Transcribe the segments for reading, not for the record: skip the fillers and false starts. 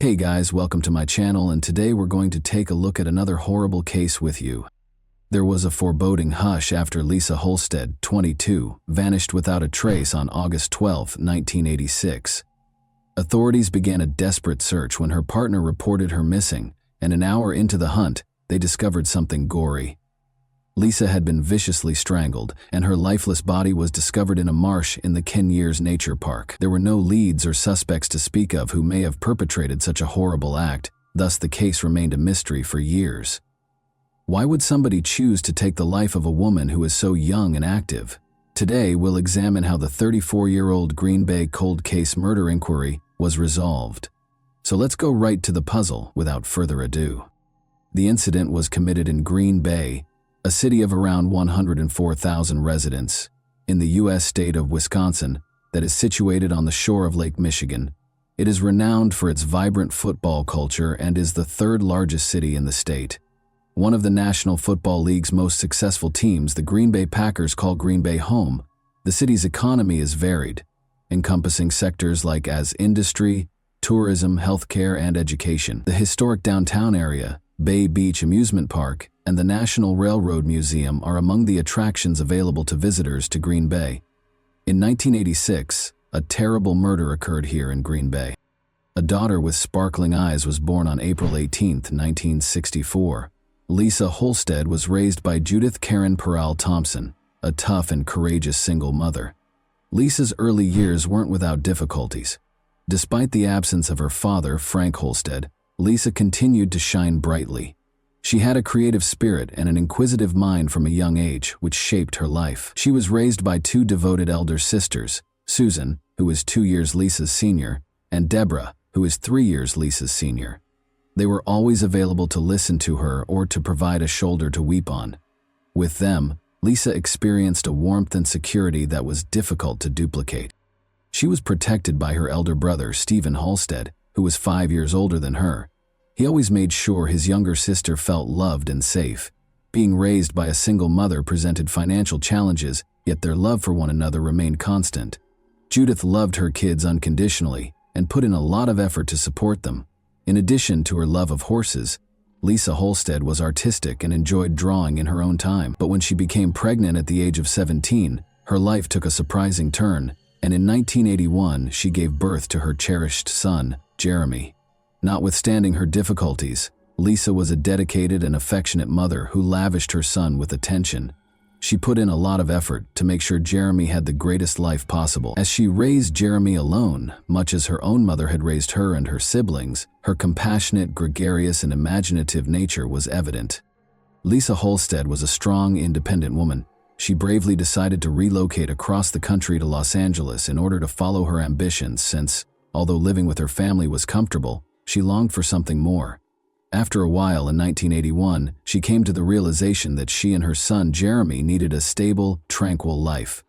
Hey guys, welcome to my channel, and today we're going to take a look at another horrible case with you. There was a foreboding hush after Lisa Holstead, 22, vanished without a trace on August 12, 1986. Authorities began a desperate search when her partner reported her missing, and an hour into the hunt, they discovered something gory. Lisa had been viciously strangled, and her lifeless body was discovered in a marsh in the Kenyers Nature Park. There were no leads or suspects to speak of who may have perpetrated such a horrible act, thus the case remained a mystery for years. Why would somebody choose to take the life of a woman who is so young and active? Today, we'll examine how the 34-year-old Green Bay cold case murder inquiry was resolved. So let's go right to the puzzle without further ado. The incident was committed in Green Bay, a city of around 104,000 residents, in the U.S. state of Wisconsin that is situated on the shore of Lake Michigan. It is renowned for its vibrant football culture and is the third largest city in the state. One of the National Football League's most successful teams, the Green Bay Packers, call Green Bay home. The city's economy is varied, encompassing sectors like industry, tourism, healthcare, and education. The historic downtown area, Bay Beach Amusement Park, and the National Railroad Museum are among the attractions available to visitors to Green Bay. In 1986, a terrible murder occurred here in Green Bay. A daughter with sparkling eyes was born on April 18, 1964. Lisa Holstead was raised by Judith Karen Peral Thompson, a tough and courageous single mother. Lisa's early years weren't without difficulties. Despite the absence of her father, Frank Holstead, Lisa continued to shine brightly. She had a creative spirit and an inquisitive mind from a young age, which shaped her life. She was raised by two devoted elder sisters, Susan, who is 2 years Lisa's senior, and Deborah, who is 3 years Lisa's senior. They were always available to listen to her or to provide a shoulder to weep on. With them, Lisa experienced a warmth and security that was difficult to duplicate. She was protected by her elder brother, Stephen Holstead, who was 5 years older than her. He always made sure his younger sister felt loved and safe. Being raised by a single mother presented financial challenges, yet their love for one another remained constant. Judith loved her kids unconditionally and put in a lot of effort to support them. In addition to her love of horses, Lisa Holstead was artistic and enjoyed drawing in her own time. But when she became pregnant at the age of 17, her life took a surprising turn, and in 1981 she gave birth to her cherished son, Jeremy. Notwithstanding her difficulties, Lisa was a dedicated and affectionate mother who lavished her son with attention. She put in a lot of effort to make sure Jeremy had the greatest life possible. As she raised Jeremy alone, much as her own mother had raised her and her siblings, her compassionate, gregarious, and imaginative nature was evident. Lisa Holstead was a strong, independent woman. She bravely decided to relocate across the country to Los Angeles in order to follow her ambitions since, although living with her family was comfortable, she longed for something more. After a while in 1981, she came to the realization that she and her son Jeremy needed a stable, tranquil life.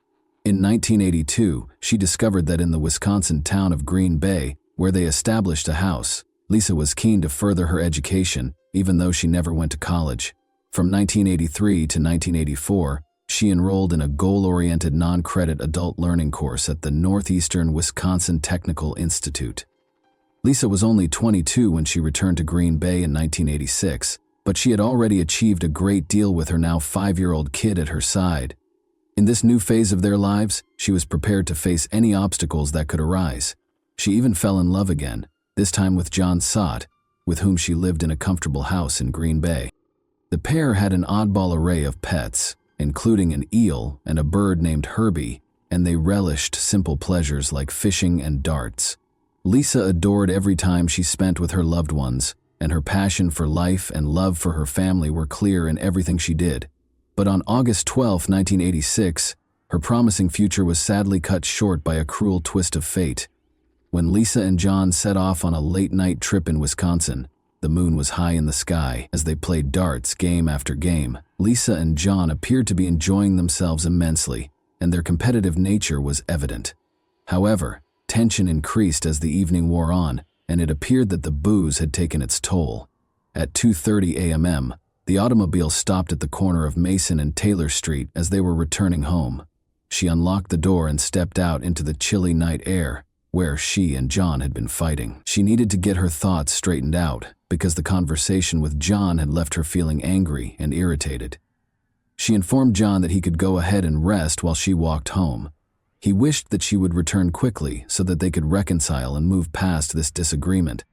In 1982, she discovered that in the Wisconsin town of Green Bay, where they established a house, Lisa was keen to further her education, even though she never went to college. From 1983 to 1984, she enrolled in a goal-oriented non-credit adult learning course at the Northeastern Wisconsin Technical Institute. Lisa was only 22 when she returned to Green Bay in 1986, but she had already achieved a great deal with her now 5-year-old kid at her side. In this new phase of their lives, she was prepared to face any obstacles that could arise. She even fell in love again, this time with John Sott, with whom she lived in a comfortable house in Green Bay. The pair had an oddball array of pets, including an eel and a bird named Herbie, and they relished simple pleasures like fishing and darts. Lisa adored every time she spent with her loved ones, and her passion for life and love for her family were clear in everything she did. But on August 12, 1986, her promising future was sadly cut short by a cruel twist of fate. When Lisa and John set off on a late-night trip in Wisconsin, the moon was high in the sky. As they played darts game after game, Lisa and John appeared to be enjoying themselves immensely, and their competitive nature was evident. However, tension increased as the evening wore on, and it appeared that the booze had taken its toll. At 2:30 a.m., the automobile stopped at the corner of Mason and Taylor Street as they were returning home. She unlocked the door and stepped out into the chilly night air, where she and John had been fighting. She needed to get her thoughts straightened out because the conversation with John had left her feeling angry and irritated. She informed John that he could go ahead and rest while she walked home. He wished that she would return quickly so that they could reconcile and move past this disagreement.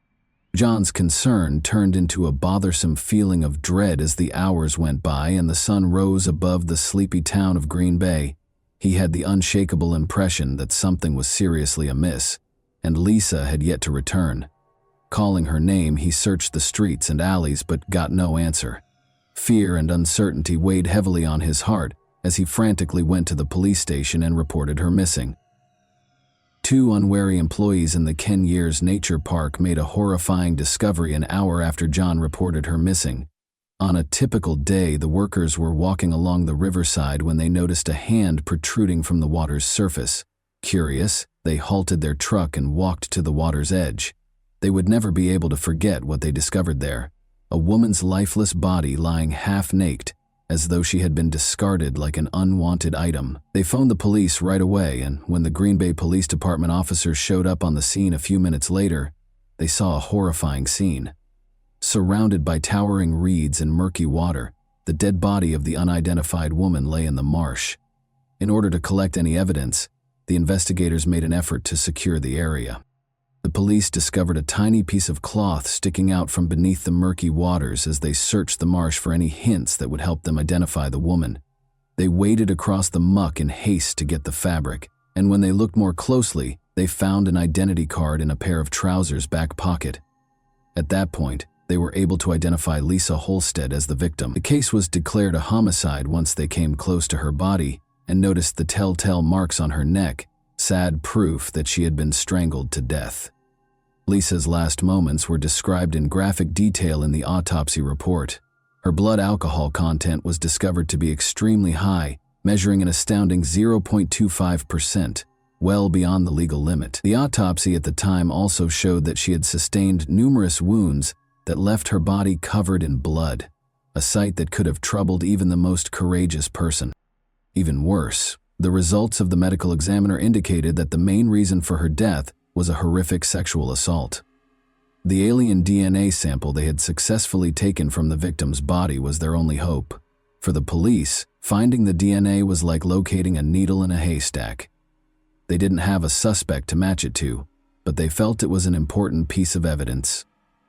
John's concern turned into a bothersome feeling of dread as the hours went by and the sun rose above the sleepy town of Green Bay. He had the unshakable impression that something was seriously amiss, and Lisa had yet to return. Calling her name, he searched the streets and alleys but got no answer. Fear and uncertainty weighed heavily on his heart as he frantically went to the police station and reported her missing. 2 unwary employees in the Ken Years Nature Park made a horrifying discovery an hour after John reported her missing. On a typical day, the workers were walking along the riverside when they noticed a hand protruding from the water's surface. Curious, they halted their truck and walked to the water's edge. They would never be able to forget what they discovered there. A woman's lifeless body lying half-naked, as though she had been discarded like an unwanted item. They phoned the police right away, and when the Green Bay Police Department officers showed up on the scene a few minutes later, they saw a horrifying scene. Surrounded by towering reeds and murky water, the dead body of the unidentified woman lay in the marsh. In order to collect any evidence, the investigators made an effort to secure the area. The police discovered a tiny piece of cloth sticking out from beneath the murky waters as they searched the marsh for any hints that would help them identify the woman. They waded across the muck in haste to get the fabric, and when they looked more closely, they found an identity card in a pair of trousers' back pocket. At that point, they were able to identify Lisa Holstead as the victim. The case was declared a homicide once they came close to her body and noticed the telltale marks on her neck, sad proof that she had been strangled to death. Lisa's last moments were described in graphic detail in the autopsy report. Her blood alcohol content was discovered to be extremely high, measuring an astounding 0.25%, well beyond the legal limit. The autopsy at the time also showed that she had sustained numerous wounds that left her body covered in blood, a sight that could have troubled even the most courageous person. Even worse, the results of the medical examiner indicated that the main reason for her death was a horrific sexual assault. The alien DNA sample they had successfully taken from the victim's body was their only hope. For the police, finding the DNA was like locating a needle in a haystack. They didn't have a suspect to match it to, but they felt it was an important piece of evidence.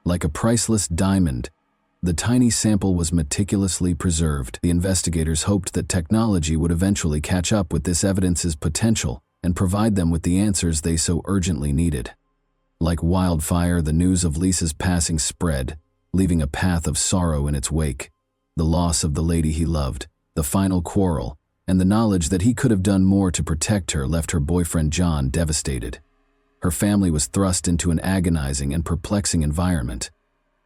Like a priceless diamond, the tiny sample was meticulously preserved. The investigators hoped that technology would eventually catch up with this evidence's potential and provide them with the answers they so urgently needed. Like wildfire, the news of Lisa's passing spread, leaving a path of sorrow in its wake. The loss of the lady he loved, the final quarrel, and the knowledge that he could have done more to protect her left her boyfriend John devastated. Her family was thrust into an agonizing and perplexing environment.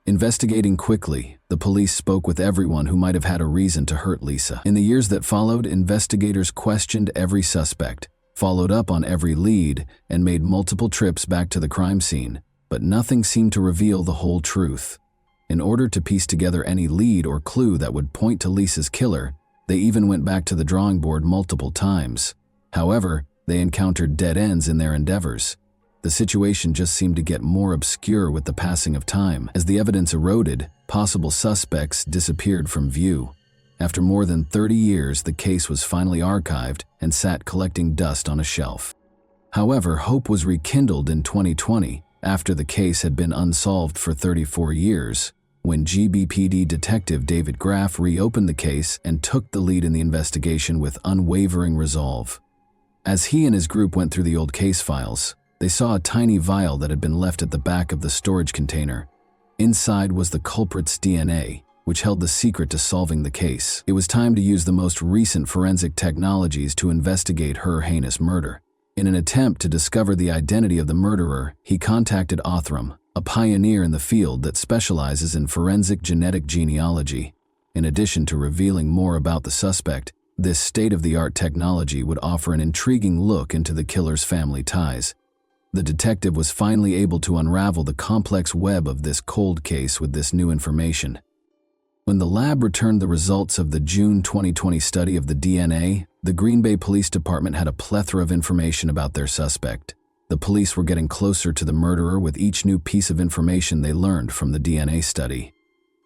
Investigating quickly, the police spoke with everyone who might have had a reason to hurt Lisa. In the years that followed, investigators questioned every suspect, followed up on every lead, and made multiple trips back to the crime scene, but nothing seemed to reveal the whole truth. In order to piece together any lead or clue that would point to Lisa's killer, they even went back to the drawing board multiple times. However, they encountered dead ends in their endeavors. The situation just seemed to get more obscure with the passing of time. As the evidence eroded, possible suspects disappeared from view. After more than 30 years, the case was finally archived and sat collecting dust on a shelf. However, hope was rekindled in 2020 after the case had been unsolved for 34 years, when GBPD detective David Graff reopened the case and took the lead in the investigation with unwavering resolve. As he and his group went through the old case files, they saw a tiny vial that had been left at the back of the storage container. Inside was the culprit's DNA, which held the secret to solving the case. It was time to use the most recent forensic technologies to investigate her heinous murder. In an attempt to discover the identity of the murderer, he contacted Othram, a pioneer in the field that specializes in forensic genetic genealogy. In addition to revealing more about the suspect, this state-of-the-art technology would offer an intriguing look into the killer's family ties. The detective was finally able to unravel the complex web of this cold case with this new information. When the lab returned the results of the June 2020 study of the DNA, the Green Bay Police Department had a plethora of information about their suspect. The police were getting closer to the murderer with each new piece of information they learned from the DNA study.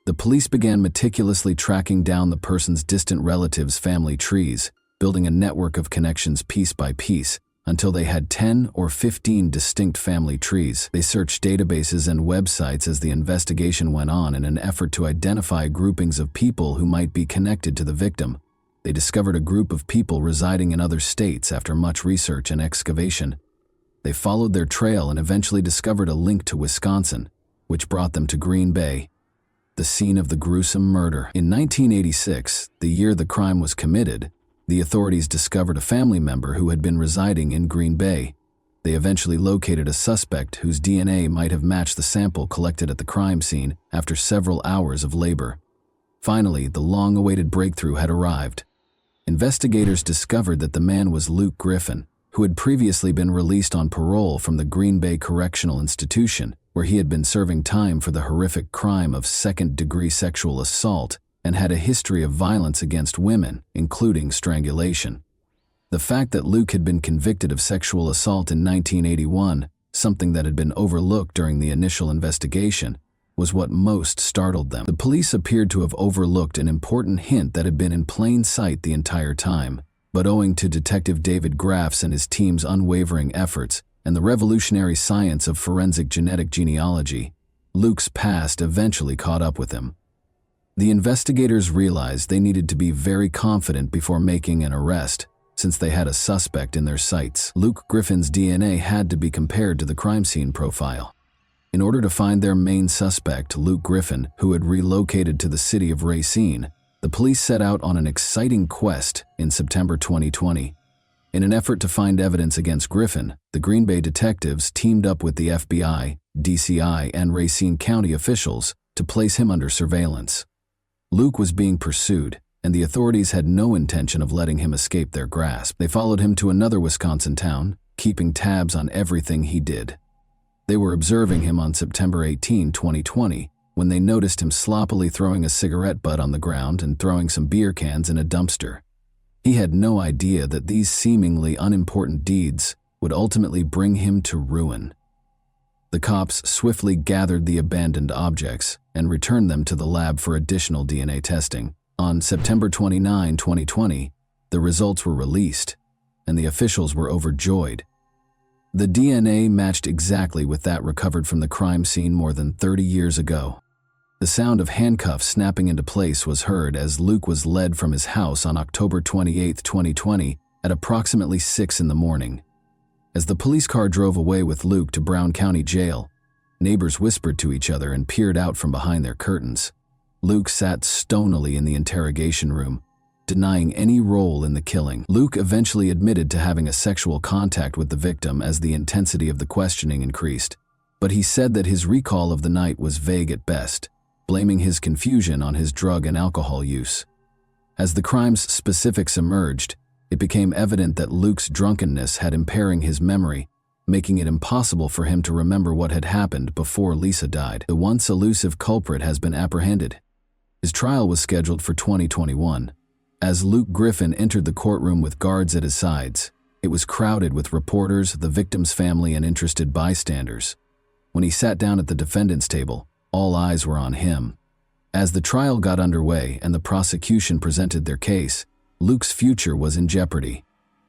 The police began meticulously tracking down the person's distant relatives' family trees, building a network of connections piece by piece, until they had 10 or 15 distinct family trees. They searched databases and websites as the investigation went on in an effort to identify groupings of people who might be connected to the victim. They discovered a group of people residing in other states after much research and excavation. They followed their trail and eventually discovered a link to Wisconsin, which brought them to Green Bay, the scene of the gruesome murder. In 1986, the year the crime was committed, the authorities discovered a family member who had been residing in Green Bay. They eventually located a suspect whose DNA might have matched the sample collected at the crime scene after several hours of labor. Finally, the long-awaited breakthrough had arrived. Investigators discovered that the man was Luke Griffin, who had previously been released on parole from the Green Bay Correctional Institution, where he had been serving time for the horrific crime of second-degree sexual assault and had a history of violence against women, including strangulation. The fact that Luke had been convicted of sexual assault in 1981, something that had been overlooked during the initial investigation, was what most startled them. The police appeared to have overlooked an important hint that had been in plain sight the entire time. But owing to Detective David Graff's and his team's unwavering efforts and the revolutionary science of forensic genetic genealogy, Luke's past eventually caught up with him. The investigators realized they needed to be very confident before making an arrest, since they had a suspect in their sights. Luke Griffin's DNA had to be compared to the crime scene profile. In order to find their main suspect, Luke Griffin, who had relocated to the city of Racine, the police set out on an exciting quest in September 2020. In an effort to find evidence against Griffin, the Green Bay detectives teamed up with the FBI, DCI, and Racine County officials to place him under surveillance. Luke was being pursued, and the authorities had no intention of letting him escape their grasp. They followed him to another Wisconsin town, keeping tabs on everything he did. They were observing him on September 18, 2020, when they noticed him sloppily throwing a cigarette butt on the ground and throwing some beer cans in a dumpster. He had no idea that these seemingly unimportant deeds would ultimately bring him to ruin. The cops swiftly gathered the abandoned objects and returned them to the lab for additional DNA testing. On September 29, 2020, the results were released, and the officials were overjoyed. The DNA matched exactly with that recovered from the crime scene more than 30 years ago. The sound of handcuffs snapping into place was heard as Luke was led from his house on October 28, 2020, at approximately 6 in the morning. As the police car drove away with Luke to Brown County Jail, neighbors whispered to each other and peered out from behind their curtains. Luke sat stonily in the interrogation room, denying any role in the killing. Luke eventually admitted to having a sexual contact with the victim as the intensity of the questioning increased, but he said that his recall of the night was vague at best, blaming his confusion on his drug and alcohol use. As the crime's specifics emerged, it became evident that Luke's drunkenness had impairing his memory, making it impossible for him to remember what had happened before Lisa died. The once elusive culprit has been apprehended. His trial was scheduled for 2021. As Luke Griffin entered the courtroom with guards at his sides, it was crowded with reporters, the victim's family, and interested bystanders. When he sat down at the defendant's table, all eyes were on him. As the trial got underway and the prosecution presented their case, Luke's future was in jeopardy.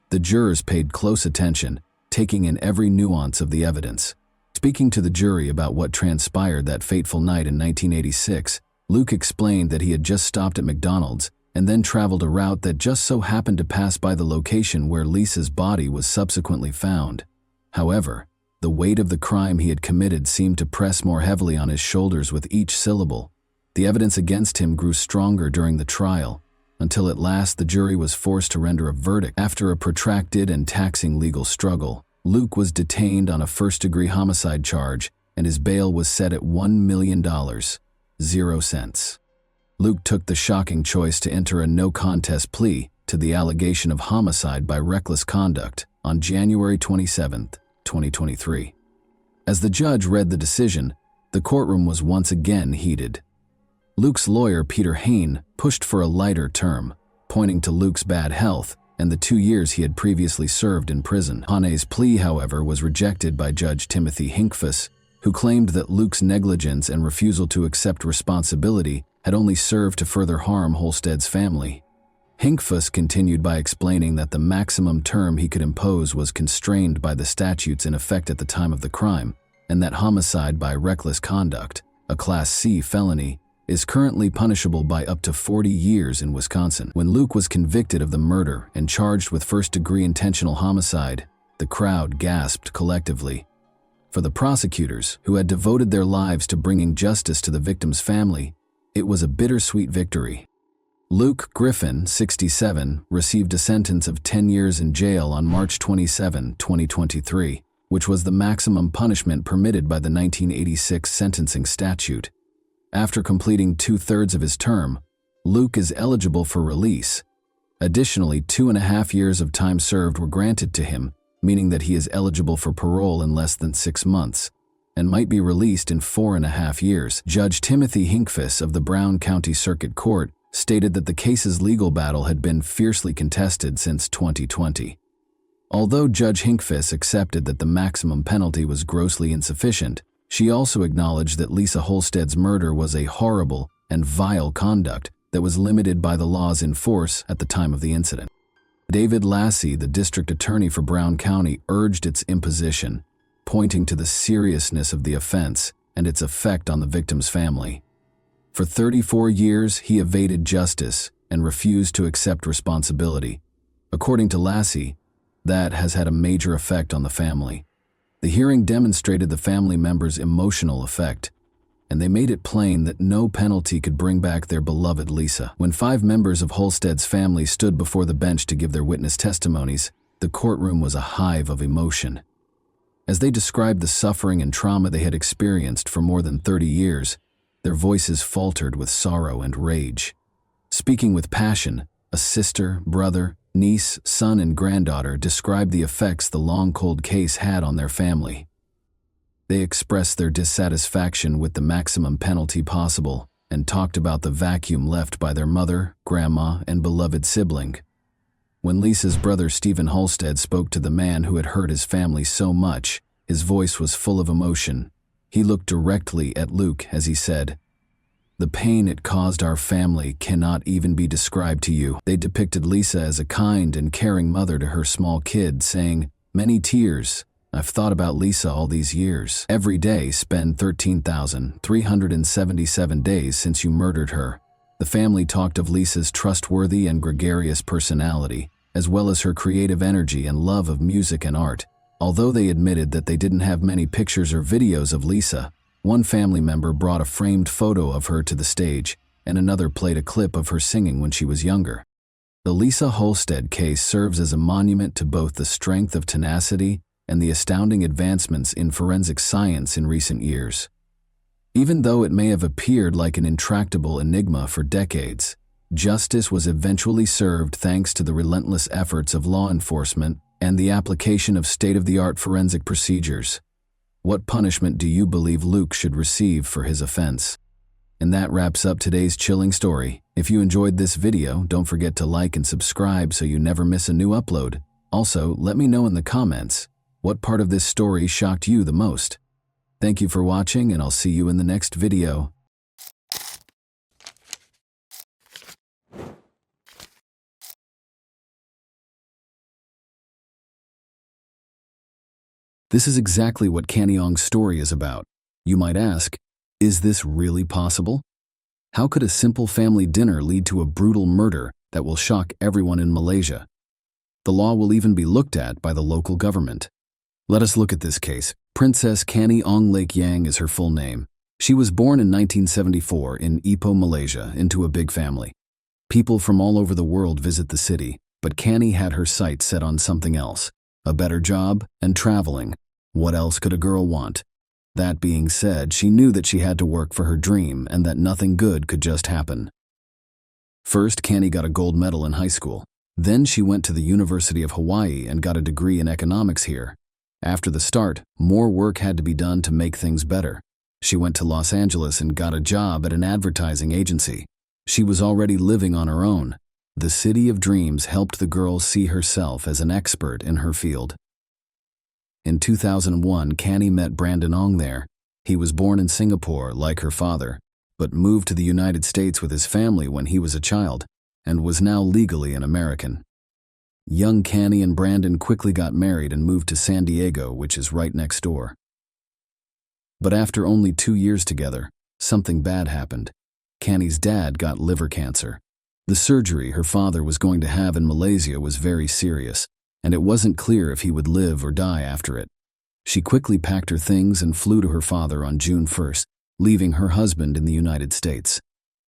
The jurors paid close attention, taking in every nuance of the evidence. Speaking to the jury about what transpired that fateful night in 1986, Luke explained that he had just stopped at McDonald's and then traveled a route that just so happened to pass by the location where Lisa's body was subsequently found. However, the weight of the crime he had committed seemed to press more heavily on his shoulders with each syllable. The evidence against him grew stronger during the trial, until at last the jury was forced to render a verdict. After a protracted and taxing legal struggle, Luke was detained on a first-degree homicide charge, and his bail was set at $1 million, 0 cents. Luke took the shocking choice to enter a no-contest plea to the allegation of homicide by reckless conduct on January 27, 2023. As the judge read the decision, the courtroom was once again heated. Luke's lawyer, Peter Hain, pushed for a lighter term, pointing to Luke's bad health and the 2 years he had previously served in prison. Hane's plea, however, was rejected by Judge Timothy Hinkfuss, who claimed that Luke's negligence and refusal to accept responsibility had only served to further harm Holstead's family. Hinkfuss continued by explaining that the maximum term he could impose was constrained by the statutes in effect at the time of the crime, and that homicide by reckless conduct, a Class C felony, is currently punishable by up to 40 years in Wisconsin. When Luke was convicted of the murder and charged with first-degree intentional homicide, the crowd gasped collectively. For the prosecutors, who had devoted their lives to bringing justice to the victim's family, it was a bittersweet victory. Luke Griffin, 67, received a sentence of 10 years in jail on March 27, 2023, which was the maximum punishment permitted by the 1986 sentencing statute. After completing 2/3 of his term, Luke is eligible for release. Additionally, 2.5 years of time served were granted to him, meaning that he is eligible for parole in less than 6 months, and might be released in 4.5 years. Judge Timothy Hinkfuss of the Brown County Circuit Court stated that the case's legal battle had been fiercely contested since 2020. Although Judge Hinkfuss accepted that the maximum penalty was grossly insufficient, she also acknowledged that Lisa Holstead's murder was a horrible and vile conduct that was limited by the laws in force at the time of the incident. David Lassie, the district attorney for Brown County, urged its imposition, pointing to the seriousness of the offense and its effect on the victim's family. For 34 years, he evaded justice and refused to accept responsibility. According to Lassie, that has had a major effect on the family. The hearing demonstrated the family members' emotional effect, and they made it plain that no penalty could bring back their beloved Lisa. When 5 members of Holstead's family stood before the bench to give their witness testimonies, the courtroom was a hive of emotion. As they described the suffering and trauma they had experienced for more than 30 years, their voices faltered with sorrow and rage. Speaking with passion, a sister, brother, niece, son, and granddaughter described the effects the long cold case had on their family. They expressed their dissatisfaction with the maximum penalty possible and talked about the vacuum left by their mother, grandma, and beloved sibling. When Lisa's brother Stephen Holstead spoke to the man who had hurt his family so much, his voice was full of emotion. He looked directly at Luke as he said, "The pain it caused our family cannot even be described to you." They depicted Lisa as a kind and caring mother to her small kid, saying, "Many tears. I've thought about Lisa all these years. Every day spend 13,377 days since you murdered her." The family talked of Lisa's trustworthy and gregarious personality, as well as her creative energy and love of music and art. Although they admitted that they didn't have many pictures or videos of Lisa, one family member brought a framed photo of her to the stage, and another played a clip of her singing when she was younger. The Lisa Holstead case serves as a monument to both the strength of tenacity and the astounding advancements in forensic science in recent years. Even though it may have appeared like an intractable enigma for decades, justice was eventually served thanks to the relentless efforts of law enforcement and the application of state-of-the-art forensic procedures. What punishment do you believe Luke should receive for his offense? And that wraps up today's chilling story. If you enjoyed this video, don't forget to like and subscribe so you never miss a new upload. Also, let me know in the comments, what part of this story shocked you the most? Thank you for watching, and I'll see you in the next video. This is exactly what Kaniong's story is about. You might ask, is this really possible? How could a simple family dinner lead to a brutal murder that will shock everyone in Malaysia? The law will even be looked at by the local government. Let us look at this case. Princess Kaniong Lake Yang is her full name. She was born in 1974 in Ipoh, Malaysia, into a big family. People from all over the world visit the city, but Kani had her sights set on something else: a better job and traveling. What else could a girl want? That being said, she knew that she had to work for her dream and that nothing good could just happen. First, Kani got a gold medal in high school. Then she went to the University of Hawaii and got a degree in economics here. After the start, more work had to be done to make things better. She went to Los Angeles and got a job at an advertising agency. She was already living on her own. The City of Dreams helped the girl see herself as an expert in her field. In 2001, Canny met Brandon Ong there. He was born in Singapore, like her father, but moved to the United States with his family when he was a child, and was now legally an American. Young Canny and Brandon quickly got married and moved to San Diego, which is right next door. But after only 2 years together, something bad happened. Canny's dad got liver cancer. The surgery her father was going to have in Malaysia was very serious, and it wasn't clear if he would live or die after it. She quickly packed her things and flew to her father on June 1st, leaving her husband in the United States.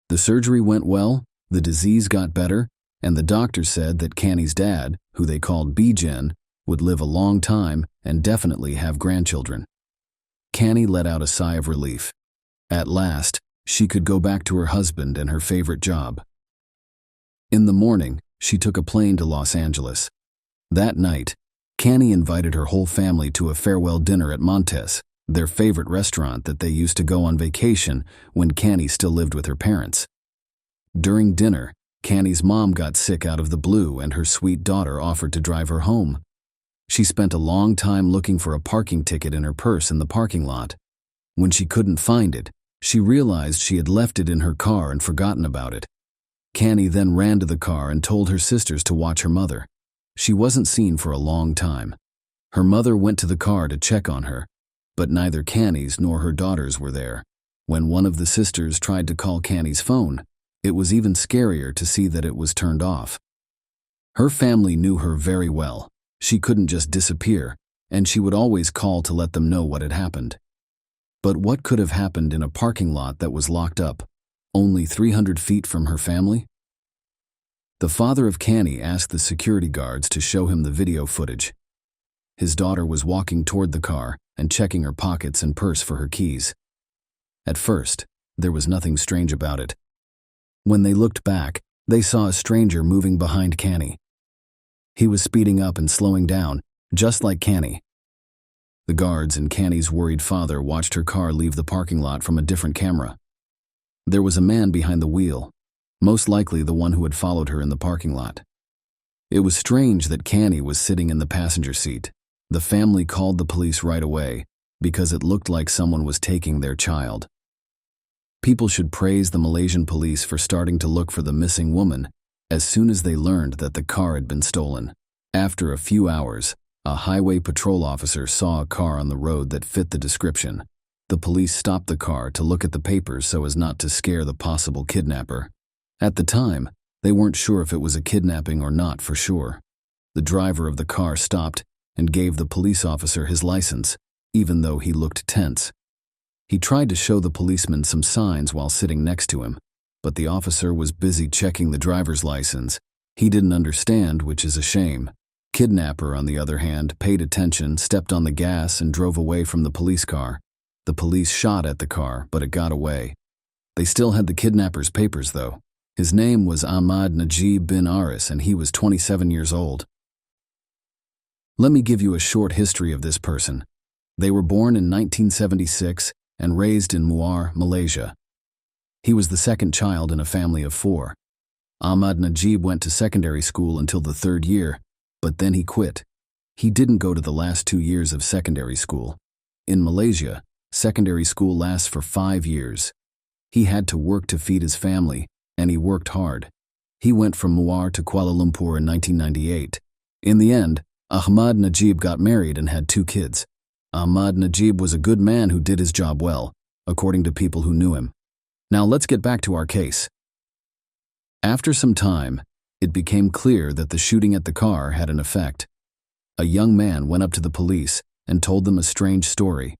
The surgery went well, the disease got better, and the doctor said that Canny's dad, who they called Bijan, would live a long time and definitely have grandchildren. Canny let out a sigh of relief. At last, she could go back to her husband and her favorite job. In the morning, she took a plane to Los Angeles. That night, Canny invited her whole family to a farewell dinner at Montes, their favorite restaurant that they used to go on vacation when Canny still lived with her parents. During dinner, Canny's mom got sick out of the blue and her sweet daughter offered to drive her home. She spent a long time looking for a parking ticket in her purse in the parking lot. When she couldn't find it, she realized she had left it in her car and forgotten about it. Canny then ran to the car and told her sisters to watch her mother. She wasn't seen for a long time. Her mother went to the car to check on her, but neither Canny's nor her daughters were there. When one of the sisters tried to call Canny's phone, it was even scarier to see that it was turned off. Her family knew her very well. She couldn't just disappear, and she would always call to let them know what had happened. But what could have happened in a parking lot that was locked up, only 300 feet from her family? The father of Canny asked the security guards to show him the video footage. His daughter was walking toward the car and checking her pockets and purse for her keys. At first, there was nothing strange about it. When they looked back, they saw a stranger moving behind Canny. He was speeding up and slowing down, just like Canny. The guards and Canny's worried father watched her car leave the parking lot from a different camera. There was a man behind the wheel, most likely the one who had followed her in the parking lot. It was strange that Canny was sitting in the passenger seat. The family called the police right away because it looked like someone was taking their child. People should praise the Malaysian police for starting to look for the missing woman as soon as they learned that the car had been stolen. After a few hours, a highway patrol officer saw a car on the road that fit the description. The police stopped the car to look at the papers so as not to scare the possible kidnapper. At the time, they weren't sure if it was a kidnapping or not for sure. The driver of the car stopped and gave the police officer his license, even though he looked tense. He tried to show the policeman some signs while sitting next to him, but the officer was busy checking the driver's license. He didn't understand, which is a shame. Kidnapper, on the other hand, paid attention, stepped on the gas, and drove away from the police car. The police shot at the car, but it got away. They still had the kidnapper's papers, though. His name was Ahmad Najib bin Aris, and he was 27 years old. Let me give you a short history of this person. They were born in 1976 and raised in Muar, Malaysia. He was the second child in a family of 4. Ahmad Najib went to secondary school until the 3rd year, but then he quit. He didn't go to the last 2 years of secondary school. In Malaysia, secondary school lasts for 5 years. He had to work to feed his family, and he worked hard. He went from Muar to Kuala Lumpur in 1998. In the end, Ahmad Najib got married and had 2 kids. Ahmad Najib was a good man who did his job well, according to people who knew him. Now let's get back to our case. After some time, it became clear that the shooting at the car had an effect. A young man went up to the police and told them a strange story.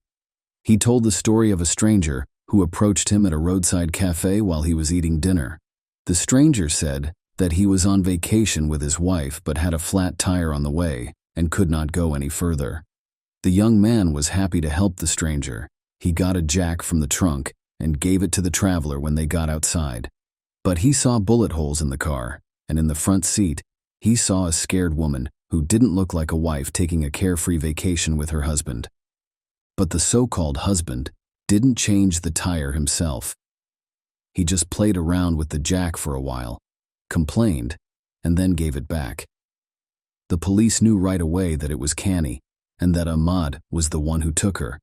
He told the story of a stranger who approached him at a roadside cafe while he was eating dinner. The stranger said that he was on vacation with his wife but had a flat tire on the way and could not go any further. The young man was happy to help the stranger. He got a jack from the trunk and gave it to the traveler when they got outside. But he saw bullet holes in the car, and in the front seat, he saw a scared woman who didn't look like a wife taking a carefree vacation with her husband. But the so-called husband didn't change the tire himself. He just played around with the jack for a while, complained, and then gave it back. The police knew right away that it was Canny, and that Ahmad was the one who took her.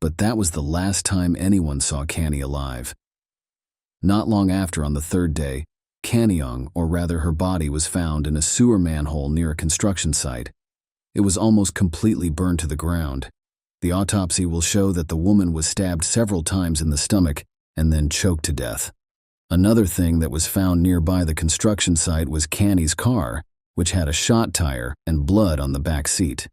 But that was the last time anyone saw Canny alive. Not long after, on the third day, Kanyong, or rather her body, was found in a sewer manhole near a construction site. It was almost completely burned to the ground. The autopsy will show that the woman was stabbed several times in the stomach and then choked to death. Another thing that was found nearby the construction site was Canny's car, which had a shot tire and blood on the back seat.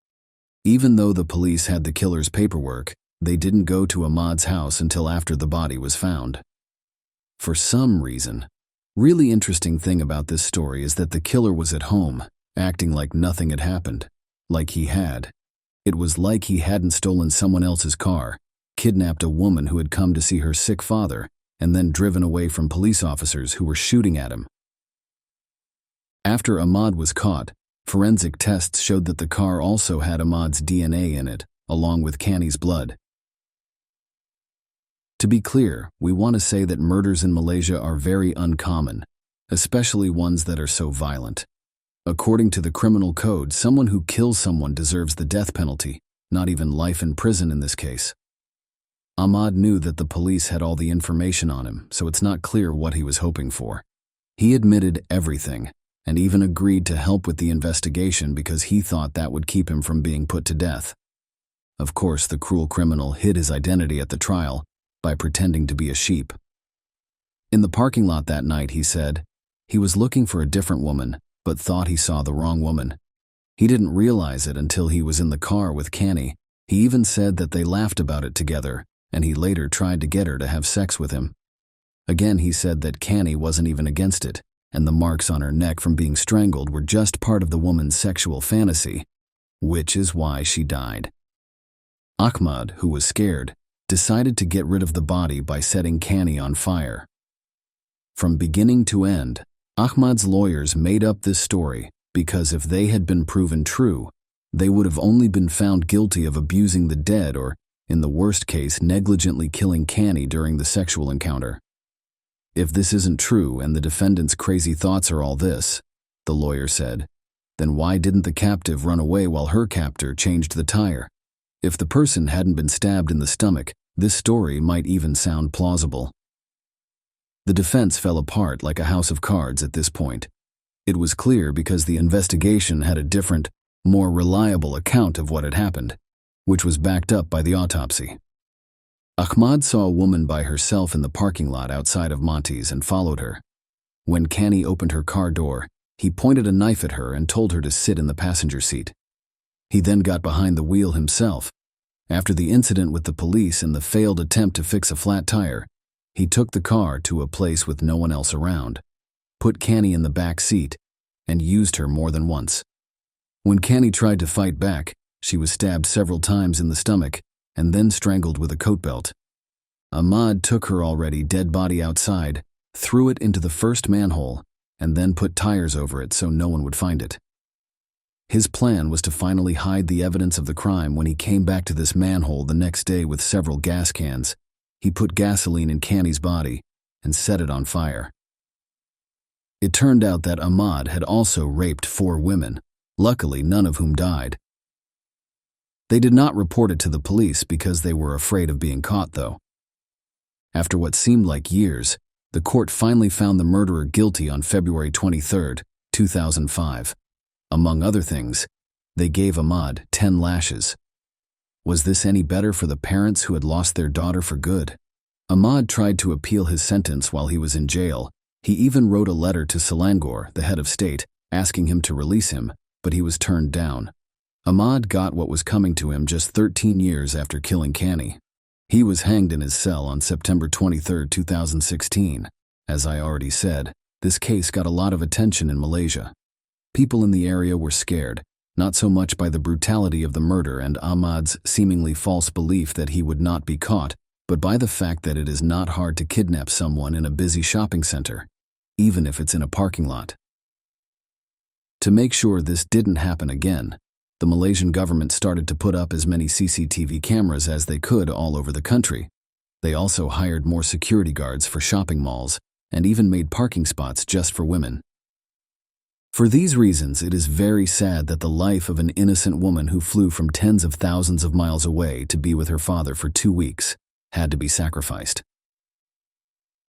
Even though the police had the killer's paperwork, they didn't go to Ahmad's house until after the body was found. For some reason, really interesting thing about this story is that the killer was at home, acting like nothing had happened. Like he had. It was like he hadn't stolen someone else's car, kidnapped a woman who had come to see her sick father, and then driven away from police officers who were shooting at him. After Ahmad was caught, forensic tests showed that the car also had Ahmad's DNA in it, along with Canny's blood. To be clear, we want to say that murders in Malaysia are very uncommon, especially ones that are so violent. According to the criminal code, someone who kills someone deserves the death penalty, not even life in prison in this case. Ahmad knew that the police had all the information on him, so it's not clear what he was hoping for. He admitted everything, and even agreed to help with the investigation because he thought that would keep him from being put to death. Of course, the cruel criminal hid his identity at the trial by pretending to be a sheep. In the parking lot that night, he said, he was looking for a different woman, but thought he saw the wrong woman. He didn't realize it until he was in the car with Canny. He even said that they laughed about it together, and he later tried to get her to have sex with him. Again, he said that Canny wasn't even against it, and the marks on her neck from being strangled were just part of the woman's sexual fantasy, which is why she died. Ahmad, who was scared, decided to get rid of the body by setting Canny on fire. From beginning to end, Ahmad's lawyers made up this story because if they had been proven true, they would have only been found guilty of abusing the dead or, in the worst case, negligently killing Canny during the sexual encounter. If this isn't true and the defendant's crazy thoughts are all this, the lawyer said, then why didn't the captive run away while her captor changed the tire? If the person hadn't been stabbed in the stomach, this story might even sound plausible. The defense fell apart like a house of cards at this point. It was clear because the investigation had a different, more reliable account of what had happened, which was backed up by the autopsy. Ahmad saw a woman by herself in the parking lot outside of Monty's and followed her. When Canny opened her car door, he pointed a knife at her and told her to sit in the passenger seat. He then got behind the wheel himself. After the incident with the police and the failed attempt to fix a flat tire, he took the car to a place with no one else around, put Canny in the back seat, and used her more than once. When Canny tried to fight back, she was stabbed several times in the stomach and then strangled with a coat belt. Ahmad took her already dead body outside, threw it into the first manhole, and then put tires over it so no one would find it. His plan was to finally hide the evidence of the crime when he came back to this manhole the next day with several gas cans. He put gasoline in Canny's body and set it on fire. It turned out that Ahmad had also raped 4 women, luckily none of whom died. They did not report it to the police because they were afraid of being caught, though. After what seemed like years, the court finally found the murderer guilty on February 23, 2005. Among other things, they gave Ahmad 10 lashes. Was this any better for the parents who had lost their daughter for good? Ahmad tried to appeal his sentence while he was in jail. He even wrote a letter to Selangor, the head of state, asking him to release him, but he was turned down. Ahmad got what was coming to him just 13 years after killing Canny. He was hanged in his cell on September 23, 2016. As I already said, this case got a lot of attention in Malaysia. People in the area were scared, not so much by the brutality of the murder and Ahmad's seemingly false belief that he would not be caught, but by the fact that it is not hard to kidnap someone in a busy shopping center, even if it's in a parking lot. To make sure this didn't happen again, the Malaysian government started to put up as many CCTV cameras as they could all over the country. They also hired more security guards for shopping malls and even made parking spots just for women. For these reasons, it is very sad that the life of an innocent woman who flew from tens of thousands of miles away to be with her father for 2 weeks had to be sacrificed.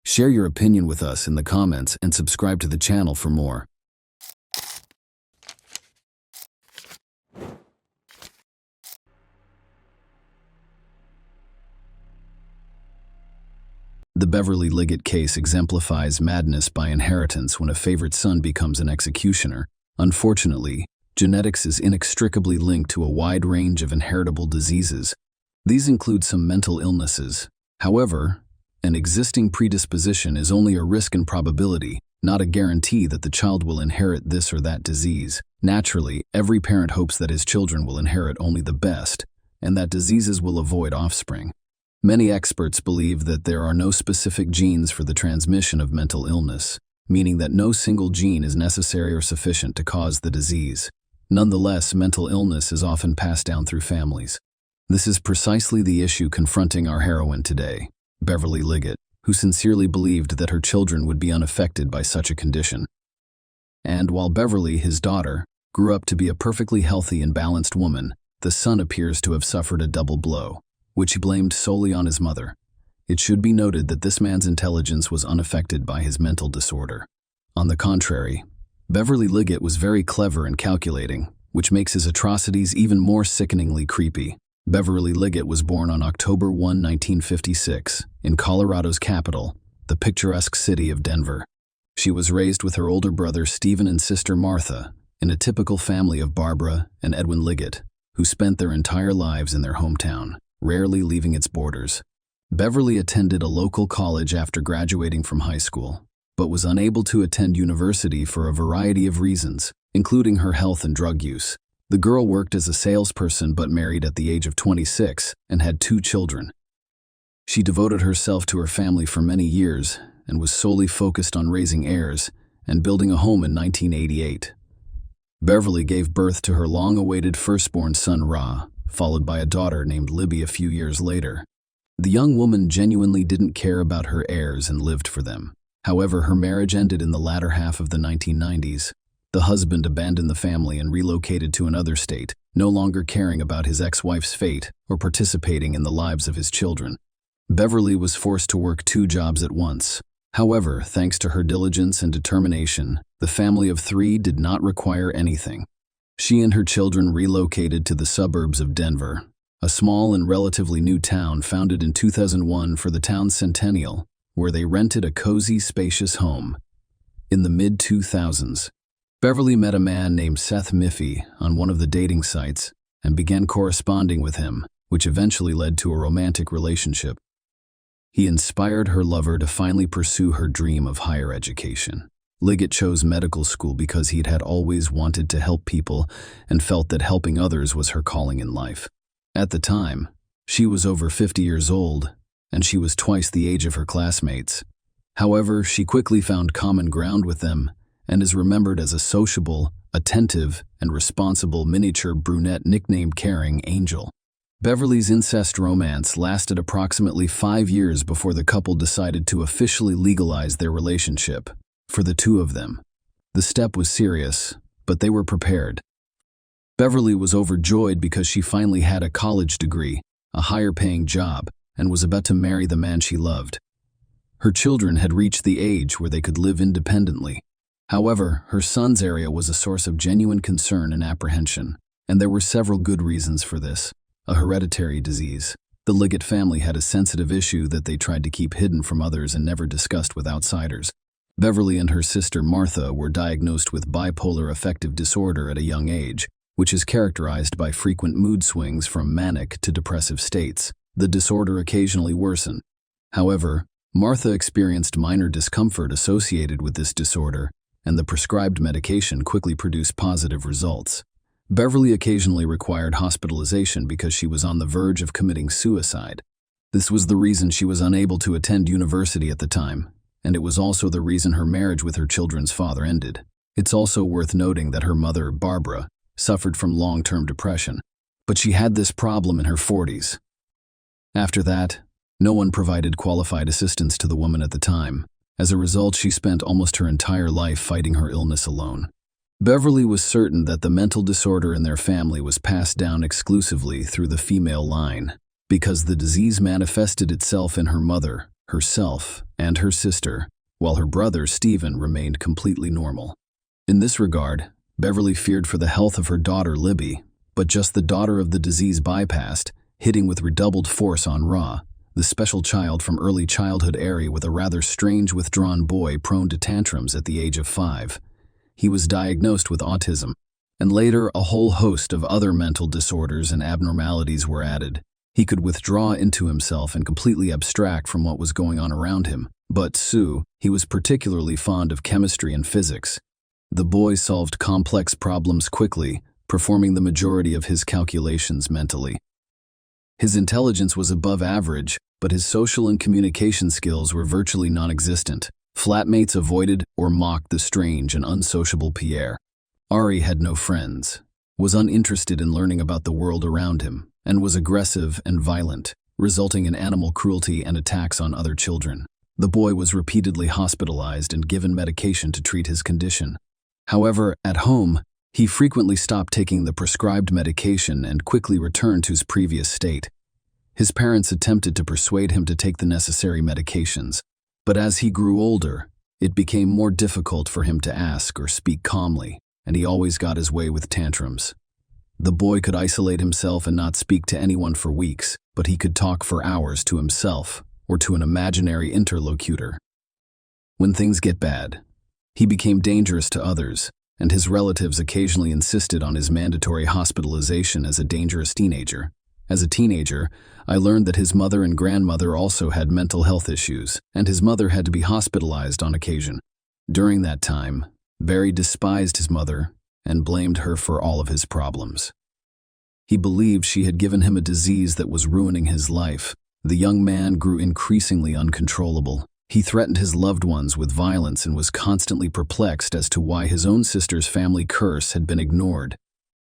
Share your opinion with us in the comments and subscribe to the channel for more. The Beverly Liggett case exemplifies madness by inheritance when a favorite son becomes an executioner. Unfortunately, genetics is inextricably linked to a wide range of inheritable diseases. These include some mental illnesses. However, an existing predisposition is only a risk and probability, not a guarantee that the child will inherit this or that disease. Naturally, every parent hopes that his children will inherit only the best, and that diseases will avoid offspring. Many experts believe that there are no specific genes for the transmission of mental illness, meaning that no single gene is necessary or sufficient to cause the disease. Nonetheless, mental illness is often passed down through families. This is precisely the issue confronting our heroine today, Beverly Liggett, who sincerely believed that her children would be unaffected by such a condition. And while Beverly, his daughter, grew up to be a perfectly healthy and balanced woman, the son appears to have suffered a double blow, which he blamed solely on his mother. It should be noted that this man's intelligence was unaffected by his mental disorder. On the contrary, Beverly Liggett was very clever and calculating, which makes his atrocities even more sickeningly creepy. Beverly Liggett was born on October 1, 1956, in Colorado's capital, the picturesque city of Denver. She was raised with her older brother Stephen and sister Martha in a typical family of Barbara and Edwin Liggett, who spent their entire lives in their hometown, rarely leaving its borders. Beverly attended a local college after graduating from high school, but was unable to attend university for a variety of reasons, including her health and drug use. The girl worked as a salesperson but married at the age of 26 and had 2 children. She devoted herself to her family for many years and was solely focused on raising heirs and building a home in 1988. Beverly gave birth to her long-awaited firstborn son Ra, followed by a daughter named Libby a few years later. The young woman genuinely didn't care about her heirs and lived for them. However, her marriage ended in the latter half of the 1990s. The husband abandoned the family and relocated to another state, no longer caring about his ex-wife's fate or participating in the lives of his children. Beverly was forced to work 2 jobs at once. However, thanks to her diligence and determination, the family of 3 did not require anything. She and her children relocated to the suburbs of Denver, a small and relatively new town founded in 2001 for the town's centennial, where they rented a cozy, spacious home. In the mid-2000s, Beverly met a man named Seth Miffy on one of the dating sites and began corresponding with him, which eventually led to a romantic relationship. He inspired her lover to finally pursue her dream of higher education. Liggett chose medical school because he'd had always wanted to help people and felt that helping others was her calling in life. At the time, she was over 50 years old, and she was twice the age of her classmates. However, she quickly found common ground with them and is remembered as a sociable, attentive, and responsible miniature brunette nicknamed Caring Angel. Beverly's incest romance lasted approximately 5 years before the couple decided to officially legalize their relationship. For the 2 of them, the step was serious, but they were prepared. Beverly was overjoyed because she finally had a college degree, a higher-paying job, and was about to marry the man she loved. Her children had reached the age where they could live independently. However, her son's area was a source of genuine concern and apprehension, and there were several good reasons for this. A hereditary disease. The Liggett family had a sensitive issue that they tried to keep hidden from others and never discussed with outsiders. Beverly and her sister Martha were diagnosed with bipolar affective disorder at a young age, which is characterized by frequent mood swings from manic to depressive states. The disorder occasionally worsened. However, Martha experienced minor discomfort associated with this disorder, and the prescribed medication quickly produced positive results. Beverly occasionally required hospitalization because she was on the verge of committing suicide. This was the reason she was unable to attend university at the time, and it was also the reason her marriage with her children's father ended. It's also worth noting that her mother, Barbara, suffered from long-term depression, but she had this problem in her 40s. After that, no one provided qualified assistance to the woman at the time. As a result, she spent almost her entire life fighting her illness alone. Beverly was certain that the mental disorder in their family was passed down exclusively through the female line, because the disease manifested itself in her mother, herself, and her sister, while her brother, Stephen, remained completely normal. In this regard, Beverly feared for the health of her daughter, Libby, but just the daughter of the disease bypassed, hitting with redoubled force on Ra, the special child from early childhood Ari with a rather strange withdrawn boy prone to tantrums at the age of 5. He was diagnosed with autism, and later a whole host of other mental disorders and abnormalities were added. He could withdraw into himself and completely abstract from what was going on around him. But Sue, he was particularly fond of chemistry and physics. The boy solved complex problems quickly, performing the majority of his calculations mentally. His intelligence was above average, but his social and communication skills were virtually non-existent. Flatmates avoided or mocked the strange and unsociable Pierre. Ari had no friends, was uninterested in learning about the world around him, and was aggressive and violent, resulting in animal cruelty and attacks on other children. The boy was repeatedly hospitalized and given medication to treat his condition. However, at home, he frequently stopped taking the prescribed medication and quickly returned to his previous state. His parents attempted to persuade him to take the necessary medications, but as he grew older, it became more difficult for him to ask or speak calmly, and he always got his way with tantrums. The boy could isolate himself and not speak to anyone for weeks, but he could talk for hours to himself or to an imaginary interlocutor. When things get bad, he became dangerous to others, and his relatives occasionally insisted on his mandatory hospitalization as a dangerous teenager. As a teenager, I learned that his mother and grandmother also had mental health issues, and his mother had to be hospitalized on occasion. During that time, Barry despised his mother and blamed her for all of his problems. He believed she had given him a disease that was ruining his life. The young man grew increasingly uncontrollable. He threatened his loved ones with violence and was constantly perplexed as to why his own sister's family curse had been ignored.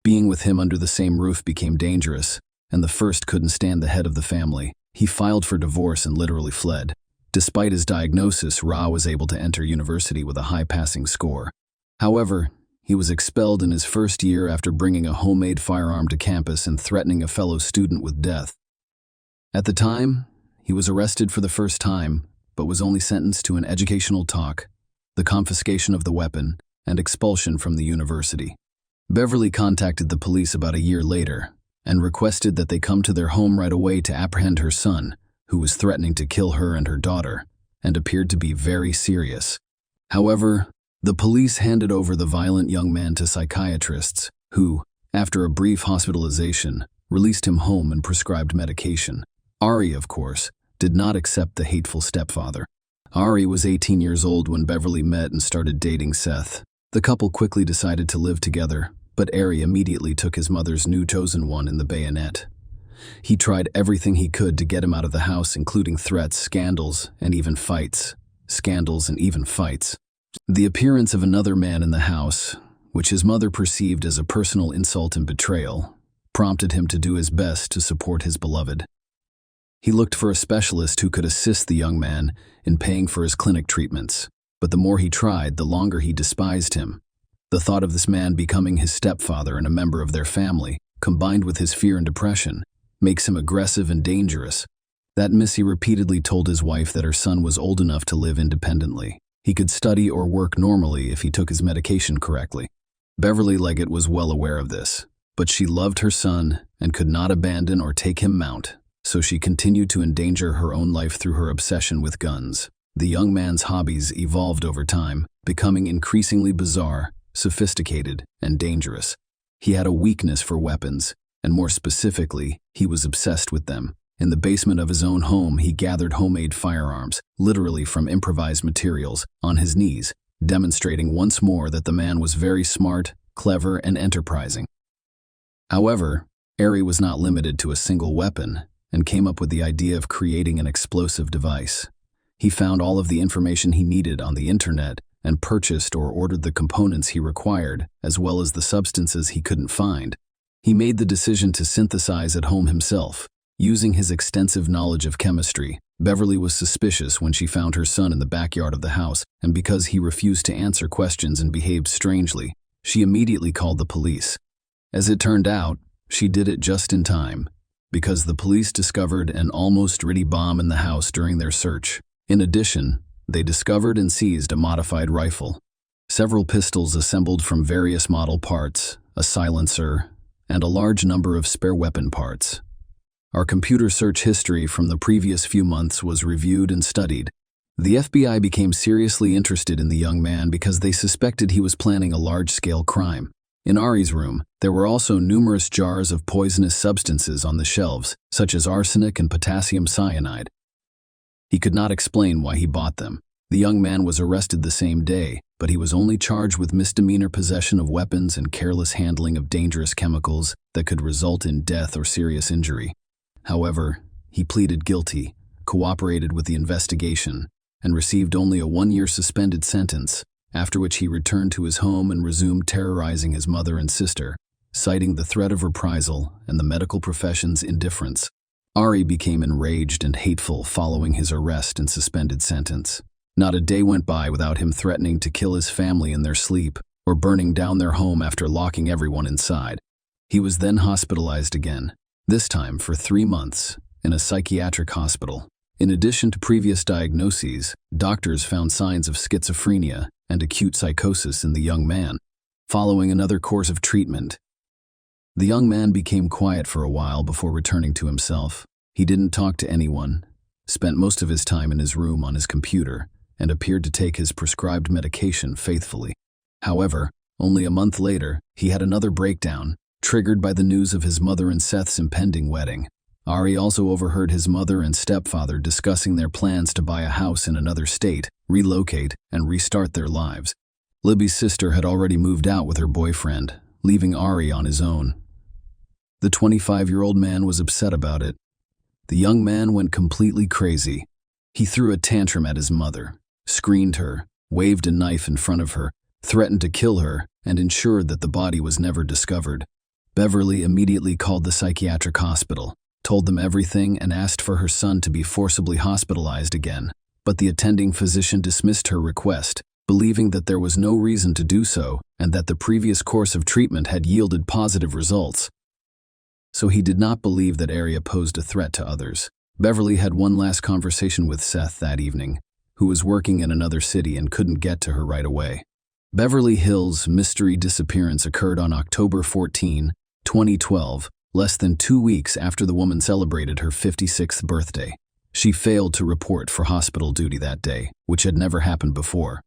Being with him under the same roof became dangerous, and the first couldn't stand the head of the family. He filed for divorce and literally fled. Despite his diagnosis, Ra was able to enter university with a high passing score. However, he was expelled in his first year after bringing a homemade firearm to campus and threatening a fellow student with death. At the time, he was arrested for the first time, but was only sentenced to an educational talk, the confiscation of the weapon, and expulsion from the university. Beverly contacted the police about a year later and requested that they come to their home right away to apprehend her son, who was threatening to kill her and her daughter, and appeared to be very serious. However, the police handed over the violent young man to psychiatrists, who, after a brief hospitalization, released him home and prescribed medication. Ari, of course, did not accept the hateful stepfather. Ari was 18 years old when Beverly met and started dating Seth. The couple quickly decided to live together, but Ari immediately took his mother's new chosen one in the bayonet. He tried everything he could to get him out of the house, including threats, scandals, and even fights. The appearance of another man in the house, which his mother perceived as a personal insult and betrayal, prompted him to do his best to support his beloved. He looked for a specialist who could assist the young man in paying for his clinic treatments, but the more he tried, the longer he despised him. The thought of this man becoming his stepfather and a member of their family, combined with his fear and depression, makes him aggressive and dangerous. That Missy repeatedly told his wife that her son was old enough to live independently. He could study or work normally if he took his medication correctly. Beverly Leggett was well aware of this, but she loved her son and could not abandon or take him mount, so she continued to endanger her own life through her obsession with guns. The young man's hobbies evolved over time, becoming increasingly bizarre, sophisticated, and dangerous. He had a weakness for weapons, and more specifically, he was obsessed with them. In the basement of his own home, he gathered homemade firearms, literally from improvised materials, on his knees, demonstrating once more that the man was very smart, clever, and enterprising. However, Ari was not limited to a single weapon, and came up with the idea of creating an explosive device. He found all of the information he needed on the internet and purchased or ordered the components he required, as well as the substances he couldn't find. He made the decision to synthesize at home himself. Using his extensive knowledge of chemistry, Beverly was suspicious when she found her son in the backyard of the house, and because he refused to answer questions and behaved strangely, She immediately called the police. As it turned out, she did it just in time, because the police discovered an almost ready bomb in the house during their search. In addition, they discovered and seized a modified rifle, several pistols assembled from various model parts, a silencer, and a large number of spare weapon parts. Our computer search history from the previous few months was reviewed and studied. The FBI became seriously interested in the young man because they suspected he was planning a large-scale crime. In Ari's room, there were also numerous jars of poisonous substances on the shelves, such as arsenic and potassium cyanide. He could not explain why he bought them. The young man was arrested the same day, but he was only charged with misdemeanor possession of weapons and careless handling of dangerous chemicals that could result in death or serious injury. However, he pleaded guilty, cooperated with the investigation, and received only a 1-year suspended sentence, after which he returned to his home and resumed terrorizing his mother and sister, citing the threat of reprisal and the medical profession's indifference. Ari became enraged and hateful following his arrest and suspended sentence. Not a day went by without him threatening to kill his family in their sleep or burning down their home after locking everyone inside. He was then hospitalized again, this time for 3 months, in a psychiatric hospital. In addition to previous diagnoses, doctors found signs of schizophrenia and acute psychosis in the young man. Following another course of treatment, the young man became quiet for a while before returning to himself. He didn't talk to anyone, spent most of his time in his room on his computer, and appeared to take his prescribed medication faithfully. However, only a month later, he had another breakdown, triggered by the news of his mother and Seth's impending wedding. Ari also overheard his mother and stepfather discussing their plans to buy a house in another state, relocate, and restart their lives. Libby's sister had already moved out with her boyfriend, leaving Ari on his own. The 25-year-old man was upset about it. The young man went completely crazy. He threw a tantrum at his mother, screened her, waved a knife in front of her, threatened to kill her, and ensured that the body was never discovered. Beverly immediately called the psychiatric hospital, told them everything, and asked for her son to be forcibly hospitalized again. But the attending physician dismissed her request, believing that there was no reason to do so and that the previous course of treatment had yielded positive results. So he did not believe that Ari posed a threat to others. Beverly had one last conversation with Seth that evening, who was working in another city and couldn't get to her right away. Beverly Hill's mystery disappearance occurred on October 14, 2012, less than 2 weeks after the woman celebrated her 56th birthday. She failed to report for hospital duty that day, which had never happened before.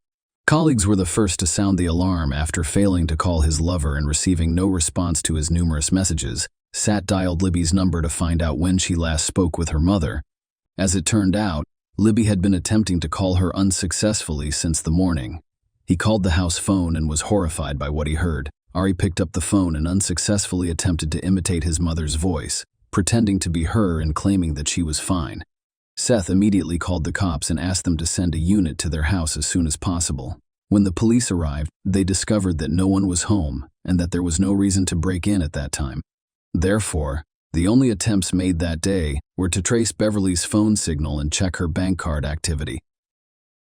Colleagues were the first to sound the alarm after failing to call his lover and receiving no response to his numerous messages. Sat dialed Libby's number to find out when she last spoke with her mother. As it turned out, Libby had been attempting to call her unsuccessfully since the morning. He called the house phone and was horrified by what he heard. Ari picked up the phone and unsuccessfully attempted to imitate his mother's voice, pretending to be her and claiming that she was fine. Seth immediately called the cops and asked them to send a unit to their house as soon as possible. When the police arrived, they discovered that no one was home and that there was no reason to break in at that time. Therefore, the only attempts made that day were to trace Beverly's phone signal and check her bank card activity.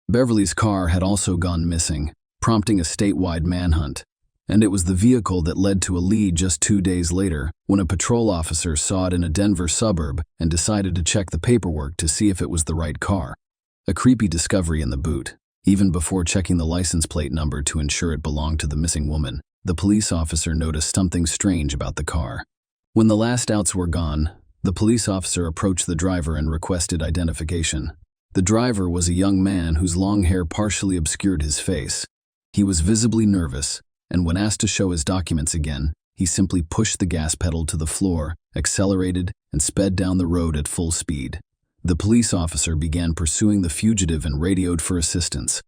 Beverly's car had also gone missing, prompting a statewide manhunt, and it was the vehicle that led to a lead just 2 days later when a patrol officer saw it in a Denver suburb and decided to check the paperwork to see if it was the right car. A creepy discovery in the boot. Even before checking the license plate number to ensure it belonged to the missing woman, the police officer noticed something strange about the car. When the last outs were gone, the police officer approached the driver and requested identification. The driver was a young man whose long hair partially obscured his face. He was visibly nervous, and when asked to show his documents again, he simply pushed the gas pedal to the floor, accelerated, and sped down the road at full speed. The police officer began pursuing the fugitive and radioed for assistance.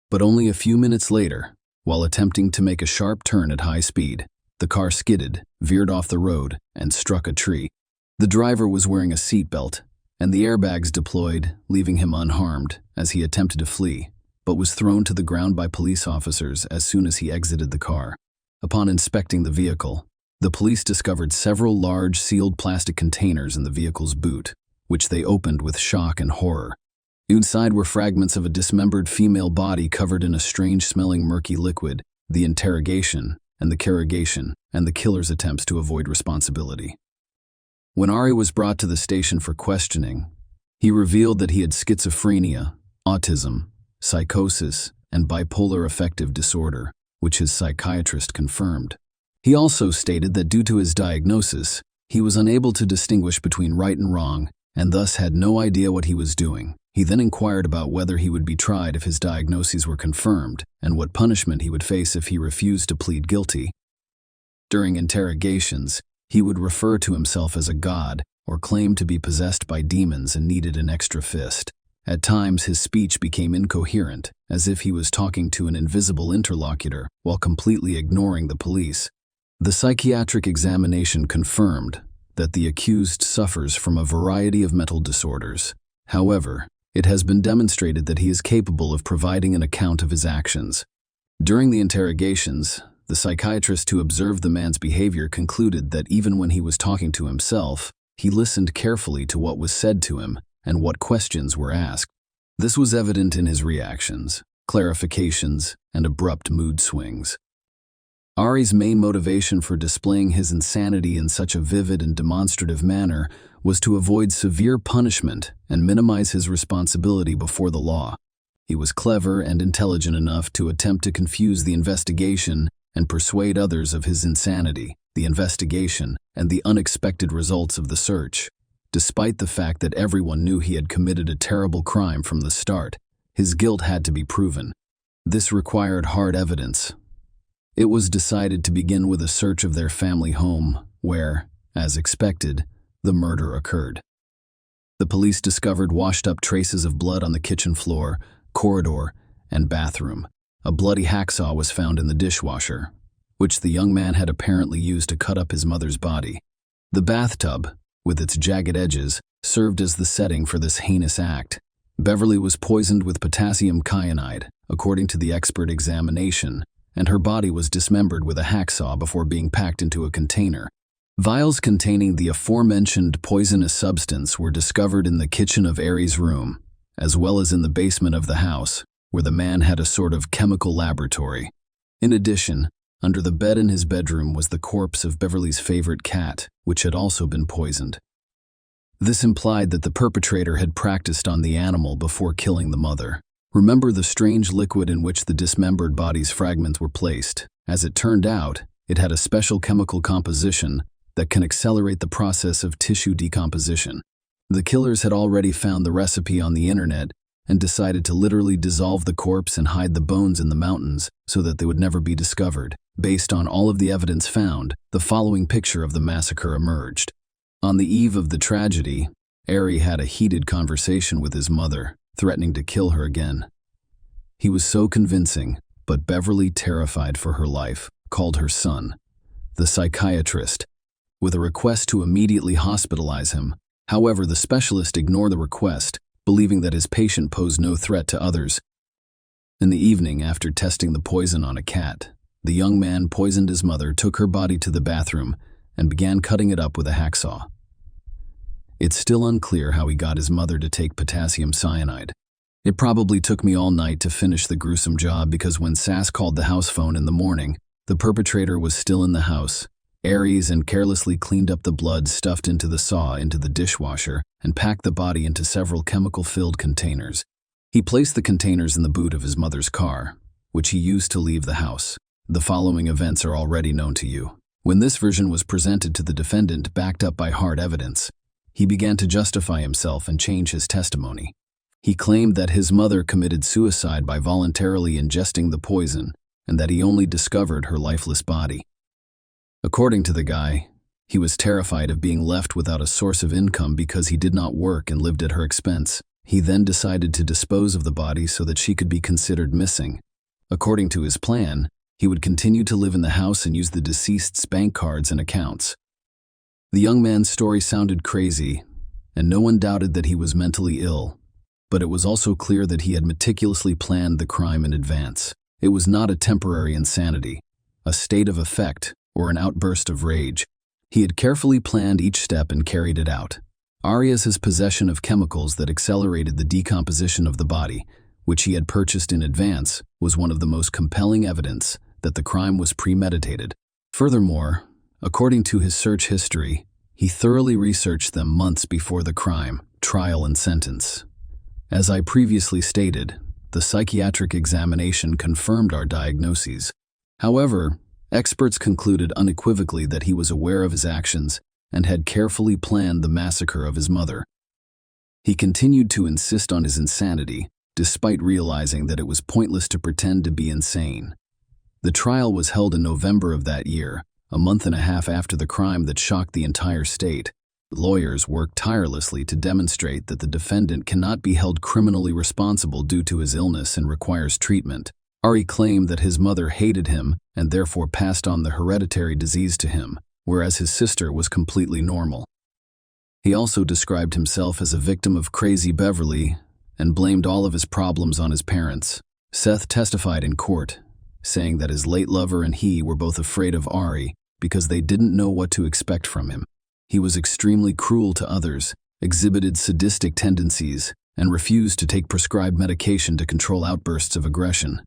But only a few minutes later, while attempting to make a sharp turn at high speed, the car skidded, veered off the road, and struck a tree. The driver was wearing a seatbelt, and the airbags deployed, leaving him unharmed as he attempted to flee, but was thrown to the ground by police officers as soon as he exited the car. Upon inspecting the vehicle, the police discovered several large sealed plastic containers in the vehicle's boot, which they opened with shock and horror. Inside were fragments of a dismembered female body covered in a strange-smelling murky liquid. the interrogation, and the carrogation, and the killer's attempts to avoid responsibility. When Ari was brought to the station for questioning, he revealed that he had schizophrenia, autism, psychosis, and bipolar affective disorder, which his psychiatrist confirmed. He also stated that due to his diagnosis, he was unable to distinguish between right and wrong, and thus had no idea what he was doing. He then inquired about whether he would be tried if his diagnoses were confirmed, and what punishment he would face if he refused to plead guilty. During interrogations, he would refer to himself as a god, or claim to be possessed by demons and needed an extra fist. At times, his speech became incoherent, as if he was talking to an invisible interlocutor while completely ignoring the police. The psychiatric examination confirmed that the accused suffers from a variety of mental disorders. However, it has been demonstrated that he is capable of providing an account of his actions. During the interrogations, the psychiatrist who observed the man's behavior concluded that even when he was talking to himself, he listened carefully to what was said to him and what questions were asked. This was evident in his reactions, clarifications, and abrupt mood swings. Ari's main motivation for displaying his insanity in such a vivid and demonstrative manner was to avoid severe punishment and minimize his responsibility before the law. He was clever and intelligent enough to attempt to confuse the investigation and persuade others of his insanity, the investigation, and the unexpected results of the search. Despite the fact that everyone knew he had committed a terrible crime from the start, his guilt had to be proven. This required hard evidence. It was decided to begin with a search of their family home, where, as expected, the murder occurred. The police discovered washed-up traces of blood on the kitchen floor, corridor, and bathroom. A bloody hacksaw was found in the dishwasher, which the young man had apparently used to cut up his mother's body. The bathtub, with its jagged edges, served as the setting for this heinous act. Beverly was poisoned with potassium cyanide, according to the expert examination, and her body was dismembered with a hacksaw before being packed into a container. Vials containing the aforementioned poisonous substance were discovered in the kitchen of Ari's room, as well as in the basement of the house, where the man had a sort of chemical laboratory. In addition, under the bed in his bedroom was the corpse of Beverly's favorite cat, which had also been poisoned. This implied that the perpetrator had practiced on the animal before killing the mother. Remember the strange liquid in which the dismembered body's fragments were placed. As it turned out, it had a special chemical composition that can accelerate the process of tissue decomposition. The killers had already found the recipe on the internet and decided to literally dissolve the corpse and hide the bones in the mountains so that they would never be discovered. Based on all of the evidence found, the following picture of the massacre emerged. On the eve of the tragedy, Ari had a heated conversation with his mother, threatening to kill her again. He was so convincing, but Beverly, terrified for her life, called her son, the psychiatrist, with a request to immediately hospitalize him. However, the specialist ignored the request, believing that his patient posed no threat to others. In the evening, after testing the poison on a cat, the young man poisoned his mother, took her body to the bathroom, and began cutting it up with a hacksaw. It's still unclear how he got his mother to take potassium cyanide. It probably took me all night to finish the gruesome job because when Sass called the house phone in the morning, the perpetrator was still in the house. Aries and carelessly cleaned up the blood stuffed into the saw into the dishwasher and packed the body into several chemical-filled containers. He placed the containers in the boot of his mother's car, which he used to leave the house. The following events are already known to you. When this version was presented to the defendant backed up by hard evidence, he began to justify himself and change his testimony. He claimed that his mother committed suicide by voluntarily ingesting the poison and that he only discovered her lifeless body. According to the guy, he was terrified of being left without a source of income because he did not work and lived at her expense. He then decided to dispose of the body so that she could be considered missing. According to his plan, he would continue to live in the house and use the deceased's bank cards and accounts. The young man's story sounded crazy, and no one doubted that he was mentally ill, but it was also clear that he had meticulously planned the crime in advance. It was not a temporary insanity, a state of affect, or an outburst of rage. He had carefully planned each step and carried it out. Arias's possession of chemicals that accelerated the decomposition of the body, which he had purchased in advance, was one of the most compelling evidence that the crime was premeditated. Furthermore, according to his search history, he thoroughly researched them months before the crime, trial, and sentence. As I previously stated, the psychiatric examination confirmed our diagnoses. However, experts concluded unequivocally that he was aware of his actions and had carefully planned the massacre of his mother. He continued to insist on his insanity, despite realizing that it was pointless to pretend to be insane. The trial was held in November of that year, a month and a half after the crime that shocked the entire state. Lawyers worked tirelessly to demonstrate that the defendant cannot be held criminally responsible due to his illness and requires treatment. Ari claimed that his mother hated him and therefore passed on the hereditary disease to him, whereas his sister was completely normal. He also described himself as a victim of crazy Beverly and blamed all of his problems on his parents. Seth testified in court, saying that his late lover and he were both afraid of Ari because they didn't know what to expect from him. He was extremely cruel to others, exhibited sadistic tendencies, and refused to take prescribed medication to control outbursts of aggression.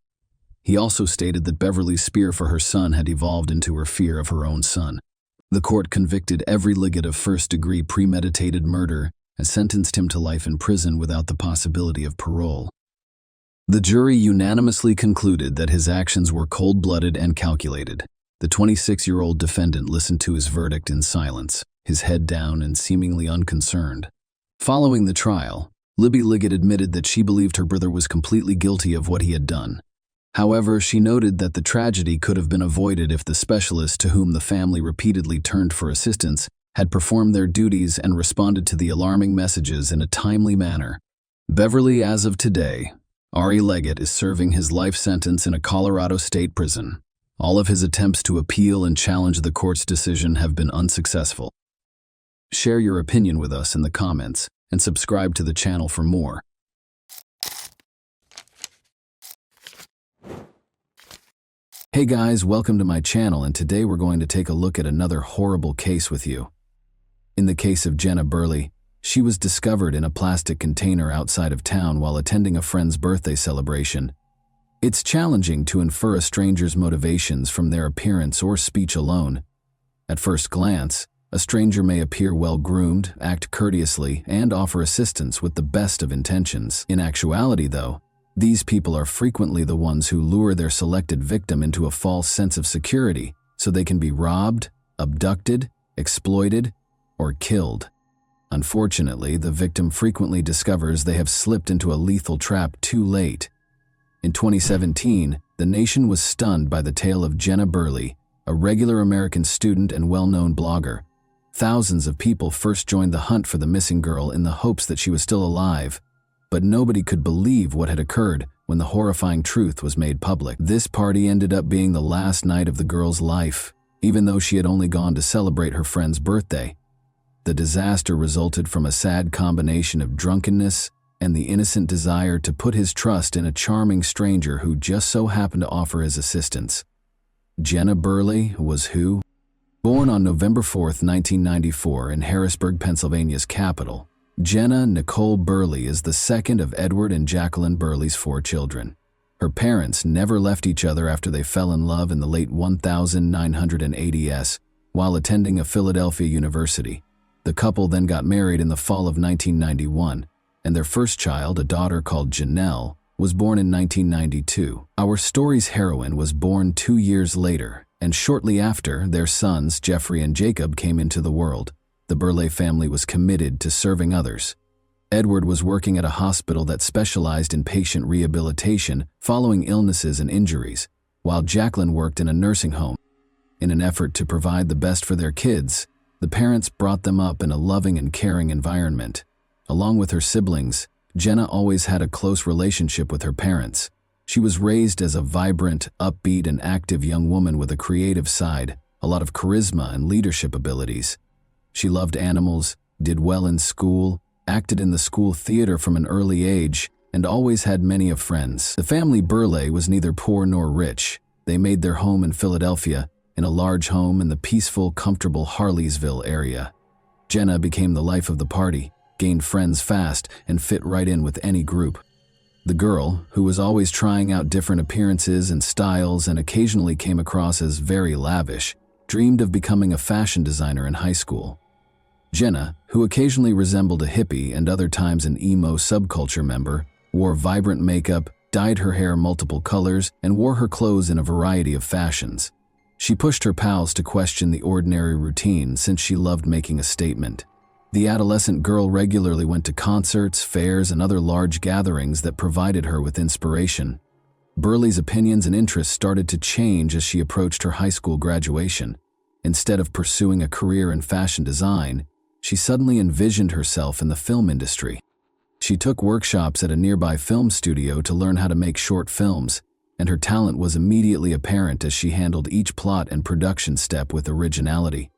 He also stated that Beverly's fear for her son had evolved into her fear of her own son. The court convicted every Liggett of first-degree premeditated murder and sentenced him to life in prison without the possibility of parole. The jury unanimously concluded that his actions were cold-blooded and calculated. The 26-year-old defendant listened to his verdict in silence, his head down and seemingly unconcerned. Following the trial, Libby Liggett admitted that she believed her brother was completely guilty of what he had done. However, she noted that the tragedy could have been avoided if the specialists to whom the family repeatedly turned for assistance had performed their duties and responded to the alarming messages in a timely manner. Beverly, as of today, Ari Liggett is serving his life sentence in a Colorado state prison. All of his attempts to appeal and challenge the court's decision have been unsuccessful. Share your opinion with us in the comments and subscribe to the channel for more. Hey guys, welcome to my channel, and today we're going to take a look at another horrible case with you. In the case of Jenna Burley, she was discovered in a plastic container outside of town while attending a friend's birthday celebration. It's challenging to infer a stranger's motivations from their appearance or speech alone. At first glance, a stranger may appear well-groomed, act courteously, and offer assistance with the best of intentions. In actuality, though, these people are frequently the ones who lure their selected victim into a false sense of security so they can be robbed, abducted, exploited, or killed. Unfortunately, the victim frequently discovers they have slipped into a lethal trap too late. In 2017, the nation was stunned by the tale of Jenna Burley, a regular American student and well-known blogger. Thousands of people first joined the hunt for the missing girl in the hopes that she was still alive, but nobody could believe what had occurred when the horrifying truth was made public. This party ended up being the last night of the girl's life, even though she had only gone to celebrate her friend's birthday. The disaster resulted from a sad combination of drunkenness and the innocent desire to put his trust in a charming stranger who just so happened to offer his assistance. Jenna Burley was who? Born on November 4, 1994 in Harrisburg, Pennsylvania's capital, Jenna Nicole Burley is the second of Edward and Jacqueline Burley's 4 children. Her parents never left each other after they fell in love in the late 1980s while attending a Philadelphia university. The couple then got married in the fall of 1991, and their first child, a daughter called Janelle, was born in 1992. Our story's heroine was born 2 years later, and shortly after, their sons, Jeffrey and Jacob, came into the world. The Burley family was committed to serving others. Edward was working at a hospital that specialized in patient rehabilitation following illnesses and injuries, while Jacqueline worked in a nursing home. In an effort to provide the best for their kids, the parents brought them up in a loving and caring environment. Along with her siblings, Jenna always had a close relationship with her parents. She was raised as a vibrant, upbeat, and active young woman with a creative side, a lot of charisma and leadership abilities. She loved animals, did well in school, acted in the school theater from an early age, and always had many of friends. The family Burley was neither poor nor rich. They made their home in Philadelphia, in a large home in the peaceful, comfortable Harleysville area. Jenna became the life of the party, gained friends fast, and fit right in with any group. The girl, who was always trying out different appearances and styles and occasionally came across as very lavish, dreamed of becoming a fashion designer in high school. Jenna, who occasionally resembled a hippie and other times an emo subculture member, wore vibrant makeup, dyed her hair multiple colors, and wore her clothes in a variety of fashions. She pushed her pals to question the ordinary routine since she loved making a statement. The adolescent girl regularly went to concerts, fairs, and other large gatherings that provided her with inspiration. Burleigh's opinions and interests started to change as she approached her high school graduation. Instead of pursuing a career in fashion design, she suddenly envisioned herself in the film industry. She took workshops at a nearby film studio to learn how to make short films, and her talent was immediately apparent as she handled each plot and production step with originality.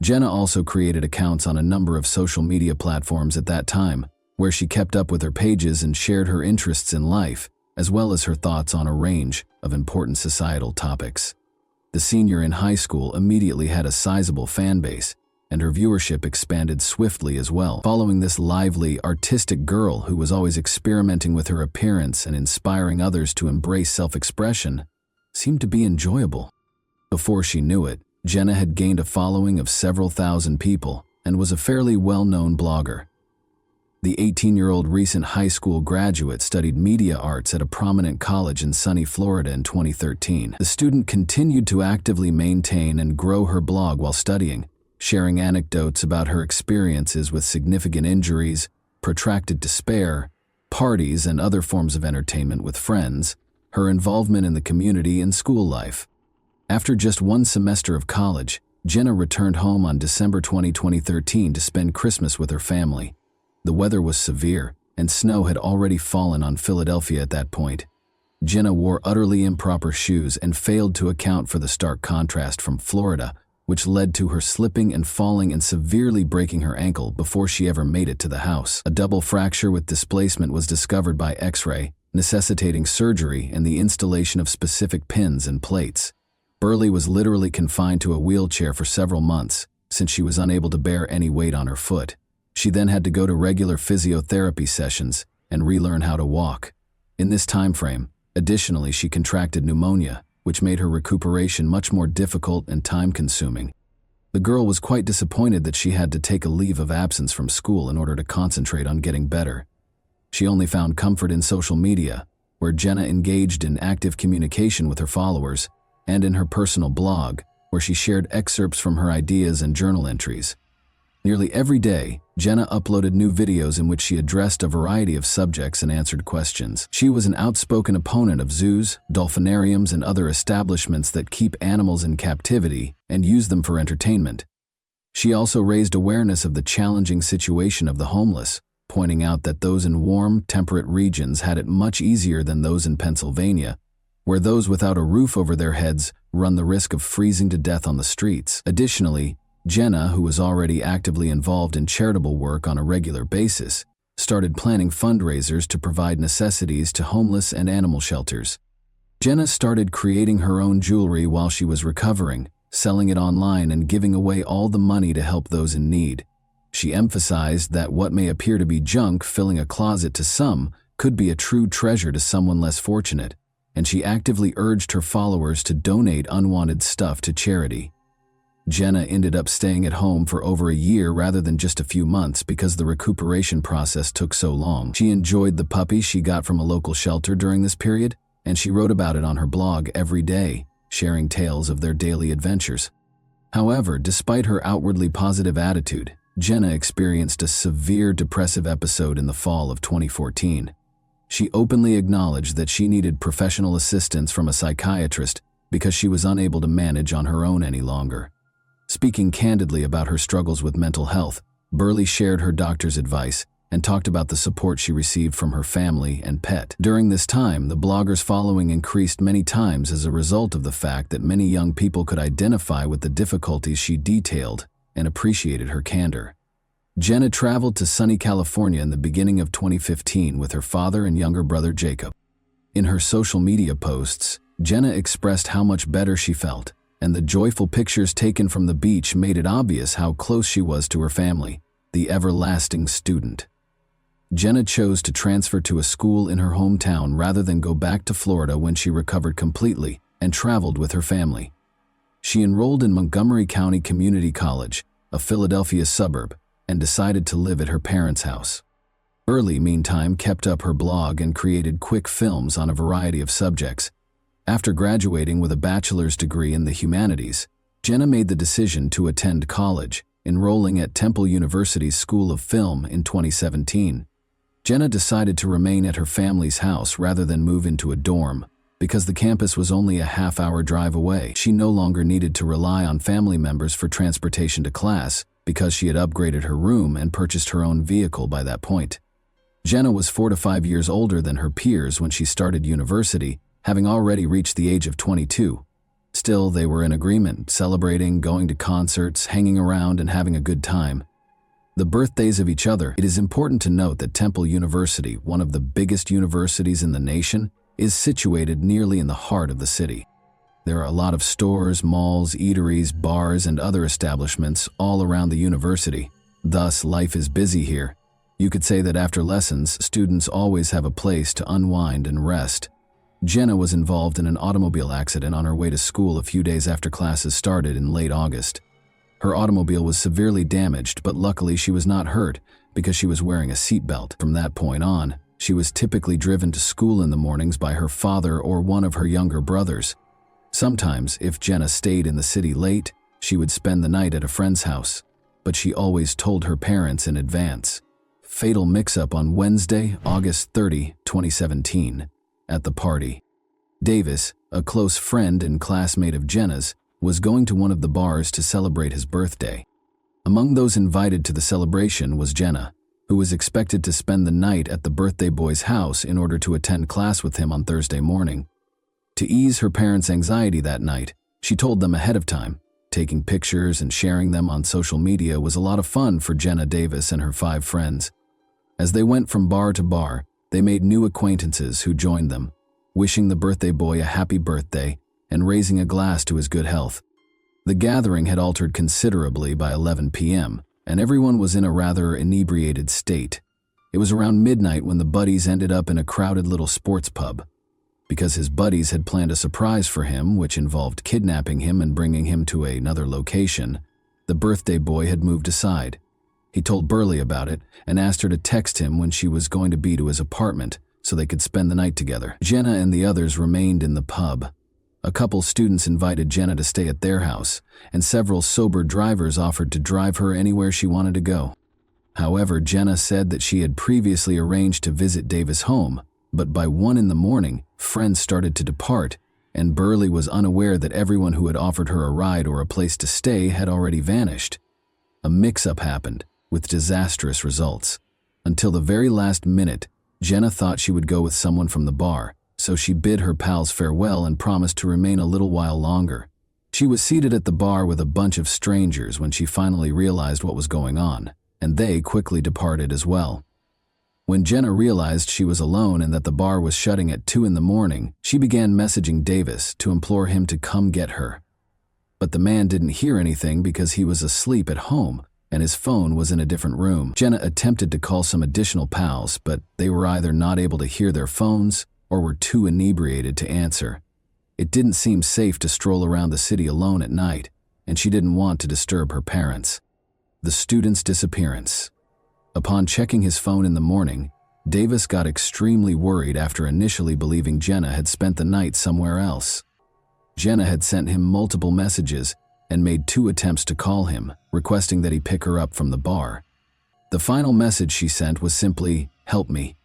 Jenna also created accounts on a number of social media platforms at that time, where she kept up with her pages and shared her interests in life, as well as her thoughts on a range of important societal topics. The senior in high school immediately had a sizable fan base, and her viewership expanded swiftly as well. Following this lively, artistic girl who was always experimenting with her appearance and inspiring others to embrace self-expression seemed to be enjoyable. Before she knew it, Jenna had gained a following of several thousand people and was a fairly well-known blogger. The 18-year-old recent high school graduate studied media arts at a prominent college in sunny Florida in 2013. The student continued to actively maintain and grow her blog while studying, sharing anecdotes about her experiences with significant injuries, protracted despair, parties, and other forms of entertainment with friends, her involvement in the community and school life. After just one semester of college, Jenna returned home on December 20, 2013 to spend Christmas with her family. The weather was severe, and snow had already fallen on Philadelphia at that point. Jenna wore utterly improper shoes and failed to account for the stark contrast from Florida, which led to her slipping and falling and severely breaking her ankle before she ever made it to the house. A double fracture with displacement was discovered by X-ray, necessitating surgery and the installation of specific pins and plates. Burleigh was literally confined to a wheelchair for several months, since she was unable to bear any weight on her foot. She then had to go to regular physiotherapy sessions and relearn how to walk. In this time frame, additionally, she contracted pneumonia, which made her recuperation much more difficult and time-consuming. The girl was quite disappointed that she had to take a leave of absence from school in order to concentrate on getting better. She only found comfort in social media, where Jenna engaged in active communication with her followers, and in her personal blog, where she shared excerpts from her ideas and journal entries. Nearly every day, Jenna uploaded new videos in which she addressed a variety of subjects and answered questions. She was an outspoken opponent of zoos, dolphinariums, and other establishments that keep animals in captivity and use them for entertainment. She also raised awareness of the challenging situation of the homeless, pointing out that those in warm, temperate regions had it much easier than those in Pennsylvania, where those without a roof over their heads run the risk of freezing to death on the streets. Additionally, Jenna, who was already actively involved in charitable work on a regular basis, started planning fundraisers to provide necessities to homeless and animal shelters. Jenna started creating her own jewelry while she was recovering, selling it online and giving away all the money to help those in need. She emphasized that what may appear to be junk filling a closet to some could be a true treasure to someone less fortunate, and she actively urged her followers to donate unwanted stuff to charity. Jenna ended up staying at home for over a year rather than just a few months because the recuperation process took so long. She enjoyed the puppy she got from a local shelter during this period, and she wrote about it on her blog every day, sharing tales of their daily adventures. However, despite her outwardly positive attitude, Jenna experienced a severe depressive episode in the fall of 2014. She openly acknowledged that she needed professional assistance from a psychiatrist because she was unable to manage on her own any longer. Speaking candidly about her struggles with mental health, Burleigh shared her doctor's advice and talked about the support she received from her family and pet. During this time, the blogger's following increased many times as a result of the fact that many young people could identify with the difficulties she detailed and appreciated her candor. Jenna traveled to sunny California in the beginning of 2015 with her father and younger brother Jacob. In her social media posts, Jenna expressed how much better she felt, and the joyful pictures taken from the beach made it obvious how close she was to her family, the everlasting student. Jenna chose to transfer to a school in her hometown rather than go back to Florida when she recovered completely and traveled with her family. She enrolled in Montgomery County Community College, a Philadelphia suburb, and decided to live at her parents' house. Burley, meantime, kept up her blog and created quick films on a variety of subjects. After graduating with a bachelor's degree in the humanities, Jenna made the decision to attend college, enrolling at Temple University's School of Film in 2017. Jenna decided to remain at her family's house rather than move into a dorm. Because the campus was only a half-hour drive away, she no longer needed to rely on family members for transportation to class because she had upgraded her room and purchased her own vehicle by that point. Jenna was 4 to 5 years older than her peers when she started university, having already reached the age of 22. Still, they were in agreement, celebrating, going to concerts, hanging around, and having a good time. The birthdays of each other. It is important to note that Temple University, one of the biggest universities in the nation, is situated nearly in the heart of the city. There are a lot of stores, malls, eateries, bars, and other establishments all around the university. Thus, life is busy here. You could say that after lessons, students always have a place to unwind and rest. Jenna was involved in an automobile accident on her way to school a few days after classes started in late August. Her automobile was severely damaged, but luckily she was not hurt because she was wearing a seatbelt. From that point on, she was typically driven to school in the mornings by her father or one of her younger brothers. Sometimes, if Jenna stayed in the city late, she would spend the night at a friend's house, but she always told her parents in advance. Fatal mix-up on Wednesday, August 30, 2017. At the party, Davis, a close friend and classmate of Jenna's, was going to one of the bars to celebrate his birthday. Among those invited to the celebration was Jenna, who was expected to spend the night at the birthday boy's house in order to attend class with him on Thursday morning. To ease her parents' anxiety that night, she told them ahead of time. Taking pictures and sharing them on social media was a lot of fun for Jenna Davis and her 5 friends. As they went from bar to bar, they made new acquaintances who joined them, wishing the birthday boy a happy birthday and raising a glass to his good health. The gathering had altered considerably by 11 p.m., and everyone was in a rather inebriated state. It was around midnight when the buddies ended up in a crowded little sports pub. Because his buddies had planned a surprise for him, which involved kidnapping him and bringing him to another location, the birthday boy had moved aside. He told Burley about it and asked her to text him when she was going to be to his apartment so they could spend the night together. Jenna and the others remained in the pub. A couple students invited Jenna to stay at their house, and several sober drivers offered to drive her anywhere she wanted to go. However, Jenna said that she had previously arranged to visit Davis' home, but by 1 in the morning, friends started to depart, and Burley was unaware that everyone who had offered her a ride or a place to stay had already vanished. A mix-up happened, with disastrous results. Until the very last minute, Jenna thought she would go with someone from the bar, so she bid her pals farewell and promised to remain a little while longer. She was seated at the bar with a bunch of strangers when she finally realized what was going on, and they quickly departed as well. When Jenna realized she was alone and that the bar was shutting at 2 in the morning, she began messaging Davis to implore him to come get her. But the man didn't hear anything because he was asleep at home, and his phone was in a different room. Jenna attempted to call some additional pals, but they were either not able to hear their phones or were too inebriated to answer. It didn't seem safe to stroll around the city alone at night, and she didn't want to disturb her parents. The student's disappearance. Upon checking his phone in the morning, Davis got extremely worried after initially believing Jenna had spent the night somewhere else. Jenna had sent him multiple messages and made 2 attempts to call him, requesting that he pick her up from the bar. The final message she sent was simply, "Help me."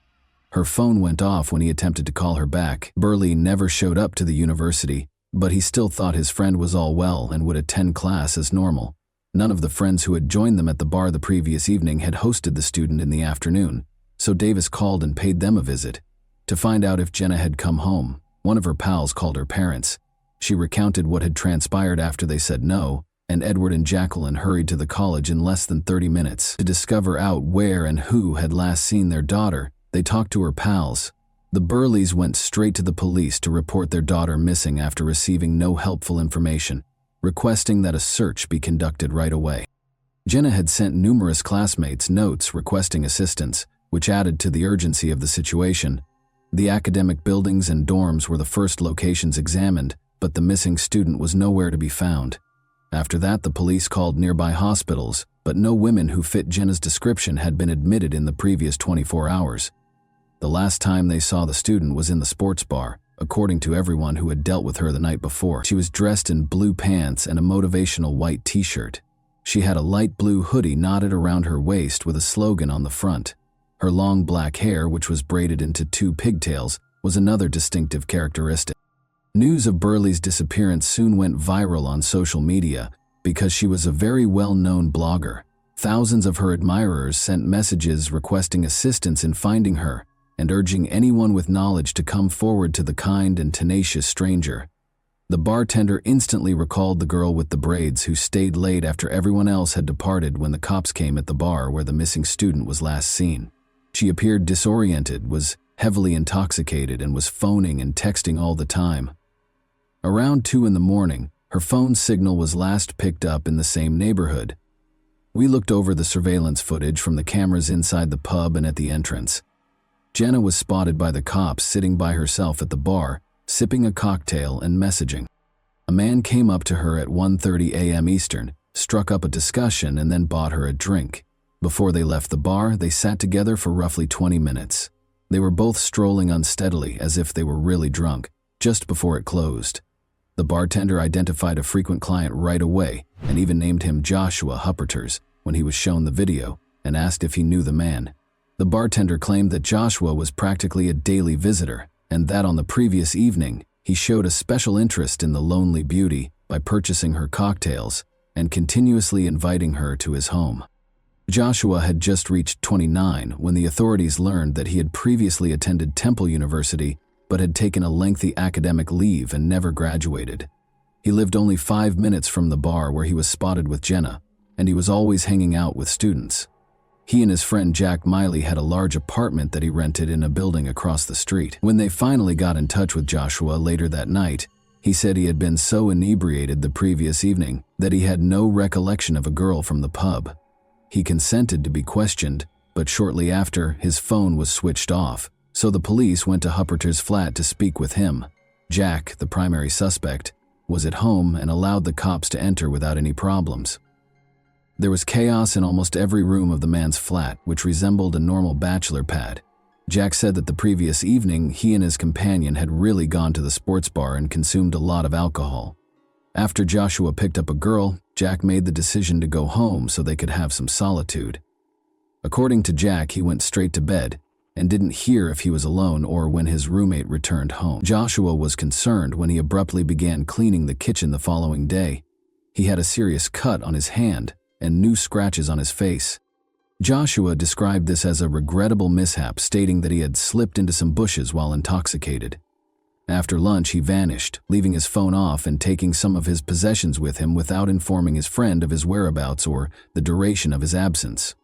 Her phone went off when he attempted to call her back. Burley never showed up to the university, but he still thought his friend was all well and would attend class as normal. None of the friends who had joined them at the bar the previous evening had hosted the student in the afternoon, so Davis called and paid them a visit. To find out if Jenna had come home, one of her pals called her parents. She recounted what had transpired after they said no, and Edward and Jacqueline hurried to the college in less than 30 minutes. To discover out where and who had last seen their daughter, they talked to her pals. The Burleys went straight to the police to report their daughter missing after receiving no helpful information, requesting that a search be conducted right away. Jenna had sent numerous classmates notes requesting assistance, which added to the urgency of the situation. The academic buildings and dorms were the first locations examined, but the missing student was nowhere to be found. After that, the police called nearby hospitals, but no women who fit Jenna's description had been admitted in the previous 24 hours. The last time they saw the student was in the sports bar, according to everyone who had dealt with her the night before. She was dressed in blue pants and a motivational white t-shirt. She had a light blue hoodie knotted around her waist with a slogan on the front. Her long black hair, which was braided into 2 pigtails, was another distinctive characteristic. News of Burley's disappearance soon went viral on social media because she was a very well-known blogger. Thousands of her admirers sent messages requesting assistance in finding her and urging anyone with knowledge to come forward to the kind and tenacious stranger. The bartender instantly recalled the girl with the braids who stayed late after everyone else had departed when the cops came at the bar where the missing student was last seen. She appeared disoriented, was heavily intoxicated, and was phoning and texting all the time. Around 2 in the morning, her phone signal was last picked up in the same neighborhood. We looked over the surveillance footage from the cameras inside the pub and at the entrance. Jenna was spotted by the cops sitting by herself at the bar, sipping a cocktail and messaging. A man came up to her at 1:30 a.m. Eastern, struck up a discussion, and then bought her a drink. Before they left the bar, they sat together for roughly 20 minutes. They were both strolling unsteadily as if they were really drunk, just before it closed. The bartender identified a frequent client right away and even named him Joshua Hupperters when he was shown the video and asked if he knew the man. The bartender claimed that Joshua was practically a daily visitor and that on the previous evening, he showed a special interest in the lonely beauty by purchasing her cocktails and continuously inviting her to his home. Joshua had just reached 29 when the authorities learned that he had previously attended Temple University but had taken a lengthy academic leave and never graduated. He lived only 5 minutes from the bar where he was spotted with Jenna, and he was always hanging out with students. He and his friend Jack Miley had a large apartment that he rented in a building across the street. When they finally got in touch with Joshua later that night, he said he had been so inebriated the previous evening that he had no recollection of a girl from the pub. He consented to be questioned, but shortly after, his phone was switched off, so the police went to Hupperter's flat to speak with him. Jack, the primary suspect, was at home and allowed the cops to enter without any problems. There was chaos in almost every room of the man's flat, which resembled a normal bachelor pad. Jack said that the previous evening, he and his companion had really gone to the sports bar and consumed a lot of alcohol. After Joshua picked up a girl, Jack made the decision to go home so they could have some solitude. According to Jack, he went straight to bed and didn't hear if he was alone or when his roommate returned home. Joshua was concerned when he abruptly began cleaning the kitchen the following day. He had a serious cut on his hand and new scratches on his face. Joshua described this as a regrettable mishap, stating that he had slipped into some bushes while intoxicated. After lunch, he vanished, leaving his phone off and taking some of his possessions with him without informing his friend of his whereabouts or the duration of his absence.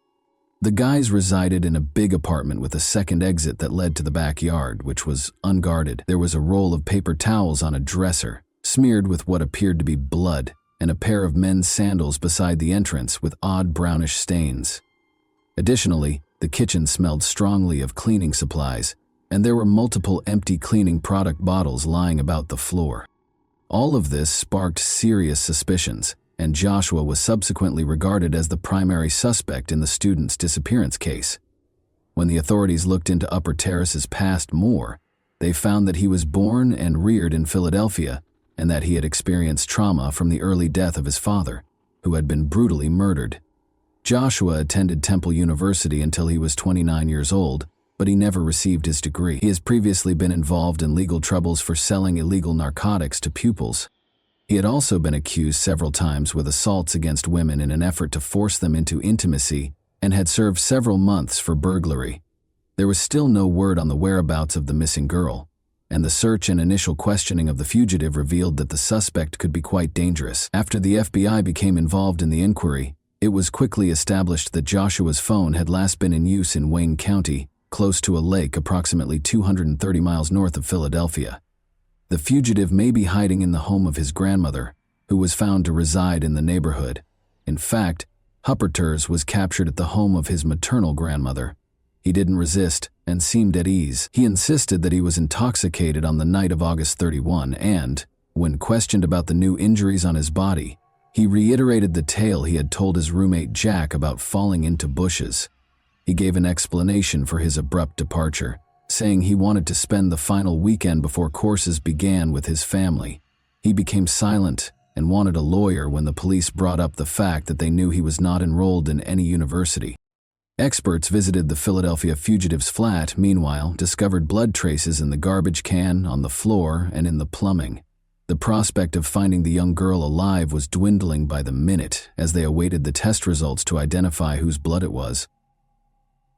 The guys resided in a big apartment with a second exit that led to the backyard, which was unguarded. There was a roll of paper towels on a dresser, smeared with what appeared to be blood, and a pair of men's sandals beside the entrance with odd brownish stains. Additionally, the kitchen smelled strongly of cleaning supplies, and there were multiple empty cleaning product bottles lying about the floor. All of this sparked serious suspicions, and Joshua was subsequently regarded as the primary suspect in the student's disappearance case. When the authorities looked into Upper Terrace's past more, they found that he was born and reared in Philadelphia and that he had experienced trauma from the early death of his father, who had been brutally murdered. Joshua attended Temple University until he was 29 years old, but he never received his degree. He has previously been involved in legal troubles for selling illegal narcotics to pupils. He had also been accused several times with assaults against women in an effort to force them into intimacy and had served several months for burglary. There was still no word on the whereabouts of the missing girl, and the search and initial questioning of the fugitive revealed that the suspect could be quite dangerous. After the FBI became involved in the inquiry, it was quickly established that Joshua's phone had last been in use in Wayne County, close to a lake approximately 230 miles north of Philadelphia. The fugitive may be hiding in the home of his grandmother, who was found to reside in the neighborhood. In fact, Hupperters was captured at the home of his maternal grandmother. He didn't resist and seemed at ease. He insisted that he was intoxicated on the night of August 31 and, when questioned about the new injuries on his body, he reiterated the tale he had told his roommate Jack about falling into bushes. He gave an explanation for his abrupt departure, saying he wanted to spend the final weekend before courses began with his family. He became silent and wanted a lawyer when the police brought up the fact that they knew he was not enrolled in any university. Experts visited the Philadelphia fugitive's flat, meanwhile, discovered blood traces in the garbage can, on the floor, and in the plumbing. The prospect of finding the young girl alive was dwindling by the minute as they awaited the test results to identify whose blood it was.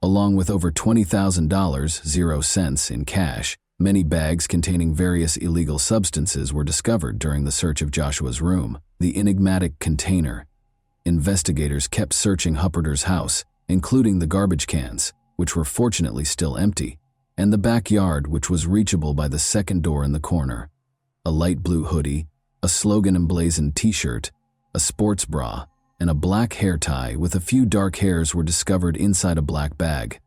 Along with over $20,000, 0 cents, in cash, many bags containing various illegal substances were discovered during the search of Joshua's room. The enigmatic container. Investigators kept searching Hupperter's house, including the garbage cans, which were fortunately still empty, and the backyard, which was reachable by the second door in the corner. A light blue hoodie, a slogan-emblazoned t-shirt, a sports bra, and a black hair tie with a few dark hairs were discovered inside a black bag.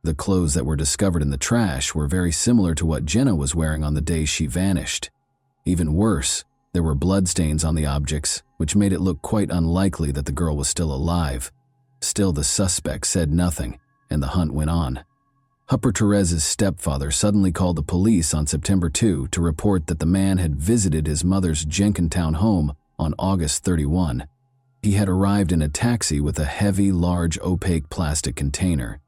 The clothes that were discovered in the trash were very similar to what Jenna was wearing on the day she vanished. Even worse, there were bloodstains on the objects, which made it look quite unlikely that the girl was still alive. Still, the suspect said nothing, and the hunt went on. Hupper Therez's stepfather suddenly called the police on September 2 to report that the man had visited his mother's Jenkintown home on August 31. He had arrived in a taxi with a heavy, large, opaque plastic container.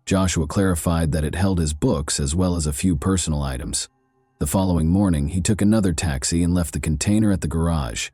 Joshua clarified that it held his books as well as a few personal items. The following morning, he took another taxi and left the container at the garage.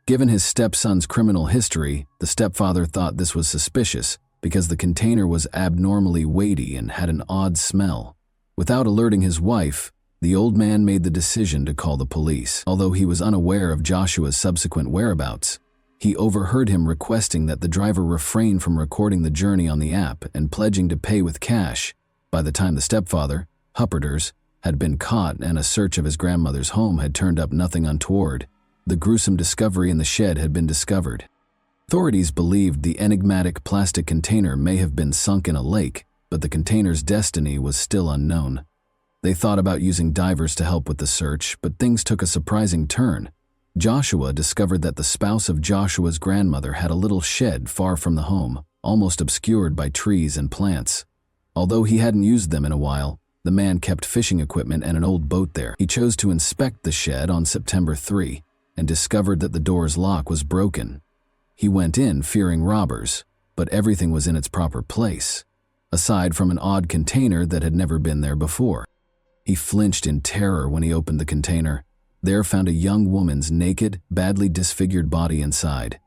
Given his stepson's criminal history, the stepfather thought this was suspicious because the container was abnormally weighty and had an odd smell. Without alerting his wife, the old man made the decision to call the police. Although he was unaware of Joshua's subsequent whereabouts, he overheard him requesting that the driver refrain from recording the journey on the app and pledging to pay with cash. By the time the stepfather, Hupperter's, had been caught and a search of his grandmother's home had turned up nothing untoward, the gruesome discovery in the shed had been discovered. Authorities believed the enigmatic plastic container may have been sunk in a lake, but the container's destiny was still unknown. They thought about using divers to help with the search, but things took a surprising turn. Joshua discovered that the spouse of Joshua's grandmother had a little shed far from the home, almost obscured by trees and plants. Although he hadn't used them in a while, the man kept fishing equipment and an old boat there. He chose to inspect the shed on September 3 and discovered that the door's lock was broken. He went in fearing robbers, but everything was in its proper place, aside from an odd container that had never been there before. He flinched in terror when he opened the container. There found a young woman's naked, badly disfigured body inside.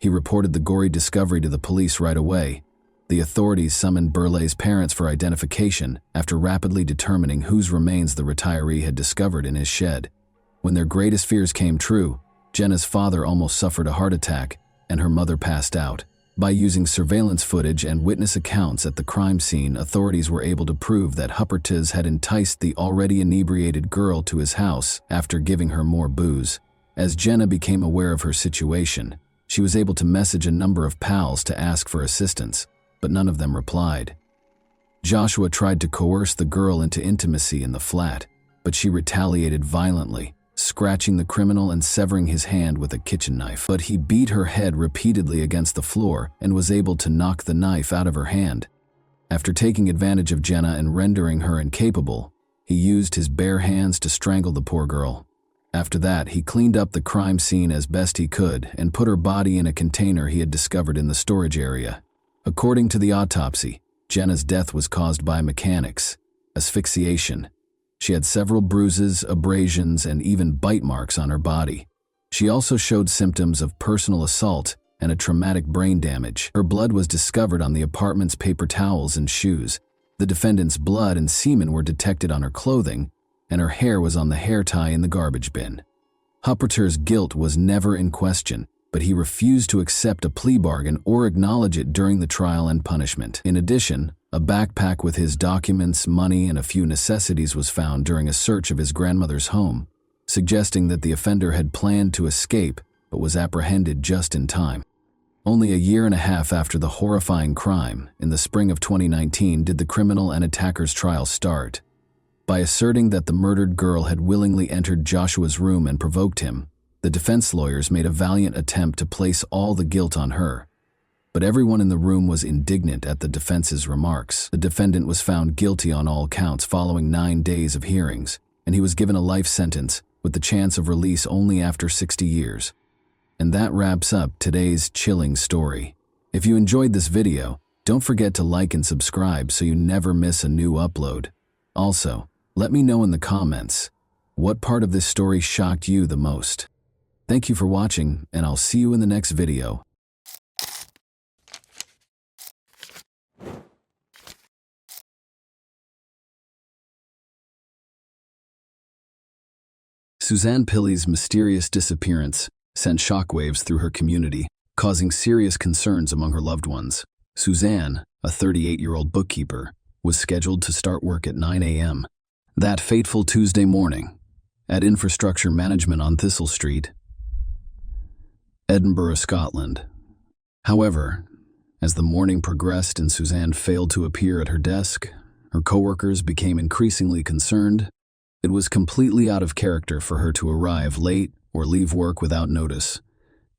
He reported the gory discovery to the police right away. The authorities summoned Burleigh's parents for identification after rapidly determining whose remains the retiree had discovered in his shed. When their greatest fears came true, Jenna's father almost suffered a heart attack, and her mother passed out. By using surveillance footage and witness accounts at the crime scene, authorities were able to prove that Hupperters had enticed the already inebriated girl to his house after giving her more booze. As Jenna became aware of her situation, she was able to message a number of pals to ask for assistance, but none of them replied. Joshua tried to coerce the girl into intimacy in the flat, but she retaliated violently, scratching the criminal and severing his hand with a kitchen knife. But he beat her head repeatedly against the floor and was able to knock the knife out of her hand. After taking advantage of Jenna and rendering her incapable, he used his bare hands to strangle the poor girl. After that, he cleaned up the crime scene as best he could and put her body in a container he had discovered in the storage area. According to the autopsy, Jenna's death was caused by mechanics, asphyxiation. She had several bruises, abrasions, and even bite marks on her body. She also showed symptoms of personal assault and a traumatic brain damage. Her blood was discovered on the apartment's paper towels and shoes. The defendant's blood and semen were detected on her clothing, and her hair was on the hair tie in the garbage bin. Hupperter's guilt was never in question, but he refused to accept a plea bargain or acknowledge it during the trial and punishment. In addition, a backpack with his documents, money, and a few necessities was found during a search of his grandmother's home, suggesting that the offender had planned to escape but was apprehended just in time. Only a year and a half after the horrifying crime, in the spring of 2019, did the criminal and attacker's trial start. By asserting that the murdered girl had willingly entered Joshua's room and provoked him, the defense lawyers made a valiant attempt to place all the guilt on her. But everyone in the room was indignant at the defense's remarks. The defendant was found guilty on all counts following 9 days of hearings, and he was given a life sentence with the chance of release only after 60 years. And that wraps up today's chilling story. If you enjoyed this video, don't forget to like and subscribe so you never miss a new upload. Also, let me know in the comments, what part of this story shocked you the most? Thank you for watching, and I'll see you in the next video. Suzanne Pilley's mysterious disappearance sent shockwaves through her community, causing serious concerns among her loved ones. Suzanne, a 38-year-old bookkeeper, was scheduled to start work at 9 a.m. that fateful Tuesday morning at Infrastructure Management on Thistle Street, Edinburgh, Scotland. However, as the morning progressed and Suzanne failed to appear at her desk, her coworkers became increasingly concerned. It was completely out of character for her to arrive late or leave work without notice.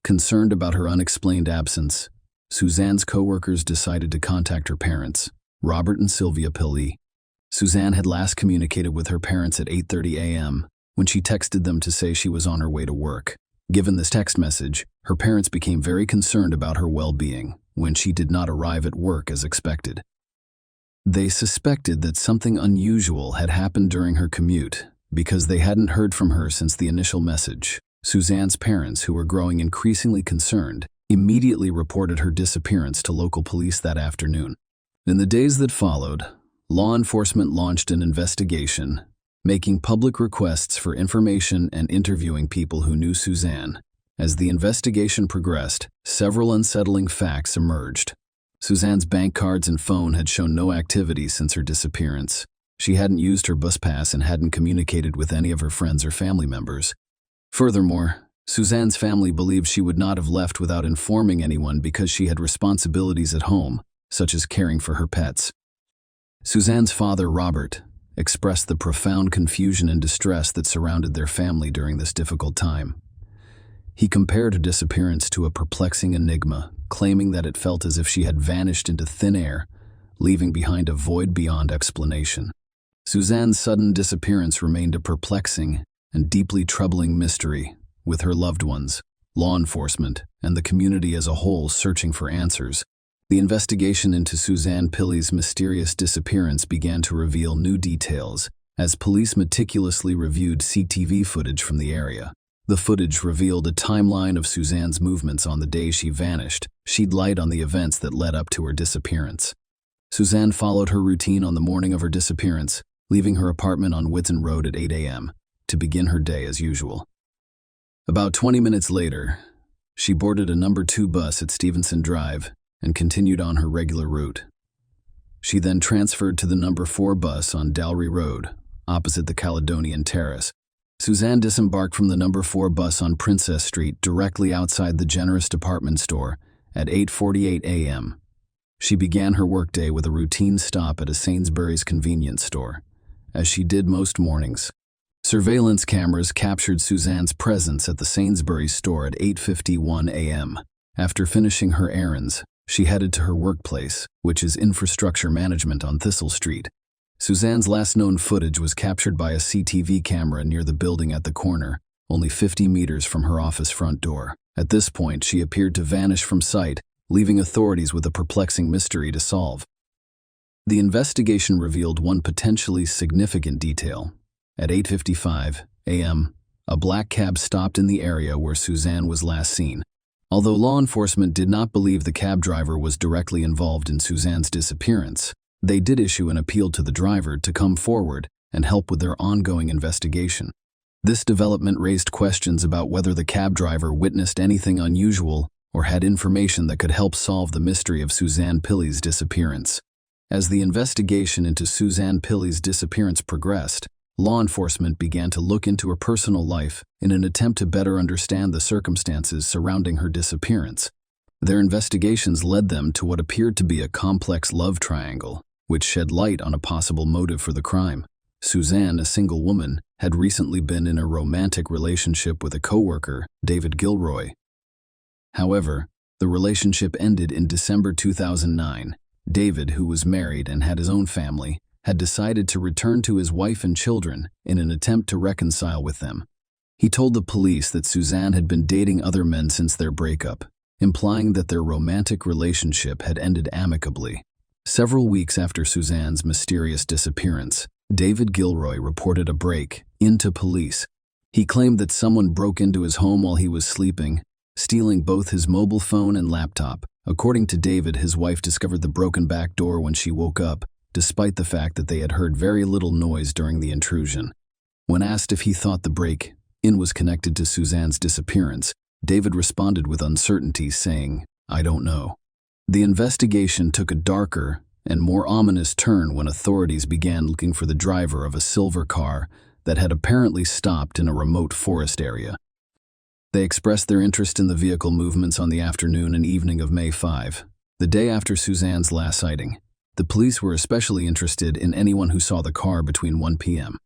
Concerned about her unexplained absence, Suzanne's coworkers decided to contact her parents, Robert and Sylvia Pilley. Suzanne had last communicated with her parents at 8:30 a.m. when she texted them to say she was on her way to work. Given this text message, her parents became very concerned about her well-being when she did not arrive at work as expected. They suspected that something unusual had happened during her commute because they hadn't heard from her since the initial message. Suzanne's parents, who were growing increasingly concerned, immediately reported her disappearance to local police that afternoon. In the days that followed, law enforcement launched an investigation, making public requests for information and interviewing people who knew Suzanne. As the investigation progressed, several unsettling facts emerged. Suzanne's bank cards and phone had shown no activity since her disappearance. She hadn't used her bus pass and hadn't communicated with any of her friends or family members. Furthermore, Suzanne's family believed she would not have left without informing anyone because she had responsibilities at home, such as caring for her pets. Suzanne's father, Robert, expressed the profound confusion and distress that surrounded their family during this difficult time. He compared her disappearance to a perplexing enigma, claiming that it felt as if she had vanished into thin air, leaving behind a void beyond explanation. Suzanne's sudden disappearance remained a perplexing and deeply troubling mystery, with her loved ones, law enforcement, and the community as a whole searching for answers. The investigation into Suzanne Pilley's mysterious disappearance began to reveal new details as police meticulously reviewed CCTV footage from the area. The footage revealed a timeline of Suzanne's movements on the day she vanished, shed light on the events that led up to her disappearance. Suzanne followed her routine on the morning of her disappearance, leaving her apartment on Whitton Road at 8 a.m. to begin her day as usual. About 20 minutes later, she boarded a number 2 bus at Stevenson Drive and continued on her regular route. She then transferred to the number 4 bus on Dalry Road, opposite the Caledonian Terrace. Suzanne disembarked from the number 4 bus on Princess Street directly outside the Generous Department Store at 8:48 a.m. She began her workday with a routine stop at a Sainsbury's convenience store, as she did most mornings. Surveillance cameras captured Suzanne's presence at the Sainsbury's store at 8:51 a.m. After finishing her errands, she headed to her workplace, which is Infrastructure Management on Thistle Street. Suzanne's last known footage was captured by a CCTV camera near the building at the corner, only 50 meters from her office front door. At this point, she appeared to vanish from sight, leaving authorities with a perplexing mystery to solve. The investigation revealed one potentially significant detail. At 8:55 a.m., a black cab stopped in the area where Suzanne was last seen. Although law enforcement did not believe the cab driver was directly involved in Suzanne's disappearance, they did issue an appeal to the driver to come forward and help with their ongoing investigation. This development raised questions about whether the cab driver witnessed anything unusual or had information that could help solve the mystery of Suzanne Pilley's disappearance. As the investigation into Suzanne Pilley's disappearance progressed, law enforcement began to look into her personal life in an attempt to better understand the circumstances surrounding her disappearance. Their investigations led them to what appeared to be a complex love triangle, which shed light on a possible motive for the crime. Suzanne, a single woman, had recently been in a romantic relationship with a coworker, David Gilroy. However, the relationship ended in December 2009. David, who was married and had his own family, had decided to return to his wife and children in an attempt to reconcile with them. He told the police that Suzanne had been dating other men since their breakup, implying that their romantic relationship had ended amicably. Several weeks after Suzanne's mysterious disappearance, David Gilroy reported a break-in to police. He claimed that someone broke into his home while he was sleeping, stealing both his mobile phone and laptop. According to David, his wife discovered the broken back door when she woke up, despite the fact that they had heard very little noise during the intrusion. When asked if he thought the break-in was connected to Suzanne's disappearance, David responded with uncertainty, saying, "I don't know." The investigation took a darker and more ominous turn when authorities began looking for the driver of a silver car that had apparently stopped in a remote forest area. They expressed their interest in the vehicle movements on the afternoon and evening of May 5, the day after Suzanne's last sighting. The police were especially interested in anyone who saw the car between 1 p.m.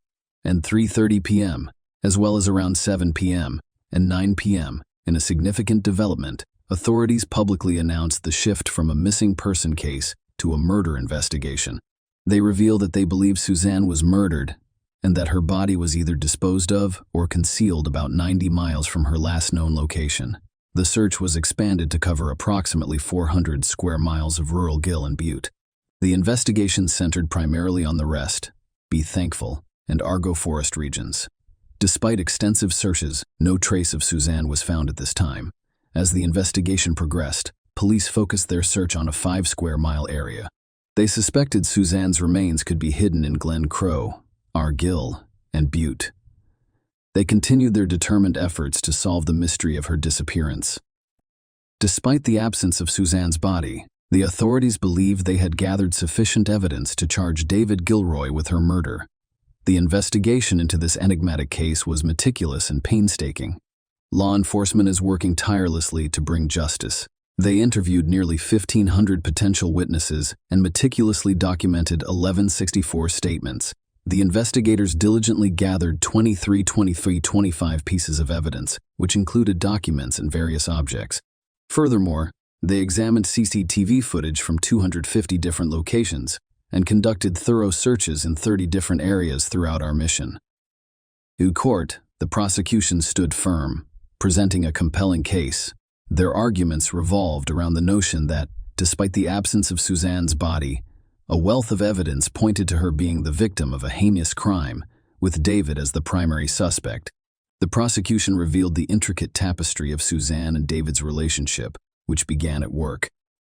and 3:30 p.m., as well as around 7 p.m. and 9 p.m. In a significant development, authorities publicly announced the shift from a missing person case to a murder investigation. They revealed that they believe Suzanne was murdered and that her body was either disposed of or concealed about 90 miles from her last known location. The search was expanded to cover approximately 400 square miles of rural Gill and Butte. The investigation centered primarily on the Rest, Be Thankful, and Argo Forest regions. Despite extensive searches, no trace of Suzanne was found at this time. As the investigation progressed, police focused their search on a 5-square-mile area. They suspected Suzanne's remains could be hidden in Glen Crow, Argyll, and Butte. They continued their determined efforts to solve the mystery of her disappearance. Despite the absence of Suzanne's body, the authorities believed they had gathered sufficient evidence to charge David Gilroy with her murder. The investigation into this enigmatic case was meticulous and painstaking. Law enforcement is working tirelessly to bring justice. They interviewed nearly 1,500 potential witnesses and meticulously documented 1164 statements. The investigators diligently gathered 25 pieces of evidence, which included documents and various objects. Furthermore, they examined CCTV footage from 250 different locations and conducted thorough searches in 30 different areas throughout our mission. In court, the prosecution stood firm, presenting a compelling case. Their arguments revolved around the notion that, despite the absence of Suzanne's body, a wealth of evidence pointed to her being the victim of a heinous crime, with David as the primary suspect. The prosecution revealed the intricate tapestry of Suzanne and David's relationship, which began at work.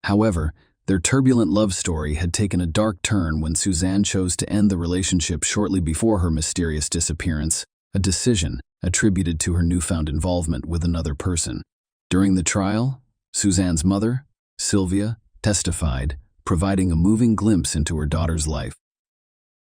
However, their turbulent love story had taken a dark turn when Suzanne chose to end the relationship shortly before her mysterious disappearance, a decision attributed to her newfound involvement with another person. During the trial, Suzanne's mother, Sylvia, testified, providing a moving glimpse into her daughter's life.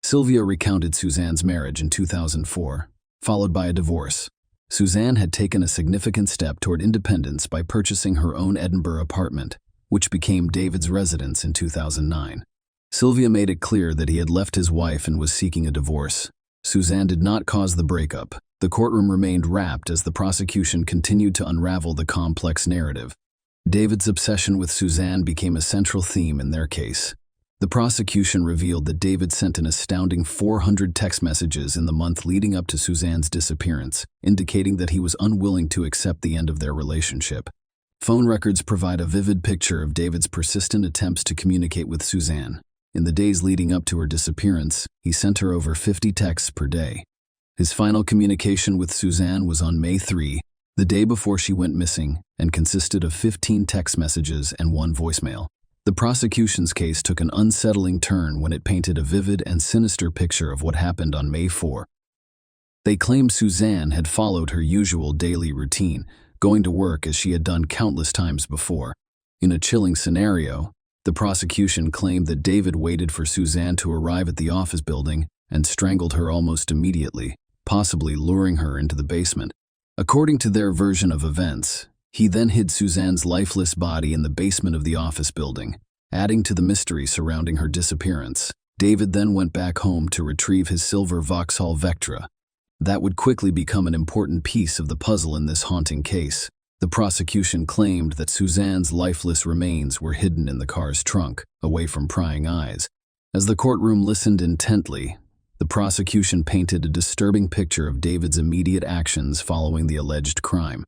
Sylvia recounted Suzanne's marriage in 2004, followed by a divorce. Suzanne had taken a significant step toward independence by purchasing her own Edinburgh apartment, which became David's residence in 2009. Sylvia made it clear that he had left his wife and was seeking a divorce. Suzanne did not cause the breakup. The courtroom remained wrapped as the prosecution continued to unravel the complex narrative. David's obsession with Suzanne became a central theme in their case. The prosecution revealed that David sent an astounding 400 text messages in the month leading up to Suzanne's disappearance, indicating that he was unwilling to accept the end of their relationship. Phone records provide a vivid picture of David's persistent attempts to communicate with Suzanne. In the days leading up to her disappearance, he sent her over 50 texts per day. His final communication with Suzanne was on May 3, the day before she went missing, and consisted of 15 text messages and 1 voicemail. The prosecution's case took an unsettling turn when it painted a vivid and sinister picture of what happened on May 4. They claimed Suzanne had followed her usual daily routine, going to work as she had done countless times before. In a chilling scenario, the prosecution claimed that David waited for Suzanne to arrive at the office building and strangled her almost immediately, possibly luring her into the basement. According to their version of events, He then hid Suzanne's lifeless body in the basement of the office building, adding to the mystery surrounding her disappearance. David then went back home to retrieve his silver Vauxhall Vectra. That would quickly become an important piece of the puzzle in this haunting case. The prosecution claimed that Suzanne's lifeless remains were hidden in the car's trunk, away from prying eyes. As the courtroom listened intently, the prosecution painted a disturbing picture of David's immediate actions following the alleged crime.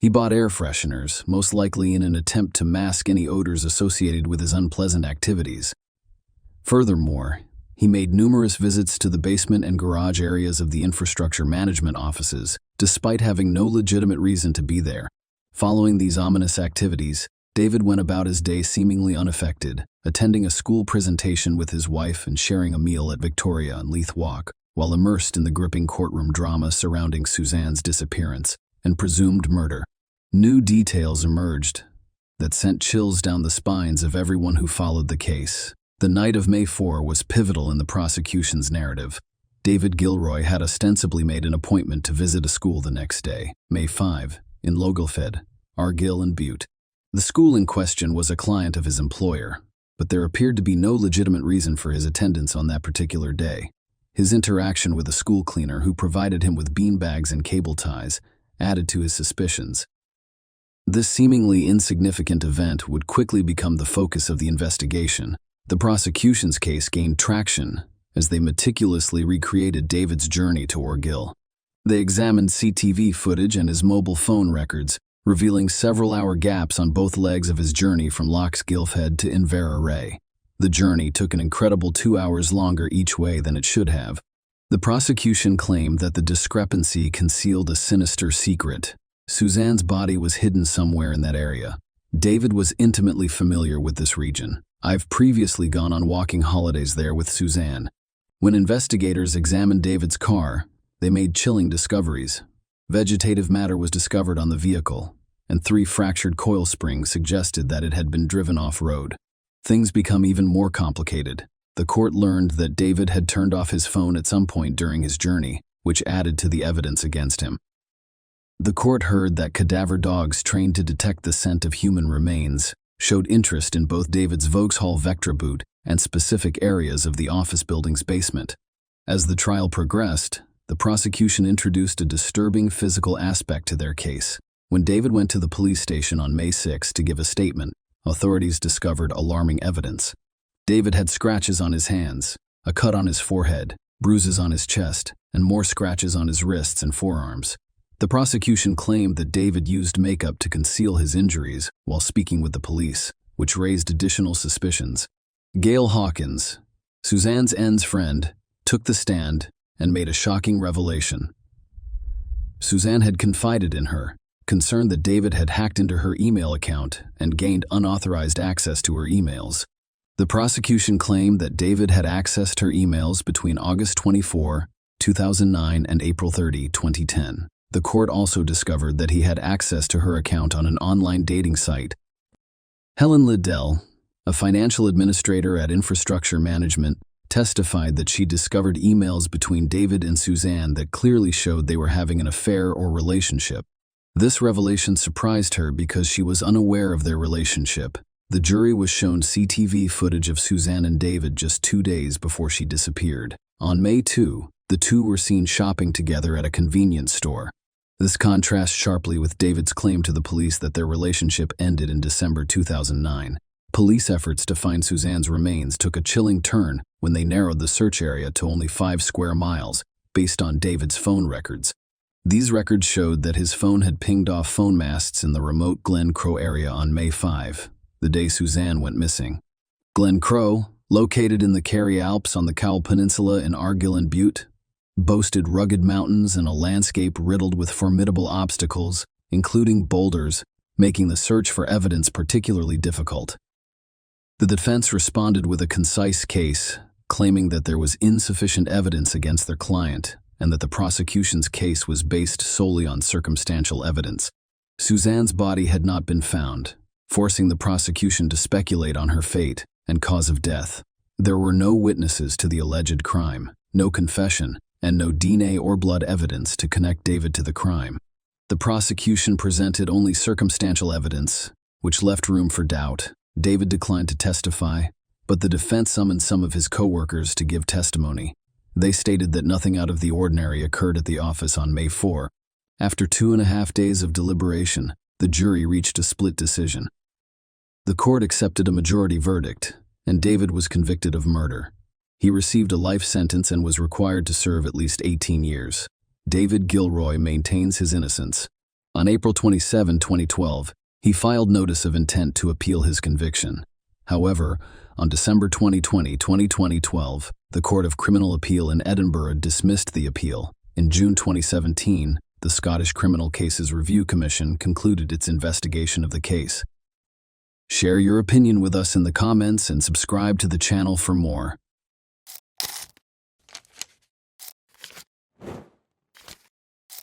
He bought air fresheners, most likely in an attempt to mask any odors associated with his unpleasant activities. Furthermore, he made numerous visits to the basement and garage areas of the infrastructure management offices, despite having no legitimate reason to be there. Following these ominous activities, David went about his day seemingly unaffected, attending a school presentation with his wife and sharing a meal at Victoria and Leith Walk, while immersed in the gripping courtroom drama surrounding Suzanne's disappearance and presumed murder. New details emerged that sent chills down the spines of everyone who followed the case. The night of May 4 was pivotal in the prosecution's narrative. David Gilroy had ostensibly made an appointment to visit a school the next day, May 5, in Logelfed, Argyll and Butte. The school in question was a client of his employer, but there appeared to be no legitimate reason for his attendance on that particular day. His interaction with a school cleaner who provided him with beanbags and cable ties added to his suspicions. This seemingly insignificant event would quickly become the focus of the investigation. The prosecution's case gained traction as they meticulously recreated David's journey to Argyll. They examined CCTV footage and his mobile phone records, revealing several-hour gaps on both legs of his journey from Lochsgilfhead to Inverarray. The journey took an incredible 2 hours longer each way than it should have. The prosecution claimed that the discrepancy concealed a sinister secret. Suzanne's body was hidden somewhere in that area. David was intimately familiar with this region. I've previously gone on walking holidays there with Suzanne. When investigators examined David's car, they made chilling discoveries. Vegetative matter was discovered on the vehicle, and 3 fractured coil springs suggested that it had been driven off-road. Things become even more complicated. The court learned that David had turned off his phone at some point during his journey, which added to the evidence against him. The court heard that cadaver dogs trained to detect the scent of human remains showed interest in both David's Vauxhall Vectra boot and specific areas of the office building's basement. As the trial progressed, the prosecution introduced a disturbing physical aspect to their case. When David went to the police station on May 6 to give a statement, authorities discovered alarming evidence. David had scratches on his hands, a cut on his forehead, bruises on his chest, and more scratches on his wrists and forearms. The prosecution claimed that David used makeup to conceal his injuries while speaking with the police, which raised additional suspicions. Gail Hawkins, Suzanne's friend, took the stand and made a shocking revelation. Suzanne had confided in her, concerned that David had hacked into her email account and gained unauthorized access to her emails. The prosecution claimed that David had accessed her emails between August 24, 2009 and April 30, 2010. The court also discovered that he had access to her account on an online dating site. Helen Liddell, a financial administrator at Infrastructure Management, testified that she discovered emails between David and Suzanne that clearly showed they were having an affair or relationship. This revelation surprised her because she was unaware of their relationship. The jury was shown CCTV footage of Suzanne and David just 2 days before she disappeared. On May 2, the two were seen shopping together at a convenience store. This contrasts sharply with David's claim to the police that their relationship ended in December 2009. Police efforts to find Suzanne's remains took a chilling turn when they narrowed the search area to only 5 square miles, based on David's phone records. These records showed that his phone had pinged off phone masts in the remote Glen Crow area on May 5, the day Suzanne went missing. Glen Crow, located in the Kerry Alps on the Cowell Peninsula in Argyll and Butte, boasted rugged mountains and a landscape riddled with formidable obstacles, including boulders, making the search for evidence particularly difficult. The defense responded with a concise case, claiming that there was insufficient evidence against their client and that the prosecution's case was based solely on circumstantial evidence. Suzanne's body had not been found, forcing the prosecution to speculate on her fate and cause of death. There were no witnesses to the alleged crime, no confession, and no DNA or blood evidence to connect David to the crime. The prosecution presented only circumstantial evidence, which left room for doubt. David declined to testify, but the defense summoned some of his co-workers to give testimony. They stated that nothing out of the ordinary occurred at the office on May 4. After 2.5 days of deliberation, the jury reached a split decision. The court accepted a majority verdict, and David was convicted of murder. He received a life sentence and was required to serve at least 18 years. David Gilroy maintains his innocence. On April 27, 2012, he filed notice of intent to appeal his conviction. However, on December 2012, the Court of Criminal Appeal in Edinburgh dismissed the appeal. In June 2017, the Scottish Criminal Cases Review Commission concluded its investigation of the case. Share your opinion with us in the comments and subscribe to the channel for more.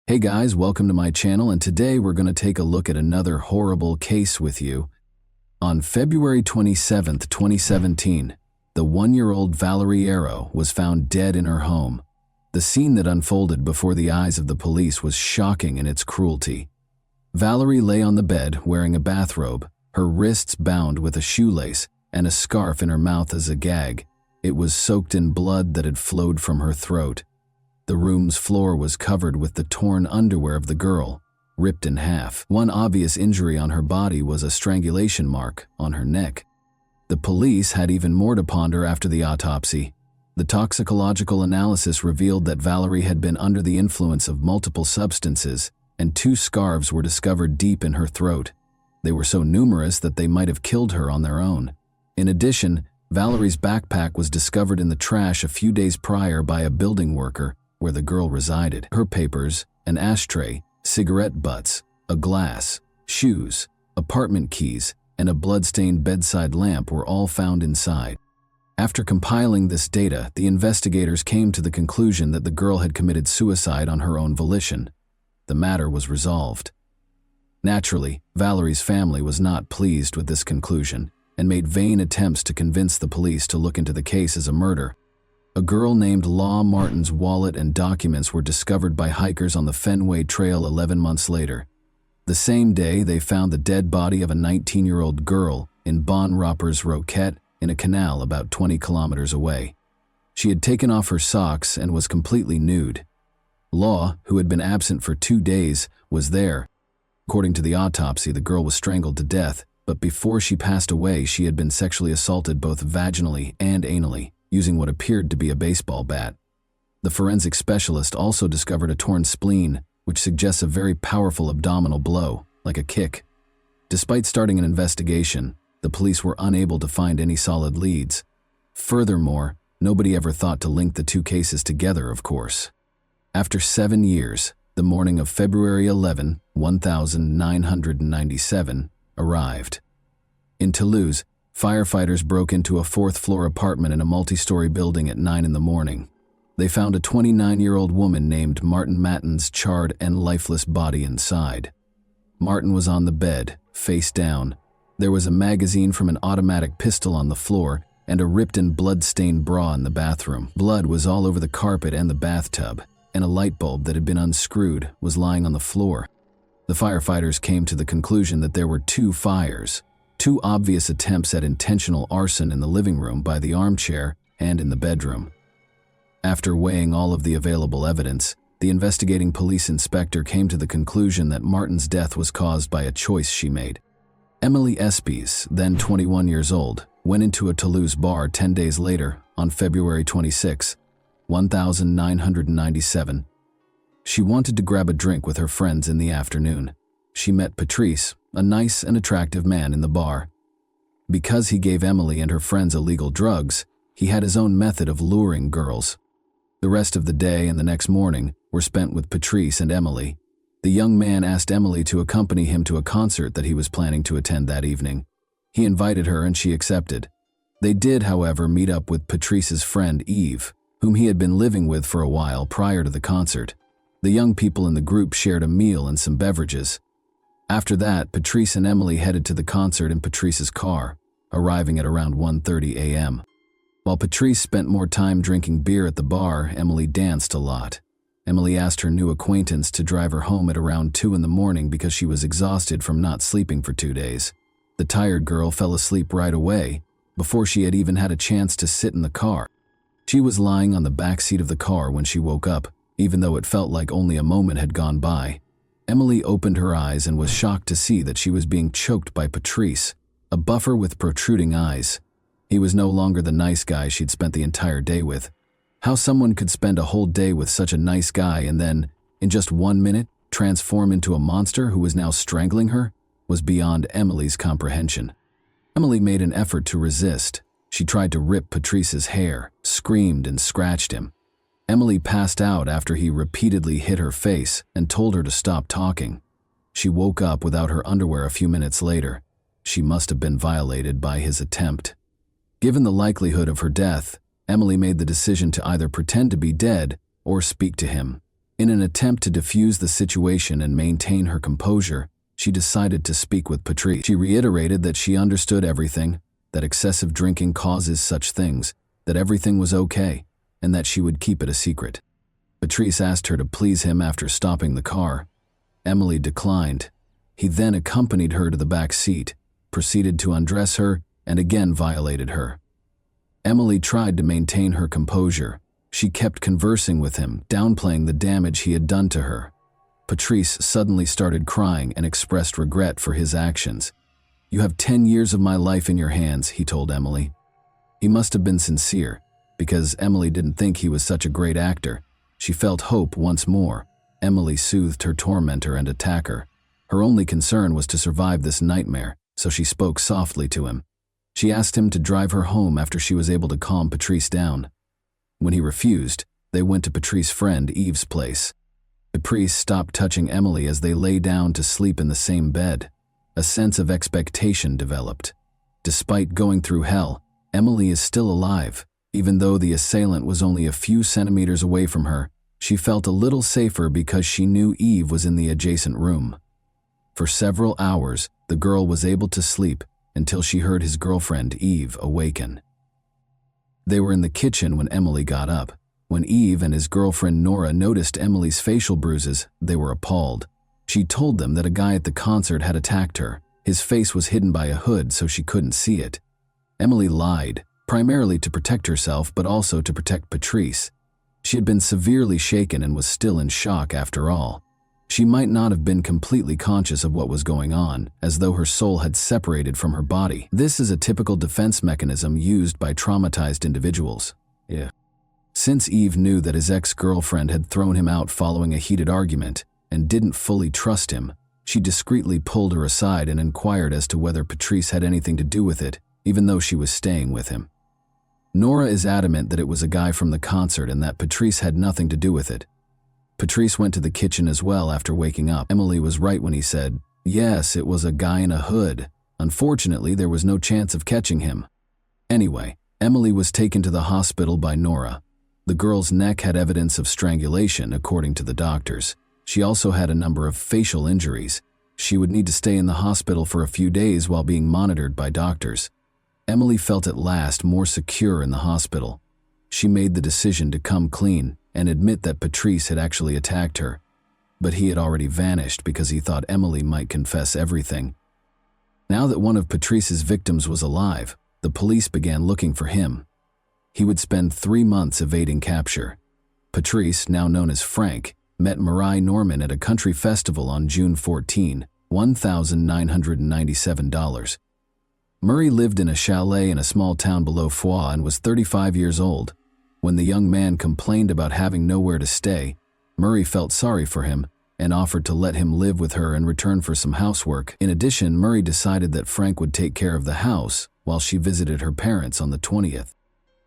Hey guys, welcome to my channel, and today we're going to take a look at another horrible case with you. On February 27, 2017, the 1-year-old Valerie Arrow was found dead in her home. The scene that unfolded before the eyes of the police was shocking in its cruelty. Valerie lay on the bed wearing a bathrobe, her wrists bound with a shoelace, and a scarf in her mouth as a gag. It was soaked in blood that had flowed from her throat. The room's floor was covered with the torn underwear of the girl, ripped in half. One obvious injury on her body was a strangulation mark on her neck. The police had even more to ponder after the autopsy. The toxicological analysis revealed that Valerie had been under the influence of multiple substances, and 2 scarves were discovered deep in her throat. They were so numerous that they might have killed her on their own. In addition, Valerie's backpack was discovered in the trash a few days prior by a building worker where the girl resided. Her papers, an ashtray, cigarette butts, a glass, shoes, apartment keys, and a blood-stained bedside lamp were all found inside. After compiling this data, the investigators came to the conclusion that the girl had committed suicide on her own volition. The matter was resolved. Naturally, Valerie's family was not pleased with this conclusion and made vain attempts to convince the police to look into the case as a murder. A girl named Law Martin's wallet and documents were discovered by hikers on the Fenway Trail 11 months later. The same day, they found the dead body of a 19-year-old girl in Bon Roppers Roquette in a canal about 20 kilometers away. She had taken off her socks and was completely nude. Law, who had been absent for 2 days, was there. According to the autopsy, the girl was strangled to death, but before she passed away, she had been sexually assaulted both vaginally and anally, using what appeared to be a baseball bat. The forensic specialist also discovered a torn spleen, which suggests a very powerful abdominal blow, like a kick. Despite starting an investigation, the police were unable to find any solid leads. Furthermore, nobody ever thought to link the 2 cases together, of course. After 7 years, the morning of February 11, 1997, arrived. In Toulouse, firefighters broke into a 4th-floor apartment in a multi-story building at 9 in the morning. They found a 29-year-old woman named Martin Matten's charred and lifeless body inside. Martin was on the bed, face down. There was a magazine from an automatic pistol on the floor and a ripped and blood-stained bra in the bathroom. Blood was all over the carpet and the bathtub, and a light bulb that had been unscrewed was lying on the floor. The firefighters came to the conclusion that there were 2 fires. 2 obvious attempts at intentional arson in the living room by the armchair and in the bedroom. After weighing all of the available evidence, the investigating police inspector came to the conclusion that Martin's death was caused by a choice she made. Emily Espies, then 21 years old, went into a Toulouse bar 10 days later, on February 26, 1997. She wanted to grab a drink with her friends in the afternoon. She met Patrice, a nice and attractive man, in the bar. Because he gave Emily and her friends illegal drugs, he had his own method of luring girls. The rest of the day and the next morning were spent with Patrice and Emily. The young man asked Emily to accompany him to a concert that he was planning to attend that evening. He invited her and she accepted. They did, however, meet up with Patrice's friend Eve, whom he had been living with for a while prior to the concert. The young people in the group shared a meal and some beverages. After that, Patrice and Emily headed to the concert in Patrice's car, arriving at around 1:30 a.m. While Patrice spent more time drinking beer at the bar, Emily danced a lot. Emily asked her new acquaintance to drive her home at around 2 in the morning because she was exhausted from not sleeping for 2 days. The tired girl fell asleep right away, before she had even had a chance to sit in the car. She was lying on the back seat of the car when she woke up, even though it felt like only a moment had gone by. Emily opened her eyes and was shocked to see that she was being choked by Patrice, a buffer with protruding eyes. He was no longer the nice guy she'd spent the entire day with. How someone could spend a whole day with such a nice guy and then, in just 1 minute, transform into a monster who was now strangling her was beyond Emily's comprehension. Emily made an effort to resist. She tried to rip Patrice's hair, screamed and scratched him. Emily passed out after he repeatedly hit her face and told her to stop talking. She woke up without her underwear a few minutes later. She must have been violated by his attempt. Given the likelihood of her death, Emily made the decision to either pretend to be dead or speak to him. In an attempt to defuse the situation and maintain her composure, she decided to speak with Patrice. She reiterated that she understood everything, that excessive drinking causes such things, that everything was okay, and that she would keep it a secret. Patrice asked her to please him after stopping the car. Emily declined. He then accompanied her to the back seat, proceeded to undress her, and again violated her. Emily tried to maintain her composure. She kept conversing with him, downplaying the damage he had done to her. Patrice suddenly started crying and expressed regret for his actions. "You have 10 years of my life in your hands," he told Emily. He must have been sincere, because Emily didn't think he was such a great actor. She felt hope once more. Emily soothed her tormentor and attacker. Her only concern was to survive this nightmare, so she spoke softly to him. She asked him to drive her home after she was able to calm Patrice down. When he refused, they went to Patrice's friend Eve's place. Patrice stopped touching Emily as they lay down to sleep in the same bed. A sense of expectation developed. Despite going through hell, Emily is still alive. Even though the assailant was only a few centimeters away from her, she felt a little safer because she knew Eve was in the adjacent room. For several hours, the girl was able to sleep until she heard his girlfriend Eve awaken. They were in the kitchen when Emily got up. When Eve and his girlfriend Nora noticed Emily's facial bruises, they were appalled. She told them that a guy at the concert had attacked her. His face was hidden by a hood so she couldn't see it. Emily lied, primarily to protect herself but also to protect Patrice. She had been severely shaken and was still in shock after all. She might not have been completely conscious of what was going on, as though her soul had separated from her body. This is a typical defense mechanism used by traumatized individuals. Since Eve knew that his ex-girlfriend had thrown him out following a heated argument and didn't fully trust him, she discreetly pulled her aside and inquired as to whether Patrice had anything to do with it, even though she was staying with him. Nora is adamant that it was a guy from the concert and that Patrice had nothing to do with it. Patrice went to the kitchen as well after waking up. Emily was right when he said, "Yes, it was a guy in a hood. Unfortunately, there was no chance of catching him." Anyway, Emily was taken to the hospital by Nora. The girl's neck had evidence of strangulation, according to the doctors. She also had a number of facial injuries. She would need to stay in the hospital for a few days while being monitored by doctors. Emily felt at last more secure in the hospital. She made the decision to come clean and admit that Patrice had actually attacked her, but he had already vanished because he thought Emily might confess everything. Now that one of Patrice's victims was alive, the police began looking for him. He would spend 3 months evading capture. Patrice, now known as Frank, met Marie Norman at a country festival on June 14, $1,997. Murray lived in a chalet in a small town below Foix and was 35 years old. When the young man complained about having nowhere to stay, Murray felt sorry for him and offered to let him live with her in return for some housework. In addition, Murray decided that Frank would take care of the house while she visited her parents on the 20th.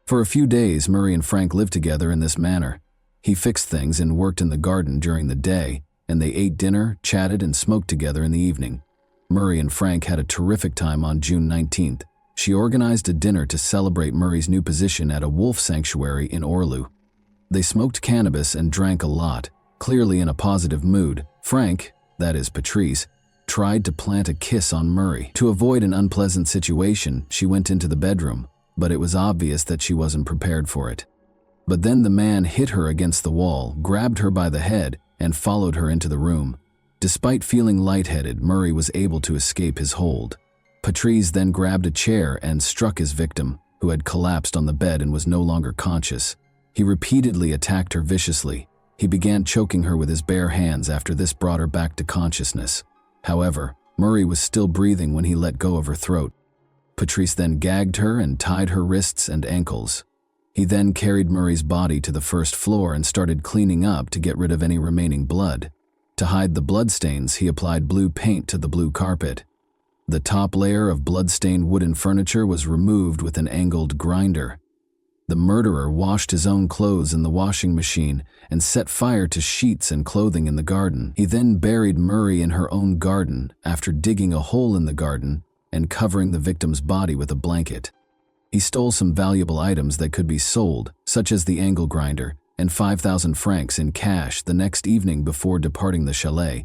For a few days, Murray and Frank lived together in this manner. He fixed things and worked in the garden during the day, and they ate dinner, chatted, and smoked together in the evening. Murray and Frank had a terrific time on June 19th. She organized a dinner to celebrate Murray's new position at a wolf sanctuary in Orlu. They smoked cannabis and drank a lot, clearly in a positive mood. Frank, that is Patrice, tried to plant a kiss on Murray. To avoid an unpleasant situation, she went into the bedroom, but it was obvious that she wasn't prepared for it. But then the man hit her against the wall, grabbed her by the head, and followed her into the room. Despite feeling lightheaded, Murray was able to escape his hold. Patrice then grabbed a chair and struck his victim, who had collapsed on the bed and was no longer conscious. He repeatedly attacked her viciously. He began choking her with his bare hands. After this brought her back to consciousness. However, Murray was still breathing when he let go of her throat. Patrice then gagged her and tied her wrists and ankles. He then carried Murray's body to the first floor and started cleaning up to get rid of any remaining blood. To hide the bloodstains, he applied blue paint to the blue carpet. The top layer of blood-stained wooden furniture was removed with an angled grinder. The murderer washed his own clothes in the washing machine and set fire to sheets and clothing in the garden. He then buried Murray in her own garden after digging a hole in the garden and covering the victim's body with a blanket. He stole some valuable items that could be sold, such as the angle grinder, and 5,000 francs in cash. The next evening before departing the chalet,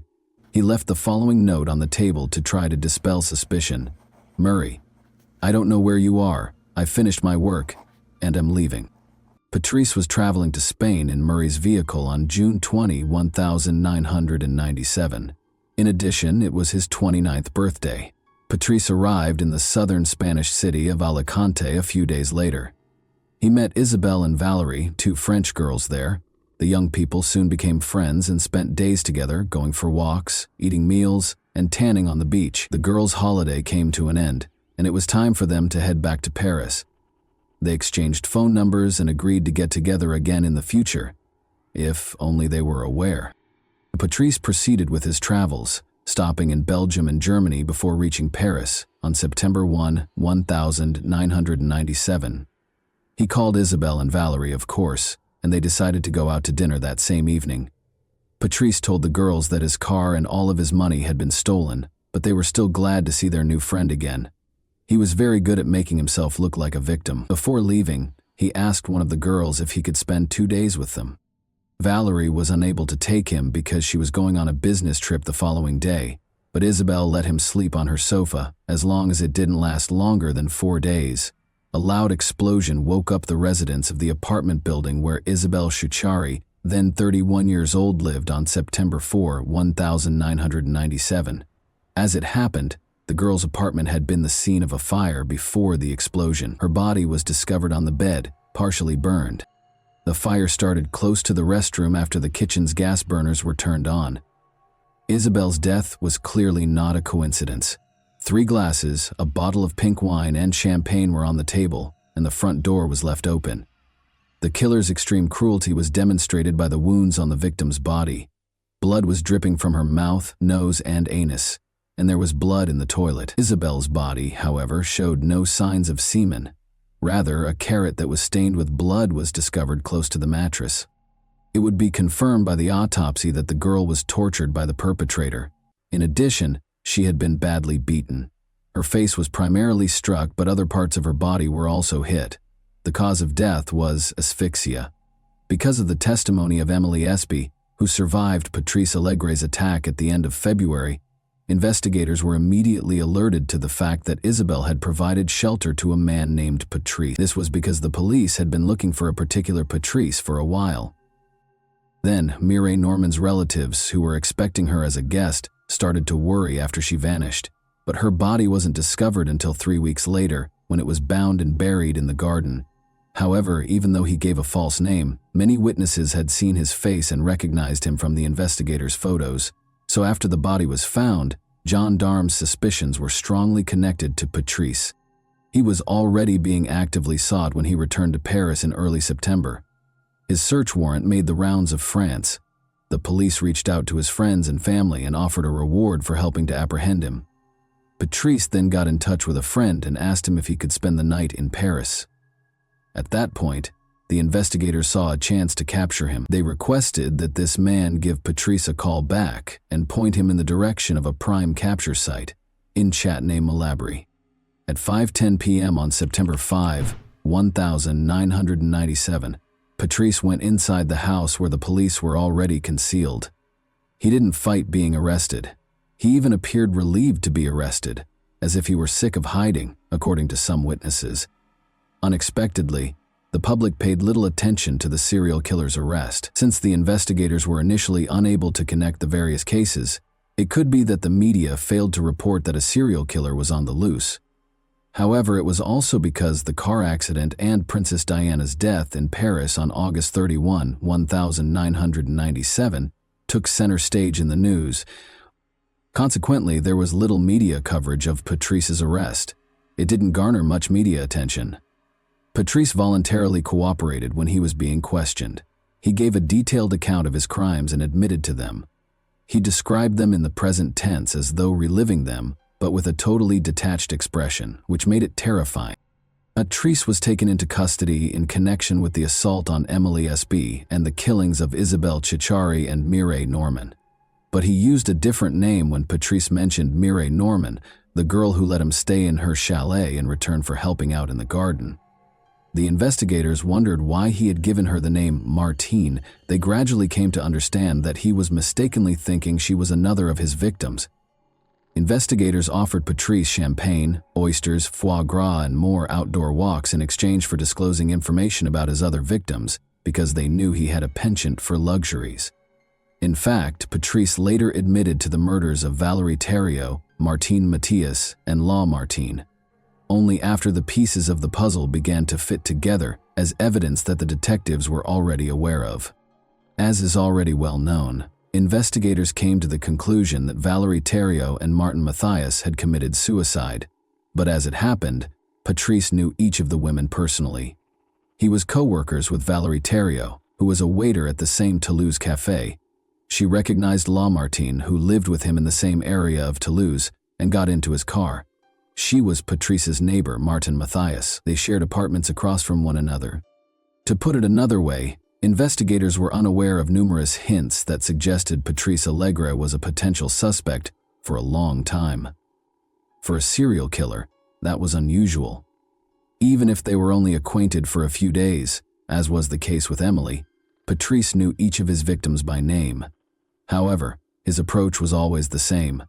he left the following note on the table to try to dispel suspicion. Murray, I don't know where you are. I finished my work and am leaving. Patrice was traveling to Spain in Murray's vehicle on June 20, 1997. In addition, it was his 29th birthday. Patrice arrived in the southern Spanish city of Alicante a few days later. He met Isabelle and Valerie, two French girls there. The young people soon became friends and spent days together, going for walks, eating meals, and tanning on the beach. The girls' holiday came to an end, and it was time for them to head back to Paris. They exchanged phone numbers and agreed to get together again in the future, if only they were aware. Patrice proceeded with his travels, stopping in Belgium and Germany before reaching Paris on September 1, 1997. He called Isabelle and Valerie, of course, and they decided to go out to dinner that same evening. Patrice told the girls that his car and all of his money had been stolen, but they were still glad to see their new friend again. He was very good at making himself look like a victim. Before leaving, he asked one of the girls if he could spend 2 days with them. Valerie was unable to take him because she was going on a business trip the following day, but Isabelle let him sleep on her sofa as long as it didn't last longer than 4 days. A loud explosion woke up the residents of the apartment building where Isabelle Shuchari, then 31 years old, lived on September 4, 1997. As it happened, the girl's apartment had been the scene of a fire before the explosion. Her body was discovered on the bed, partially burned. The fire started close to the restroom after the kitchen's gas burners were turned on. Isabelle's death was clearly not a coincidence. 3 glasses, a bottle of pink wine, and champagne were on the table, and the front door was left open. The killer's extreme cruelty was demonstrated by the wounds on the victim's body. Blood was dripping from her mouth, nose, and anus, and there was blood in the toilet. Isabelle's body, however, showed no signs of semen. Rather, a carrot that was stained with blood was discovered close to the mattress. It would be confirmed by the autopsy that the girl was tortured by the perpetrator. In addition, she had been badly beaten. Her face was primarily struck, but other parts of her body were also hit. The cause of death was asphyxia. Because of the testimony of Emily Espy, who survived Patrice Allegre's attack at the end of February, investigators were immediately alerted to the fact that Isabelle had provided shelter to a man named Patrice. This was because the police had been looking for a particular Patrice for a while. Then, Mireille Norman's relatives, who were expecting her as a guest, started to worry after she vanished, but her body wasn't discovered until 3 weeks later, when it was bound and buried in the garden. However, even though he gave a false name, many witnesses had seen his face and recognized him from the investigators' photos. So after the body was found, gendarmes' suspicions were strongly connected to Patrice. He was already being actively sought when he returned to Paris in early September. His search warrant made the rounds of France. The police reached out to his friends and family and offered a reward for helping to apprehend him. Patrice then got in touch with a friend and asked him if he could spend the night in Paris. At that point, the investigators saw a chance to capture him. They requested that this man give Patrice a call back and point him in the direction of a prime capture site in Châtenay-Malabry. At 5:10 p.m. on September 5, 1997, Patrice went inside the house where the police were already concealed. He didn't fight being arrested. He even appeared relieved to be arrested, as if he were sick of hiding, according to some witnesses. Unexpectedly, The public paid little attention to the serial killer's arrest. Since the investigators were initially unable to connect the various cases, it could be that the media failed to report that a serial killer was on the loose. However, it was also because the car accident and Princess Diana's death in Paris on August 31, 1997, took center stage in the news. Consequently, there was little media coverage of Patrice's arrest. It didn't garner much media attention. Patrice voluntarily cooperated when he was being questioned. He gave a detailed account of his crimes and admitted to them. He described them in the present tense as though reliving them, but with a totally detached expression, which made it terrifying. Patrice was taken into custody in connection with the assault on Emily S.B. and the killings of Isabelle Ciccari and Mireille Norman. But he used a different name when Patrice mentioned Mireille Norman, the girl who let him stay in her chalet in return for helping out in the garden. The investigators wondered why he had given her the name Martine. They gradually came to understand that he was mistakenly thinking she was another of his victims. Investigators offered Patrice champagne, oysters, foie gras, and more outdoor walks in exchange for disclosing information about his other victims, because they knew he had a penchant for luxuries. In fact, Patrice later admitted to the murders of Valerie Thériault, Martine Mathias, and Laure Martin, only after the pieces of the puzzle began to fit together as evidence that the detectives were already aware of. As is already well known, investigators came to the conclusion that Valerie Thériault and Martin Mathias had committed suicide, but as it happened, Patrice knew each of the women personally. He was co-workers with Valerie Thériault, who was a waiter at the same Toulouse cafe. She recognized Laure Martin, who lived with him in the same area of Toulouse, and got into his car. She was Patrice's neighbor, Martin Mathias. They shared apartments across from one another. To put it another way, investigators were unaware of numerous hints that suggested Patrice Allegre was a potential suspect for a long time. For a serial killer, that was unusual. Even if they were only acquainted for a few days, as was the case with Emily, Patrice knew each of his victims by name. However, his approach was always the same.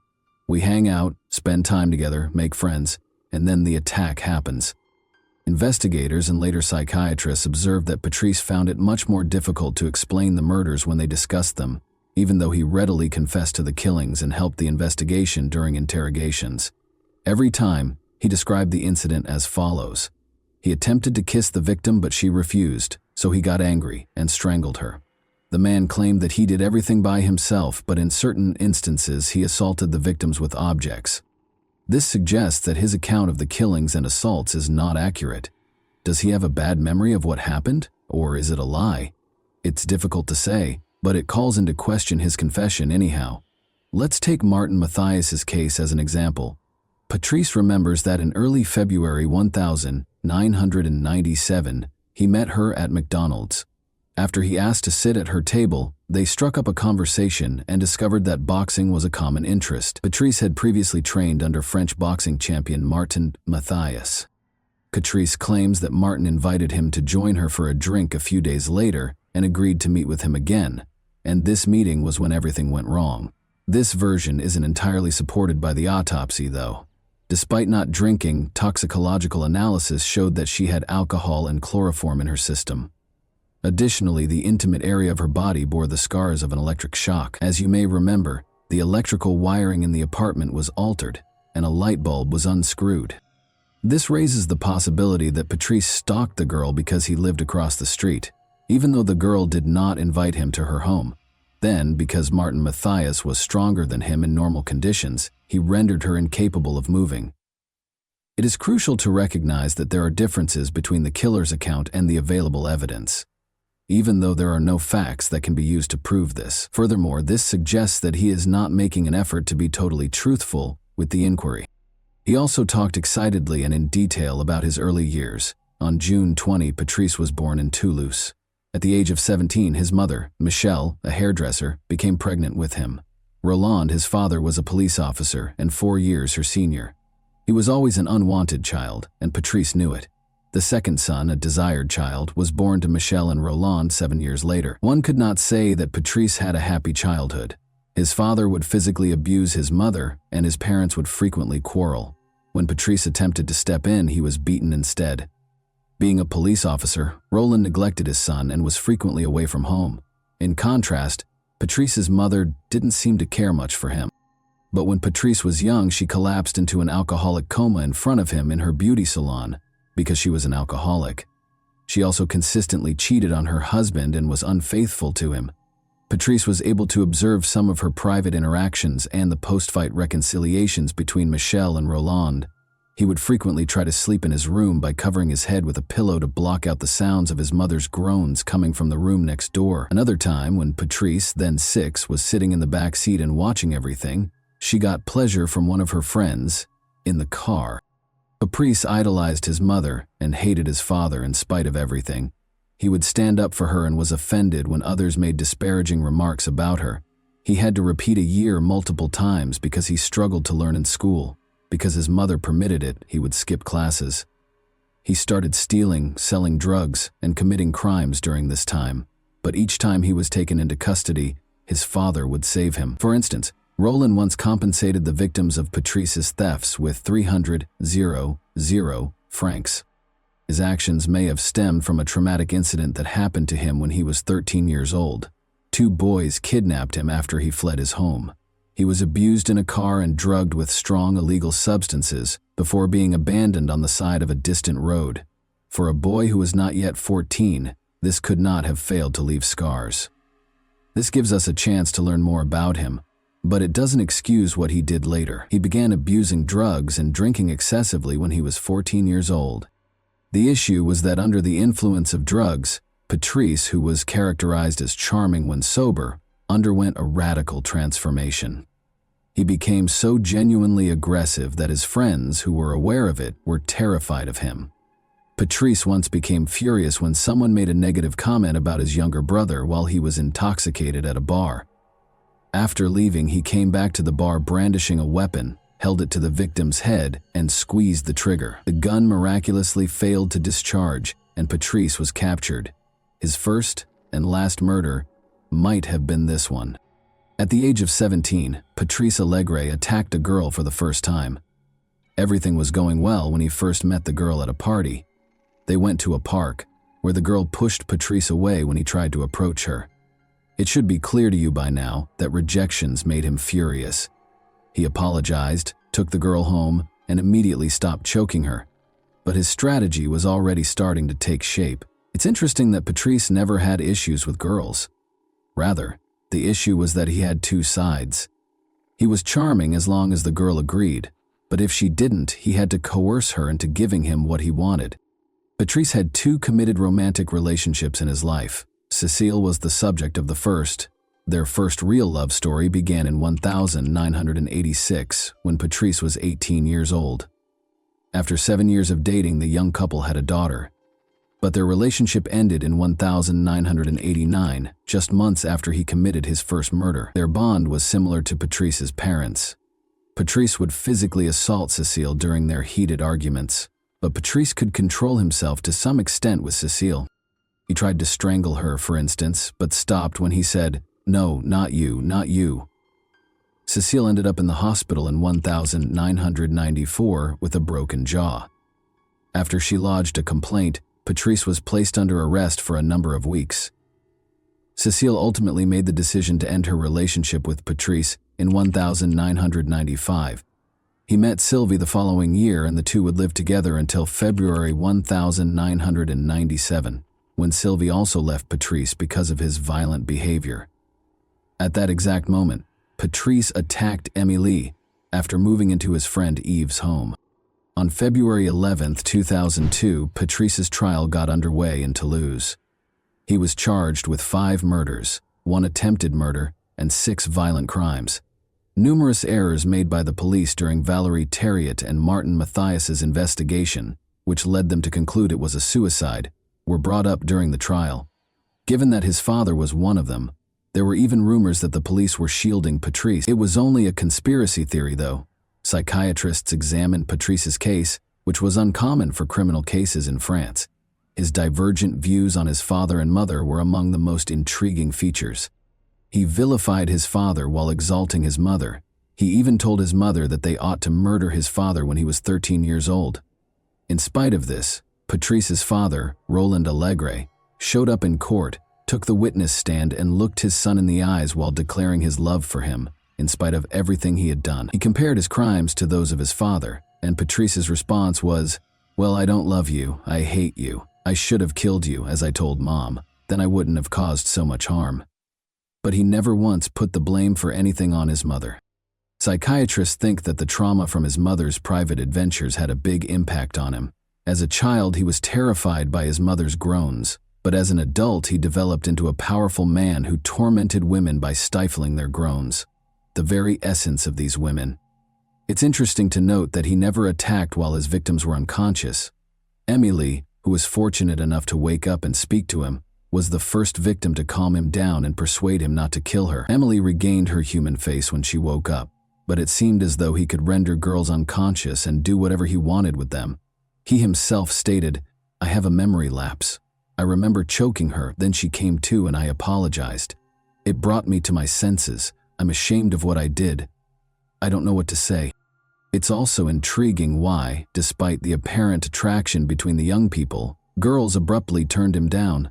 We hang out, spend time together, make friends, and then the attack happens. Investigators and later psychiatrists observed that Patrice found it much more difficult to explain the murders when they discussed them, even though he readily confessed to the killings and helped the investigation during interrogations. Every time, he described the incident as follows. He attempted to kiss the victim, but she refused, so he got angry and strangled her. The man claimed that he did everything by himself, but in certain instances he assaulted the victims with objects. This suggests that his account of the killings and assaults is not accurate. Does he have a bad memory of what happened, or is it a lie? It's difficult to say, but it calls into question his confession anyhow. Let's take Martin Mathias's case as an example. Patrice remembers that in early February 1997, he met her at McDonald's. After he asked to sit at her table, they struck up a conversation and discovered that boxing was a common interest. Patrice had previously trained under French boxing champion Martin Mathias. Patrice claims that Martin invited him to join her for a drink a few days later and agreed to meet with him again, and this meeting was when everything went wrong. This version isn't entirely supported by the autopsy, though. Despite not drinking, toxicological analysis showed that she had alcohol and chloroform in her system. Additionally, the intimate area of her body bore the scars of an electric shock. As you may remember, the electrical wiring in the apartment was altered, and a light bulb was unscrewed. This raises the possibility that Patrice stalked the girl because he lived across the street, even though the girl did not invite him to her home. Then, because Martin Mathias was stronger than him in normal conditions, he rendered her incapable of moving. It is crucial to recognize that there are differences between the killer's account and the available evidence, even though there are no facts that can be used to prove this. Furthermore, this suggests that he is not making an effort to be totally truthful with the inquiry. He also talked excitedly and in detail about his early years. On June 20, Patrice was born in Toulouse. At the age of 17, his mother, Michelle, a hairdresser, became pregnant with him. Roland, his father, was a police officer and 4 years her senior. He was always an unwanted child, and Patrice knew it. The second son, a desired child, was born to Michelle and Roland 7 years later. One could not say that Patrice had a happy childhood. His father would physically abuse his mother, and his parents would frequently quarrel. When Patrice attempted to step in, he was beaten instead. Being a police officer, Roland neglected his son and was frequently away from home. In contrast, Patrice's mother didn't seem to care much for him. But when Patrice was young, she collapsed into an alcoholic coma in front of him in her beauty salon because she was an alcoholic. She also consistently cheated on her husband and was unfaithful to him. Patrice was able to observe some of her private interactions and the post-fight reconciliations between Michelle and Roland. He would frequently try to sleep in his room by covering his head with a pillow to block out the sounds of his mother's groans coming from the room next door. Another time, when Patrice, then 6, was sitting in the back seat and watching everything, she got pleasure from one of her friends in the car. Patrice idolized his mother and hated his father in spite of everything. He would stand up for her and was offended when others made disparaging remarks about her. He had to repeat a year multiple times because he struggled to learn in school. Because his mother permitted it, he would skip classes. He started stealing, selling drugs, and committing crimes during this time. But each time he was taken into custody, his father would save him. For instance, Roland once compensated the victims of Patrice's thefts with 300 francs. His actions may have stemmed from a traumatic incident that happened to him when he was 13 years old. 2 boys kidnapped him after he fled his home. He was abused in a car and drugged with strong illegal substances before being abandoned on the side of a distant road. For a boy who was not yet 14, this could not have failed to leave scars. This gives us a chance to learn more about him, but it doesn't excuse what he did later. He began abusing drugs and drinking excessively when he was 14 years old. The issue was that under the influence of drugs, Patrice, who was characterized as charming when sober, underwent a radical transformation. He became so genuinely aggressive that his friends, who were aware of it, were terrified of him. Patrice once became furious when someone made a negative comment about his younger brother while he was intoxicated at a bar. After leaving, he came back to the bar brandishing a weapon, held it to the victim's head, and squeezed the trigger. The gun miraculously failed to discharge, and Patrice was captured. His first and last murder might have been this one. At the age of 17, Patrice Allegre attacked a girl for the first time. Everything was going well when he first met the girl at a party. They went to a park, where the girl pushed Patrice away when he tried to approach her. It should be clear to you by now that rejections made him furious. He apologized, took the girl home, and immediately stopped choking her. But his strategy was already starting to take shape. It's interesting that Patrice never had issues with girls. Rather, the issue was that he had 2 sides. He was charming as long as the girl agreed, but if she didn't, he had to coerce her into giving him what he wanted. Patrice had 2 committed romantic relationships in his life. Cécile was the subject of the first. Their first real love story began in 1986, when Patrice was 18 years old. After 7 years of dating, the young couple had a daughter. But their relationship ended in 1989, just months after he committed his first murder. Their bond was similar to Patrice's parents. Patrice would physically assault Cécile during their heated arguments, but Patrice could control himself to some extent with Cécile. He tried to strangle her, for instance, but stopped when he said, "No, not you, not you." Cécile ended up in the hospital in 1994 with a broken jaw. After she lodged a complaint, Patrice was placed under arrest for a number of weeks. Cécile ultimately made the decision to end her relationship with Patrice in 1995. He met Sylvie the following year, and the two would live together until February 1997, when Sylvie also left Patrice because of his violent behavior. At that exact moment, Patrice attacked Émilie after moving into his friend Yves' home. On February 11, 2002, Patrice's trial got underway in Toulouse. He was charged with 5 murders, 1 attempted murder, and 6 violent crimes. Numerous errors made by the police during Valérie Thériault and Martin Mathias's investigation, which led them to conclude it was a suicide, were brought up during the trial. Given that his father was one of them, there were even rumors that the police were shielding Patrice. It was only a conspiracy theory, though. Psychiatrists examined Patrice's case, which was uncommon for criminal cases in France. His divergent views on his father and mother were among the most intriguing features. He vilified his father while exalting his mother. He even told his mother that they ought to murder his father when he was 13 years old. In spite of this, Patrice's father, Roland Allegre, showed up in court, took the witness stand and looked his son in the eyes while declaring his love for him, in spite of everything he had done. He compared his crimes to those of his father, and Patrice's response was, "Well, I don't love you, I hate you. I should have killed you, as I told Mom. Then I wouldn't have caused so much harm." But he never once put the blame for anything on his mother. Psychiatrists think that the trauma from his mother's private adventures had a big impact on him. As a child, he was terrified by his mother's groans, but as an adult, he developed into a powerful man who tormented women by stifling their groans, the very essence of these women. It's interesting to note that he never attacked while his victims were unconscious. Emily, who was fortunate enough to wake up and speak to him, was the first victim to calm him down and persuade him not to kill her. Emily regained her human face when she woke up, but it seemed as though he could render girls unconscious and do whatever he wanted with them. He himself stated, "I have a memory lapse. I remember choking her, then she came to and I apologized. It brought me to my senses. I'm ashamed of what I did. I don't know what to say." It's also intriguing why, despite the apparent attraction between the young people, girls abruptly turned him down.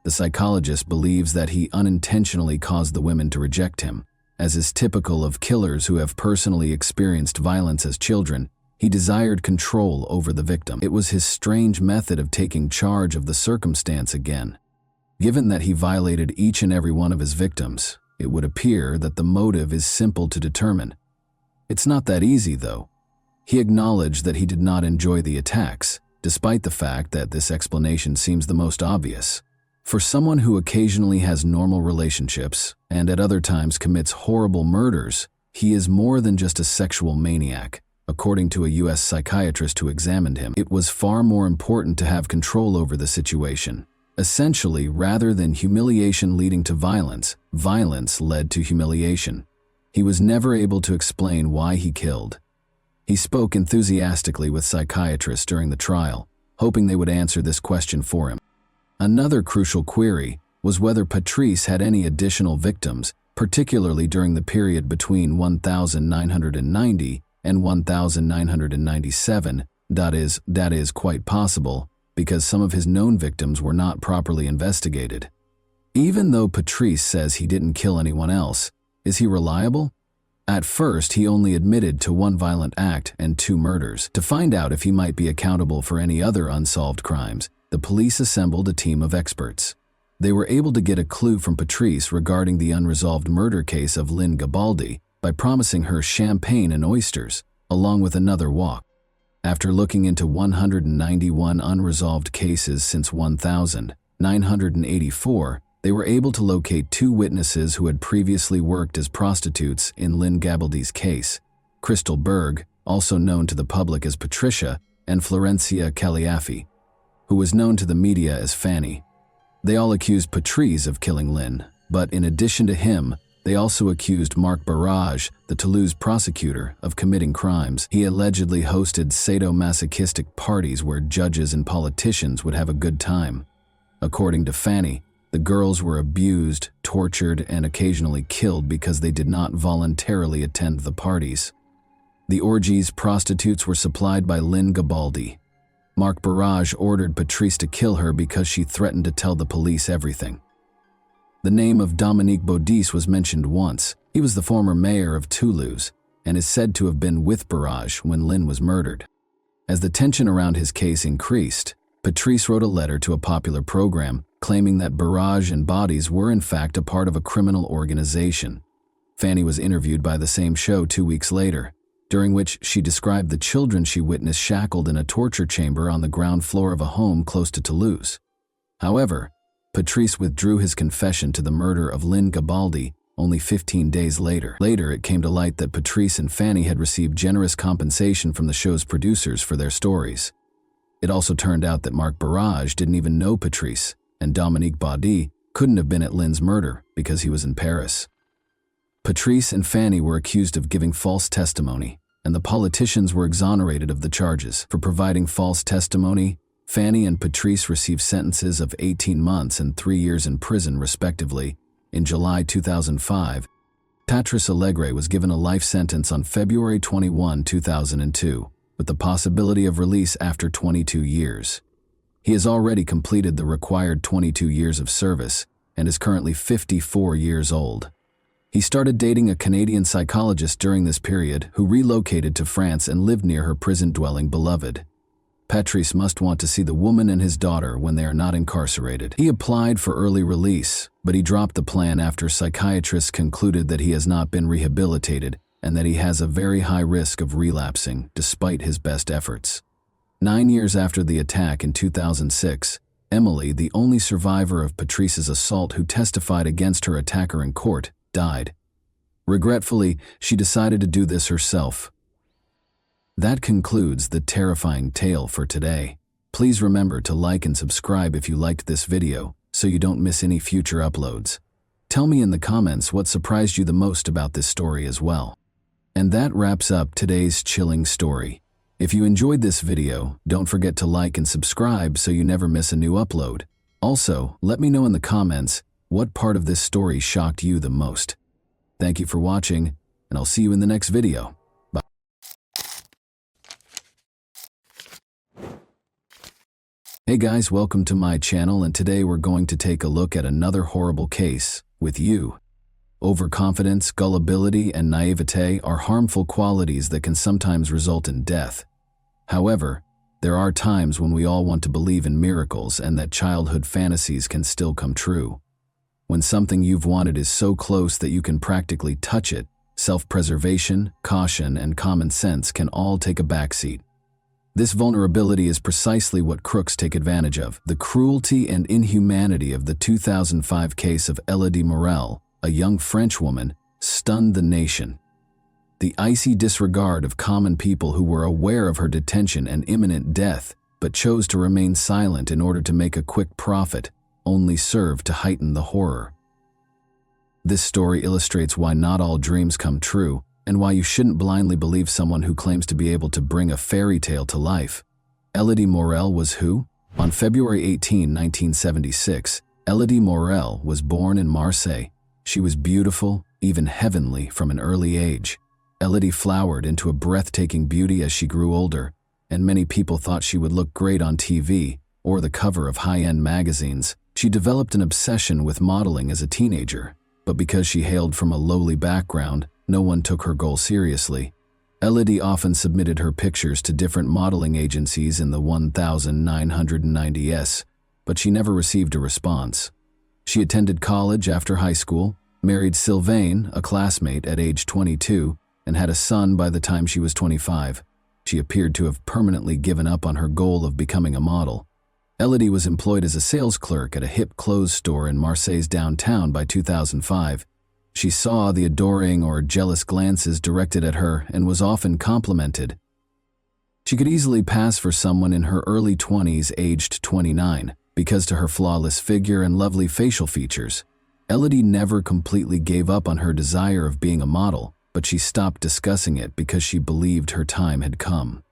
The psychologist believes that he unintentionally caused the women to reject him. As is typical of killers who have personally experienced violence as children, he desired control over the victim. It was his strange method of taking charge of the circumstance again. Given that he violated each and every one of his victims, it would appear that the motive is simple to determine. It's not that easy, though. He acknowledged that he did not enjoy the attacks, despite the fact that this explanation seems the most obvious. For someone who occasionally has normal relationships and at other times commits horrible murders, he is more than just a sexual maniac. According to a U.S. psychiatrist who examined him, it was far more important to have control over the situation. Essentially, rather than humiliation leading to violence, violence led to humiliation. He was never able to explain why he killed. He spoke enthusiastically with psychiatrists during the trial, hoping they would answer this question for him. Another crucial query was whether Patrice had any additional victims, particularly during the period between 1990 and 1997. That is quite possible, because some of his known victims were not properly investigated. Even though Patrice says he didn't kill anyone else, is he reliable? At first, he only admitted to one violent act and 2 murders. To find out if he might be accountable for any other unsolved crimes, the police assembled a team of experts. They were able to get a clue from Patrice regarding the unresolved murder case of Lynn Gabaldi by promising her champagne and oysters, along with another walk. After looking into 191 unresolved cases since 1984, they were able to locate 2 witnesses who had previously worked as prostitutes in Lynn Gabaldi's case, Crystal Berg, also known to the public as Patricia, and Florencia Caliafi, who was known to the media as Fanny. They all accused Patrice of killing Lynn, but in addition to him, they also accused Marc Barrage, the Toulouse prosecutor, of committing crimes. He allegedly hosted sadomasochistic parties where judges and politicians would have a good time. According to Fanny, the girls were abused, tortured, and occasionally killed because they did not voluntarily attend the parties. The orgies prostitutes were supplied by Lynn Gabaldi. Marc Barrage ordered Patrice to kill her because she threatened to tell the police everything. The name of Dominique Baudis was mentioned once. He was the former mayor of Toulouse and is said to have been with Barrage when Lynn was murdered. As the tension around his case increased, Patrice wrote a letter to a popular program claiming that Barrage and Baudis were in fact a part of a criminal organization. Fanny was interviewed by the same show 2 weeks later, during which she described the children she witnessed shackled in a torture chamber on the ground floor of a home close to Toulouse. However, Patrice withdrew his confession to the murder of Lynn Gabaldi only 15 days later. Later, it came to light that Patrice and Fanny had received generous compensation from the show's producers for their stories. It also turned out that Marc Barrage didn't even know Patrice, and Dominique Baudis couldn't have been at Lynn's murder because he was in Paris. Patrice and Fanny were accused of giving false testimony, and the politicians were exonerated of the charges. For providing false testimony, Fanny and Patrice received sentences of 18 months and 3 years in prison, respectively. In July 2005, Patrice Allegre was given a life sentence on February 21, 2002, with the possibility of release after 22 years. He has already completed the required 22 years of service and is currently 54 years old. He started dating a Canadian psychologist during this period who relocated to France and lived near her prison-dwelling beloved. Patrice must want to see the woman and his daughter when they are not incarcerated. He applied for early release, but he dropped the plan after psychiatrists concluded that he has not been rehabilitated and that he has a very high risk of relapsing despite his best efforts. 9 years after the attack in 2006, Emily, the only survivor of Patrice's assault who testified against her attacker in court, died. Regretfully, she decided to do this herself. That concludes the terrifying tale for today. Please remember to like and subscribe if you liked this video, so you don't miss any future uploads. Tell me in the comments what surprised you the most about this story as well. And that wraps up today's chilling story. If you enjoyed this video, don't forget to like and subscribe so you never miss a new upload. Also, let me know in the comments what part of this story shocked you the most. Thank you for watching, and I'll see you in the next video. Bye. Hey guys, welcome to my channel, and today we're going to take a look at another horrible case with you. Overconfidence, gullibility, and naivete are harmful qualities that can sometimes result in death. However, there are times when we all want to believe in miracles and that childhood fantasies can still come true. When something you've wanted is so close that you can practically touch it, self-preservation, caution, and common sense can all take a backseat. This vulnerability is precisely what crooks take advantage of. The cruelty and inhumanity of the 2005 case of Elodie Morel, a young French woman, stunned the nation. The icy disregard of common people who were aware of her detention and imminent death, but chose to remain silent in order to make a quick profit, only served to heighten the horror. This story illustrates why not all dreams come true, and why you shouldn't blindly believe someone who claims to be able to bring a fairy tale to life. Elodie Morel was who? On February 18, 1976, Elodie Morel was born in Marseille. She was beautiful, even heavenly, from an early age. Elodie flowered into a breathtaking beauty as she grew older, and many people thought she would look great on TV or the cover of high-end magazines. She developed an obsession with modeling as a teenager, but because she hailed from a lowly background, no one took her goal seriously. Elodie often submitted her pictures to different modeling agencies in the 1990s, but she never received a response. She attended college after high school, married Sylvain, a classmate, at age 22, and had a son by the time she was 25. She appeared to have permanently given up on her goal of becoming a model. Elodie was employed as a sales clerk at a hip clothes store in Marseille's downtown by 2005. She saw the adoring or jealous glances directed at her and was often complimented. She could easily pass for someone in her early 20s, aged 29, because to her flawless figure and lovely facial features. Elodie never completely gave up on her desire of being a model, but she stopped discussing it because she believed her time had come.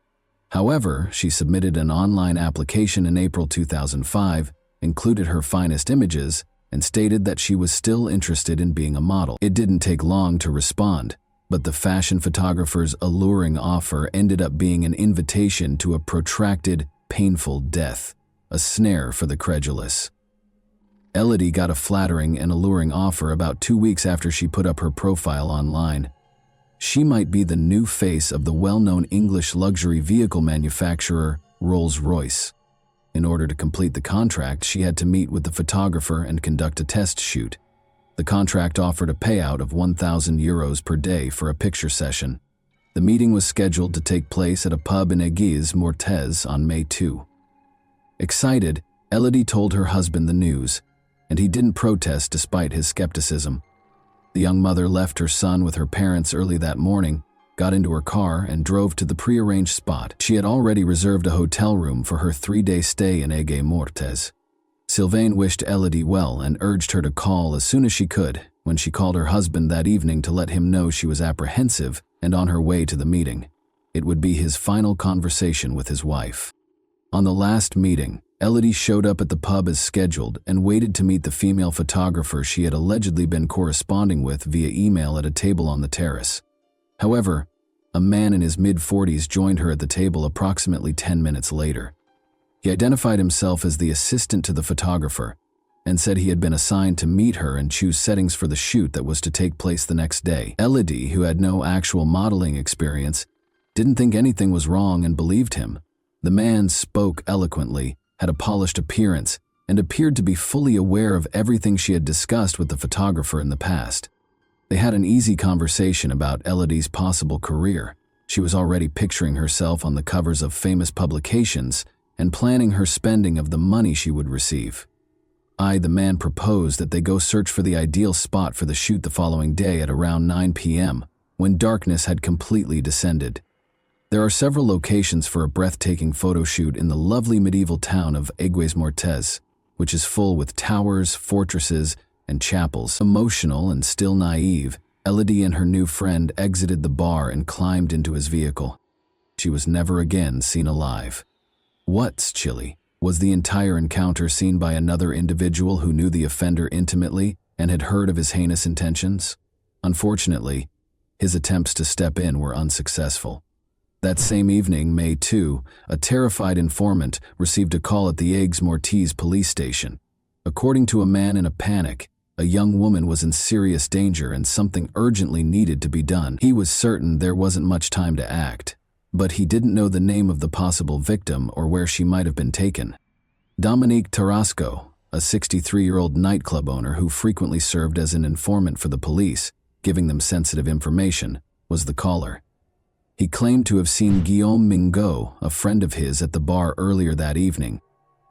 However, she submitted an online application in April 2005, included her finest images, and stated that she was still interested in being a model. It didn't take long to respond, but the fashion photographer's alluring offer ended up being an invitation to a protracted, painful death, a snare for the credulous. Elodie got a flattering and alluring offer about 2 weeks after she put up her profile online. She might be the new face of the well-known English luxury vehicle manufacturer, Rolls-Royce. In order to complete the contract, she had to meet with the photographer and conduct a test shoot. The contract offered a payout of €1,000 per day for a picture session. The meeting was scheduled to take place at a pub in Aigues-Mortes on May 2. Excited, Elodie told her husband the news, and he didn't protest despite his skepticism. The young mother left her son with her parents early that morning, got into her car, and drove to the prearranged spot. She had already reserved a hotel room for her 3-day stay in Aigues-Mortes. Sylvain wished Elodie well and urged her to call as soon as she could. When she called her husband that evening to let him know she was apprehensive and on her way to the meeting, it would be his final conversation with his wife. On the last meeting, Elodie showed up at the pub as scheduled and waited to meet the female photographer she had allegedly been corresponding with via email at a table on the terrace. However, a man in his mid-40s joined her at the table approximately 10 minutes later. He identified himself as the assistant to the photographer and said he had been assigned to meet her and choose settings for the shoot that was to take place the next day. Elodie, who had no actual modeling experience, didn't think anything was wrong and believed him. The man spoke eloquently, had a polished appearance, and appeared to be fully aware of everything she had discussed with the photographer in the past. They had an easy conversation about Elodie's possible career. She was already picturing herself on the covers of famous publications and planning her spending of the money she would receive. The man proposed that they go search for the ideal spot for the shoot the following day at around 9 p.m., when darkness had completely descended. There are several locations for a breathtaking photo shoot in the lovely medieval town of Aigues-Mortes, which is full with towers, fortresses, and chapels. Emotional and still naive, Elodie and her new friend exited the bar and climbed into his vehicle. She was never again seen alive. What's chilly was the entire encounter seen by another individual who knew the offender intimately and had heard of his heinous intentions. Unfortunately, his attempts to step in were unsuccessful. That same evening, May 2, a terrified informant received a call at the Aigues-Mortes police station. According to a man in a panic, a young woman was in serious danger and something urgently needed to be done. He was certain there wasn't much time to act, but he didn't know the name of the possible victim or where she might have been taken. Dominique Tarasco, a 63-year-old nightclub owner who frequently served as an informant for the police, giving them sensitive information, was the caller. He claimed to have seen Guillaume Mingot, a friend of his, at the bar earlier that evening.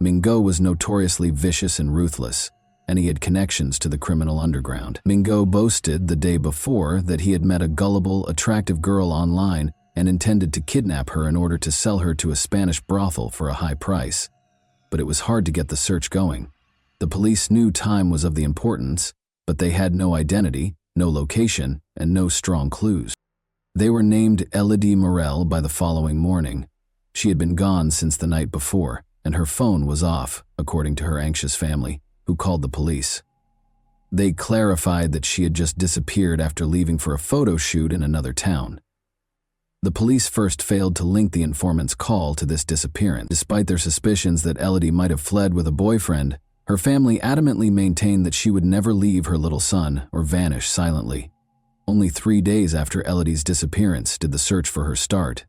Mingot was notoriously vicious and ruthless, and he had connections to the criminal underground. Mingot boasted the day before that he had met a gullible, attractive girl online and intended to kidnap her in order to sell her to a Spanish brothel for a high price. But it was hard to get the search going. The police knew time was of the importance, but they had no identity, no location, and no strong clues. They were named Elodie Morel by the following morning. She had been gone since the night before, and her phone was off, according to her anxious family, who called the police. They clarified that she had just disappeared after leaving for a photo shoot in another town. The police first failed to link the informant's call to this disappearance. Despite their suspicions that Elodie might have fled with a boyfriend, her family adamantly maintained that she would never leave her little son or vanish silently. Only 3 days after Elodie's disappearance did the search for her start.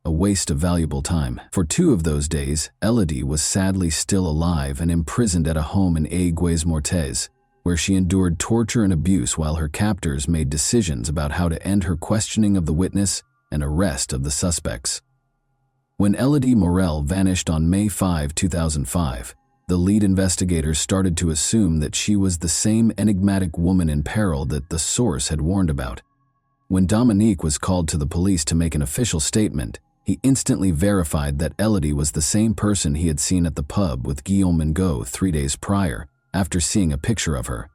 A waste of valuable time. For 2 of those days, Elodie was sadly still alive and imprisoned at a home in Aigues-Mortes, where she endured torture and abuse while her captors made decisions about how to end her questioning of the witness and arrest of the suspects. When Elodie Morel vanished on May 5, 2005, the lead investigators started to assume that she was the same enigmatic woman in peril that the source had warned about. When Dominique was called to the police to make an official statement, he instantly verified that Elodie was the same person he had seen at the pub with Guillaume Mingot 3 days prior, after seeing a picture of her.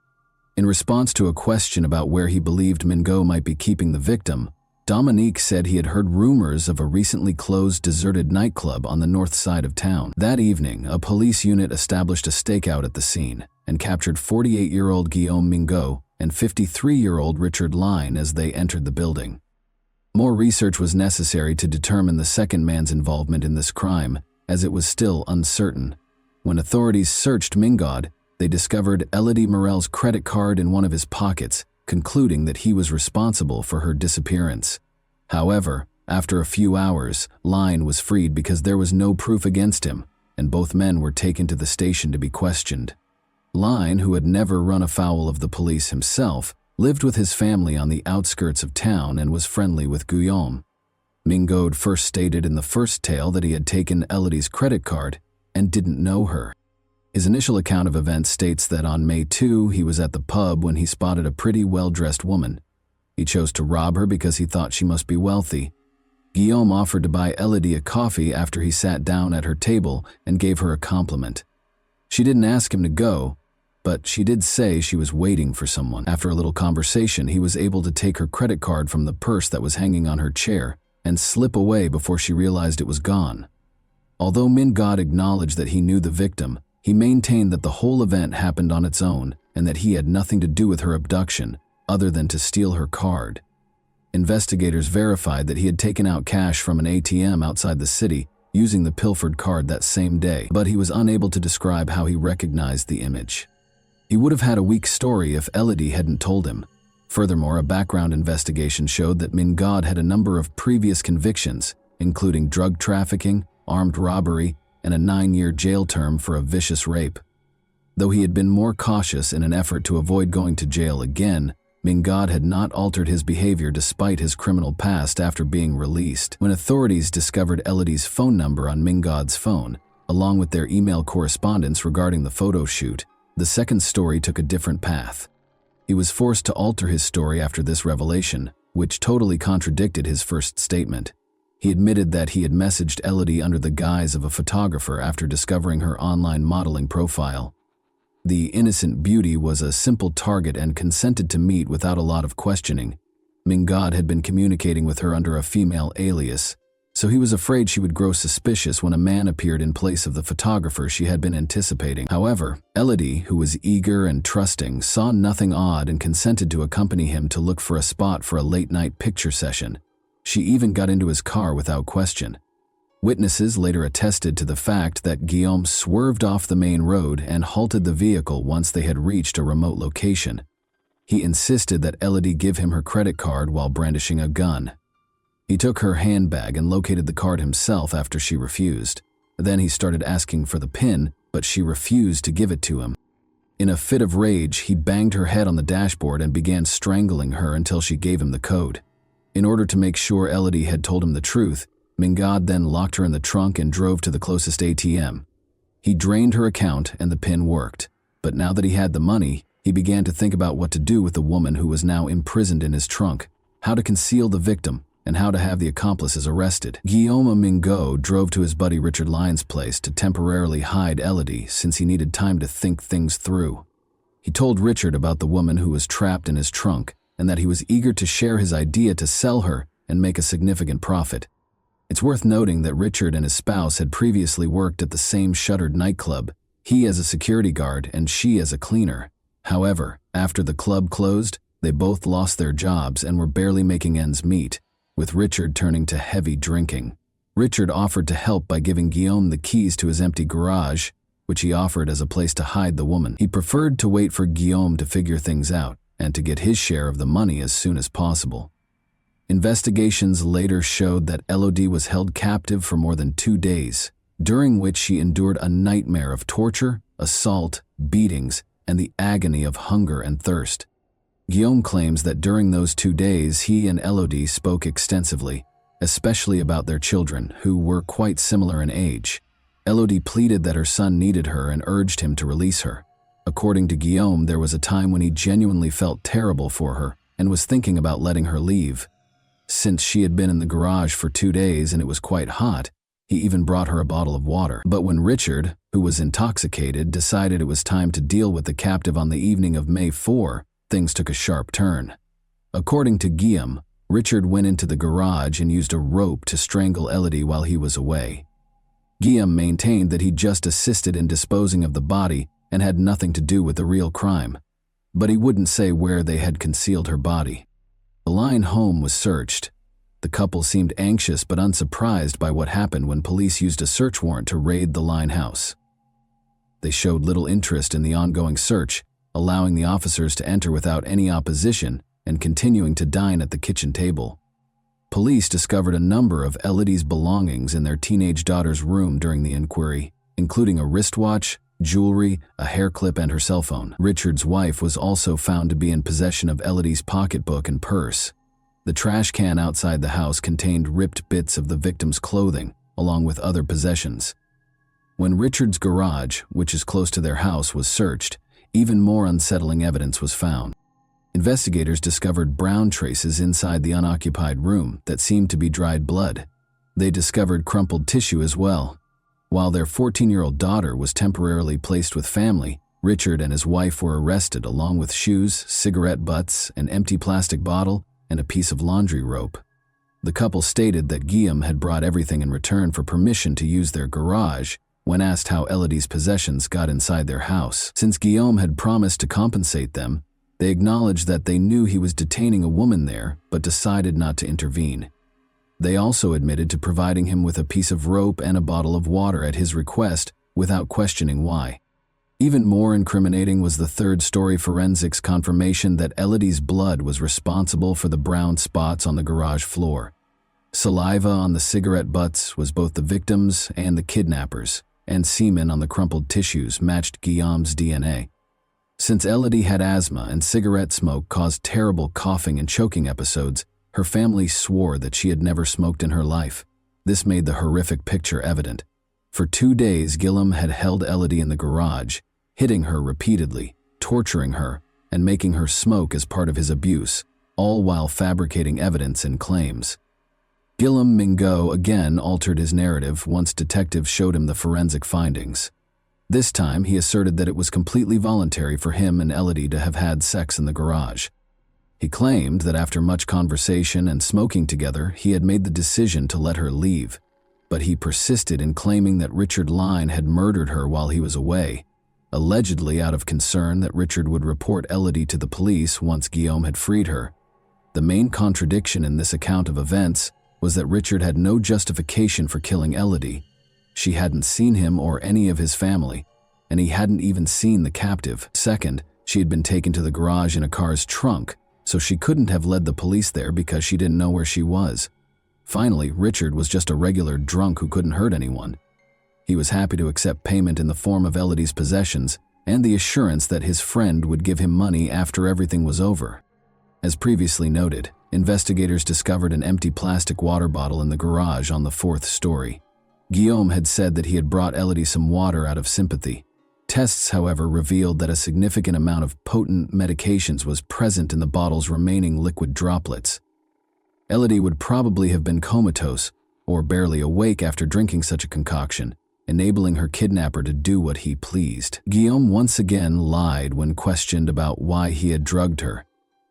In response to a question about where he believed Mingot might be keeping the victim, Dominique said he had heard rumors of a recently closed deserted nightclub on the north side of town. That evening, a police unit established a stakeout at the scene and captured 48-year-old Guillaume Mingot and 53-year-old Richard Line as they entered the building. More research was necessary to determine the second man's involvement in this crime, as it was still uncertain. When authorities searched Mingot, they discovered Elodie Morel's credit card in one of his pockets, concluding that he was responsible for her disappearance. However, after a few hours, Line was freed because there was no proof against him, and both men were taken to the station to be questioned. Line, who had never run afoul of the police himself, lived with his family on the outskirts of town and was friendly with Guillaume. Mingot first stated in the first tale that he had taken Elodie's credit card and didn't know her. His initial account of events states that on May 2, he was at the pub when he spotted a pretty well-dressed woman. He chose to rob her because he thought she must be wealthy. Guillaume offered to buy Elodie a coffee after he sat down at her table and gave her a compliment. She didn't ask him to go, but she did say she was waiting for someone. After a little conversation, he was able to take her credit card from the purse that was hanging on her chair and slip away before she realized it was gone. Although Mingot acknowledged that he knew the victim, he maintained that the whole event happened on its own and that he had nothing to do with her abduction other than to steal her card. Investigators verified that he had taken out cash from an ATM outside the city, using the pilfered card that same day, but he was unable to describe how he recognized the image. He would have had a weak story if Elodie hadn't told him. Furthermore, a background investigation showed that Mingad had a number of previous convictions, including drug trafficking, armed robbery, and a 9-year jail term for a vicious rape. Though he had been more cautious in an effort to avoid going to jail again, Mingad had not altered his behavior despite his criminal past after being released. When authorities discovered Elodie's phone number on Mingad's phone, along with their email correspondence regarding the photo shoot, the second story took a different path. He was forced to alter his story after this revelation, which totally contradicted his first statement. He admitted that he had messaged Elodie under the guise of a photographer after discovering her online modeling profile. The innocent beauty was a simple target and consented to meet without a lot of questioning. Mingad had been communicating with her under a female alias, so he was afraid she would grow suspicious when a man appeared in place of the photographer she had been anticipating. However, Elodie, who was eager and trusting, saw nothing odd and consented to accompany him to look for a spot for a late-night picture session. She even got into his car without question. Witnesses later attested to the fact that Guillaume swerved off the main road and halted the vehicle once they had reached a remote location. He insisted that Elodie give him her credit card while brandishing a gun. He took her handbag and located the card himself after she refused. Then he started asking for the PIN, but she refused to give it to him. In a fit of rage, he banged her head on the dashboard and began strangling her until she gave him the code. In order to make sure Elodie had told him the truth, Mingad then locked her in the trunk and drove to the closest ATM. He drained her account and the PIN worked, but now that he had the money, he began to think about what to do with the woman who was now imprisoned in his trunk, how to conceal the victim, and how to have the accomplices arrested. Guillaume Mingot drove to his buddy Richard Lyon's place to temporarily hide Elodie since he needed time to think things through. He told Richard about the woman who was trapped in his trunk and that he was eager to share his idea to sell her and make a significant profit. It's worth noting that Richard and his spouse had previously worked at the same shuttered nightclub, he as a security guard and she as a cleaner. However, after the club closed, they both lost their jobs and were barely making ends meet, with Richard turning to heavy drinking. Richard offered to help by giving Guillaume the keys to his empty garage, which he offered as a place to hide the woman. He preferred to wait for Guillaume to figure things out and to get his share of the money as soon as possible. Investigations later showed that Elodie was held captive for more than 2 days, during which she endured a nightmare of torture, assault, beatings, and the agony of hunger and thirst. Guillaume claims that during those 2 days he and Elodie spoke extensively, especially about their children, who were quite similar in age. Elodie pleaded that her son needed her and urged him to release her. According to Guillaume, there was a time when he genuinely felt terrible for her and was thinking about letting her leave. Since she had been in the garage for 2 days and it was quite hot, he even brought her a bottle of water. But when Richard, who was intoxicated, decided it was time to deal with the captive on the evening of May 4, things took a sharp turn. According to Guillaume, Richard went into the garage and used a rope to strangle Elodie while he was away. Guillaume maintained that he just assisted in disposing of the body and had nothing to do with the real crime, but he wouldn't say where they had concealed her body. The Lyon home was searched. The couple seemed anxious but unsurprised by what happened when police used a search warrant to raid the Lyon house. They showed little interest in the ongoing search, allowing the officers to enter without any opposition and continuing to dine at the kitchen table. Police discovered a number of Elodie's belongings in their teenage daughter's room during the inquiry, including a wristwatch, jewelry, a hair clip, and her cell phone. Richard's wife was also found to be in possession of Elodie's pocketbook and purse. The trash can outside the house contained ripped bits of the victim's clothing, along with other possessions. When Richard's garage, which is close to their house, was searched, even more unsettling evidence was found. Investigators discovered brown traces inside the unoccupied room that seemed to be dried blood. They discovered crumpled tissue as well. While their 14-year-old daughter was temporarily placed with family, Richard and his wife were arrested along with shoes, cigarette butts, an empty plastic bottle, and a piece of laundry rope. The couple stated that Guillaume had brought everything in return for permission to use their garage when asked how Elodie's possessions got inside their house. Since Guillaume had promised to compensate them, they acknowledged that they knew he was detaining a woman there but decided not to intervene. They also admitted to providing him with a piece of rope and a bottle of water at his request without questioning why. Even more incriminating was the third-story forensics confirmation that Elodie's blood was responsible for the brown spots on the garage floor. Saliva on the cigarette butts was both the victim's and the kidnapper's, and semen on the crumpled tissues matched Guillaume's DNA. Since Elodie had asthma and cigarette smoke caused terrible coughing and choking episodes, her family swore that she had never smoked in her life. This made the horrific picture evident. For 2 days, Guillaume had held Elodie in the garage, hitting her repeatedly, torturing her, and making her smoke as part of his abuse, all while fabricating evidence and claims. Guillaume Mingot again altered his narrative once detectives showed him the forensic findings. This time, he asserted that it was completely voluntary for him and Elodie to have had sex in the garage. He claimed that after much conversation and smoking together, he had made the decision to let her leave, but he persisted in claiming that Richard Line had murdered her while he was away, allegedly out of concern that Richard would report Elodie to the police once Guillaume had freed her. The main contradiction in this account of events was that Richard had no justification for killing Elodie. She hadn't seen him or any of his family, and he hadn't even seen the captive. Second, she had been taken to the garage in a car's trunk, so she couldn't have led the police there because she didn't know where she was. Finally, Richard was just a regular drunk who couldn't hurt anyone. He was happy to accept payment in the form of Elodie's possessions and the assurance that his friend would give him money after everything was over. As previously noted, investigators discovered an empty plastic water bottle in the garage on the 4th story. Guillaume had said that he had brought Elodie some water out of sympathy. Tests, however, revealed that a significant amount of potent medications was present in the bottle's remaining liquid droplets. Elodie would probably have been comatose or barely awake after drinking such a concoction, enabling her kidnapper to do what he pleased. Guillaume once again lied when questioned about why he had drugged her.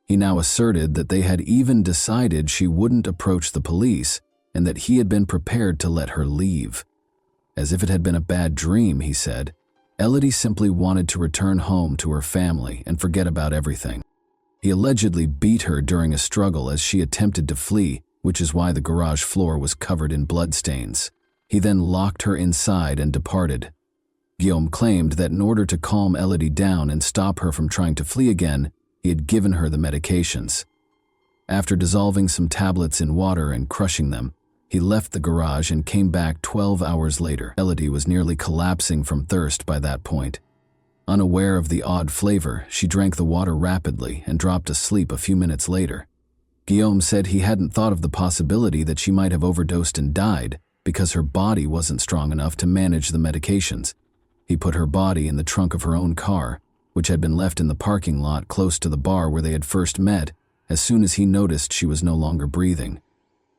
He now asserted that they had even decided she wouldn't approach the police and that he had been prepared to let her leave. As if it had been a bad dream, he said, Elodie simply wanted to return home to her family and forget about everything. He allegedly beat her during a struggle as she attempted to flee, which is why the garage floor was covered in bloodstains. He then locked her inside and departed. Guillaume claimed that in order to calm Elodie down and stop her from trying to flee again, he had given her the medications. After dissolving some tablets in water and crushing them, he left the garage and came back 12 hours later. Elodie was nearly collapsing from thirst by that point. Unaware of the odd flavor, she drank the water rapidly and dropped asleep a few minutes later. Guillaume said he hadn't thought of the possibility that she might have overdosed and died because her body wasn't strong enough to manage the medications. He put her body in the trunk of her own car, which had been left in the parking lot close to the bar where they had first met, as soon as he noticed she was no longer breathing.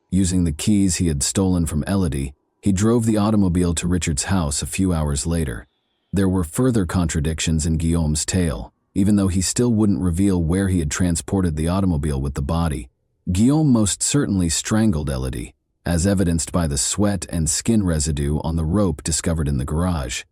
Using the keys he had stolen from Elodie, he drove the automobile to Richard's house a few hours later. There were further contradictions in Guillaume's tale, even though he still wouldn't reveal where he had transported the automobile with the body. Guillaume most certainly strangled Elodie, as evidenced by the sweat and skin residue on the rope discovered in the garage.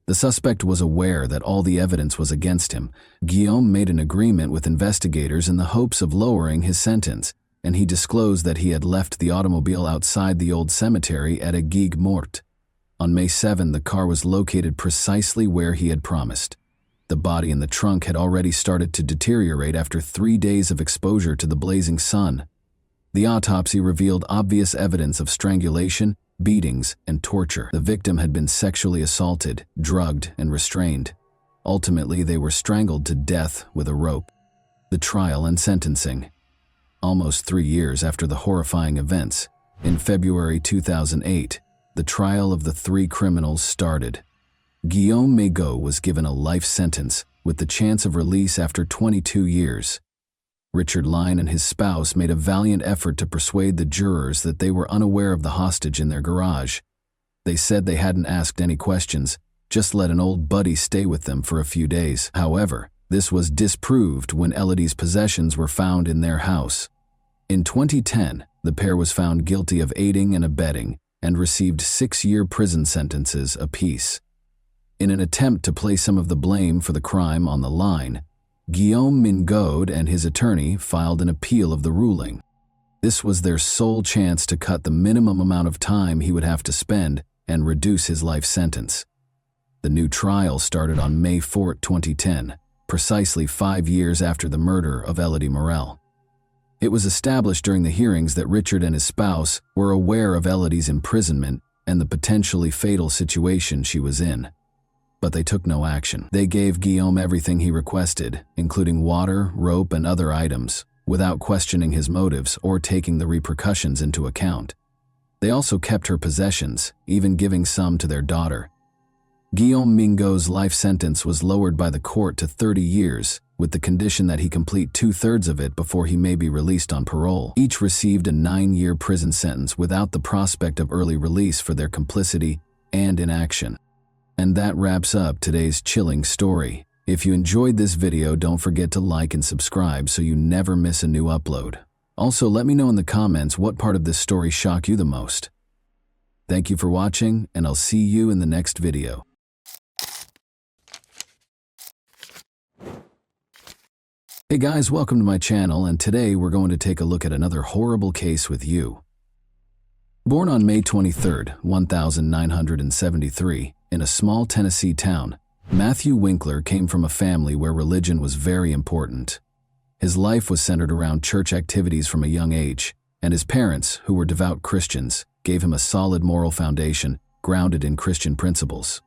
The suspect was aware that all the evidence was against him. Guillaume made an agreement with investigators in the hopes of lowering his sentence, and he disclosed that he had left the automobile outside the old cemetery at Aigues-Mortes. On May 7, the car was located precisely where he had promised. The body in the trunk had already started to deteriorate after 3 days of exposure to the blazing sun. The autopsy revealed obvious evidence of strangulation, beatings, and torture. The victim had been sexually assaulted, drugged, and restrained. Ultimately, they were strangled to death with a rope. The trial and sentencing. Almost 3 years after the horrifying events, in February 2008, the trial of the 3 criminals started. Guillaume Mingot was given a life sentence with the chance of release after 22 years. Richard Line and his spouse made a valiant effort to persuade the jurors that they were unaware of the hostage in their garage. They said they hadn't asked any questions, just let an old buddy stay with them for a few days. However, this was disproved when Elodie's possessions were found in their house. In 2010, the pair was found guilty of aiding and abetting and received 6-year prison sentences apiece. In an attempt to place some of the blame for the crime on the line, Guillaume Mingot and his attorney filed an appeal of the ruling. This was their sole chance to cut the minimum amount of time he would have to spend and reduce his life sentence. The new trial started on May 4, 2010, precisely 5 years after the murder of Elodie Morel. It was established during the hearings that Richard and his spouse were aware of Elodie's imprisonment and the potentially fatal situation she was in. But they took no action. They gave Guillaume everything he requested, including water, rope, and other items, without questioning his motives or taking the repercussions into account. They also kept her possessions, even giving some to their daughter. Guillaume Mingo's life sentence was lowered by the court to 30 years, with the condition that he complete 2/3 of it before he may be released on parole. Each received a 9-year prison sentence without the prospect of early release for their complicity and inaction. And that wraps up today's chilling story. If you enjoyed this video, don't forget to like and subscribe so you never miss a new upload. Also, let me know in the comments what part of this story shocked you the most. Thank you for watching, and I'll see you in the next video. Hey guys, welcome to my channel, and today we're going to take a look at another horrible case with you. Born on May 23, 1973, in a small Tennessee town, Matthew Winkler came from a family where religion was very important. His life was centered around church activities from a young age, and his parents, who were devout Christians, gave him a solid moral foundation grounded in Christian principles.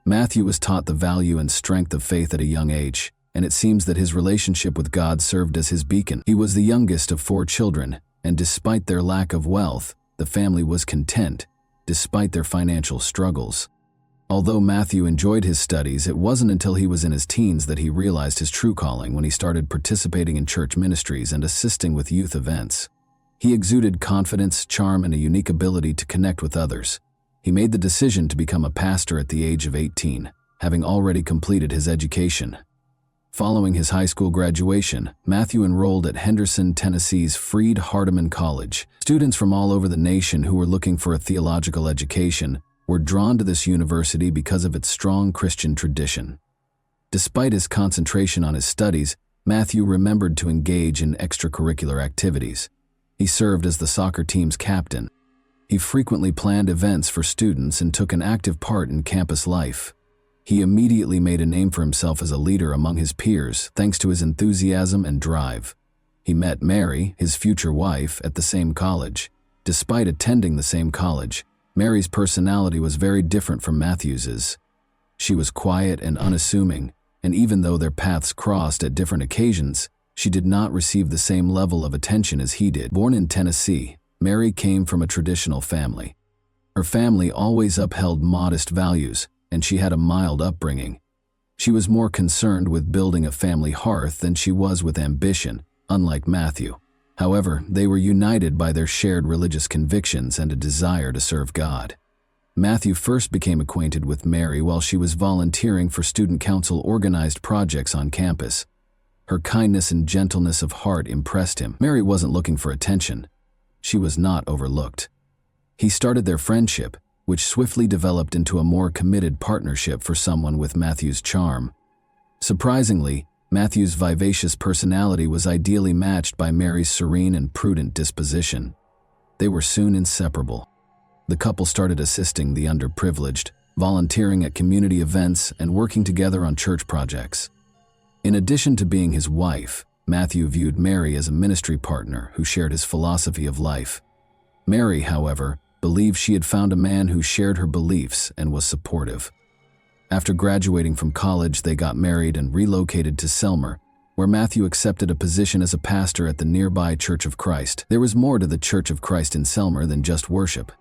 Matthew was taught the value and strength of faith at a young age, and it seems that his relationship with God served as his beacon. He was the youngest of 4 children, and despite their lack of wealth, the family was content, despite their financial struggles. Although Matthew enjoyed his studies, it wasn't until he was in his teens that he realized his true calling when he started participating in church ministries and assisting with youth events. He exuded confidence, charm, and a unique ability to connect with others. He made the decision to become a pastor at the age of 18, having already completed his education. Following his high school graduation, Matthew enrolled at Henderson, Tennessee's Freed-Hardeman College. Students from all over the nation who were looking for a theological education were drawn to this university because of its strong Christian tradition. Despite his concentration on his studies, Matthew remembered to engage in extracurricular activities. He served as the soccer team's captain. He frequently planned events for students and took an active part in campus life. He immediately made a name for himself as a leader among his peers thanks to his enthusiasm and drive. He met Mary, his future wife, at the same college. Despite attending the same college, Mary's personality was very different from Matthew's. She was quiet and unassuming, and even though their paths crossed at different occasions, she did not receive the same level of attention as he did. Born in Tennessee, Mary came from a traditional family. Her family always upheld modest values, and she had a mild upbringing. She was more concerned with building a family hearth than she was with ambition, unlike Matthew. However, they were united by their shared religious convictions and a desire to serve God. Matthew first became acquainted with Mary while she was volunteering for student council-organized projects on campus. Her kindness and gentleness of heart impressed him. Mary wasn't looking for attention. She was not overlooked. He started their friendship, which swiftly developed into a more committed partnership for someone with Matthew's charm. Surprisingly, Matthew's vivacious personality was ideally matched by Mary's serene and prudent disposition. They were soon inseparable. The couple started assisting the underprivileged, volunteering at community events, and working together on church projects. In addition to being his wife, Matthew viewed Mary as a ministry partner who shared his philosophy of life. Mary, however, believed she had found a man who shared her beliefs and was supportive. After graduating from college, they got married and relocated to Selmer, where Matthew accepted a position as a pastor at the nearby Church of Christ. There was more to the Church of Christ in Selmer than just worship.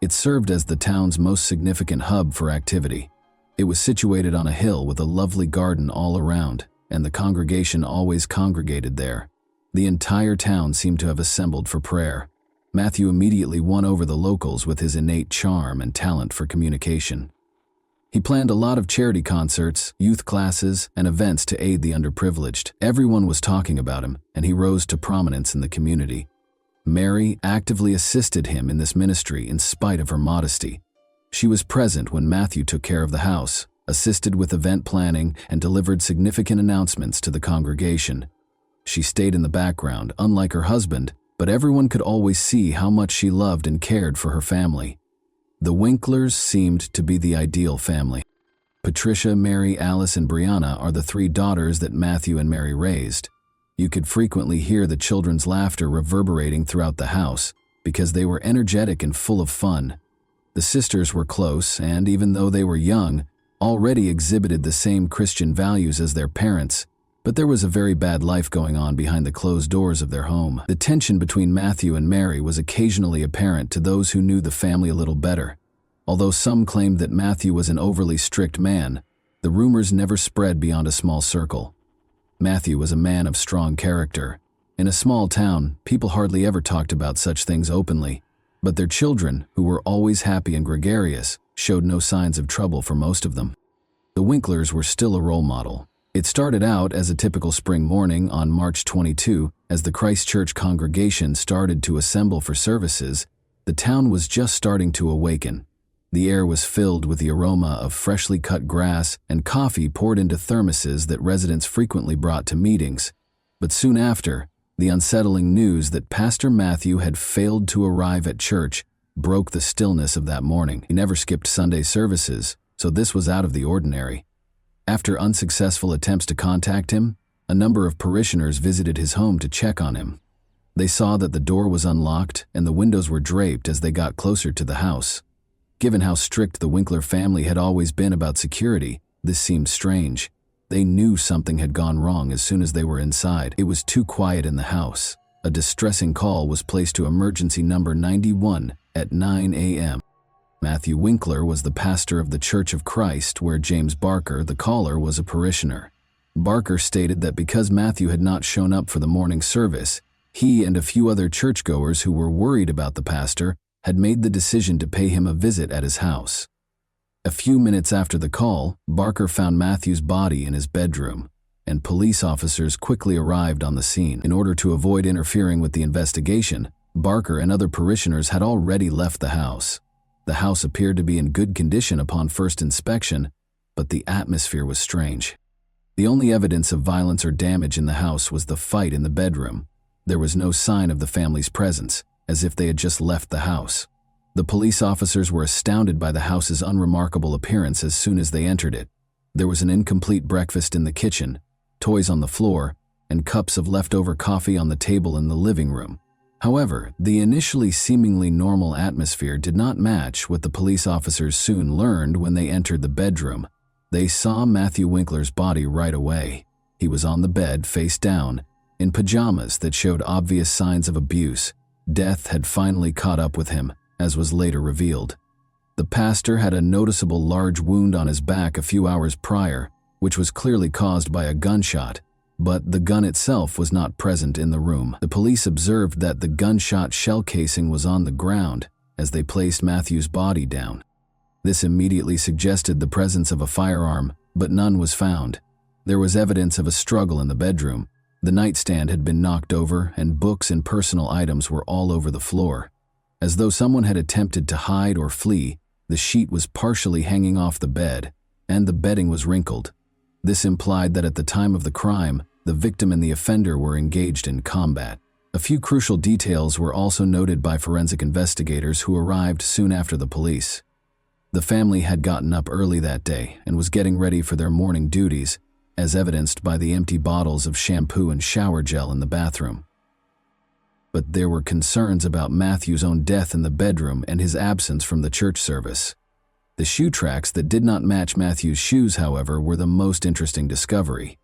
It served as the town's most significant hub for activity. It was situated on a hill with a lovely garden all around, and the congregation always congregated there. The entire town seemed to have assembled for prayer. Matthew immediately won over the locals with his innate charm and talent for communication. He planned a lot of charity concerts, youth classes, and events to aid the underprivileged. Everyone was talking about him, and he rose to prominence in the community. Mary actively assisted him in this ministry in spite of her modesty. She was present when Matthew took care of the house, assisted with event planning, and delivered significant announcements to the congregation. She stayed in the background, unlike her husband, but everyone could always see how much she loved and cared for her family. The Winklers seemed to be the ideal family. Patricia, Mary, Alice, and Brianna are the three daughters that Matthew and Mary raised. You could frequently hear the children's laughter reverberating throughout the house because they were energetic and full of fun. The sisters were close, and even though they were young, already exhibited the same Christian values as their parents, but there was a very bad life going on behind the closed doors of their home. The tension between Matthew and Mary was occasionally apparent to those who knew the family a little better. Although some claimed that Matthew was an overly strict man, the rumors never spread beyond a small circle. Matthew was a man of strong character. In a small town, people hardly ever talked about such things openly, but their children, who were always happy and gregarious, showed no signs of trouble for most of them. The Winklers were still a role model. It started out as a typical spring morning on March 22, as the Christ Church congregation started to assemble for services. The town was just starting to awaken. The air was filled with the aroma of freshly cut grass and coffee poured into thermoses that residents frequently brought to meetings. But soon after, the unsettling news that Pastor Matthew had failed to arrive at church broke the stillness of that morning. He never skipped Sunday services, so this was out of the ordinary. After unsuccessful attempts to contact him, a number of parishioners visited his home to check on him. They saw that the door was unlocked and the windows were draped as they got closer to the house. Given how strict the Winkler family had always been about security, this seemed strange. They knew something had gone wrong as soon as they were inside. It was too quiet in the house. A distressing call was placed to emergency number 91 at 9 a.m. Matthew Winkler was the pastor of the Church of Christ, where James Barker, the caller, was a parishioner. Barker stated that because Matthew had not shown up for the morning service, he and a few other churchgoers who were worried about the pastor had made the decision to pay him a visit at his house. A few minutes after the call, Barker found Matthew's body in his bedroom, and police officers quickly arrived on the scene. In order to avoid interfering with the investigation, Barker and other parishioners had already left the house. The house appeared to be in good condition upon first inspection, but the atmosphere was strange. The only evidence of violence or damage in the house was the fight in the bedroom. There was no sign of the family's presence, as if they had just left the house. The police officers were astounded by the house's unremarkable appearance as soon as they entered it. There was an incomplete breakfast in the kitchen, toys on the floor, and cups of leftover coffee on the table in the living room. However, the initially seemingly normal atmosphere did not match what the police officers soon learned when they entered the bedroom. They saw Matthew Winkler's body right away. He was on the bed, face down, in pajamas that showed obvious signs of abuse. Death had finally caught up with him, as was later revealed. The pastor had a noticeable large wound on his back a few hours prior, which was clearly caused by a gunshot, but the gun itself was not present in the room. The police observed that the gunshot shell casing was on the ground as they placed Matthew's body down. This immediately suggested the presence of a firearm, but none was found. There was evidence of a struggle in the bedroom. The nightstand had been knocked over, and books and personal items were all over the floor. As though someone had attempted to hide or flee, the sheet was partially hanging off the bed, and the bedding was wrinkled. This implied that at the time of the crime, the victim and the offender were engaged in combat. A few crucial details were also noted by forensic investigators who arrived soon after the police. The family had gotten up early that day and was getting ready for their morning duties, as evidenced by the empty bottles of shampoo and shower gel in the bathroom. But there were concerns about Matthew's own death in the bedroom and his absence from the church service. The shoe tracks that did not match Matthew's shoes, however, were the most interesting discovery.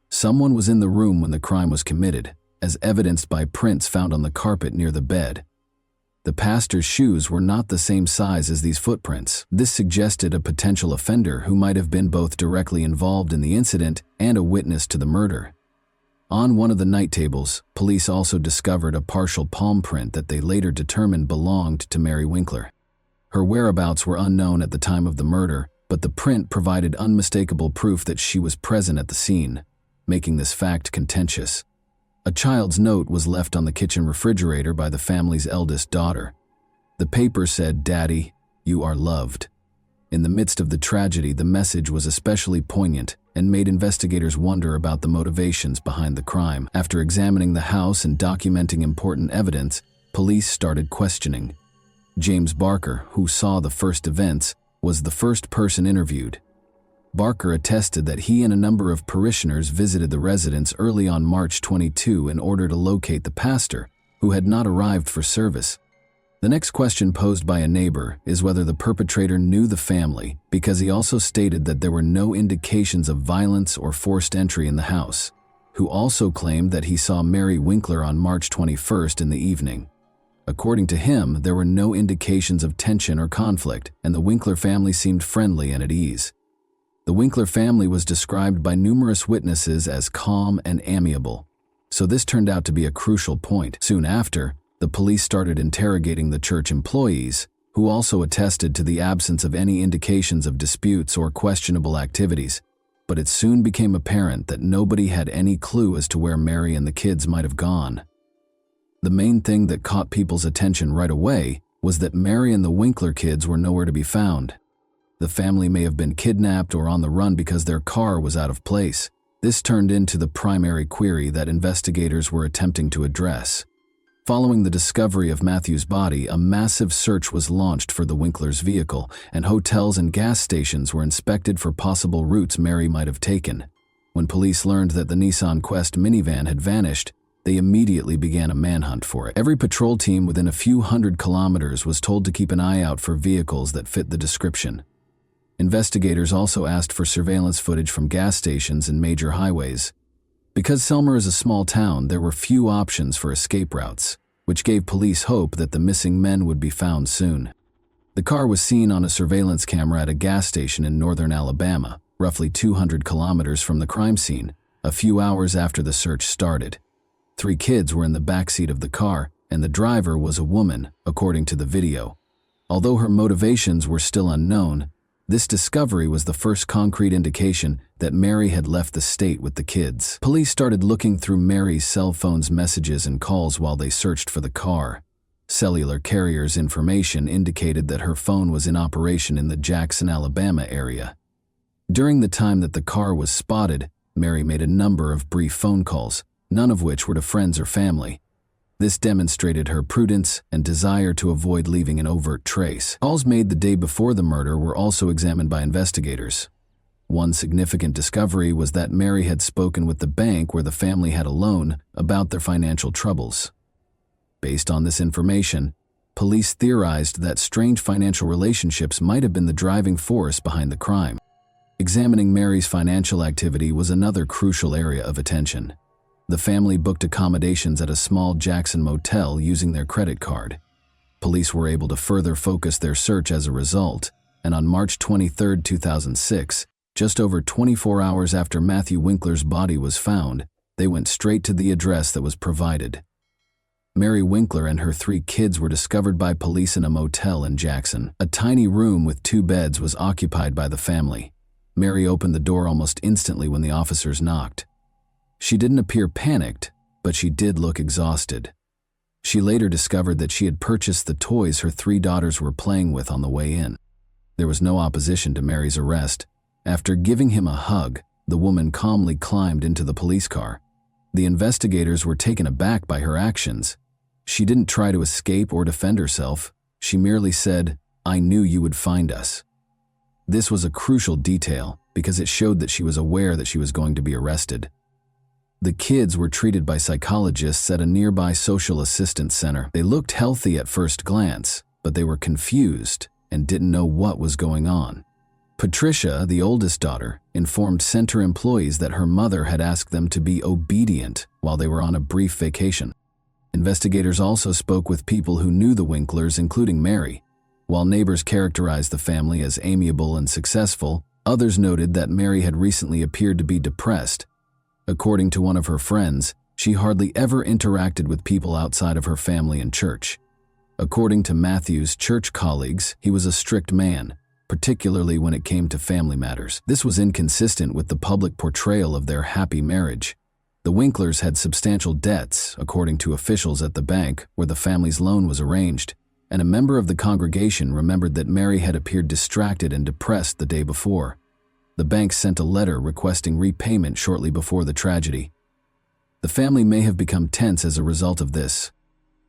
Someone was in the room when the crime was committed, as evidenced by prints found on the carpet near the bed. The pastor's shoes were not the same size as these footprints. This suggested a potential offender who might have been both directly involved in the incident and a witness to the murder. On one of the night tables, police also discovered a partial palm print that they later determined belonged to Mary Winkler. Her whereabouts were unknown at the time of the murder, but the print provided unmistakable proof that she was present at the scene, making this fact contentious. A child's note was left on the kitchen refrigerator by the family's eldest daughter. The paper said, "Daddy, you are loved." In the midst of the tragedy, the message was especially poignant, and made investigators wonder about the motivations behind the crime. After examining the house and documenting important evidence, police started questioning. James Barker, who saw the first events, was the first person interviewed. Barker attested that he and a number of parishioners visited the residence early on March 22 in order to locate the pastor, who had not arrived for service. The next question posed by a neighbor is whether the perpetrator knew the family, because he also stated that there were no indications of violence or forced entry in the house, who also claimed that he saw Mary Winkler on March 21st in the evening. According to him, there were no indications of tension or conflict, and the Winkler family seemed friendly and at ease. The Winkler family was described by numerous witnesses as calm and amiable, so this turned out to be a crucial point. Soon after, the police started interrogating the church employees, who also attested to the absence of any indications of disputes or questionable activities, but it soon became apparent that nobody had any clue as to where Mary and the kids might have gone. The main thing that caught people's attention right away was that Mary and the Winkler kids were nowhere to be found. The family may have been kidnapped or on the run because their car was out of place. This turned into the primary query that investigators were attempting to address. Following the discovery of Matthew's body, a massive search was launched for the Winkler's vehicle, and hotels and gas stations were inspected for possible routes Mary might have taken. When police learned that the Nissan Quest minivan had vanished, they immediately began a manhunt for it. Every patrol team within a few hundred kilometers was told to keep an eye out for vehicles that fit the description. Investigators also asked for surveillance footage from gas stations and major highways. Because Selmer is a small town, there were few options for escape routes, which gave police hope that the missing men would be found soon. The car was seen on a surveillance camera at a gas station in northern Alabama, roughly 200 kilometers from the crime scene, a few hours after the search started. 3 kids were in the backseat of the car, and the driver was a woman, according to the video. Although her motivations were still unknown, this discovery was the first concrete indication that Mary had left the state with the kids. Police started looking through Mary's cell phone's messages and calls while they searched for the car. Cellular carrier's information indicated that her phone was in operation in the Jackson, Alabama area. During the time that the car was spotted, Mary made a number of brief phone calls, none of which were to friends or family. This demonstrated her prudence and desire to avoid leaving an overt trace. Calls made the day before the murder were also examined by investigators. One significant discovery was that Mary had spoken with the bank where the family had a loan about their financial troubles. Based on this information, police theorized that strange financial relationships might have been the driving force behind the crime. Examining Mary's financial activity was another crucial area of attention. The family booked accommodations at a small Jackson motel using their credit card. Police were able to further focus their search as a result, and on March 23, 2006, just over 24 hours after Matthew Winkler's body was found, they went straight to the address that was provided. Mary Winkler and her 3 kids were discovered by police in a motel in Jackson. A tiny room with 2 beds was occupied by the family. Mary opened the door almost instantly when the officers knocked. She didn't appear panicked, but she did look exhausted. She later discovered that she had purchased the toys her 3 daughters were playing with on the way in. There was no opposition to Mary's arrest. After giving him a hug, the woman calmly climbed into the police car. The investigators were taken aback by her actions. She didn't try to escape or defend herself. She merely said, "I knew you would find us." This was a crucial detail because it showed that she was aware that she was going to be arrested. The kids were treated by psychologists at a nearby social assistance center. They looked healthy at first glance, but they were confused and didn't know what was going on. Patricia, the oldest daughter, informed center employees that her mother had asked them to be obedient while they were on a brief vacation. Investigators also spoke with people who knew the Winklers, including Mary. While neighbors characterized the family as amiable and successful, others noted that Mary had recently appeared to be depressed. According to one of her friends, she hardly ever interacted with people outside of her family and church. According to Matthew's church colleagues, he was a strict man, particularly when it came to family matters. This was inconsistent with the public portrayal of their happy marriage. The Winklers had substantial debts, according to officials at the bank where the family's loan was arranged, and a member of the congregation remembered that Mary had appeared distracted and depressed the day before. The bank sent a letter requesting repayment shortly before the tragedy. The family may have become tense as a result of this.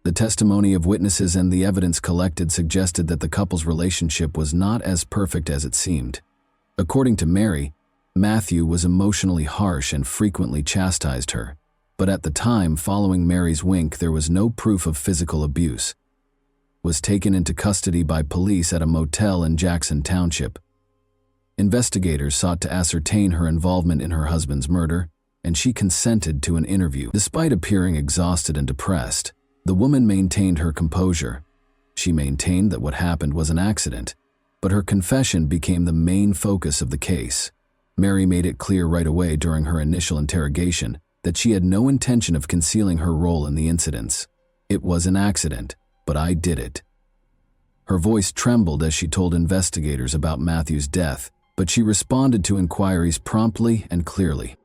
The testimony of witnesses and the evidence collected suggested that the couple's relationship was not as perfect as it seemed. According to Mary, Matthew was emotionally harsh and frequently chastised her, but at the time following Mary's wink, there was no proof of physical abuse. Was taken into custody by police at a motel in Jackson Township. Investigators sought to ascertain her involvement in her husband's murder, and she consented to an interview. Despite appearing exhausted and depressed, the woman maintained her composure. She maintained that what happened was an accident, but her confession became the main focus of the case. Mary made it clear right away during her initial interrogation that she had no intention of concealing her role in the incidents. It was an accident, but I did it. Her voice trembled as she told investigators about Matthew's death, but she responded to inquiries promptly and clearly.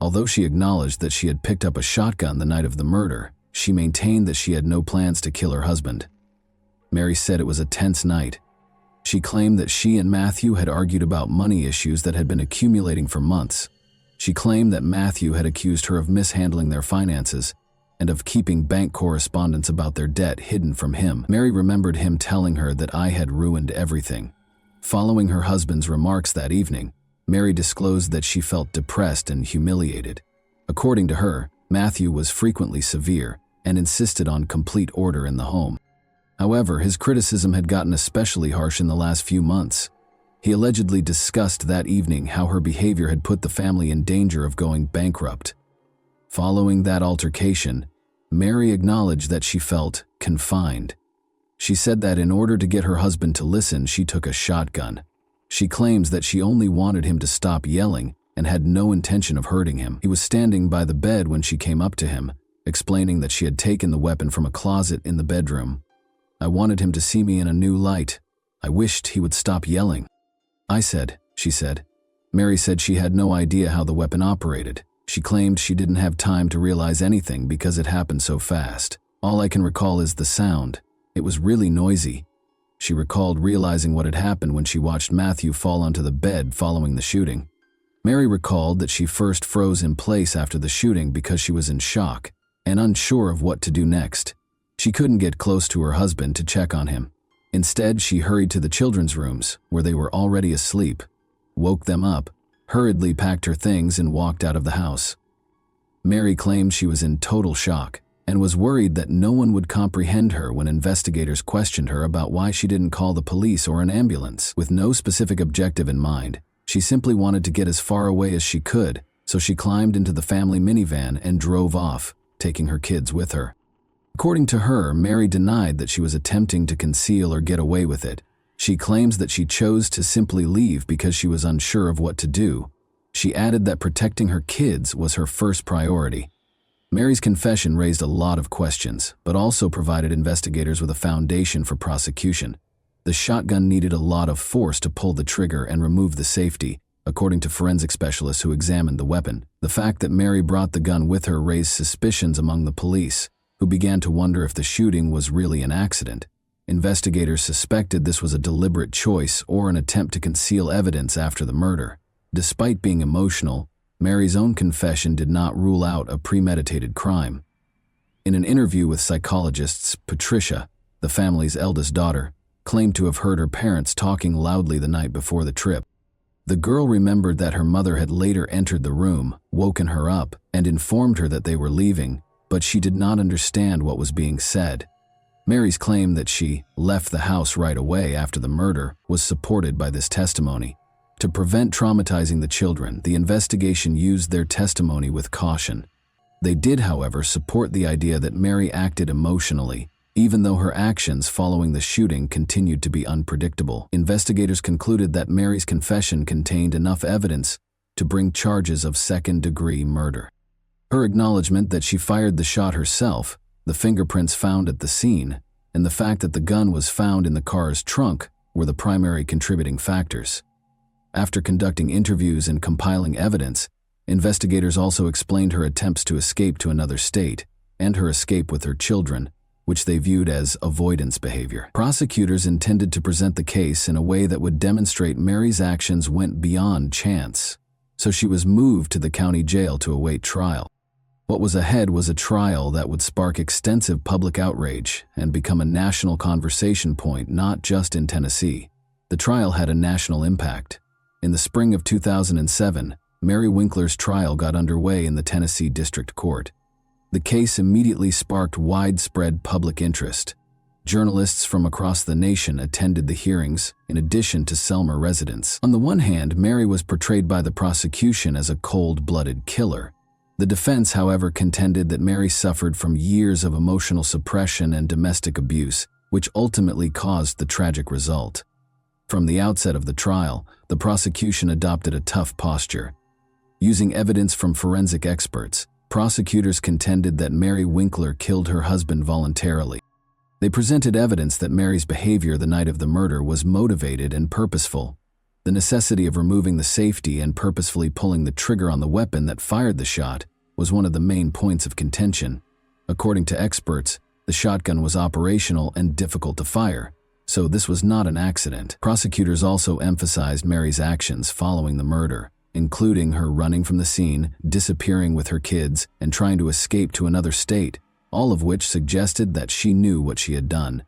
Although she acknowledged that she had picked up a shotgun the night of the murder, she maintained that she had no plans to kill her husband. Mary said it was a tense night. She claimed that she and Matthew had argued about money issues that had been accumulating for months. She claimed that Matthew had accused her of mishandling their finances and of keeping bank correspondence about their debt hidden from him. Mary remembered him telling her that I had ruined everything. Following her husband's remarks that evening, Mary disclosed that she felt depressed and humiliated. According to her, Matthew was frequently severe and insisted on complete order in the home. However, his criticism had gotten especially harsh in the last few months. He allegedly discussed that evening how her behavior had put the family in danger of going bankrupt. Following that altercation, Mary acknowledged that she felt confined. She said that in order to get her husband to listen, she took a shotgun. She claims that she only wanted him to stop yelling and had no intention of hurting him. He was standing by the bed when she came up to him, explaining that she had taken the weapon from a closet in the bedroom. I wanted him to see me in a new light. I wished he would stop yelling. I said, she said. Mary said she had no idea how the weapon operated. She claimed she didn't have time to realize anything because it happened so fast. All I can recall is the sound. It was really noisy. She recalled realizing what had happened when she watched Matthew fall onto the bed following the shooting. Mary recalled that she first froze in place after the shooting because she was in shock and unsure of what to do next. She couldn't get close to her husband to check on him. Instead, she hurried to the children's rooms, where they were already asleep, woke them up, hurriedly packed her things, and walked out of the house. Mary claimed she was in total shock and was worried that no one would comprehend her when investigators questioned her about why she didn't call the police or an ambulance. With no specific objective in mind, she simply wanted to get as far away as she could, so she climbed into the family minivan and drove off, taking her kids with her. According to her, Mary denied that she was attempting to conceal or get away with it. She claims that she chose to simply leave because she was unsure of what to do. She added that protecting her kids was her first priority. Mary's confession raised a lot of questions, but also provided investigators with a foundation for prosecution. The shotgun needed a lot of force to pull the trigger and remove the safety, according to forensic specialists who examined the weapon. The fact that Mary brought the gun with her raised suspicions among the police, who began to wonder if the shooting was really an accident. Investigators suspected this was a deliberate choice or an attempt to conceal evidence after the murder. Despite being emotional, Mary's own confession did not rule out a premeditated crime. In an interview with psychologists, Patricia, the family's eldest daughter, claimed to have heard her parents talking loudly the night before the trip. The girl remembered that her mother had later entered the room, woken her up, and informed her that they were leaving, but she did not understand what was being said. Mary's claim that she left the house right away after the murder was supported by this testimony. To prevent traumatizing the children, the investigation used their testimony with caution. They did, however, support the idea that Mary acted emotionally, even though her actions following the shooting continued to be unpredictable. Investigators concluded that Mary's confession contained enough evidence to bring charges of second-degree murder. Her acknowledgement that she fired the shot herself, the fingerprints found at the scene, and the fact that the gun was found in the car's trunk were the primary contributing factors. After conducting interviews and compiling evidence, investigators also explained her attempts to escape to another state and her escape with her children, which they viewed as avoidance behavior. Prosecutors intended to present the case in a way that would demonstrate Mary's actions went beyond chance, so she was moved to the county jail to await trial. What was ahead was a trial that would spark extensive public outrage and become a national conversation point, not just in Tennessee. The trial had a national impact. In the spring of 2007, Mary Winkler's trial got underway in the Tennessee District Court. The case immediately sparked widespread public interest. Journalists from across the nation attended the hearings, in addition to Selmer residents. On the one hand, Mary was portrayed by the prosecution as a cold-blooded killer. The defense, however, contended that Mary suffered from years of emotional suppression and domestic abuse, which ultimately caused the tragic result. From the outset of the trial, the prosecution adopted a tough posture. Using evidence from forensic experts, prosecutors contended that Mary Winkler killed her husband voluntarily. They presented evidence that Mary's behavior the night of the murder was motivated and purposeful. The necessity of removing the safety and purposefully pulling the trigger on the weapon that fired the shot was one of the main points of contention. According to experts, the shotgun was operational and difficult to fire, so this was not an accident. Prosecutors also emphasized Mary's actions following the murder, including her running from the scene, disappearing with her kids, and trying to escape to another state, all of which suggested that she knew what she had done.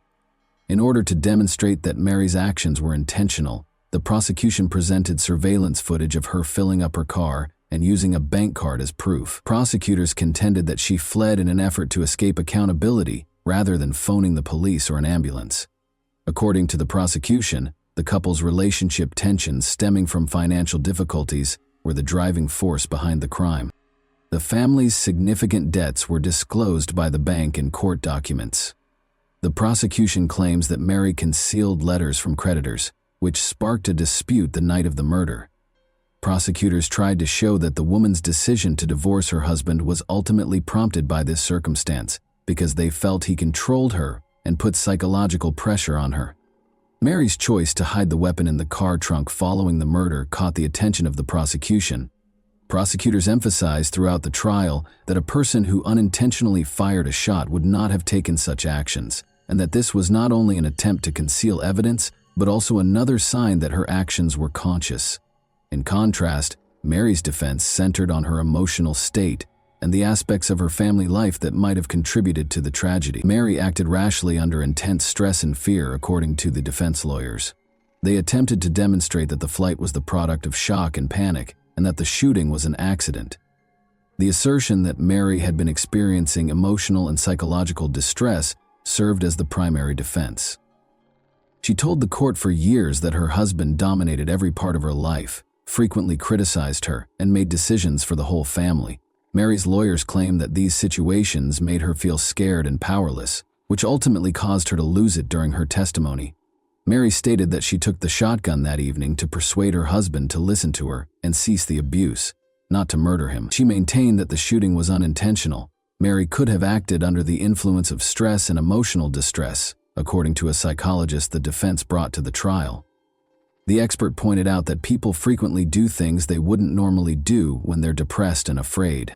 In order to demonstrate that Mary's actions were intentional, the prosecution presented surveillance footage of her filling up her car and using a bank card as proof. Prosecutors contended that she fled in an effort to escape accountability rather than phoning the police or an ambulance. According to the prosecution, the couple's relationship tensions stemming from financial difficulties were the driving force behind the crime. The family's significant debts were disclosed by the bank in court documents. The prosecution claims that Mary concealed letters from creditors, which sparked a dispute the night of the murder. Prosecutors tried to show that the woman's decision to divorce her husband was ultimately prompted by this circumstance because they felt he controlled her and put psychological pressure on her. Mary's choice to hide the weapon in the car trunk following the murder caught the attention of the prosecution. Prosecutors emphasized throughout the trial that a person who unintentionally fired a shot would not have taken such actions, and that this was not only an attempt to conceal evidence, but also another sign that her actions were conscious. In contrast, Mary's defense centered on her emotional state and the aspects of her family life that might have contributed to the tragedy. Mary acted rashly under intense stress and fear, according to the defense lawyers. They attempted to demonstrate that the flight was the product of shock and panic, and that the shooting was an accident. The assertion that Mary had been experiencing emotional and psychological distress served as the primary defense. She told the court for years that her husband dominated every part of her life, frequently criticized her, and made decisions for the whole family. Mary's lawyers claimed that these situations made her feel scared and powerless, which ultimately caused her to lose it during her testimony. Mary stated that she took the shotgun that evening to persuade her husband to listen to her and cease the abuse, not to murder him. She maintained that the shooting was unintentional. Mary could have acted under the influence of stress and emotional distress, according to a psychologist the defense brought to the trial. The expert pointed out that people frequently do things they wouldn't normally do when they're depressed and afraid.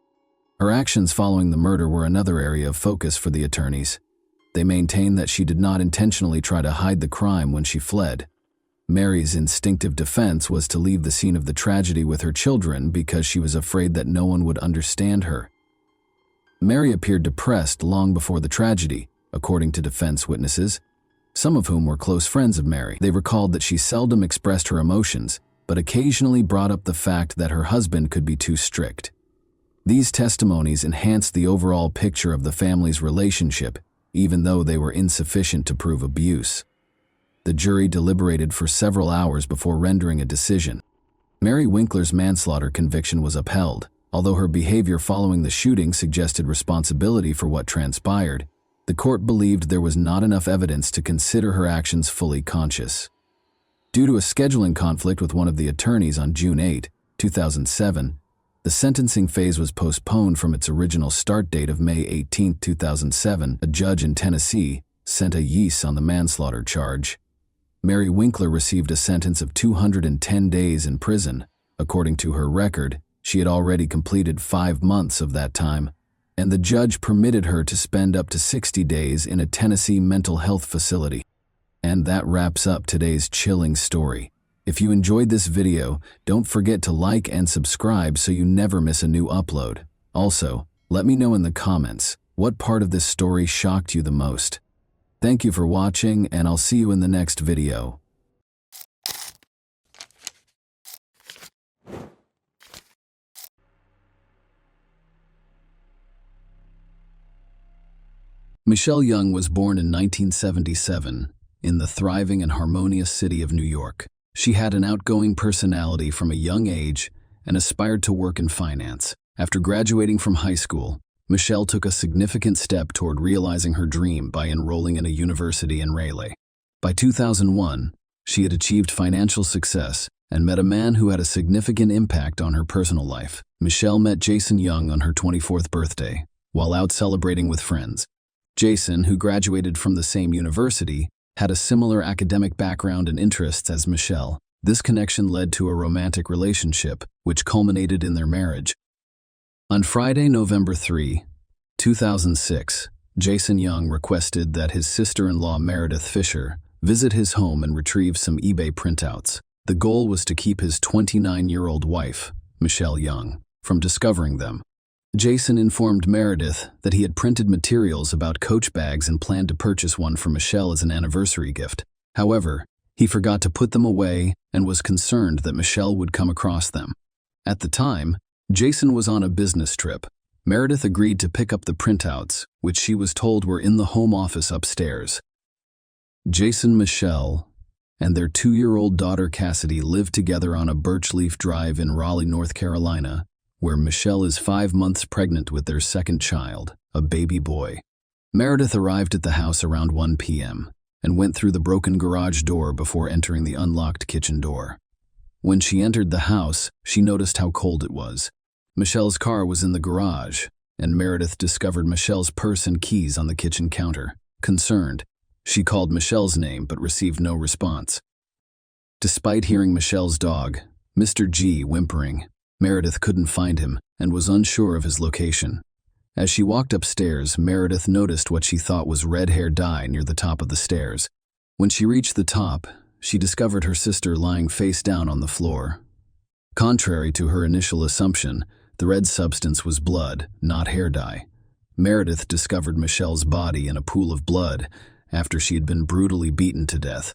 Her actions following the murder were another area of focus for the attorneys. They maintained that she did not intentionally try to hide the crime when she fled. Mary's instinctive defense was to leave the scene of the tragedy with her children because she was afraid that no one would understand her. Mary appeared depressed long before the tragedy, according to defense witnesses, some of whom were close friends of Mary. They recalled that she seldom expressed her emotions, but occasionally brought up the fact that her husband could be too strict. These testimonies enhanced the overall picture of the family's relationship, even though they were insufficient to prove abuse. The jury deliberated for several hours before rendering a decision. Mary Winkler's manslaughter conviction was upheld. Although her behavior following the shooting suggested responsibility for what transpired, the court believed there was not enough evidence to consider her actions fully conscious. Due to a scheduling conflict with one of the attorneys on June 8, 2007, the sentencing phase was postponed from its original start date of May 18, 2007. A judge in Tennessee sent a yease on the manslaughter charge. Mary Winkler received a sentence of 210 days in prison. According to her record, she had already completed 5 months of that time. and the judge permitted her to spend up to 60 days in a Tennessee mental health facility. And that wraps up today's chilling story. If you enjoyed this video, don't forget to like and subscribe so you never miss a new upload. Also, let me know in the comments what part of this story shocked you the most. Thank you for watching, and I'll see you in the next video. Michelle Young was born in 1977 in the thriving and harmonious city of New York. She had an outgoing personality from a young age and aspired to work in finance. After graduating from high school, Michelle took a significant step toward realizing her dream by enrolling in a university in Raleigh. By 2001, she had achieved financial success and met a man who had a significant impact on her personal life. Michelle met Jason Young on her 24th birthday, while out celebrating with friends. Jason, who graduated from the same university, had a similar academic background and interests as Michelle. This connection led to a romantic relationship, which culminated in their marriage. On Friday, November 3, 2006, Jason Young requested that his sister-in-law Meredith Fisher visit his home and retrieve some eBay printouts. The goal was to keep his 29-year-old wife, Michelle Young, from discovering them. Jason informed Meredith that he had printed materials about Coach bags and planned to purchase one for Michelle as an anniversary gift. However, he forgot to put them away and was concerned that Michelle would come across them. At the time, Jason was on a business trip. Meredith agreed to pick up the printouts, which she was told were in the home office upstairs. Jason, Michelle, and their 2-year-old daughter Cassidy lived together on a Birchleaf Drive in Raleigh, North Carolina, where Michelle is 5 months pregnant with their second child, a baby boy. Meredith arrived at the house around 1 p.m. and went through the broken garage door before entering the unlocked kitchen door. When she entered the house, she noticed how cold it was. Michelle's car was in the garage, and Meredith discovered Michelle's purse and keys on the kitchen counter. Concerned, she called Michelle's name but received no response. Despite hearing Michelle's dog, Mr. G, whimpering, Meredith couldn't find him and was unsure of his location. As she walked upstairs, Meredith noticed what she thought was red hair dye near the top of the stairs. When she reached the top, she discovered her sister lying face down on the floor. Contrary to her initial assumption, the red substance was blood, not hair dye. Meredith discovered Michelle's body in a pool of blood after she had been brutally beaten to death.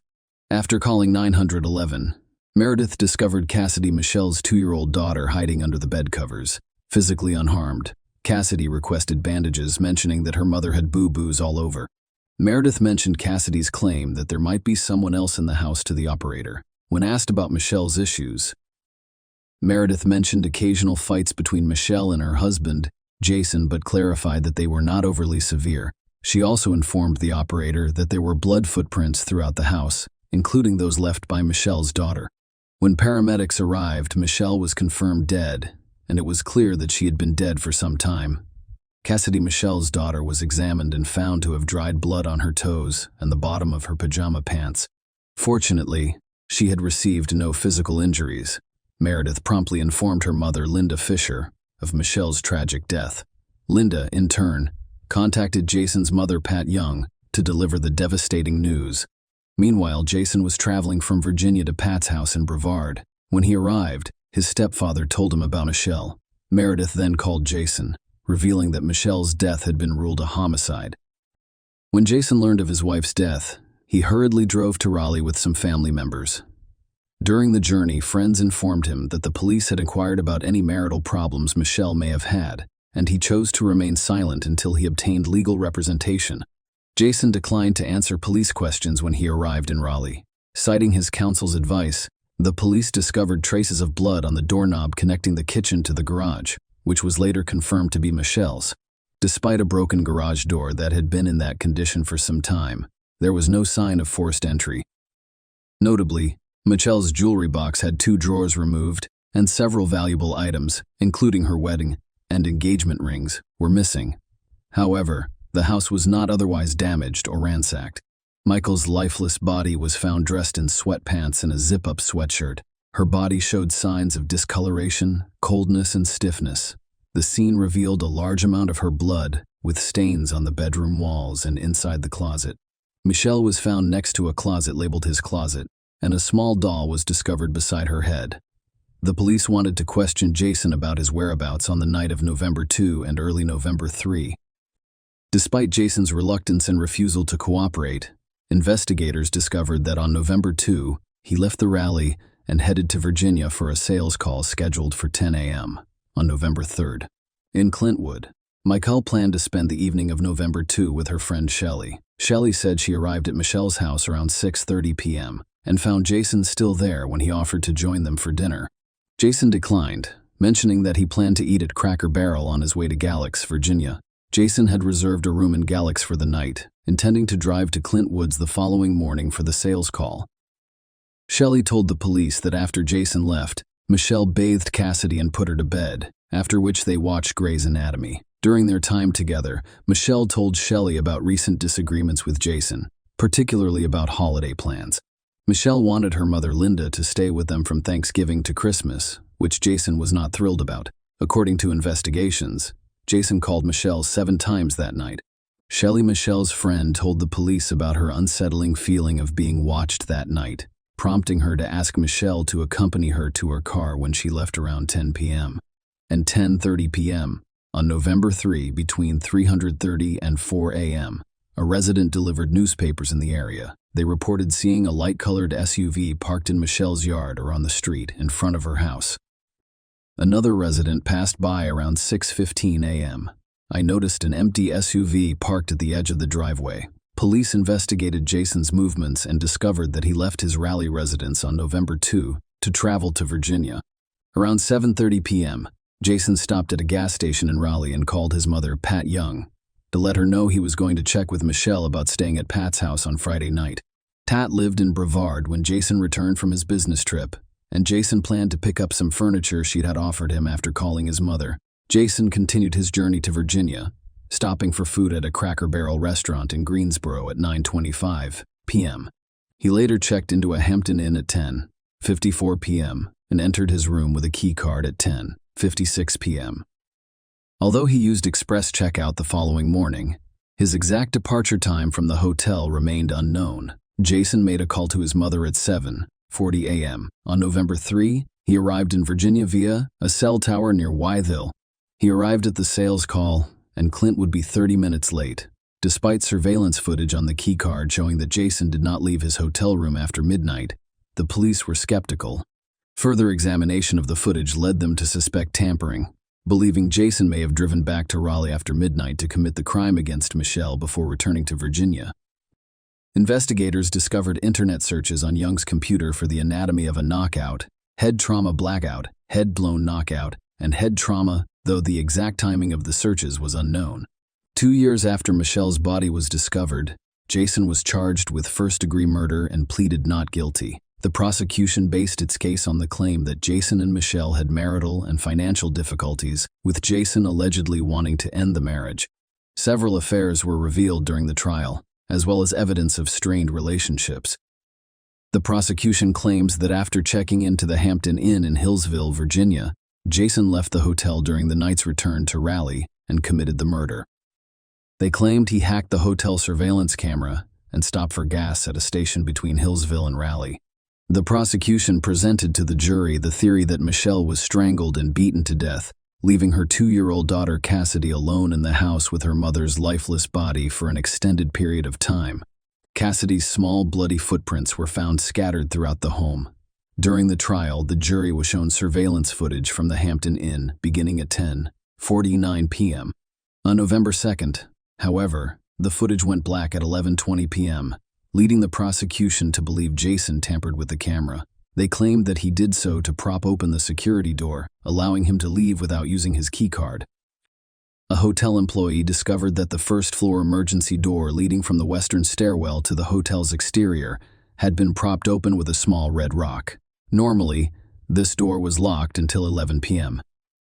After calling 911, Meredith discovered Cassidy, Michelle's 2-year-old daughter, hiding under the bed covers, physically unharmed. Cassidy requested bandages, mentioning that her mother had boo-boos all over. Meredith mentioned Cassidy's claim that there might be someone else in the house to the operator. When asked about Michelle's issues, Meredith mentioned occasional fights between Michelle and her husband, Jason, but clarified that they were not overly severe. She also informed the operator that there were blood footprints throughout the house, including those left by Michelle's daughter. When paramedics arrived, Michelle was confirmed dead, and it was clear that she had been dead for some time. Cassidy, Michelle's daughter, was examined and found to have dried blood on her toes and the bottom of her pajama pants. Fortunately, she had received no physical injuries. Meredith promptly informed her mother, Linda Fisher, of Michelle's tragic death. Linda, in turn, contacted Jason's mother, Pat Young, to deliver the devastating news. Meanwhile, Jason was traveling from Virginia to Pat's house in Brevard. When he arrived, his stepfather told him about Michelle. Meredith then called Jason, revealing that Michelle's death had been ruled a homicide. When Jason learned of his wife's death, he hurriedly drove to Raleigh with some family members. During the journey, friends informed him that the police had inquired about any marital problems Michelle may have had, and he chose to remain silent until he obtained legal representation. Jason declined to answer police questions when he arrived in Raleigh. Citing his counsel's advice, the police discovered traces of blood on the doorknob connecting the kitchen to the garage, which was later confirmed to be Michelle's. Despite a broken garage door that had been in that condition for some time, there was no sign of forced entry. Notably, Michelle's jewelry box had 2 drawers removed, and several valuable items, including her wedding and engagement rings, were missing. However, the house was not otherwise damaged or ransacked. Michael's lifeless body was found dressed in sweatpants and a zip-up sweatshirt. Her body showed signs of discoloration, coldness, and stiffness. The scene revealed a large amount of her blood, with stains on the bedroom walls and inside the closet. Michelle was found next to a closet labeled his closet, and a small doll was discovered beside her head. The police wanted to question Jason about his whereabouts on the night of November 2 and early November 3. Despite Jason's reluctance and refusal to cooperate, investigators discovered that on November 2, he left the rally and headed to Virginia for a sales call scheduled for 10 a.m. on November 3rd. In Clintwood, Michelle planned to spend the evening of November 2 with her friend Shelley. Shelley said she arrived at Michelle's house around 6:30 p.m. and found Jason still there when he offered to join them for dinner. Jason declined, mentioning that he planned to eat at Cracker Barrel on his way to Galax, Virginia. Jason had reserved a room in Galax for the night, intending to drive to Clintwoods the following morning for the sales call. Shelley told the police that after Jason left, Michelle bathed Cassidy and put her to bed, after which they watched Grey's Anatomy. During their time together, Michelle told Shelley about recent disagreements with Jason, particularly about holiday plans. Michelle wanted her mother Linda to stay with them from Thanksgiving to Christmas, which Jason was not thrilled about. According to investigations, Jason called Michelle 7 times that night. Shelley, Michelle's friend, told the police about her unsettling feeling of being watched that night, prompting her to ask Michelle to accompany her to her car when she left around 10 p.m. and 10:30 p.m. on November 3 between 3:30 and 4 a.m. A resident delivered newspapers in the area. They reported seeing a light-colored SUV parked in Michelle's yard or on the street in front of her house. Another resident passed by around 6:15 a.m. I noticed an empty SUV parked at the edge of the driveway. Police investigated Jason's movements and discovered that he left his Raleigh residence on November 2 to travel to Virginia. Around 7:30 p.m., Jason stopped at a gas station in Raleigh and called his mother, Pat Young, to let her know he was going to check with Michelle about staying at Pat's house on Friday night. Pat lived in Brevard when Jason returned from his business trip, and Jason planned to pick up some furniture she'd had offered him after calling his mother. Jason continued his journey to Virginia, stopping for food at a Cracker Barrel restaurant in Greensboro at 9:25 p.m. He later checked into a Hampton Inn at 10:54 p.m. and entered his room with a key card at 10:56 p.m. Although he used express checkout the following morning, his exact departure time from the hotel remained unknown. Jason made a call to his mother at 7:40 a.m. On November 3, he arrived in Virginia via a cell tower near Wytheville. He arrived at the sales call, and Clint would be 30 minutes late, despite surveillance footage on the keycard showing that Jason did not leave his hotel room after midnight. The police were skeptical. Further examination of the footage led them to suspect tampering, believing Jason may have driven back to Raleigh after midnight to commit the crime against Michelle before returning to Virginia. Investigators discovered internet searches on Young's computer for the anatomy of a knockout, head trauma blackout, head blown knockout, and head trauma, though the exact timing of the searches was unknown. 2 years after Michelle's body was discovered, Jason was charged with first-degree murder and pleaded not guilty. The prosecution based its case on the claim that Jason and Michelle had marital and financial difficulties, with Jason allegedly wanting to end the marriage. Several affairs were revealed during the trial, as well as evidence of strained relationships. The prosecution claims that after checking into the Hampton Inn in Hillsville, Virginia, Jason left the hotel during the night's return to Raleigh and committed the murder. They claimed he hacked the hotel surveillance camera and stopped for gas at a station between Hillsville and Raleigh. The prosecution presented to the jury the theory that Michelle was strangled and beaten to death, leaving her 2-year-old daughter Cassidy alone in the house with her mother's lifeless body for an extended period of time. Cassidy's small, bloody footprints were found scattered throughout the home. During the trial, the jury was shown surveillance footage from the Hampton Inn beginning at 10:49 p.m. On November 2nd, however, the footage went black at 11:20 p.m., leading the prosecution to believe Jason tampered with the camera. They claimed that he did so to prop open the security door, allowing him to leave without using his keycard. A hotel employee discovered that the first-floor emergency door leading from the western stairwell to the hotel's exterior had been propped open with a small red rock. Normally, this door was locked until 11 p.m.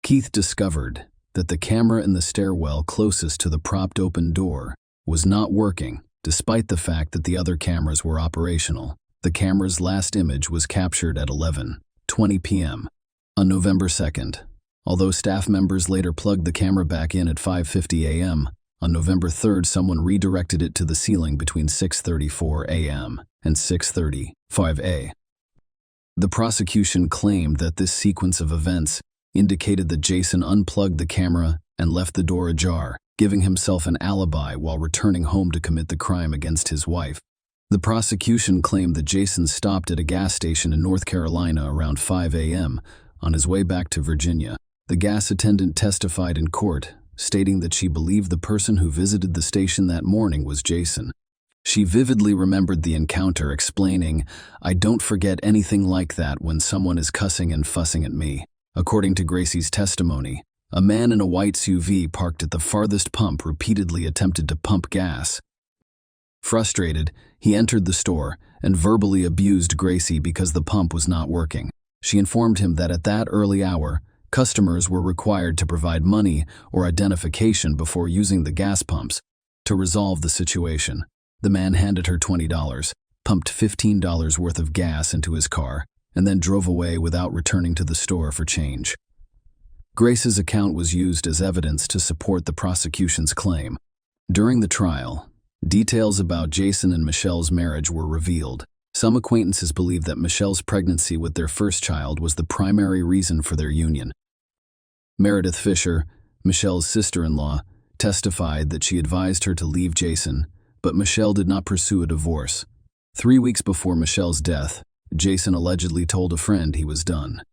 Keith discovered that the camera in the stairwell closest to the propped-open door was not working, despite the fact that the other cameras were operational. The camera's last image was captured at 11:20 p.m. on November 2nd. Although staff members later plugged the camera back in at 5:50 a.m., on November 3rd someone redirected it to the ceiling between 6:34 a.m. and 6:35 a.m. The prosecution claimed that this sequence of events indicated that Jason unplugged the camera and left the door ajar, giving himself an alibi while returning home to commit the crime against his wife. The prosecution claimed that Jason stopped at a gas station in North Carolina around 5 a.m. on his way back to Virginia. The gas attendant testified in court, stating that she believed the person who visited the station that morning was Jason. She vividly remembered the encounter, explaining, "I don't forget anything like that when someone is cussing and fussing at me." According to Gracie's testimony, a man in a white SUV parked at the farthest pump repeatedly attempted to pump gas. Frustrated, he entered the store and verbally abused Gracie because the pump was not working. She informed him that at that early hour, customers were required to provide money or identification before using the gas pumps. To resolve the situation, the man handed her $20, pumped $15 worth of gas into his car, and then drove away without returning to the store for change. Grace's account was used as evidence to support the prosecution's claim. During the trial, details about Jason and Michelle's marriage were revealed. Some acquaintances believe that Michelle's pregnancy with their first child was the primary reason for their union. Meredith Fisher, Michelle's sister-in-law, testified that she advised her to leave Jason, but Michelle did not pursue a divorce. 3 weeks before Michelle's death, Jason allegedly told a friend he was done.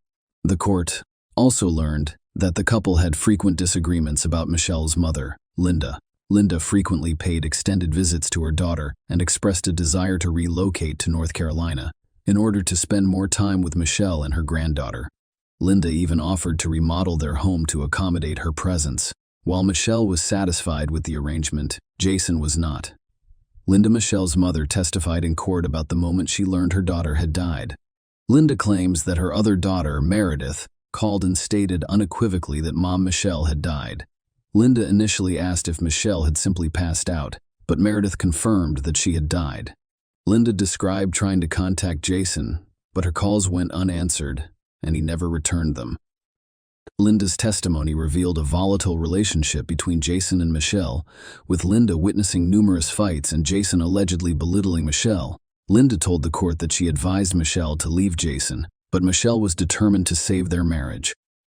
The court also learned that the couple had frequent disagreements about Michelle's mother, Linda. Linda frequently paid extended visits to her daughter and expressed a desire to relocate to North Carolina in order to spend more time with Michelle and her granddaughter. Linda even offered to remodel their home to accommodate her presence. While Michelle was satisfied with the arrangement, Jason was not. Linda, Michelle's mother, testified in court about the moment she learned her daughter had died. Linda claims that her other daughter, Meredith, called and stated unequivocally that Mom Michelle had died. Linda initially asked if Michelle had simply passed out, but Meredith confirmed that she had died. Linda described trying to contact Jason, but her calls went unanswered, and he never returned them. Linda's testimony revealed a volatile relationship between Jason and Michelle, with Linda witnessing numerous fights and Jason allegedly belittling Michelle. Linda told the court that she advised Michelle to leave Jason, but Michelle was determined to save their marriage.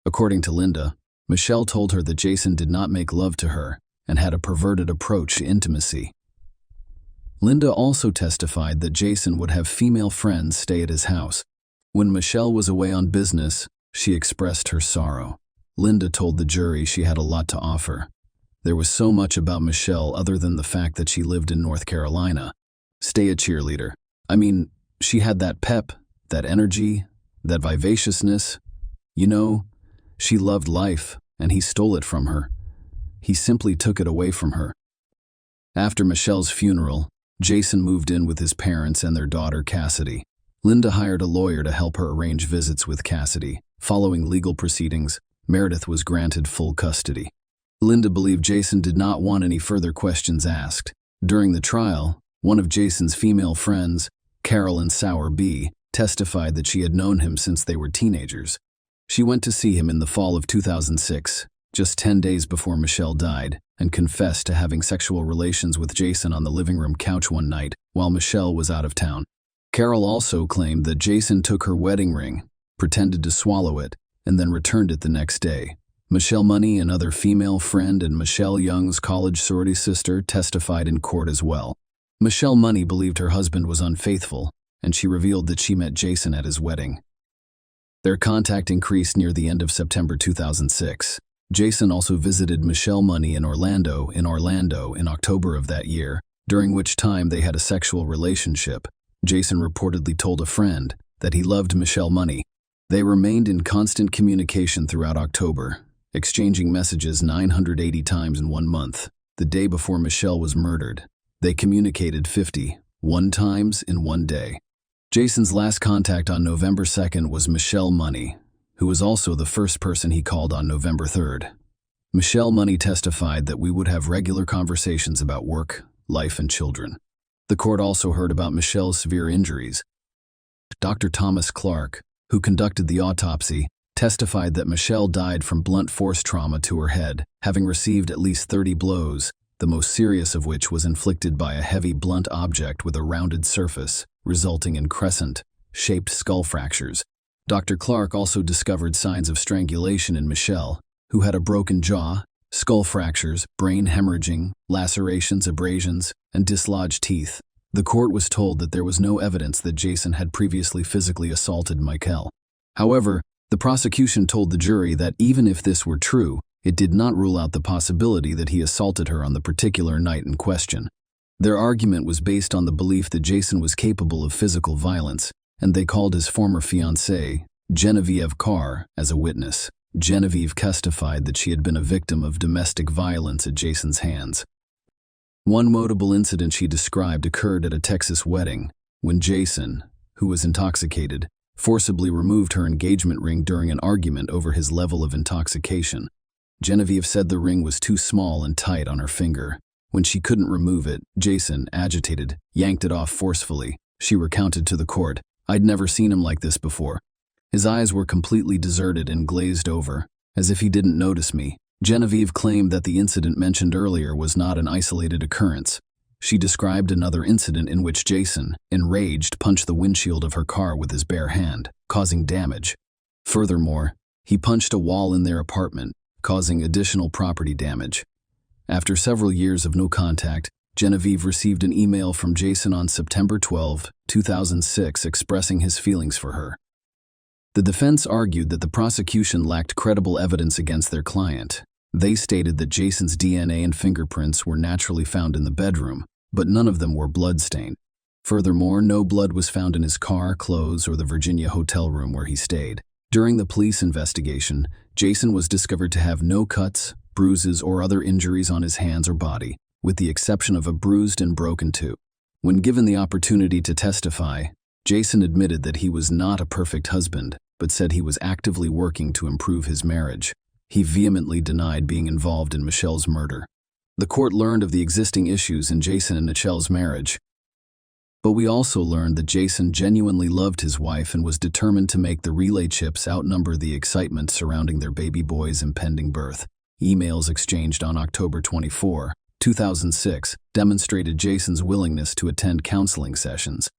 According to Linda, Michelle told her that Jason did not make love to her and had a perverted approach to intimacy. Linda also testified that Jason would have female friends stay at his house. When Michelle was away on business, she expressed her sorrow. Linda told the jury she had a lot to offer. There was so much about Michelle other than the fact that she lived in North Carolina. Stay a cheerleader. I mean, she had that pep, that energy, that vivaciousness. You know, she loved life, and he stole it from her. He simply took it away from her. After Michelle's funeral, Jason moved in with his parents and their daughter, Cassidy. Linda hired a lawyer to help her arrange visits with Cassidy. Following legal proceedings, Meredith was granted full custody. Linda believed Jason did not want any further questions asked. During the trial, one of Jason's female friends, Carolyn Sauer B., testified that she had known him since they were teenagers. She went to see him in the fall of 2006, just 10 days before Michelle died, and confessed to having sexual relations with Jason on the living room couch one night while Michelle was out of town. Carol also claimed that Jason took her wedding ring, pretended to swallow it, and then returned it the next day. Michelle Money, another female friend and Michelle Young's college sorority sister, testified in court as well. Michelle Money believed her husband was unfaithful, and she revealed that she met Jason at his wedding. Their contact increased near the end of September 2006. Jason also visited Michelle Money in Orlando in October of that year, during which time they had a sexual relationship. Jason reportedly told a friend that he loved Michelle Money. They remained in constant communication throughout October, exchanging messages 980 times in 1 month. The day before Michelle was murdered, they communicated 51 times in 1 day. Jason's last contact on November 2nd was Michelle Money, who was also the first person he called on November 3rd. Michelle Money testified that we would have regular conversations about work, life, and children. The court also heard about Michelle's severe injuries. Dr. Thomas Clark, who conducted the autopsy, testified that Michelle died from blunt force trauma to her head, having received at least 30 blows, the most serious of which was inflicted by a heavy blunt object with a rounded surface, resulting in crescent-shaped skull fractures. Dr. Clark also discovered signs of strangulation in Michelle, who had a broken jaw, skull fractures, brain hemorrhaging, lacerations, abrasions, and dislodged teeth. The court was told that there was no evidence that Jason had previously physically assaulted Michelle. However, the prosecution told the jury that even if this were true, it did not rule out the possibility that he assaulted her on the particular night in question. Their argument was based on the belief that Jason was capable of physical violence, and they called his former fiancée, Genevieve Carr, as a witness. Genevieve testified that she had been a victim of domestic violence at Jason's hands. One notable incident she described occurred at a Texas wedding, when Jason, who was intoxicated, forcibly removed her engagement ring during an argument over his level of intoxication. Genevieve said the ring was too small and tight on her finger. When she couldn't remove it, Jason, agitated, yanked it off forcefully. She recounted to the court, "I'd never seen him like this before. His eyes were completely deserted and glazed over, as if he didn't notice me." Genevieve claimed that the incident mentioned earlier was not an isolated occurrence. She described another incident in which Jason, enraged, punched the windshield of her car with his bare hand, causing damage. Furthermore, he punched a wall in their apartment, causing additional property damage. After several years of no contact, Genevieve received an email from Jason on September 12, 2006 expressing his feelings for her. The defense argued that the prosecution lacked credible evidence against their client. They stated that Jason's DNA and fingerprints were naturally found in the bedroom, but none of them were blood-stained. Furthermore, no blood was found in his car, clothes, or the Virginia hotel room where he stayed. During the police investigation, Jason was discovered to have no cuts, bruises, or other injuries on his hands or body, with the exception of a bruised and broken tooth. When given the opportunity to testify, Jason admitted that he was not a perfect husband, but said he was actively working to improve his marriage. He vehemently denied being involved in Michelle's murder. The court learned of the existing issues in Jason and Michelle's marriage. But we also learned that Jason genuinely loved his wife and was determined to make the relay chips outnumber the excitement surrounding their baby boy's impending birth. Emails exchanged on October 24, 2006, demonstrated Jason's willingness to attend counseling sessions.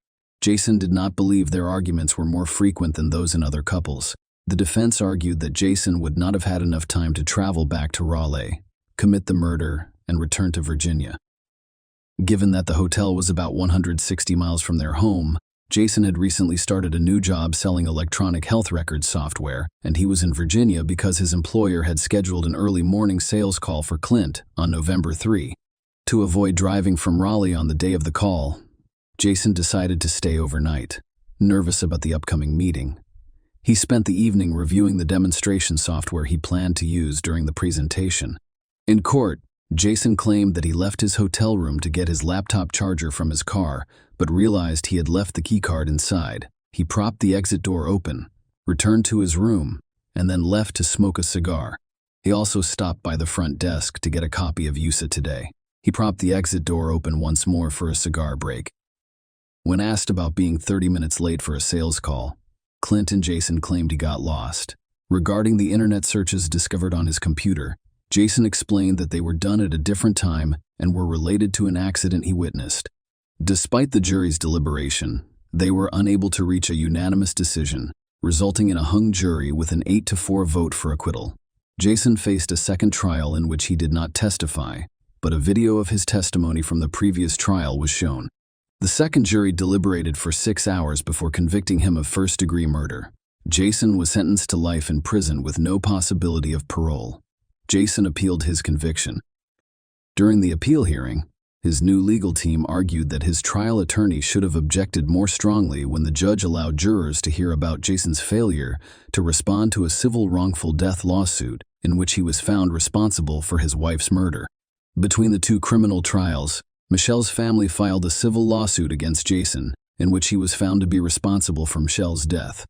Jason did not believe their arguments were more frequent than those in other couples. The defense argued that Jason would not have had enough time to travel back to Raleigh, commit the murder, and return to Virginia. Given that the hotel was about 160 miles from their home, Jason had recently started a new job selling electronic health records software, and he was in Virginia because his employer had scheduled an early morning sales call for Clint on November 3. To avoid driving from Raleigh on the day of the call, Jason decided to stay overnight, nervous about the upcoming meeting. He spent the evening reviewing the demonstration software he planned to use during the presentation. In court, Jason claimed that he left his hotel room to get his laptop charger from his car, but realized he had left the keycard inside. He propped the exit door open, returned to his room, and then left to smoke a cigar. He also stopped by the front desk to get a copy of USA Today. He propped the exit door open once more for a cigar break. When asked about being 30 minutes late for a sales call, Clint and Jason claimed he got lost. Regarding the internet searches discovered on his computer, Jason explained that they were done at a different time and were related to an accident he witnessed. Despite the jury's deliberation, they were unable to reach a unanimous decision, resulting in a hung jury with an 8-4 vote for acquittal. Jason faced a second trial in which he did not testify, but a video of his testimony from the previous trial was shown. The second jury deliberated for 6 hours before convicting him of first-degree murder. Jason was sentenced to life in prison with no possibility of parole. Jason appealed his conviction. During the appeal hearing, his new legal team argued that his trial attorney should have objected more strongly when the judge allowed jurors to hear about Jason's failure to respond to a civil wrongful death lawsuit in which he was found responsible for his wife's murder. Between the two criminal trials, Michelle's family filed a civil lawsuit against Jason, in which he was found to be responsible for Michelle's death.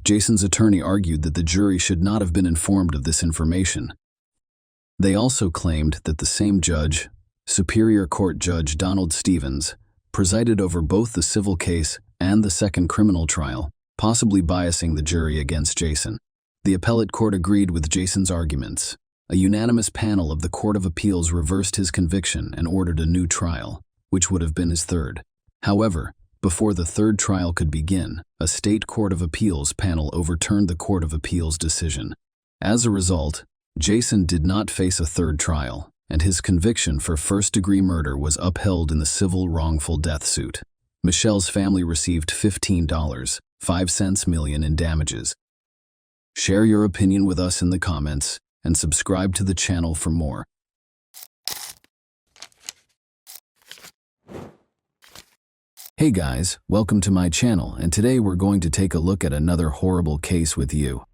Jason's attorney argued that the jury should not have been informed of this information. They also claimed that the same judge, Superior Court Judge Donald Stevens, presided over both the civil case and the second criminal trial, possibly biasing the jury against Jason. The appellate court agreed with Jason's arguments. A unanimous panel of the Court of Appeals reversed his conviction and ordered a new trial, which would have been his third. However, before the third trial could begin, a state Court of Appeals panel overturned the Court of Appeals decision. As a result, Jason did not face a third trial, and his conviction for first-degree murder was upheld in the civil wrongful death suit. Michelle's family received $15.05 million in damages. Share your opinion with us in the comments and subscribe to the channel for more. Hey guys, welcome to my channel, and today we're going to take a look at another horrible case with you.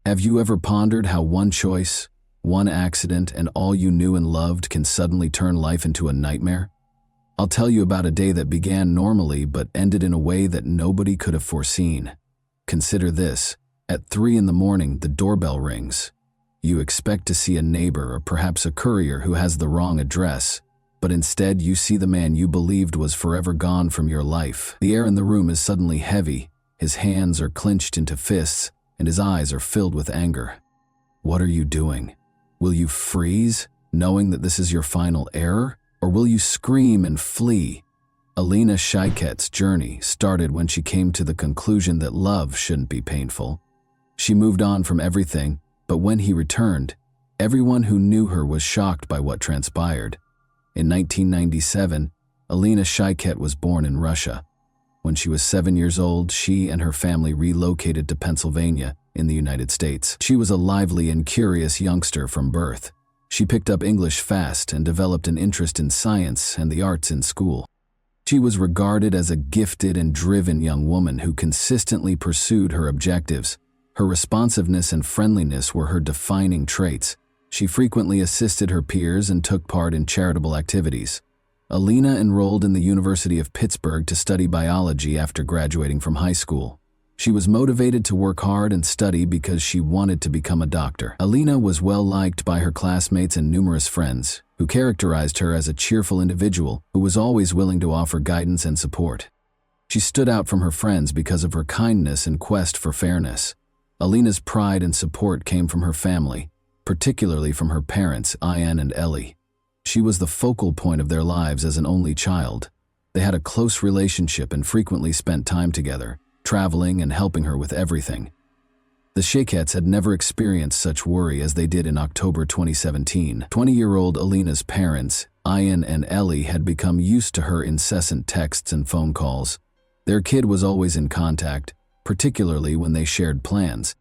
Have you ever pondered how one choice, one accident, and all you knew and loved can suddenly turn life into a nightmare? I'll tell you about a day that began normally but ended in a way that nobody could have foreseen. Consider this. At 3 in the morning, the doorbell rings. You expect to see a neighbor or perhaps a courier who has the wrong address, but instead you see the man you believed was forever gone from your life. The air in the room is suddenly heavy, his hands are clenched into fists, and his eyes are filled with anger. What are you doing? Will you freeze, knowing that this is your final error? Or will you scream and flee? Alina Shiket's journey started when she came to the conclusion that love shouldn't be painful. She moved on from everything, but when he returned, everyone who knew her was shocked by what transpired. In 1997, Alina Shiket was born in Russia. When she was 7 years old, she and her family relocated to Pennsylvania in the United States. She was a lively and curious youngster from birth. She picked up English fast and developed an interest in science and the arts in school. She was regarded as a gifted and driven young woman who consistently pursued her objectives. Her responsiveness and friendliness were her defining traits. She frequently assisted her peers and took part in charitable activities. Alina enrolled in the University of Pittsburgh to study biology after graduating from high school. She was motivated to work hard and study because she wanted to become a doctor. Alina was well liked by her classmates and numerous friends, who characterized her as a cheerful individual who was always willing to offer guidance and support. She stood out from her friends because of her kindness and quest for fairness. Alina's pride and support came from her family, particularly from her parents, Ian and Ellie. She was the focal point of their lives as an only child. They had a close relationship and frequently spent time together, traveling and helping her with everything. The Shikets had never experienced such worry as they did in October 2017. 20-year-old Alina's parents, Ian and Ellie, had become used to her incessant texts and phone calls. Their kid was always in contact, particularly when they shared plans.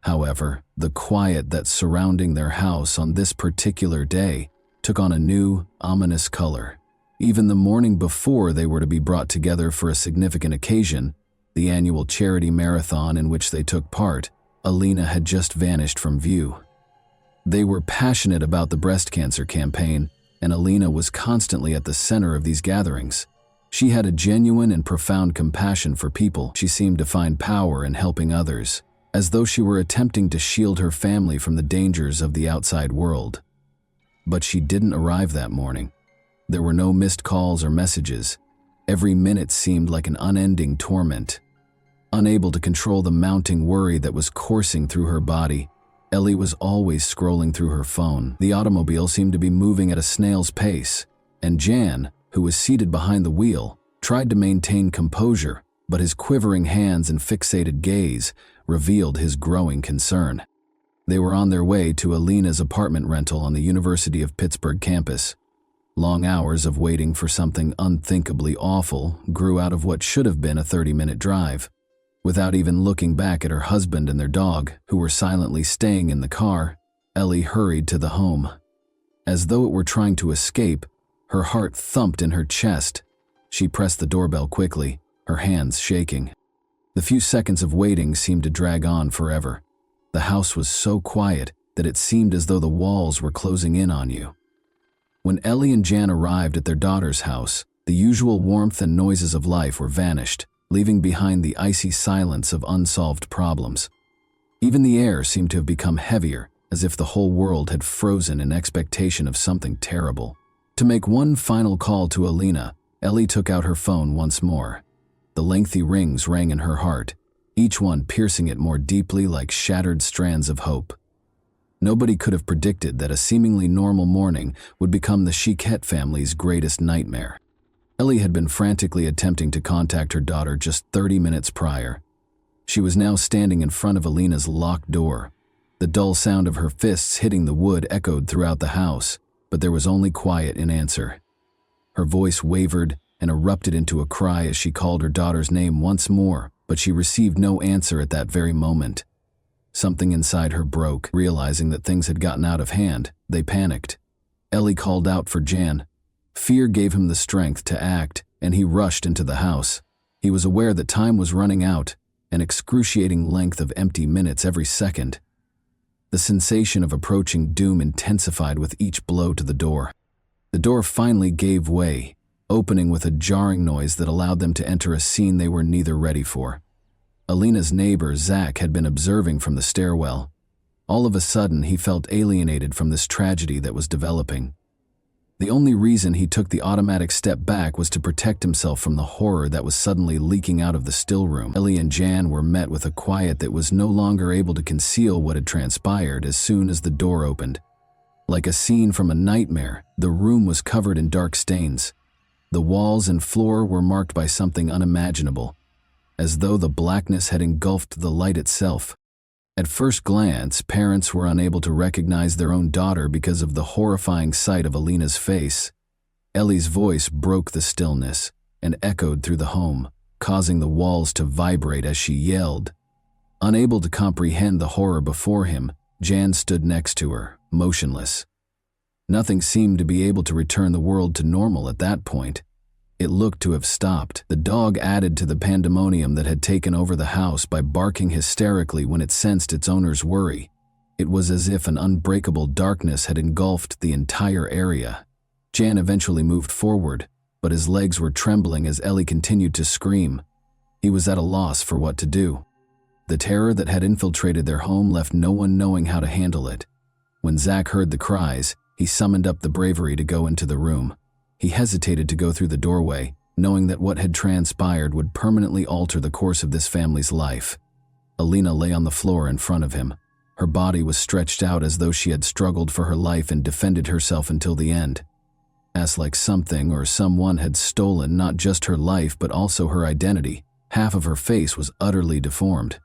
However, the quiet that's surrounding their house on this particular day took on a new, ominous color. Even the morning before they were to be brought together for a significant occasion, the annual charity marathon in which they took part, Alina had just vanished from view. They were passionate about the breast cancer campaign, and Alina was constantly at the center of these gatherings. She had a genuine and profound compassion for people. She seemed to find power in helping others, as though she were attempting to shield her family from the dangers of the outside world. But she didn't arrive that morning. There were no missed calls or messages. Every minute seemed like an unending torment. Unable to control the mounting worry that was coursing through her body, Ellie was always scrolling through her phone. The automobile seemed to be moving at a snail's pace, and Jan, who was seated behind the wheel, tried to maintain composure, but his quivering hands and fixated gaze revealed his growing concern. They were on their way to Alina's apartment rental on the University of Pittsburgh campus. Long hours of waiting for something unthinkably awful grew out of what should have been a 30-minute drive. Without even looking back at her husband and their dog, who were silently staying in the car, Ellie hurried to the home. As though it were trying to escape, her heart thumped in her chest. She pressed the doorbell quickly, her hands shaking. The few seconds of waiting seemed to drag on forever. The house was so quiet that it seemed as though the walls were closing in on you. When Ellie and Jan arrived at their daughter's house, the usual warmth and noises of life were vanished, leaving behind the icy silence of unsolved problems. Even the air seemed to have become heavier, as if the whole world had frozen in expectation of something terrible. To make one final call to Alina, Ellie took out her phone once more. The lengthy rings rang in her heart, each one piercing it more deeply like shattered strands of hope. Nobody could have predicted that a seemingly normal morning would become the Chiquette family's greatest nightmare. Ellie had been frantically attempting to contact her daughter just 30 minutes prior. She was now standing in front of Alina's locked door. The dull sound of her fists hitting the wood echoed throughout the house, but there was only quiet in answer. Her voice wavered and erupted into a cry as she called her daughter's name once more, but she received no answer at that very moment. Something inside her broke. Realizing that things had gotten out of hand, they panicked. Ellie called out for Jan. Fear gave him the strength to act, and he rushed into the house. He was aware that time was running out, an excruciating length of empty minutes every second. The sensation of approaching doom intensified with each blow to the door. The door finally gave way, opening with a jarring noise that allowed them to enter a scene they were neither ready for. Alina's neighbor, Zach, had been observing from the stairwell. All of a sudden, he felt alienated from this tragedy that was developing. The only reason he took the automatic step back was to protect himself from the horror that was suddenly leaking out of the still room. Ellie and Jan were met with a quiet that was no longer able to conceal what had transpired as soon as the door opened. Like a scene from a nightmare, the room was covered in dark stains. The walls and floor were marked by something unimaginable, as though the blackness had engulfed the light itself. At first glance, parents were unable to recognize their own daughter because of the horrifying sight of Alina's face. Ellie's voice broke the stillness and echoed through the home, causing the walls to vibrate as she yelled. Unable to comprehend the horror before him, Jan stood next to her, motionless. Nothing seemed to be able to return the world to normal at that point. It looked to have stopped. The dog added to the pandemonium that had taken over the house by barking hysterically when it sensed its owner's worry. It was as if an unbreakable darkness had engulfed the entire area. Jan eventually moved forward, but his legs were trembling as Ellie continued to scream. He was at a loss for what to do. The terror that had infiltrated their home left no one knowing how to handle it. When Zach heard the cries, he summoned up the bravery to go into the room. He hesitated to go through the doorway, knowing that what had transpired would permanently alter the course of this family's life. Alina lay on the floor in front of him. Her body was stretched out as though she had struggled for her life and defended herself until the end. As like something or someone had stolen not just her life but also her identity, half of her face was utterly deformed.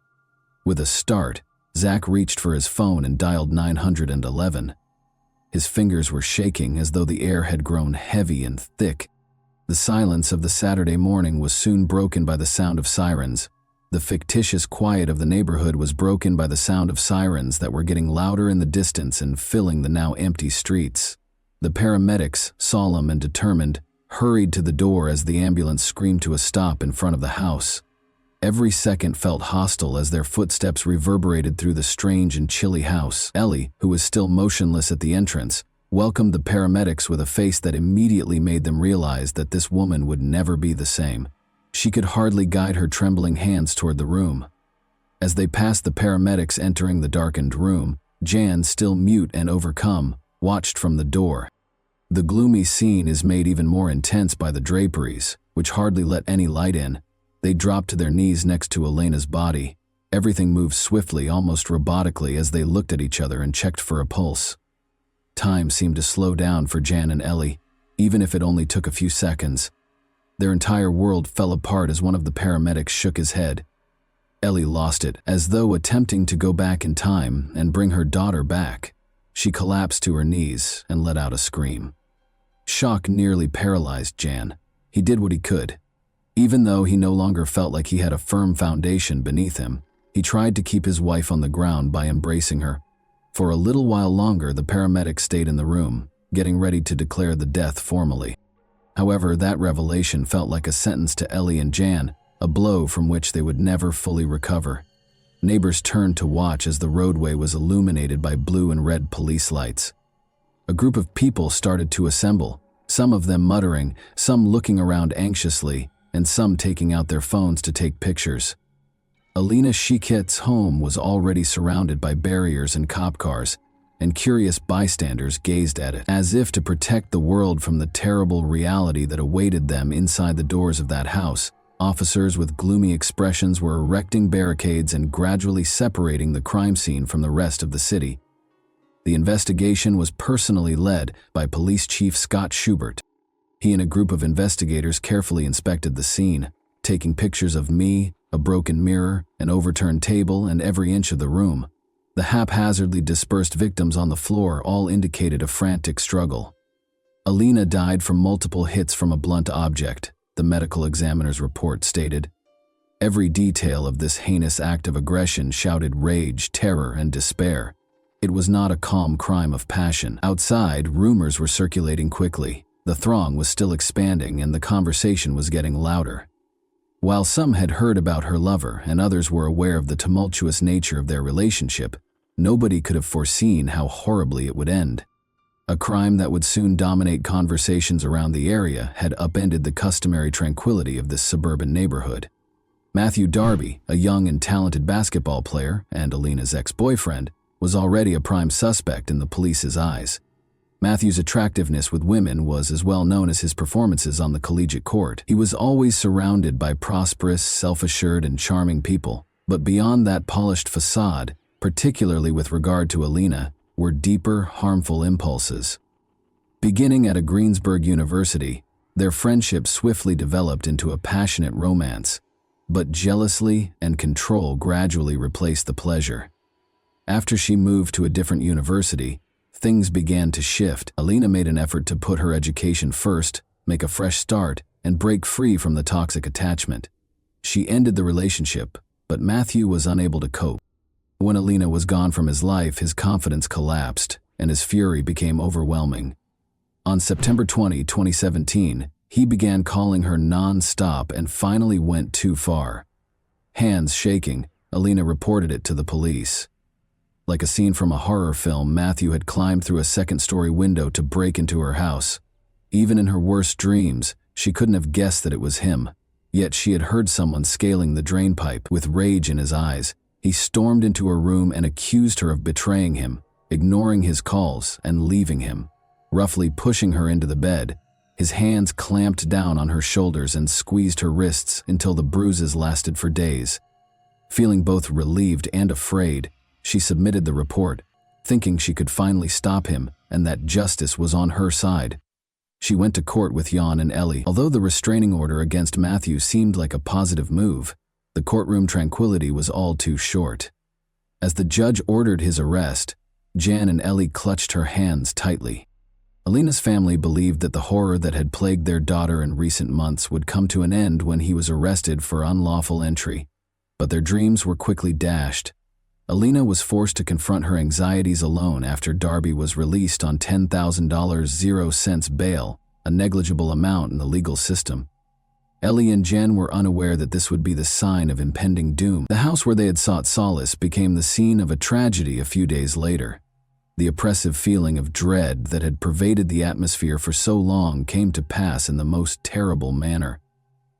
With a start, Zach reached for his phone and dialed 911. His fingers were shaking as though the air had grown heavy and thick. The silence of the Saturday morning was soon broken by the sound of sirens. The fictitious quiet of the neighborhood was broken by the sound of sirens that were getting louder in the distance and filling the now empty streets. The paramedics, solemn and determined, hurried to the door as the ambulance screamed to a stop in front of the house. Every second felt hostile as their footsteps reverberated through the strange and chilly house. Ellie, who was still motionless at the entrance, welcomed the paramedics with a face that immediately made them realize that this woman would never be the same. She could hardly guide her trembling hands toward the room. As they passed the paramedics entering the darkened room, Jan, still mute and overcome, watched from the door. The gloomy scene is made even more intense by the draperies, which hardly let any light in. They dropped to their knees next to Elena's body. Everything moved swiftly, almost robotically, as they looked at each other and checked for a pulse. Time seemed to slow down for Jan and Ellie, even if it only took a few seconds. Their entire world fell apart as one of the paramedics shook his head. Ellie lost it, as though attempting to go back in time and bring her daughter back. She collapsed to her knees and let out a scream. Shock nearly paralyzed Jan. He did what he could. Even though he no longer felt like he had a firm foundation beneath him, he tried to keep his wife on the ground by embracing her. For a little while longer, the paramedics stayed in the room, getting ready to declare the death formally. However, that revelation felt like a sentence to Ellie and Jan, a blow from which they would never fully recover. Neighbors turned to watch as the roadway was illuminated by blue and red police lights. A group of people started to assemble, some of them muttering, some looking around anxiously, and some taking out their phones to take pictures. Alina Chiquette's home was already surrounded by barriers and cop cars, and curious bystanders gazed at it, as if to protect the world from the terrible reality that awaited them inside the doors of that house. Officers with gloomy expressions were erecting barricades and gradually separating the crime scene from the rest of the city. The investigation was personally led by Police Chief Scott Schubert. He and a group of investigators carefully inspected the scene, taking pictures of me, a broken mirror, an overturned table, and every inch of the room. The haphazardly dispersed victims on the floor all indicated a frantic struggle. Alina died from multiple hits from a blunt object, the medical examiner's report stated. Every detail of this heinous act of aggression shouted rage, terror, and despair. It was not a calm crime of passion. Outside, rumors were circulating quickly. The throng was still expanding and the conversation was getting louder. While some had heard about her lover and others were aware of the tumultuous nature of their relationship, nobody could have foreseen how horribly it would end. A crime that would soon dominate conversations around the area had upended the customary tranquility of this suburban neighborhood. Matthew Darby, a young and talented basketball player and Alina's ex-boyfriend, was already a prime suspect in the police's eyes. Matthew's attractiveness with women was as well known as his performances on the collegiate court. He was always surrounded by prosperous, self-assured, and charming people, but beyond that polished facade, particularly with regard to Alina, were deeper, harmful impulses. Beginning at a Greensburg University, their friendship swiftly developed into a passionate romance, but jealousy and control gradually replaced the pleasure. After she moved to a different university, things began to shift. Alina made an effort to put her education first, make a fresh start, and break free from the toxic attachment. She ended the relationship, but Matthew was unable to cope. When Alina was gone from his life, his confidence collapsed, and his fury became overwhelming. On September 20, 2017, he began calling her non-stop and finally went too far. Hands shaking, Alina reported it to the police. Like a scene from a horror film, Matthew had climbed through a second-story window to break into her house. Even in her worst dreams, she couldn't have guessed that it was him. Yet she had heard someone scaling the drainpipe. With rage in his eyes, he stormed into her room and accused her of betraying him, ignoring his calls and leaving him. Roughly pushing her into the bed, his hands clamped down on her shoulders and squeezed her wrists until the bruises lasted for days. Feeling both relieved and afraid, she submitted the report, thinking she could finally stop him and that justice was on her side. She went to court with Jan and Ellie. Although the restraining order against Matthew seemed like a positive move, the courtroom tranquility was all too short. As the judge ordered his arrest, Jan and Ellie clutched her hands tightly. Alina's family believed that the horror that had plagued their daughter in recent months would come to an end when he was arrested for unlawful entry, but their dreams were quickly dashed. Alina was forced to confront her anxieties alone after Darby was released on $10,000 0 bail, a negligible amount in the legal system. Ellie and Jen were unaware that this would be the sign of impending doom. The house where they had sought solace became the scene of a tragedy a few days later. The oppressive feeling of dread that had pervaded the atmosphere for so long came to pass in the most terrible manner.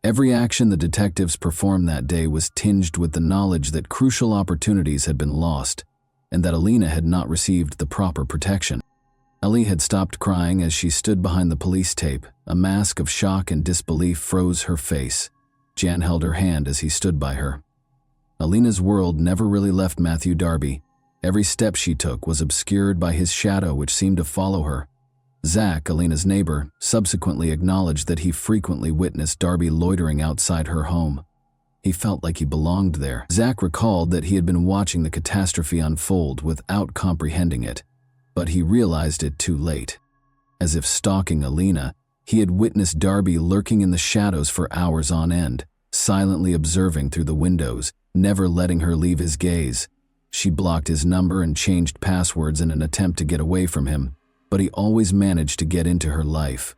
Every action the detectives performed that day was tinged with the knowledge that crucial opportunities had been lost, and that Alina had not received the proper protection. Ellie had stopped crying as she stood behind the police tape. A mask of shock and disbelief froze her face. Jan held her hand as he stood by her. Alina's world never really left Matthew Darby. Every step she took was obscured by his shadow, which seemed to follow her. Zach, Alina's neighbor, subsequently acknowledged that he frequently witnessed Darby loitering outside her home. He felt like he belonged there. Zach recalled that he had been watching the catastrophe unfold without comprehending it, but he realized it too late. As if stalking Alina, he had witnessed Darby lurking in the shadows for hours on end, silently observing through the windows, never letting her leave his gaze. She blocked his number and changed passwords in an attempt to get away from him, but he always managed to get into her life.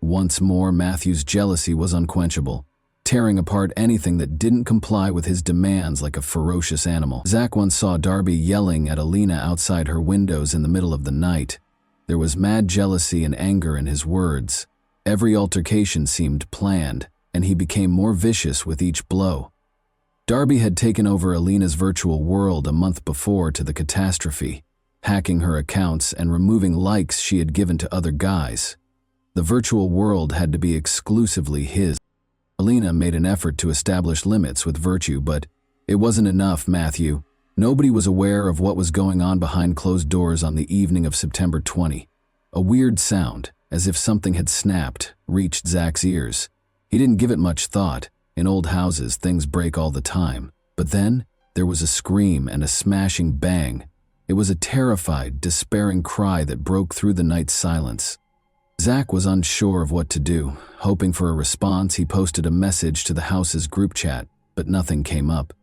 Once more, Matthew's jealousy was unquenchable, tearing apart anything that didn't comply with his demands like a ferocious animal. Zach once saw Darby yelling at Alina outside her windows in the middle of the night. There was mad jealousy and anger in his words. Every altercation seemed planned, and he became more vicious with each blow. Darby had taken over Alina's virtual world a month before to the catastrophe, hacking her accounts and removing likes she had given to other guys. The virtual world had to be exclusively his. Alina made an effort to establish limits with virtue, but it wasn't enough, Matthew. Nobody was aware of what was going on behind closed doors on the evening of September 20. A weird sound, as if something had snapped, reached Zach's ears. He didn't give it much thought. In old houses, things break all the time. But then, there was a scream and a smashing bang. It was a terrified, despairing cry that broke through the night's silence. Zach was unsure of what to do. Hoping for a response, he posted a message to the house's group chat, but nothing came up.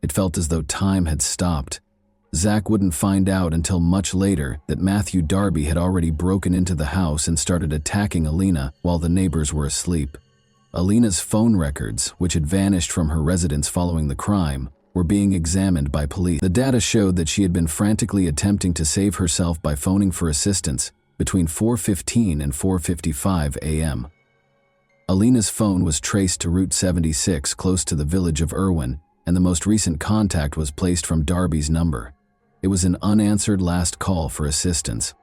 It felt as though time had stopped. Zach wouldn't find out until much later that Matthew Darby had already broken into the house and started attacking Alina while the neighbors were asleep. Alina's phone records, which had vanished from her residence following the crime, were being examined by police. The data showed that she had been frantically attempting to save herself by phoning for assistance between 4:15 and 4:55 a.m. Alina's phone was traced to Route 76 close to the village of Irwin, and the most recent contact was placed from Darby's number. It was an unanswered last call for assistance.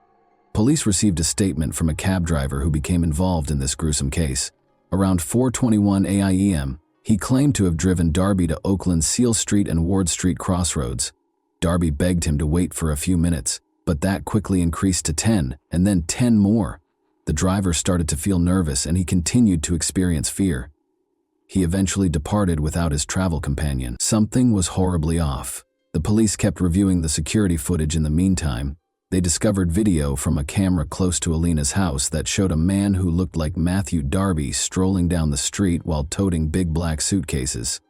Police received a statement from a cab driver who became involved in this gruesome case. Around 4:21 a.m., he claimed to have driven Darby to Oakland's Seal Street and Ward Street crossroads. Darby begged him to wait for a few minutes, but that quickly increased to 10, and then 10 more. The driver started to feel nervous, and he continued to experience fear. He eventually departed without his travel companion. Something was horribly off. The police kept reviewing the security footage in the meantime. They discovered video from a camera close to Alina's house that showed a man who looked like Matthew Darby strolling down the street while toting big black suitcases.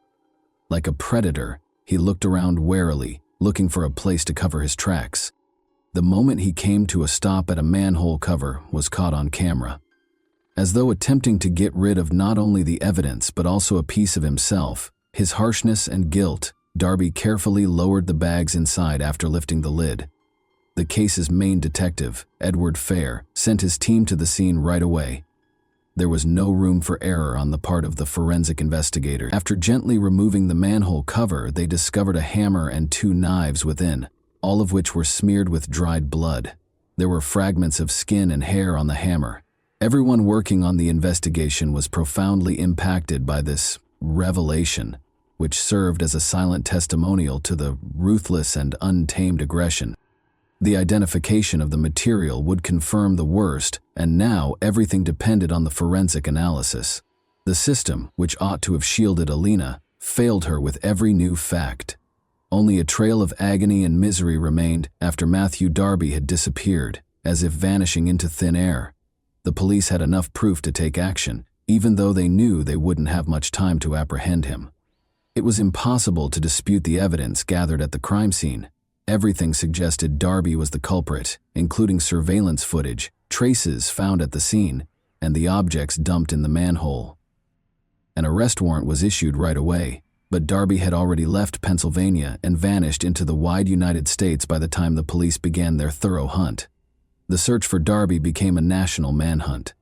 Like a predator, he looked around warily, looking for a place to cover his tracks. The moment he came to a stop at a manhole cover was caught on camera. As though attempting to get rid of not only the evidence but also a piece of himself, his harshness and guilt, Darby carefully lowered the bags inside after lifting the lid. The case's main detective, Edward Fair, sent his team to the scene right away. There was no room for error on the part of the forensic investigator. After gently removing the manhole cover, they discovered a hammer and 2 knives within, all of which were smeared with dried blood. There were fragments of skin and hair on the hammer. Everyone working on the investigation was profoundly impacted by this revelation, which served as a silent testimonial to the ruthless and untamed aggression. The identification of the material would confirm the worst, and now everything depended on the forensic analysis. The system, which ought to have shielded Alina, failed her with every new fact. Only a trail of agony and misery remained after Matthew Darby had disappeared, as if vanishing into thin air. The police had enough proof to take action, even though they knew they wouldn't have much time to apprehend him. It was impossible to dispute the evidence gathered at the crime scene. Everything suggested Darby was the culprit, including surveillance footage, traces found at the scene, and the objects dumped in the manhole. An arrest warrant was issued right away, but Darby had already left Pennsylvania and vanished into the wide United States by the time the police began their thorough hunt. The search for Darby became a national manhunt.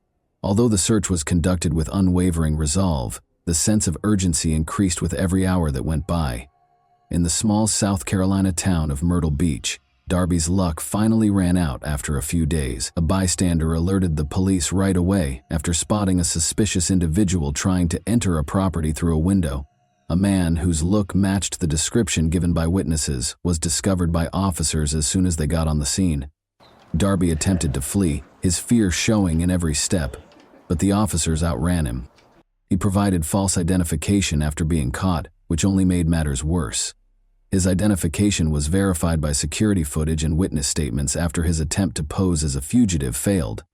Although the search was conducted with unwavering resolve, the sense of urgency increased with every hour that went by. In the small South Carolina town of Myrtle Beach, Darby's luck finally ran out after a few days. A bystander alerted the police right away after spotting a suspicious individual trying to enter a property through a window. A man whose look matched the description given by witnesses was discovered by officers as soon as they got on the scene. Darby attempted to flee, his fear showing in every step, but the officers outran him. He provided false identification after being caught, which only made matters worse. His identification was verified by security footage and witness statements after his attempt to pose as a fugitive failed.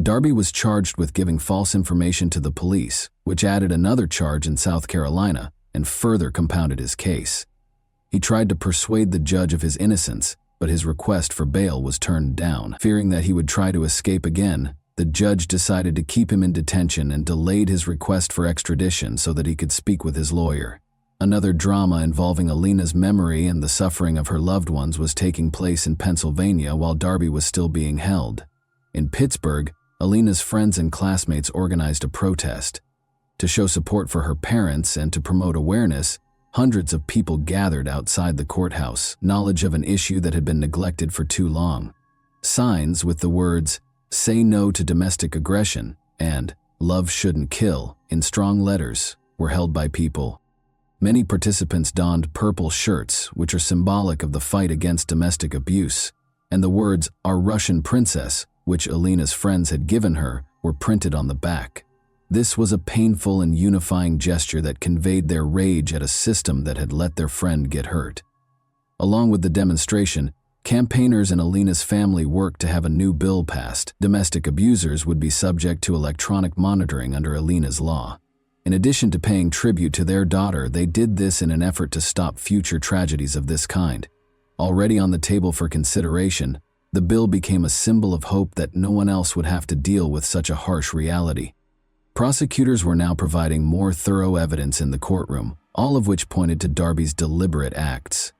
Darby was charged with giving false information to the police, which added another charge in South Carolina and further compounded his case. He tried to persuade the judge of his innocence, but his request for bail was turned down. Fearing that he would try to escape again, the judge decided to keep him in detention and delayed his request for extradition so that he could speak with his lawyer. Another drama involving Alina's memory and the suffering of her loved ones was taking place in Pennsylvania while Darby was still being held. In Pittsburgh, Alina's friends and classmates organized a protest. To show support for her parents and to promote awareness, hundreds of people gathered outside the courthouse, knowledge of an issue that had been neglected for too long. Signs with the words, "Say no to domestic aggression," and "Love shouldn't kill," in strong letters, were held by people. Many participants donned purple shirts, which are symbolic of the fight against domestic abuse, and the words, "Our Russian Princess," which Alina's friends had given her, were printed on the back. This was a painful and unifying gesture that conveyed their rage at a system that had let their friend get hurt. Along with the demonstration, campaigners and Alina's family worked to have a new bill passed. Domestic abusers would be subject to electronic monitoring under Alina's law. In addition to paying tribute to their daughter, they did this in an effort to stop future tragedies of this kind. Already on the table for consideration, the bill became a symbol of hope that no one else would have to deal with such a harsh reality. Prosecutors were now providing more thorough evidence in the courtroom, all of which pointed to Darby's deliberate acts.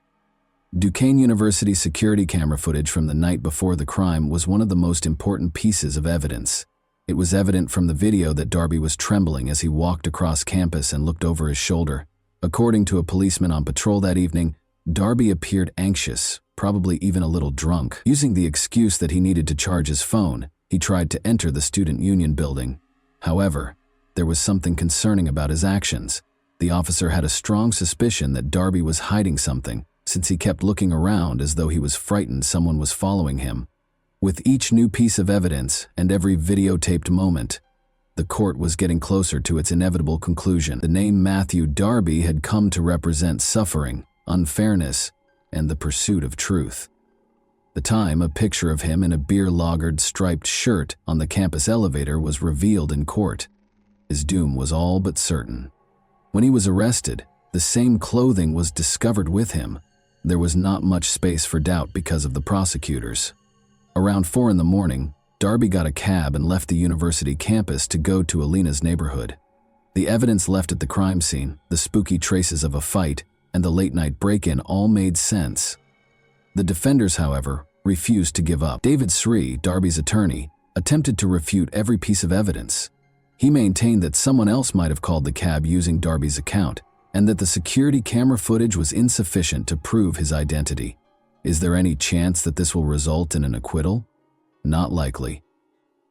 Duquesne University security camera footage from the night before the crime was one of the most important pieces of evidence. It was evident from the video that Darby was trembling as he walked across campus and looked over his shoulder. According to a policeman on patrol that evening, Darby appeared anxious, probably even a little drunk. Using the excuse that he needed to charge his phone, he tried to enter the student union building. However, there was something concerning about his actions. The officer had a strong suspicion that Darby was hiding something, since he kept looking around as though he was frightened someone was following him. With each new piece of evidence and every videotaped moment, the court was getting closer to its inevitable conclusion. The name Matthew Darby had come to represent suffering, unfairness, and the pursuit of truth. The time a picture of him in a beer-lagered striped shirt on the campus elevator was revealed in court. His doom was all but certain. When he was arrested, the same clothing was discovered with him. There was not much space for doubt because of the prosecutors. Around 4 in the morning, Darby got a cab and left the university campus to go to Alina's neighborhood. The evidence left at the crime scene, the spooky traces of a fight, and the late-night break-in all made sense. The defenders, however, refused to give up. David Sri, Darby's attorney, attempted to refute every piece of evidence. He maintained that someone else might have called the cab using Darby's account, and that the security camera footage was insufficient to prove his identity. Is there any chance that this will result in an acquittal? Not likely.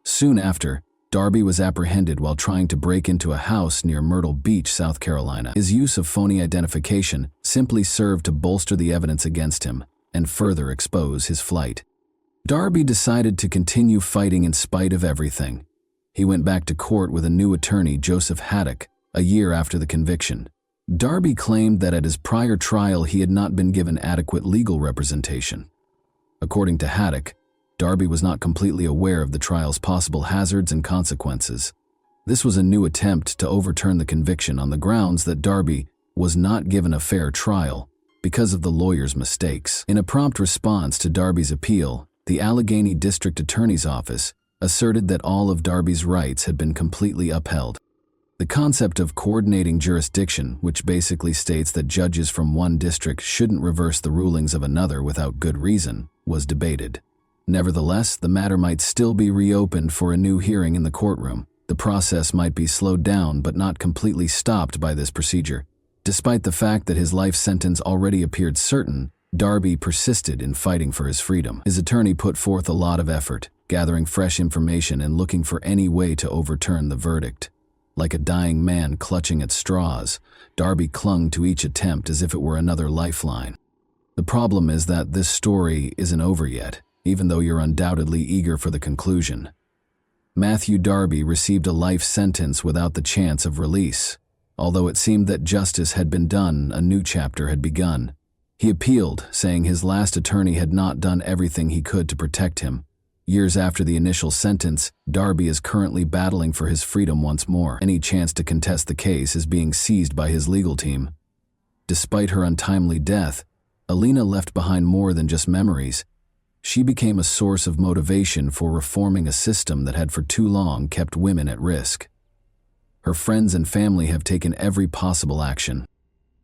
Soon after, Darby was apprehended while trying to break into a house near Myrtle Beach, South Carolina. His use of phony identification simply served to bolster the evidence against him and further expose his flight. Darby decided to continue fighting in spite of everything. He went back to court with a new attorney, Joseph Haddock, a year after the conviction. Darby claimed that at his prior trial he had not been given adequate legal representation. According to Haddock, Darby was not completely aware of the trial's possible hazards and consequences. This was a new attempt to overturn the conviction on the grounds that Darby was not given a fair trial because of the lawyer's mistakes. In a prompt response to Darby's appeal, the Allegheny District Attorney's Office asserted that all of Darby's rights had been completely upheld. The concept of coordinating jurisdiction, which basically states that judges from one district shouldn't reverse the rulings of another without good reason, was debated. Nevertheless, the matter might still be reopened for a new hearing in the courtroom. The process might be slowed down but not completely stopped by this procedure. Despite the fact that his life sentence already appeared certain, Darby persisted in fighting for his freedom. His attorney put forth a lot of effort, gathering fresh information and looking for any way to overturn the verdict. Like a dying man clutching at straws, Darby clung to each attempt as if it were another lifeline. The problem is that this story isn't over yet, even though you're undoubtedly eager for the conclusion. Matthew Darby received a life sentence without the chance of release. Although it seemed that justice had been done, a new chapter had begun. He appealed, saying his last attorney had not done everything he could to protect him. Years after the initial sentence, Darby is currently battling for his freedom once more. Any chance to contest the case is being seized by his legal team. Despite her untimely death, Alina left behind more than just memories. She became a source of motivation for reforming a system that had for too long kept women at risk. Her friends and family have taken every possible action.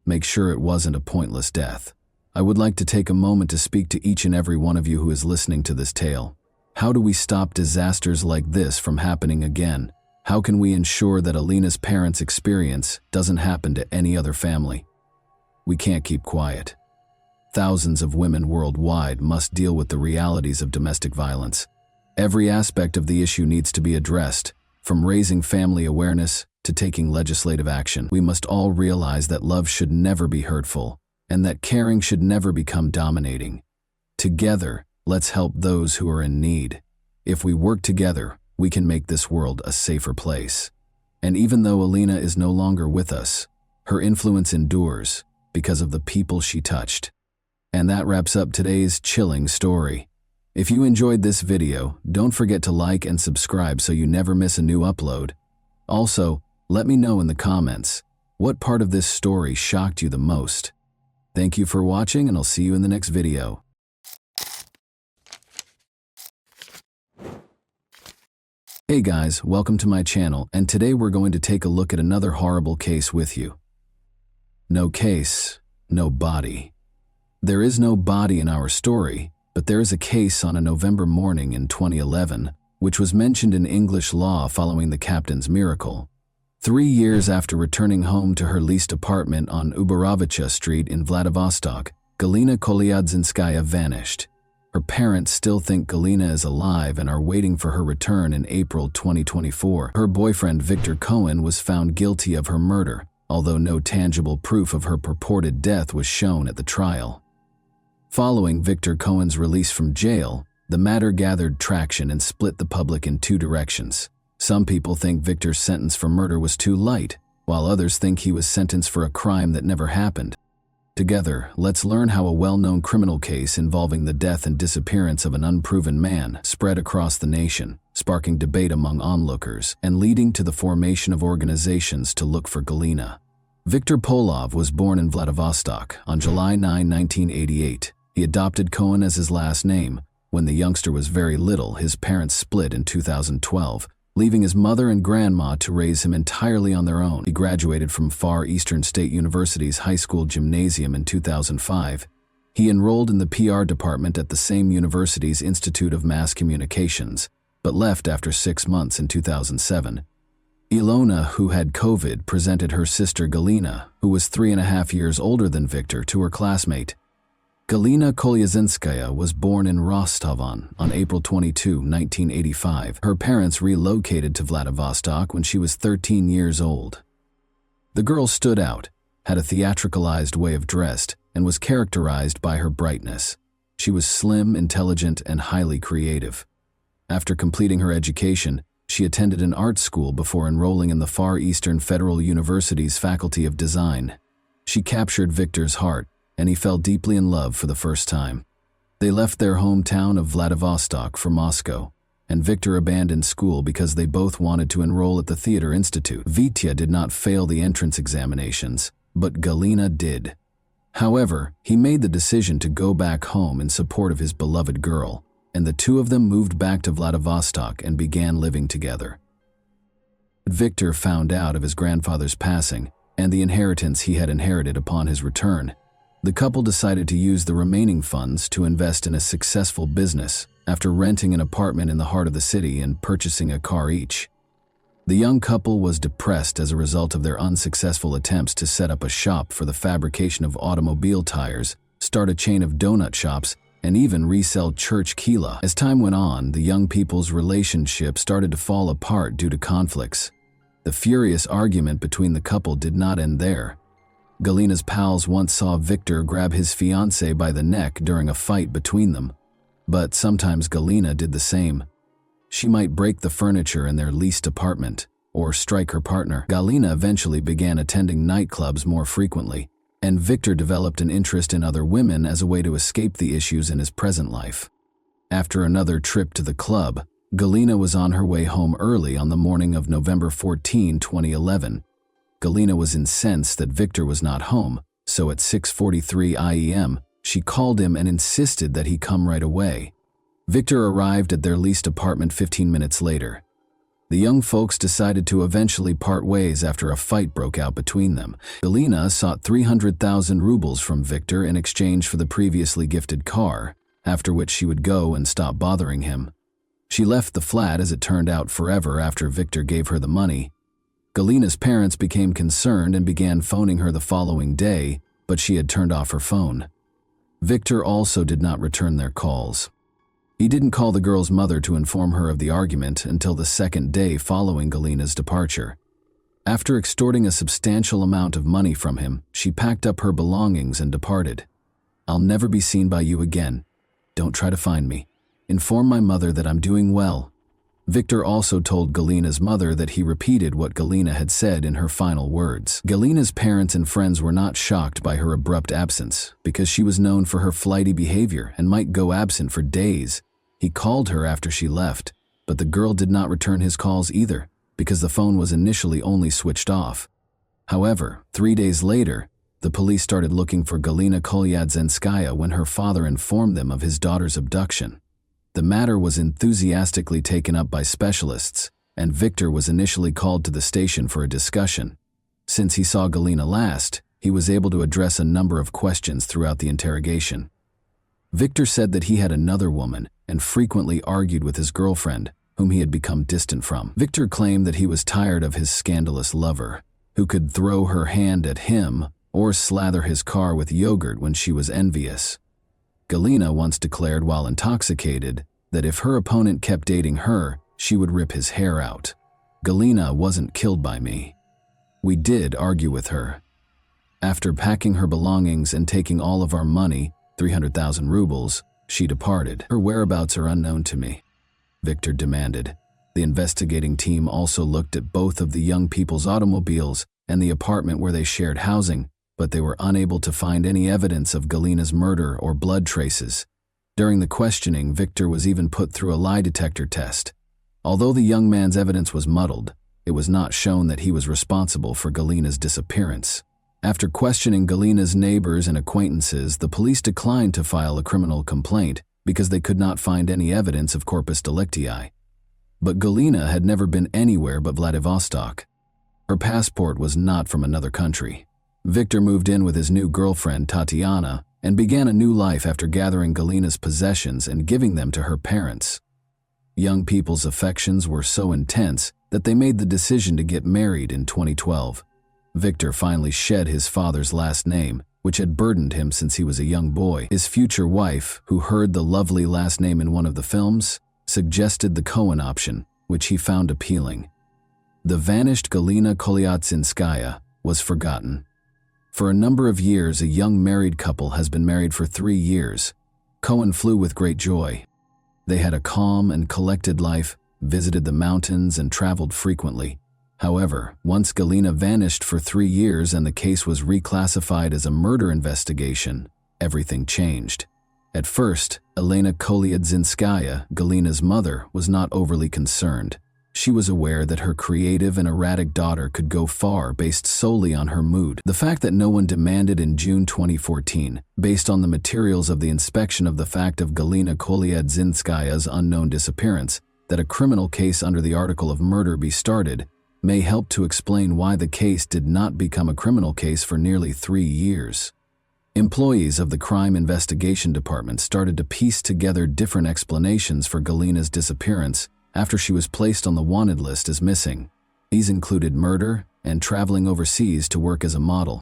Make sure it wasn't a pointless death. I would like to take a moment to speak to each and every one of you who is listening to this tale. How do we stop disasters like this from happening again? How can we ensure that Alina's parents' experience doesn't happen to any other family? We can't keep quiet. Thousands of women worldwide must deal with the realities of domestic violence. Every aspect of the issue needs to be addressed, From raising family awareness to taking legislative action, we must all realize that love should never be hurtful and that caring should never become dominating. Together, let's help those who are in need. If we work together, we can make this world a safer place. And even though Alina is no longer with us, her influence endures because of the people she touched. And that wraps up today's chilling story. If you enjoyed this video, don't forget to like and subscribe so you never miss a new upload. Also, let me know in the comments, what part of this story shocked you the most? Thank you for watching, and I'll see you in the next video. Hey guys, welcome to my channel, and today we're going to take a look at another horrible case with you. No case, no body. There is no body in our story, but there is a case on a November morning in 2011, which was mentioned in English law following the captain's miracle. 3 years after returning home to her leased apartment on Ubarovicha Street in Vladivostok, Galina Kolyadzinskaya vanished. Her parents still think Galina is alive and are waiting for her return in April 2024. Her boyfriend Victor Cohen was found guilty of her murder, although no tangible proof of her purported death was shown at the trial. Following Victor Cohen's release from jail, the matter gathered traction and split the public in two directions. Some people think Victor's sentence for murder was too light, while others think he was sentenced for a crime that never happened. Together, let's learn how a well-known criminal case involving the death and disappearance of an unproven man spread across the nation, sparking debate among onlookers and leading to the formation of organizations to look for Galina. Viktor Polov was born in Vladivostok on July 9, 1988. He adopted Cohen as his last name. When the youngster was very little, his parents split in 2012, leaving his mother and grandma to raise him entirely on their own. He graduated from Far Eastern State University's high school gymnasium in 2005. He enrolled in the PR department at the same university's Institute of Mass Communications, but left after 6 months in 2007. Ilona, who had COVID, presented her sister Galina, who was 3.5 years older than Victor, to her classmate. Galina Kolyadzinskaya was born in Rostov-on April 22, 1985. Her parents relocated to Vladivostok when she was 13 years old. The girl stood out, had a theatricalized way of dress, and was characterized by her brightness. She was slim, intelligent, and highly creative. After completing her education, she attended an art school before enrolling in the Far Eastern Federal University's Faculty of Design. She captured Victor's heart, and he fell deeply in love for the first time. They left their hometown of Vladivostok for Moscow, and Victor abandoned school because they both wanted to enroll at the Theater Institute. Vitya did not fail the entrance examinations, but Galina did. However, he made the decision to go back home in support of his beloved girl, and the two of them moved back to Vladivostok and began living together. Victor found out of his grandfather's passing and the inheritance he had inherited upon his return. The couple decided to use the remaining funds to invest in a successful business after renting an apartment in the heart of the city and purchasing a car each. The young couple was depressed as a result of their unsuccessful attempts to set up a shop for the fabrication of automobile tires, start a chain of donut shops, and even resell church kila. As time went on, the young people's relationship started to fall apart due to conflicts. The furious argument between the couple did not end there. Galina's pals once saw Victor grab his fiancée by the neck during a fight between them, but sometimes Galina did the same. She might break the furniture in their leased apartment or strike her partner. Galina eventually began attending nightclubs more frequently, and Victor developed an interest in other women as a way to escape the issues in his present life. After another trip to the club, Galina was on her way home early on the morning of November 14, 2011. Galina was incensed that Victor was not home, so at 6:43 a.m., she called him and insisted that he come right away. Victor arrived at their leased apartment 15 minutes later. The young folks decided to eventually part ways after a fight broke out between them. Galina sought 300,000 rubles from Victor in exchange for the previously gifted car, after which she would go and stop bothering him. She left the flat, as it turned out, forever after Victor gave her the money. Galina's parents became concerned and began phoning her the following day, but she had turned off her phone. Victor also did not return their calls. He didn't call the girl's mother to inform her of the argument until the second day following Galina's departure. After extorting a substantial amount of money from him, she packed up her belongings and departed. "I'll never be seen by you again. Don't try to find me. Inform my mother that I'm doing well." Victor also told Galina's mother that he repeated what Galina had said in her final words. Galina's parents and friends were not shocked by her abrupt absence, because she was known for her flighty behavior and might go absent for days. He called her after she left, but the girl did not return his calls either, because the phone was initially only switched off. However, 3 days later, the police started looking for Galina Kolyadzinskaya when her father informed them of his daughter's abduction. The matter was enthusiastically taken up by specialists, and Victor was initially called to the station for a discussion. Since he saw Galina last, he was able to address a number of questions throughout the interrogation. Victor said that he had another woman and frequently argued with his girlfriend, whom he had become distant from. Victor claimed that he was tired of his scandalous lover, who could throw her hand at him or slather his car with yogurt when she was envious. Galina once declared while intoxicated that if her opponent kept dating her, she would rip his hair out. "Galina wasn't killed by me. We did argue with her. After packing her belongings and taking all of our money, 300,000 rubles, she departed. Her whereabouts are unknown to me," Victor demanded. The investigating team also looked at both of the young people's automobiles and the apartment where they shared housing, but they were unable to find any evidence of Galina's murder or blood traces. During the questioning, Victor was even put through a lie detector test. Although the young man's evidence was muddled, it was not shown that he was responsible for Galina's disappearance. After questioning Galina's neighbors and acquaintances, the police declined to file a criminal complaint because they could not find any evidence of corpus delicti. But Galina had never been anywhere but Vladivostok. Her passport was not from another country. Victor moved in with his new girlfriend, Tatiana, and began a new life after gathering Galina's possessions and giving them to her parents. Young people's affections were so intense that they made the decision to get married in 2012. Victor finally shed his father's last name, which had burdened him since he was a young boy. His future wife, who heard the lovely last name in one of the films, suggested the Cohen option, which he found appealing. The vanished Galina Kolyadzinskaya was forgotten. For a number of years, a young married couple has been married for 3 years. Cohen flew with great joy. They had a calm and collected life, visited the mountains, and traveled frequently. However, once Galina vanished for 3 years and the case was reclassified as a murder investigation, everything changed. At first, Elena Kolyadzinskaya, Galina's mother, was not overly concerned. She was aware that her creative and erratic daughter could go far based solely on her mood. The fact that no one demanded in June 2014, based on the materials of the inspection of the fact of Galina Kolyadzinskaya's unknown disappearance, that a criminal case under the article of murder be started, may help to explain why the case did not become a criminal case for nearly 3 years. Employees of the Crime Investigation Department started to piece together different explanations for Galina's disappearance after she was placed on the wanted list as missing. These included murder and traveling overseas to work as a model.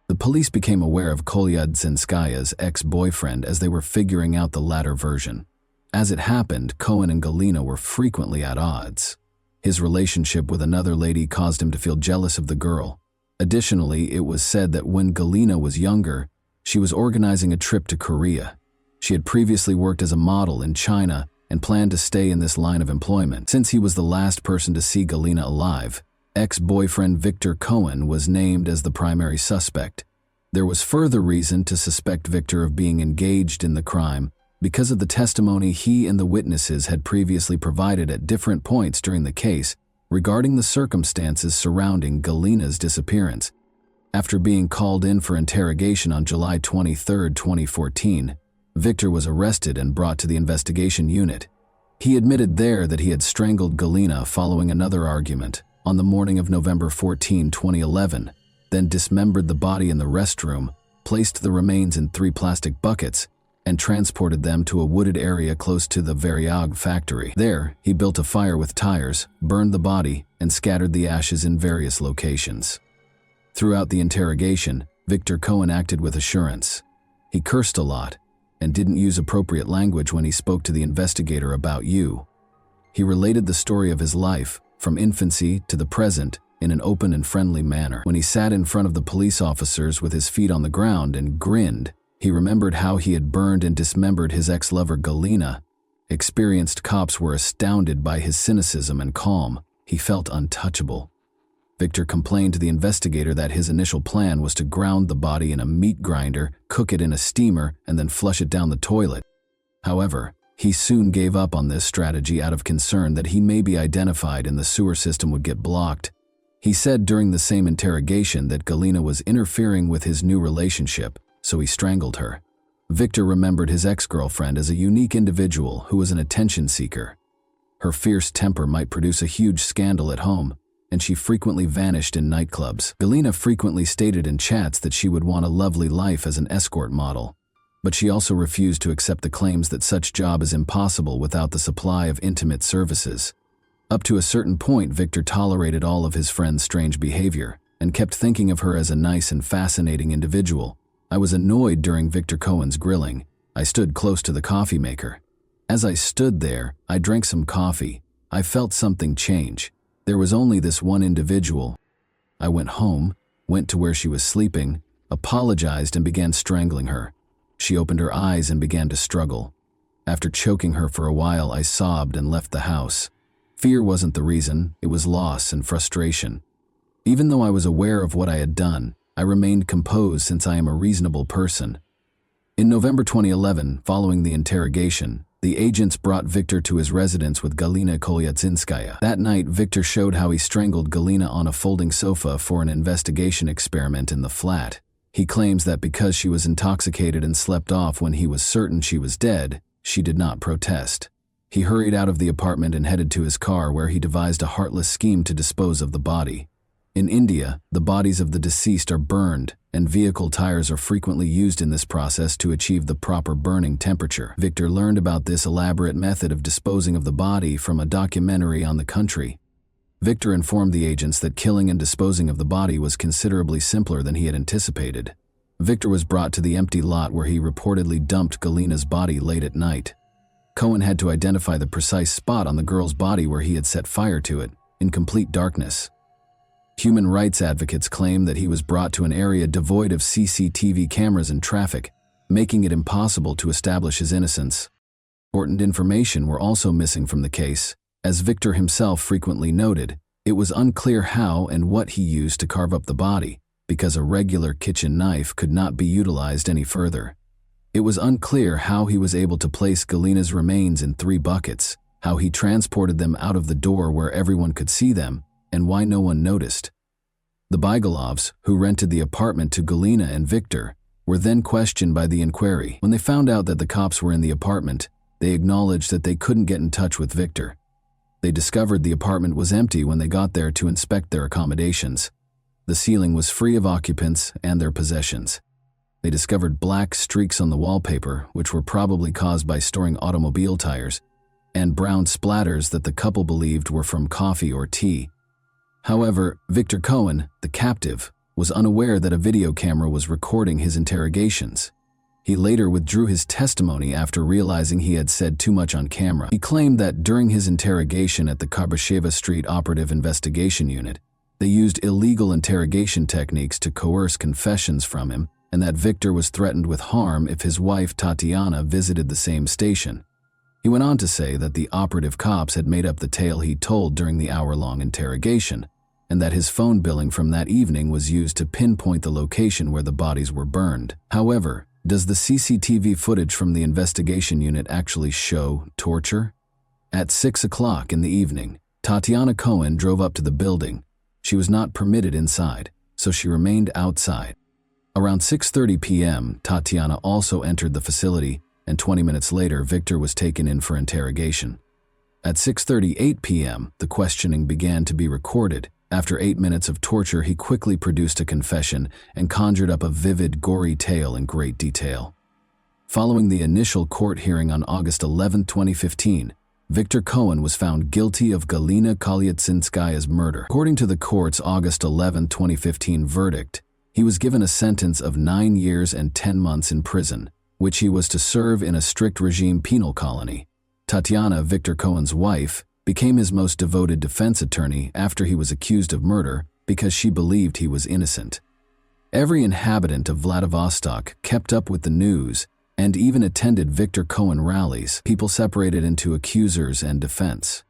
The police became aware of Kolyadzinskaya's ex-boyfriend as they were figuring out the latter version. As it happened, Cohen and Galina were frequently at odds. His relationship with another lady caused him to feel jealous of the girl. Additionally, it was said that when Galina was younger, she was organizing a trip to Korea. She had previously worked as a model in China and planned to stay in this line of employment. Since he was the last person to see Galina alive, ex-boyfriend Victor Cohen was named as the primary suspect. There was further reason to suspect Victor of being engaged in the crime because of the testimony he and the witnesses had previously provided at different points during the case regarding the circumstances surrounding Galina's disappearance. After being called in for interrogation on July 23, 2014, Victor was arrested and brought to the investigation unit. He admitted there that he had strangled Galina following another argument on the morning of November 14, 2011, then dismembered the body in the restroom, placed the remains in 3 plastic buckets, and transported them to a wooded area close to the Variag factory. There, he built a fire with tires, burned the body, and scattered the ashes in various locations. Throughout the interrogation, Victor Cohen acted with assurance. He cursed a lot. and didn't use appropriate language when he spoke to the investigator about you. He related the story of his life, from infancy to the present, in an open and friendly manner. When he sat in front of the police officers with his feet on the ground and grinned, he remembered how he had burned and dismembered his ex-lover Galina. Experienced cops were astounded by his cynicism and calm. He felt untouchable. Victor complained to the investigator that his initial plan was to ground the body in a meat grinder, cook it in a steamer, and then flush it down the toilet. However, he soon gave up on this strategy out of concern that he may be identified and the sewer system would get blocked. He said during the same interrogation that Galina was interfering with his new relationship, so he strangled her. Victor remembered his ex-girlfriend as a unique individual who was an attention seeker. Her fierce temper might produce a huge scandal at home, and she frequently vanished in nightclubs. Galina frequently stated in chats that she would want a lovely life as an escort model, but she also refused to accept the claims that such job is impossible without the supply of intimate services. Up to a certain point, Victor tolerated all of his friend's strange behavior and kept thinking of her as a nice and fascinating individual. I was annoyed during Victor Cohen's grilling. I stood close to the coffee maker. As I stood there, I drank some coffee. I felt something change. There was only this one individual. I went home, went to where she was sleeping, apologized and began strangling her. She opened her eyes and began to struggle. After choking her for a while, I sobbed and left the house. Fear wasn't the reason, it was loss and frustration. Even though I was aware of what I had done, I remained composed since I am a reasonable person. In November 2011, following the interrogation, the agents brought Victor to his residence with Galina Kolyatsinskaya. That night, Victor showed how he strangled Galina on a folding sofa for an investigation experiment in the flat. He claims that because she was intoxicated and slept off when he was certain she was dead, she did not protest. He hurried out of the apartment and headed to his car, where he devised a heartless scheme to dispose of the body. In India, the bodies of the deceased are burned, and vehicle tires are frequently used in this process to achieve the proper burning temperature. Victor learned about this elaborate method of disposing of the body from a documentary on the country. Victor informed the agents that killing and disposing of the body was considerably simpler than he had anticipated. Victor was brought to the empty lot where he reportedly dumped Galina's body late at night. Cohen had to identify the precise spot on the girl's body where he had set fire to it, in complete darkness. Human rights advocates claim that he was brought to an area devoid of CCTV cameras and traffic, making it impossible to establish his innocence. Important information were also missing from the case. As Victor himself frequently noted, it was unclear how and what he used to carve up the body, because a regular kitchen knife could not be utilized any further. It was unclear how he was able to place Galina's remains in 3 buckets, how he transported them out of the door where everyone could see them, and why no one noticed. The Bygalovs, who rented the apartment to Galina and Victor, were then questioned by the inquiry. When they found out that the cops were in the apartment, they acknowledged that they couldn't get in touch with Victor. They discovered the apartment was empty when they got there to inspect their accommodations. The ceiling was free of occupants and their possessions. They discovered black streaks on the wallpaper, which were probably caused by storing automobile tires, and brown splatters that the couple believed were from coffee or tea. However, Victor Cohen, the captive, was unaware that a video camera was recording his interrogations. He later withdrew his testimony after realizing he had said too much on camera. He claimed that during his interrogation at the Karbasheva Street Operative Investigation Unit, they used illegal interrogation techniques to coerce confessions from him, and that Victor was threatened with harm if his wife Tatiana visited the same station. He went on to say that the operative cops had made up the tale he told during the hour-long interrogation, and that his phone billing from that evening was used to pinpoint the location where the bodies were burned. However, does the CCTV footage from the investigation unit actually show torture? At 6 o'clock in the evening, Tatiana Cohen drove up to the building. She was not permitted inside, so she remained outside. Around 6:30 p.m., Tatiana also entered the facility, and 20 minutes later, Victor was taken in for interrogation. At 6:38 p.m., the questioning began to be recorded. After 8 minutes of torture, he quickly produced a confession and conjured up a vivid, gory tale in great detail. Following the initial court hearing on August 11, 2015, Victor Cohen was found guilty of Galina Kolyatsinskaya's murder. According to the court's August 11, 2015 verdict, he was given a sentence of 9 years and 10 months in prison, which he was to serve in a strict regime penal colony. Tatiana, Victor Cohen's wife, became his most devoted defense attorney after he was accused of murder because she believed he was innocent. Every inhabitant of Vladivostok kept up with the news and even attended Victor Cohen rallies. People separated into accusers and defense.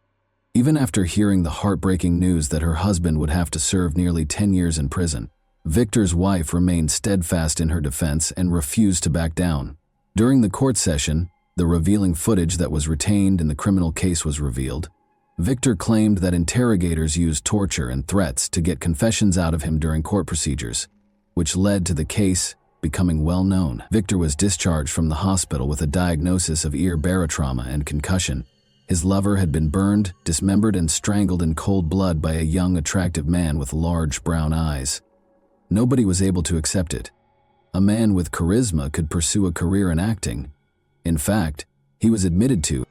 Even after hearing the heartbreaking news that her husband would have to serve nearly 10 years in prison, Victor's wife remained steadfast in her defense and refused to back down. During the court session, the revealing footage that was retained in the criminal case was revealed. Victor claimed that interrogators used torture and threats to get confessions out of him during court procedures, which led to the case becoming well known. Victor was discharged from the hospital with a diagnosis of ear barotrauma and concussion. His lover had been burned, dismembered, and strangled in cold blood by a young, attractive man with large brown eyes. Nobody was able to accept it. A man with charisma could pursue a career in acting. In fact, he was admitted to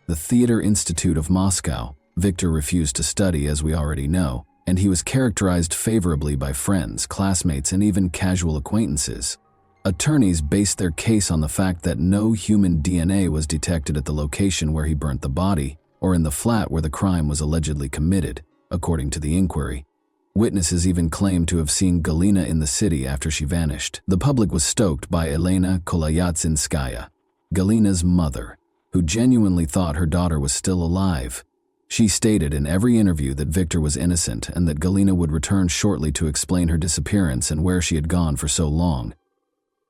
the Theater Institute of Moscow. Victor refused to study, as we already know, and he was characterized favorably by friends, classmates, and even casual acquaintances. Attorneys based their case on the fact that no human DNA was detected at the location where he burnt the body or in the flat where the crime was allegedly committed, according to the inquiry. Witnesses even claimed to have seen Galina in the city after she vanished. The public was stoked by Elena Kolyatsinskaya, Galina's mother, who genuinely thought her daughter was still alive. She stated in every interview that Victor was innocent and that Galina would return shortly to explain her disappearance and where she had gone for so long.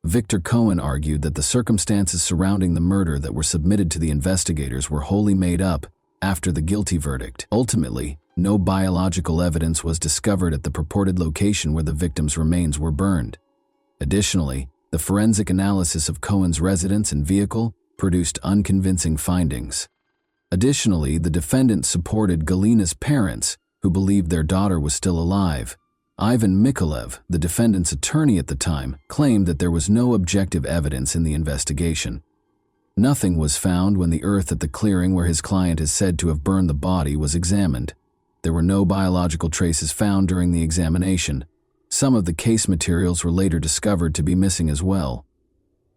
Victor Cohen argued that the circumstances surrounding the murder that were submitted to the investigators were wholly made up after the guilty verdict. Ultimately, no biological evidence was discovered at the purported location where the victim's remains were burned. Additionally, the forensic analysis of Cohen's residence and vehicle produced unconvincing findings. Additionally, the defendant supported Galina's parents, who believed their daughter was still alive. Ivan Mikolev, the defendant's attorney at the time, claimed that there was no objective evidence in the investigation. Nothing was found when the earth at the clearing where his client is said to have burned the body was examined. There were no biological traces found during the examination. Some of the case materials were later discovered to be missing as well.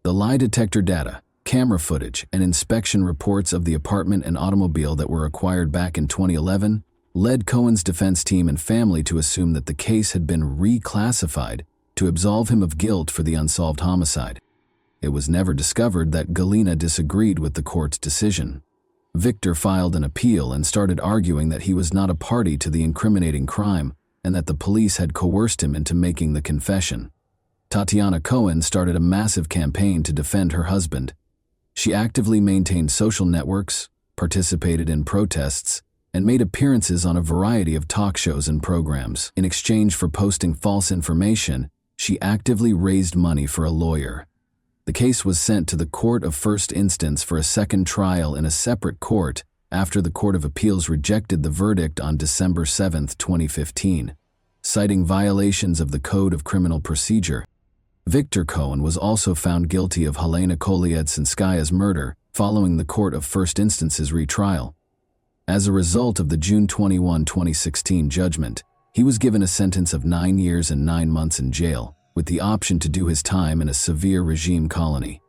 The lie detector data, camera footage, and inspection reports of the apartment and automobile that were acquired back in 2011 led Cohen's defense team and family to assume that the case had been reclassified to absolve him of guilt for the unsolved homicide. It was never discovered that Galina disagreed with the court's decision. Victor filed an appeal and started arguing that he was not a party to the incriminating crime and that the police had coerced him into making the confession. Tatiana Cohen started a massive campaign to defend her husband. She actively maintained social networks, participated in protests, and made appearances on a variety of talk shows and programs. In exchange for posting false information, she actively raised money for a lawyer. The case was sent to the Court of First Instance for a second trial in a separate court after the Court of Appeals rejected the verdict on December 7, 2015, citing violations of the Code of Criminal Procedure. Victor Cohen was also found guilty of Helena Kolyatsinskaya's murder following the Court of First Instance's retrial. As a result of the June 21, 2016 judgment, he was given a sentence of 9 years and 9 months in jail, with the option to do his time in a severe regime colony.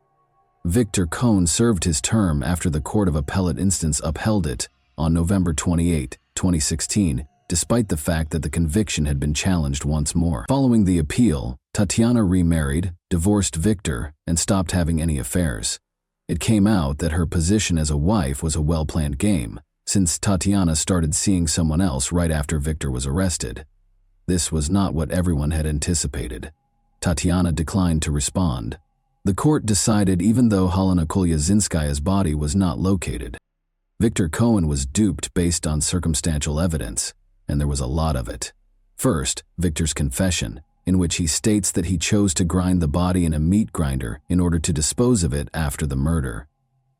Victor Cohen served his term after the Court of Appellate Instance upheld it on November 28, 2016, despite the fact that the conviction had been challenged once more. Following the appeal, Tatiana remarried, divorced Victor, and stopped having any affairs. It came out that her position as a wife was a well-planned game, since Tatiana started seeing someone else right after Victor was arrested. This was not what everyone had anticipated. Tatiana declined to respond. The court decided even though Helena Kolyatsinskaya's body was not located. Victor Cohen was duped based on circumstantial evidence, and there was a lot of it. First, Victor's confession, in which he states that he chose to grind the body in a meat grinder in order to dispose of it after the murder.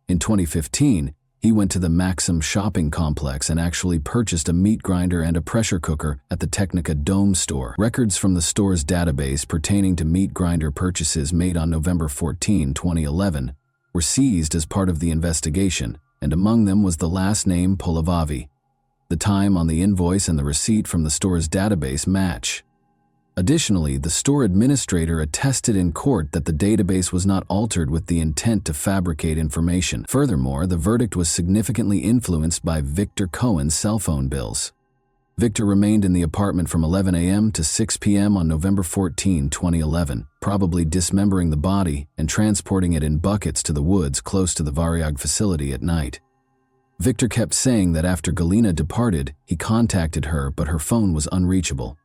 In 2015, he went to the Maxim shopping complex and actually purchased a meat grinder and a pressure cooker at the Technica Dome store. Records from the store's database pertaining to meat grinder purchases made on November 14, 2011, were seized as part of the investigation, and among them was the last name Polavavi. The time on the invoice and the receipt from the store's database match. Additionally, the store administrator attested in court that the database was not altered with the intent to fabricate information. Furthermore, the verdict was significantly influenced by Victor Cohen's cell phone bills. Victor remained in the apartment from 11 a.m. to 6 p.m. on November 14, 2011, probably dismembering the body and transporting it in buckets to the woods close to the Variag facility at night. Victor kept saying that after Galina departed, he contacted her, but her phone was unreachable.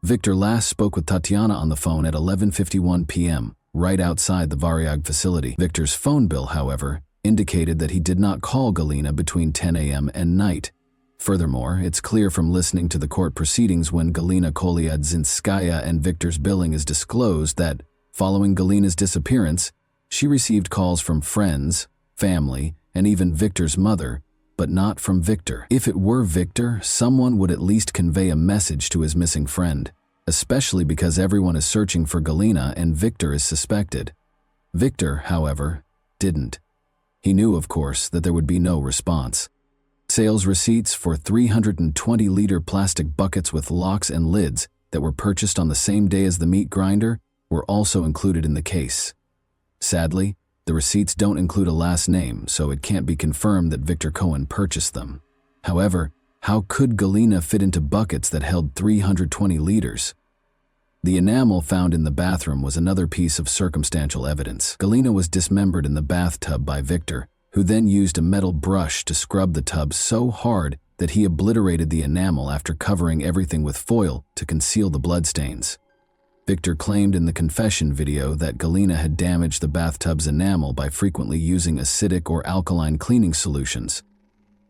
Victor last spoke with Tatiana on the phone at 11:51 p.m., right outside the Variag facility. Victor's phone bill, however, indicated that he did not call Galina between 10 a.m. and night. Furthermore, it's clear from listening to the court proceedings when Galina Kolyadzinskaya and Victor's billing is disclosed that, following Galina's disappearance, she received calls from friends, family, and even Victor's mother, but not from Victor. If it were Victor, someone would at least convey a message to his missing friend, especially because everyone is searching for Galina and Victor is suspected. Victor, however, didn't. He knew, of course, that there would be no response. Sales receipts for 320-liter plastic buckets with locks and lids that were purchased on the same day as the meat grinder were also included in the case. Sadly, the receipts don't include a last name, so it can't be confirmed that Victor Cohen purchased them. However, how could Galina fit into buckets that held 320 liters? The enamel found in the bathroom was another piece of circumstantial evidence. Galina was dismembered in the bathtub by Victor, who then used a metal brush to scrub the tub so hard that he obliterated the enamel after covering everything with foil to conceal the bloodstains. Victor claimed in the confession video that Galina had damaged the bathtub's enamel by frequently using acidic or alkaline cleaning solutions.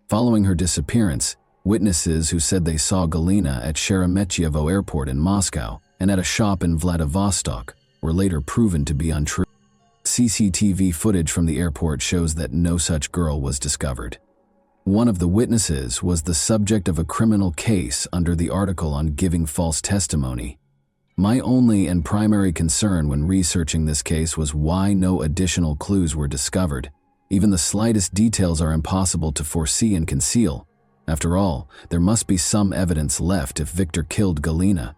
Following her disappearance, witnesses who said they saw Galina at Sheremetyevo Airport in Moscow and at a shop in Vladivostok were later proven to be untrue. CCTV footage from the airport shows that no such girl was discovered. One of the witnesses was the subject of a criminal case under the article on giving false testimony. My only and primary concern when researching this case was why no additional clues were discovered. Even the slightest details are impossible to foresee and conceal. After all, there must be some evidence left if Victor killed Galina.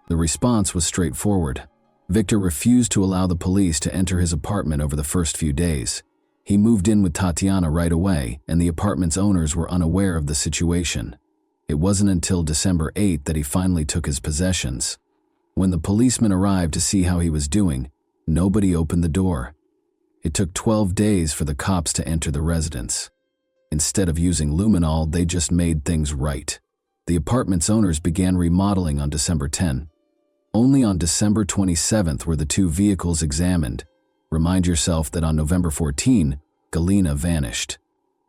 The response was straightforward. Victor refused to allow the police to enter his apartment over the first few days. He moved in with Tatiana right away, and the apartment's owners were unaware of the situation. It wasn't until December 8 that he finally took his possessions. When the policemen arrived to see how he was doing, nobody opened the door. It took 12 days for the cops to enter the residence. Instead of using luminol, they just made things right. The apartment's owners began remodeling on December 10. Only on December 27th were the two vehicles examined. Remind yourself that on November 14, Galina vanished.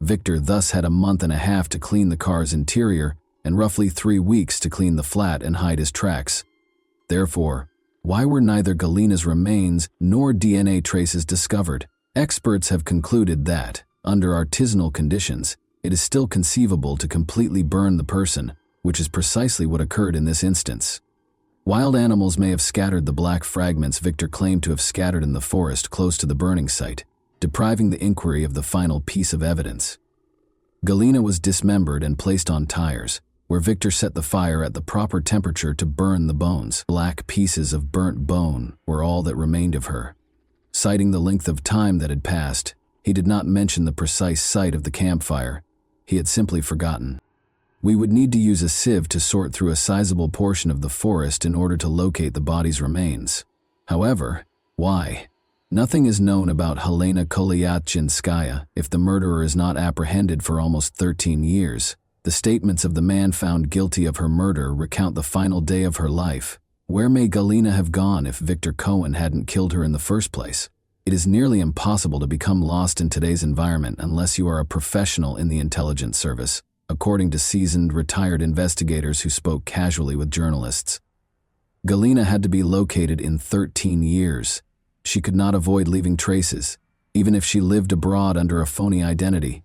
Victor thus had a month and a half to clean the car's interior and roughly 3 weeks to clean the flat and hide his tracks. Therefore, why were neither Galina's remains nor DNA traces discovered? Experts have concluded that, under artisanal conditions, it is still conceivable to completely burn the person, which is precisely what occurred in this instance. Wild animals may have scattered the black fragments Victor claimed to have scattered in the forest close to the burning site, depriving the inquiry of the final piece of evidence. Galina was dismembered and placed on tires, where Victor set the fire at the proper temperature to burn the bones. Black pieces of burnt bone were all that remained of her. Citing the length of time that had passed, he did not mention the precise site of the campfire. He had simply forgotten. We would need to use a sieve to sort through a sizable portion of the forest in order to locate the body's remains. However, why? Nothing is known about Helena Kolyadzinskaya if the murderer is not apprehended for almost 13 years. The statements of the man found guilty of her murder recount the final day of her life. Where may Galina have gone if Victor Cohen hadn't killed her in the first place? It is nearly impossible to become lost in today's environment unless you are a professional in the intelligence service, according to seasoned, retired investigators who spoke casually with journalists. Galina had to be located in 13 years. She could not avoid leaving traces, even if she lived abroad under a phony identity.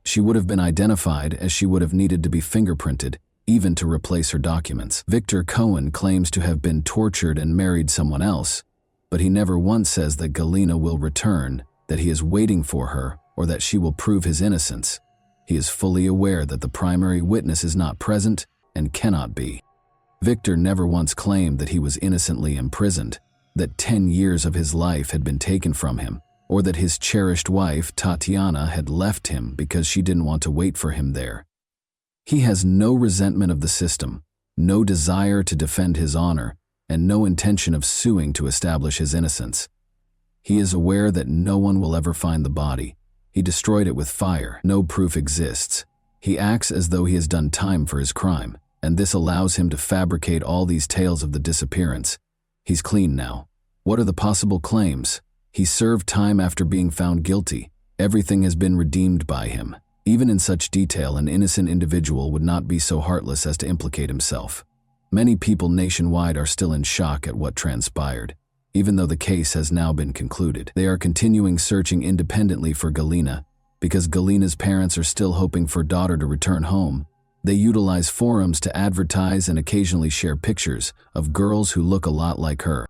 She would have been identified as she would have needed to be fingerprinted, even to replace her documents. Victor Cohen claims to have been tortured and married someone else, but he never once says that Galina will return, that he is waiting for her, or that she will prove his innocence. He is fully aware that the primary witness is not present and cannot be. Victor never once claimed that he was innocently imprisoned, that 10 years of his life had been taken from him, or that his cherished wife, Tatiana, had left him because she didn't want to wait for him there. He has no resentment of the system, no desire to defend his honor, and no intention of suing to establish his innocence. He is aware that no one will ever find the body. He destroyed it with fire. No proof exists. He acts as though he has done time for his crime, and this allows him to fabricate all these tales of the disappearance. He's clean now. What are the possible claims? He served time after being found guilty. Everything has been redeemed by him. Even in such detail, an innocent individual would not be so heartless as to implicate himself. Many people nationwide are still in shock at what transpired. Even though the case has now been concluded, they are continuing searching independently for Galina. Because Galina's parents are still hoping for daughter to return home, they utilize forums to advertise and occasionally share pictures of girls who look a lot like her.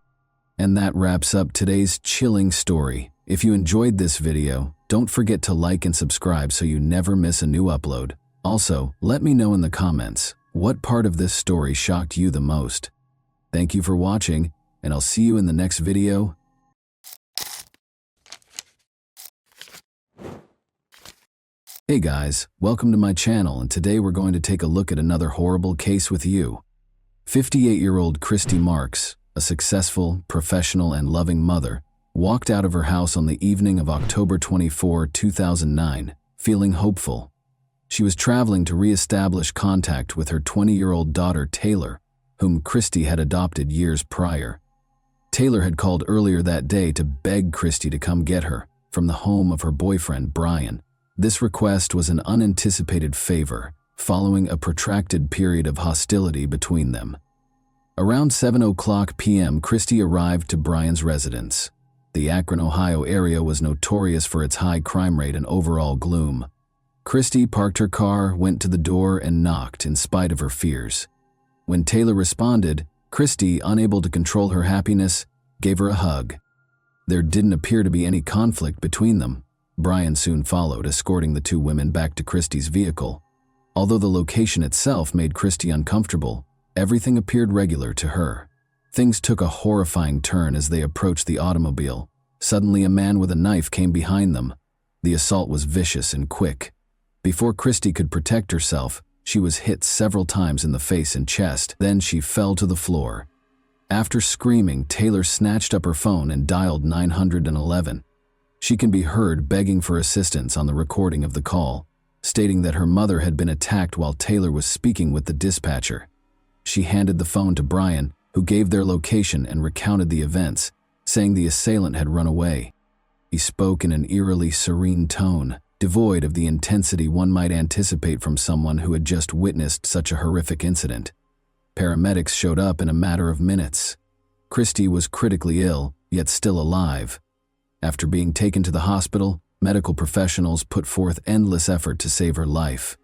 And that wraps up today's chilling story. If you enjoyed this video, don't forget to like and subscribe so you never miss a new upload. Also, let me know in the comments, what part of this story shocked you the most? Thank you for watching, and I'll see you in the next video. Hey guys, welcome to my channel, and today we're going to take a look at another horrible case with you. 58-year-old Christy Marks, a successful, professional, and loving mother, walked out of her house on the evening of October 24, 2009, feeling hopeful. She was traveling to re-establish contact with her 20-year-old daughter Taylor, whom Christy had adopted years prior. Taylor had called earlier that day to beg Christy to come get her from the home of her boyfriend Brian. This request was an unanticipated favor, following a protracted period of hostility between them. Around 7:00 p.m., Christy arrived to Brian's residence. The Akron, Ohio area was notorious for its high crime rate and overall gloom. Christy parked her car, went to the door, and knocked in spite of her fears. When Taylor responded, Christy, unable to control her happiness, gave her a hug. There didn't appear to be any conflict between them. Brian soon followed, escorting the two women back to Christy's vehicle. Although the location itself made Christy uncomfortable, everything appeared regular to her. Things took a horrifying turn as they approached the automobile. Suddenly, a man with a knife came behind them. The assault was vicious and quick. Before Christy could protect herself, she was hit several times in the face and chest. Then she fell to the floor. After screaming, Taylor snatched up her phone and dialed 911. She can be heard begging for assistance on the recording of the call, stating that her mother had been attacked while Taylor was speaking with the dispatcher. She handed the phone to Brian, who gave their location and recounted the events, saying the assailant had run away. He spoke in an eerily serene tone, devoid of the intensity one might anticipate from someone who had just witnessed such a horrific incident. Paramedics showed up in a matter of minutes. Christy was critically ill, yet still alive. After being taken to the hospital, medical professionals put forth endless effort to save her life.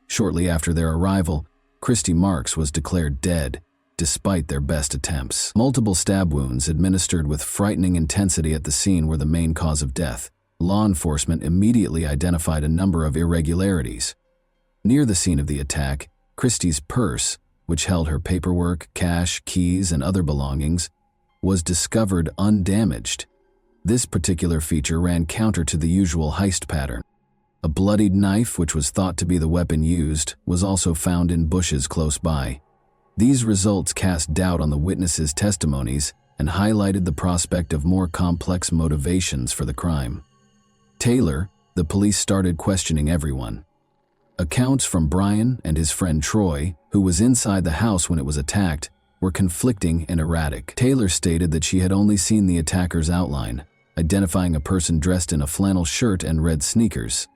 Shortly after their arrival, Christy Marks was declared dead, despite their best attempts. Multiple stab wounds administered with frightening intensity at the scene were the main cause of death. Law enforcement immediately identified a number of irregularities. Near the scene of the attack, Christy's purse, which held her paperwork, cash, keys, and other belongings, was discovered undamaged. This particular feature ran counter to the usual heist pattern. A bloodied knife, which was thought to be the weapon used, was also found in bushes close by. These results cast doubt on the witnesses' testimonies and highlighted the prospect of more complex motivations for the crime. Taylor, the police started questioning everyone. Accounts from Brian and his friend Troy, who was inside the house when it was attacked, were conflicting and erratic. Taylor stated that she had only seen the attacker's outline, identifying a person dressed in a flannel shirt and red sneakers.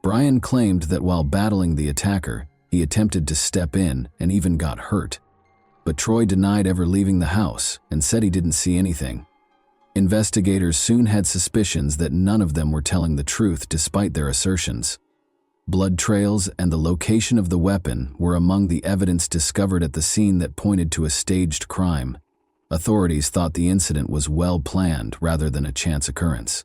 Brian claimed that while battling the attacker, he attempted to step in and even got hurt. But Troy denied ever leaving the house and said he didn't see anything. Investigators soon had suspicions that none of them were telling the truth despite their assertions. Blood trails and the location of the weapon were among the evidence discovered at the scene that pointed to a staged crime. Authorities thought the incident was well planned rather than a chance occurrence.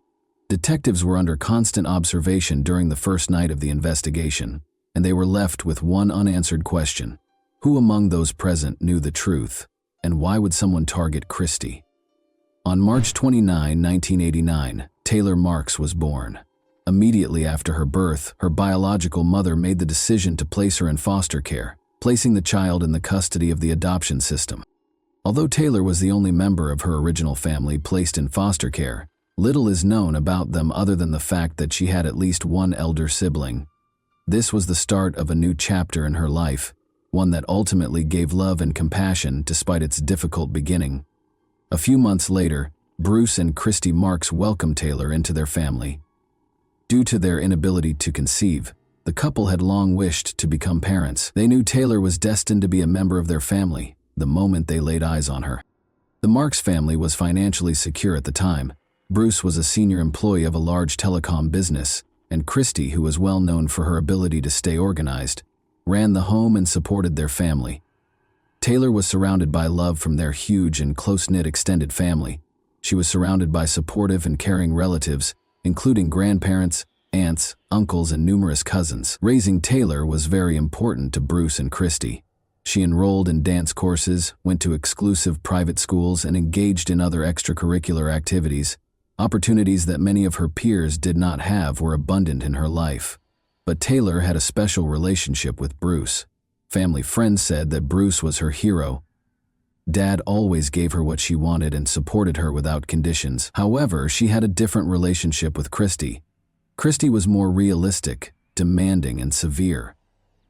Detectives were under constant observation during the first night of the investigation, and they were left with one unanswered question. Who among those present knew the truth, and why would someone target Christy? On March 29, 1989, Taylor Marks was born. Immediately after her birth, her biological mother made the decision to place her in foster care, placing the child in the custody of the adoption system. Although Taylor was the only member of her original family placed in foster care, little is known about them other than the fact that she had at least one elder sibling. This was the start of a new chapter in her life, one that ultimately gave love and compassion despite its difficult beginning. A few months later, Bruce and Christy Marks welcomed Taylor into their family. Due to their inability to conceive, the couple had long wished to become parents. They knew Taylor was destined to be a member of their family the moment they laid eyes on her. The Marks family was financially secure at the time. Bruce was a senior employee of a large telecom business, and Christy, who was well known for her ability to stay organized, ran the home and supported their family. Taylor was surrounded by love from their huge and close-knit extended family. She was surrounded by supportive and caring relatives, including grandparents, aunts, uncles, and numerous cousins. Raising Taylor was very important to Bruce and Christy. She enrolled in dance courses, went to exclusive private schools, and engaged in other extracurricular activities. Opportunities that many of her peers did not have were abundant in her life. But Taylor had a special relationship with Bruce. Family friends said that Bruce was her hero. Dad always gave her what she wanted and supported her without conditions. However, she had a different relationship with Christy. Christy was more realistic, demanding, and severe.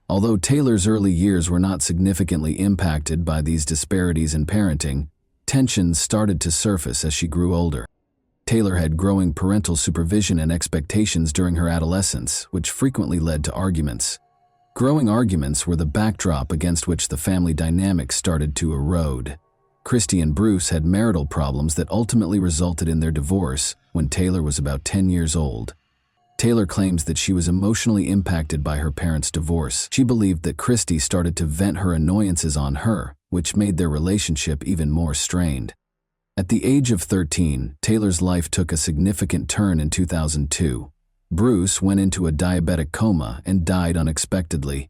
Although Taylor's early years were not significantly impacted by these disparities in parenting, tensions started to surface as she grew older. Taylor had growing parental supervision and expectations during her adolescence, which frequently led to arguments. Growing arguments were the backdrop against which the family dynamic started to erode. Christy and Bruce had marital problems that ultimately resulted in their divorce when Taylor was about 10 years old. Taylor claims that she was emotionally impacted by her parents' divorce. She believed that Christy started to vent her annoyances on her, which made their relationship even more strained. At the age of 13, Taylor's life took a significant turn in 2002. Bruce went into a diabetic coma and died unexpectedly.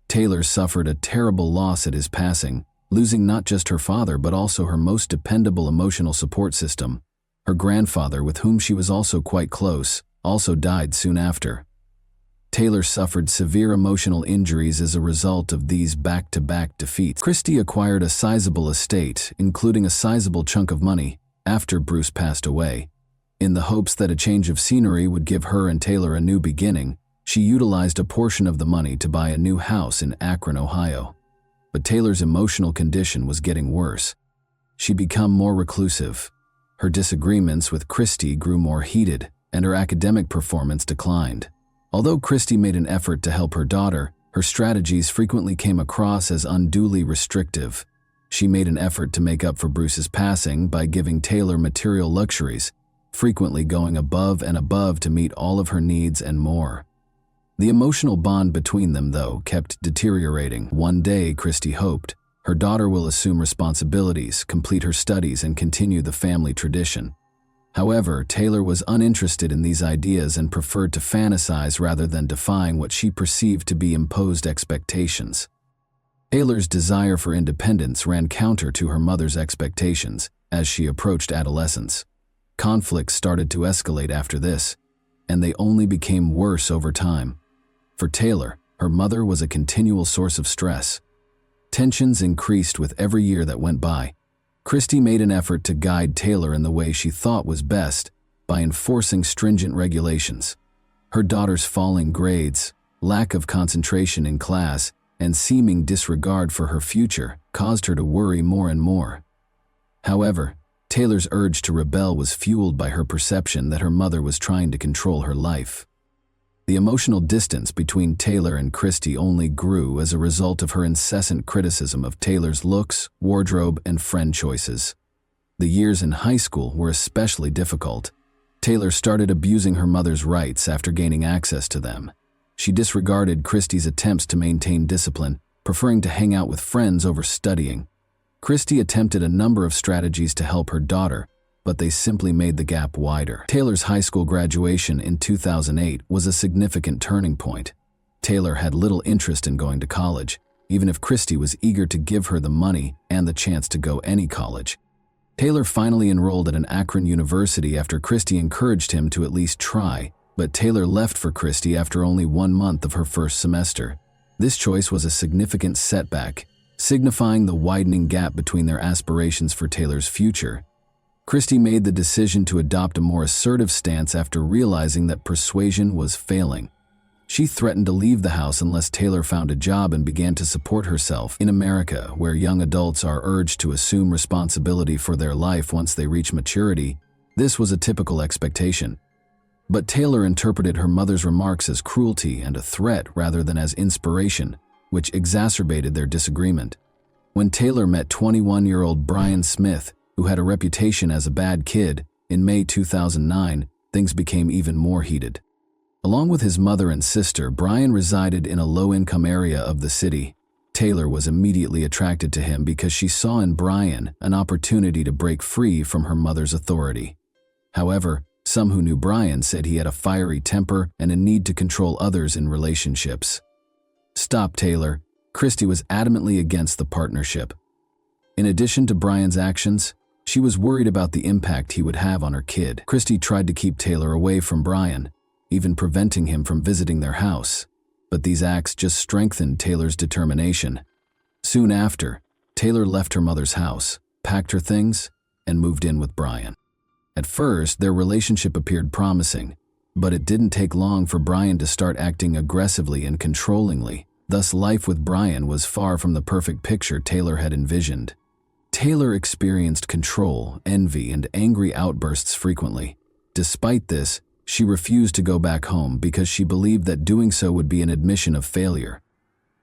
Taylor suffered a terrible loss at his passing, losing not just her father but also her most dependable emotional support system. Her grandfather, with whom she was also quite close, also died soon after. Taylor suffered severe emotional injuries as a result of these back-to-back defeats. Christy acquired a sizable estate, including a sizable chunk of money, after Bruce passed away. In the hopes that a change of scenery would give her and Taylor a new beginning, she utilized a portion of the money to buy a new house in Akron, Ohio. But Taylor's emotional condition was getting worse. She became more reclusive. Her disagreements with Christy grew more heated, and her academic performance declined. Although Christy made an effort to help her daughter, her strategies frequently came across as unduly restrictive. She made an effort to make up for Bruce's passing by giving Taylor material luxuries, frequently going above and above to meet all of her needs and more. The emotional bond between them, though, kept deteriorating. One day, Christy hoped, her daughter will assume responsibilities, complete her studies, and continue the family tradition. However, Taylor was uninterested in these ideas and preferred to fantasize rather than defying what she perceived to be imposed expectations. Taylor's desire for independence ran counter to her mother's expectations as she approached adolescence. Conflicts started to escalate after this, and they only became worse over time. For Taylor, her mother was a continual source of stress. Tensions increased with every year that went by. Christy made an effort to guide Taylor in the way she thought was best by enforcing stringent regulations. Her daughter's falling grades, lack of concentration in class, and seeming disregard for her future caused her to worry more and more. However, Taylor's urge to rebel was fueled by her perception that her mother was trying to control her life. The emotional distance between Taylor and Christy only grew as a result of her incessant criticism of Taylor's looks, wardrobe, and friend choices. The years in high school were especially difficult. Taylor started abusing her mother's rights after gaining access to them. She disregarded Christy's attempts to maintain discipline, preferring to hang out with friends over studying. Christy attempted a number of strategies to help her daughter, but they simply made the gap wider. Taylor's high school graduation in 2008 was a significant turning point. Taylor had little interest in going to college, even if Christy was eager to give her the money and the chance to go any college. Taylor finally enrolled at an Akron university after Christy encouraged him to at least try, but Taylor left for Christy after only 1 month of her first semester. This choice was a significant setback, signifying the widening gap between their aspirations for Taylor's future. Christy made the decision to adopt a more assertive stance after realizing that persuasion was failing. She threatened to leave the house unless Taylor found a job and began to support herself. In America, where young adults are urged to assume responsibility for their life once they reach maturity, this was a typical expectation. But Taylor interpreted her mother's remarks as cruelty and a threat rather than as inspiration, which exacerbated their disagreement. When Taylor met 21-year-old Brian Smith, who had a reputation as a bad kid, in May 2009, things became even more heated. Along with his mother and sister, Brian resided in a low-income area of the city. Taylor was immediately attracted to him because she saw in Brian an opportunity to break free from her mother's authority. However, some who knew Brian said he had a fiery temper and a need to control others in relationships. "Stop, Taylor." Christy was adamantly against the partnership. In addition to Brian's actions, she was worried about the impact he would have on her kid. Christy tried to keep Taylor away from Brian, even preventing him from visiting their house. But these acts just strengthened Taylor's determination. Soon after, Taylor left her mother's house, packed her things, and moved in with Brian. At first, their relationship appeared promising, but it didn't take long for Brian to start acting aggressively and controllingly. Thus, life with Brian was far from the perfect picture Taylor had envisioned. Taylor experienced control, envy, and angry outbursts frequently. Despite this, she refused to go back home because she believed that doing so would be an admission of failure.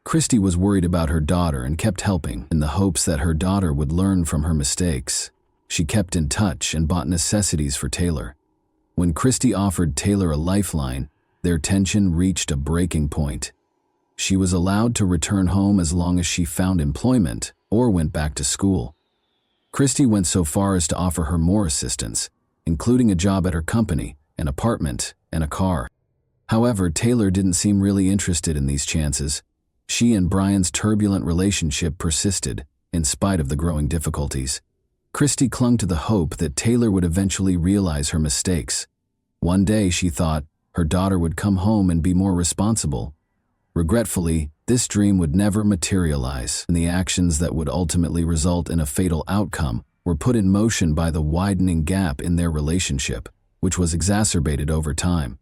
Christy was worried about her daughter and kept helping, in the hopes that her daughter would learn from her mistakes. She kept in touch and bought necessities for Taylor. When Christy offered Taylor a lifeline, their tension reached a breaking point. She was allowed to return home as long as she found employment or went back to school. Christy went so far as to offer her more assistance, including a job at her company, an apartment, and a car. However, Taylor didn't seem really interested in these chances. She and Brian's turbulent relationship persisted, in spite of the growing difficulties. Christy clung to the hope that Taylor would eventually realize her mistakes. One day, she thought, her daughter would come home and be more responsible. Regretfully, this dream would never materialize, and the actions that would ultimately result in a fatal outcome were put in motion by the widening gap in their relationship, which was exacerbated over time.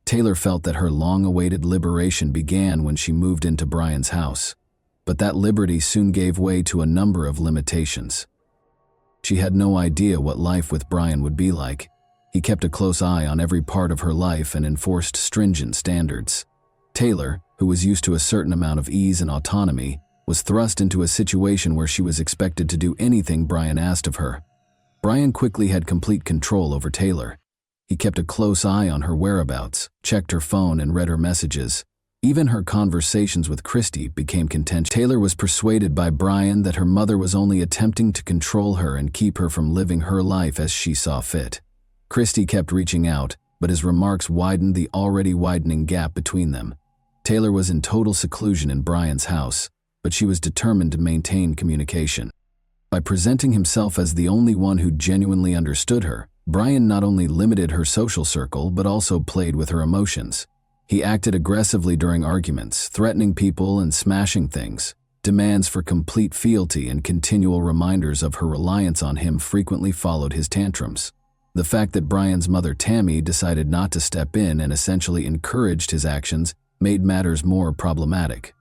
Taylor felt that her long-awaited liberation began when she moved into Brian's house, but that liberty soon gave way to a number of limitations. She had no idea what life with Brian would be like. He kept a close eye on every part of her life and enforced stringent standards. Taylor, who was used to a certain amount of ease and autonomy, was thrust into a situation where she was expected to do anything Brian asked of her. Brian quickly had complete control over Taylor. He kept a close eye on her whereabouts, checked her phone, and read her messages. Even her conversations with Christy became contentious. Taylor was persuaded by Brian that her mother was only attempting to control her and keep her from living her life as she saw fit. Christy kept reaching out, but his remarks widened the already widening gap between them. Taylor was in total seclusion in Brian's house, but she was determined to maintain communication. By presenting himself as the only one who genuinely understood her, Brian not only limited her social circle but also played with her emotions. He acted aggressively during arguments, threatening people and smashing things. Demands for complete fealty and continual reminders of her reliance on him frequently followed his tantrums. The fact that Brian's mother, Tammy, decided not to step in and essentially encouraged his actions made matters more problematic.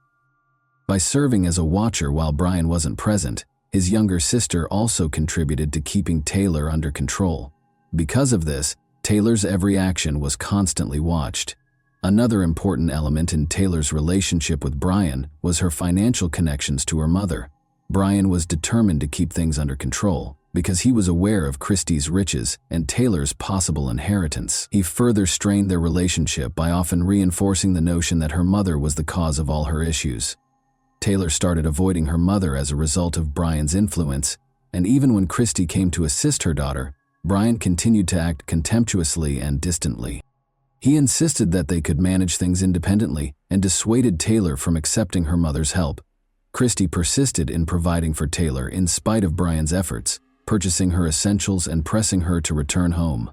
By serving as a watcher while Brian wasn't present, his younger sister also contributed to keeping Taylor under control. Because of this, Taylor's every action was constantly watched. Another important element in Taylor's relationship with Brian was her financial connections to her mother. Brian was determined to keep things under control because he was aware of Christy's riches and Taylor's possible inheritance. He further strained their relationship by often reinforcing the notion that her mother was the cause of all her issues. Taylor started avoiding her mother as a result of Brian's influence, and even when Christy came to assist her daughter, Brian continued to act contemptuously and distantly. He insisted that they could manage things independently and dissuaded Taylor from accepting her mother's help. Christy persisted in providing for Taylor in spite of Brian's efforts, purchasing her essentials and pressing her to return home.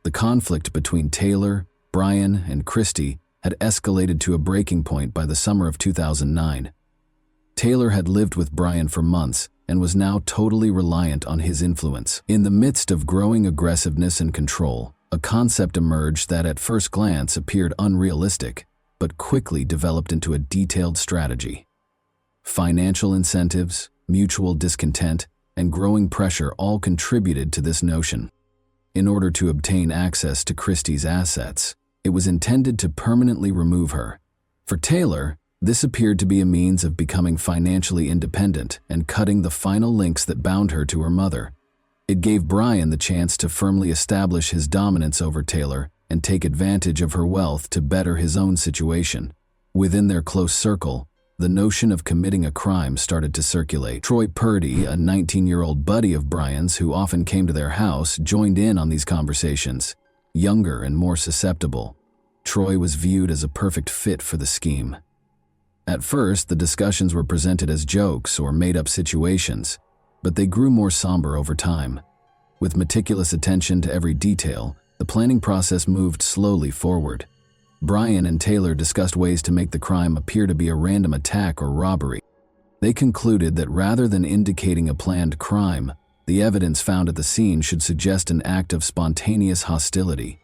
The conflict between Taylor, Brian, and Christy had escalated to a breaking point by the summer of 2009. Taylor had lived with Brian for months and was now totally reliant on his influence. In the midst of growing aggressiveness and control, a concept emerged that at first glance appeared unrealistic, but quickly developed into a detailed strategy. Financial incentives, mutual discontent, and growing pressure all contributed to this notion. In order to obtain access to Christy's assets, it was intended to permanently remove her. For Taylor, this appeared to be a means of becoming financially independent and cutting the final links that bound her to her mother. It gave Brian the chance to firmly establish his dominance over Taylor and take advantage of her wealth to better his own situation. Within their close circle, the notion of committing a crime started to circulate. Troy Purdy, a 19-year-old buddy of Brian's who often came to their house, joined in on these conversations. Younger and more susceptible, Troy was viewed as a perfect fit for the scheme. At first, the discussions were presented as jokes or made-up situations, but they grew more somber over time. With meticulous attention to every detail, the planning process moved slowly forward. Brian and Taylor discussed ways to make the crime appear to be a random attack or robbery. They concluded that rather than indicating a planned crime, the evidence found at the scene should suggest an act of spontaneous hostility.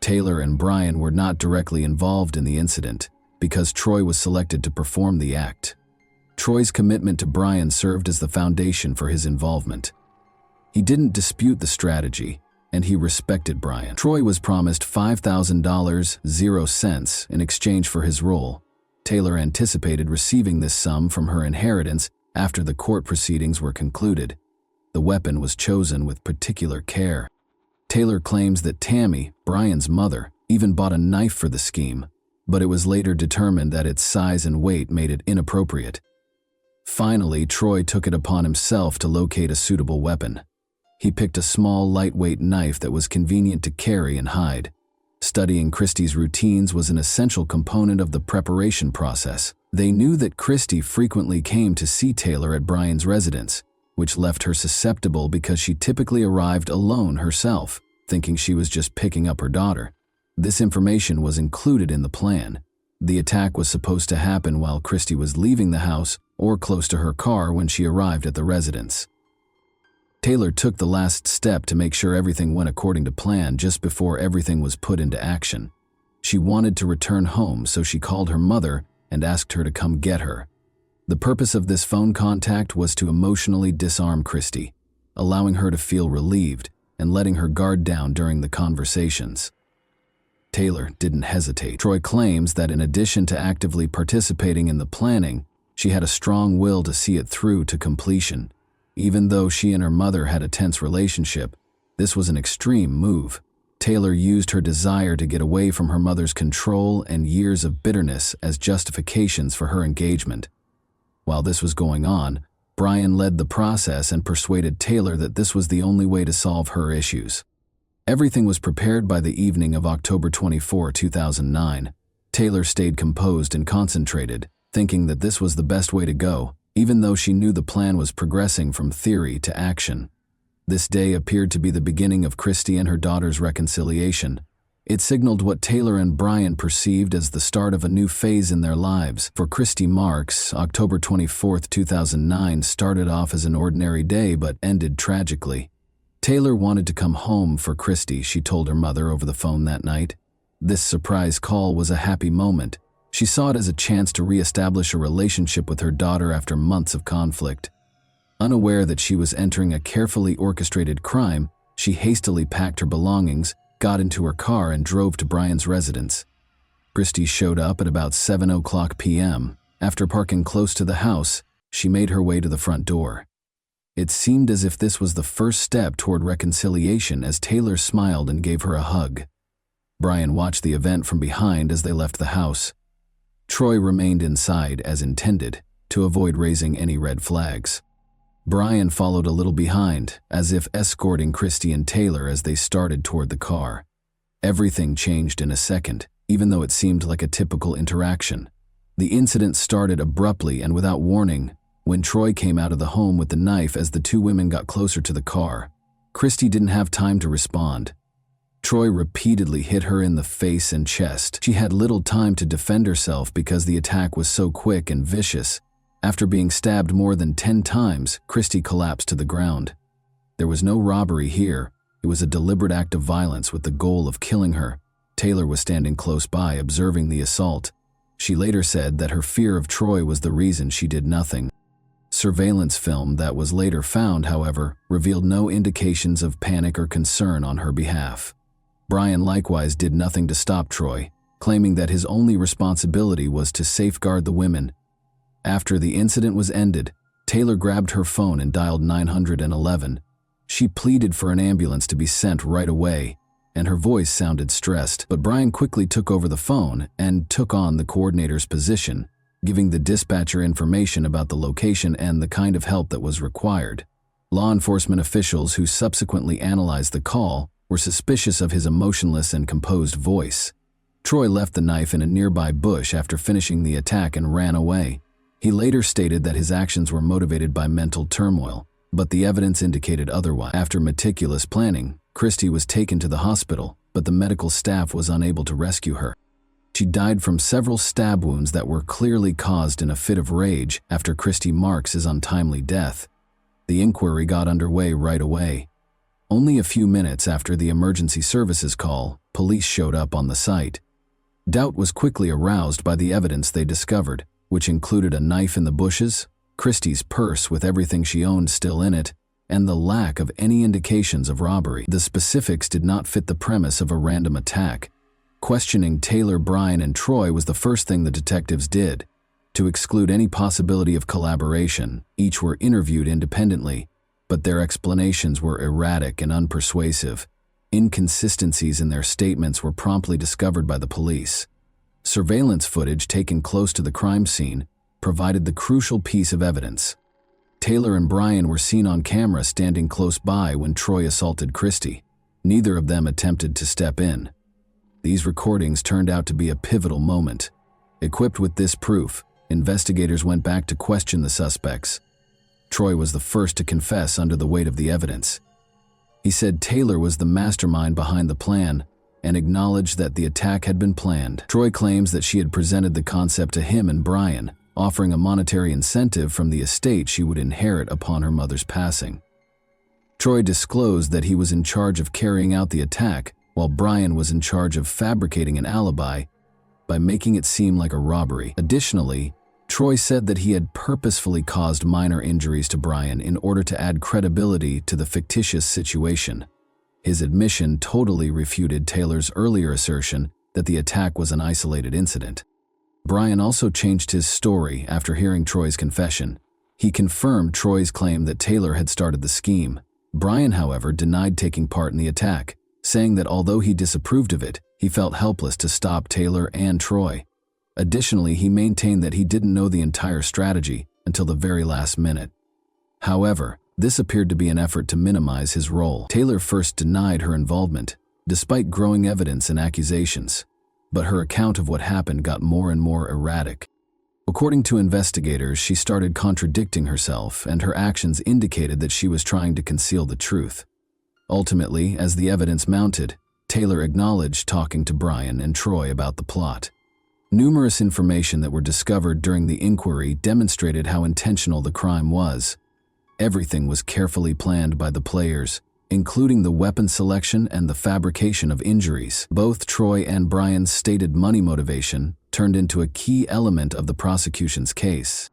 Taylor and Brian were not directly involved in the incident because Troy was selected to perform the act. Troy's commitment to Brian served as the foundation for his involvement. He didn't dispute the strategy, and he respected Brian. Troy was promised $5,000 in exchange for his role. Taylor anticipated receiving this sum from her inheritance after the court proceedings were concluded. The weapon was chosen with particular care. Taylor claims that Tammy, Brian's mother, even bought a knife for the scheme, but it was later determined that its size and weight made it inappropriate. Finally, Troy took it upon himself to locate a suitable weapon. He picked a small, lightweight knife that was convenient to carry and hide. Studying Christy's routines was an essential component of the preparation process. They knew that Christy frequently came to see Taylor at Brian's residence, which left her susceptible because she typically arrived alone herself, thinking she was just picking up her daughter. This information was included in the plan. The attack was supposed to happen while Christy was leaving the house or close to her car when she arrived at the residence. Taylor took the last step to make sure everything went according to plan just before everything was put into action. She wanted to return home, so she called her mother and asked her to come get her. The purpose of this phone contact was to emotionally disarm Christy, allowing her to feel relieved and letting her guard down during the conversations. Taylor didn't hesitate. Troy claims that in addition to actively participating in the planning, she had a strong will to see it through to completion. Even though she and her mother had a tense relationship, this was an extreme move. Taylor used her desire to get away from her mother's control and years of bitterness as justifications for her engagement. While this was going on, Brian led the process and persuaded Taylor that this was the only way to solve her issues. Everything was prepared by the evening of October 24, 2009. Taylor stayed composed and concentrated, thinking that this was the best way to go, even though she knew the plan was progressing from theory to action. This day appeared to be the beginning of Christy and her daughter's reconciliation. It signaled what Taylor and Brian perceived as the start of a new phase in their lives. For Christy Marks, October 24, 2009 started off as an ordinary day but ended tragically. Taylor wanted to come home for Christy, she told her mother over the phone that night. This surprise call was a happy moment. She saw it as a chance to reestablish a relationship with her daughter after months of conflict. Unaware that she was entering a carefully orchestrated crime, she hastily packed her belongings, got into her car, and drove to Brian's residence. Christy showed up at about 7:00 p.m. After parking close to the house, she made her way to the front door. It seemed as if this was the first step toward reconciliation as Taylor smiled and gave her a hug. Brian watched the event from behind as they left the house. Troy remained inside as intended, to avoid raising any red flags. Brian followed a little behind, as if escorting Christy and Taylor as they started toward the car. Everything changed in a second, even though it seemed like a typical interaction. The incident started abruptly and without warning when Troy came out of the home with the knife as the two women got closer to the car. Christy didn't have time to respond. Troy repeatedly hit her in the face and chest. She had little time to defend herself because the attack was so quick and vicious. After being stabbed more than 10 times, Christy collapsed to the ground. There was no robbery here. It was a deliberate act of violence with the goal of killing her. Taylor was standing close by, observing the assault. She later said that her fear of Troy was the reason she did nothing. Surveillance film that was later found, however, revealed no indications of panic or concern on her behalf. Brian likewise did nothing to stop Troy, claiming that his only responsibility was to safeguard the women. After the incident was ended, Taylor grabbed her phone and dialed 911. She pleaded for an ambulance to be sent right away, and her voice sounded stressed, but Brian quickly took over the phone and took on the coordinator's position, giving the dispatcher information about the location and the kind of help that was required. Law enforcement officials who subsequently analyzed the call were suspicious of his emotionless and composed voice. Troy left the knife in a nearby bush after finishing the attack and ran away. He later stated that his actions were motivated by mental turmoil, but the evidence indicated otherwise. After meticulous planning, Christy was taken to the hospital, but the medical staff was unable to rescue her. She died from several stab wounds that were clearly caused in a fit of rage after Christy Marks' untimely death. The inquiry got underway right away. Only a few minutes after the emergency services call, police showed up on the site. Doubt was quickly aroused by the evidence they discovered, which included a knife in the bushes, Christy's purse with everything she owned still in it, and the lack of any indications of robbery. The specifics did not fit the premise of a random attack. Questioning Taylor, Brian, and Troy was the first thing the detectives did. To exclude any possibility of collaboration, each were interviewed independently, but their explanations were erratic and unpersuasive. Inconsistencies in their statements were promptly discovered by the police. Surveillance footage taken close to the crime scene provided the crucial piece of evidence. Taylor and Brian were seen on camera standing close by when Troy assaulted Christy. Neither of them attempted to step in. These recordings turned out to be a pivotal moment. Equipped with this proof, investigators went back to question the suspects. Troy was the first to confess under the weight of the evidence. He said Taylor was the mastermind behind the plan and acknowledged that the attack had been planned. Troy claims that she had presented the concept to him and Brian, offering a monetary incentive from the estate she would inherit upon her mother's passing. Troy disclosed that he was in charge of carrying out the attack, while Brian was in charge of fabricating an alibi by making it seem like a robbery. Additionally, Troy said that he had purposefully caused minor injuries to Brian in order to add credibility to the fictitious situation. His admission totally refuted Taylor's earlier assertion that the attack was an isolated incident. Brian also changed his story after hearing Troy's confession. He confirmed Troy's claim that Taylor had started the scheme. Brian, however, denied taking part in the attack, saying that although he disapproved of it, he felt helpless to stop Taylor and Troy. Additionally, he maintained that he didn't know the entire strategy until the very last minute. However, this appeared to be an effort to minimize his role. Taylor first denied her involvement, despite growing evidence and accusations, but her account of what happened got more and more erratic. According to investigators, she started contradicting herself, and her actions indicated that she was trying to conceal the truth. Ultimately, as the evidence mounted, Taylor acknowledged talking to Brian and Troy about the plot. Numerous information that were discovered during the inquiry demonstrated how intentional the crime was. Everything was carefully planned by the players, including the weapon selection and the fabrication of injuries. Both Troy and Brian's stated money motivation turned into a key element of the prosecution's case.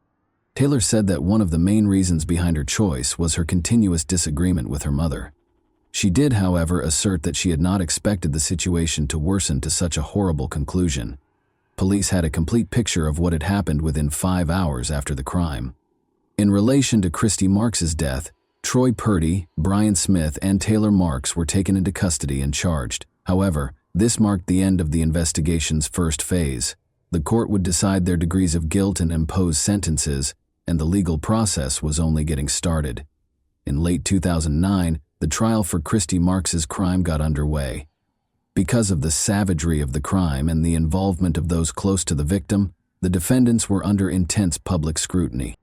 Taylor said that one of the main reasons behind her choice was her continuous disagreement with her mother. She did, however, assert that she had not expected the situation to worsen to such a horrible conclusion. Police had a complete picture of what had happened within 5 hours after the crime. In relation to Christy Marks' death, Troy Purdy, Brian Smith, and Taylor Marks were taken into custody and charged. However, this marked the end of the investigation's first phase. The court would decide their degrees of guilt and impose sentences, and the legal process was only getting started. In late 2009, the trial for Christy Marks' crime got underway. Because of the savagery of the crime and the involvement of those close to the victim, The defendants were under intense public scrutiny.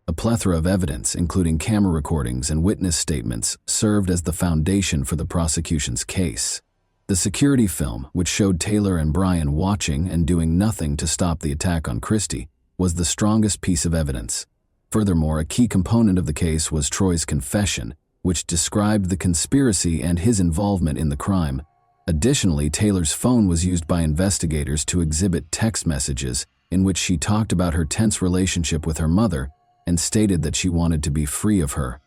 A plethora of evidence, including camera recordings and witness statements, served as the foundation for the prosecution's case. The security film, which showed Taylor and Brian watching and doing nothing to stop the attack on Christie, was the strongest piece of evidence. Furthermore, a key component of the case was Troy's confession, which described the conspiracy and his involvement in the crime. Additionally, Taylor's phone was used by investigators to exhibit text messages in which she talked about her tense relationship with her mother and stated that she wanted to be free of her.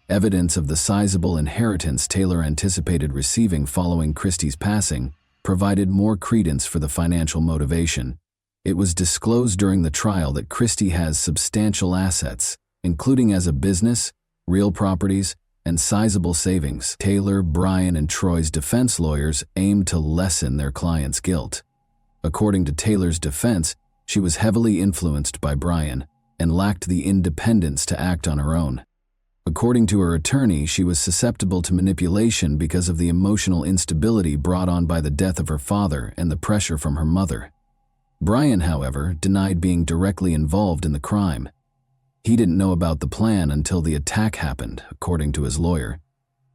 Evidence of the sizable inheritance Taylor anticipated receiving following Christie's passing provided more credence for the financial motivation. It was disclosed during the trial that Christie has substantial assets, including as a business, real properties, and sizable savings. Taylor, Brian, and Troy's defense lawyers aimed to lessen their client's guilt. According to Taylor's defense, she was heavily influenced by Brian and lacked the independence to act on her own. According to her attorney, she was susceptible to manipulation because of the emotional instability brought on by the death of her father and the pressure from her mother. Brian, however, denied being directly involved in the crime. He didn't know about the plan until the attack happened, according to his lawyer,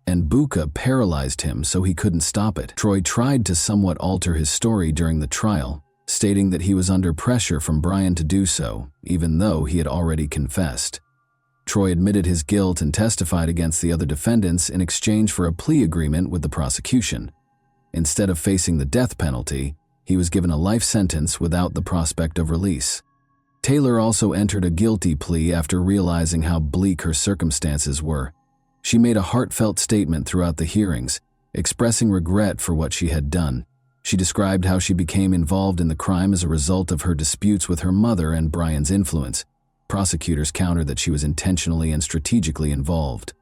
and Buka paralyzed him so he couldn't stop it. Troy tried to somewhat alter his story during the trial, stating that he was under pressure from Brian to do so, even though he had already confessed. Troy admitted his guilt and testified against the other defendants in exchange for a plea agreement with the prosecution. Instead of facing the death penalty, he was given a life sentence without the prospect of release. Taylor also entered a guilty plea after realizing how bleak her circumstances were. She made a heartfelt statement throughout the hearings, expressing regret for what she had done. She described how she became involved in the crime as a result of her disputes with her mother and Brian's influence. Prosecutors countered that she was intentionally and strategically involved.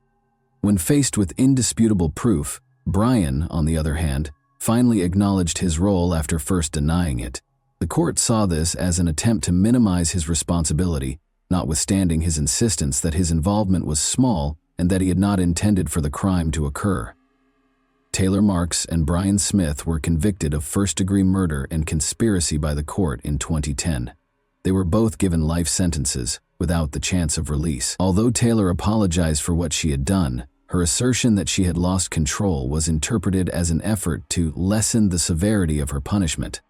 When faced with indisputable proof, Brian, on the other hand, finally acknowledged his role after first denying it. The court saw this as an attempt to minimize his responsibility, notwithstanding his insistence that his involvement was small and that he had not intended for the crime to occur. Taylor Marks and Brian Smith were convicted of first-degree murder and conspiracy by the court in 2010. They were both given life sentences, without the chance of release. Although Taylor apologized for what she had done, her assertion that she had lost control was interpreted as an effort to lessen the severity of her punishment.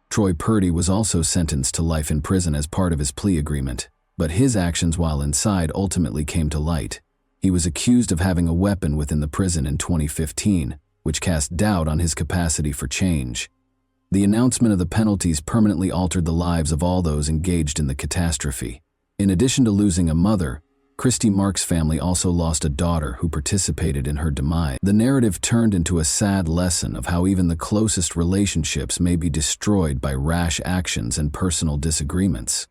Troy Purdy was also sentenced to life in prison as part of his plea agreement, but his actions while inside ultimately came to light. He was accused of having a weapon within the prison in 2015, which cast doubt on his capacity for change. The announcement of the penalties permanently altered the lives of all those engaged in the catastrophe. In addition to losing a mother, Christie Marks' family also lost a daughter who participated in her demise. The narrative turned into a sad lesson of how even the closest relationships may be destroyed by rash actions and personal disagreements.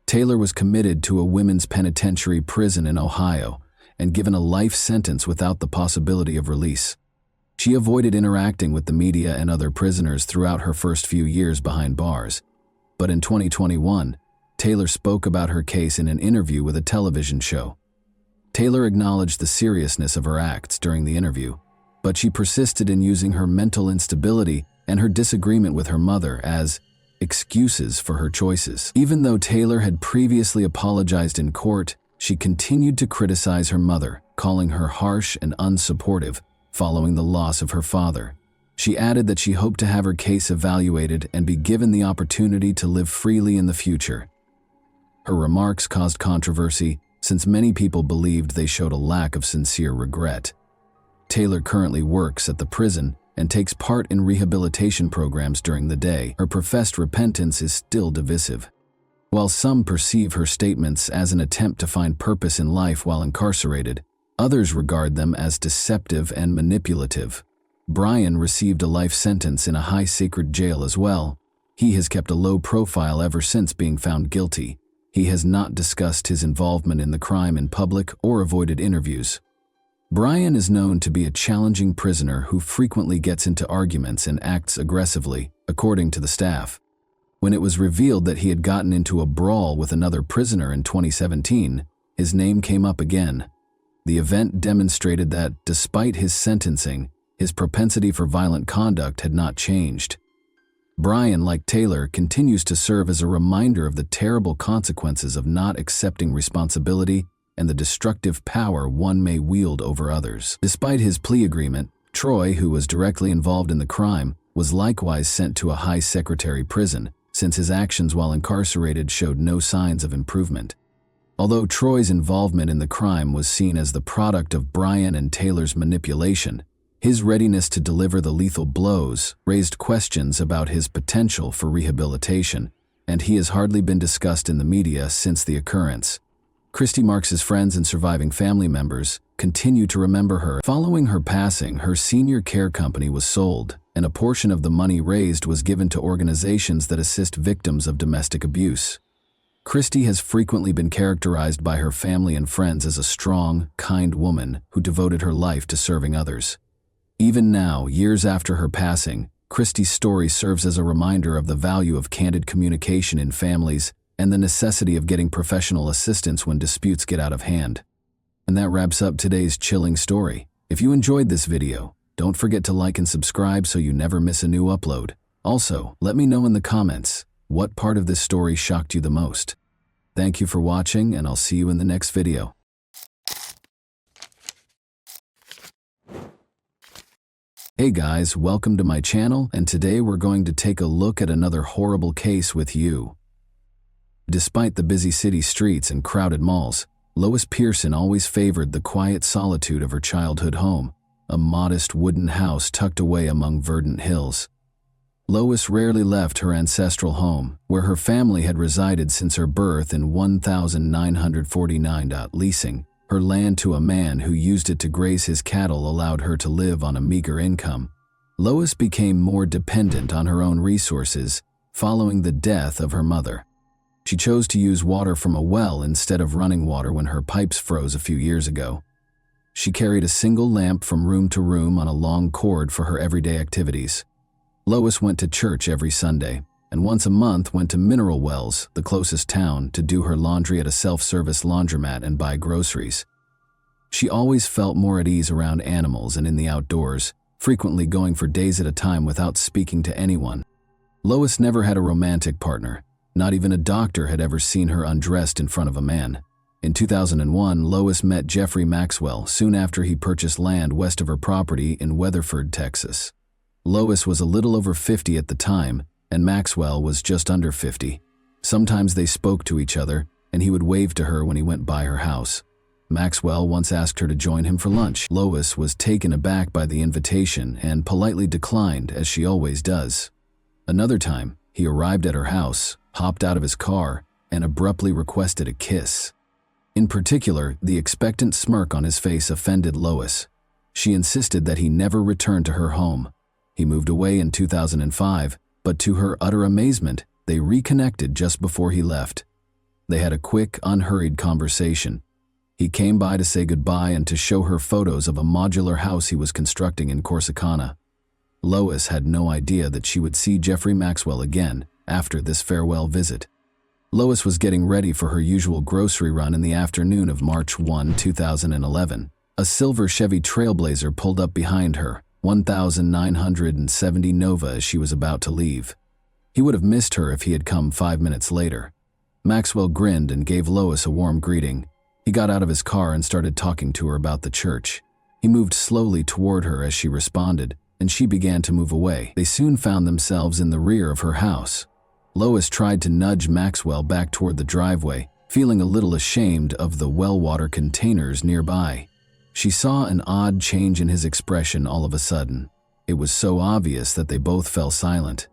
Taylor was committed to a women's penitentiary prison in Ohio and given a life sentence without the possibility of release. She avoided interacting with the media and other prisoners throughout her first few years behind bars. But in 2021, Taylor spoke about her case in an interview with a television show. Taylor acknowledged the seriousness of her acts during the interview, but she persisted in using her mental instability and her disagreement with her mother as excuses for her choices. Even though Taylor had previously apologized in court, she continued to criticize her mother, calling her harsh and unsupportive following the loss of her father. She added that she hoped to have her case evaluated and be given the opportunity to live freely in the future. Her remarks caused controversy since many people believed they showed a lack of sincere regret. Taylor currently works at the prison and takes part in rehabilitation programs during the day. Her professed repentance is still divisive. While some perceive her statements as an attempt to find purpose in life while incarcerated, others regard them as deceptive and manipulative. Brian received a life sentence in a high-secret jail as well. He has kept a low profile ever since being found guilty. He has not discussed his involvement in the crime in public or avoided interviews. Brian is known to be a challenging prisoner who frequently gets into arguments and acts aggressively, according to the staff. When it was revealed that he had gotten into a brawl with another prisoner in 2017, his name came up again. The event demonstrated that, despite his sentencing, his propensity for violent conduct had not changed. Brian, like Taylor, continues to serve as a reminder of the terrible consequences of not accepting responsibility and the destructive power one may wield over others. Despite his plea agreement, Troy, who was directly involved in the crime, was likewise sent to a high secretary prison, since his actions while incarcerated showed no signs of improvement. Although Troy's involvement in the crime was seen as the product of Brian and Taylor's manipulation, his readiness to deliver the lethal blows raised questions about his potential for rehabilitation, and he has hardly been discussed in the media since the occurrence. Christy Marks's friends and surviving family members continue to remember her. Following her passing, her senior care company was sold, and a portion of the money raised was given to organizations that assist victims of domestic abuse. Christy has frequently been characterized by her family and friends as a strong, kind woman who devoted her life to serving others. Even now, years after her passing, Christy's story serves as a reminder of the value of candid communication in families and the necessity of getting professional assistance when disputes get out of hand. And that wraps up today's chilling story. If you enjoyed this video, don't forget to like and subscribe so you never miss a new upload. Also, let me know in the comments what part of this story shocked you the most. Thank you for watching, and I'll see you in the next video. Hey guys, welcome to my channel, and today we're going to take a look at another horrible case with you. Despite the busy city streets and crowded malls, Lois Pearson always favored the quiet solitude of her childhood home, a modest wooden house tucked away among verdant hills. Lois rarely left her ancestral home, where her family had resided since her birth in 1949. Leasing her land to a man who used it to graze his cattle allowed her to live on a meager income. Lois became more dependent on her own resources following the death of her mother. She chose to use water from a well instead of running water when her pipes froze a few years ago. She carried a single lamp from room to room on a long cord for her everyday activities. Lois went to church every Sunday, and once a month went to Mineral Wells, the closest town, to do her laundry at a self-service laundromat and buy groceries. She always felt more at ease around animals and in the outdoors, frequently going for days at a time without speaking to anyone. Lois never had a romantic partner. Not even a doctor had ever seen her undressed in front of a man. In 2001, Lois met Jeffrey Maxwell soon after he purchased land west of her property in Weatherford, Texas. Lois was a little over 50 at the time, and Maxwell was just under 50. Sometimes they spoke to each other, and he would wave to her when he went by her house. Maxwell once asked her to join him for lunch. Lois was taken aback by the invitation and politely declined, as she always does. Another time, he arrived at her house, hopped out of his car, and abruptly requested a kiss. In particular, the expectant smirk on his face offended Lois. She insisted that he never return to her home. He moved away in 2005, but to her utter amazement, they reconnected just before he left. They had a quick, unhurried conversation. He came by to say goodbye and to show her photos of a modular house he was constructing in Corsicana. Lois had no idea that she would see Jeffrey Maxwell again after this farewell visit. Lois was getting ready for her usual grocery run in the afternoon of March 1, 2011. A silver Chevy Trailblazer pulled up behind her, 1970 Nova, as she was about to leave. He would have missed her if he had come 5 minutes later. Maxwell grinned and gave Lois a warm greeting. He got out of his car and started talking to her about the church. He moved slowly toward her as she responded, and she began to move away. They soon found themselves in the rear of her house. Lois tried to nudge Maxwell back toward the driveway, feeling a little ashamed of the well water containers nearby. She saw an odd change in his expression all of a sudden. It was so obvious that they both fell silent.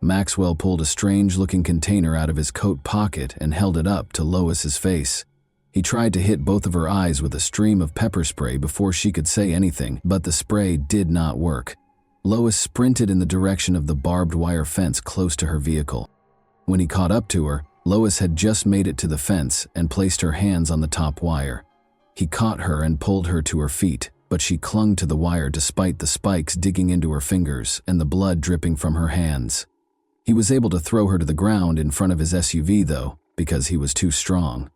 Maxwell pulled a strange-looking container out of his coat pocket and held it up to Lois's face. He tried to hit both of her eyes with a stream of pepper spray before she could say anything, but the spray did not work. Lois sprinted in the direction of the barbed wire fence close to her vehicle. When he caught up to her, Lois had just made it to the fence and placed her hands on the top wire. He caught her and pulled her to her feet, but she clung to the wire despite the spikes digging into her fingers and the blood dripping from her hands. He was able to throw her to the ground in front of his SUV, though, because he was too strong.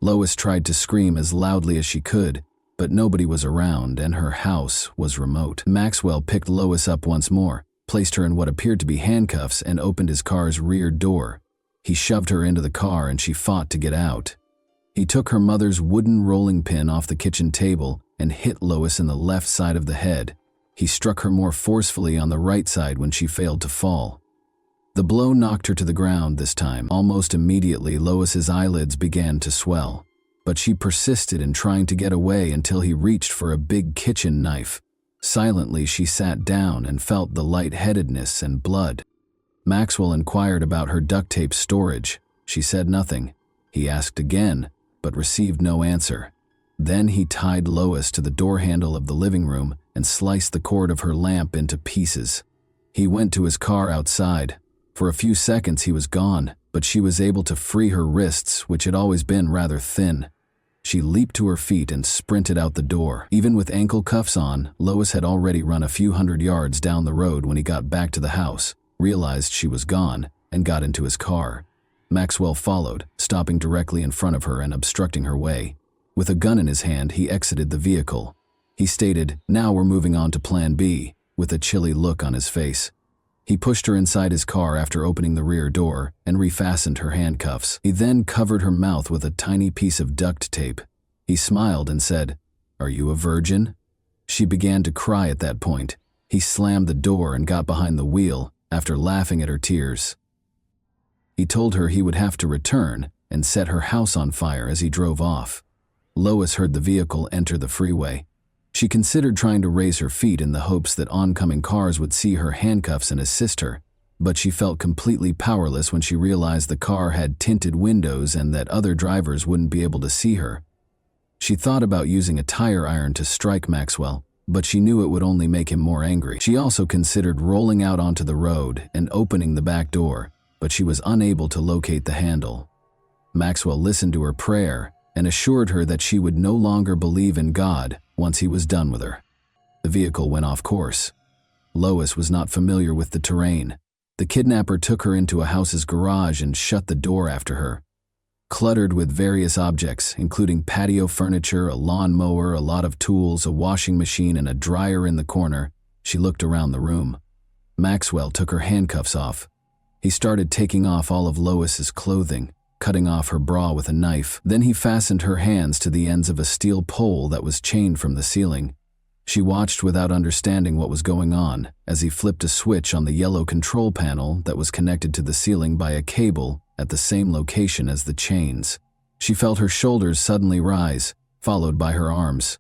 Lois tried to scream as loudly as she could, but nobody was around and her house was remote. Maxwell picked Lois up once more, placed her in what appeared to be handcuffs, and opened his car's rear door. He shoved her into the car and she fought to get out. He took her mother's wooden rolling pin off the kitchen table and hit Lois in the left side of the head. He struck her more forcefully on the right side when she failed to fall. The blow knocked her to the ground this time. Almost immediately, Lois's eyelids began to swell, but she persisted in trying to get away until he reached for a big kitchen knife. Silently, she sat down and felt the lightheadedness and blood. Maxwell inquired about her duct tape storage. She said nothing. He asked again, but received no answer. Then he tied Lois to the door handle of the living room and sliced the cord of her lamp into pieces. He went to his car outside. For a few seconds he was gone, but she was able to free her wrists, which had always been rather thin. She leaped to her feet and sprinted out the door. Even with ankle cuffs on, Lois had already run a few hundred yards down the road when he got back to the house, realized she was gone, and got into his car. Maxwell followed, stopping directly in front of her and obstructing her way. With a gun in his hand, he exited the vehicle. He stated, "Now we're moving on to Plan B," with a chilly look on his face. He pushed her inside his car after opening the rear door and refastened her handcuffs. He then covered her mouth with a tiny piece of duct tape. He smiled and said, "Are you a virgin?" She began to cry at that point. He slammed the door and got behind the wheel after laughing at her tears. He told her he would have to return and set her house on fire as he drove off. Lois heard the vehicle enter the freeway. She considered trying to raise her feet in the hopes that oncoming cars would see her handcuffs and assist her, but she felt completely powerless when she realized the car had tinted windows and that other drivers wouldn't be able to see her. She thought about using a tire iron to strike Maxwell, but she knew it would only make him more angry. She also considered rolling out onto the road and opening the back door, but she was unable to locate the handle. Maxwell listened to her prayer and assured her that she would no longer believe in God once he was done with her. The vehicle went off course. Lois was not familiar with the terrain. The kidnapper took her into a house's garage and shut the door after her. Cluttered with various objects, including patio furniture, a lawnmower, a lot of tools, a washing machine, and a dryer in the corner, she looked around the room. Maxwell took her handcuffs off. He started taking off all of Lois's clothing, cutting off her bra with a knife. Then he fastened her hands to the ends of a steel pole that was chained from the ceiling. She watched without understanding what was going on as he flipped a switch on the yellow control panel that was connected to the ceiling by a cable at the same location as the chains. She felt her shoulders suddenly rise, followed by her arms.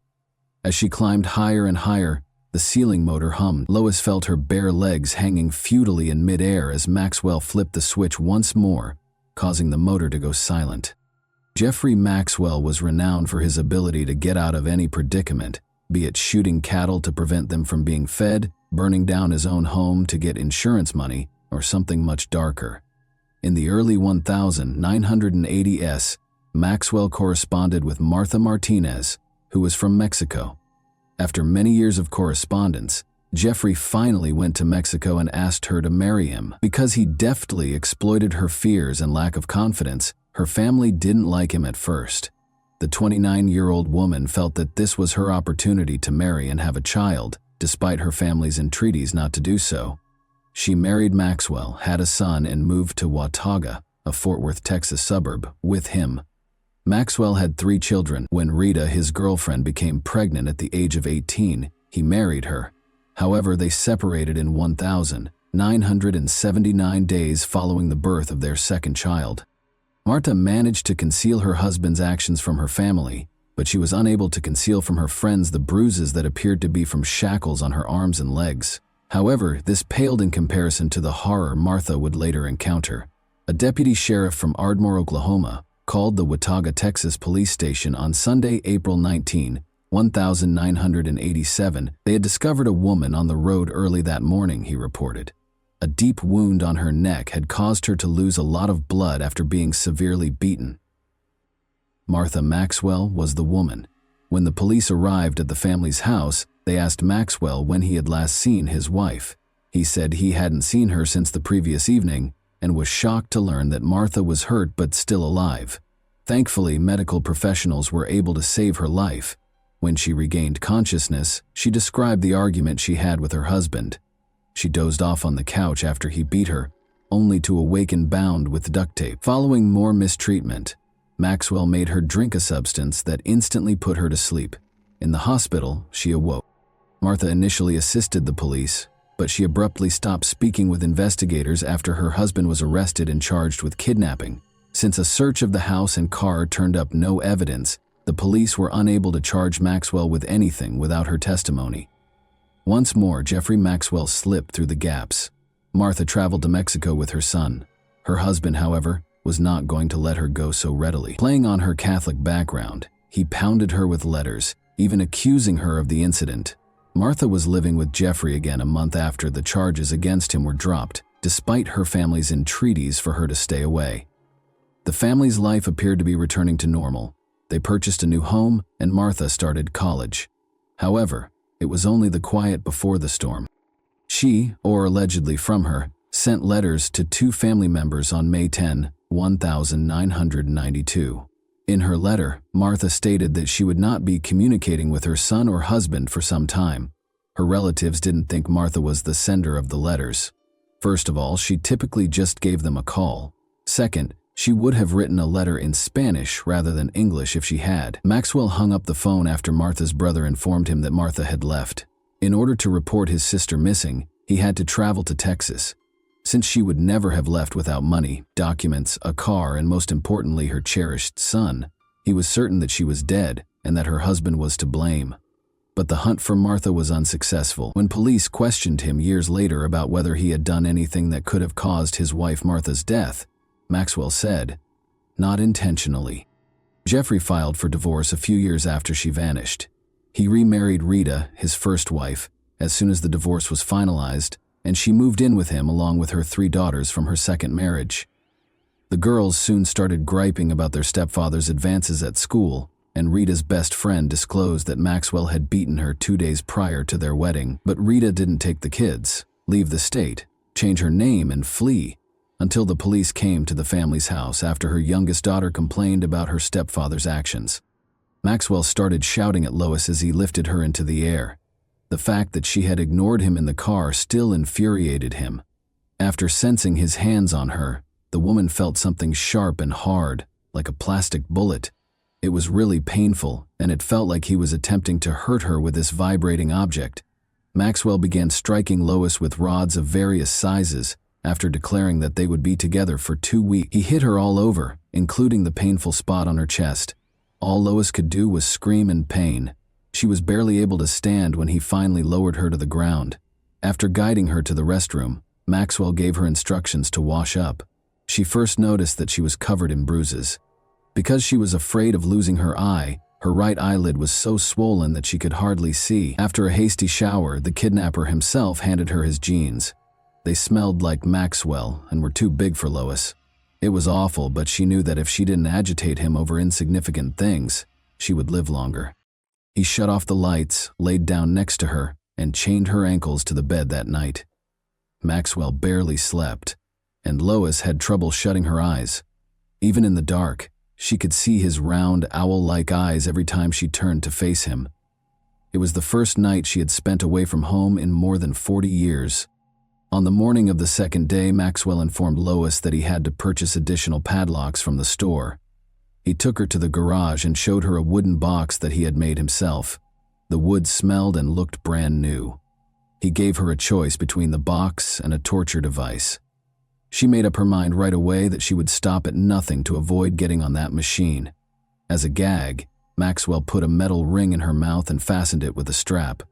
As she climbed higher and higher, the ceiling motor hummed. Lois felt her bare legs hanging futilely in midair as Maxwell flipped the switch once more, causing the motor to go silent. Jeffrey Maxwell was renowned for his ability to get out of any predicament, be it shooting cattle to prevent them from being fed, burning down his own home to get insurance money, or something much darker. In the early 1980s, Maxwell corresponded with Martha Martinez, who was from Mexico. After many years of correspondence, Jeffrey finally went to Mexico and asked her to marry him. Because he deftly exploited her fears and lack of confidence, her family didn't like him at first. The 29-year-old woman felt that this was her opportunity to marry and have a child, despite her family's entreaties not to do so. She married Maxwell, had a son, and moved to Watauga, a Fort Worth, Texas suburb, with him. Maxwell had 3 children. When Rita, his girlfriend, became pregnant at the age of 18, he married her. However, they separated in 1,979 days following the birth of their second child. Martha managed to conceal her husband's actions from her family, but she was unable to conceal from her friends the bruises that appeared to be from shackles on her arms and legs. However, this paled in comparison to the horror Martha would later encounter. A deputy sheriff from Ardmore, Oklahoma, called the Watauga, Texas police station on Sunday, April 19, 1987. They had discovered a woman on the road early that morning, he reported. A deep wound on her neck had caused her to lose a lot of blood after being severely beaten. Martha Maxwell was the woman. When the police arrived at the family's house, they asked Maxwell when he had last seen his wife. He said he hadn't seen her since the previous evening and was shocked to learn that Martha was hurt but still alive. Thankfully, medical professionals were able to save her life. When she regained consciousness, she described the argument she had with her husband. She dozed off on the couch after he beat her, only to awaken bound with duct tape. Following more mistreatment, Maxwell made her drink a substance that instantly put her to sleep. In the hospital, she awoke. Martha initially assisted the police, but she abruptly stopped speaking with investigators after her husband was arrested and charged with kidnapping. Since a search of the house and car turned up no evidence, the police were unable to charge Maxwell with anything without her testimony. Once more, Jeffrey Maxwell slipped through the gaps. Martha traveled to Mexico with her son. Her husband, however, was not going to let her go so readily. Playing on her Catholic background, he pounded her with letters, even accusing her of the incident. Martha was living with Jeffrey again a month after the charges against him were dropped, despite her family's entreaties for her to stay away. The family's life appeared to be returning to normal. They purchased a new home, and Martha started college. However, it was only the quiet before the storm. She, or allegedly from her, sent letters to two family members on May 10, 1992. In her letter, Martha stated that she would not be communicating with her son or husband for some time. Her relatives didn't think Martha was the sender of the letters. First of all, she typically just gave them a call. Second, she would have written a letter in Spanish rather than English if she had. Maxwell hung up the phone after Martha's brother informed him that Martha had left. In order to report his sister missing, he had to travel to Texas. Since she would never have left without money, documents, a car, and most importantly her cherished son, he was certain that she was dead and that her husband was to blame. But the hunt for Martha was unsuccessful. When police questioned him years later about whether he had done anything that could have caused his wife Martha's death, Maxwell said, "Not intentionally." Jeffrey filed for divorce a few years after she vanished. He remarried Rita, his first wife, as soon as the divorce was finalized, and she moved in with him along with her 3 daughters from her second marriage. The girls soon started griping about their stepfather's advances at school, and Rita's best friend disclosed that Maxwell had beaten her 2 days prior to their wedding. But Rita didn't take the kids, leave the state, change her name, and flee, until the police came to the family's house after her youngest daughter complained about her stepfather's actions. Maxwell started shouting at Lois as he lifted her into the air. The fact that she had ignored him in the car still infuriated him. After sensing his hands on her, the woman felt something sharp and hard, like a plastic bullet. It was really painful, and it felt like he was attempting to hurt her with this vibrating object. Maxwell began striking Lois with rods of various sizes, after declaring that they would be together for 2 weeks. He hit her all over, including the painful spot on her chest. All Lois could do was scream in pain. She was barely able to stand when he finally lowered her to the ground. After guiding her to the restroom, Maxwell gave her instructions to wash up. She first noticed that she was covered in bruises. Because she was afraid of losing her eye, her right eyelid was so swollen that she could hardly see. After a hasty shower, the kidnapper himself handed her his jeans. They smelled like Maxwell and were too big for Lois. It was awful, but she knew that if she didn't agitate him over insignificant things, she would live longer. He shut off the lights, laid down next to her, and chained her ankles to the bed that night. Maxwell barely slept, and Lois had trouble shutting her eyes. Even in the dark, she could see his round, owl-like eyes every time she turned to face him. It was the first night she had spent away from home in more than 40 years. On the morning of the second day, Maxwell informed Lois that he had to purchase additional padlocks from the store. He took her to the garage and showed her a wooden box that he had made himself. The wood smelled and looked brand new. He gave her a choice between the box and a torture device. She made up her mind right away that she would stop at nothing to avoid getting on that machine. As a gag, Maxwell put a metal ring in her mouth and fastened it with a strap.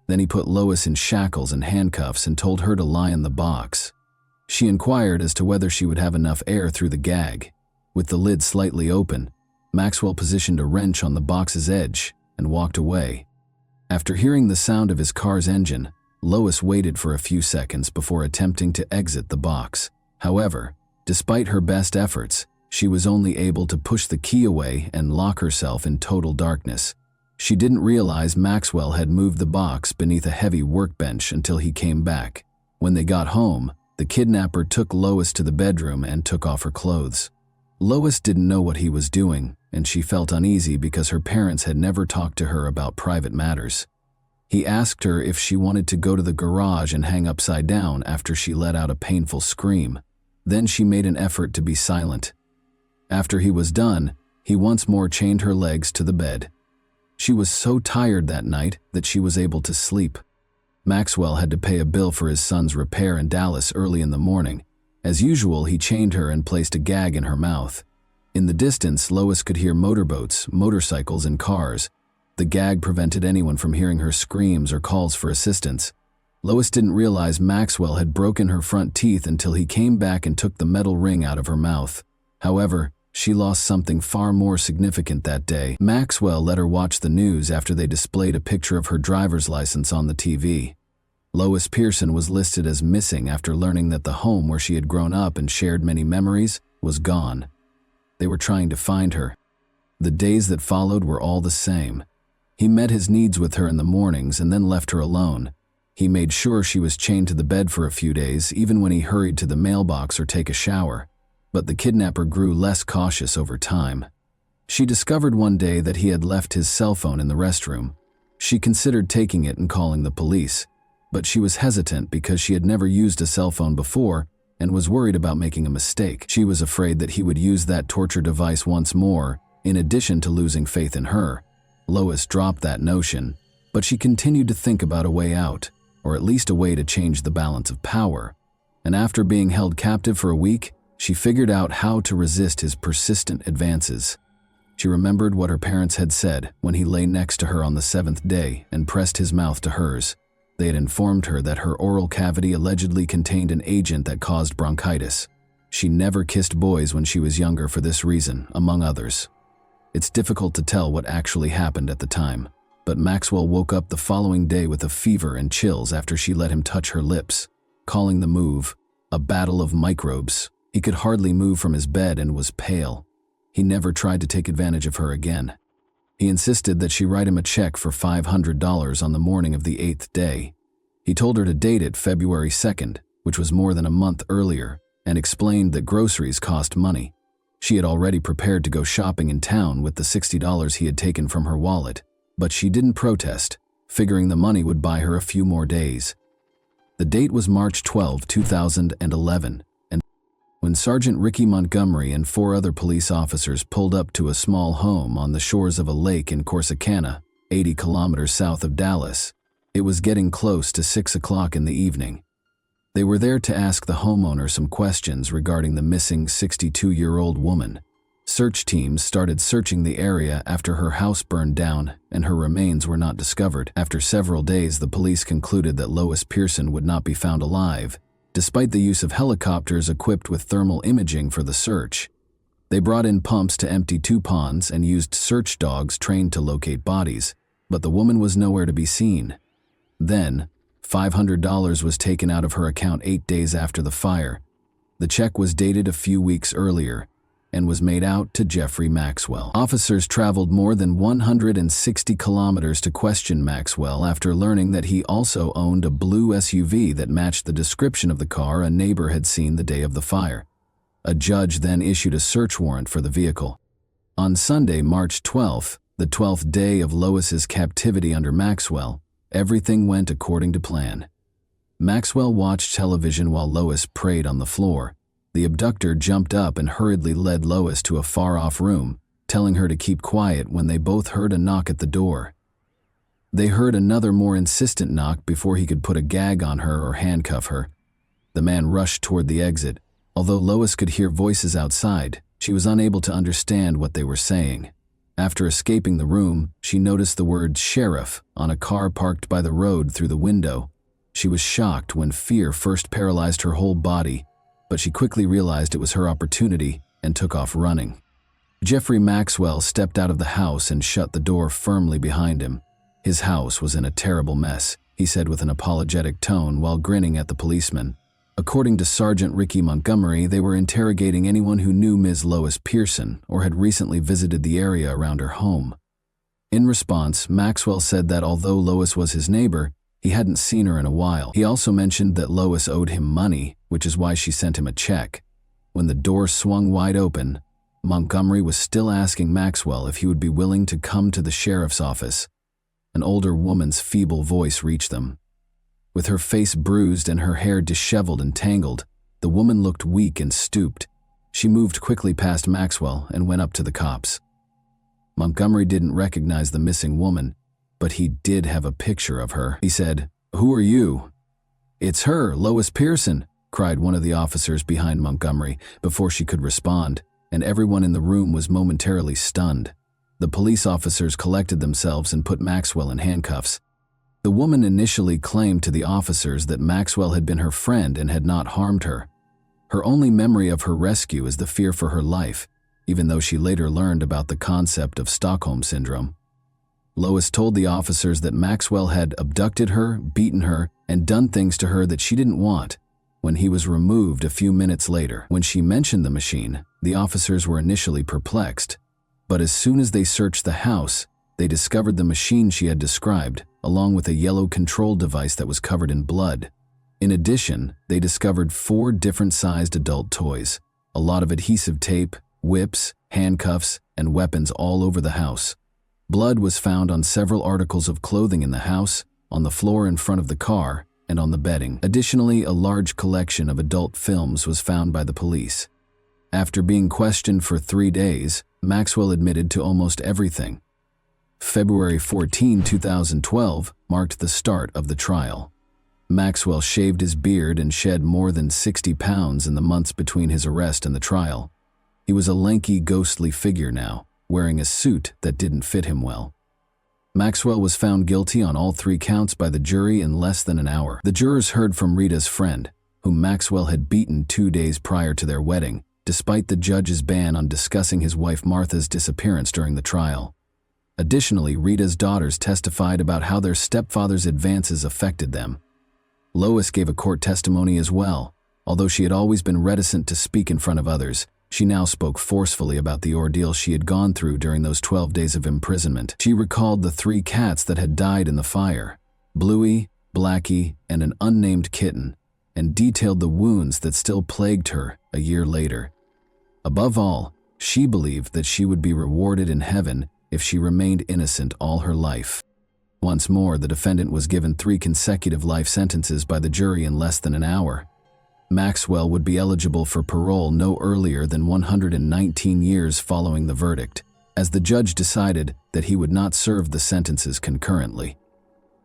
Then he put Lois in shackles and handcuffs and told her to lie in the box. She inquired as to whether she would have enough air through the gag. With the lid slightly open, Maxwell positioned a wrench on the box's edge and walked away. After hearing the sound of his car's engine, Lois waited for a few seconds before attempting to exit the box. However, despite her best efforts, she was only able to push the key away and lock herself in total darkness. She didn't realize Maxwell had moved the box beneath a heavy workbench until he came back. When they got home, the kidnapper took Lois to the bedroom and took off her clothes. Lois didn't know what he was doing, and she felt uneasy because her parents had never talked to her about private matters. He asked her if she wanted to go to the garage and hang upside down after she let out a painful scream. Then she made an effort to be silent. After he was done, he once more chained her legs to the bed. She was so tired that night that she was able to sleep. Maxwell had to pay a bill for his son's repair in Dallas early in the morning. As usual, he chained her and placed a gag in her mouth. In the distance, Lois could hear motorboats, motorcycles, and cars. The gag prevented anyone from hearing her screams or calls for assistance. Lois didn't realize Maxwell had broken her front teeth until he came back and took the metal ring out of her mouth. However, she lost something far more significant that day. Maxwell let her watch the news after they displayed a picture of her driver's license on the TV. Lois Pearson was listed as missing after learning that the home where she had grown up and shared many memories was gone. They were trying to find her. The days that followed were all the same. He met his needs with her in the mornings and then left her alone. He made sure she was chained to the bed for a few days, even when he hurried to the mailbox or take a shower. But the kidnapper grew less cautious over time. She discovered one day that he had left his cell phone in the restroom. She considered taking it and calling the police, but she was hesitant because she had never used a cell phone before and was worried about making a mistake. She was afraid that he would use that torture device once more, in addition to losing faith in her. Lois dropped that notion, but she continued to think about a way out, or at least a way to change the balance of power. And after being held captive for a week, she figured out how to resist his persistent advances. She remembered what her parents had said when he lay next to her on the 7th day and pressed his mouth to hers. They had informed her that her oral cavity allegedly contained an agent that caused bronchitis. She never kissed boys when she was younger for this reason, among others. It's difficult to tell what actually happened at the time, but Maxwell woke up the following day with a fever and chills after she let him touch her lips, calling the move a battle of microbes. He could hardly move from his bed and was pale. He never tried to take advantage of her again. He insisted that she write him a check for $500 on the morning of the 8th day. He told her to date it February 2nd, which was more than a month earlier, and explained that groceries cost money. She had already prepared to go shopping in town with the $60 he had taken from her wallet, but she didn't protest, figuring the money would buy her a few more days. The date was March 12, 2011, and when Sergeant Ricky Montgomery and 4 other police officers pulled up to a small home on the shores of a lake in Corsicana, 80 kilometers south of Dallas, it was getting close to 6 o'clock in the evening. They were there to ask the homeowner some questions regarding the missing 62-year-old woman. Search teams started searching the area after her house burned down and her remains were not discovered. After several days, the police concluded that Lois Pearson would not be found alive, despite the use of helicopters equipped with thermal imaging for the search. They brought in pumps to empty 2 ponds and used search dogs trained to locate bodies, but the woman was nowhere to be seen. Then, $500 was taken out of her account 8 days after the fire. The check was dated a few weeks earlier and was made out to Jeffrey Maxwell. Officers traveled more than 160 kilometers to question Maxwell after learning that he also owned a blue SUV that matched the description of the car a neighbor had seen the day of the fire. A judge then issued a search warrant for the vehicle. On Sunday, March 12th, the 12th day of Lois's captivity under Maxwell, everything went according to plan. Maxwell watched television while Lois prayed on the floor. The abductor jumped up and hurriedly led Lois to a far-off room, telling her to keep quiet when they both heard a knock at the door. They heard another more insistent knock before he could put a gag on her or handcuff her. The man rushed toward the exit. Although Lois could hear voices outside, she was unable to understand what they were saying. After escaping the room, she noticed the word sheriff on a car parked by the road through the window. She was shocked when fear first paralyzed her whole body, but she quickly realized it was her opportunity and took off running. Jeffrey Maxwell stepped out of the house and shut the door firmly behind him. His house was in a terrible mess, he said with an apologetic tone while grinning at the policeman. According to Sergeant Ricky Montgomery, they were interrogating anyone who knew Ms. Lois Pearson or had recently visited the area around her home. In response, Maxwell said that although Lois was his neighbor, he hadn't seen her in a while. He also mentioned that Lois owed him money, which is why she sent him a check. When the door swung wide open, Montgomery was still asking Maxwell if he would be willing to come to the sheriff's office. An older woman's feeble voice reached them. With her face bruised and her hair disheveled and tangled, the woman looked weak and stooped. She moved quickly past Maxwell and went up to the cops. Montgomery didn't recognize the missing woman, but he did have a picture of her. He said, "Who are you?" "It's her, Lois Pearson," cried one of the officers behind Montgomery before she could respond, and everyone in the room was momentarily stunned. The police officers collected themselves and put Maxwell in handcuffs. The woman initially claimed to the officers that Maxwell had been her friend and had not harmed her. Her only memory of her rescue is the fear for her life, even though she later learned about the concept of Stockholm Syndrome. Lois told the officers that Maxwell had abducted her, beaten her, and done things to her that she didn't want when he was removed a few minutes later. When she mentioned the machine, the officers were initially perplexed, but as soon as they searched the house, they discovered the machine she had described, along with a yellow control device that was covered in blood. In addition, they discovered 4 different-sized adult toys, a lot of adhesive tape, whips, handcuffs, and weapons all over the house. Blood was found on several articles of clothing in the house, on the floor in front of the car, and on the bedding. Additionally, a large collection of adult films was found by the police. After being questioned for 3 days, Maxwell admitted to almost everything. February 14, 2012 marked the start of the trial. Maxwell shaved his beard and shed more than 60 pounds in the months between his arrest and the trial. He was a lanky, ghostly figure now, wearing a suit that didn't fit him well. Maxwell was found guilty on all 3 counts by the jury in less than an hour. The jurors heard from Rita's friend, whom Maxwell had beaten 2 days prior to their wedding, despite the judge's ban on discussing his wife Martha's disappearance during the trial. Additionally, Rita's daughters testified about how their stepfather's advances affected them. Lois gave a court testimony as well. Although she had always been reticent to speak in front of others, she now spoke forcefully about the ordeal she had gone through during those 12 days of imprisonment. She recalled the 3 cats that had died in the fire, Bluey, Blackie, and an unnamed kitten, and detailed the wounds that still plagued her a year later. Above all, she believed that she would be rewarded in heaven if she remained innocent all her life. Once more, the defendant was given 3 consecutive life sentences by the jury in less than an hour. Maxwell would be eligible for parole no earlier than 119 years following the verdict, as the judge decided that he would not serve the sentences concurrently.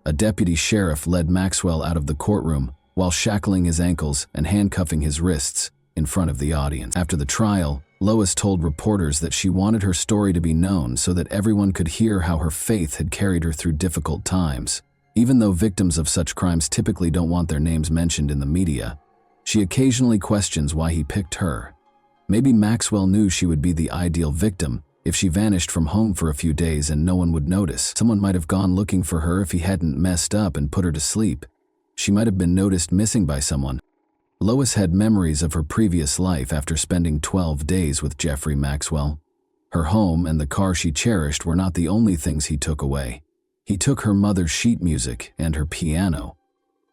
A deputy sheriff led Maxwell out of the courtroom while shackling his ankles and handcuffing his wrists in front of the audience. After the trial, Lois told reporters that she wanted her story to be known so that everyone could hear how her faith had carried her through difficult times. Even though victims of such crimes typically don't want their names mentioned in the media, she occasionally questions why he picked her. Maybe Maxwell knew she would be the ideal victim if she vanished from home for a few days and no one would notice. Someone might have gone looking for her if he hadn't messed up and put her to sleep. She might have been noticed missing by someone. Lois had memories of her previous life after spending 12 days with Jeffrey Maxwell. Her home and the car she cherished were not the only things he took away. He took her mother's sheet music and her piano.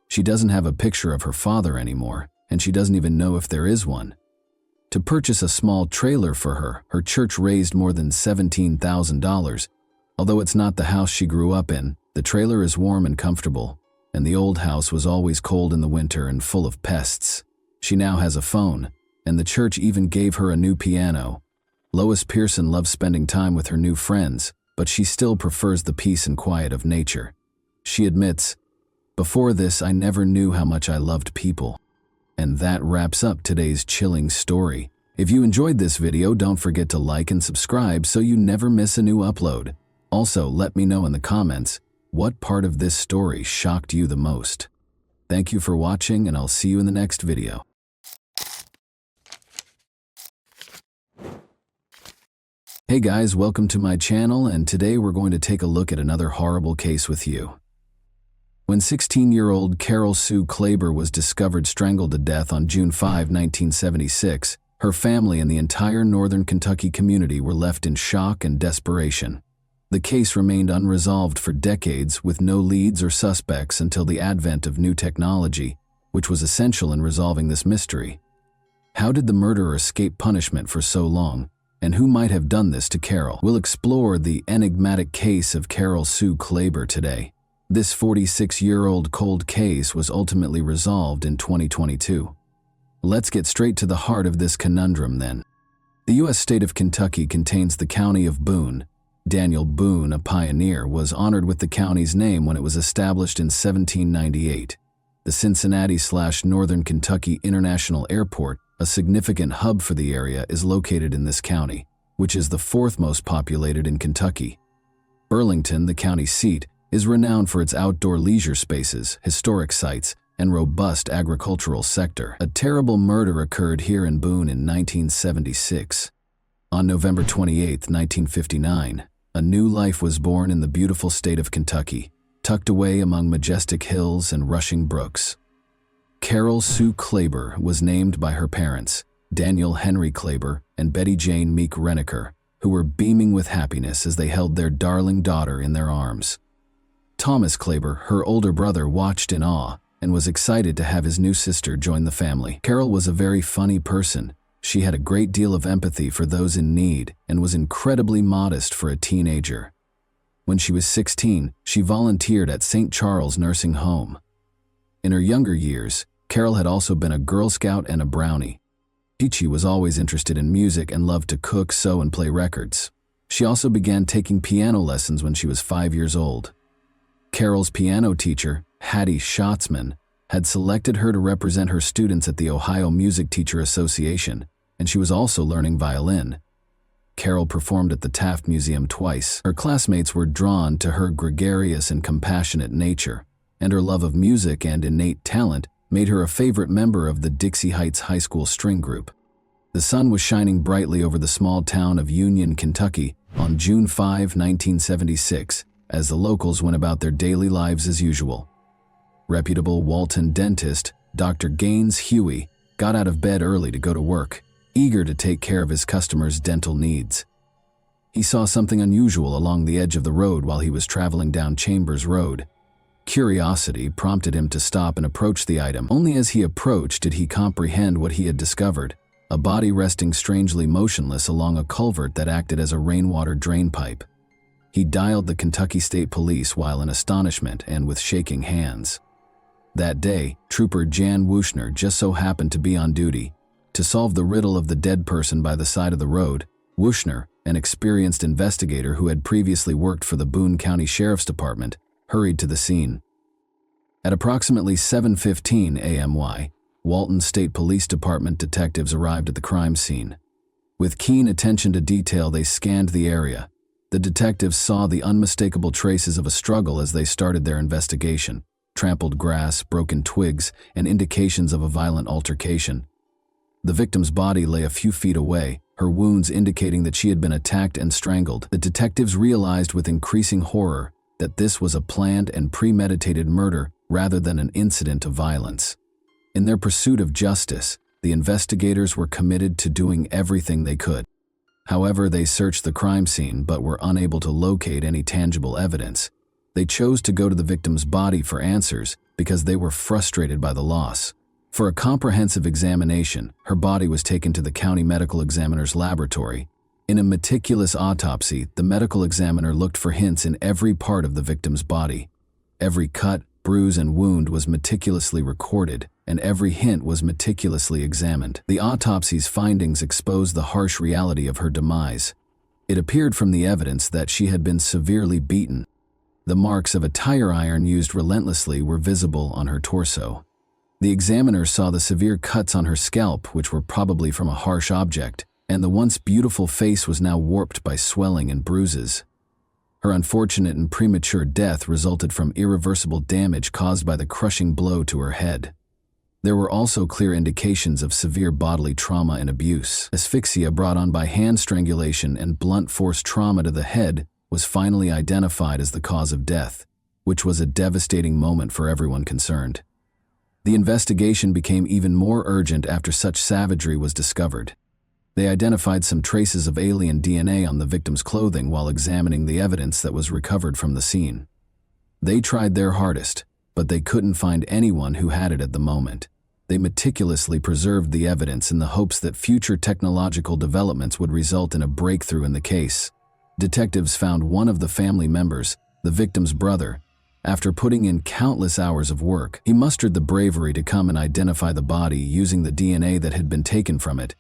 She doesn't have a picture of her father anymore, and she doesn't even know if there is one. To purchase a small trailer for her, her church raised more than $17,000. Although it's not the house she grew up in, the trailer is warm and comfortable, and the old house was always cold in the winter and full of pests. She now has a phone, and the church even gave her a new piano. Lois Pearson loves spending time with her new friends, but she still prefers the peace and quiet of nature. She admits, "Before this, I never knew how much I loved people." And that wraps up today's chilling story. If you enjoyed this video, don't forget to like and subscribe so you never miss a new upload. Also, let me know in the comments, what part of this story shocked you the most? Thank you for watching, and I'll see you in the next video. Hey guys, welcome to my channel, and today we're going to take a look at another horrible case with you. When 16-year-old Carol Sue Klaber was discovered strangled to death on June 5, 1976, her family and the entire northern Kentucky community were left in shock and desperation. The case remained unresolved for decades with no leads or suspects until the advent of new technology, which was essential in resolving this mystery. How did the murderer escape punishment for so long, And who might have done this to Carol? We'll explore the enigmatic case of Carol Sue Klaber today. This 46-year-old cold case was ultimately resolved in 2022. Let's get straight to the heart of this conundrum then. The U.S. state of Kentucky contains the county of Boone. Daniel Boone, a pioneer, was honored with the county's name when it was established in 1798. The Cincinnati/Northern Kentucky International Airport, a significant hub for the area, is located in this county, which is the fourth most populated in Kentucky. Burlington, the county seat, is renowned for its outdoor leisure spaces, historic sites, and robust agricultural sector. A terrible murder occurred here in Boone in 1976. On November 28, 1959, a new life was born in the beautiful state of Kentucky, tucked away among majestic hills and rushing brooks. Carol Sue Klaber was named by her parents, Daniel Henry Klaber and Betty Jane Meek Reniker, who were beaming with happiness as they held their darling daughter in their arms. Thomas Klaber, her older brother, watched in awe and was excited to have his new sister join the family. Carol was a very funny person. She had a great deal of empathy for those in need and was incredibly modest for a teenager. When she was 16, she volunteered at St. Charles Nursing Home. In her younger years, Carol had also been a Girl Scout and a Brownie. She was always interested in music and loved to cook, sew, and play records. She also began taking piano lessons when she was 5 years old. Carol's piano teacher, Hattie Schatzman, had selected her to represent her students at the Ohio Music Teacher Association, and she was also learning violin. Carol performed at the Taft Museum twice. Her classmates were drawn to her gregarious and compassionate nature, and her love of music and innate talent made her a favorite member of the Dixie Heights High School string group. The sun was shining brightly over the small town of Union, Kentucky on June 5, 1976, as the locals went about their daily lives as usual. Reputable Walton dentist, Dr. Gaines Huey, got out of bed early to go to work, eager to take care of his customers' dental needs. He saw something unusual along the edge of the road while he was traveling down Chambers Road. Curiosity prompted him to stop and approach the item. Only as he approached did he comprehend what he had discovered: a body resting strangely motionless along a culvert that acted as a rainwater drain pipe. He dialed the Kentucky State Police while in astonishment and with shaking hands. That day, Trooper Jan Wushner just so happened to be on duty. To solve the riddle of the dead person by the side of the road, Wushner, an experienced investigator who had previously worked for the Boone County Sheriff's Department, hurried to the scene. At approximately 7:15 a.m. Walton State Police Department detectives arrived at the crime scene. With keen attention to detail, they scanned the area. The detectives saw the unmistakable traces of a struggle as they started their investigation: trampled grass, broken twigs, and indications of a violent altercation. The victim's body lay a few feet away, her wounds indicating that she had been attacked and strangled. The detectives realized with increasing horror that this was a planned and premeditated murder rather than an incident of violence. In their pursuit of justice, the investigators were committed to doing everything they could. However, they searched the crime scene but were unable to locate any tangible evidence. They chose to go to the victim's body for answers because they were frustrated by the loss. For a comprehensive examination, her body was taken to the county medical examiner's laboratory. In a meticulous autopsy, the medical examiner looked for hints in every part of the victim's body. Every cut, bruise, and wound was meticulously recorded, and every hint was meticulously examined. The autopsy's findings exposed the harsh reality of her demise. It appeared from the evidence that she had been severely beaten. The marks of a tire iron used relentlessly were visible on her torso. The examiner saw the severe cuts on her scalp, which were probably from a harsh object, and the once beautiful face was now warped by swelling and bruises. Her unfortunate and premature death resulted from irreversible damage caused by the crushing blow to her head. There were also clear indications of severe bodily trauma and abuse. Asphyxia brought on by hand strangulation and blunt force trauma to the head was finally identified as the cause of death, which was a devastating moment for everyone concerned. The investigation became even more urgent after such savagery was discovered. They identified some traces of alien DNA on the victim's clothing while examining the evidence that was recovered from the scene. They tried their hardest, but they couldn't find anyone who had it at the moment. They meticulously preserved the evidence in the hopes that future technological developments would result in a breakthrough in the case. Detectives found one of the family members, the victim's brother. After putting in countless hours of work, he mustered the bravery to come and identify the body using the DNA that had been taken from it.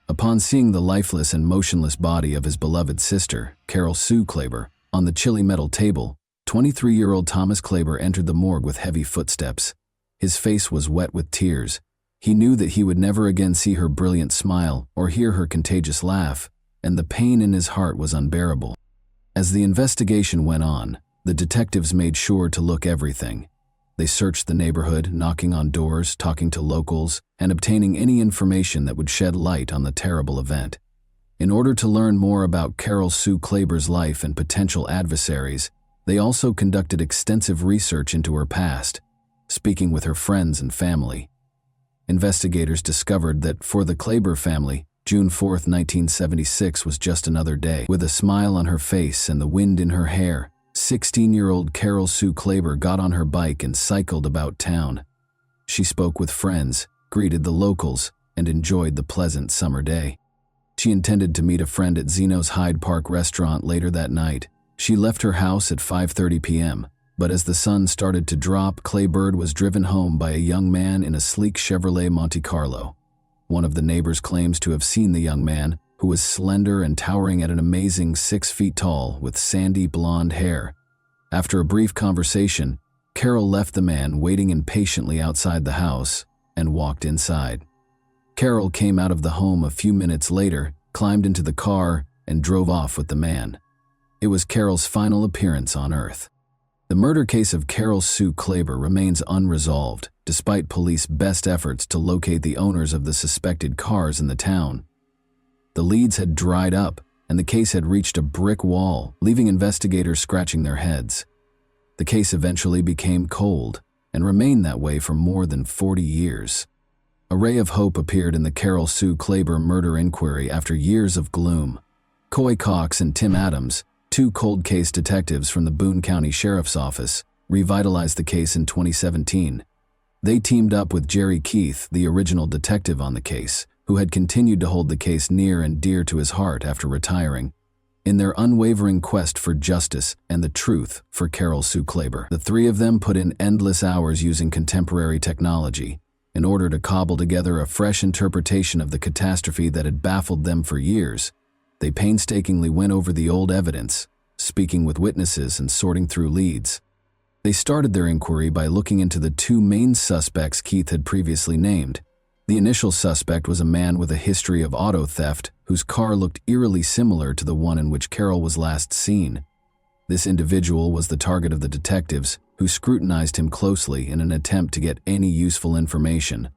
Upon seeing the lifeless and motionless body of his beloved sister, Carol Sue Klaber, on the chilly metal table, 23-year-old Thomas Klaber entered the morgue with heavy footsteps. His face was wet with tears. He knew that he would never again see her brilliant smile or hear her contagious laugh, and the pain in his heart was unbearable. As the investigation went on, the detectives made sure to look everything. They searched the neighborhood, knocking on doors, talking to locals, and obtaining any information that would shed light on the terrible event. In order to learn more about Carol Sue Klaber's life and potential adversaries, they also conducted extensive research into her past, speaking with her friends and family. Investigators discovered that for the Klaber family, June 4, 1976 was just another day. With a smile on her face and the wind in her hair, 16-year-old Carol Sue Klaber got on her bike and cycled about town. She spoke with friends, greeted the locals, and enjoyed the pleasant summer day. She intended to meet a friend at Zeno's Hyde Park restaurant later that night. She left her house at 5:30 p.m., but as the sun started to drop, Klaber was driven home by a young man in a sleek Chevrolet Monte Carlo. One of the neighbors claims to have seen the young man, who was slender and towering at an amazing 6 feet tall with sandy blonde hair. After a brief conversation, Carol left the man waiting impatiently outside the house and walked inside. Carol came out of the home a few minutes later, climbed into the car, and drove off with the man. It was Carol's final appearance on Earth. The murder case of Carol Sue Klaber remains unresolved, despite police best efforts to locate the owners of the suspected cars in the town. The leads had dried up, and the case had reached a brick wall, leaving investigators scratching their heads. The case eventually became cold, and remained that way for more than 40 years. A ray of hope appeared in the Carol Sue Klaber murder inquiry after years of gloom. Coy Cox and Tim Adams, two cold case detectives from the Boone County Sheriff's Office, revitalized the case in 2017. They teamed up with Jerry Keith, the original detective on the case, who had continued to hold the case near and dear to his heart after retiring, in their unwavering quest for justice and the truth for Carol Sue Klaber. The three of them put in endless hours using contemporary technology in order to cobble together a fresh interpretation of the catastrophe that had baffled them for years. They painstakingly went over the old evidence, speaking with witnesses and sorting through leads. They started their inquiry by looking into the two main suspects Keith had previously named. The initial suspect was a man with a history of auto theft whose car looked eerily similar to the one in which Carol was last seen. This individual was the target of the detectives, who scrutinized him closely in an attempt to get any useful information.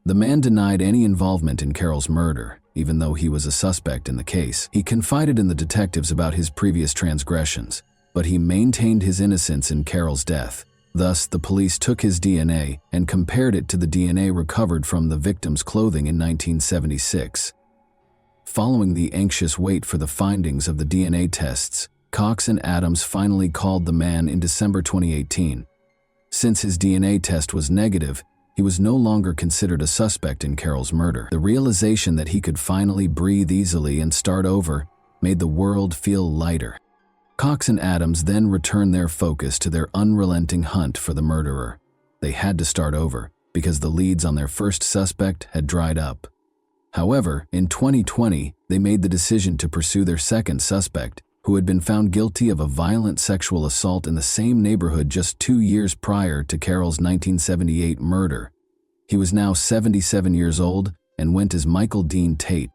The man denied any involvement in Carol's murder, even though he was a suspect in the case. He confided in the detectives about his previous transgressions, but he maintained his innocence in Carol's death. Thus, the police took his DNA and compared it to the DNA recovered from the victim's clothing in 1976. Following the anxious wait for the findings of the DNA tests, Cox and Adams finally called the man in December 2018. Since his DNA test was negative, he was no longer considered a suspect in Carol's murder. The realization that he could finally breathe easily and start over made the world feel lighter. Cox and Adams then returned their focus to their unrelenting hunt for the murderer. They had to start over, because the leads on their first suspect had dried up. However, in 2020, they made the decision to pursue their second suspect, who had been found guilty of a violent sexual assault in the same neighborhood just 2 years prior to Carol's 1978 murder. He was now 77 years old and went as Michael Dean Tate.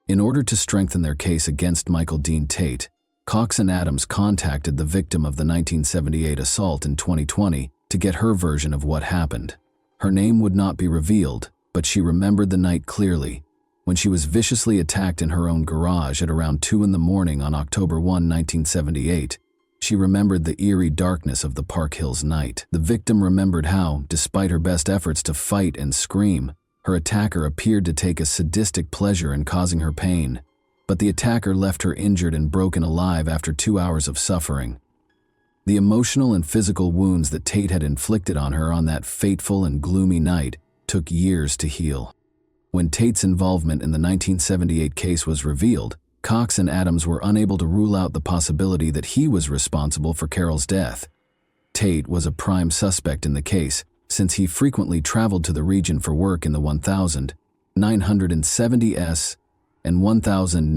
In order to strengthen their case against Michael Dean Tate, Cox and Adams contacted the victim of the 1978 assault in 2020 to get her version of what happened. Her name would not be revealed, but she remembered the night clearly, when she was viciously attacked in her own garage at around 2 a.m. on October 1, 1978. She remembered the eerie darkness of the Park Hills night. The victim remembered how, despite her best efforts to fight and scream, her attacker appeared to take a sadistic pleasure in causing her pain. But the attacker left her injured and broken alive after 2 hours of suffering. The emotional and physical wounds that Tate had inflicted on her on that fateful and gloomy night took years to heal. When Tate's involvement in the 1978 case was revealed, Cox and Adams were unable to rule out the possibility that he was responsible for Carol's death. Tate was a prime suspect in the case, since he frequently traveled to the region for work in the 1970s and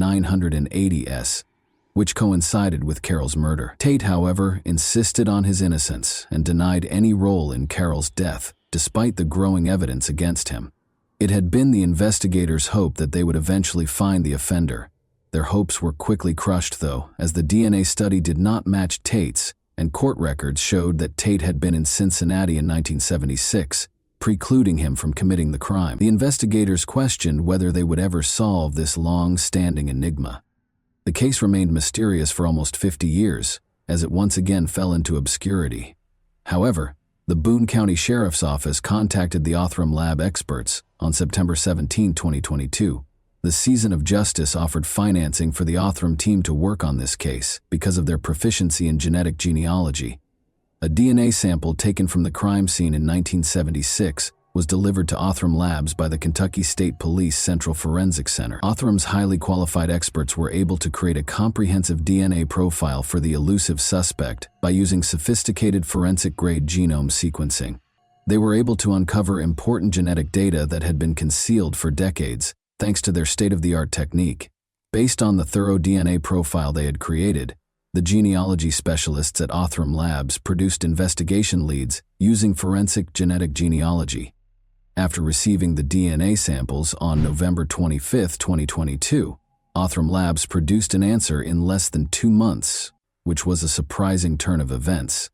1980s, which coincided with Carol's murder. Tate, however, insisted on his innocence and denied any role in Carol's death, despite the growing evidence against him. It had been the investigators' hope that they would eventually find the offender. Their hopes were quickly crushed, though, as the DNA study did not match Tate's, and court records showed that Tate had been in Cincinnati in 1976, precluding him from committing the crime. The investigators questioned whether they would ever solve this long-standing enigma. The case remained mysterious for almost 50 years, as it once again fell into obscurity. However, the Boone County Sheriff's Office contacted the Othram Lab experts on September 17, 2022. The Season of Justice offered financing for the Othram team to work on this case because of their proficiency in genetic genealogy. A DNA sample taken from the crime scene in 1976 was delivered to Othram Labs by the Kentucky State Police Central Forensic Center. Othram's highly qualified experts were able to create a comprehensive DNA profile for the elusive suspect by using sophisticated forensic-grade genome sequencing. They were able to uncover important genetic data that had been concealed for decades, thanks to their state-of-the-art technique. Based on the thorough DNA profile they had created, the genealogy specialists at Othram Labs produced investigation leads using forensic genetic genealogy. After receiving the DNA samples on November 25, 2022, Othram Labs produced an answer in less than 2 months, which was a surprising turn of events.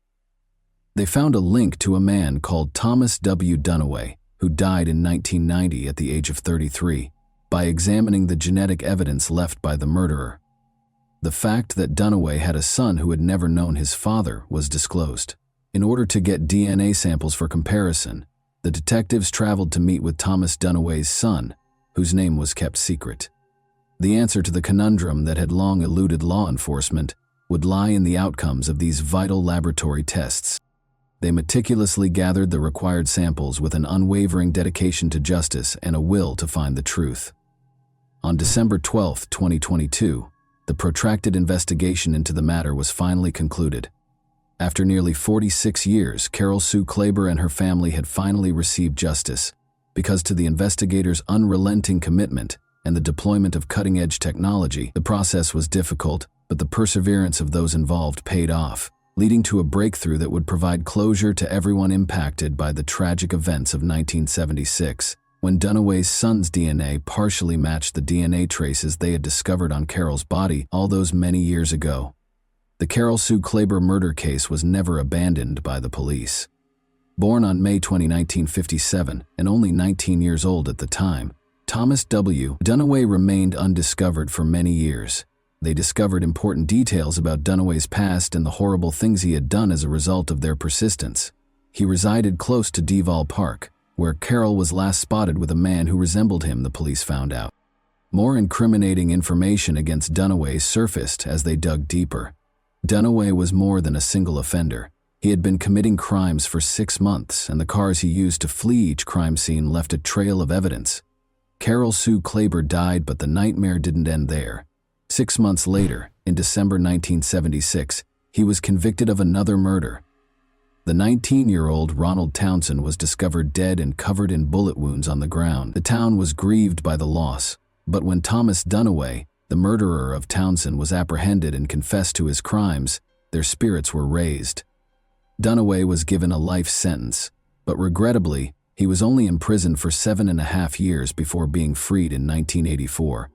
They found a link to a man called Thomas W. Dunaway, who died in 1990 at the age of 33, by examining the genetic evidence left by the murderer. The fact that Dunaway had a son who had never known his father was disclosed. In order to get DNA samples for comparison, the detectives traveled to meet with Thomas Dunaway's son, whose name was kept secret. The answer to the conundrum that had long eluded law enforcement would lie in the outcomes of these vital laboratory tests. They meticulously gathered the required samples with an unwavering dedication to justice and a will to find the truth. On December 12, 2022, the protracted investigation into the matter was finally concluded. After nearly 46 years, Carol Sue Klaber and her family had finally received justice, because to the investigators' unrelenting commitment and the deployment of cutting-edge technology, the process was difficult, but the perseverance of those involved paid off, leading to a breakthrough that would provide closure to everyone impacted by the tragic events of 1976, when Dunaway's son's DNA partially matched the DNA traces they had discovered on Carol's body all those many years ago. The Carol Sue Klaber murder case was never abandoned by the police. Born on May 20, 1957, and only 19 years old at the time, Thomas W. Dunaway remained undiscovered for many years. They discovered important details about Dunaway's past and the horrible things he had done as a result of their persistence. He resided close to Deval Park, where Carol was last spotted with a man who resembled him, the police found out. More incriminating information against Dunaway surfaced as they dug deeper. Dunaway was more than a single offender. He had been committing crimes for 6 months, and the cars he used to flee each crime scene left a trail of evidence. Carol Sue Klaber died, but the nightmare didn't end there. 6 months later, in December 1976, he was convicted of another murder. The 19-year-old Ronald Townsend was discovered dead and covered in bullet wounds on the ground. The town was grieved by the loss, but when Thomas Dunaway, the murderer of Townsend, was apprehended and confessed to his crimes, their spirits were raised. Dunaway was given a life sentence, but regrettably, he was only imprisoned for 7.5 years before being freed in 1984.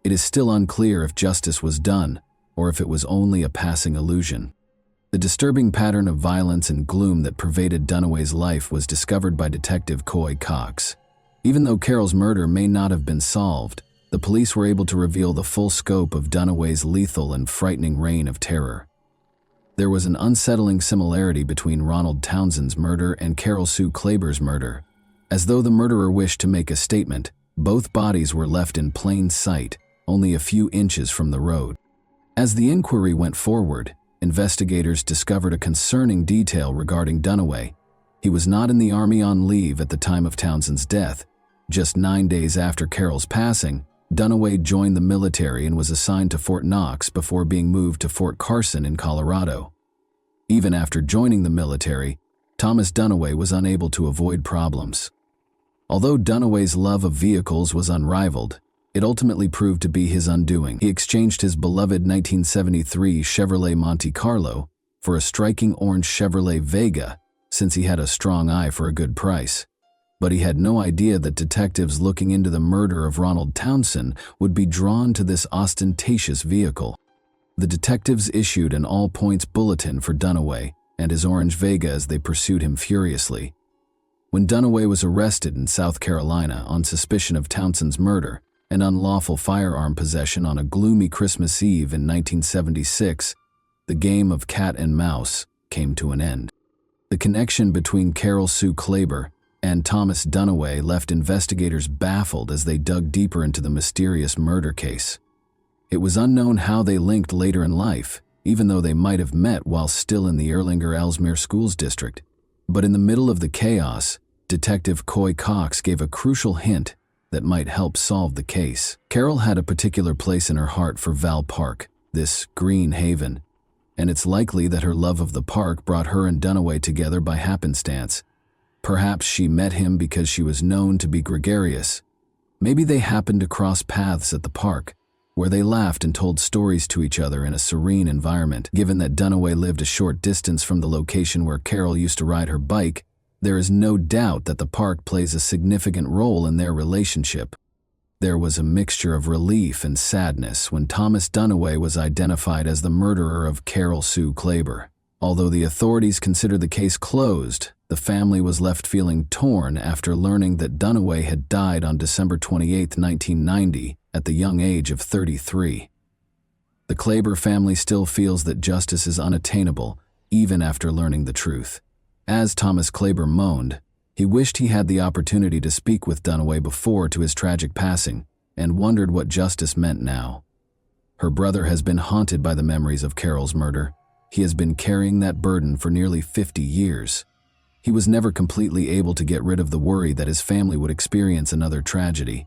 It is still unclear if justice was done, or if it was only a passing illusion. The disturbing pattern of violence and gloom that pervaded Dunaway's life was discovered by Detective Coy Cox. Even though Carol's murder may not have been solved, the police were able to reveal the full scope of Dunaway's lethal and frightening reign of terror. There was an unsettling similarity between Ronald Townsend's murder and Carol Sue Klaber's murder. As though the murderer wished to make a statement, both bodies were left in plain sight, only a few inches from the road. As the inquiry went forward, investigators discovered a concerning detail regarding Dunaway. He was not in the Army on leave at the time of Townsend's death. Just 9 days after Carroll's passing, Dunaway joined the military and was assigned to Fort Knox before being moved to Fort Carson in Colorado. Even after joining the military, Thomas Dunaway was unable to avoid problems. Although Dunaway's love of vehicles was unrivaled, it ultimately proved to be his undoing. He exchanged his beloved 1973 Chevrolet Monte Carlo for a striking orange Chevrolet Vega, since he had a strong eye for a good price. But he had no idea that detectives looking into the murder of Ronald Townsend would be drawn to this ostentatious vehicle. The detectives issued an all-points bulletin for Dunaway and his orange Vega as they pursued him furiously. When Dunaway was arrested in South Carolina on suspicion of Townsend's murder and unlawful firearm possession on a gloomy Christmas Eve in 1976, the game of cat and mouse came to an end. The connection between Carol Sue Klaber and Thomas Dunaway left investigators baffled as they dug deeper into the mysterious murder case. It was unknown how they linked later in life, even though they might have met while still in the Erlanger-Ellesmere Schools District. But in the middle of the chaos, Detective Coy Cox gave a crucial hint that might help solve the case. Carol had a particular place in her heart for Val Park, this green haven, and it's likely that her love of the park brought her and Dunaway together by happenstance. Perhaps she met him because she was known to be gregarious. Maybe they happened to cross paths at the park, where they laughed and told stories to each other in a serene environment. Given that Dunaway lived a short distance from the location where Carol used to ride her bike, there is no doubt that the park plays a significant role in their relationship. There was a mixture of relief and sadness when Thomas Dunaway was identified as the murderer of Carol Sue Klaber. Although the authorities considered the case closed, the family was left feeling torn after learning that Dunaway had died on December 28, 1990, at the young age of 33. The Klaber family still feels that justice is unattainable, even after learning the truth. As Thomas Klaber moaned, he wished he had the opportunity to speak with Dunaway before to his tragic passing, and wondered what justice meant now. Her brother has been haunted by the memories of Carol's murder. He has been carrying that burden for nearly 50 years. He was never completely able to get rid of the worry that his family would experience another tragedy.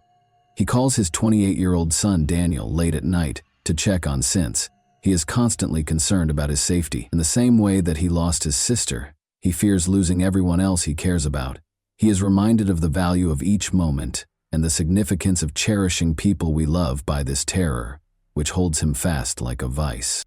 He calls his 28-year-old son Daniel late at night to check on Since. He is constantly concerned about his safety. In the same way that he lost his sister, he fears losing everyone else he cares about. He is reminded of the value of each moment and the significance of cherishing people we love by this terror, which holds him fast like a vice.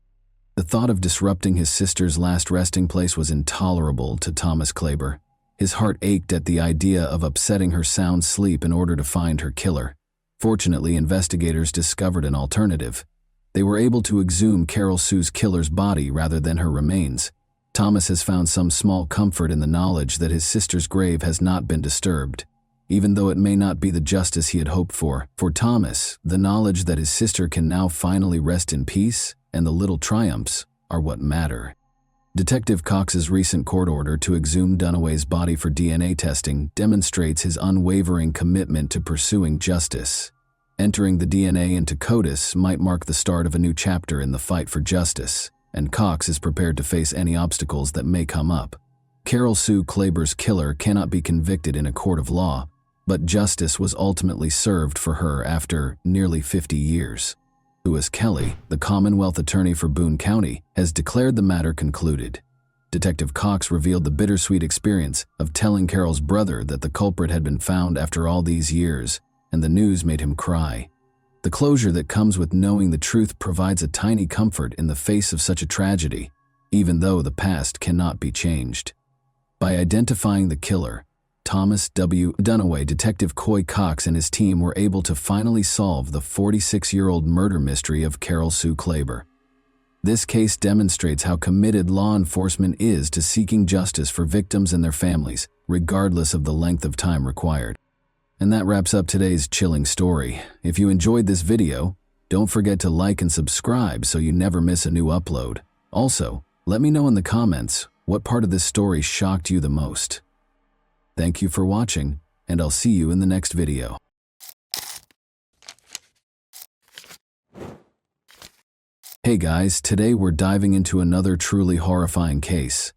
The thought of disrupting his sister's last resting place was intolerable to Thomas Klaber. His heart ached at the idea of upsetting her sound sleep in order to find her killer. Fortunately, investigators discovered an alternative. They were able to exhume Carol Sue's killer's body rather than her remains. Thomas has found some small comfort in the knowledge that his sister's grave has not been disturbed, even though it may not be the justice he had hoped for. For Thomas, the knowledge that his sister can now finally rest in peace and the little triumphs are what matter. Detective Cox's recent court order to exhume Dunaway's body for DNA testing demonstrates his unwavering commitment to pursuing justice. Entering the DNA into CODIS might mark the start of a new chapter in the fight for justice, and Cox is prepared to face any obstacles that may come up. Carol Sue Klaber's killer cannot be convicted in a court of law, but justice was ultimately served for her after nearly 50 years. Lewis Kelly, the Commonwealth Attorney for Boone County, has declared the matter concluded. Detective Cox revealed the bittersweet experience of telling Carol's brother that the culprit had been found after all these years, and the news made him cry. The closure that comes with knowing the truth provides a tiny comfort in the face of such a tragedy, even though the past cannot be changed. By identifying the killer, Thomas W. Dunaway, Detective Coy Cox and his team were able to finally solve the 46-year-old murder mystery of Carol Sue Klaber. This case demonstrates how committed law enforcement is to seeking justice for victims and their families, regardless of the length of time required. And that wraps up today's chilling story. If you enjoyed this video, don't forget to like and subscribe so you never miss a new upload. Also, let me know in the comments what part of this story shocked you the most. Thank you for watching, and I'll see you in the next video. Hey guys, today we're diving into another truly horrifying case.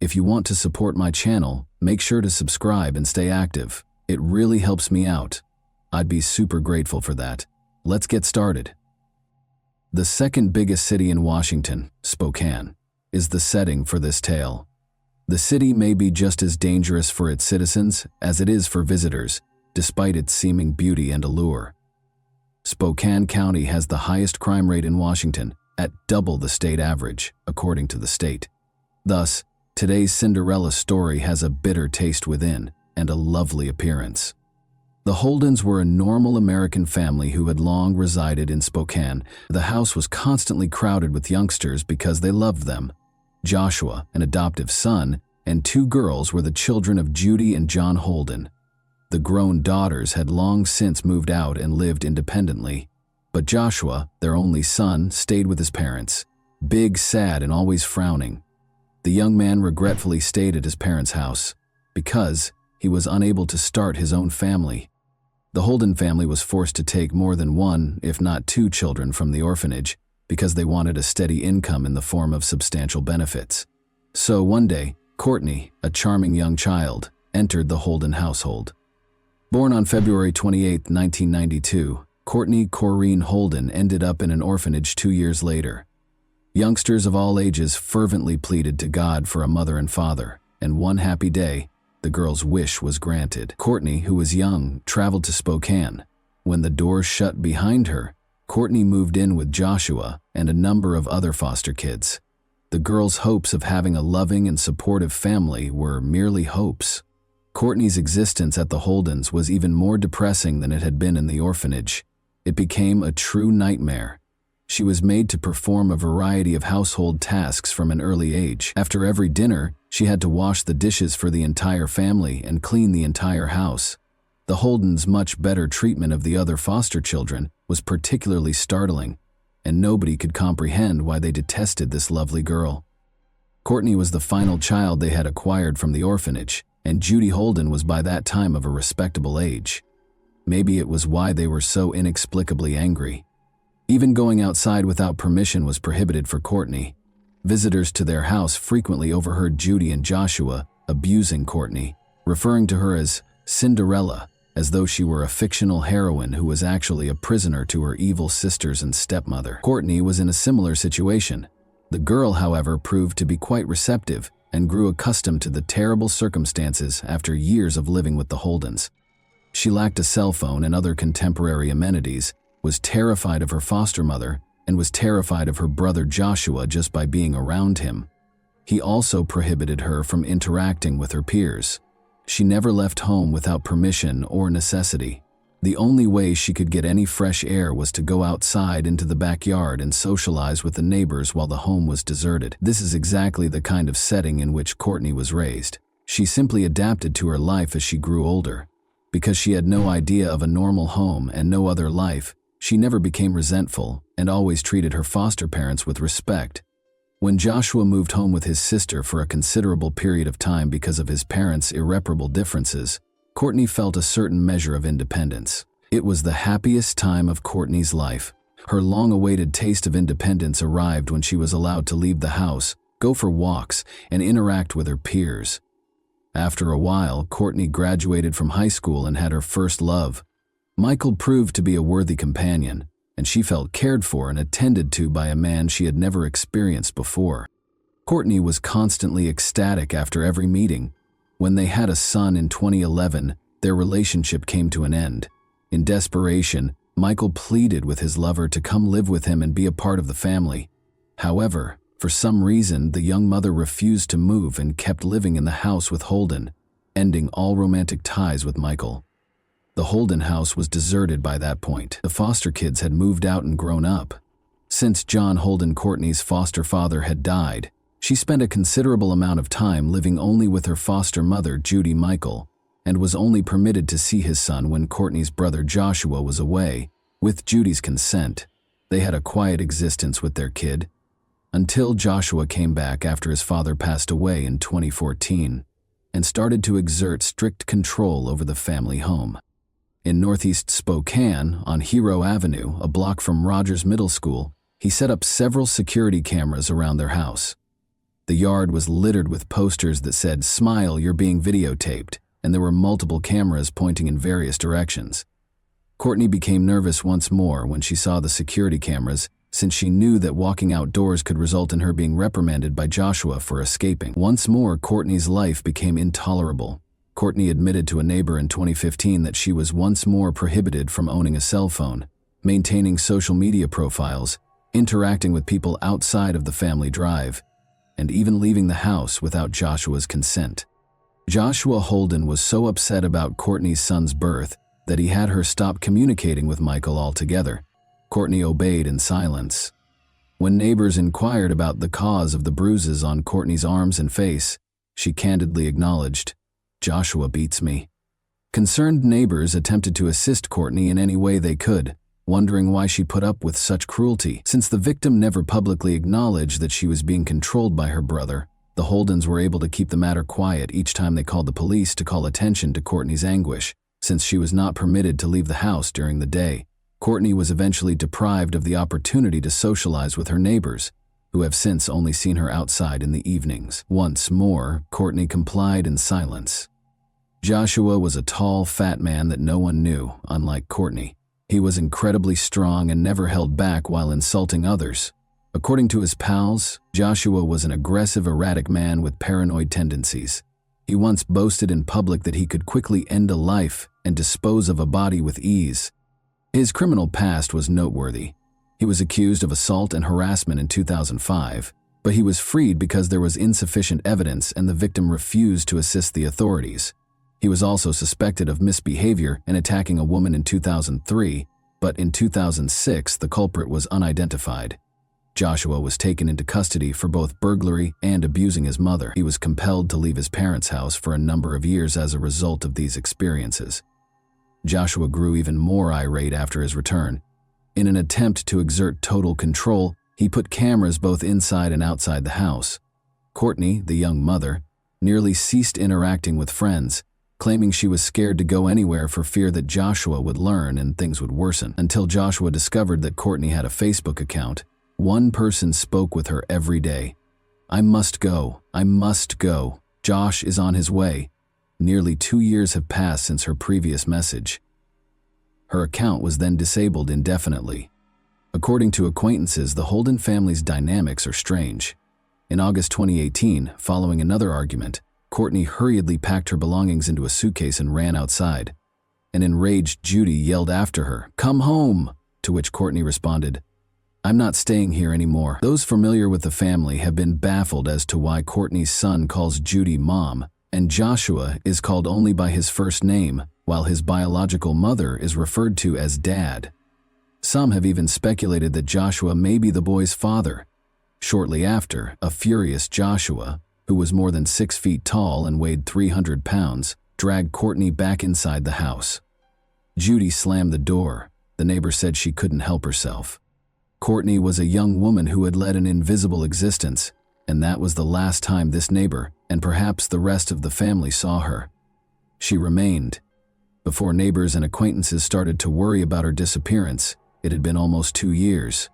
If you want to support my channel, make sure to subscribe and stay active. It really helps me out. I'd be super grateful for that. Let's get started. The second biggest city in Washington, Spokane, is the setting for this tale. The city may be just as dangerous for its citizens as it is for visitors, despite its seeming beauty and allure. Spokane County has the highest crime rate in Washington, at double the state average, according to the state. Thus, today's Cinderella story has a bitter taste within and a lovely appearance. The Holdens were a normal American family who had long resided in Spokane. The house was constantly crowded with youngsters because they loved them. Joshua, an adoptive son, and two girls were the children of Judy and John Holden. The grown daughters had long since moved out and lived independently, but Joshua, their only son, stayed with his parents, big, sad, and always frowning. The young man regretfully stayed at his parents' house because he was unable to start his own family. The Holden family was forced to take more than one, if not two, children from the orphanage because they wanted a steady income in the form of substantial benefits. So one day, Courtney, a charming young child, entered the Holden household. Born on February 28, 1992, Courtney Corrine Holden ended up in an orphanage 2 years later. Youngsters of all ages fervently pleaded to God for a mother and father, and one happy day, the girl's wish was granted. Courtney, who was young, traveled to Spokane. When the doors shut behind her, Courtney moved in with Joshua and a number of other foster kids. The girl's hopes of having a loving and supportive family were merely hopes. Courtney's existence at the Holdens was even more depressing than it had been in the orphanage. It became a true nightmare. She was made to perform a variety of household tasks from an early age. After every dinner, she had to wash the dishes for the entire family and clean the entire house. The Holdens' much better treatment of the other foster children was particularly startling, and nobody could comprehend why they detested this lovely girl. Courtney was the final child they had acquired from the orphanage, and Judy Holden was by that time of a respectable age. Maybe it was why they were so inexplicably angry. Even going outside without permission was prohibited for Courtney. Visitors to their house frequently overheard Judy and Joshua abusing Courtney, referring to her as Cinderella, as though she were a fictional heroine who was actually a prisoner to her evil sisters and stepmother. Courtney was in a similar situation. The girl, however, proved to be quite receptive and grew accustomed to the terrible circumstances after years of living with the Holdens. She lacked a cell phone and other contemporary amenities, was terrified of her foster mother, and was terrified of her brother Joshua just by being around him. He also prohibited her from interacting with her peers. She never left home without permission or necessity. The only way she could get any fresh air was to go outside into the backyard and socialize with the neighbors while the home was deserted. This is exactly the kind of setting in which Courtney was raised. She simply adapted to her life as she grew older. Because she had no idea of a normal home and no other life, she never became resentful and always treated her foster parents with respect. When Joshua moved home with his sister for a considerable period of time because of his parents' irreparable differences, Courtney felt a certain measure of independence. It was the happiest time of Courtney's life. Her long-awaited taste of independence arrived when she was allowed to leave the house, go for walks, and interact with her peers. After a while, Courtney graduated from high school and had her first love. Michael proved to be a worthy companion, and she felt cared for and attended to by a man she had never experienced before. Courtney was constantly ecstatic after every meeting. When they had a son in 2011, their relationship came to an end. In desperation, Michael pleaded with his lover to come live with him and be a part of the family. However, for some reason, the young mother refused to move and kept living in the house with Holden, ending all romantic ties with Michael. The Holden house was deserted by that point. The foster kids had moved out and grown up. Since John Holden, Courtney's foster father, had died, she spent a considerable amount of time living only with her foster mother, Judy Michael, and was only permitted to see his son when Courtney's brother Joshua was away. With Judy's consent, they had a quiet existence with their kid, until Joshua came back after his father passed away in 2014, and started to exert strict control over the family home. In northeast Spokane, on Hero Avenue, a block from Rogers Middle School, he set up several security cameras around their house. The yard was littered with posters that said, "Smile, you're being videotaped," and there were multiple cameras pointing in various directions. Courtney became nervous once more when she saw the security cameras, since she knew that walking outdoors could result in her being reprimanded by Joshua for escaping. Once more, Courtney's life became intolerable. Courtney admitted to a neighbor in 2015 that she was once more prohibited from owning a cell phone, maintaining social media profiles, interacting with people outside of the family drive, and even leaving the house without Joshua's consent. Joshua Holden was so upset about Courtney's son's birth that he had her stop communicating with Michael altogether. Courtney obeyed in silence. When neighbors inquired about the cause of the bruises on Courtney's arms and face, she candidly acknowledged, "Joshua beats me." Concerned neighbors attempted to assist Courtney in any way they could, wondering why she put up with such cruelty. Since the victim never publicly acknowledged that she was being controlled by her brother, the Holdens were able to keep the matter quiet each time they called the police to call attention to Courtney's anguish, since she was not permitted to leave the house during the day. Courtney was eventually deprived of the opportunity to socialize with her neighbors, who have since only seen her outside in the evenings. Once more, Courtney complied in silence. Joshua was a tall, fat man that no one knew, unlike Courtney. He was incredibly strong and never held back while insulting others. According to his pals, Joshua was an aggressive, erratic man with paranoid tendencies. He once boasted in public that he could quickly end a life and dispose of a body with ease. His criminal past was noteworthy. He was accused of assault and harassment in 2005, but he was freed because there was insufficient evidence and the victim refused to assist the authorities. He was also suspected of misbehavior and attacking a woman in 2003, but in 2006 the culprit was unidentified. Joshua was taken into custody for both burglary and abusing his mother. He was compelled to leave his parents' house for a number of years as a result of these experiences. Joshua grew even more irate after his return. In an attempt to exert total control, he put cameras both inside and outside the house. Courtney, the young mother, nearly ceased interacting with friends, claiming she was scared to go anywhere for fear that Joshua would learn and things would worsen. Until Joshua discovered that Courtney had a Facebook account, one person spoke with her every day. "I must go. I must go. Josh is on his way." Nearly 2 years have passed since her previous message. Her account was then disabled indefinitely. According to acquaintances, the Holden family's dynamics are strange. In August 2018, following another argument, Courtney hurriedly packed her belongings into a suitcase and ran outside. An enraged Judy yelled after her, "Come home!" To which Courtney responded, "I'm not staying here anymore." Those familiar with the family have been baffled as to why Courtney's son calls Judy Mom, and Joshua is called only by his first name, while his biological mother is referred to as Dad. Some have even speculated that Joshua may be the boy's father. Shortly after, a furious Joshua, who was more than 6 feet tall and weighed 300 pounds, dragged Courtney back inside the house. Judy slammed the door. The neighbor said she couldn't help herself. Courtney was a young woman who had led an invisible existence, and that was the last time this neighbor, and perhaps the rest of the family, saw her. She remained. Before neighbors and acquaintances started to worry about her disappearance, it had been almost 2 years.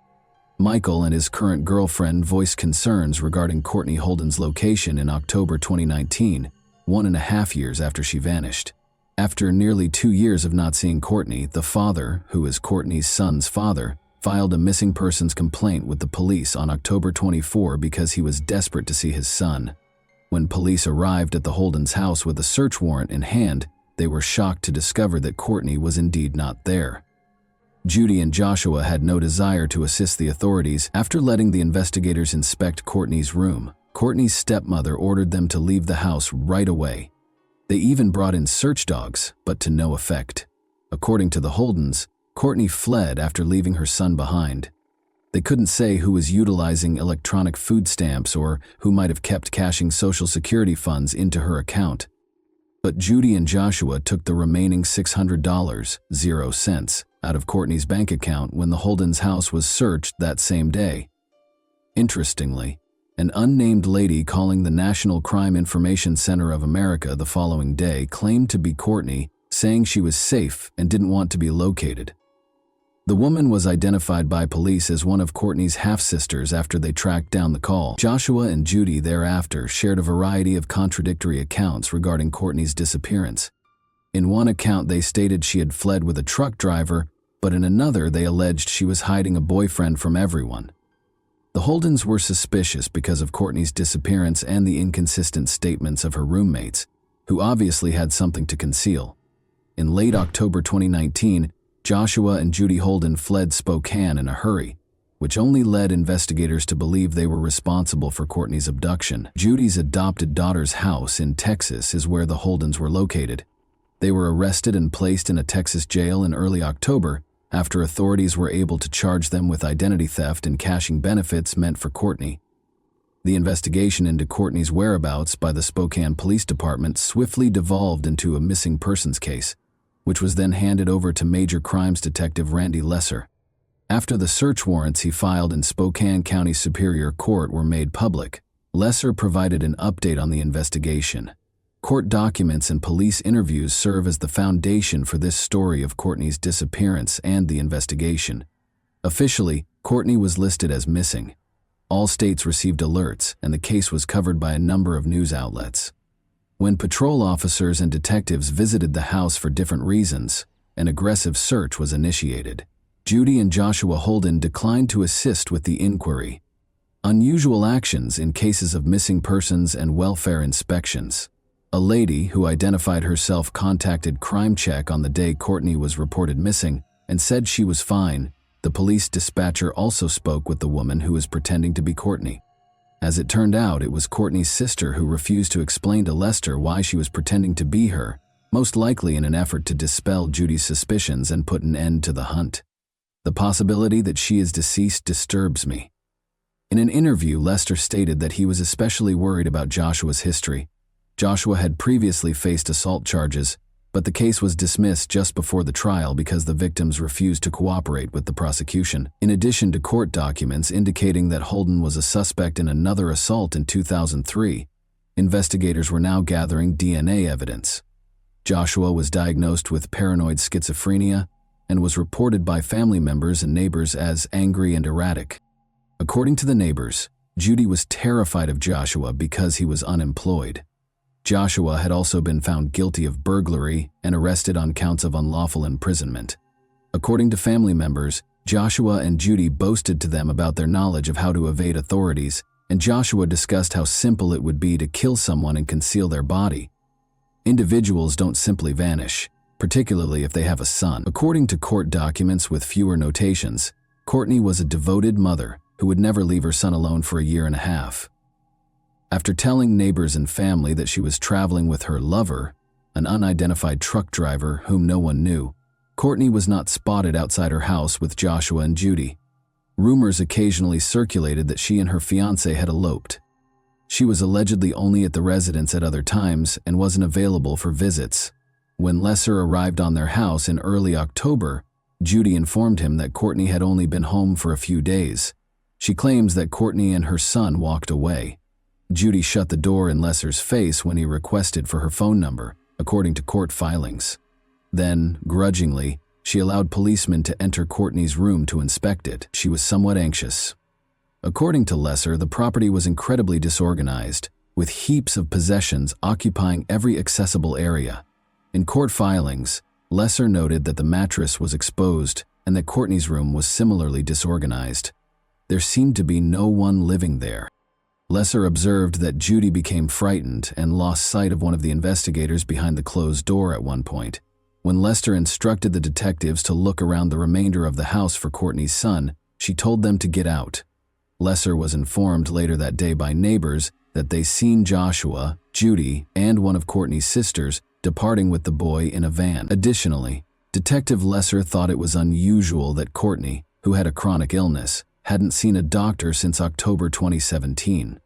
Michael and his current girlfriend voiced concerns regarding Courtney Holden's location in October 2019, 1.5 years after she vanished. After nearly 2 years of not seeing Courtney, the father, who is Courtney's son's father, filed a missing persons complaint with the police on October 24 because he was desperate to see his son. When police arrived at the Holden's house with a search warrant in hand, they were shocked to discover that Courtney was indeed not there. Judy and Joshua had no desire to assist the authorities. After letting the investigators inspect Courtney's room, Courtney's stepmother ordered them to leave the house right away. They even brought in search dogs, but to no effect. According to the Holdens, Courtney fled after leaving her son behind. They couldn't say who was utilizing electronic food stamps or who might have kept cashing Social Security funds into her account. But Judy and Joshua took the remaining $600, 0 cents, out of Courtney's bank account when the Holden's house was searched that same day. Interestingly, an unnamed lady calling the National Crime Information Center of America the following day claimed to be Courtney, saying she was safe and didn't want to be located. The woman was identified by police as one of Courtney's half-sisters after they tracked down the call. Joshua and Judy thereafter shared a variety of contradictory accounts regarding Courtney's disappearance. In one account, they stated she had fled with a truck driver, but in another, they alleged she was hiding a boyfriend from everyone. The Holdens were suspicious because of Courtney's disappearance and the inconsistent statements of her roommates, who obviously had something to conceal. In late October 2019, Joshua and Judy Holden fled Spokane in a hurry, which only led investigators to believe they were responsible for Courtney's abduction. Judy's adopted daughter's house in Texas is where the Holdens were located. They were arrested and placed in a Texas jail in early October after authorities were able to charge them with identity theft and cashing benefits meant for Courtney. The investigation into Courtney's whereabouts by the Spokane Police Department swiftly devolved into a missing persons case, which was then handed over to Major Crimes Detective Randy Lesser. After the search warrants he filed in Spokane County Superior Court were made public, Lesser provided an update on the investigation. Court documents and police interviews serve as the foundation for this story of Courtney's disappearance and the investigation. Officially, Courtney was listed as missing. All states received alerts, and the case was covered by a number of news outlets. When patrol officers and detectives visited the house for different reasons, an aggressive search was initiated. Judy and Joshua Holden declined to assist with the inquiry. Unusual actions in cases of missing persons and welfare inspections. A lady who identified herself contacted Crime Check on the day Courtney was reported missing and said she was fine. The police dispatcher also spoke with the woman who was pretending to be Courtney. As it turned out, it was Courtney's sister who refused to explain to Lester why she was pretending to be her, most likely in an effort to dispel Judy's suspicions and put an end to the hunt. The possibility that she is deceased disturbs me. In an interview, Lester stated that he was especially worried about Joshua's history. Joshua had previously faced assault charges, but the case was dismissed just before the trial because the victims refused to cooperate with the prosecution. In addition to court documents indicating that Holden was a suspect in another assault in 2003, investigators were now gathering DNA evidence. Joshua was diagnosed with paranoid schizophrenia and was reported by family members and neighbors as angry and erratic. According to the neighbors, Judy was terrified of Joshua because he was unemployed. Joshua had also been found guilty of burglary and arrested on counts of unlawful imprisonment. According to family members, Joshua and Judy boasted to them about their knowledge of how to evade authorities, and Joshua discussed how simple it would be to kill someone and conceal their body. Individuals don't simply vanish, particularly if they have a son. According to court documents with fewer notations, Courtney was a devoted mother who would never leave her son alone for a year and a half. After telling neighbors and family that she was traveling with her lover, an unidentified truck driver whom no one knew, Courtney was not spotted outside her house with Joshua and Judy. Rumors occasionally circulated that she and her fiancé had eloped. She was allegedly only at the residence at other times and wasn't available for visits. When Lesser arrived on their house in early October, Judy informed him that Courtney had only been home for a few days. She claims that Courtney and her son walked away. Judy shut the door in Lesser's face when he requested for her phone number, according to court filings. Then, grudgingly, she allowed policemen to enter Courtney's room to inspect it. She was somewhat anxious. According to Lesser, the property was incredibly disorganized, with heaps of possessions occupying every accessible area. In court filings, Lesser noted that the mattress was exposed and that Courtney's room was similarly disorganized. There seemed to be no one living there. Lesser observed that Judy became frightened and lost sight of one of the investigators behind the closed door at one point. When Lester instructed the detectives to look around the remainder of the house for Courtney's son, she told them to get out. Lesser was informed later that day by neighbors that they seen Joshua, Judy, and one of Courtney's sisters departing with the boy in a van. Additionally, Detective Lesser thought it was unusual that Courtney, who had a chronic illness, hadn't seen a doctor since October 2017.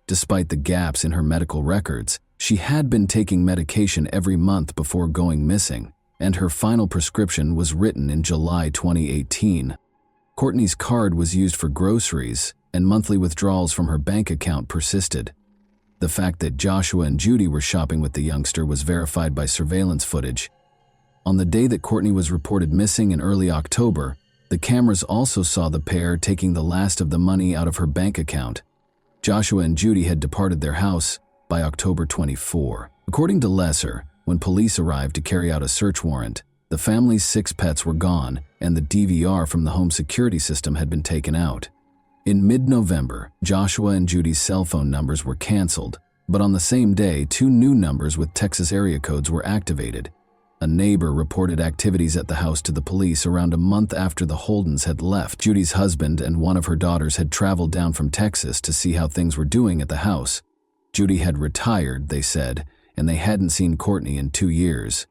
Despite the gaps in her medical records, she had been taking medication every month before going missing, and her final prescription was written in July 2018. Courtney's card was used for groceries, and monthly withdrawals from her bank account persisted. The fact that Joshua and Judy were shopping with the youngster was verified by surveillance footage. On the day that Courtney was reported missing in early October, The cameras also saw the pair taking the last of the money out of her bank account. Joshua and Judy had departed their house by October 24. According to Lesser, when police arrived to carry out a search warrant, the family's 6 pets were gone and the DVR from the home security system had been taken out. In mid-November, Joshua and Judy's cell phone numbers were canceled, but on the same day, 2 new numbers with Texas area codes were activated. A neighbor reported activities at the house to the police around a month after the Holdens had left. Judy's husband and one of her daughters had traveled down from Texas to see how things were doing at the house. Judy had retired, they said, and they hadn't seen Courtney in 2 years.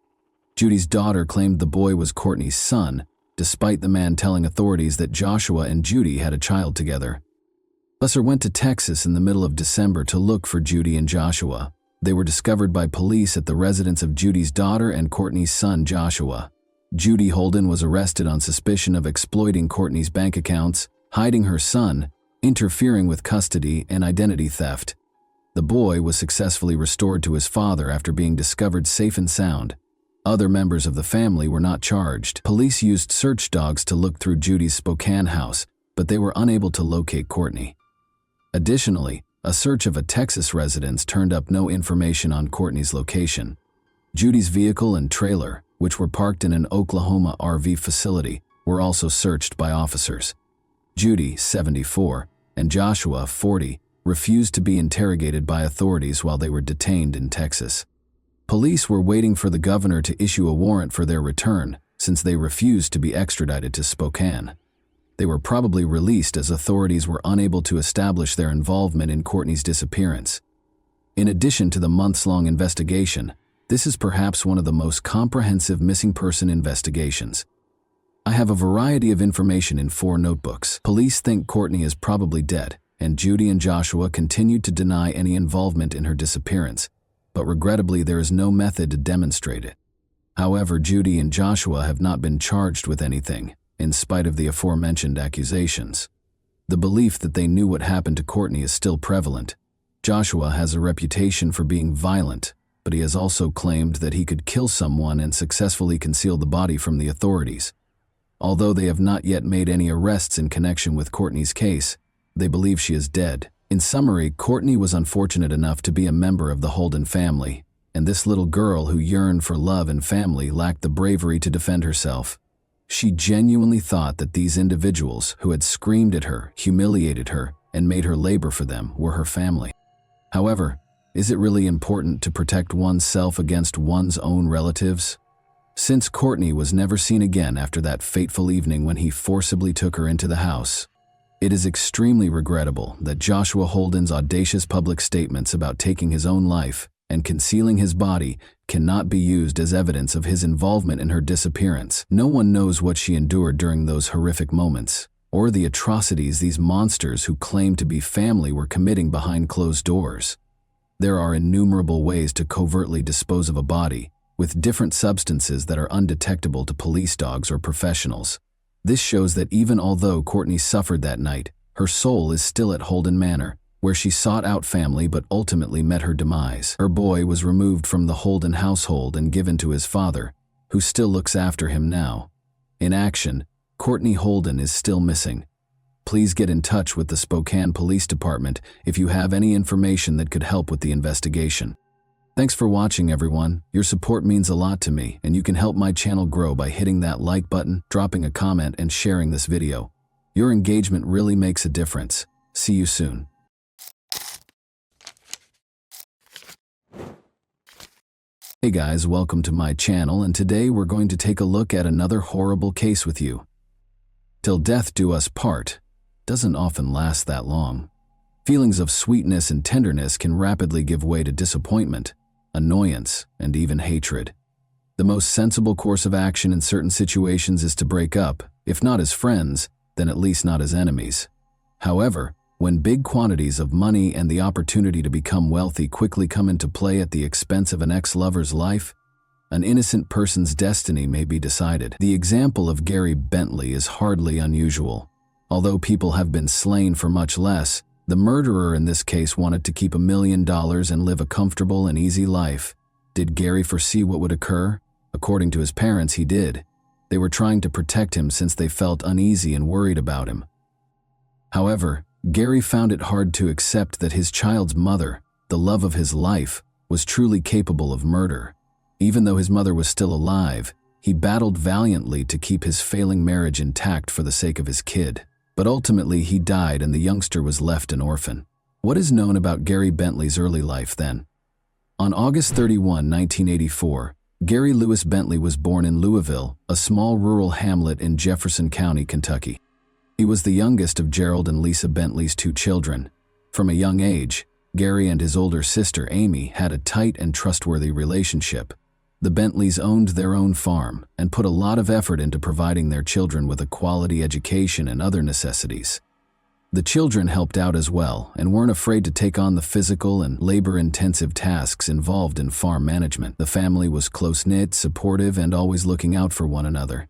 Judy's daughter claimed the boy was Courtney's son, despite the man telling authorities that Joshua and Judy had a child together. Lesser went to Texas in the middle of December to look for Judy and Joshua. They were discovered by police at the residence of Judy's daughter and Courtney's son, Joshua. Judy Holden was arrested on suspicion of exploiting Courtney's bank accounts, hiding her son, interfering with custody, and identity theft. The boy was successfully restored to his father after being discovered safe and sound. Other members of the family were not charged. Police used search dogs to look through Judy's Spokane house, but they were unable to locate Courtney. Additionally, a search of a Texas residence turned up no information on Courtney's location. Judy's vehicle and trailer, which were parked in an Oklahoma RV facility, were also searched by officers. Judy, 74, and Joshua, 40, refused to be interrogated by authorities while they were detained in Texas. Police were waiting for the governor to issue a warrant for their return, since they refused to be extradited to Spokane. They were probably released as authorities were unable to establish their involvement in Courtney's disappearance. In addition to the months-long investigation, this is perhaps one of the most comprehensive missing person investigations. I have a variety of information in 4 notebooks. Police think Courtney is probably dead, and Judy and Joshua continued to deny any involvement in her disappearance, but regrettably there is no method to demonstrate it. However, Judy and Joshua have not been charged with anything, in spite of the aforementioned accusations. The belief that they knew what happened to Courtney is still prevalent. Joshua has a reputation for being violent, but he has also claimed that he could kill someone and successfully conceal the body from the authorities. Although they have not yet made any arrests in connection with Courtney's case, they believe she is dead. In summary, Courtney was unfortunate enough to be a member of the Holden family, and this little girl who yearned for love and family lacked the bravery to defend herself. She genuinely thought that these individuals who had screamed at her, humiliated her, and made her labor for them were her family. However, is it really important to protect oneself against one's own relatives? Since Courtney was never seen again after that fateful evening when he forcibly took her into the house, it is extremely regrettable that Joshua Holden's audacious public statements about taking his own life and concealing his body cannot be used as evidence of his involvement in her disappearance. No one knows what she endured during those horrific moments, or the atrocities these monsters who claim to be family were committing behind closed doors. There are innumerable ways to covertly dispose of a body, with different substances that are undetectable to police dogs or professionals. This shows that even although Courtney suffered that night, her soul is still at Holden Manor, where she sought out family but ultimately met her demise. Her boy was removed from the Holden household and given to his father, who still looks after him now. In action, Courtney Holden is still missing. Please get in touch with the Spokane Police Department if you have any information that could help with the investigation. Thanks for watching, everyone. Your support means a lot to me, and you can help my channel grow by hitting that like button, dropping a comment, and sharing this video. Your engagement really makes a difference. See you soon. Hey guys, welcome to my channel, and today we're going to take a look at another horrible case with you. Till death do us part doesn't often last that long. Feelings of sweetness and tenderness can rapidly give way to disappointment, annoyance, and even hatred. The most sensible course of action in certain situations is to break up, if not as friends, then at least not as enemies. However, when big quantities of money and the opportunity to become wealthy quickly come into play at the expense of an ex-lover's life, an innocent person's destiny may be decided. The example of Gary Bentley is hardly unusual. Although people have been slain for much less, the murderer in this case wanted to keep $1 million and live a comfortable and easy life. Did Gary foresee what would occur? According to his parents, he did. They were trying to protect him since they felt uneasy and worried about him. However, Gary found it hard to accept that his child's mother, the love of his life, was truly capable of murder. Even though his mother was still alive, he battled valiantly to keep his failing marriage intact for the sake of his kid. But ultimately he died and the youngster was left an orphan. What is known about Gary Bentley's early life then? On August 31, 1984, Gary Lewis Bentley was born in Louisville, a small rural hamlet in Jefferson County, Kentucky. He was the youngest of Gerald and Lisa Bentley's 2 children. From a young age, Gary and his older sister Amy had a tight and trustworthy relationship. The Bentleys owned their own farm and put a lot of effort into providing their children with a quality education and other necessities. The children helped out as well and weren't afraid to take on the physical and labor-intensive tasks involved in farm management. The family was close-knit, supportive, and always looking out for one another.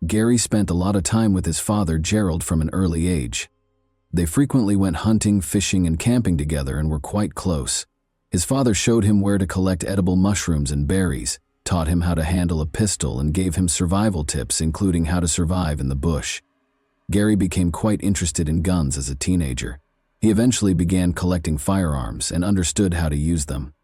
Gary spent a lot of time with his father, Gerald, from an early age. They frequently went hunting, fishing, and camping together and were quite close. His father showed him where to collect edible mushrooms and berries, taught him how to handle a pistol, and gave him survival tips, including how to survive in the bush. Gary became quite interested in guns as a teenager. He eventually began collecting firearms and understood how to use them.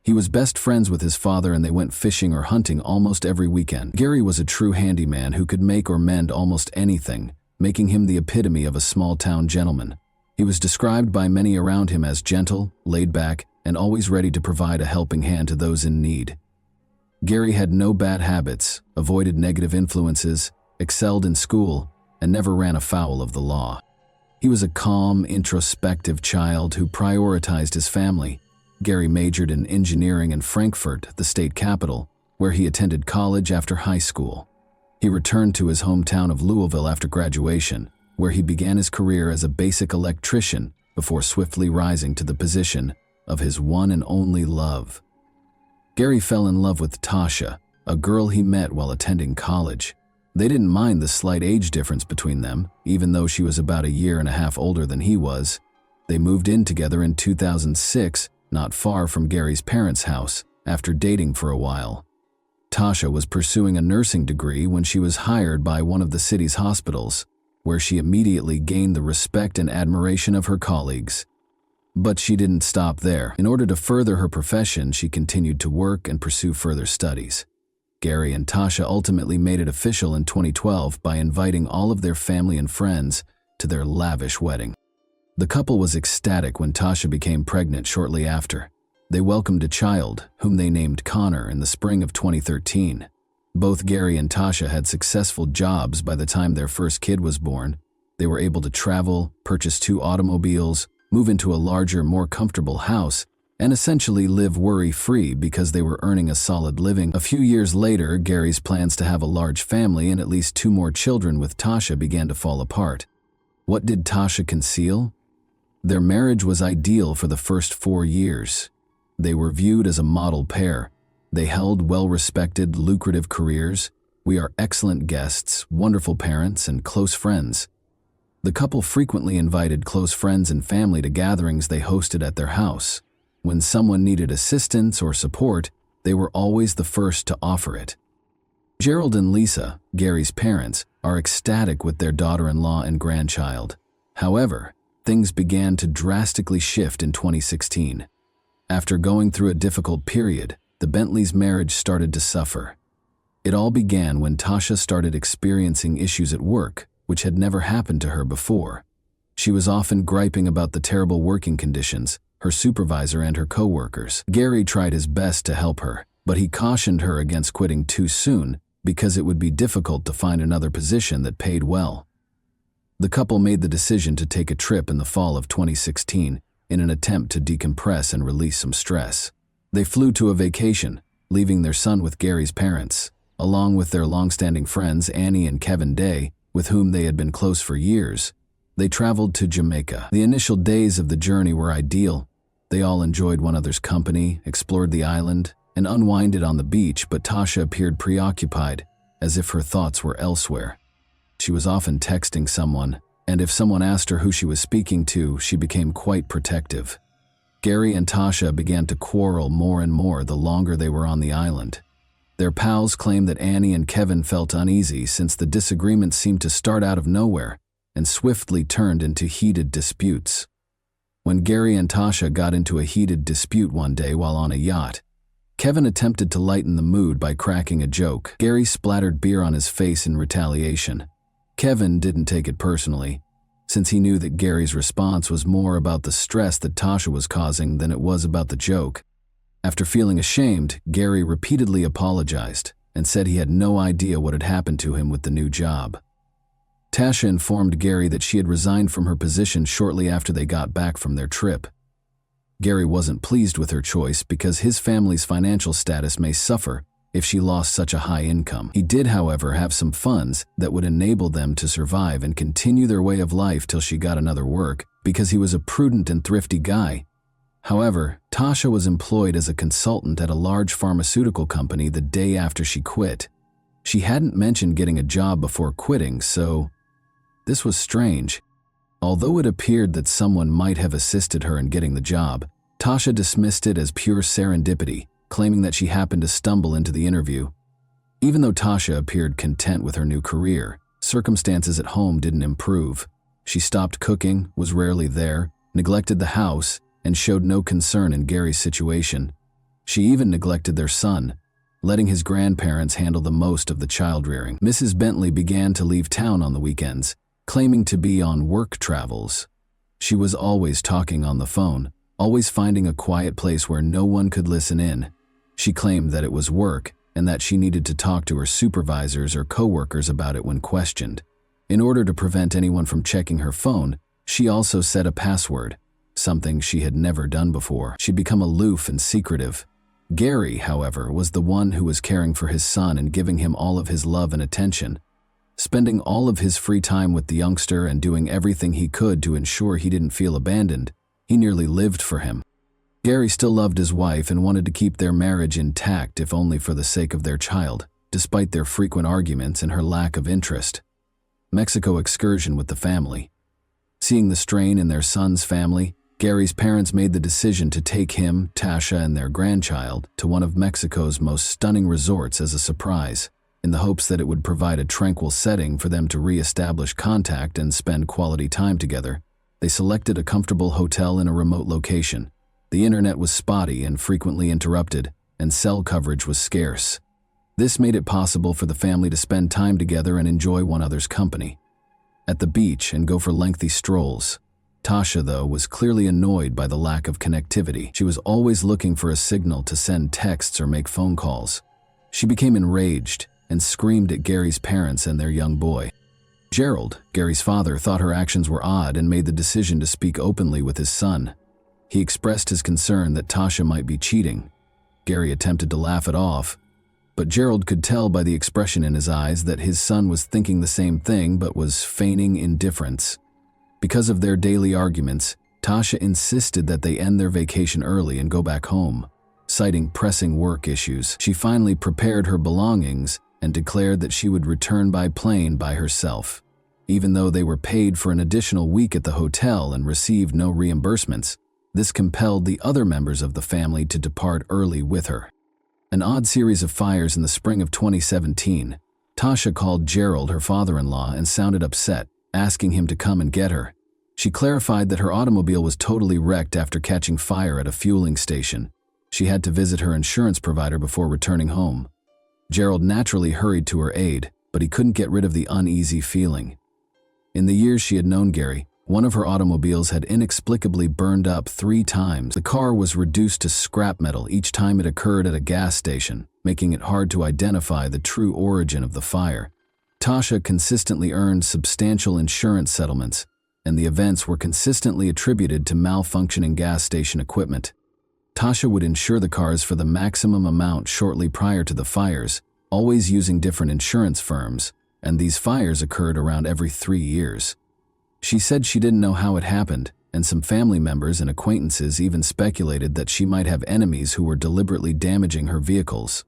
He was best friends with his father and they went fishing or hunting almost every weekend. Gary was a true handyman who could make or mend almost anything, making him the epitome of a small-town gentleman. He was described by many around him as gentle, laid-back, and always ready to provide a helping hand to those in need. Gary had no bad habits, avoided negative influences, excelled in school, and never ran afoul of the law. He was a calm, introspective child who prioritized his family. Gary majored in engineering in Frankfurt, the state capital, where he attended college after high school. He returned to his hometown of Louisville after graduation, where he began his career as a basic electrician before swiftly rising to the position of his one and only love. Gary fell in love with Tasha, a girl he met while attending college. They didn't mind the slight age difference between them, even though she was about a year and a half older than he was. They moved in together in 2006, not far from Gary's parents' house, after dating for a while. Tasha was pursuing a nursing degree when she was hired by one of the city's hospitals, where she immediately gained the respect and admiration of her colleagues. But she didn't stop there. In order to further her profession, she continued to work and pursue further studies. Gary and Tasha ultimately made it official in 2012 by inviting all of their family and friends to their lavish wedding. The couple was ecstatic when Tasha became pregnant shortly after. They welcomed a child, whom they named Connor, in the spring of 2013. Both Gary and Tasha had successful jobs by the time their first kid was born. They were able to travel, purchase 2 automobiles, move into a larger, more comfortable house, and essentially live worry-free because they were earning a solid living. A few years later, Gary's plans to have a large family and at least 2 more children with Tasha began to fall apart. What did Tasha conceal? Their marriage was ideal for the first 4 years. They were viewed as a model pair. They held well-respected, lucrative careers. We are excellent guests, wonderful parents, and close friends. The couple frequently invited close friends and family to gatherings they hosted at their house. When someone needed assistance or support, they were always the first to offer it. Gerald and Lisa, Gary's parents, are ecstatic with their daughter-in-law and grandchild. However, things began to drastically shift in 2016. After going through a difficult period, the Bentleys' marriage started to suffer. It all began when Tasha started experiencing issues at work, which had never happened to her before. She was often griping about the terrible working conditions, her supervisor and her co-workers. Gary tried his best to help her, but he cautioned her against quitting too soon because it would be difficult to find another position that paid well. The couple made the decision to take a trip in the fall of 2016 in an attempt to decompress and release some stress. They flew to a vacation, leaving their son with Gary's parents, along with their long-standing friends Annie and Kevin Day, with whom they had been close for years. They traveled to Jamaica. The initial days of the journey were ideal. They all enjoyed one another's company, explored the island, and unwinded on the beach, but Tasha appeared preoccupied, as if her thoughts were elsewhere. She was often texting someone, and if someone asked her who she was speaking to, she became quite protective. Gary and Tasha began to quarrel more and more the longer they were on the island. Their pals claimed that Annie and Kevin felt uneasy since the disagreements seemed to start out of nowhere and swiftly turned into heated disputes. When Gary and Tasha got into a heated dispute one day while on a yacht, Kevin attempted to lighten the mood by cracking a joke. Gary splattered beer on his face in retaliation. Kevin didn't take it personally, since he knew that Gary's response was more about the stress that Tasha was causing than it was about the joke. After feeling ashamed, Gary repeatedly apologized and said he had no idea what had happened to him with the new job. Tasha informed Gary that she had resigned from her position shortly after they got back from their trip. Gary wasn't pleased with her choice because his family's financial status may suffer if she lost such a high income. He did, however, have some funds that would enable them to survive and continue their way of life till she got another work, because he was a prudent and thrifty guy. However, Tasha was employed as a consultant at a large pharmaceutical company the day after she quit. She hadn't mentioned getting a job before quitting, so this was strange. Although it appeared that someone might have assisted her in getting the job, Tasha dismissed it as pure serendipity, claiming that she happened to stumble into the interview. Even though Tasha appeared content with her new career, circumstances at home didn't improve. She stopped cooking, was rarely there, neglected the house, and showed no concern in Gary's situation. She even neglected their son, letting his grandparents handle the most of the child rearing. Mrs. Bentley began to leave town on the weekends, claiming to be on work travels. She was always talking on the phone, always finding a quiet place where no one could listen in. She claimed that it was work and that she needed to talk to her supervisors or coworkers about it when questioned. In order to prevent anyone from checking her phone, she also set a password, something she had never done before. She'd become aloof and secretive. Gary, however, was the one who was caring for his son and giving him all of his love and attention. Spending all of his free time with the youngster and doing everything he could to ensure he didn't feel abandoned, he nearly lived for him. Gary still loved his wife and wanted to keep their marriage intact, if only for the sake of their child, despite their frequent arguments and her lack of interest. Mexico excursion with the family. Seeing the strain in their son's family, Gary's parents made the decision to take him, Tasha, and their grandchild to one of Mexico's most stunning resorts as a surprise, in the hopes that it would provide a tranquil setting for them to re-establish contact and spend quality time together. They selected a comfortable hotel in a remote location. The internet was spotty and frequently interrupted, and cell coverage was scarce. This made it possible for the family to spend time together and enjoy one another's company. At the beach and go for lengthy strolls. Tasha, though, was clearly annoyed by the lack of connectivity. She was always looking for a signal to send texts or make phone calls. She became enraged and screamed at Gary's parents and their young boy. Gerald, Gary's father, thought her actions were odd and made the decision to speak openly with his son. He expressed his concern that Tasha might be cheating. Gary attempted to laugh it off, but Gerald could tell by the expression in his eyes that his son was thinking the same thing but was feigning indifference. Because of their daily arguments, Tasha insisted that they end their vacation early and go back home. Citing pressing work issues, she finally prepared her belongings and declared that she would return by plane by herself. Even though they were paid for an additional week at the hotel and received no reimbursements, this compelled the other members of the family to depart early with her. An odd series of fires in the spring of 2017, Tasha called Gerald, her father-in-law, and sounded upset, asking him to come and get her. She clarified that her automobile was totally wrecked after catching fire at a fueling station. She had to visit her insurance provider before returning home. Gerald naturally hurried to her aid, but he couldn't get rid of the uneasy feeling. In the years she had known Gary, one of her automobiles had inexplicably burned up 3 times. The car was reduced to scrap metal each time it occurred at a gas station, making it hard to identify the true origin of the fire. Tasha consistently earned substantial insurance settlements, and the events were consistently attributed to malfunctioning gas station equipment. Tasha would insure the cars for the maximum amount shortly prior to the fires, always using different insurance firms, and these fires occurred around every 3 years. She said she didn't know how it happened, and some family members and acquaintances even speculated that she might have enemies who were deliberately damaging her vehicles.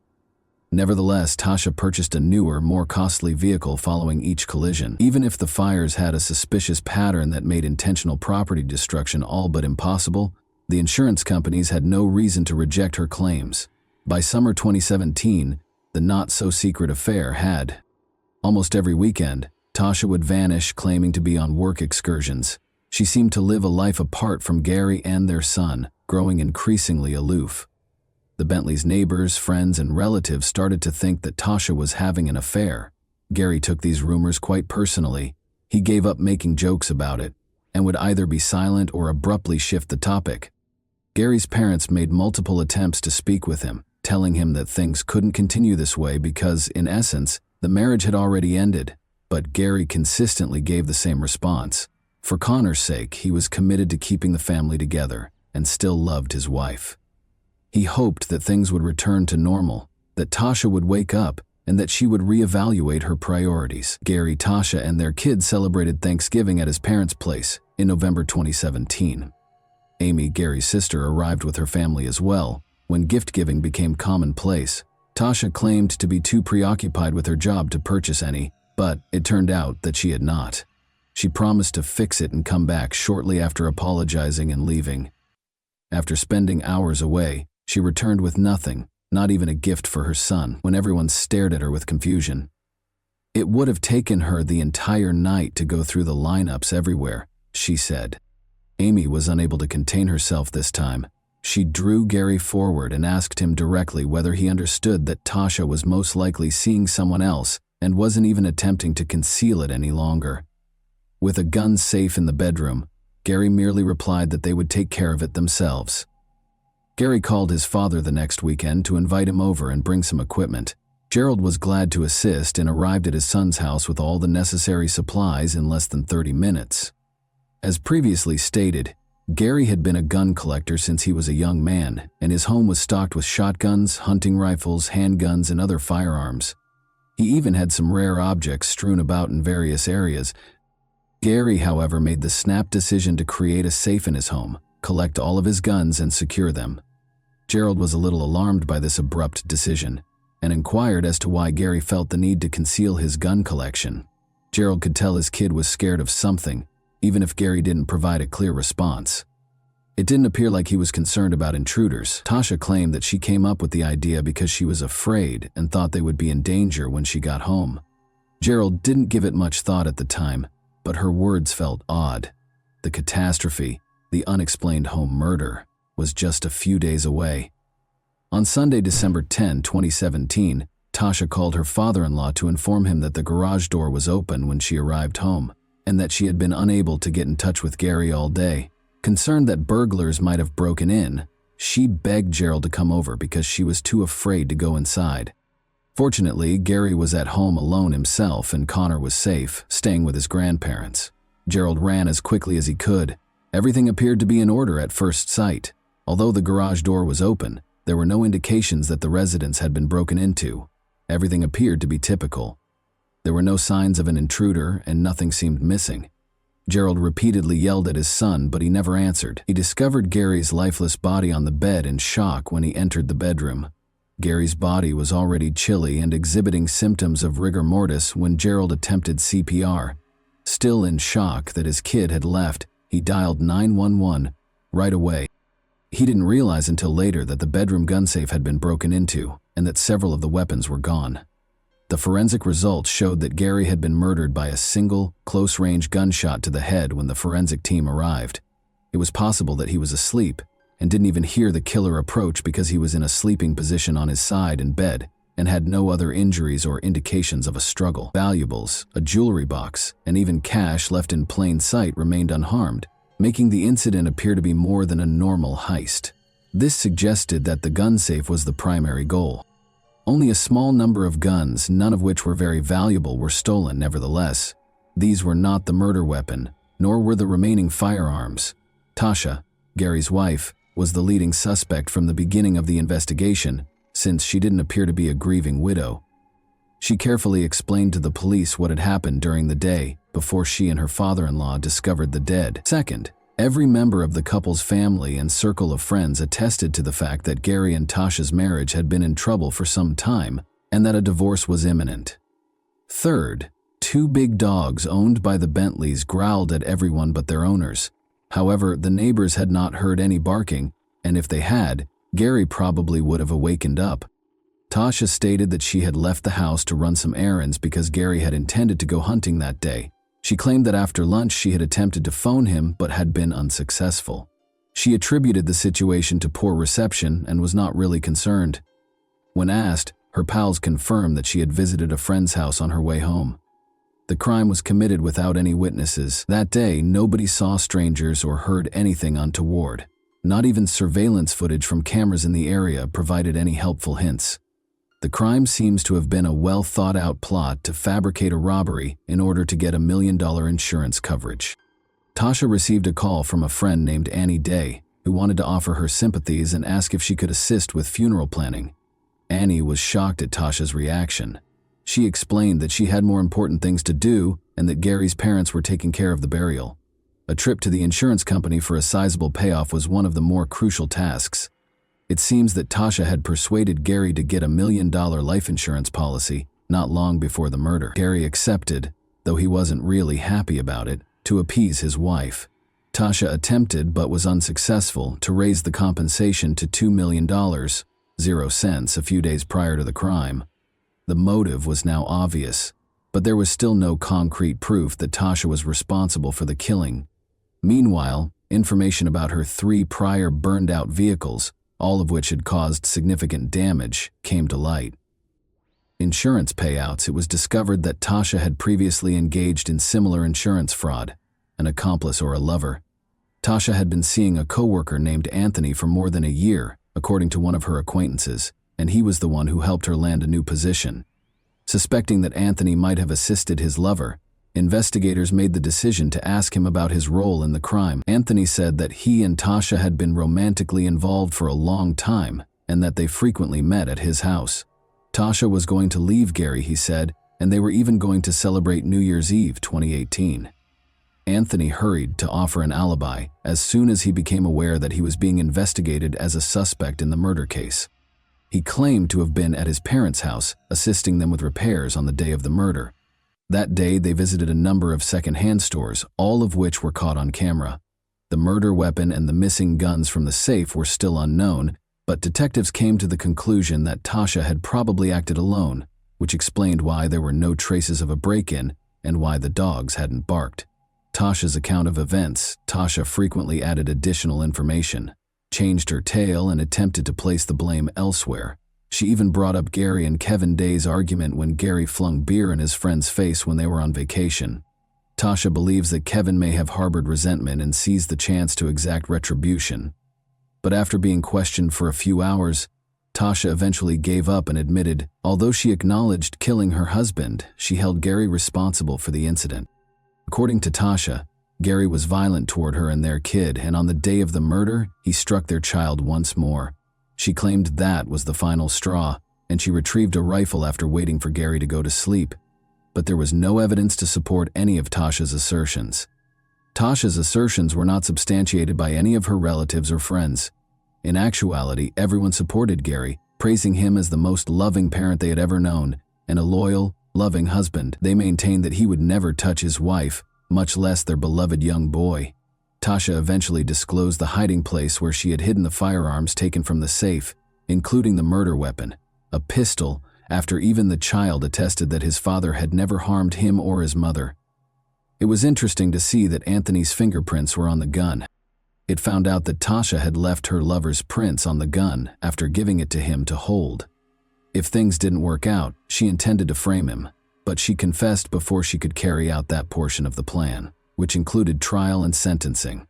Nevertheless, Tasha purchased a newer, more costly vehicle following each collision. Even if the fires had a suspicious pattern that made intentional property destruction all but impossible, the insurance companies had no reason to reject her claims. By summer 2017, the not-so-secret affair had. Almost every weekend, Tasha would vanish, claiming to be on work excursions. She seemed to live a life apart from Gary and their son, growing increasingly aloof. The Bentleys' neighbors, friends, and relatives started to think that Tasha was having an affair. Gary took these rumors quite personally. He gave up making jokes about it, and would either be silent or abruptly shift the topic. Gary's parents made multiple attempts to speak with him, telling him that things couldn't continue this way because, in essence, the marriage had already ended, but Gary consistently gave the same response. For Connor's sake, he was committed to keeping the family together and still loved his wife. He hoped that things would return to normal, that Tasha would wake up, and that she would reevaluate her priorities. Gary, Tasha, and their kids celebrated Thanksgiving at his parents' place in November 2017. Amy, Gary's sister, arrived with her family as well. When gift-giving became commonplace, Tasha claimed to be too preoccupied with her job to purchase any, but it turned out that she had not. She promised to fix it and come back shortly after apologizing and leaving. After spending hours away, she returned with nothing, not even a gift for her son, when everyone stared at her with confusion. It would have taken her the entire night to go through the lineups everywhere, she said. Amy was unable to contain herself this time. She drew Gary forward and asked him directly whether he understood that Tasha was most likely seeing someone else and wasn't even attempting to conceal it any longer. With a gun safe in the bedroom, Gary merely replied that they would take care of it themselves. Gary called his father the next weekend to invite him over and bring some equipment. Gerald was glad to assist and arrived at his son's house with all the necessary supplies in less than 30 minutes. As previously stated, Gary had been a gun collector since he was a young man, and his home was stocked with shotguns, hunting rifles, handguns, and other firearms. He even had some rare objects strewn about in various areas. Gary, however, made the snap decision to create a safe in his home, collect all of his guns, and secure them. Gerald was a little alarmed by this abrupt decision, and inquired as to why Gary felt the need to conceal his gun collection. Gerald could tell his kid was scared of something, even if Gary didn't provide a clear response. It didn't appear like he was concerned about intruders. Tasha claimed that she came up with the idea because she was afraid and thought they would be in danger when she got home. Gerald didn't give it much thought at the time, but her words felt odd. The catastrophe, the unexplained home murder, was just a few days away. On Sunday, December 10, 2017, Tasha called her father-in-law to inform him that the garage door was open when she arrived home, and that she had been unable to get in touch with Gary all day. Concerned that burglars might have broken in, she begged Gerald to come over because she was too afraid to go inside. Fortunately, Gary was at home alone himself and Connor was safe, staying with his grandparents. Gerald ran as quickly as he could. Everything appeared to be in order at first sight. Although the garage door was open, there were no indications that the residence had been broken into. Everything appeared to be typical. There were no signs of an intruder and nothing seemed missing. Gerald repeatedly yelled at his son, but he never answered. He discovered Gary's lifeless body on the bed in shock when he entered the bedroom. Gary's body was already chilly and exhibiting symptoms of rigor mortis when Gerald attempted CPR. Still in shock that his kid had left, he dialed 911 right away. He didn't realize until later that the bedroom gun safe had been broken into and that several of the weapons were gone. The forensic results showed that Gary had been murdered by a single, close-range gunshot to the head when the forensic team arrived. It was possible that he was asleep and didn't even hear the killer approach because he was in a sleeping position on his side in bed and had no other injuries or indications of a struggle. Valuables, a jewelry box, and even cash left in plain sight remained unharmed, making the incident appear to be more than a normal heist. This suggested that the gun safe was the primary goal. Only a small number of guns, none of which were very valuable, were stolen nevertheless. These were not the murder weapon, nor were the remaining firearms. Tasha, Gary's wife, was the leading suspect from the beginning of the investigation, since she didn't appear to be a grieving widow. She carefully explained to the police what had happened during the day before she and her father-in-law discovered the dead. Second, every member of the couple's family and circle of friends attested to the fact that Gary and Tasha's marriage had been in trouble for some time and that a divorce was imminent. Third, two big dogs owned by the Bentleys growled at everyone but their owners. However, the neighbors had not heard any barking, and if they had, Gary probably would have awakened up. Tasha stated that she had left the house to run some errands because Gary had intended to go hunting that day. She claimed that after lunch she had attempted to phone him but had been unsuccessful. She attributed the situation to poor reception and was not really concerned. When asked, her pals confirmed that she had visited a friend's house on her way home. The crime was committed without any witnesses. That day, nobody saw strangers or heard anything untoward. Not even surveillance footage from cameras in the area provided any helpful hints. The crime seems to have been a well-thought-out plot to fabricate a robbery in order to get $1 million insurance coverage. Tasha received a call from a friend named Annie Day, who wanted to offer her sympathies and ask if she could assist with funeral planning. Annie was shocked at Tasha's reaction. She explained that she had more important things to do and that Gary's parents were taking care of the burial. A trip to the insurance company for a sizable payoff was one of the more crucial tasks. It seems that Tasha had persuaded Gary to get $1 million life insurance policy not long before the murder. Gary accepted, though he wasn't really happy about it, to appease his wife. Tasha attempted, but was unsuccessful, to raise the compensation to $2 million, 0 cents, a few days prior to the crime. The motive was now obvious, but there was still no concrete proof that Tasha was responsible for the killing. Meanwhile, information about her 3 prior burned-out vehicles, all of which had caused significant damage, came to light. Insurance payouts. It was discovered that Tasha had previously engaged in similar insurance fraud, an accomplice or a lover. Tasha had been seeing a coworker named Anthony for more than a year, according to one of her acquaintances, and he was the one who helped her land a new position. Suspecting that Anthony might have assisted his lover, investigators made the decision to ask him about his role in the crime. Anthony said that he and Tasha had been romantically involved for a long time and that they frequently met at his house. Tasha was going to leave Gary, he said, and they were even going to celebrate New Year's Eve 2018. Anthony hurried to offer an alibi as soon as he became aware that he was being investigated as a suspect in the murder case. He claimed to have been at his parents' house, assisting them with repairs on the day of the murder. That day, they visited a number of second-hand stores, all of which were caught on camera. The murder weapon and the missing guns from the safe were still unknown, but detectives came to the conclusion that Tasha had probably acted alone, which explained why there were no traces of a break-in and why the dogs hadn't barked. Tasha's account of events. Tasha frequently added additional information, changed her tale, and attempted to place the blame elsewhere. She even brought up Gary and Kevin Day's argument when Gary flung beer in his friend's face when they were on vacation. Tasha believes that Kevin may have harbored resentment and seized the chance to exact retribution. But after being questioned for a few hours, Tasha eventually gave up and admitted, although she acknowledged killing her husband, she held Gary responsible for the incident. According to Tasha, Gary was violent toward her and their kid, and on the day of the murder, he struck their child once more. She claimed that was the final straw, and she retrieved a rifle after waiting for Gary to go to sleep. But there was no evidence to support any of Tasha's assertions. Tasha's assertions were not substantiated by any of her relatives or friends. In actuality, everyone supported Gary, praising him as the most loving parent they had ever known, and a loyal, loving husband. They maintained that he would never touch his wife, much less their beloved young boy. Tasha eventually disclosed the hiding place where she had hidden the firearms taken from the safe, including the murder weapon, a pistol, after even the child attested that his father had never harmed him or his mother. It was interesting to see that Anthony's fingerprints were on the gun. It found out that Tasha had left her lover's prints on the gun after giving it to him to hold. If things didn't work out, she intended to frame him, but she confessed before she could carry out that portion of the plan, which included trial and sentencing.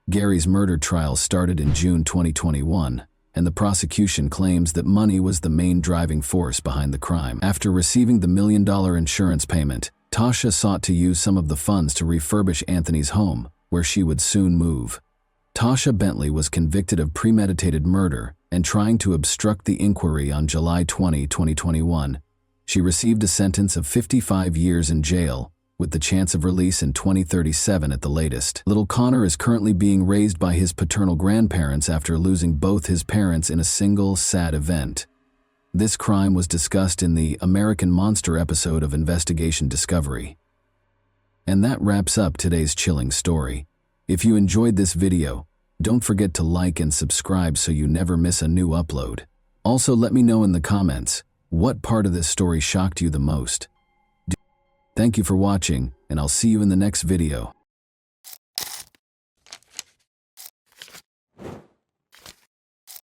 Gary's murder trial started in June 2021, and the prosecution claims that money was the main driving force behind the crime. After receiving the $1 million insurance payment, Tasha sought to use some of the funds to refurbish Anthony's home, where she would soon move. Tasha Bentley was convicted of premeditated murder and trying to obstruct the inquiry on July 20, 2021. She received a sentence of 55 years in jail, with the chance of release in 2037 at the latest. Little Connor is currently being raised by his paternal grandparents after losing both his parents in a single, sad event. This crime was discussed in the American Monster episode of Investigation Discovery. And that wraps up today's chilling story. If you enjoyed this video, don't forget to like and subscribe so you never miss a new upload. Also, let me know in the comments, what part of this story shocked you the most? Thank you for watching, and I'll see you in the next video.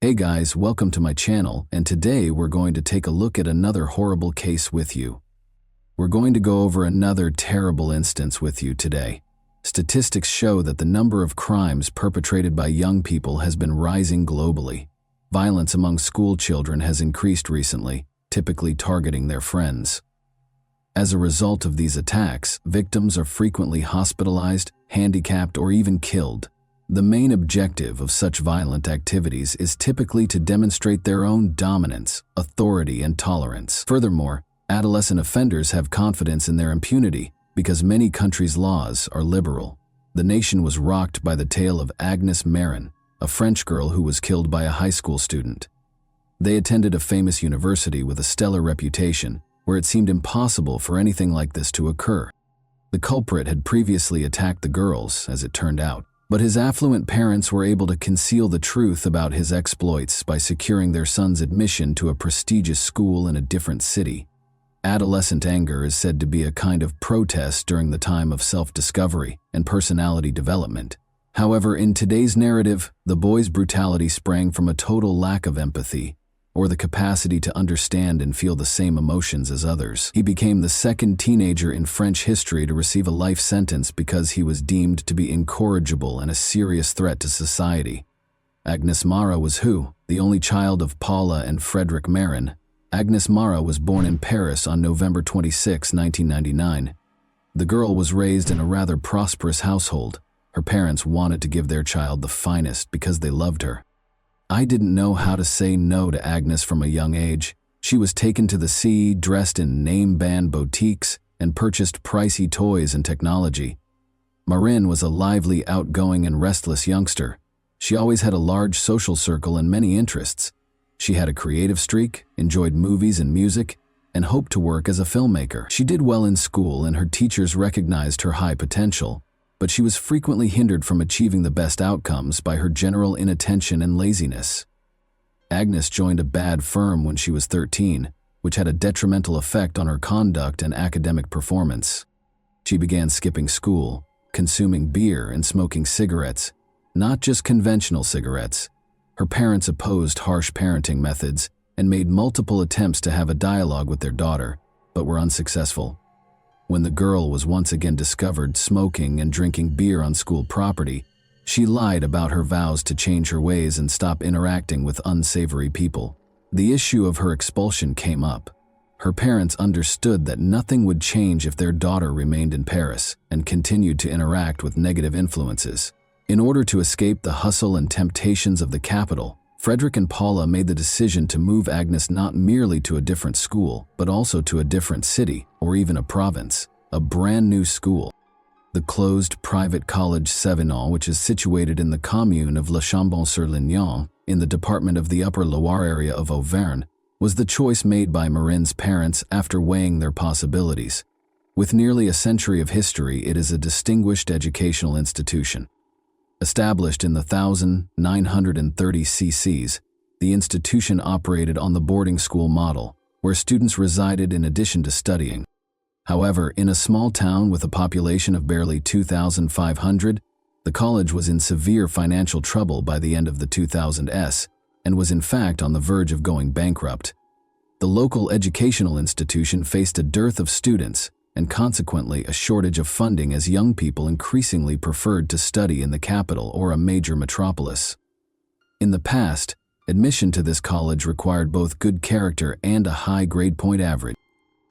Hey guys, welcome to my channel, and today we're going to take a look at another horrible case with you. We're going to go over another terrible instance with you today. Statistics show that the number of crimes perpetrated by young people has been rising globally. Violence among school children has increased recently, typically targeting their friends. As a result of these attacks, victims are frequently hospitalized, handicapped, or even killed. The main objective of such violent activities is typically to demonstrate their own dominance, authority, and tolerance. Furthermore, adolescent offenders have confidence in their impunity because many countries' laws are liberal. The nation was rocked by the tale of Agnès Marin, a French girl who was killed by a high school student. They attended a famous university with a stellar reputation, where it seemed impossible for anything like this to occur. The culprit had previously attacked the girls, as it turned out, but his affluent parents were able to conceal the truth about his exploits by securing their son's admission to a prestigious school in a different city. Adolescent anger is said to be a kind of protest during the time of self-discovery and personality development. However, in today's narrative, the boy's brutality sprang from a total lack of empathy, or the capacity to understand and feel the same emotions as others. He became the second teenager in French history to receive a life sentence because he was deemed to be incorrigible and a serious threat to society. Agnès Marin was who? The only child of Paula and Frédéric Marin. Agnès Marin was born in Paris on November 26, 1999. The girl was raised in a rather prosperous household. Her parents wanted to give their child the finest because they loved her. I didn't know how to say no to Agnès from a young age. She was taken to the sea, dressed in name-brand boutiques, and purchased pricey toys and technology. Marin was a lively, outgoing, and restless youngster. She always had a large social circle and many interests. She had a creative streak, enjoyed movies and music, and hoped to work as a filmmaker. She did well in school and her teachers recognized her high potential, but she was frequently hindered from achieving the best outcomes by her general inattention and laziness. Agnès joined a bad firm when she was 13, which had a detrimental effect on her conduct and academic performance. She began skipping school, consuming beer and smoking cigarettes, not just conventional cigarettes. Her parents opposed harsh parenting methods and made multiple attempts to have a dialogue with their daughter, but were unsuccessful. When the girl was once again discovered smoking and drinking beer on school property, she lied about her vows to change her ways and stop interacting with unsavory people. The issue of her expulsion came up. Her parents understood that nothing would change if their daughter remained in Paris and continued to interact with negative influences. In order to escape the hustle and temptations of the capital, Frédéric and Paula made the decision to move Agnès not merely to a different school, but also to a different city or even a province, a brand new school. The closed private college Sévenol, which is situated in the commune of Le Chambon-sur-Lignon, in the department of the Upper Loire area of Auvergne, was the choice made by Marin's parents after weighing their possibilities. With nearly a century of history, it is a distinguished educational institution. Established in the 1930 CCs, the institution operated on the boarding school model, where students resided in addition to studying. However, in a small town with a population of barely 2,500, the college was in severe financial trouble by the end of the 2000s and was in fact on the verge of going bankrupt. The local educational institution faced a dearth of students and consequently a shortage of funding as young people increasingly preferred to study in the capital or a major metropolis. In the past, admission to this college required both good character and a high grade point average.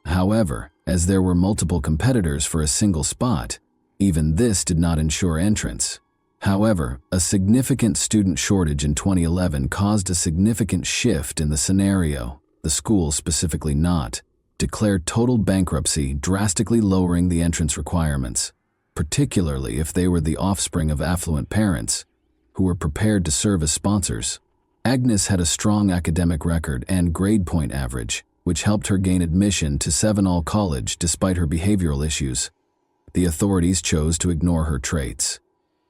However, as there were multiple competitors for a single spot, even this did not ensure entrance. However, a significant student shortage in 2011 caused a significant shift in the scenario. The school, specifically not, declared total bankruptcy, drastically lowering the entrance requirements, particularly if they were the offspring of affluent parents who were prepared to serve as sponsors. Agnès had a strong academic record and grade point average, which helped her gain admission to Sévenol College despite her behavioral issues. The authorities chose to ignore her traits.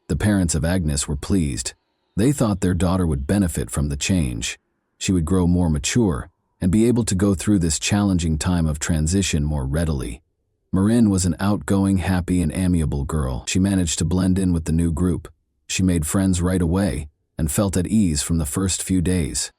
The parents of Agnès were pleased. They thought their daughter would benefit from the change. she would grow more mature and be able to go through this challenging time of transition more readily. Marin was an outgoing, happy, and amiable girl. She managed to blend in with the new group. She made friends right away and felt at ease from the first few days.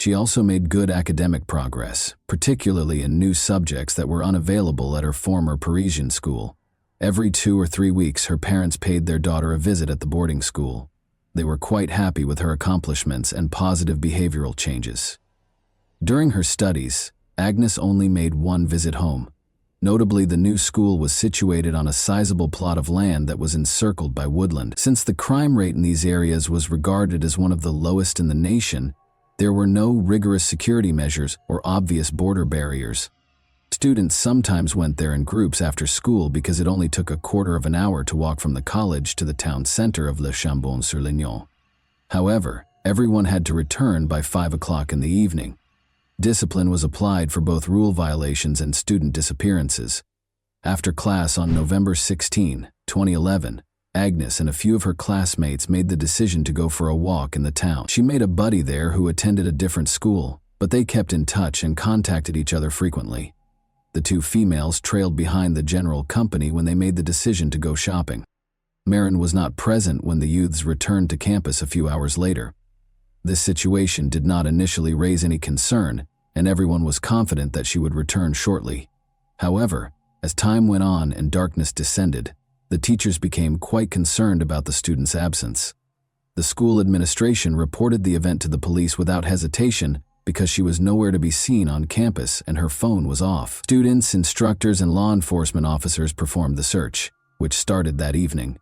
She also made good academic progress, particularly in new subjects that were unavailable at her former Parisian school. Every 2 or 3 weeks, her parents paid their daughter a visit at the boarding school. They were quite happy with her accomplishments and positive behavioral changes. During her studies, Agnes only made one visit home. Notably, the new school was situated on a sizable plot of land that was encircled by woodland. Since the crime rate in these areas was regarded as one of the lowest in the nation, there were no rigorous security measures or obvious border barriers. Students sometimes went there in groups after school because it only took a quarter of an hour to walk from the college to the town center of Le Chambon-sur-Lignon. However, everyone had to return by 5 o'clock in the evening. Discipline was applied for both rule violations and student disappearances. After class on November 16, 2011, Agnes and a few of her classmates made the decision to go for a walk in the town. She made a buddy there who attended a different school, but they kept in touch and contacted each other frequently. The two females trailed behind the general company when they made the decision to go shopping. Marin was not present when the youths returned to campus a few hours later. This situation did not initially raise any concern, and everyone was confident that she would return shortly. However, as time went on and darkness descended, the teachers became quite concerned about the student's absence. The school administration reported the event to the police without hesitation because she was nowhere to be seen on campus and her phone was off. Students, instructors, and law enforcement officers performed the search, which started that evening.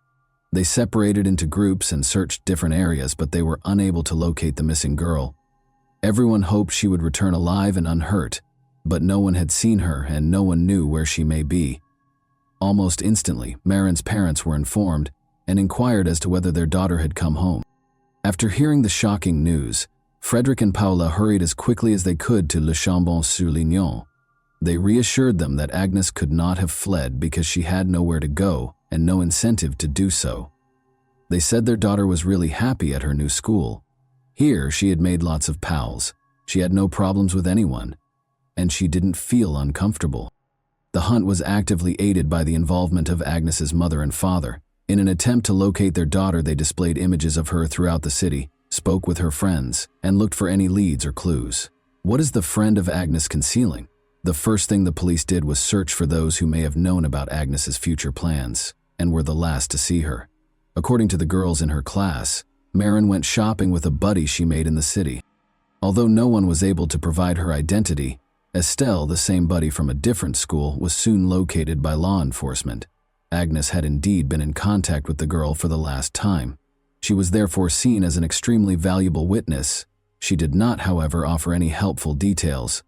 They separated into groups and searched different areas, but they were unable to locate the missing girl. Everyone hoped she would return alive and unhurt, but no one had seen her and no one knew where she may be. Almost instantly, Marin's parents were informed and inquired as to whether their daughter had come home. After hearing the shocking news, Frederick and Paula hurried as quickly as they could to Le Chambon-sur-Lignon. They reassured them that Agnes could not have fled because she had nowhere to go and no incentive to do so. They said their daughter was really happy at her new school. Here, she had made lots of pals. She had no problems with anyone, and she didn't feel uncomfortable. The hunt was actively aided by the involvement of Agnes's mother and father. In an attempt to locate their daughter, they displayed images of her throughout the city, spoke with her friends, and looked for any leads or clues. What is the friend of Agnes concealing? The first thing the police did was search for those who may have known about Agnes's future plans and were the last to see her. According to the girls in her class, Marin went shopping with a buddy she made in the city. Although no one was able to provide her identity, Estelle, the same buddy from a different school, was soon located by law enforcement. Agnes had indeed been in contact with the girl for the last time. She was therefore seen as an extremely valuable witness. She did not, however, offer any helpful details.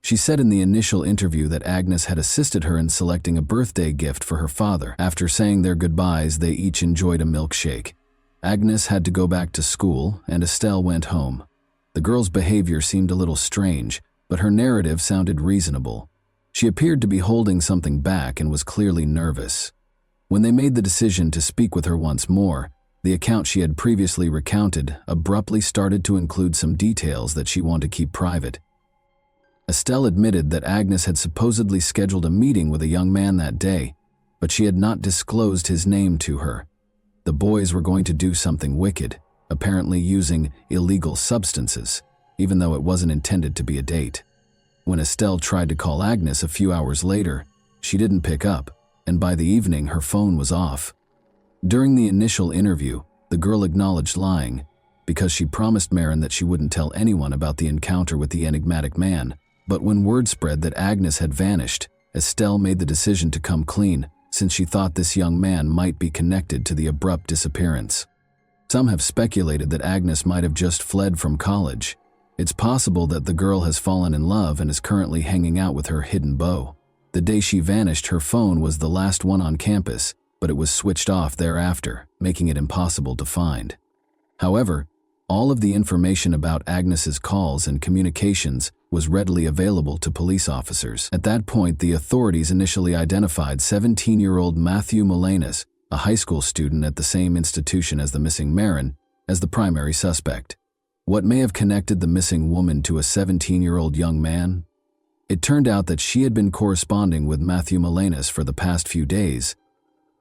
She said in the initial interview that Agnes had assisted her in selecting a birthday gift for her father. After saying their goodbyes, they each enjoyed a milkshake. Agnes had to go back to school, and Estelle went home. The girl's behavior seemed a little strange, but her narrative sounded reasonable. She appeared to be holding something back and was clearly nervous. When they made the decision to speak with her once more, the account she had previously recounted abruptly started to include some details that she wanted to keep private. Estelle admitted that Agnes had supposedly scheduled a meeting with a young man that day, but she had not disclosed his name to her. The boys were going to do something wicked, apparently using illegal substances, even though it wasn't intended to be a date. When Estelle tried to call Agnes a few hours later, she didn't pick up, and by the evening her phone was off. During the initial interview, the girl acknowledged lying, because she promised Marin that she wouldn't tell anyone about the encounter with the enigmatic man. But when word spread that Agnes had vanished, Estelle made the decision to come clean, since she thought this young man might be connected to the abrupt disappearance. Some have speculated that Agnes might have just fled from college. It's possible that the girl has fallen in love and is currently hanging out with her hidden beau. The day she vanished, her phone was the last one on campus, but it was switched off thereafter, making it impossible to find. However, all of the information about Agnes's calls and communications was readily available to police officers. At that point, the authorities initially identified 17-year-old Matthew Molanas, a high school student at the same institution as the missing Marin, as the primary suspect. What may have connected the missing woman to a 17-year-old young man? It turned out that she had been corresponding with Matthew Milanis for the past few days.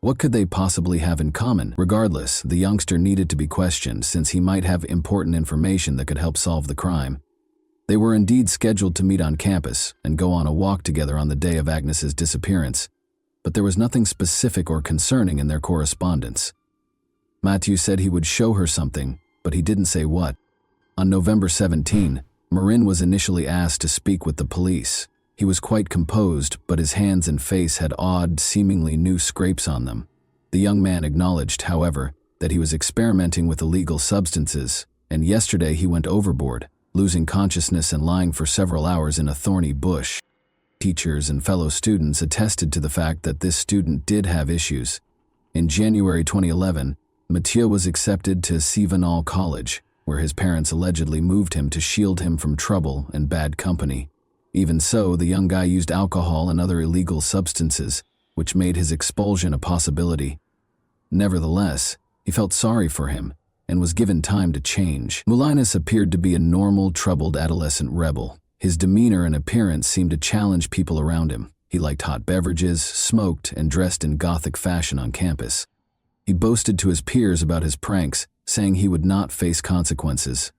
What could they possibly have in common? Regardless, the youngster needed to be questioned since he might have important information that could help solve the crime. They were indeed scheduled to meet on campus and go on a walk together on the day of Agnes's disappearance, but there was nothing specific or concerning in their correspondence. Matthew said he would show her something, but he didn't say what. On November 17, Marin was initially asked to speak with the police. He was quite composed, but his hands and face had odd, seemingly new scrapes on them. The young man acknowledged, however, that he was experimenting with illegal substances, and yesterday he went overboard, losing consciousness and lying for several hours in a thorny bush. Teachers and fellow students attested to the fact that this student did have issues. In January 2011, Mathieu was accepted to Sivanal College, where his parents allegedly moved him to shield him from trouble and bad company. Even so, the young guy used alcohol and other illegal substances, which made his expulsion a possibility. Nevertheless, he felt sorry for him and was given time to change. Milanis appeared to be a normal, troubled adolescent rebel. His demeanor and appearance seemed to challenge people around him. He liked hot beverages, smoked, and dressed in gothic fashion on campus. He boasted to his peers about his pranks, saying he would not face consequences.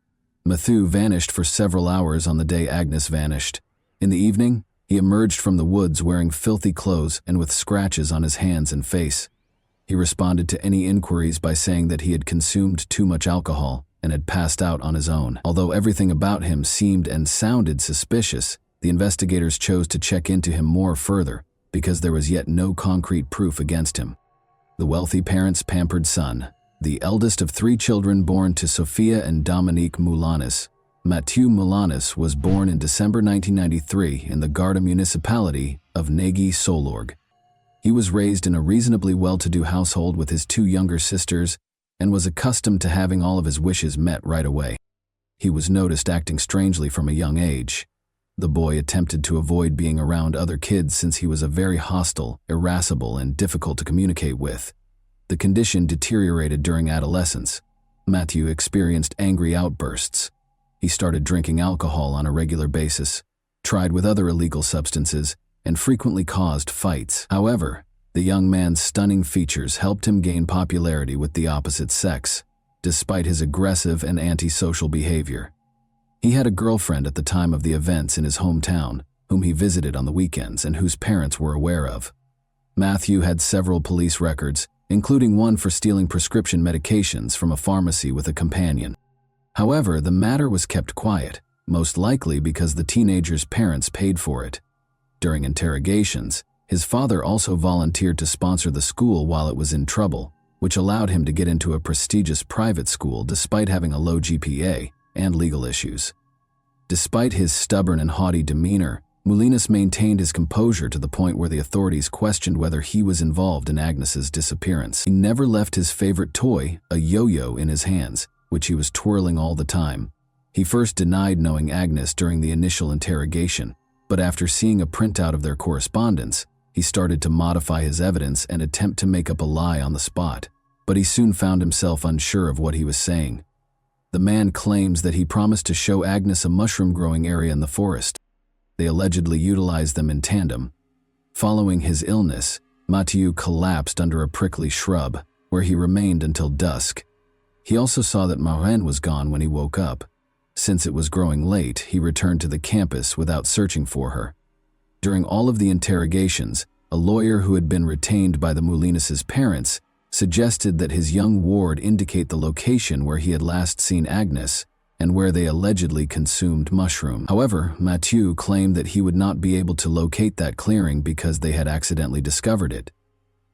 Mathieu vanished for several hours on the day Agnes vanished. In the evening, he emerged from the woods wearing filthy clothes and with scratches on his hands and face. He responded to any inquiries by saying that he had consumed too much alcohol and had passed out on his own. Although everything about him seemed and sounded suspicious, the investigators chose to check into him more further because there was yet no concrete proof against him. The wealthy parents' pampered son, the eldest of 3 children born to Sophia and Dominique Milanis, Mathieu Milanis was born in December 1993 in the Garda municipality of Negi-Solorg. He was raised in a reasonably well-to-do household with his 2 younger sisters and was accustomed to having all of his wishes met right away. He was noticed acting strangely from a young age. The boy attempted to avoid being around other kids since he was a very hostile, irascible, and difficult to communicate with. The condition deteriorated during adolescence. Matthew experienced angry outbursts. He started drinking alcohol on a regular basis, tried with other illegal substances, and frequently caused fights. However, the young man's stunning features helped him gain popularity with the opposite sex, despite his aggressive and antisocial behavior. He had a girlfriend at the time of the events in his hometown, whom he visited on the weekends and whose parents were aware of. Matthew had several police records, including one for stealing prescription medications from a pharmacy with a companion. However, the matter was kept quiet, most likely because the teenager's parents paid for it. During interrogations, his father also volunteered to sponsor the school while it was in trouble, which allowed him to get into a prestigious private school despite having a low GPA and legal issues. Despite his stubborn and haughty demeanor, Milanis maintained his composure to the point where the authorities questioned whether he was involved in Agnes's disappearance. He never left his favorite toy, a yo-yo, in his hands, which he was twirling all the time. He first denied knowing Agnes during the initial interrogation, but after seeing a printout of their correspondence, he started to modify his evidence and attempt to make up a lie on the spot. But he soon found himself unsure of what he was saying. The man claims that he promised to show Agnes a mushroom-growing area in the forest. They allegedly utilized them in tandem. Following his illness, Mathieu collapsed under a prickly shrub, where he remained until dusk. He also saw that Marin was gone when he woke up. Since it was growing late, he returned to the campus without searching for her. During all of the interrogations, a lawyer who had been retained by the Milanis' parents suggested that his young ward indicate the location where he had last seen Agnes and where they allegedly consumed mushroom. However, Mathieu claimed that he would not be able to locate that clearing because they had accidentally discovered it.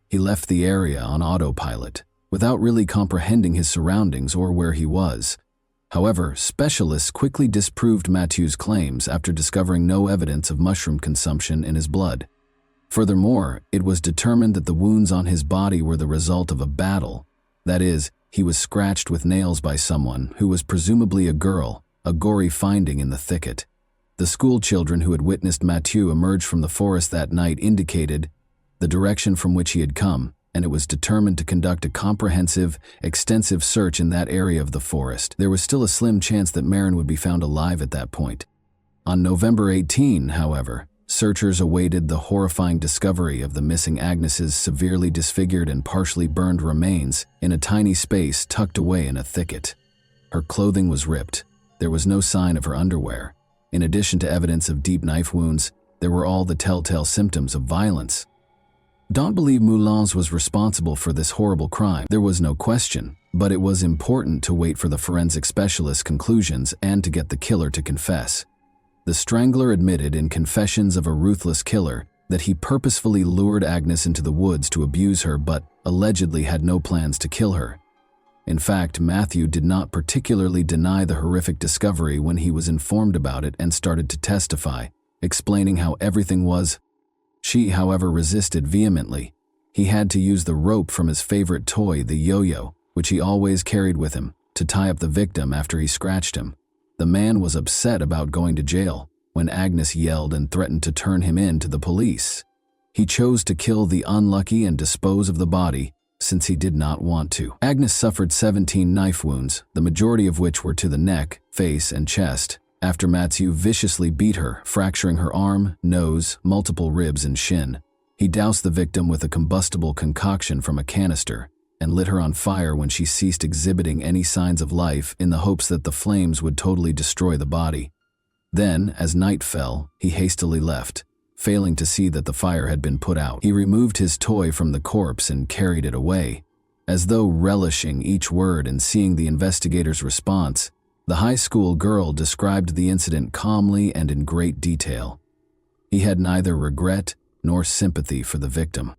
He left the area on autopilot, without really comprehending his surroundings or where he was. However, specialists quickly disproved Mathieu's claims after discovering no evidence of mushroom consumption in his blood. Furthermore, it was determined that the wounds on his body were the result of a battle. That is, he was scratched with nails by someone who was presumably a girl, a gory finding in the thicket. The school children who had witnessed Mathieu emerge from the forest that night indicated the direction from which he had come, and it was determined to conduct a comprehensive, extensive search in that area of the forest. There was still a slim chance that Maren would be found alive at that point. On November 18, however, searchers awaited the horrifying discovery of the missing Agnes's severely disfigured and partially burned remains in a tiny space tucked away in a thicket. Her clothing was ripped. There was no sign of her underwear. In addition to evidence of deep knife wounds, there were all the telltale symptoms of violence. Don't believe Moulins was responsible for this horrible crime. There was no question, but it was important to wait for the forensic specialist's conclusions and to get the killer to confess. The strangler admitted in Confessions of a Ruthless Killer that he purposefully lured Agnes into the woods to abuse her but allegedly had no plans to kill her. In fact, Matthew did not particularly deny the horrific discovery when he was informed about it and started to testify, explaining how everything was. She, however, resisted vehemently. He had to use the rope from his favorite toy, the yo-yo, which he always carried with him, to tie up the victim after he scratched him. The man was upset about going to jail when Agnes yelled and threatened to turn him in to the police. He chose to kill the unlucky and dispose of the body since he did not want to. Agnes suffered 17 knife wounds, the majority of which were to the neck, face, and chest, after Matthew viciously beat her, fracturing her arm, nose, multiple ribs, and shin. He doused the victim with a combustible concoction from a canister and lit her on fire when she ceased exhibiting any signs of life in the hopes that the flames would totally destroy the body. Then, as night fell, he hastily left, failing to see that the fire had been put out. He removed his toy from the corpse and carried it away. As though relishing each word and seeing the investigator's response, the high school girl described the incident calmly and in great detail. He had neither regret nor sympathy for the victim.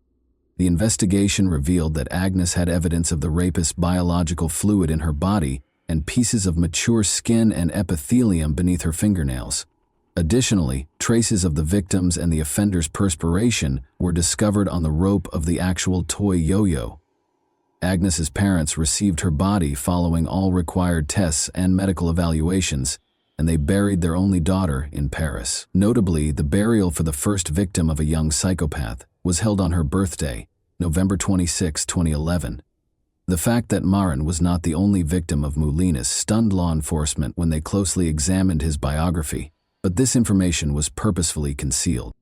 The investigation revealed that Agnes had evidence of the rapist's biological fluid in her body and pieces of mature skin and epithelium beneath her fingernails. Additionally, traces of the victim's and the offender's perspiration were discovered on the rope of the actual toy yo-yo. Agnes's parents received her body following all required tests and medical evaluations, and they buried their only daughter in Paris. Notably, the burial for the first victim of a young psychopath was held on her birthday, November 26, 2011. The fact that Maren was not the only victim of Moulins stunned law enforcement when they closely examined his biography, but this information was purposefully concealed.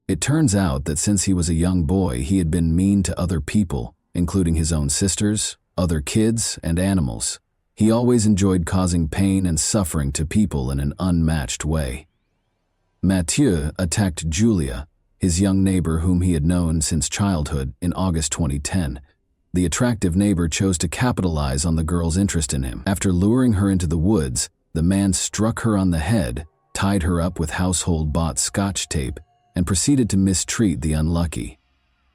It turns out that since he was a young boy, he had been mean to other people, including his own sisters, other kids, and animals. He always enjoyed causing pain and suffering to people in an unmatched way. Mathieu attacked Julia, his young neighbor whom he had known since childhood, in August 2010. The attractive neighbor chose to capitalize on the girl's interest in him. After luring her into the woods, the man struck her on the head, tied her up with household-bought Scotch tape, and proceeded to mistreat the unlucky.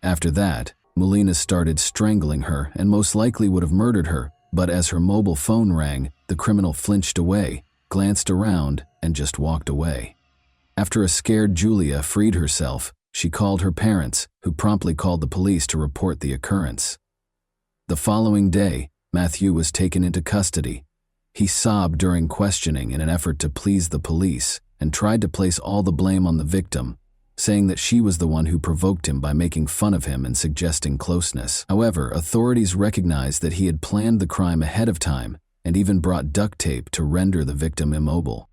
After that, Moulins started strangling her and most likely would have murdered her, but as her mobile phone rang, the criminal flinched away, glanced around, and just walked away. After a scared Julia freed herself, she called her parents, who promptly called the police to report the occurrence. The following day, Matthew was taken into custody. He sobbed during questioning in an effort to please the police and tried to place all the blame on the victim, saying that she was the one who provoked him by making fun of him and suggesting closeness. However, authorities recognized that he had planned the crime ahead of time and even brought duct tape to render the victim immobile.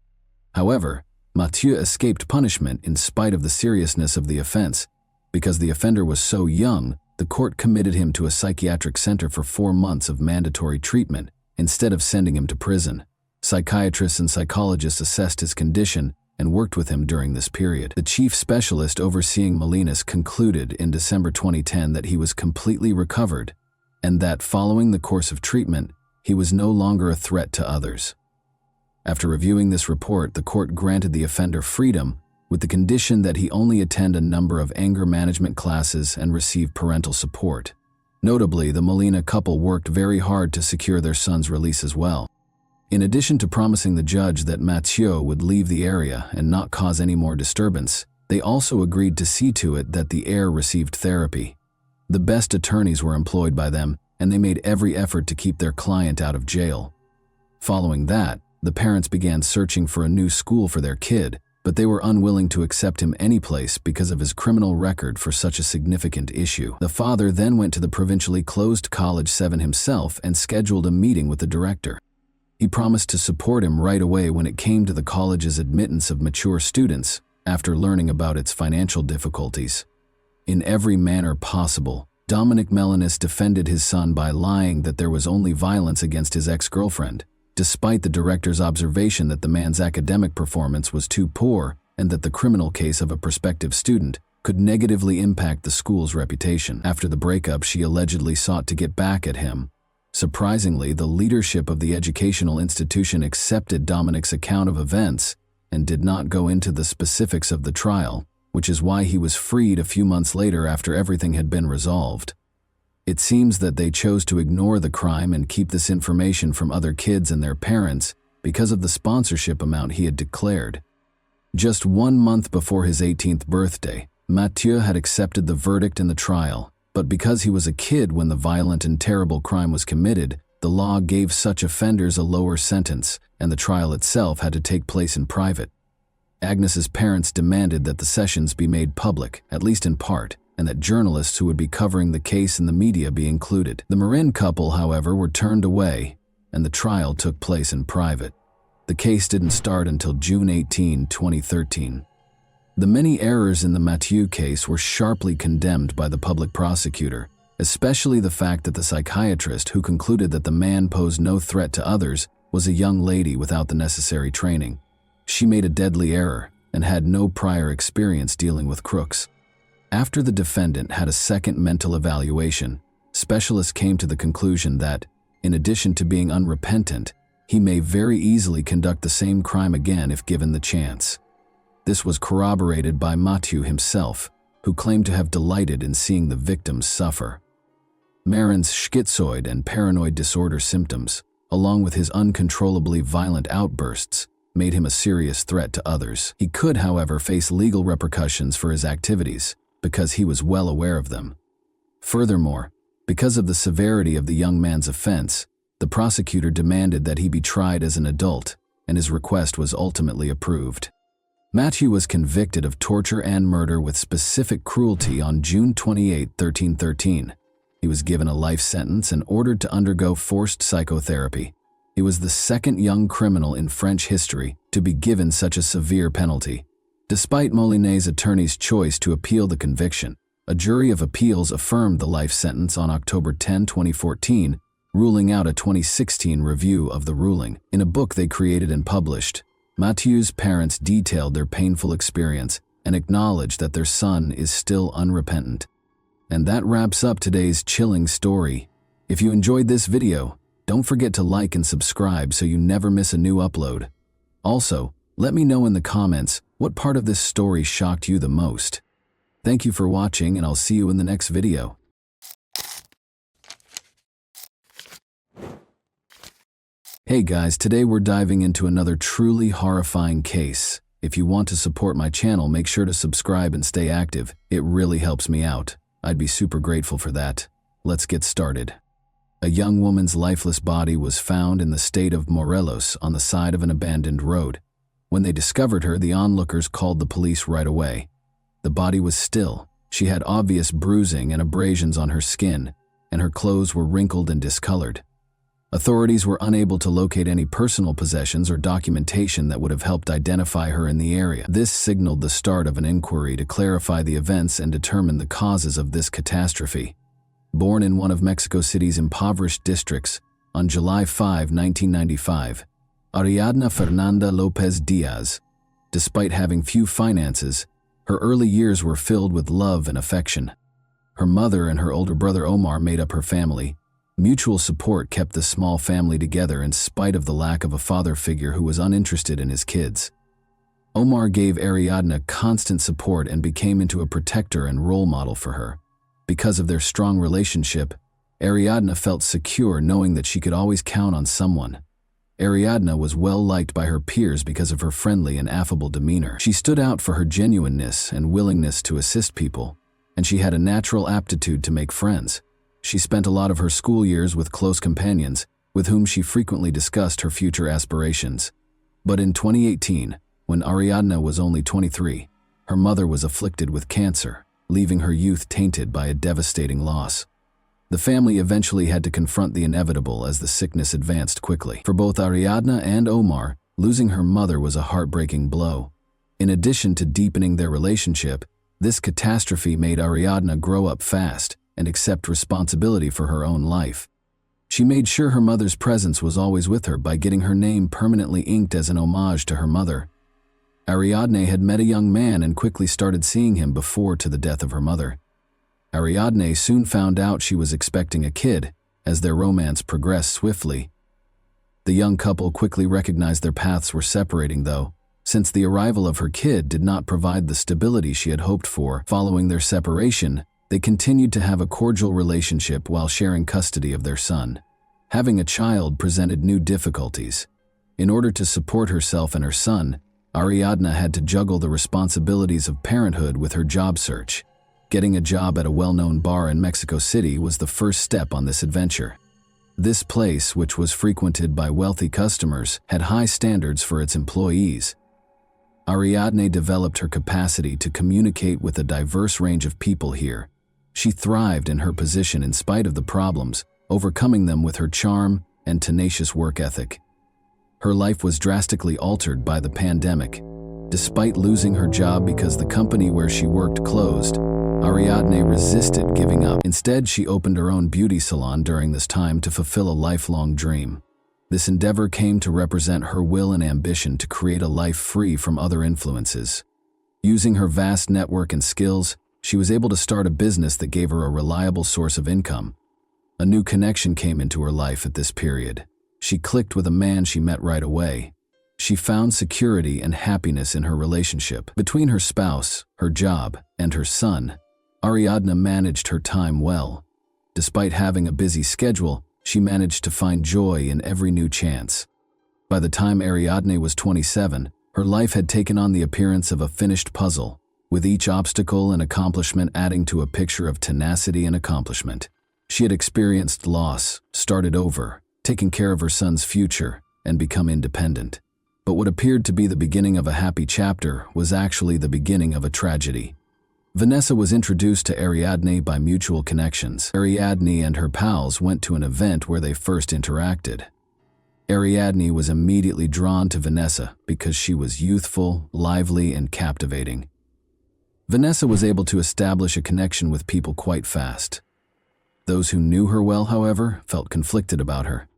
However, Mathieu escaped punishment in spite of the seriousness of the offense. Because the offender was so young, the court committed him to a psychiatric center for 4 months of mandatory treatment instead of sending him to prison. Psychiatrists and psychologists assessed his condition and worked with him during this period. The chief specialist overseeing Moulins concluded in December 2010 that he was completely recovered and that following the course of treatment, he was no longer a threat to others. After reviewing this report, the court granted the offender freedom with the condition that he only attend a number of anger management classes and receive parental support. Notably, the Moulins couple worked very hard to secure their son's release as well. In addition to promising the judge that Mathieu would leave the area and not cause any more disturbance, they also agreed to see to it that the heir received therapy. The best attorneys were employed by them, and they made every effort to keep their client out of jail. Following that, the parents began searching for a new school for their kid, but they were unwilling to accept him anyplace because of his criminal record for such a significant issue. The father then went to the provincially closed College 7 himself and scheduled a meeting with the director. He promised to support him right away when it came to the college's admittance of mature students after learning about its financial difficulties. In every manner possible, Dominic Melanis defended his son by lying that there was only violence against his ex-girlfriend, despite the director's observation that the man's academic performance was too poor and that the criminal case of a prospective student could negatively impact the school's reputation. After the breakup, she allegedly sought to get back at him. Surprisingly, the leadership of the educational institution accepted Dominic's account of events and did not go into the specifics of the trial, which is why he was freed a few months later after everything had been resolved. It seems that they chose to ignore the crime and keep this information from other kids and their parents because of the sponsorship amount he had declared. Just 1 month before his 18th birthday, Mathieu had accepted the verdict in the trial, but because he was a kid when the violent and terrible crime was committed, the law gave such offenders a lower sentence, and the trial itself had to take place in private. Agnes's parents demanded that the sessions be made public, at least in part, and that journalists who would be covering the case in the media be included. The Marin couple, however, were turned away, and the trial took place in private. The case didn't start until June 18, 2013. The many errors in the Mathieu case were sharply condemned by the public prosecutor, especially the fact that the psychiatrist who concluded that the man posed no threat to others was a young lady without the necessary training. She made a deadly error and had no prior experience dealing with crooks. After the defendant had a second mental evaluation, specialists came to the conclusion that, in addition to being unrepentant, he may very easily conduct the same crime again if given the chance. This was corroborated by Mathieu himself, who claimed to have delighted in seeing the victims suffer. Marin's schizoid and paranoid disorder symptoms, along with his uncontrollably violent outbursts, made him a serious threat to others. He could, however, face legal repercussions for his activities, because he was well aware of them. Furthermore, because of the severity of the young man's offense, the prosecutor demanded that he be tried as an adult, and his request was ultimately approved. Mathieu was convicted of torture and murder with specific cruelty on June 28, 1313. He was given a life sentence and ordered to undergo forced psychotherapy. He was the second young criminal in French history to be given such a severe penalty. Despite Molinet's attorney's choice to appeal the conviction, a jury of appeals affirmed the life sentence on October 10, 2014, ruling out a 2016 review of the ruling. In a book they created and published, Mathieu's parents detailed their painful experience and acknowledged that their son is still unrepentant. And that wraps up today's chilling story. If you enjoyed this video, don't forget to like and subscribe so you never miss a new upload. Also, let me know in the comments what part of this story shocked you the most. Thank you for watching, and I'll see you in the next video. Hey guys, today we're diving into another truly horrifying case. If you want to support my channel, make sure to subscribe and stay active. It really helps me out. I'd be super grateful for that. Let's get started. A young woman's lifeless body was found in the state of Morelos on the side of an abandoned road. When they discovered her, the onlookers called the police right away. The body was still. She had obvious bruising and abrasions on her skin, and her clothes were wrinkled and discolored. Authorities were unable to locate any personal possessions or documentation that would have helped identify her in the area. This signaled the start of an inquiry to clarify the events and determine the causes of this catastrophe. Born in one of Mexico City's impoverished districts on July 5, 1995, Ariadna Fernanda Lopez Diaz, despite having few finances, her early years were filled with love and affection. Her mother and her older brother Omar made up her family. Mutual support kept the small family together in spite of the lack of a father figure who was uninterested in his kids. Omar gave Ariadna constant support and became into a protector and role model for her. Because of their strong relationship, Ariadna felt secure knowing that she could always count on someone. Ariadna was well liked by her peers because of her friendly and affable demeanor. She stood out for her genuineness and willingness to assist people, and she had a natural aptitude to make friends. She spent a lot of her school years with close companions, with whom she frequently discussed her future aspirations. But in 2018, When Ariadna was only 23, her mother was afflicted with cancer, leaving her youth tainted by a devastating loss. The family eventually had to confront the inevitable as the sickness advanced quickly. For both Ariadna and Omar, losing her mother was a heartbreaking blow. In addition to deepening their relationship, this catastrophe made Ariadna grow up fast and accept responsibility for her own life. She made sure her mother's presence was always with her by getting her name permanently inked as an homage to her mother. Ariadne had met a young man and quickly started seeing him before to the death of her mother. Ariadne soon found out she was expecting a kid, as their romance progressed swiftly. The young couple quickly recognized their paths were separating though, since the arrival of her kid did not provide the stability she had hoped for. Following their separation, they continued to have a cordial relationship while sharing custody of their son. Having a child presented new difficulties. In order to support herself and her son, Ariadna had to juggle the responsibilities of parenthood with her job search. Getting a job at a well-known bar in Mexico City was the first step on this adventure. This place, which was frequented by wealthy customers, had high standards for its employees. Ariadne developed her capacity to communicate with a diverse range of people here. She thrived in her position in spite of the problems, overcoming them with her charm and tenacious work ethic. Her life was drastically altered by the pandemic. Despite losing her job because the company where she worked closed, Ariadne resisted giving up. Instead, she opened her own beauty salon during this time to fulfill a lifelong dream. This endeavor came to represent her will and ambition to create a life free from other influences. Using her vast network and skills, she was able to start a business that gave her a reliable source of income. A new connection came into her life at this period. She clicked with a man she met right away. She found security and happiness in her relationship. Between her spouse, her job, and her son, Ariadna managed her time well. Despite having a busy schedule, she managed to find joy in every new chance. By the time Ariadne was 27, her life had taken on the appearance of a finished puzzle, with each obstacle and accomplishment adding to a picture of tenacity and accomplishment. She had experienced loss, started over, taken care of her son's future, and become independent. But what appeared to be the beginning of a happy chapter was actually the beginning of a tragedy. Vanessa was introduced to Ariadne by mutual connections. Ariadne and her pals went to an event where they first interacted. Ariadne was immediately drawn to Vanessa because she was youthful, lively, and captivating. Vanessa was able to establish a connection with people quite fast. Those who knew her well, however, felt conflicted about her.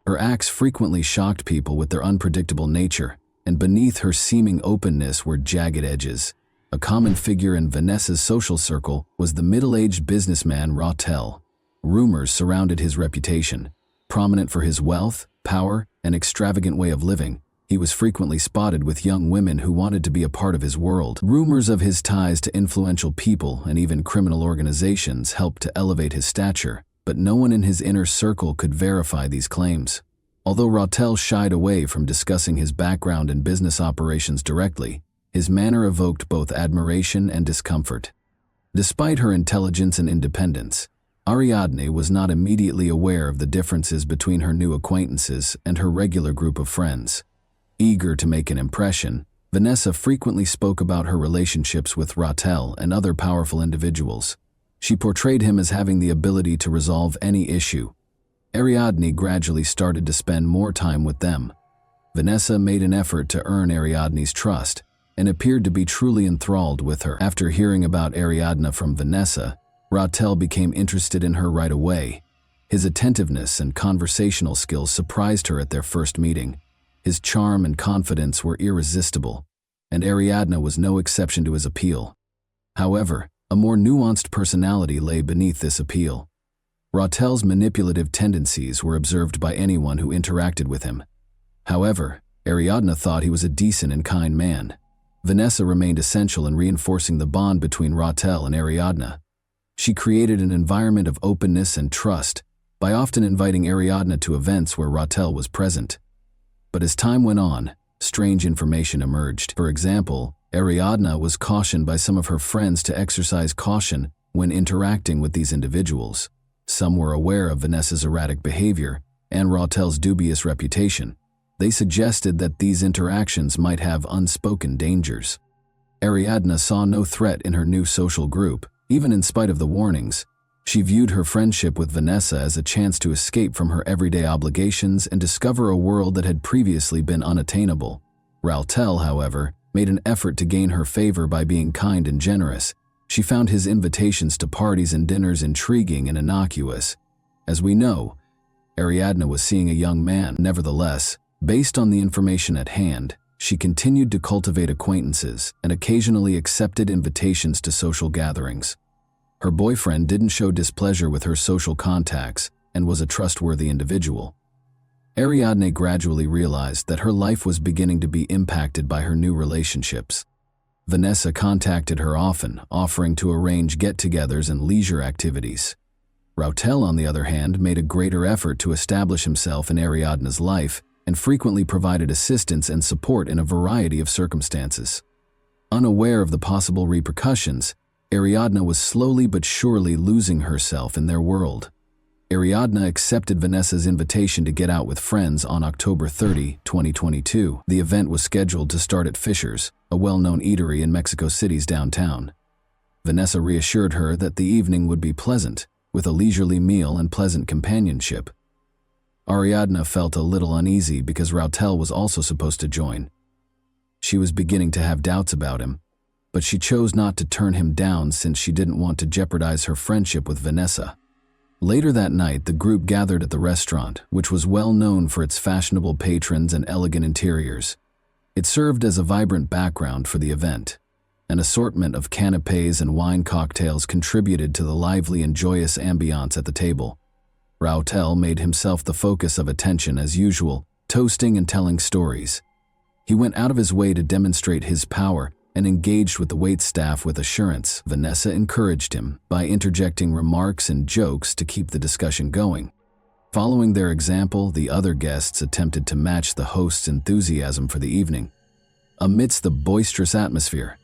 Her acts frequently shocked people with their unpredictable nature, and beneath her seeming openness were jagged edges. A common figure in Vanessa's social circle was the middle-aged businessman Rautel. Rumors surrounded his reputation. Prominent for his wealth, power, and extravagant way of living, he was frequently spotted with young women who wanted to be a part of his world. Rumors of his ties to influential people and even criminal organizations helped to elevate his stature, but no one in his inner circle could verify these claims. Although Rautel shied away from discussing his background and business operations directly, his manner evoked both admiration and discomfort. Despite her intelligence and independence, Ariadne was not immediately aware of the differences between her new acquaintances and her regular group of friends. Eager to make an impression, Vanessa frequently spoke about her relationships with Rautel and other powerful individuals. She portrayed him as having the ability to resolve any issue. Ariadne gradually started to spend more time with them. Vanessa made an effort to earn Ariadne's trust and appeared to be truly enthralled with her. After hearing about Ariadne from Vanessa, Rautel became interested in her right away. His attentiveness and conversational skills surprised her at their first meeting. His charm and confidence were irresistible, and Ariadne was no exception to his appeal. However, a more nuanced personality lay beneath this appeal. Rautel's manipulative tendencies were observed by anyone who interacted with him. However, Ariadne thought he was a decent and kind man. Vanessa remained essential in reinforcing the bond between Rautel and Ariadne. She created an environment of openness and trust by often inviting Ariadne to events where Rautel was present. But as time went on, strange information emerged. For example, Ariadne was cautioned by some of her friends to exercise caution when interacting with these individuals. Some were aware of Vanessa's erratic behavior and Rautel's dubious reputation. They suggested that these interactions might have unspoken dangers. Ariadne saw no threat in her new social group, even in spite of the warnings. She viewed her friendship with Vanessa as a chance to escape from her everyday obligations and discover a world that had previously been unattainable. Rautel, however, made an effort to gain her favor by being kind and generous. She found his invitations to parties and dinners intriguing and innocuous. As we know, Ariadne was seeing a young man. Nevertheless, based on the information at hand, she continued to cultivate acquaintances and occasionally accepted invitations to social gatherings. Her boyfriend didn't show displeasure with her social contacts and was a trustworthy individual. Ariadne gradually realized that her life was beginning to be impacted by her new relationships. Vanessa contacted her often, offering to arrange get-togethers and leisure activities. Rautel, on the other hand, made a greater effort to establish himself in Ariadne's life and frequently provided assistance and support in a variety of circumstances. Unaware of the possible repercussions, Ariadne was slowly but surely losing herself in their world. Ariadne accepted Vanessa's invitation to get out with friends on October 30, 2022. The event was scheduled to start at Fisher's, a well-known eatery in Mexico City's downtown. Vanessa reassured her that the evening would be pleasant, with a leisurely meal and pleasant companionship. Ariadne felt a little uneasy because Rautel was also supposed to join. She was beginning to have doubts about him, but she chose not to turn him down since she didn't want to jeopardize her friendship with Vanessa. Later that night, the group gathered at the restaurant, which was well known for its fashionable patrons and elegant interiors. It served as a vibrant background for the event. An assortment of canapés and wine cocktails contributed to the lively and joyous ambiance at the table. Rautel made himself the focus of attention as usual, toasting and telling stories. He went out of his way to demonstrate his power and engaged with the waitstaff with assurance. Vanessa encouraged him by interjecting remarks and jokes to keep the discussion going. Following their example, the other guests attempted to match the host's enthusiasm for the evening. Amidst the boisterous atmosphere,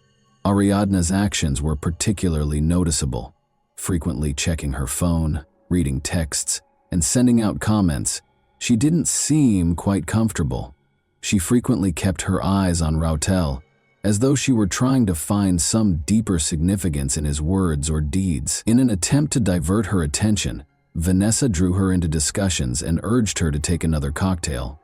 Ariadne's actions were particularly noticeable, frequently checking her phone, reading texts, and sending out comments. She didn't seem quite comfortable. She frequently kept her eyes on Rautel, as though she were trying to find some deeper significance in his words or deeds. In an attempt to divert her attention, Vanessa drew her into discussions and urged her to take another cocktail.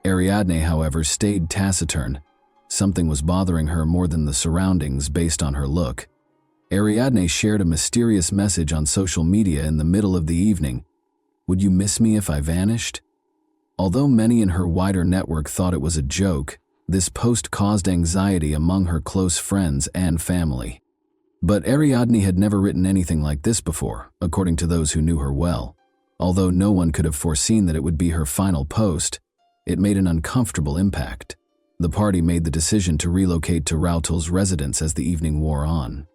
Ariadne, however, stayed taciturn. Something was bothering her more than the surroundings based on her look. Ariadne shared a mysterious message on social media in the middle of the evening. "Would you miss me if I vanished?" Although many in her wider network thought it was a joke, this post caused anxiety among her close friends and family. But Ariadne had never written anything like this before, according to those who knew her well. Although no one could have foreseen that it would be her final post, it made an uncomfortable impact. The party made the decision to relocate to Rautel's residence as the evening wore on.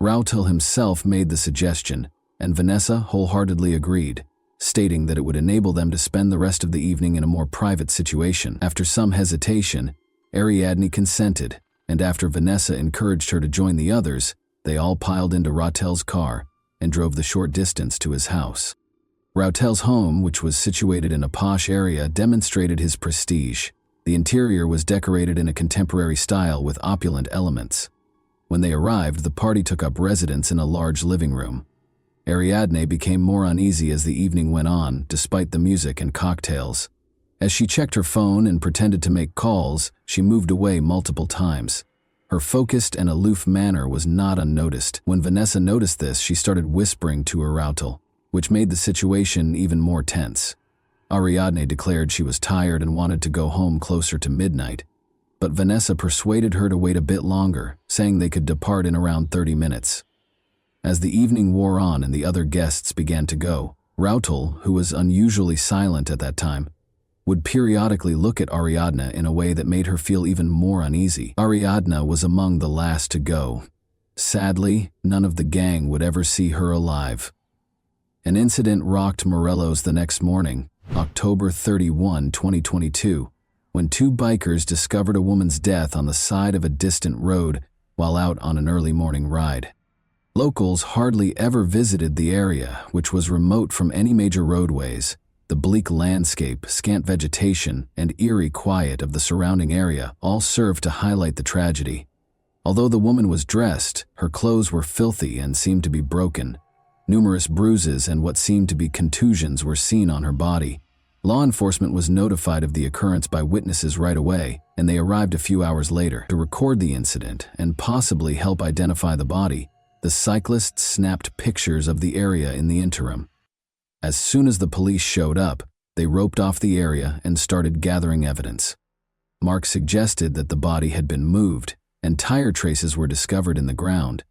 Rautel himself made the suggestion, and Vanessa wholeheartedly agreed, stating that it would enable them to spend the rest of the evening in a more private situation. After some hesitation, Ariadne consented, and after Vanessa encouraged her to join the others, they all piled into Rautel's car and drove the short distance to his house. Rautel's home, which was situated in a posh area, demonstrated his prestige. The interior was decorated in a contemporary style with opulent elements. When they arrived, the party took up residence in a large living room. Ariadne became more uneasy as the evening went on, despite the music and cocktails. As she checked her phone and pretended to make calls, she moved away multiple times. Her focused and aloof manner was not unnoticed. When Vanessa noticed this, she started whispering to her Rautel, which made the situation even more tense. Ariadne declared she was tired and wanted to go home closer to midnight, but Vanessa persuaded her to wait a bit longer, saying they could depart in around 30 minutes. As the evening wore on and the other guests began to go, Rautel, who was unusually silent at that time, would periodically look at Ariadne in a way that made her feel even more uneasy. Ariadne was among the last to go. Sadly, none of the gang would ever see her alive. An incident rocked Morelos the next morning, October 31, 2022, when two bikers discovered a woman's death on the side of a distant road while out on an early morning ride. Locals hardly ever visited the area, which was remote from any major roadways, The bleak landscape, scant vegetation, and eerie quiet of the surrounding area all served to highlight the tragedy. Although the woman was dressed, her clothes were filthy and seemed to be broken. Numerous bruises and what seemed to be contusions were seen on her body. Law enforcement was notified of the occurrence by witnesses right away, and they arrived a few hours later to record the incident and possibly help identify the body. The cyclists snapped pictures of the area in the interim. As soon as the police showed up, they roped off the area and started gathering evidence. Mark suggested that the body had been moved, and tire traces were discovered in the ground.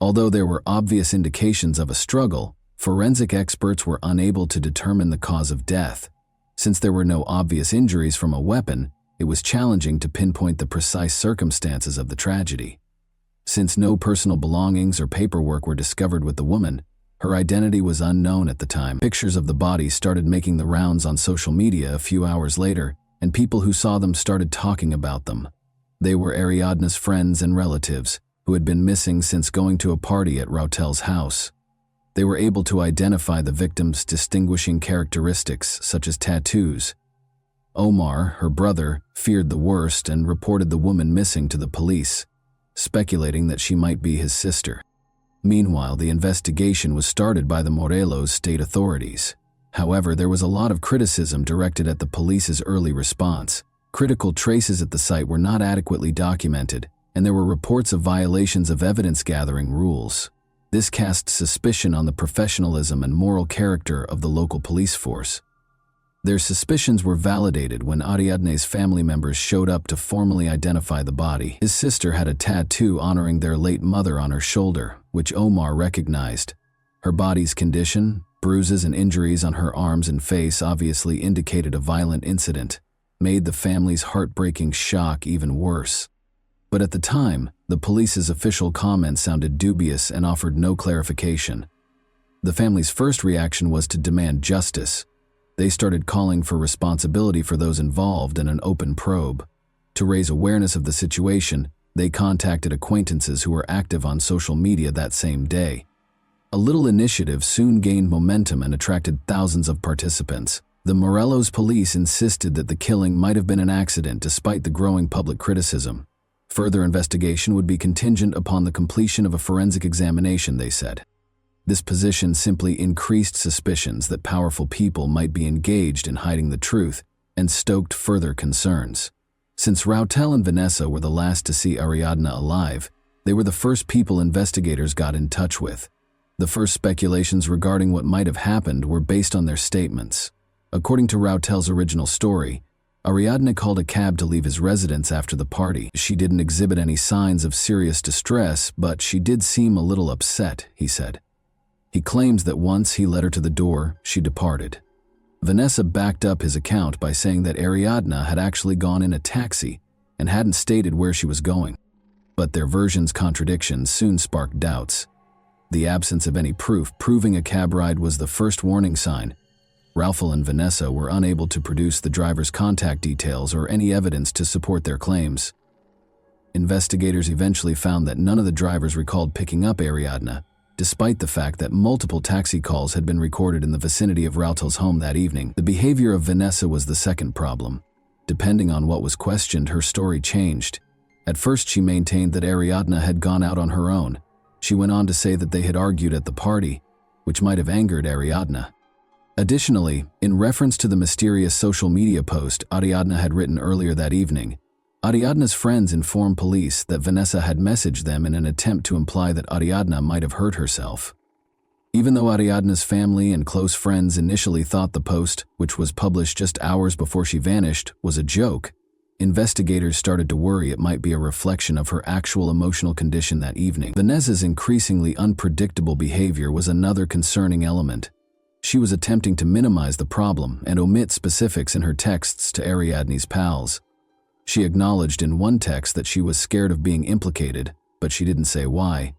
Although there were obvious indications of a struggle, forensic experts were unable to determine the cause of death. Since there were no obvious injuries from a weapon, it was challenging to pinpoint the precise circumstances of the tragedy. Since no personal belongings or paperwork were discovered with the woman, her identity was unknown at the time. Pictures of the body started making the rounds on social media a few hours later, and people who saw them started talking about them. They were Ariadna's friends and relatives, who had been missing since going to a party at Rautel's house. They were able to identify the victim's distinguishing characteristics, such as tattoos. Omar, her brother, feared the worst and reported the woman missing to the police, speculating that she might be his sister. Meanwhile, the investigation was started by the Morelos state authorities. However, there was a lot of criticism directed at the police's early response. Critical traces at the site were not adequately documented, and there were reports of violations of evidence-gathering rules. This cast suspicion on the professionalism and moral character of the local police force. Their suspicions were validated when Ariadne's family members showed up to formally identify the body. His sister had a tattoo honoring their late mother on her shoulder, which Omar recognized. Her body's condition, bruises and injuries on her arms and face obviously indicated a violent incident, made the family's heartbreaking shock even worse. But at the time, the police's official comments sounded dubious and offered no clarification. The family's first reaction was to demand justice. They started calling for responsibility for those involved and an open probe. To raise awareness of the situation, they contacted acquaintances who were active on social media that same day. A little initiative soon gained momentum and attracted thousands of participants. The Morelos police insisted that the killing might have been an accident despite the growing public criticism. Further investigation would be contingent upon the completion of a forensic examination, they said. This position simply increased suspicions that powerful people might be engaged in hiding the truth and stoked further concerns. Since Rautel and Vanessa were the last to see Ariadna alive, they were the first people investigators got in touch with. The first speculations regarding what might have happened were based on their statements. According to Rautel's original story, Ariadna called a cab to leave his residence after the party. She didn't exhibit any signs of serious distress, but she did seem a little upset, he said. He claims that once he led her to the door, she departed. Vanessa backed up his account by saying that Ariadna had actually gone in a taxi and hadn't stated where she was going. But their versions' contradictions soon sparked doubts. The absence of any proof proving a cab ride was the first warning sign. Raufel and Vanessa were unable to produce the driver's contact details or any evidence to support their claims. Investigators eventually found that none of the drivers recalled picking up Ariadna, despite the fact that multiple taxi calls had been recorded in the vicinity of Rautel's home that evening. The behavior of Vanessa was the second problem. Depending on what was questioned, her story changed. At first, she maintained that Ariadna had gone out on her own. She went on to say that they had argued at the party, which might have angered Ariadna. Additionally, in reference to the mysterious social media post Ariadna had written earlier that evening, Ariadna's friends informed police that Vanessa had messaged them in an attempt to imply that Ariadna might have hurt herself. Even though Ariadna's family and close friends initially thought the post, which was published just hours before she vanished, was a joke, investigators started to worry it might be a reflection of her actual emotional condition that evening. Vanessa's increasingly unpredictable behavior was another concerning element. She was attempting to minimize the problem and omit specifics in her texts to Ariadne's pals. She acknowledged in one text that she was scared of being implicated, but she didn't say why.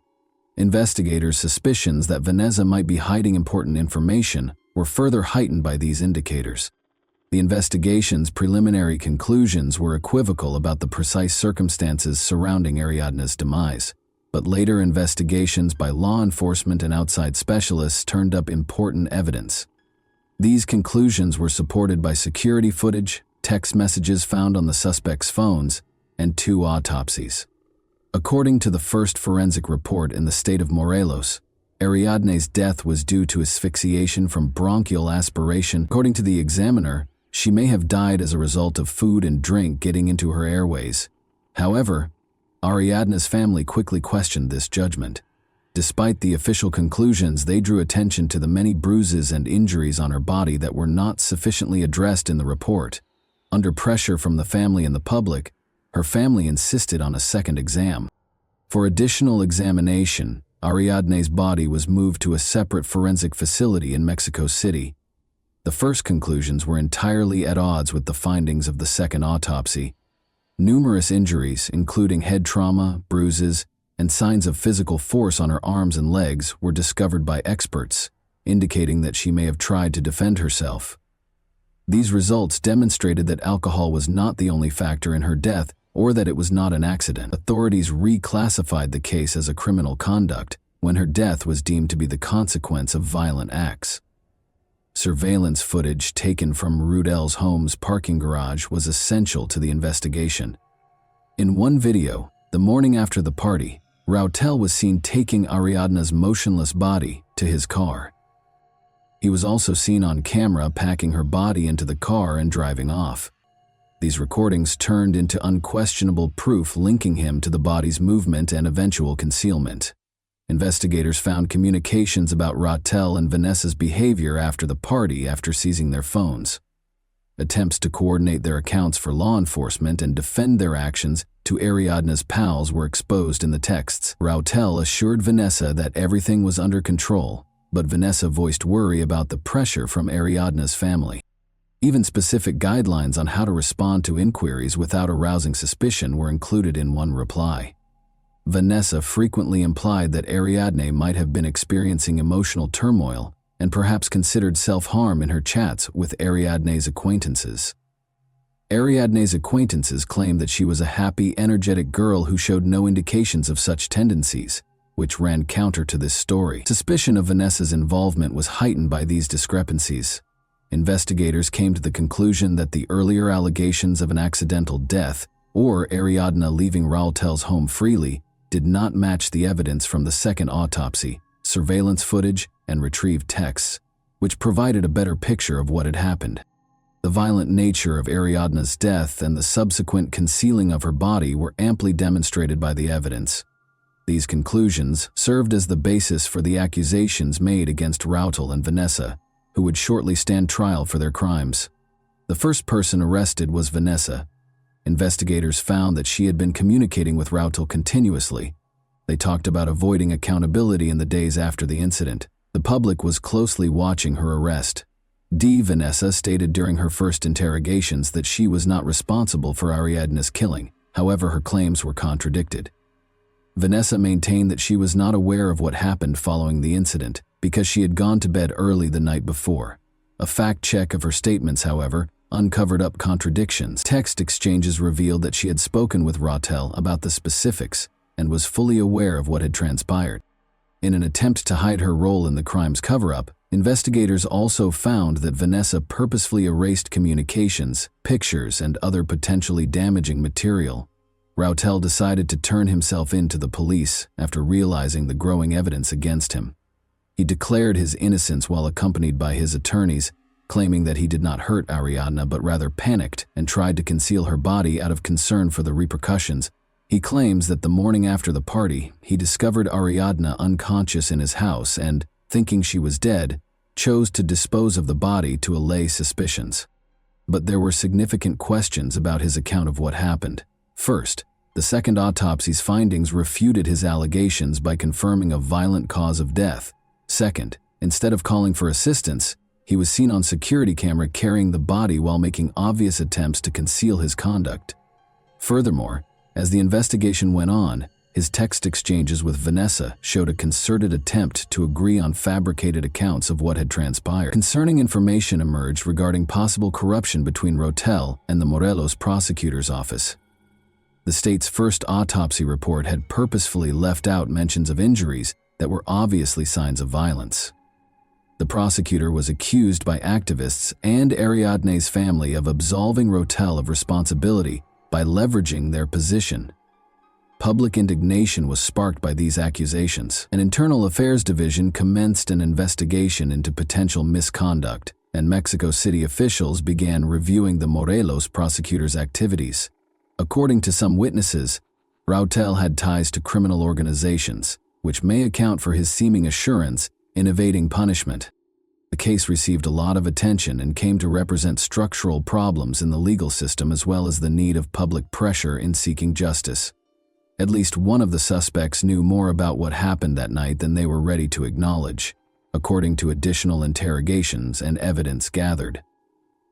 Investigators' suspicions that Vanessa might be hiding important information were further heightened by these indicators. The investigation's preliminary conclusions were equivocal about the precise circumstances surrounding Ariadna's demise, but later investigations by law enforcement and outside specialists turned up important evidence. These conclusions were supported by security footage, text messages found on the suspect's phones, and 2 autopsies. According to the first forensic report in the state of Morelos, Ariadne's death was due to asphyxiation from bronchial aspiration. According to the examiner, she may have died as a result of food and drink getting into her airways. However, Ariadne's family quickly questioned this judgment. Despite the official conclusions, they drew attention to the many bruises and injuries on her body that were not sufficiently addressed in the report. Under pressure from the family and the public, her family insisted on a second exam. For additional examination, Ariadne's body was moved to a separate forensic facility in Mexico City. The first conclusions were entirely at odds with the findings of the second autopsy. Numerous injuries, including head trauma, bruises, and signs of physical force on her arms and legs, were discovered by experts, indicating that she may have tried to defend herself. These results demonstrated that alcohol was not the only factor in her death, or that it was not an accident. Authorities reclassified the case as a criminal conduct when her death was deemed to be the consequence of violent acts. Surveillance footage taken from Rudel's home's parking garage was essential to the investigation. In one video, the morning after the party, Rautel was seen taking Ariadne's motionless body to his car. He was also seen on camera packing her body into the car and driving off. These recordings turned into unquestionable proof linking him to the body's movement and eventual concealment. Investigators found communications about Rautel and Vanessa's behavior after the party after seizing their phones. Attempts to coordinate their accounts for law enforcement and defend their actions to Ariadne's pals were exposed in the texts. Rautel assured Vanessa that everything was under control, but Vanessa voiced worry about the pressure from Ariadne's family. Even specific guidelines on how to respond to inquiries without arousing suspicion were included in one reply. Vanessa frequently implied that Ariadne might have been experiencing emotional turmoil and perhaps considered self-harm in her chats with Ariadne's acquaintances. Ariadne's acquaintances claimed that she was a happy, energetic girl who showed no indications of such tendencies, which ran counter to this story. Suspicion of Vanessa's involvement was heightened by these discrepancies. Investigators came to the conclusion that the earlier allegations of an accidental death or Ariadne leaving Rautel's home freely did not match the evidence from the second autopsy, surveillance footage, and retrieved texts, which provided a better picture of what had happened. The violent nature of Ariadne's death and the subsequent concealing of her body were amply demonstrated by the evidence. These conclusions served as the basis for the accusations made against Rautel and Vanessa, who would shortly stand trial for their crimes. The first person arrested was Vanessa. Investigators found that she had been communicating with Rautel continuously. They talked about avoiding accountability in the days after the incident. The public was closely watching her arrest. Vanessa stated during her first interrogations that she was not responsible for Ariadne's killing. However, her claims were contradicted. Vanessa maintained that she was not aware of what happened following the incident because she had gone to bed early the night before. A fact check of her statements, however, uncovered up contradictions. Text exchanges revealed that she had spoken with Rautel about the specifics and was fully aware of what had transpired. In an attempt to hide her role in the crime's cover-up, investigators also found that Vanessa purposefully erased communications, pictures, and other potentially damaging material. Rautel decided to turn himself in to the police after realizing the growing evidence against him. He declared his innocence while accompanied by his attorneys, claiming that he did not hurt Ariadne but rather panicked and tried to conceal her body out of concern for the repercussions. He claims that the morning after the party, he discovered Ariadne unconscious in his house and, thinking she was dead, chose to dispose of the body to allay suspicions. But there were significant questions about his account of what happened. First, the second autopsy's findings refuted his allegations by confirming a violent cause of death. Second, instead of calling for assistance, he was seen on security camera carrying the body while making obvious attempts to conceal his conduct. Furthermore, as the investigation went on, his text exchanges with Vanessa showed a concerted attempt to agree on fabricated accounts of what had transpired. Concerning information emerged regarding possible corruption between Rautel and the Morelos prosecutor's office. The state's first autopsy report had purposefully left out mentions of injuries that were obviously signs of violence. The prosecutor was accused by activists and Ariadne's family of absolving Rotel of responsibility by leveraging their position. Public indignation was sparked by these accusations. An internal affairs division commenced an investigation into potential misconduct, and Mexico City officials began reviewing the Morelos prosecutor's activities. According to some witnesses, Rotel had ties to criminal organizations, which may account for his seeming assurance in evading punishment. The case received a lot of attention and came to represent structural problems in the legal system as well as the need of public pressure in seeking justice. At least one of the suspects knew more about what happened that night than they were ready to acknowledge, according to additional interrogations and evidence gathered.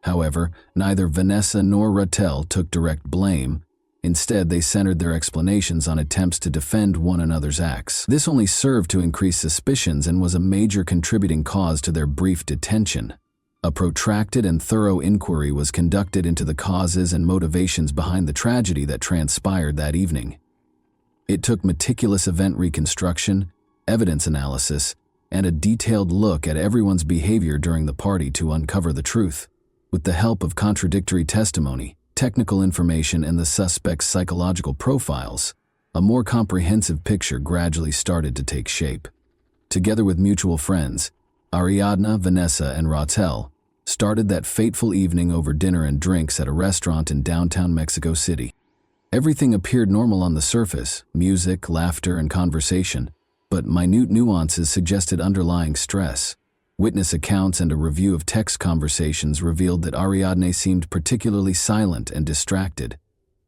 However, neither Vanessa nor Rotel took direct blame. Instead, they centered their explanations on attempts to defend one another's acts. This only served to increase suspicions and was a major contributing cause to their brief detention. A protracted and thorough inquiry was conducted into the causes and motivations behind the tragedy that transpired that evening. It took meticulous event reconstruction, evidence analysis, and a detailed look at everyone's behavior during the party to uncover the truth. With the help of contradictory testimony, technical information, and the suspect's psychological profiles, a more comprehensive picture gradually started to take shape. Together with mutual friends, Ariadna, Vanessa, and Rotel started that fateful evening over dinner and drinks at a restaurant in downtown Mexico City. Everything appeared normal on the surface: music, laughter, and conversation, but minute nuances suggested underlying stress. Witness accounts and a review of text conversations revealed that Ariadne seemed particularly silent and distracted.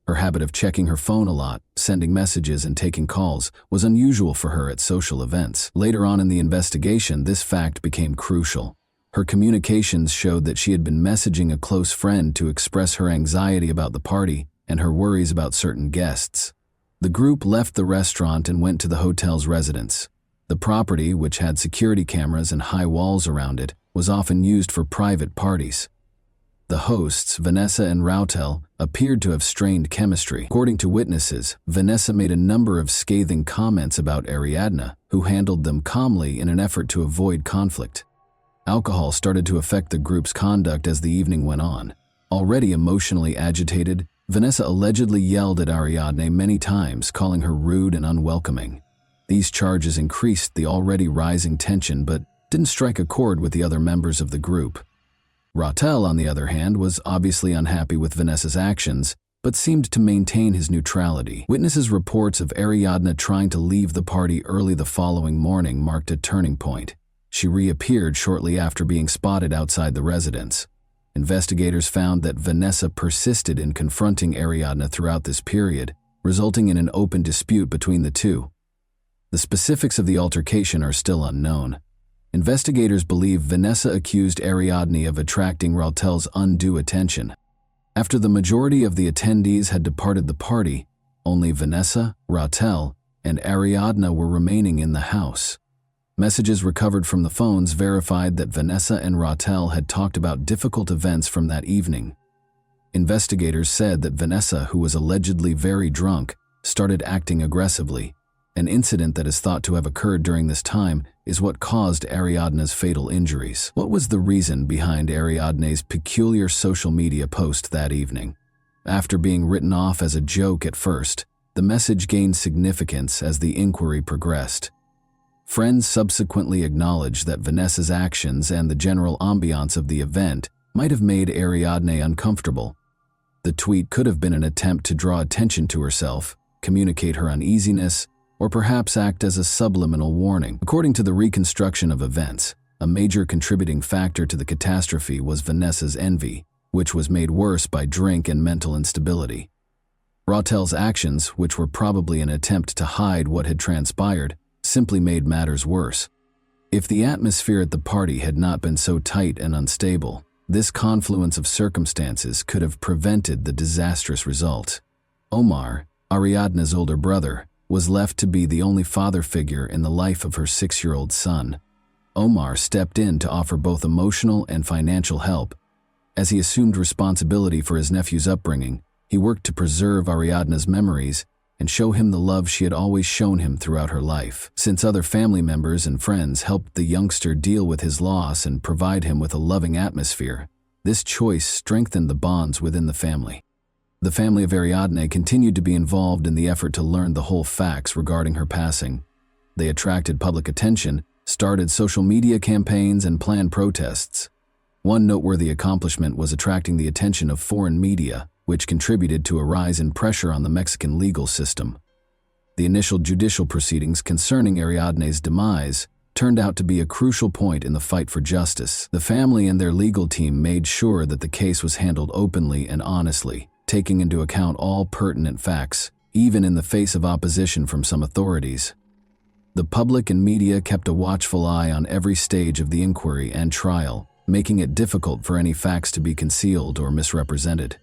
Her habit of checking her phone a lot, sending messages, and taking calls was unusual for her at social events. Later on in the investigation, this fact became crucial. Her communications showed that she had been messaging a close friend to express her anxiety about the party and her worries about certain guests. The group left the restaurant and went to the hotel's residence. The property, which had security cameras and high walls around it, was often used for private parties. The hosts, Vanessa and Rotel, appeared to have strained chemistry. According to witnesses, Vanessa made a number of scathing comments about Ariadna, who handled them calmly in an effort to avoid conflict. Alcohol started to affect the group's conduct as the evening went on. Already emotionally agitated, Vanessa allegedly yelled at Ariadne many times, calling her rude and unwelcoming. These charges increased the already rising tension but didn't strike a chord with the other members of the group. Rotel, on the other hand, was obviously unhappy with Vanessa's actions, but seemed to maintain his neutrality. Witnesses' reports of Ariadna trying to leave the party early the following morning marked a turning point. She reappeared shortly after being spotted outside the residence. Investigators found that Vanessa persisted in confronting Ariadna throughout this period, resulting in an open dispute between the two. The specifics of the altercation are still unknown. Investigators believe Vanessa accused Ariadne of attracting Rotel's undue attention. After the majority of the attendees had departed the party, only Vanessa, Rotel, and Ariadna were remaining in the house. Messages recovered from the phones verified that Vanessa and Rotel had talked about difficult events from that evening. Investigators said that Vanessa, who was allegedly very drunk, started acting aggressively. An incident that is thought to have occurred during this time is what caused Ariadna's fatal injuries. What was the reason behind Ariadne's peculiar social media post that evening? After being written off as a joke at first, the message gained significance as the inquiry progressed. Friends subsequently acknowledged that Vanessa's actions and the general ambiance of the event might have made Ariadne uncomfortable. The tweet could have been an attempt to draw attention to herself, communicate her uneasiness, or perhaps act as a subliminal warning. According to the reconstruction of events, a major contributing factor to the catastrophe was Vanessa's envy, which was made worse by drink and mental instability. Rotel's actions, which were probably an attempt to hide what had transpired, simply made matters worse. If the atmosphere at the party had not been so tight and unstable, this confluence of circumstances could have prevented the disastrous result. Omar, Ariadna's older brother, was left to be the only father figure in the life of her 6-year-old son. Omar stepped in to offer both emotional and financial help. As he assumed responsibility for his nephew's upbringing, he worked to preserve Ariadna's memories and show him the love she had always shown him throughout her life. Since other family members and friends helped the youngster deal with his loss and provide him with a loving atmosphere, this choice strengthened the bonds within the family. The family of Ariadne continued to be involved in the effort to learn the whole facts regarding her passing. They attracted public attention, started social media campaigns, and planned protests. One noteworthy accomplishment was attracting the attention of foreign media, which contributed to a rise in pressure on the Mexican legal system. The initial judicial proceedings concerning Ariadne's demise turned out to be a crucial point in the fight for justice. The family and their legal team made sure that the case was handled openly and honestly, taking into account all pertinent facts, even in the face of opposition from some authorities. The public and media kept a watchful eye on every stage of the inquiry and trial, making it difficult for any facts to be concealed or misrepresented.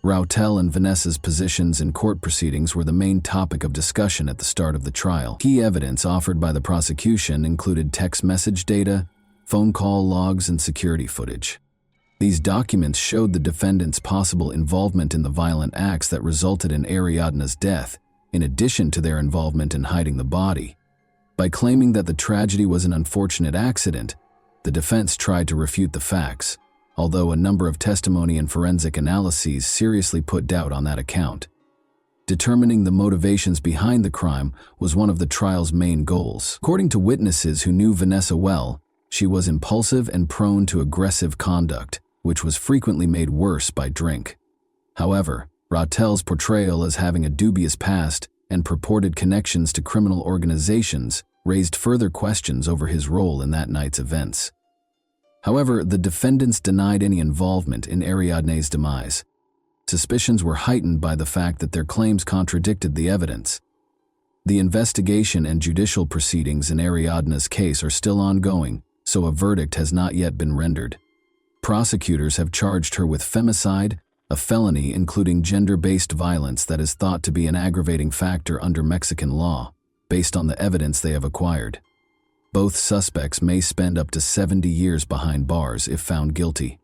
Rautel and Vanessa's positions in court proceedings were the main topic of discussion at the start of the trial. Key evidence offered by the prosecution included text message data, phone call logs, and security footage. These documents showed the defendants' possible involvement in the violent acts that resulted in Ariadne's death, in addition to their involvement in hiding the body. By claiming that the tragedy was an unfortunate accident, the defense tried to refute the facts, although a number of testimony and forensic analyses seriously put doubt on that account. Determining the motivations behind the crime was one of the trial's main goals. According to witnesses who knew Vanessa well, she was impulsive and prone to aggressive conduct, which was frequently made worse by drink. However, Rautel's portrayal as having a dubious past and purported connections to criminal organizations raised further questions over his role in that night's events. However, the defendants denied any involvement in Ariadne's demise. Suspicions were heightened by the fact that their claims contradicted the evidence. The investigation and judicial proceedings in Ariadne's case are still ongoing, so a verdict has not yet been rendered. Prosecutors have charged her with femicide, a felony including gender-based violence that is thought to be an aggravating factor under Mexican law, based on the evidence they have acquired. Both suspects may spend up to 70 years behind bars if found guilty.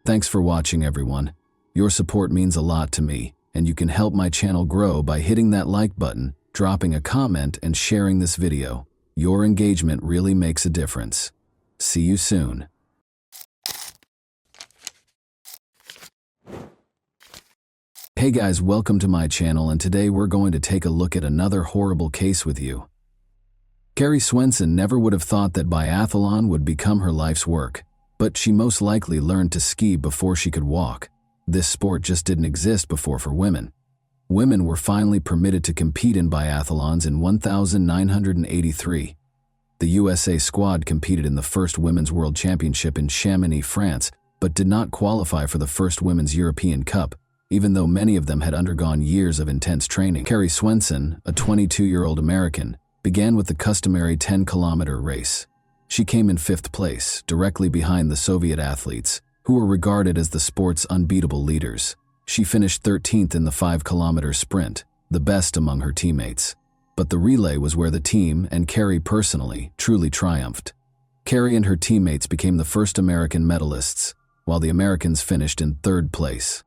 Thanks for watching, everyone. Your support means a lot to me, and you can help my channel grow by hitting that like button, dropping a comment, and sharing this video. Your engagement really makes a difference. See you soon. Hey guys, welcome to my channel, and today we're going to take a look at another horrible case with you. Carrie Swenson never would have thought that biathlon would become her life's work, but she most likely learned to ski before she could walk. This sport just didn't exist before for women. Women were finally permitted to compete in biathlons in 1983. The USA squad competed in the first Women's World Championship in Chamonix, France, but did not qualify for the first Women's European Cup, even though many of them had undergone years of intense training. Carrie Swenson, a 22-year-old American, began with the customary 10-kilometer race. She came in 5th place, directly behind the Soviet athletes, who were regarded as the sport's unbeatable leaders. She finished 13th in the 5-kilometer sprint, the best among her teammates. But the relay was where the team, and Carrie personally, truly triumphed. Carrie and her teammates became the first American medalists, while the Americans finished in 3rd place.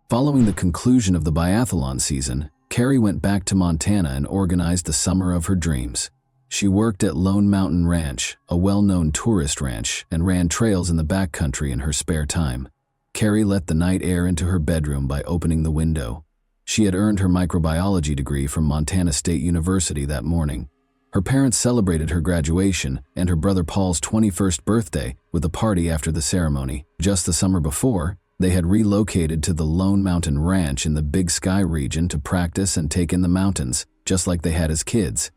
Following the conclusion of the biathlon season, Carrie went back to Montana and organized the summer of her dreams. She worked at Lone Mountain Ranch, a well-known tourist ranch, and ran trails in the backcountry in her spare time. Carrie let the night air into her bedroom by opening the window. She had earned her microbiology degree from Montana State University that morning. Her parents celebrated her graduation and her brother Paul's 21st birthday with a party after the ceremony. Just the summer before, they had relocated to the Lone Mountain Ranch in the Big Sky region to practice and take in the mountains, just like they had as kids.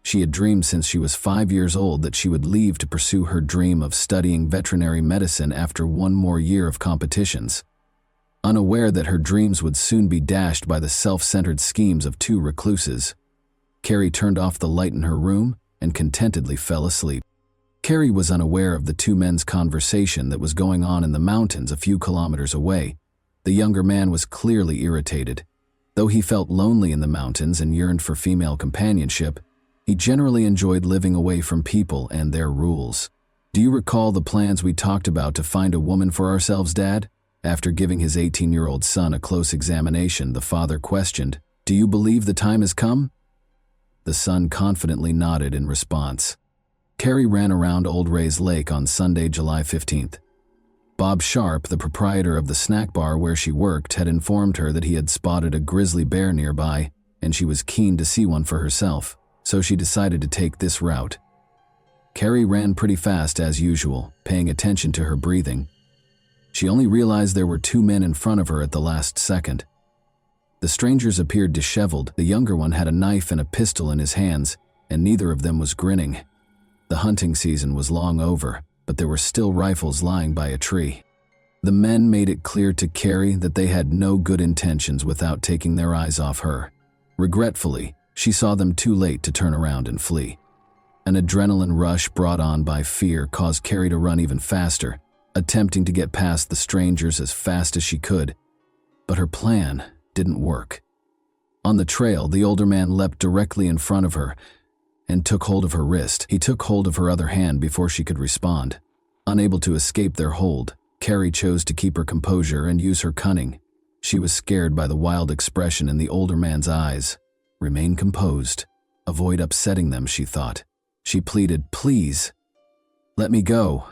She had dreamed since she was 5 years old that she would leave to pursue her dream of studying veterinary medicine after one more year of competitions. Unaware that her dreams would soon be dashed by the self-centered schemes of two recluses, Carrie turned off the light in her room and contentedly fell asleep. Carrie was unaware of the two men's conversation that was going on in the mountains a few kilometers away. The younger man was clearly irritated. Though he felt lonely in the mountains and yearned for female companionship, he generally enjoyed living away from people and their rules. "Do you recall the plans we talked about to find a woman for ourselves, Dad?" After giving his 18-year-old son a close examination, the father questioned, Do you believe the time has come?" The son confidently nodded in response. Carrie ran around Old Ray's Lake on Sunday, July 15th. Bob Sharp, the proprietor of the snack bar where she worked, had informed her that he had spotted a grizzly bear nearby, and she was keen to see one for herself, so she decided to take this route. Carrie ran pretty fast as usual, paying attention to her breathing. She only realized there were 2 men in front of her at the last second. The strangers appeared disheveled. The younger one had a knife and a pistol in his hands, and neither of them was grinning. The hunting season was long over, but there were still rifles lying by a tree. The men made it clear to Carrie that they had no good intentions without taking their eyes off her. Regretfully, she saw them too late to turn around and flee. An adrenaline rush brought on by fear caused Carrie to run even faster, attempting to get past the strangers as fast as she could. But her plan didn't work. On the trail, the older man leapt directly in front of her and took hold of her wrist. He took hold of her other hand before she could respond. Unable to escape their hold, Carrie chose to keep her composure and use her cunning. She was scared by the wild expression in the older man's eyes. Remain composed. Avoid upsetting them, she thought. She pleaded, "Please, let me go."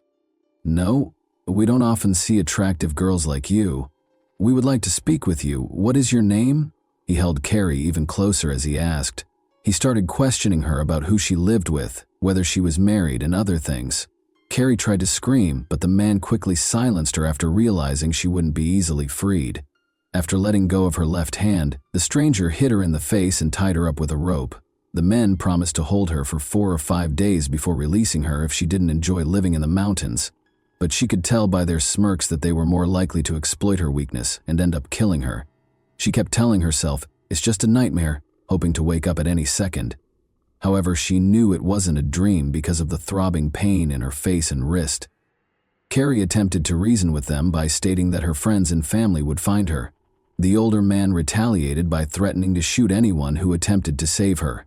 "No, we don't often see attractive girls like you. We would like to speak with you. What is your name?" He held Carrie even closer as he asked. He started questioning her about who she lived with, whether she was married, and other things. Carrie tried to scream, but the man quickly silenced her after realizing she wouldn't be easily freed. After letting go of her left hand, the stranger hit her in the face and tied her up with a rope. The men promised to hold her for 4 or 5 days before releasing her if she didn't enjoy living in the mountains. But she could tell by their smirks that they were more likely to exploit her weakness and end up killing her. She kept telling herself, "It's just a nightmare," hoping to wake up at any second. However, she knew it wasn't a dream because of the throbbing pain in her face and wrist. Carrie attempted to reason with them by stating that her friends and family would find her. The older man retaliated by threatening to shoot anyone who attempted to save her.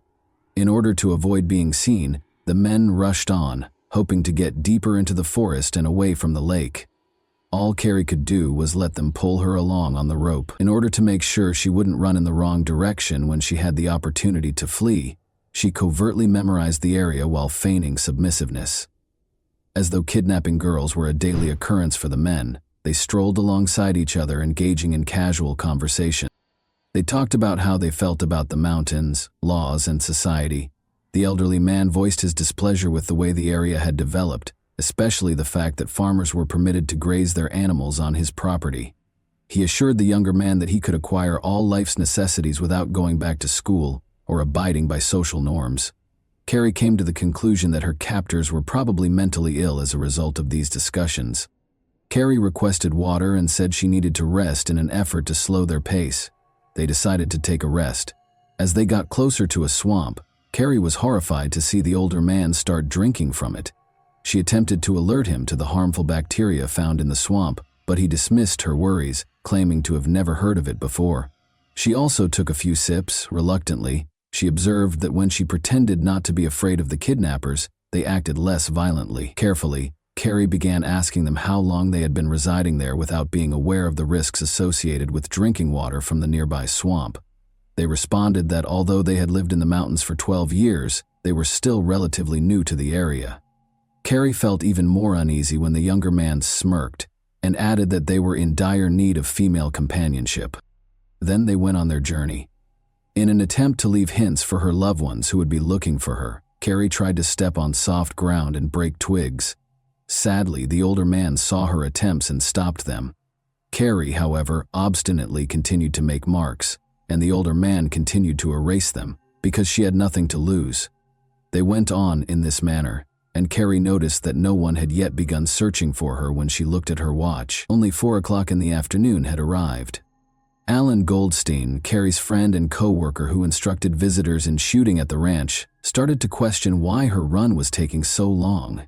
In order to avoid being seen, the men rushed on, hoping to get deeper into the forest and away from the lake. All Carrie could do was let them pull her along on the rope. In order to make sure she wouldn't run in the wrong direction when she had the opportunity to flee, she covertly memorized the area while feigning submissiveness. As though kidnapping girls were a daily occurrence for the men, they strolled alongside each other, engaging in casual conversation. They talked about how they felt about the mountains, laws, and society. The elderly man voiced his displeasure with the way the area had developed, especially the fact that farmers were permitted to graze their animals on his property. He assured the younger man that he could acquire all life's necessities without going back to school or abiding by social norms. Carrie came to the conclusion that her captors were probably mentally ill as a result of these discussions. Carrie requested water and said she needed to rest in an effort to slow their pace. They decided to take a rest. As they got closer to a swamp, Carrie was horrified to see the older man start drinking from it. She attempted to alert him to the harmful bacteria found in the swamp, but he dismissed her worries, claiming to have never heard of it before. She also took a few sips, reluctantly. She observed that when she pretended not to be afraid of the kidnappers, they acted less violently. Carefully, Carrie began asking them how long they had been residing there without being aware of the risks associated with drinking water from the nearby swamp. They responded that although they had lived in the mountains for 12 years, they were still relatively new to the area. Carrie felt even more uneasy when the younger man smirked and added that they were in dire need of female companionship. Then they went on their journey. In an attempt to leave hints for her loved ones who would be looking for her, Carrie tried to step on soft ground and break twigs. Sadly, the older man saw her attempts and stopped them. Carrie, however, obstinately continued to make marks, and the older man continued to erase them because she had nothing to lose. They went on in this manner, and Carrie noticed that no one had yet begun searching for her when she looked at her watch. Only 4 o'clock in the afternoon had arrived. Alan Goldstein, Carrie's friend and co-worker who instructed visitors in shooting at the ranch, started to question why her run was taking so long.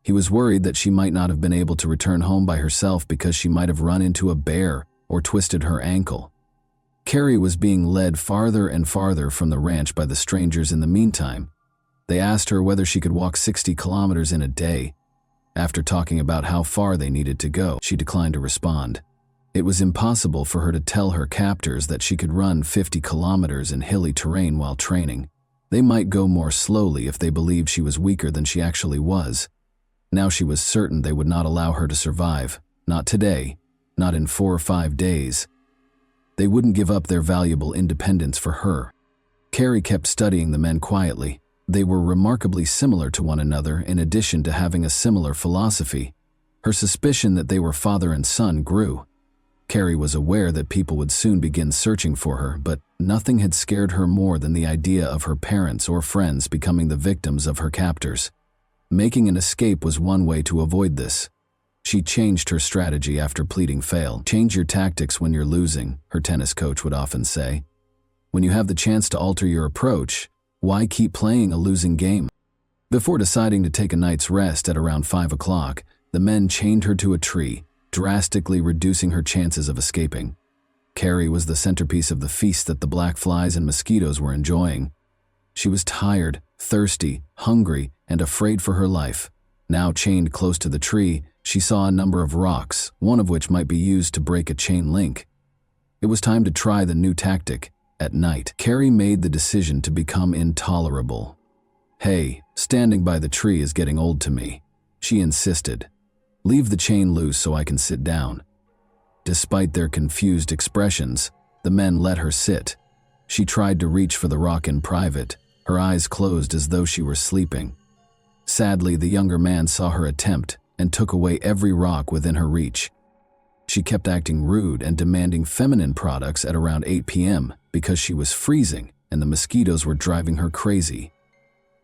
He was worried that she might not have been able to return home by herself because she might have run into a bear or twisted her ankle. Carrie was being led farther and farther from the ranch by the strangers in the meantime. They asked her whether she could walk 60 kilometers in a day. After talking about how far they needed to go, she declined to respond. It was impossible for her to tell her captors that she could run 50 kilometers in hilly terrain while training. They might go more slowly if they believed she was weaker than she actually was. Now she was certain they would not allow her to survive. Not today. Not in 4 or 5 days. They wouldn't give up their valuable independence for her. Carrie kept studying the men quietly. They were remarkably similar to one another in addition to having a similar philosophy. Her suspicion that they were father and son grew. Carrie was aware that people would soon begin searching for her, but nothing had scared her more than the idea of her parents or friends becoming the victims of her captors. Making an escape was one way to avoid this. She changed her strategy after pleading fail. "Change your tactics when you're losing," her tennis coach would often say. "When you have the chance to alter your approach, why keep playing a losing game?" Before deciding to take a night's rest at around 5 o'clock, the men chained her to a tree, drastically reducing her chances of escaping. Carrie was the centerpiece of the feast that the black flies and mosquitoes were enjoying. She was tired, thirsty, hungry, and afraid for her life. Now chained close to the tree, she saw a number of rocks, one of which might be used to break a chain link. It was time to try the new tactic. At night, Carrie made the decision to become intolerable. "Hey, standing by the tree is getting old to me," she insisted. "Leave the chain loose so I can sit down." Despite their confused expressions, the men let her sit. She tried to reach for the rock in private, her eyes closed as though she were sleeping. Sadly, the younger man saw her attempt and took away every rock within her reach. She kept acting rude and demanding feminine products at around 8 p.m. because she was freezing and the mosquitoes were driving her crazy.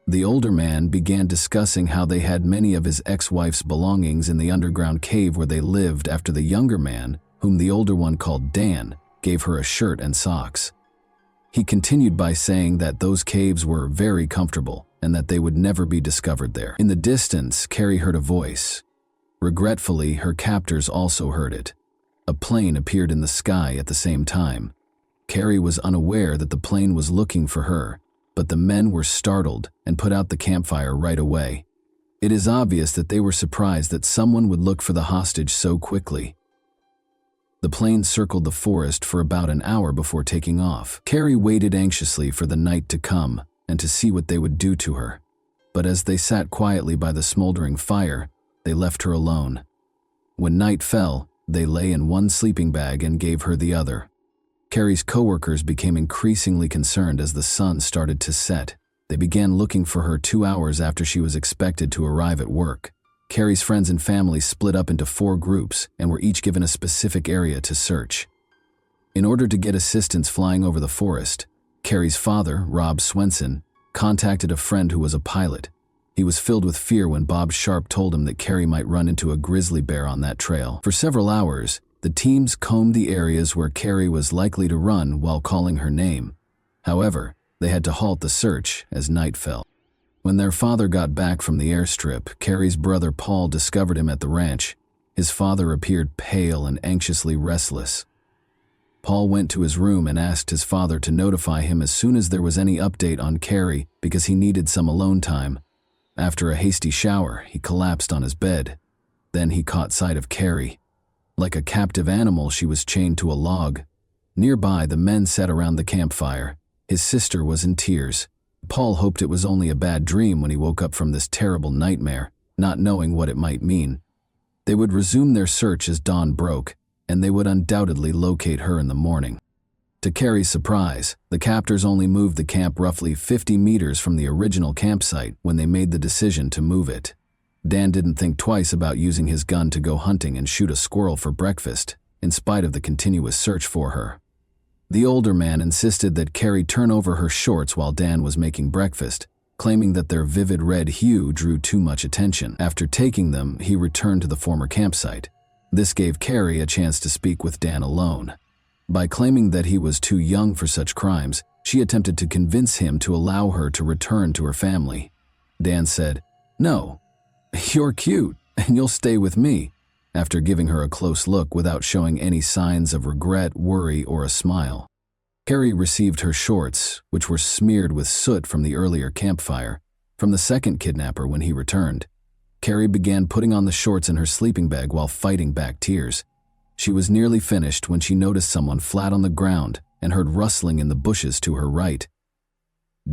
The older man began discussing how they had many of his ex-wife's belongings in the underground cave where they lived after the younger man, whom the older one called Dan, gave her a shirt and socks. He continued by saying that those caves were very comfortable and that they would never be discovered there. In the distance, Carrie heard a voice. Regretfully, her captors also heard it. A plane appeared in the sky at the same time. Carrie was unaware that the plane was looking for her, but the men were startled and put out the campfire right away. It is obvious that they were surprised that someone would look for the hostage so quickly. The plane circled the forest for about an hour before taking off. Carrie waited anxiously for the night to come and to see what they would do to her. But as they sat quietly by the smoldering fire, they left her alone. When night fell, they lay in one sleeping bag and gave her the other. Carrie's coworkers became increasingly concerned as the sun started to set. They began looking for her 2 hours after she was expected to arrive at work. Carrie's friends and family split up into 4 groups and were each given a specific area to search. In order to get assistance flying over the forest, Carrie's father, Rob Swenson, contacted a friend who was a pilot. He was filled with fear when Bob Sharp told him that Carrie might run into a grizzly bear on that trail. For several hours, the teams combed the areas where Carrie was likely to run while calling her name. However, they had to halt the search as night fell. When their father got back from the airstrip, Carrie's brother Paul discovered him at the ranch. His father appeared pale and anxiously restless. Paul went to his room and asked his father to notify him as soon as there was any update on Carrie because he needed some alone time. After a hasty shower, he collapsed on his bed. Then he caught sight of Carrie. Like a captive animal, she was chained to a log. Nearby, the men sat around the campfire. His sister was in tears. Paul hoped it was only a bad dream when he woke up from this terrible nightmare, not knowing what it might mean. They would resume their search as dawn broke, and they would undoubtedly locate her in the morning. To Carrie's surprise, the captors only moved the camp roughly 50 meters from the original campsite when they made the decision to move it. Dan didn't think twice about using his gun to go hunting and shoot a squirrel for breakfast, in spite of the continuous search for her. The older man insisted that Carrie turn over her shorts while Dan was making breakfast, claiming that their vivid red hue drew too much attention. After taking them, he returned to the former campsite. This gave Carrie a chance to speak with Dan alone. By claiming that he was too young for such crimes, she attempted to convince him to allow her to return to her family. Dan said, "No, you're cute, and you'll stay with me," after giving her a close look without showing any signs of regret, worry, or a smile. Carrie received her shorts, which were smeared with soot from the earlier campfire, from the second kidnapper when he returned. Carrie began putting on the shorts in her sleeping bag while fighting back tears. She was nearly finished when she noticed someone flat on the ground and heard rustling in the bushes to her right.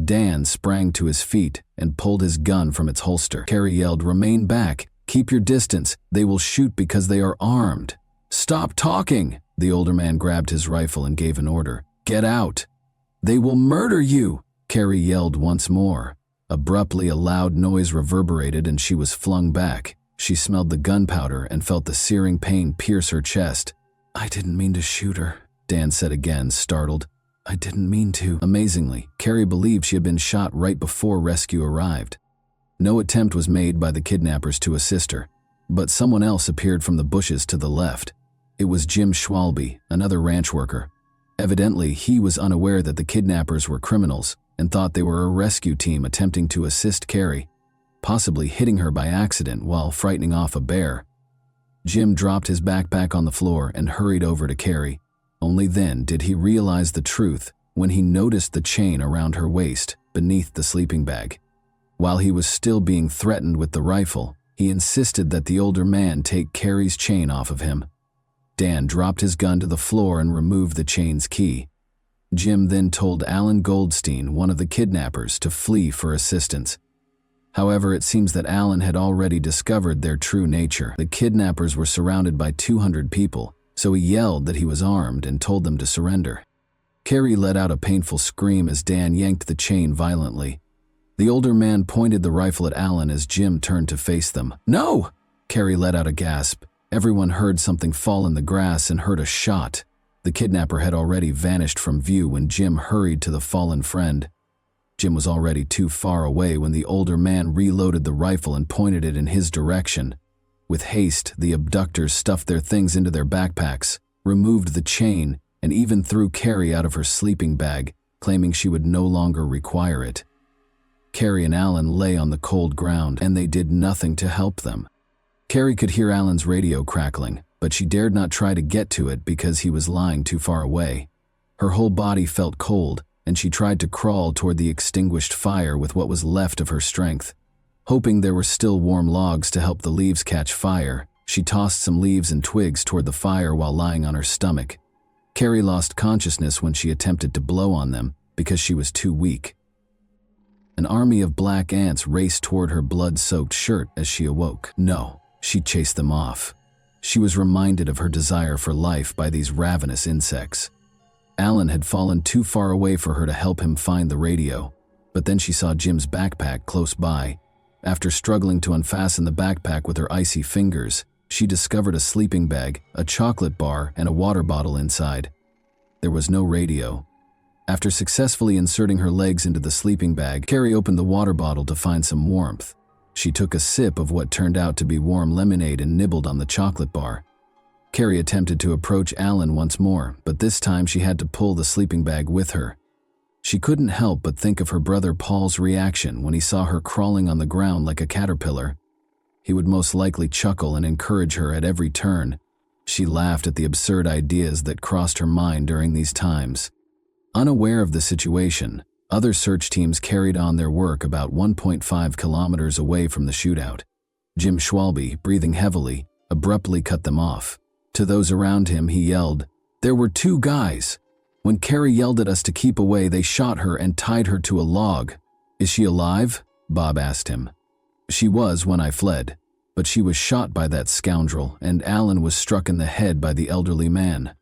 Dan sprang to his feet and pulled his gun from its holster. Carrie yelled, "Remain back! Keep your distance! They will shoot because they are armed!" "Stop talking!" The older man grabbed his rifle and gave an order. "Get out! They will murder you!" Carrie yelled once more. Abruptly, a loud noise reverberated and she was flung back. She smelled the gunpowder and felt the searing pain pierce her chest. "I didn't mean to shoot her," Dan said again, startled. "I didn't mean to." Amazingly, Carrie believed she had been shot right before rescue arrived. No attempt was made by the kidnappers to assist her, but someone else appeared from the bushes to the left. It was Jim Schwalbe, another ranch worker. Evidently, he was unaware that the kidnappers were criminals and thought they were a rescue team attempting to assist Carrie, possibly hitting her by accident while frightening off a bear. Jim dropped his backpack on the floor and hurried over to Carrie. Only then did he realize the truth when he noticed the chain around her waist beneath the sleeping bag. While he was still being threatened with the rifle, he insisted that the older man take Carrie's chain off of him. Dan dropped his gun to the floor and removed the chain's key. Jim then told Alan Goldstein, one of the kidnappers, to flee for assistance. However, it seems that Alan had already discovered their true nature. The kidnappers were surrounded by 200 people, so he yelled that he was armed and told them to surrender. Carrie let out a painful scream as Dan yanked the chain violently. The older man pointed the rifle at Alan as Jim turned to face them. "No!" Carrie let out a gasp. Everyone heard something fall in the grass and heard a shot. The kidnapper had already vanished from view when Jim hurried to the fallen friend. Jim was already too far away when the older man reloaded the rifle and pointed it in his direction. With haste, the abductors stuffed their things into their backpacks, removed the chain, and even threw Carrie out of her sleeping bag, claiming she would no longer require it. Carrie and Alan lay on the cold ground, and they did nothing to help them. Carrie could hear Alan's radio crackling, but she dared not try to get to it because he was lying too far away. Her whole body felt cold, and she tried to crawl toward the extinguished fire with what was left of her strength. Hoping there were still warm logs to help the leaves catch fire, she tossed some leaves and twigs toward the fire while lying on her stomach. Carrie lost consciousness when she attempted to blow on them because she was too weak. An army of black ants raced toward her blood-soaked shirt as she awoke. No, she chased them off. She was reminded of her desire for life by these ravenous insects. Alan had fallen too far away for her to help him find the radio, but then she saw Jim's backpack close by. After struggling to unfasten the backpack with her icy fingers, she discovered a sleeping bag, a chocolate bar, and a water bottle inside. There was no radio. After successfully inserting her legs into the sleeping bag, Carrie opened the water bottle to find some warmth. She took a sip of what turned out to be warm lemonade and nibbled on the chocolate bar. Carrie attempted to approach Alan once more, but this time she had to pull the sleeping bag with her. She couldn't help but think of her brother Paul's reaction when he saw her crawling on the ground like a caterpillar. He would most likely chuckle and encourage her at every turn. She laughed at the absurd ideas that crossed her mind during these times. Unaware of the situation, other search teams carried on their work about 1.5 kilometers away from the shootout. Jim Schwalbe, breathing heavily, abruptly cut them off. To those around him, he yelled, "There were two guys. When Carrie yelled at us to keep away, they shot her and tied her to a log." "Is she alive?" Bob asked him. "She was when I fled, but she was shot by that scoundrel, and Alan was struck in the head by the elderly man."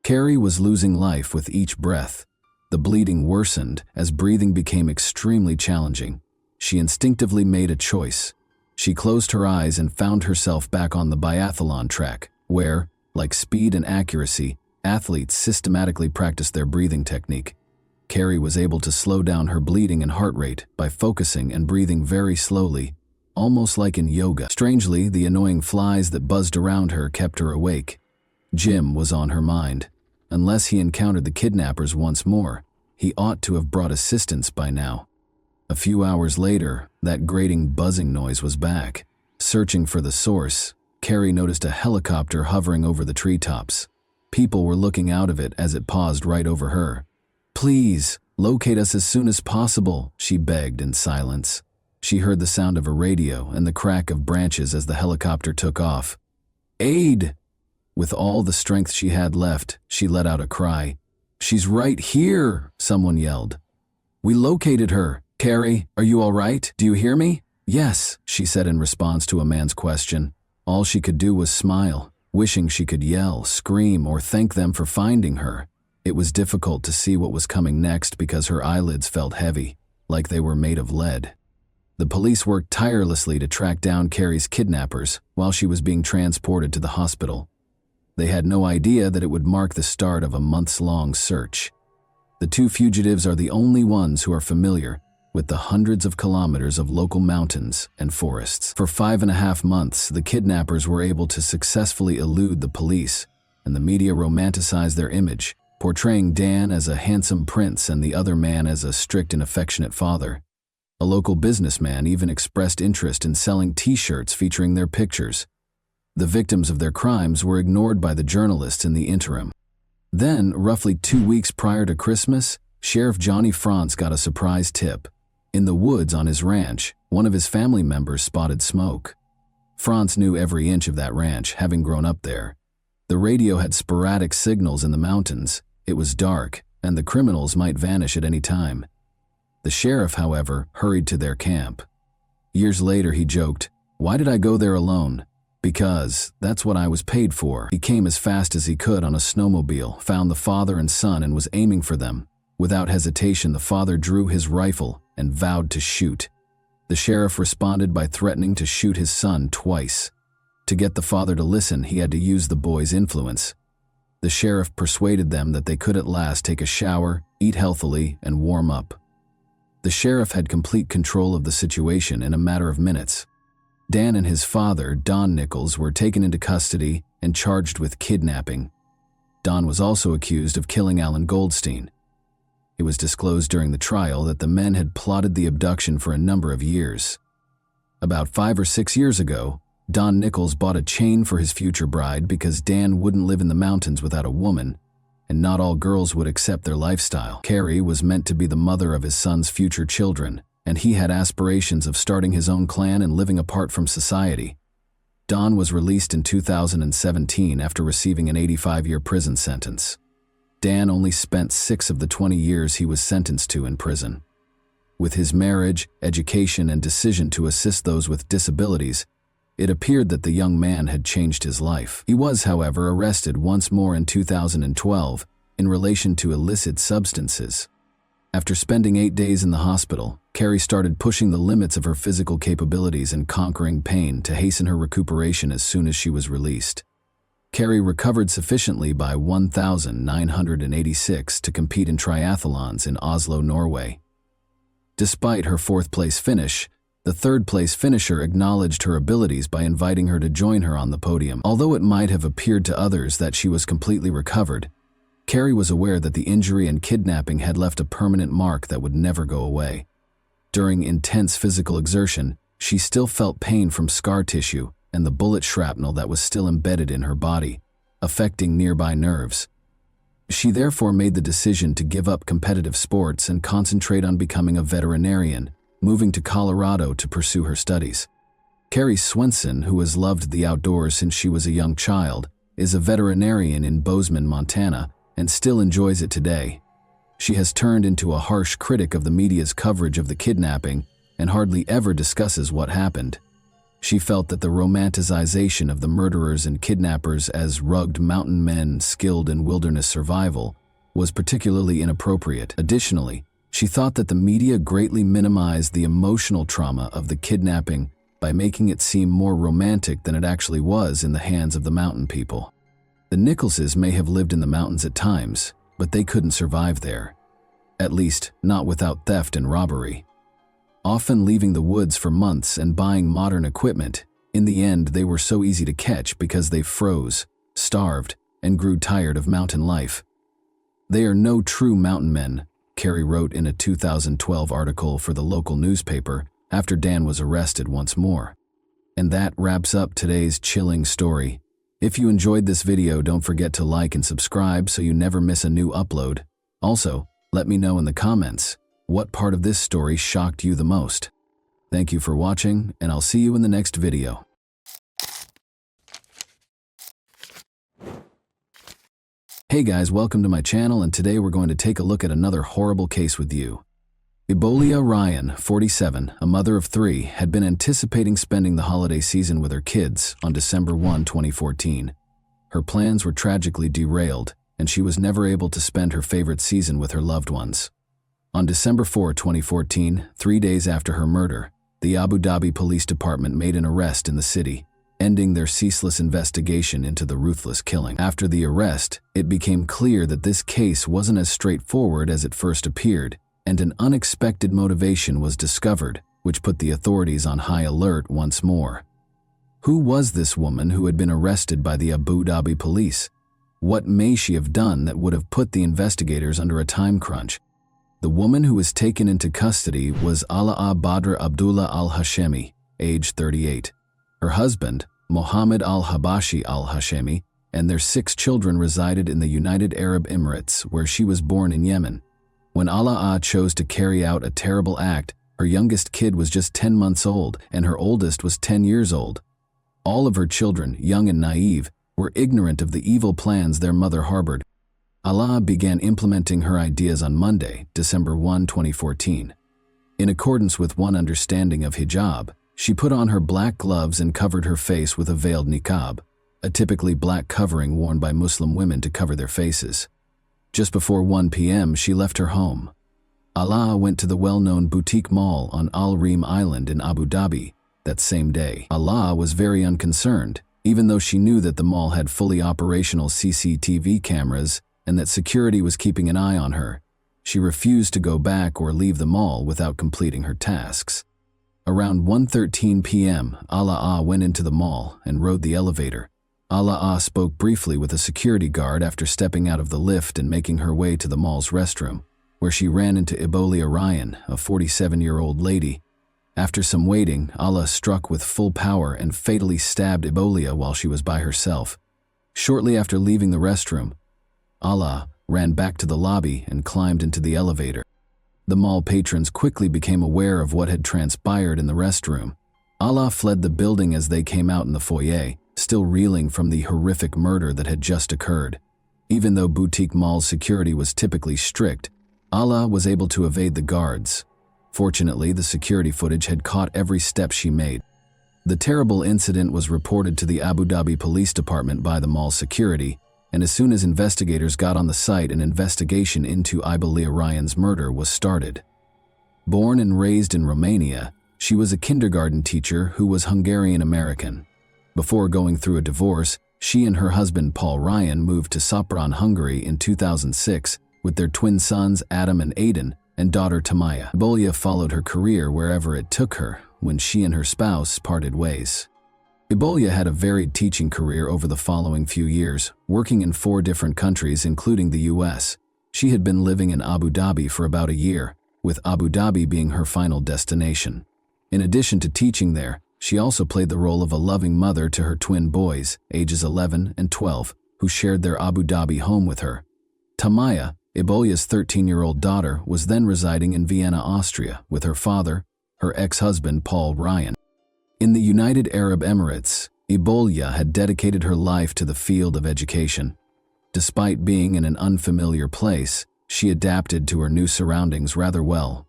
Carrie was losing life with each breath. The bleeding worsened as breathing became extremely challenging. She instinctively made a choice. She closed her eyes and found herself back on the biathlon track, where, like speed and accuracy, athletes systematically practice their breathing technique. Carrie was able to slow down her bleeding and heart rate by focusing and breathing very slowly, almost like in yoga. Strangely, the annoying flies that buzzed around her kept her awake. Jim was on her mind. Unless he encountered the kidnappers once more, he ought to have brought assistance by now. A few hours later, that grating buzzing noise was back. Searching for the source, Carrie noticed a helicopter hovering over the treetops. People were looking out of it as it paused right over her. "Please, locate us as soon as possible," she begged in silence. She heard the sound of a radio and the crack of branches as the helicopter took off. "Aid!" With all the strength she had left, she let out a cry. "She's right here," someone yelled. "We located her. Carrie, are you all right? Do you hear me?" "Yes," she said in response to a man's question. All she could do was smile, wishing she could yell, scream, or thank them for finding her. It was difficult to see what was coming next because her eyelids felt heavy, like they were made of lead. The police worked tirelessly to track down Carrie's kidnappers while she was being transported to the hospital. They had no idea that it would mark the start of a months-long search. The two fugitives are the only ones who are familiar with the hundreds of kilometers of local mountains and forests. For 5.5 months, the kidnappers were able to successfully elude the police, and the media romanticized their image, portraying Dan as a handsome prince and the other man as a strict and affectionate father. A local businessman even expressed interest in selling T-shirts featuring their pictures. The victims of their crimes were ignored by the journalists in the interim. Then, roughly 2 weeks prior to Christmas, Sheriff Johnny Franz got a surprise tip. In the woods on his ranch, one of his family members spotted smoke. Franz knew every inch of that ranch, having grown up there. The radio had sporadic signals in the mountains. It was dark, and the criminals might vanish at any time. The sheriff, however, hurried to their camp. Years later, he joked, "Why did I go there alone? Because that's what I was paid for." He came as fast as he could on a snowmobile, found the father and son, and was aiming for them. Without hesitation, the father drew his rifle and vowed to shoot. The sheriff responded by threatening to shoot his son twice. To get the father to listen, he had to use the boy's influence. The sheriff persuaded them that they could at last take a shower, eat healthily, and warm up. The sheriff had complete control of the situation in a matter of minutes. Dan and his father, Don Nichols, were taken into custody and charged with kidnapping. Don was also accused of killing Alan Goldstein. It was disclosed during the trial that the men had plotted the abduction for a number of years. About 5 or 6 years ago, Don Nichols bought a chain for his future bride because Dan wouldn't live in the mountains without a woman, and not all girls would accept their lifestyle. Carrie was meant to be the mother of his son's future children, and he had aspirations of starting his own clan and living apart from society. Don was released in 2017 after receiving an 85-year prison sentence. Dan only spent 6 of the 20 years he was sentenced to in prison. With his marriage, education, and decision to assist those with disabilities, it appeared that the young man had changed his life. He was, however, arrested once more in 2012 in relation to illicit substances. After spending 8 days in the hospital, Carrie started pushing the limits of her physical capabilities and conquering pain to hasten her recuperation as soon as she was released. Carrie recovered sufficiently by 1986 to compete in triathlons in Oslo, Norway. Despite her 4th-place finish, the 3rd-place finisher acknowledged her abilities by inviting her to join her on the podium. Although it might have appeared to others that she was completely recovered, Carrie was aware that the injury and kidnapping had left a permanent mark that would never go away. During intense physical exertion, she still felt pain from scar tissue and the bullet shrapnel that was still embedded in her body, affecting nearby nerves. She therefore made the decision to give up competitive sports and concentrate on becoming a veterinarian, moving to Colorado to pursue her studies. Carrie Swenson, who has loved the outdoors since she was a young child, is a veterinarian in Bozeman, Montana, and still enjoys it today. She has turned into a harsh critic of the media's coverage of the kidnapping and hardly ever discusses what happened. She felt that the romanticization of the murderers and kidnappers as rugged mountain men skilled in wilderness survival was particularly inappropriate. Additionally, she thought that the media greatly minimized the emotional trauma of the kidnapping by making it seem more romantic than it actually was in the hands of the mountain people. The Nicholses may have lived in the mountains at times, but they couldn't survive there. At least, not without theft and robbery. Often leaving the woods for months and buying modern equipment, in the end they were so easy to catch because they froze, starved, and grew tired of mountain life. "They are no true mountain men," Carrie wrote in a 2012 article for the local newspaper after Dan was arrested once more. And that wraps up today's chilling story. If you enjoyed this video, don't forget to like and subscribe so you never miss a new upload. Also, let me know in the comments, what part of this story shocked you the most? Thank you for watching, and I'll see you in the next video. Hey guys, welcome to my channel, and today we're going to take a look at another horrible case with you. Ebolia Ryan, 47, a mother of 3, had been anticipating spending the holiday season with her kids on December 1, 2014. Her plans were tragically derailed, and she was never able to spend her favorite season with her loved ones. On December 4, 2014, 3 days after her murder, the Abu Dhabi Police Department made an arrest in the city, ending their ceaseless investigation into the ruthless killing. After the arrest, it became clear that this case wasn't as straightforward as it first appeared, and an unexpected motivation was discovered, which put the authorities on high alert once more. Who was this woman who had been arrested by the Abu Dhabi police? What may she have done that would have put the investigators under a time crunch? The woman who was taken into custody was Alaa Badr Abdullah al-Hashemi, age 38. Her husband, Mohammed al-Habashi al-Hashemi, and their 6 children resided in the United Arab Emirates, where she was born in Yemen. When Alaa chose to carry out a terrible act, her youngest kid was just 10 months old and her oldest was 10 years old. All of her children, young and naive, were ignorant of the evil plans their mother harbored. Alaa began implementing her ideas on Monday, December 1, 2014. In accordance with one understanding of hijab, she put on her black gloves and covered her face with a veiled niqab, a typically black covering worn by Muslim women to cover their faces. Just before 1 p.m., she left her home. Alaa went to the well-known boutique mall on Al Reem Island in Abu Dhabi that same day. Alaa was very unconcerned, even though she knew that the mall had fully operational CCTV cameras and that security was keeping an eye on her. She refused to go back or leave the mall without completing her tasks. Around 1:13 p.m., Alaa went into the mall and rode the elevator. Alaa spoke briefly with a security guard after stepping out of the lift and making her way to the mall's restroom, where she ran into Ebolia Ryan, a 47-year-old lady. After some waiting, Alaa struck with full power and fatally stabbed Ebolia while she was by herself. Shortly after leaving the restroom, Alaa ran back to the lobby and climbed into the elevator. The mall patrons quickly became aware of what had transpired in the restroom. Alaa fled the building as they came out in the foyer, still reeling from the horrific murder that had just occurred. Even though boutique mall security was typically strict, Alaa was able to evade the guards. Fortunately, the security footage had caught every step she made. The terrible incident was reported to the Abu Dhabi Police Department by the mall security, and as soon as investigators got on the site, an investigation into Ebolia Ryan's murder was started. Born and raised in Romania, she was a kindergarten teacher who was Hungarian-American. Before going through a divorce, she and her husband Paul Ryan moved to Sopron, Hungary in 2006 with their twin sons Adam and Aiden and daughter Tamaya. Ebolia followed her career wherever it took her when she and her spouse parted ways. Ebolia had a varied teaching career over the following few years, working in 4 different countries including the US. She had been living in Abu Dhabi for about a year, with Abu Dhabi being her final destination. In addition to teaching there, she also played the role of a loving mother to her twin boys, ages 11 and 12, who shared their Abu Dhabi home with her. Tamaya, Ebolia's 13-year-old daughter, was then residing in Vienna, Austria, with her father, her ex-husband Paul Ryan. In the United Arab Emirates, Ebolia had dedicated her life to the field of education. Despite being in an unfamiliar place, she adapted to her new surroundings rather well.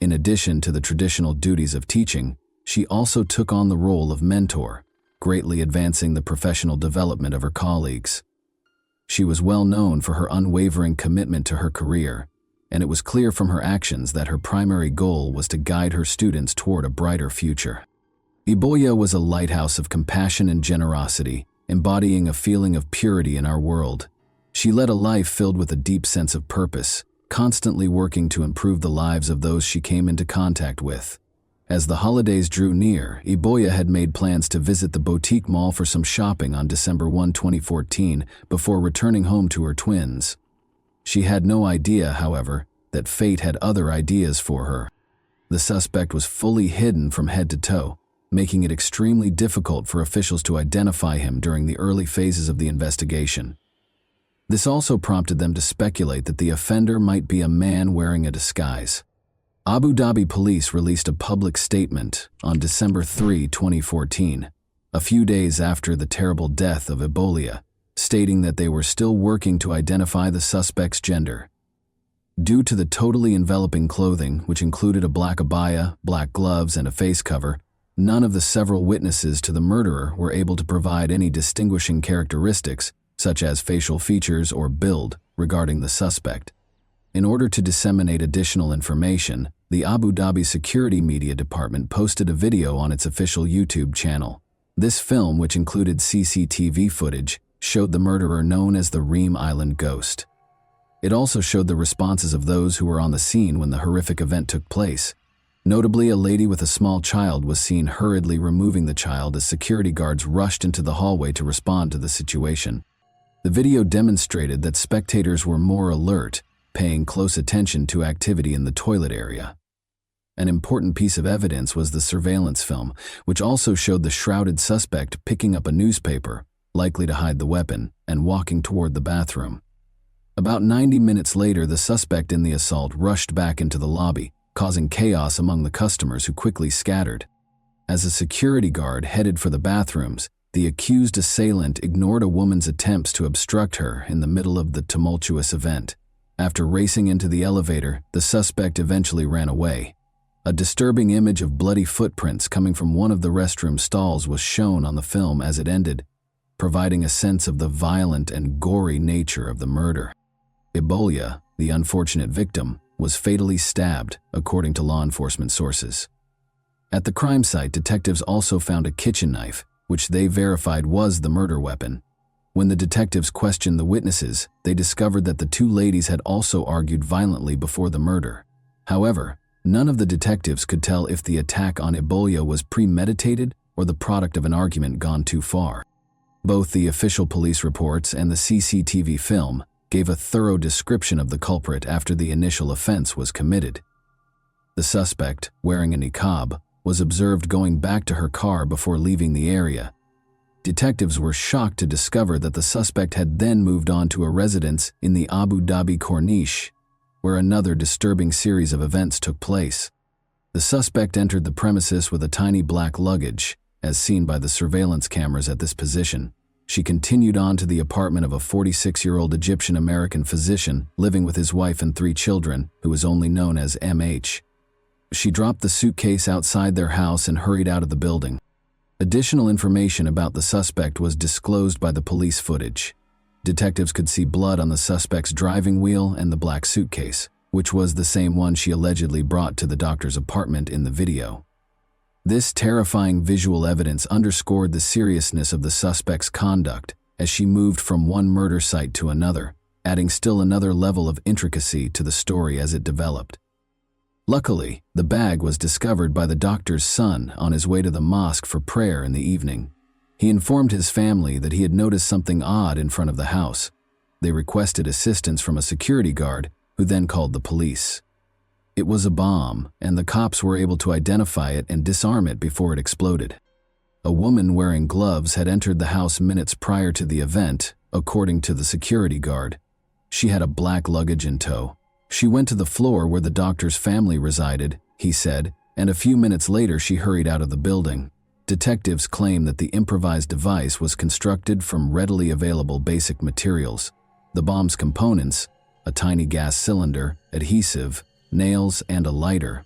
In addition to the traditional duties of teaching, she also took on the role of mentor, greatly advancing the professional development of her colleagues. She was well known for her unwavering commitment to her career, and it was clear from her actions that her primary goal was to guide her students toward a brighter future. Ebolia was a lighthouse of compassion and generosity, embodying a feeling of purity in our world. She led a life filled with a deep sense of purpose, constantly working to improve the lives of those she came into contact with. As the holidays drew near, Ebolia had made plans to visit the boutique mall for some shopping on December 1, 2014, before returning home to her twins. She had no idea, however, that fate had other ideas for her. The suspect was fully hidden from head to toe, making it extremely difficult for officials to identify him during the early phases of the investigation. This also prompted them to speculate that the offender might be a man wearing a disguise. Abu Dhabi police released a public statement on December 3, 2014, a few days after the terrible death of Ebolia, stating that they were still working to identify the suspect's gender. Due to the totally enveloping clothing, which included a black abaya, black gloves, and a face cover, none of the several witnesses to the murderer were able to provide any distinguishing characteristics, such as facial features or build, regarding the suspect. In order to disseminate additional information, the Abu Dhabi Security Media Department posted a video on its official YouTube channel. This film, which included CCTV footage, showed the murderer known as the Reem Island Ghost. It also showed the responses of those who were on the scene when the horrific event took place. Notably, a lady with a small child was seen hurriedly removing the child as security guards rushed into the hallway to respond to the situation. The video demonstrated that spectators were more alert, paying close attention to activity in the toilet area. An important piece of evidence was the surveillance film, which also showed the shrouded suspect picking up a newspaper, likely to hide the weapon, and walking toward the bathroom. About 90 minutes later, the suspect in the assault rushed back into the lobby, causing chaos among the customers who quickly scattered. As a security guard headed for the bathrooms, the accused assailant ignored a woman's attempts to obstruct her in the middle of the tumultuous event. After racing into the elevator, the suspect eventually ran away. A disturbing image of bloody footprints coming from one of the restroom stalls was shown on the film as it ended, providing a sense of the violent and gory nature of the murder. Ebola, the unfortunate victim, was fatally stabbed, according to law enforcement sources. At the crime site, detectives also found a kitchen knife, which they verified was the murder weapon. When the detectives questioned the witnesses, they discovered that the two ladies had also argued violently before the murder. However, none of the detectives could tell if the attack on Ebola was premeditated or the product of an argument gone too far. Both the official police reports and the CCTV film gave a thorough description of the culprit after the initial offense was committed. The suspect, wearing a niqab, was observed going back to her car before leaving the area. Detectives were shocked to discover that the suspect had then moved on to a residence in the Abu Dhabi Corniche, where another disturbing series of events took place. The suspect entered the premises with a tiny black luggage, as seen by the surveillance cameras at this position. She continued on to the apartment of a 46-year-old Egyptian-American physician living with his wife and 3 children, who was only known as MH. She dropped the suitcase outside their house and hurried out of the building. Additional information about the suspect was disclosed by the police footage. Detectives could see blood on the suspect's driving wheel and the black suitcase, which was the same one she allegedly brought to the doctor's apartment in the video. This terrifying visual evidence underscored the seriousness of the suspect's conduct as she moved from one murder site to another, adding still another level of intricacy to the story as it developed. Luckily, the bag was discovered by the doctor's son on his way to the mosque for prayer in the evening. He informed his family that he had noticed something odd in front of the house. They requested assistance from a security guard, who then called the police. It was a bomb, and the cops were able to identify it and disarm it before it exploded. A woman wearing gloves had entered the house minutes prior to the event, according to the security guard. She had a black luggage in tow. She went to the floor where the doctor's family resided, he said, and a few minutes later she hurried out of the building. Detectives claim that the improvised device was constructed from readily available basic materials. The bomb's components, a tiny gas cylinder, adhesive, nails, and a lighter,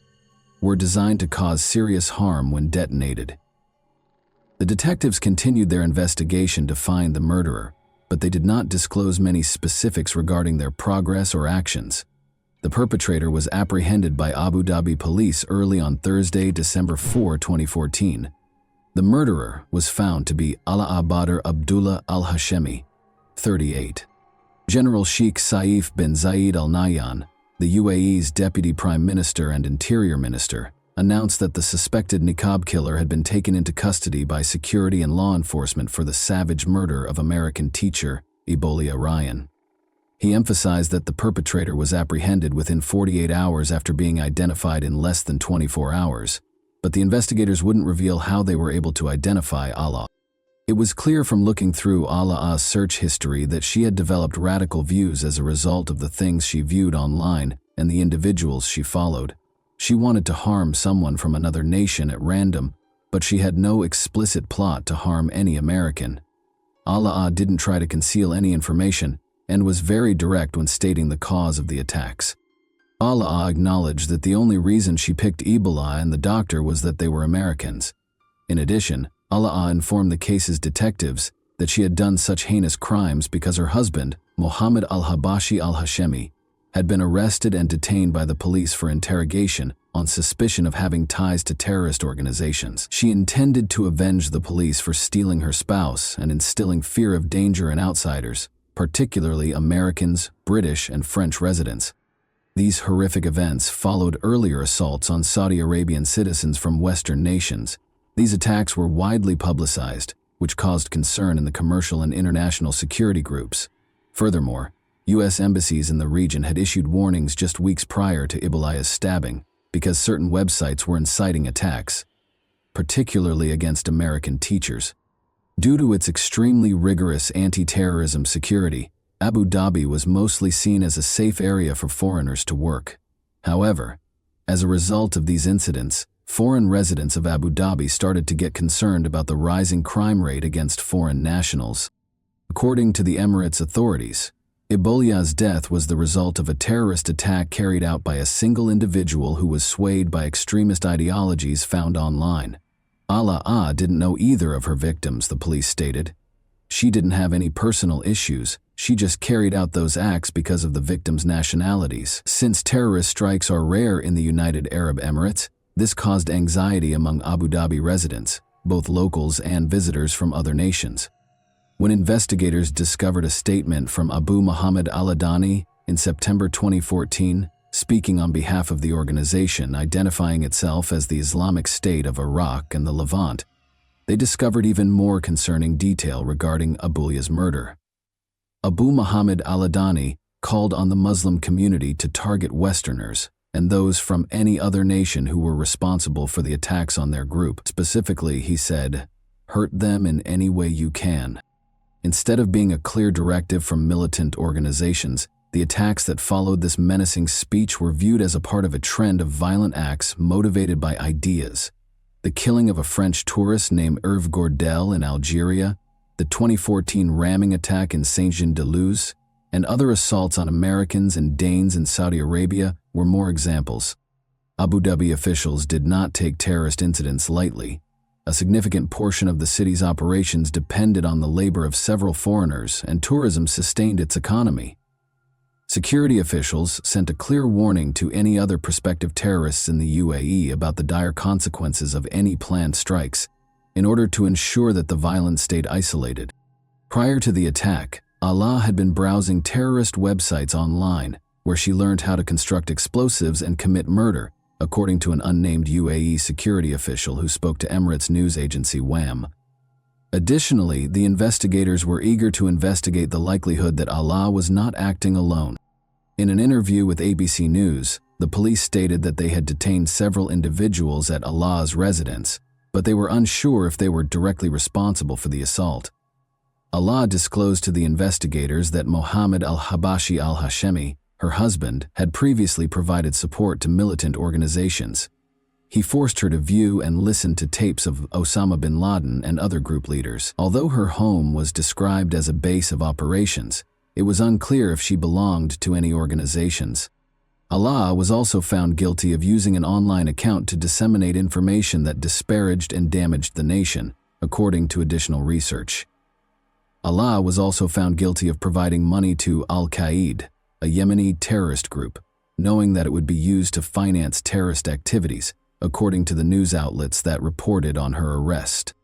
were designed to cause serious harm when detonated. The detectives continued their investigation to find the murderer, but they did not disclose many specifics regarding their progress or actions. The perpetrator was apprehended by Abu Dhabi police early on Thursday, December 4, 2014. The murderer was found to be Ala Badr Abdullah al-Hashemi, 38. General Sheikh Saif bin Zayed Al Nahyan, the UAE's Deputy Prime Minister and Interior Minister, announced that the suspected niqab killer had been taken into custody by security and law enforcement for the savage murder of American teacher Ebola Ryan. He emphasized that the perpetrator was apprehended within 48 hours after being identified in less than 24 hours, but the investigators wouldn't reveal how they were able to identify Allah. It was clear from looking through Allah's search history that she had developed radical views as a result of the things she viewed online and the individuals she followed. She wanted to harm someone from another nation at random, but she had no explicit plot to harm any American. Allah didn't try to conceal any information and was very direct when stating the cause of the attacks. Allah acknowledged that the only reason she picked Ebola and the doctor was that they were Americans. In addition, Allah informed the case's detectives that she had done such heinous crimes because her husband, Mohammed al-Habashi al-Hashemi, had been arrested and detained by the police for interrogation on suspicion of having ties to terrorist organizations. She intended to avenge the police for stealing her spouse and instilling fear of danger in outsiders, particularly Americans, British, and French residents. These horrific events followed earlier assaults on Saudi Arabian citizens from Western nations. These attacks were widely publicized, which caused concern in the commercial and international security groups. Furthermore, U.S. embassies in the region had issued warnings just weeks prior to Ebola's stabbing because certain websites were inciting attacks, particularly against American teachers. Due to its extremely rigorous anti-terrorism security, Abu Dhabi was mostly seen as a safe area for foreigners to work. However, as a result of these incidents, foreign residents of Abu Dhabi started to get concerned about the rising crime rate against foreign nationals. According to the Emirates authorities, Ebola's death was the result of a terrorist attack carried out by a single individual who was swayed by extremist ideologies found online. Allah didn't know either of her victims, the police stated. She didn't have any personal issues, she just carried out those acts because of the victims' nationalities. Since terrorist strikes are rare in the United Arab Emirates, this caused anxiety among Abu Dhabi residents, both locals and visitors from other nations. When investigators discovered a statement from Abu Muhammad al-Adani in September 2014, speaking on behalf of the organization identifying itself as the Islamic State of Iraq and the Levant, they discovered even more concerning detail regarding Ebola's murder. Abu Muhammad al-Adani called on the Muslim community to target Westerners and those from any other nation who were responsible for the attacks on their group. Specifically, he said, "Hurt them in any way you can." Instead of being a clear directive from militant organizations, the attacks that followed this menacing speech were viewed as a part of a trend of violent acts motivated by ideas. The killing of a French tourist named Hervé Gordel in Algeria, the 2014 ramming attack in Saint-Jean-de-Luz, and other assaults on Americans and Danes in Saudi Arabia were more examples. Abu Dhabi officials did not take terrorist incidents lightly. A significant portion of the city's operations depended on the labor of several foreigners, and tourism sustained its economy. Security officials sent a clear warning to any other prospective terrorists in the UAE about the dire consequences of any planned strikes, in order to ensure that the violence stayed isolated. Prior to the attack, Allah had been browsing terrorist websites online, where she learned how to construct explosives and commit murder, according to an unnamed UAE security official who spoke to Emirates news agency WAM. Additionally, the investigators were eager to investigate the likelihood that Allah was not acting alone. In an interview with ABC News, the police stated that they had detained several individuals at Allah's residence, but they were unsure if they were directly responsible for the assault. Allah disclosed to the investigators that Mohammed al-Habashi al-Hashemi, her husband, had previously provided support to militant organizations. He forced her to view and listen to tapes of Osama bin Laden and other group leaders. Although her home was described as a base of operations, it was unclear if she belonged to any organizations. Allah was also found guilty of using an online account to disseminate information that disparaged and damaged the nation, according to additional research. Allah was also found guilty of providing money to Al-Qaeda, a Yemeni terrorist group, knowing that it would be used to finance terrorist activities, according to the news outlets that reported on her arrest.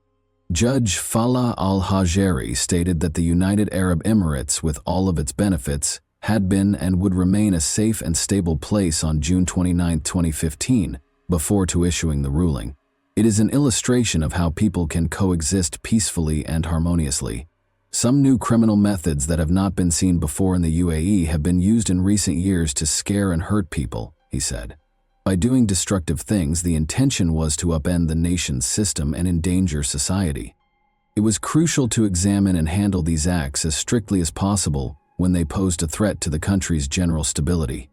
Judge Falah al-Hajeri stated that the United Arab Emirates, with all of its benefits, had been and would remain a safe and stable place on June 29, 2015, before issuing the ruling. It is an illustration of how people can coexist peacefully and harmoniously. Some new criminal methods that have not been seen before in the UAE have been used in recent years to scare and hurt people, he said. By doing destructive things, the intention was to upend the nation's system and endanger society. It was crucial to examine and handle these acts as strictly as possible when they posed a threat to the country's general stability.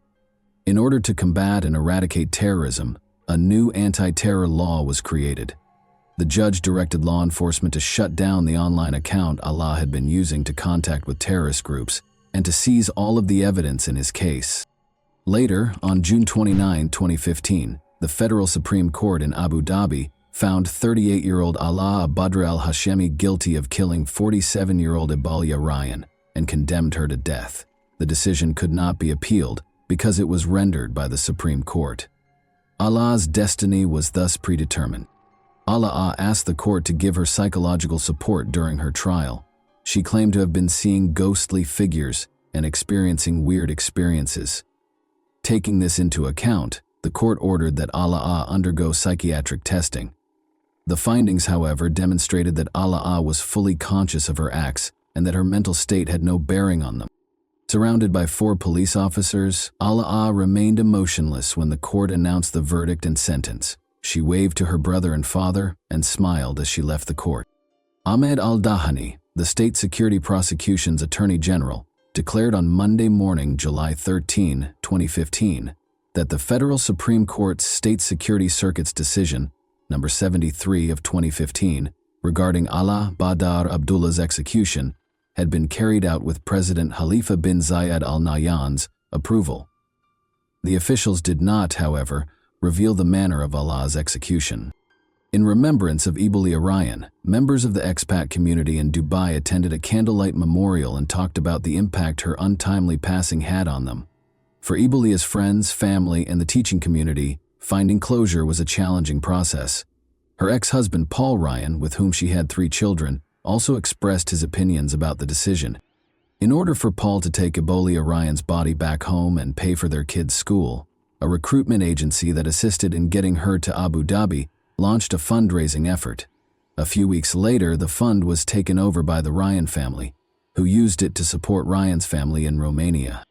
In order to combat and eradicate terrorism, a new anti-terror law was created. The judge directed law enforcement to shut down the online account Allah had been using to contact with terrorist groups and to seize all of the evidence in his case. Later, on June 29, 2015, the Federal Supreme Court in Abu Dhabi found 38-year-old Ala Badr al-Hashemi guilty of killing 47-year-old Ibalia Ryan and condemned her to death. The decision could not be appealed because it was rendered by the Supreme Court. Ala's destiny was thus predetermined. Ala asked the court to give her psychological support during her trial. She claimed to have been seeing ghostly figures and experiencing weird experiences. Taking this into account, the court ordered that Ala undergo psychiatric testing. The findings, however, demonstrated that Ala was fully conscious of her acts and that her mental state had no bearing on them. Surrounded by 4 police officers, Ala remained emotionless when the court announced the verdict and sentence. She waved to her brother and father and smiled as she left the court. Ahmed al-Dahani, the State Security Prosecution's Attorney General, declared on Monday morning, July 13, 2015, that the Federal Supreme Court's State Security Circuit's decision, number 73 of 2015, regarding Ala Badr Abdullah's execution, had been carried out with President Khalifa bin Zayed Al Nahyan's approval. The officials did not, however, reveal the manner of Ala's execution. In remembrance of Ibalia Ryan, members of the expat community in Dubai attended a candlelight memorial and talked about the impact her untimely passing had on them. For Ibalia's friends, family, and the teaching community, finding closure was a challenging process. Her ex-husband Paul Ryan, with whom she had 3 children, also expressed his opinions about the decision. In order for Paul to take Ibalia Ryan's body back home and pay for their kids' school, a recruitment agency that assisted in getting her to Abu Dhabi launched a fundraising effort. A few weeks later, the fund was taken over by the Ryan family, who used it to support Ryan's family in Romania.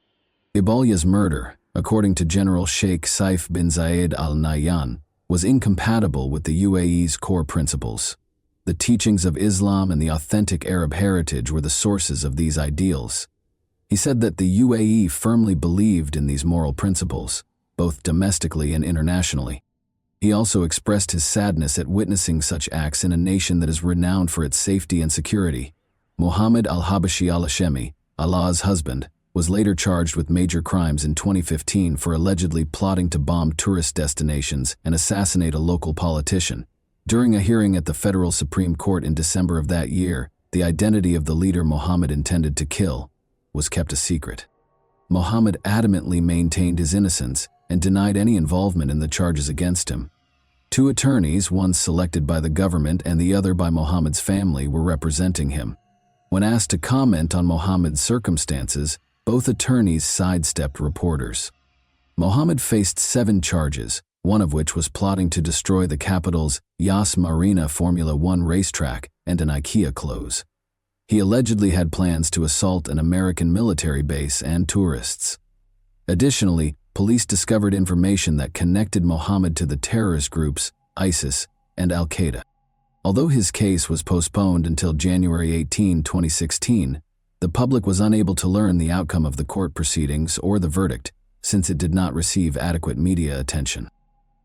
Ibalia's murder, according to General Sheikh Saif bin Zayed Al Nahyan, was incompatible with the UAE's core principles. The teachings of Islam and the authentic Arab heritage were the sources of these ideals. He said that the UAE firmly believed in these moral principles, both domestically and internationally. He also expressed his sadness at witnessing such acts in a nation that is renowned for its safety and security. Mohammed al-Habashi al-Hashemi, Ala's husband, was later charged with major crimes in 2015 for allegedly plotting to bomb tourist destinations and assassinate a local politician. During a hearing at the Federal Supreme Court in December of that year, the identity of the leader Mohammed intended to kill was kept a secret. Mohammed adamantly maintained his innocence and denied any involvement in the charges against him. 2 attorneys, one selected by the government and the other by Mohammed's family, were representing him. When asked to comment on Mohammed's circumstances, both attorneys sidestepped reporters. Mohammed faced 7 charges, one of which was plotting to destroy the capital's Yas Marina Formula One racetrack and an IKEA close. He allegedly had plans to assault an American military base and tourists. Additionally, police discovered information that connected Mohammed to the terrorist groups ISIS and Al-Qaeda. Although his case was postponed until January 18, 2016, the public was unable to learn the outcome of the court proceedings or the verdict, since it did not receive adequate media attention.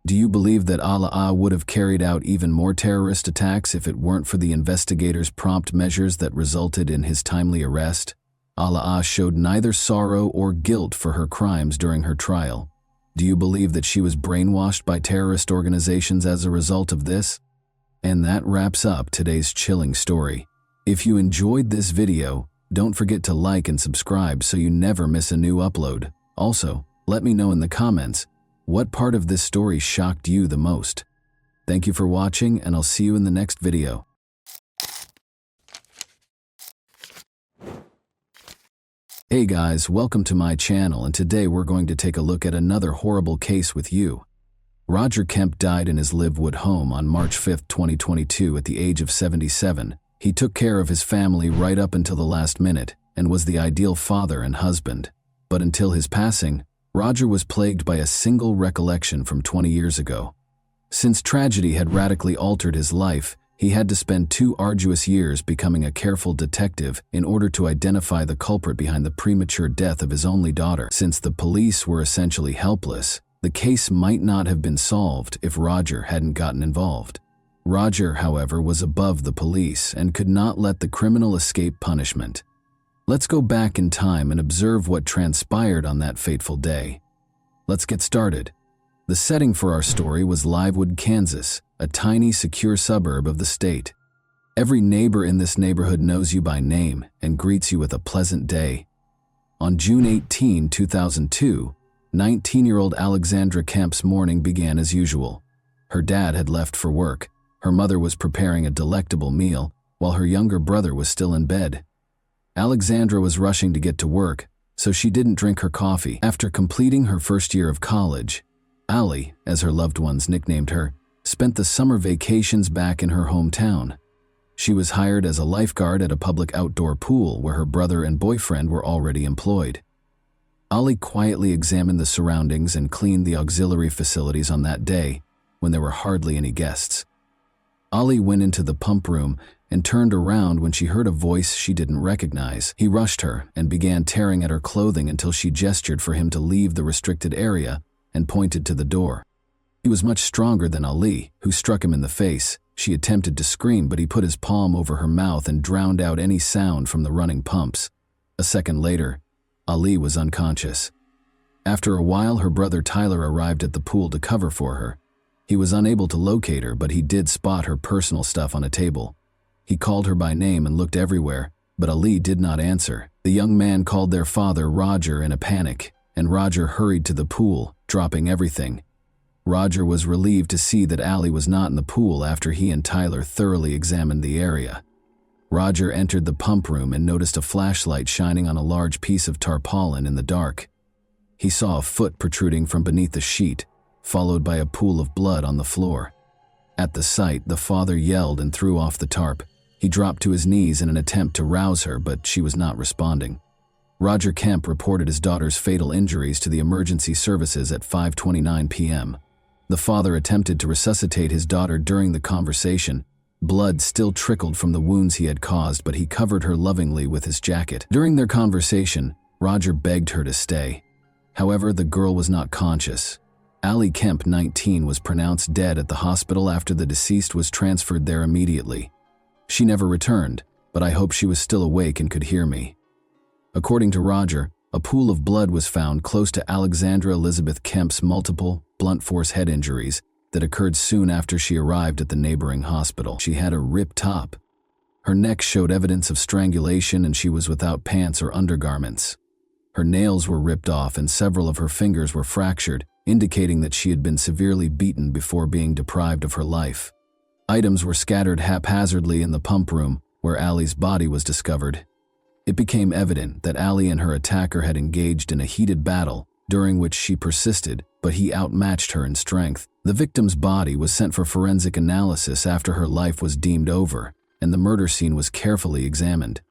Do you believe that Ala would have carried out even more terrorist attacks if it weren't for the investigators' prompt measures that resulted in his timely arrest? Ala showed neither sorrow or guilt for her crimes during her trial. Do you believe that she was brainwashed by terrorist organizations as a result of this? And that wraps up today's chilling story. If you enjoyed this video, don't forget to like and subscribe so you never miss a new upload. Also, let me know in the comments, what part of this story shocked you the most? Thank you for watching, and I'll see you in the next video. Hey guys, welcome to my channel, and today we're going to take a look at another horrible case with you. Roger Kemp died in his Livewood home on March 5, 2022 at the age of 77. He took care of his family right up until the last minute and was the ideal father and husband. But until his passing, Roger was plagued by a single recollection from 20 years ago. Since tragedy had radically altered his life, he had to spend 2 arduous years becoming a careful detective in order to identify the culprit behind the premature death of his only daughter. Since the police were essentially helpless, the case might not have been solved if Roger hadn't gotten involved. Roger, however, was above the police and could not let the criminal escape punishment. Let's go back in time and observe what transpired on that fateful day. Let's get started. The setting for our story was Livewood, Kansas, a tiny, secure suburb of the state. Every neighbor in this neighborhood knows you by name and greets you with a pleasant day. On June 18, 2002, 19-year-old Alexandra Kemp's morning began as usual. Her dad had left for work. Her mother was preparing a delectable meal, while her younger brother was still in bed. Alexandra was rushing to get to work, so she didn't drink her coffee. After completing her first year of college, Allie, as her loved ones nicknamed her, spent the summer vacations back in her hometown. She was hired as a lifeguard at a public outdoor pool where her brother and boyfriend were already employed. Allie quietly examined the surroundings and cleaned the auxiliary facilities on that day, when there were hardly any guests. Allie went into the pump room and turned around when she heard a voice she didn't recognize. He rushed her and began tearing at her clothing until she gestured for him to leave the restricted area and pointed to the door. He was much stronger than Ali, who struck him in the face. She attempted to scream, but he put his palm over her mouth and drowned out any sound from the running pumps. A second later, Ali was unconscious. After a while, her brother Tyler arrived at the pool to cover for her. He was unable to locate her, but he did spot her personal stuff on a table. He called her by name and looked everywhere, but Ali did not answer. The young man called their father, Roger, in a panic, and Roger hurried to the pool, dropping everything. Roger was relieved to see that Ali was not in the pool after he and Tyler thoroughly examined the area. Roger entered the pump room and noticed a flashlight shining on a large piece of tarpaulin in the dark. He saw a foot protruding from beneath the sheet, followed by a pool of blood on the floor. At the sight, the father yelled and threw off the tarp. He dropped to his knees in an attempt to rouse her, but she was not responding. Roger Kemp reported his daughter's fatal injuries to the emergency services at 5:29 p.m. The father attempted to resuscitate his daughter during the conversation. Blood still trickled from the wounds he had caused, but he covered her lovingly with his jacket. During their conversation, Roger begged her to stay. However, the girl was not conscious. Allie Kemp, 19, was pronounced dead at the hospital after the deceased was transferred there immediately. She never returned, but I hope she was still awake and could hear me. According to Roger, a pool of blood was found close to Alexandra Elizabeth Kemp's multiple blunt force head injuries that occurred soon after she arrived at the neighboring hospital. She had a ripped top. Her neck showed evidence of strangulation, and she was without pants or undergarments. Her nails were ripped off and several of her fingers were fractured, indicating that she had been severely beaten before being deprived of her life. Items were scattered haphazardly in the pump room where Allie's body was discovered. It became evident that Allie and her attacker had engaged in a heated battle, during which she persisted, but he outmatched her in strength. The victim's body was sent for forensic analysis after her life was deemed over, and the murder scene was carefully examined.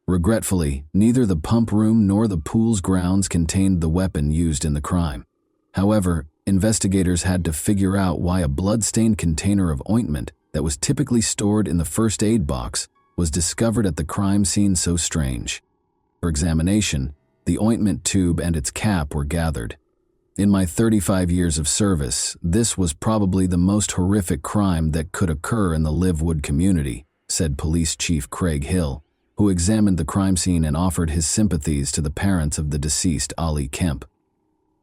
Regretfully, neither the pump room nor the pool's grounds contained the weapon used in the crime. However, investigators had to figure out why a blood-stained container of ointment that was typically stored in the first aid box was discovered at the crime scene so strange. For examination, the ointment tube and its cap were gathered. In my 35 years of service, this was probably the most horrific crime that could occur in the Livewood community, said Police Chief Craig Hill, who examined the crime scene and offered his sympathies to the parents of the deceased Allie Kemp.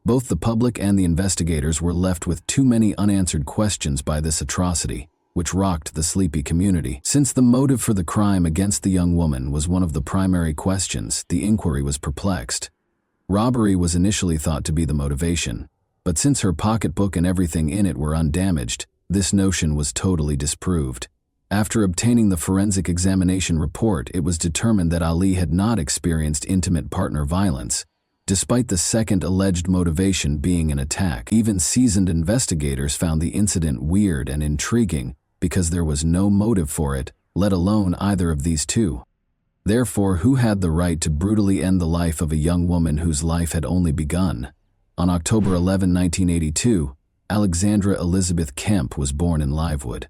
Both the public and the investigators were left with too many unanswered questions by this atrocity, which rocked the sleepy community. Since the motive for the crime against the young woman was one of the primary questions, the inquiry was perplexed. Robbery was initially thought to be the motivation, but since her pocketbook and everything in it were undamaged, this notion was totally disproved. After obtaining the forensic examination report, it was determined that Ali had not experienced intimate partner violence, despite the second alleged motivation being an attack. Even seasoned investigators found the incident weird and intriguing because there was no motive for it, let alone either of these two. Therefore, who had the right to brutally end the life of a young woman whose life had only begun? On October 11, 1982, Alexandra Elizabeth Kemp was born in Livewood.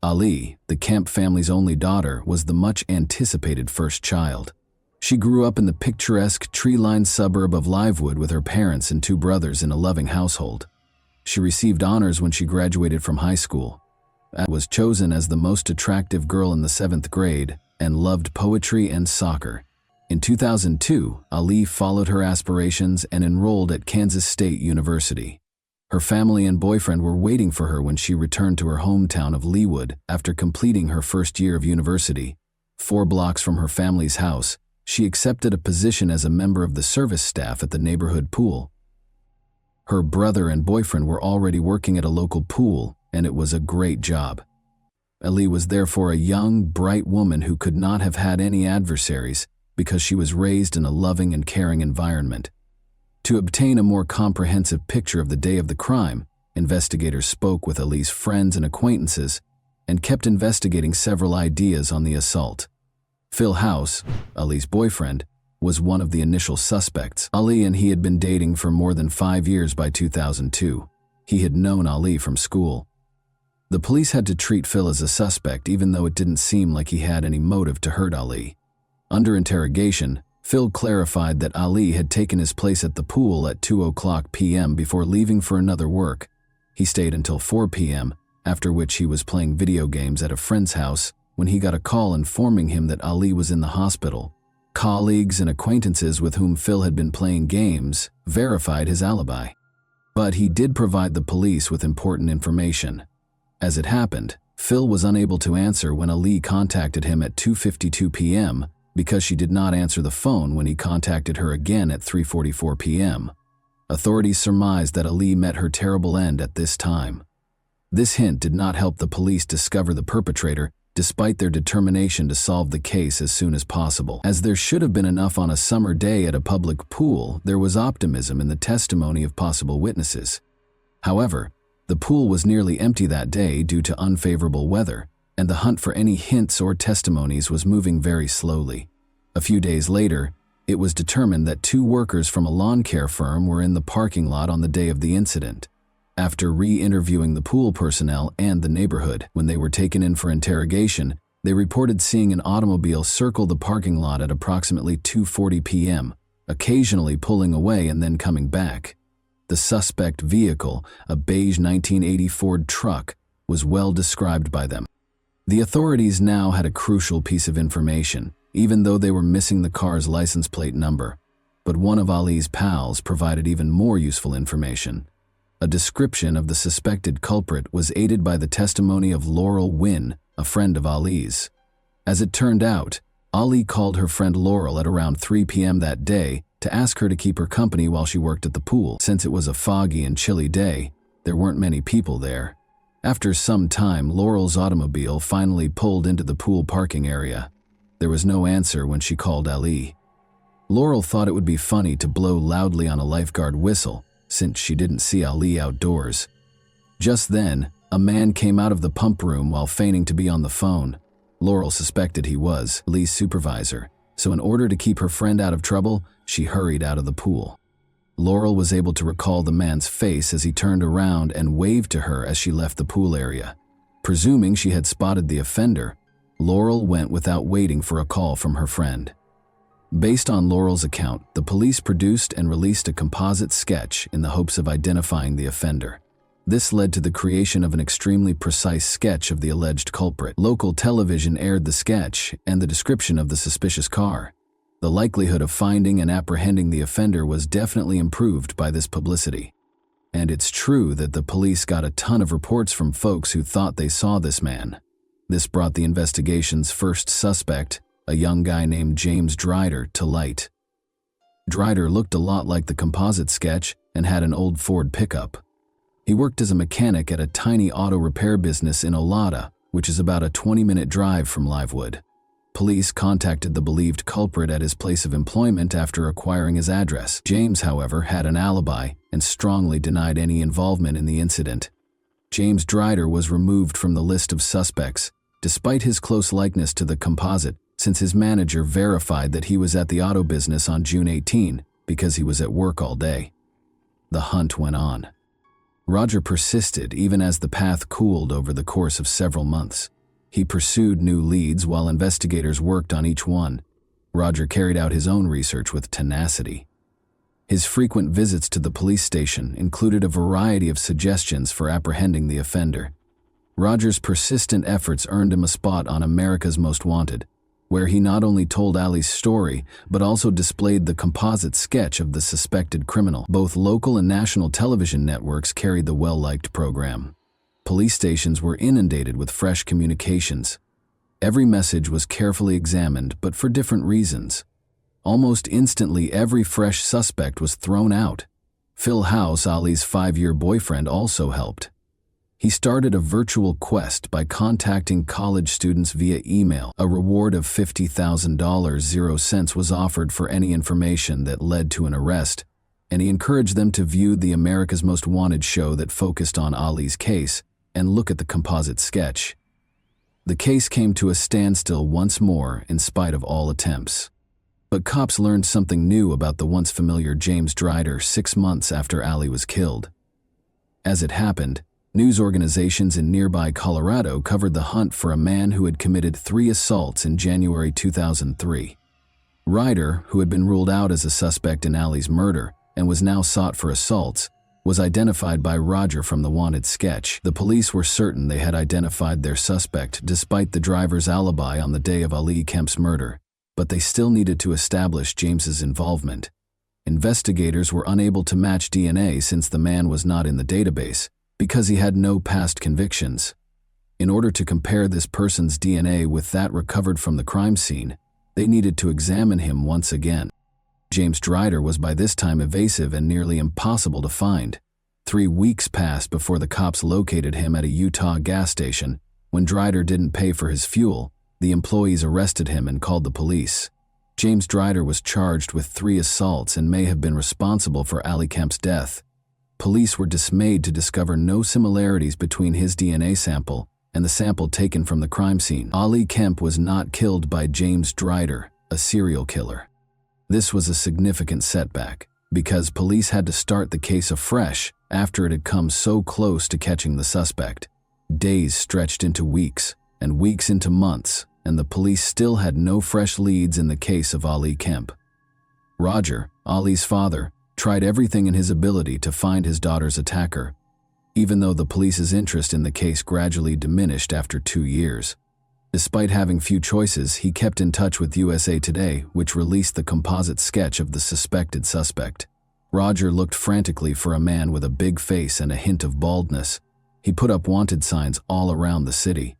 Ali, the Kemp family's only daughter, was the much-anticipated first child. She grew up in the picturesque, tree-lined suburb of Livewood with her parents and two brothers in a loving household. She received honors when she graduated from high school. was chosen as the most attractive girl in the 7th grade and loved poetry and soccer. In 2002, Ali followed her aspirations and enrolled at Kansas State University. Her family and boyfriend were waiting for her when she returned to her hometown of Leawood after completing her first year of university. 4 blocks from her family's house, she accepted a position as a member of the service staff at the neighborhood pool. Her brother and boyfriend were already working at a local pool, and it was a great job. Ali was therefore a young, bright woman who could not have had any adversaries because she was raised in a loving and caring environment. To obtain a more comprehensive picture of the day of the crime, investigators spoke with Ali's friends and acquaintances and kept investigating several ideas on the assault. Phil House, Ali's boyfriend, was one of the initial suspects. Ali and he had been dating for more than 5 years by 2002. He had known Ali from school. The police had to treat Phil as a suspect even though it didn't seem like he had any motive to hurt Ali. Under interrogation, Phil clarified that Ali had taken his place at the pool at 2:00 p.m. before leaving for another work. He stayed until 4 p.m., after which he was playing video games at a friend's house when he got a call informing him that Ali was in the hospital. Colleagues and acquaintances with whom Phil had been playing games verified his alibi. But he did provide the police with important information. As it happened, Phil was unable to answer when Ali contacted him at 2:52 p.m. because she did not answer the phone when he contacted her again at 3:44 p.m. Authorities surmised that Ali met her terrible end at this time. This hint did not help the police discover the perpetrator, despite their determination to solve the case as soon as possible. As there should have been enough on a summer day at a public pool, there was optimism in the testimony of possible witnesses. However, the pool was nearly empty that day due to unfavorable weather, and the hunt for any hints or testimonies was moving very slowly. A few days later, it was determined that 2 workers from a lawn care firm were in the parking lot on the day of the incident. After re-interviewing the pool personnel and the neighborhood, when they were taken in for interrogation, they reported seeing an automobile circle the parking lot at approximately 2:40 p.m., occasionally pulling away and then coming back. The suspect vehicle, a beige 1980 Ford truck, was well described by them. The authorities now had a crucial piece of information, even though they were missing the car's license plate number. But one of Ali's pals provided even more useful information. A description of the suspected culprit was aided by the testimony of Laurel Wynn, a friend of Ali's. As it turned out, Ali called her friend Laurel at around 3 p.m. that day to ask her to keep her company while she worked at the pool. Since it was a foggy and chilly day, there weren't many people there. After some time, Laurel's automobile finally pulled into the pool parking area. There was no answer when she called Ali. Laurel thought it would be funny to blow loudly on a lifeguard whistle, since she didn't see Ali outdoors. Just then, a man came out of the pump room while feigning to be on the phone. Laurel suspected he was Ali's supervisor, so in order to keep her friend out of trouble, she hurried out of the pool. Laurel was able to recall the man's face as he turned around and waved to her as she left the pool area. Presuming she had spotted the offender, Laurel went without waiting for a call from her friend. Based on Laurel's account, the police produced and released a composite sketch in the hopes of identifying the offender. This led to the creation of an extremely precise sketch of the alleged culprit. Local television aired the sketch and the description of the suspicious car. The likelihood of finding and apprehending the offender was definitely improved by this publicity. And it's true that the police got a ton of reports from folks who thought they saw this man. This brought the investigation's first suspect, a young guy named James Drider, to light. Drider looked a lot like the composite sketch and had an old Ford pickup. He worked as a mechanic at a tiny auto repair business in Olata, which is about a 20-minute drive from Livewood. Police contacted the believed culprit at his place of employment after acquiring his address. James, however, had an alibi and strongly denied any involvement in the incident. James Drider was removed from the list of suspects, despite his close likeness to the composite, since his manager verified that he was at the auto business on June 18 because he was at work all day. The hunt went on. Roger persisted even as the path cooled over the course of several months. He pursued new leads while investigators worked on each one. Roger carried out his own research with tenacity. His frequent visits to the police station included a variety of suggestions for apprehending the offender. Roger's persistent efforts earned him a spot on America's Most Wanted, where he not only told Ali's story, but also displayed the composite sketch of the suspected criminal. Both local and national television networks carried the well-liked program. Police stations were inundated with fresh communications. Every message was carefully examined, but for different reasons. Almost instantly, every fresh suspect was thrown out. Phil House, Ali's 5-year boyfriend, also helped. He started a virtual quest by contacting college students via email. A reward of $50,000 was offered for any information that led to an arrest, and he encouraged them to view the America's Most Wanted show that focused on Ali's case and look at the composite sketch. The case came to a standstill once more in spite of all attempts. But cops learned something new about the once familiar James Drider 6 months after Ali was killed. As it happened, news organizations in nearby Colorado covered the hunt for a man who had committed 3 assaults in January 2003. Ryder, who had been ruled out as a suspect in Ali's murder and was now sought for assaults, was identified by Roger from the wanted sketch. The police were certain they had identified their suspect despite the driver's alibi on the day of Ali Kemp's murder, but they still needed to establish James's involvement. Investigators were unable to match DNA since the man was not in the database, because he had no past convictions. In order to compare this person's DNA with that recovered from the crime scene, they needed to examine him once again. James Drider was by this time evasive and nearly impossible to find. 3 weeks passed before the cops located him at a Utah gas station. When Drider didn't pay for his fuel, the employees arrested him and called the police. James Drider was charged with 3 assaults and may have been responsible for Ali Kemp's death. Police were dismayed to discover no similarities between his DNA sample and the sample taken from the crime scene. Ali Kemp was not killed by James Drider, a serial killer. This was a significant setback, because police had to start the case afresh after it had come so close to catching the suspect. Days stretched into weeks, and weeks into months, and the police still had no fresh leads in the case of Ali Kemp. Roger, Ali's father, tried everything in his ability to find his daughter's attacker, even though the police's interest in the case gradually diminished after 2 years. Despite having few choices, he kept in touch with USA Today, which released the composite sketch of the suspected suspect. Roger looked frantically for a man with a big face and a hint of baldness. He put up wanted signs all around the city.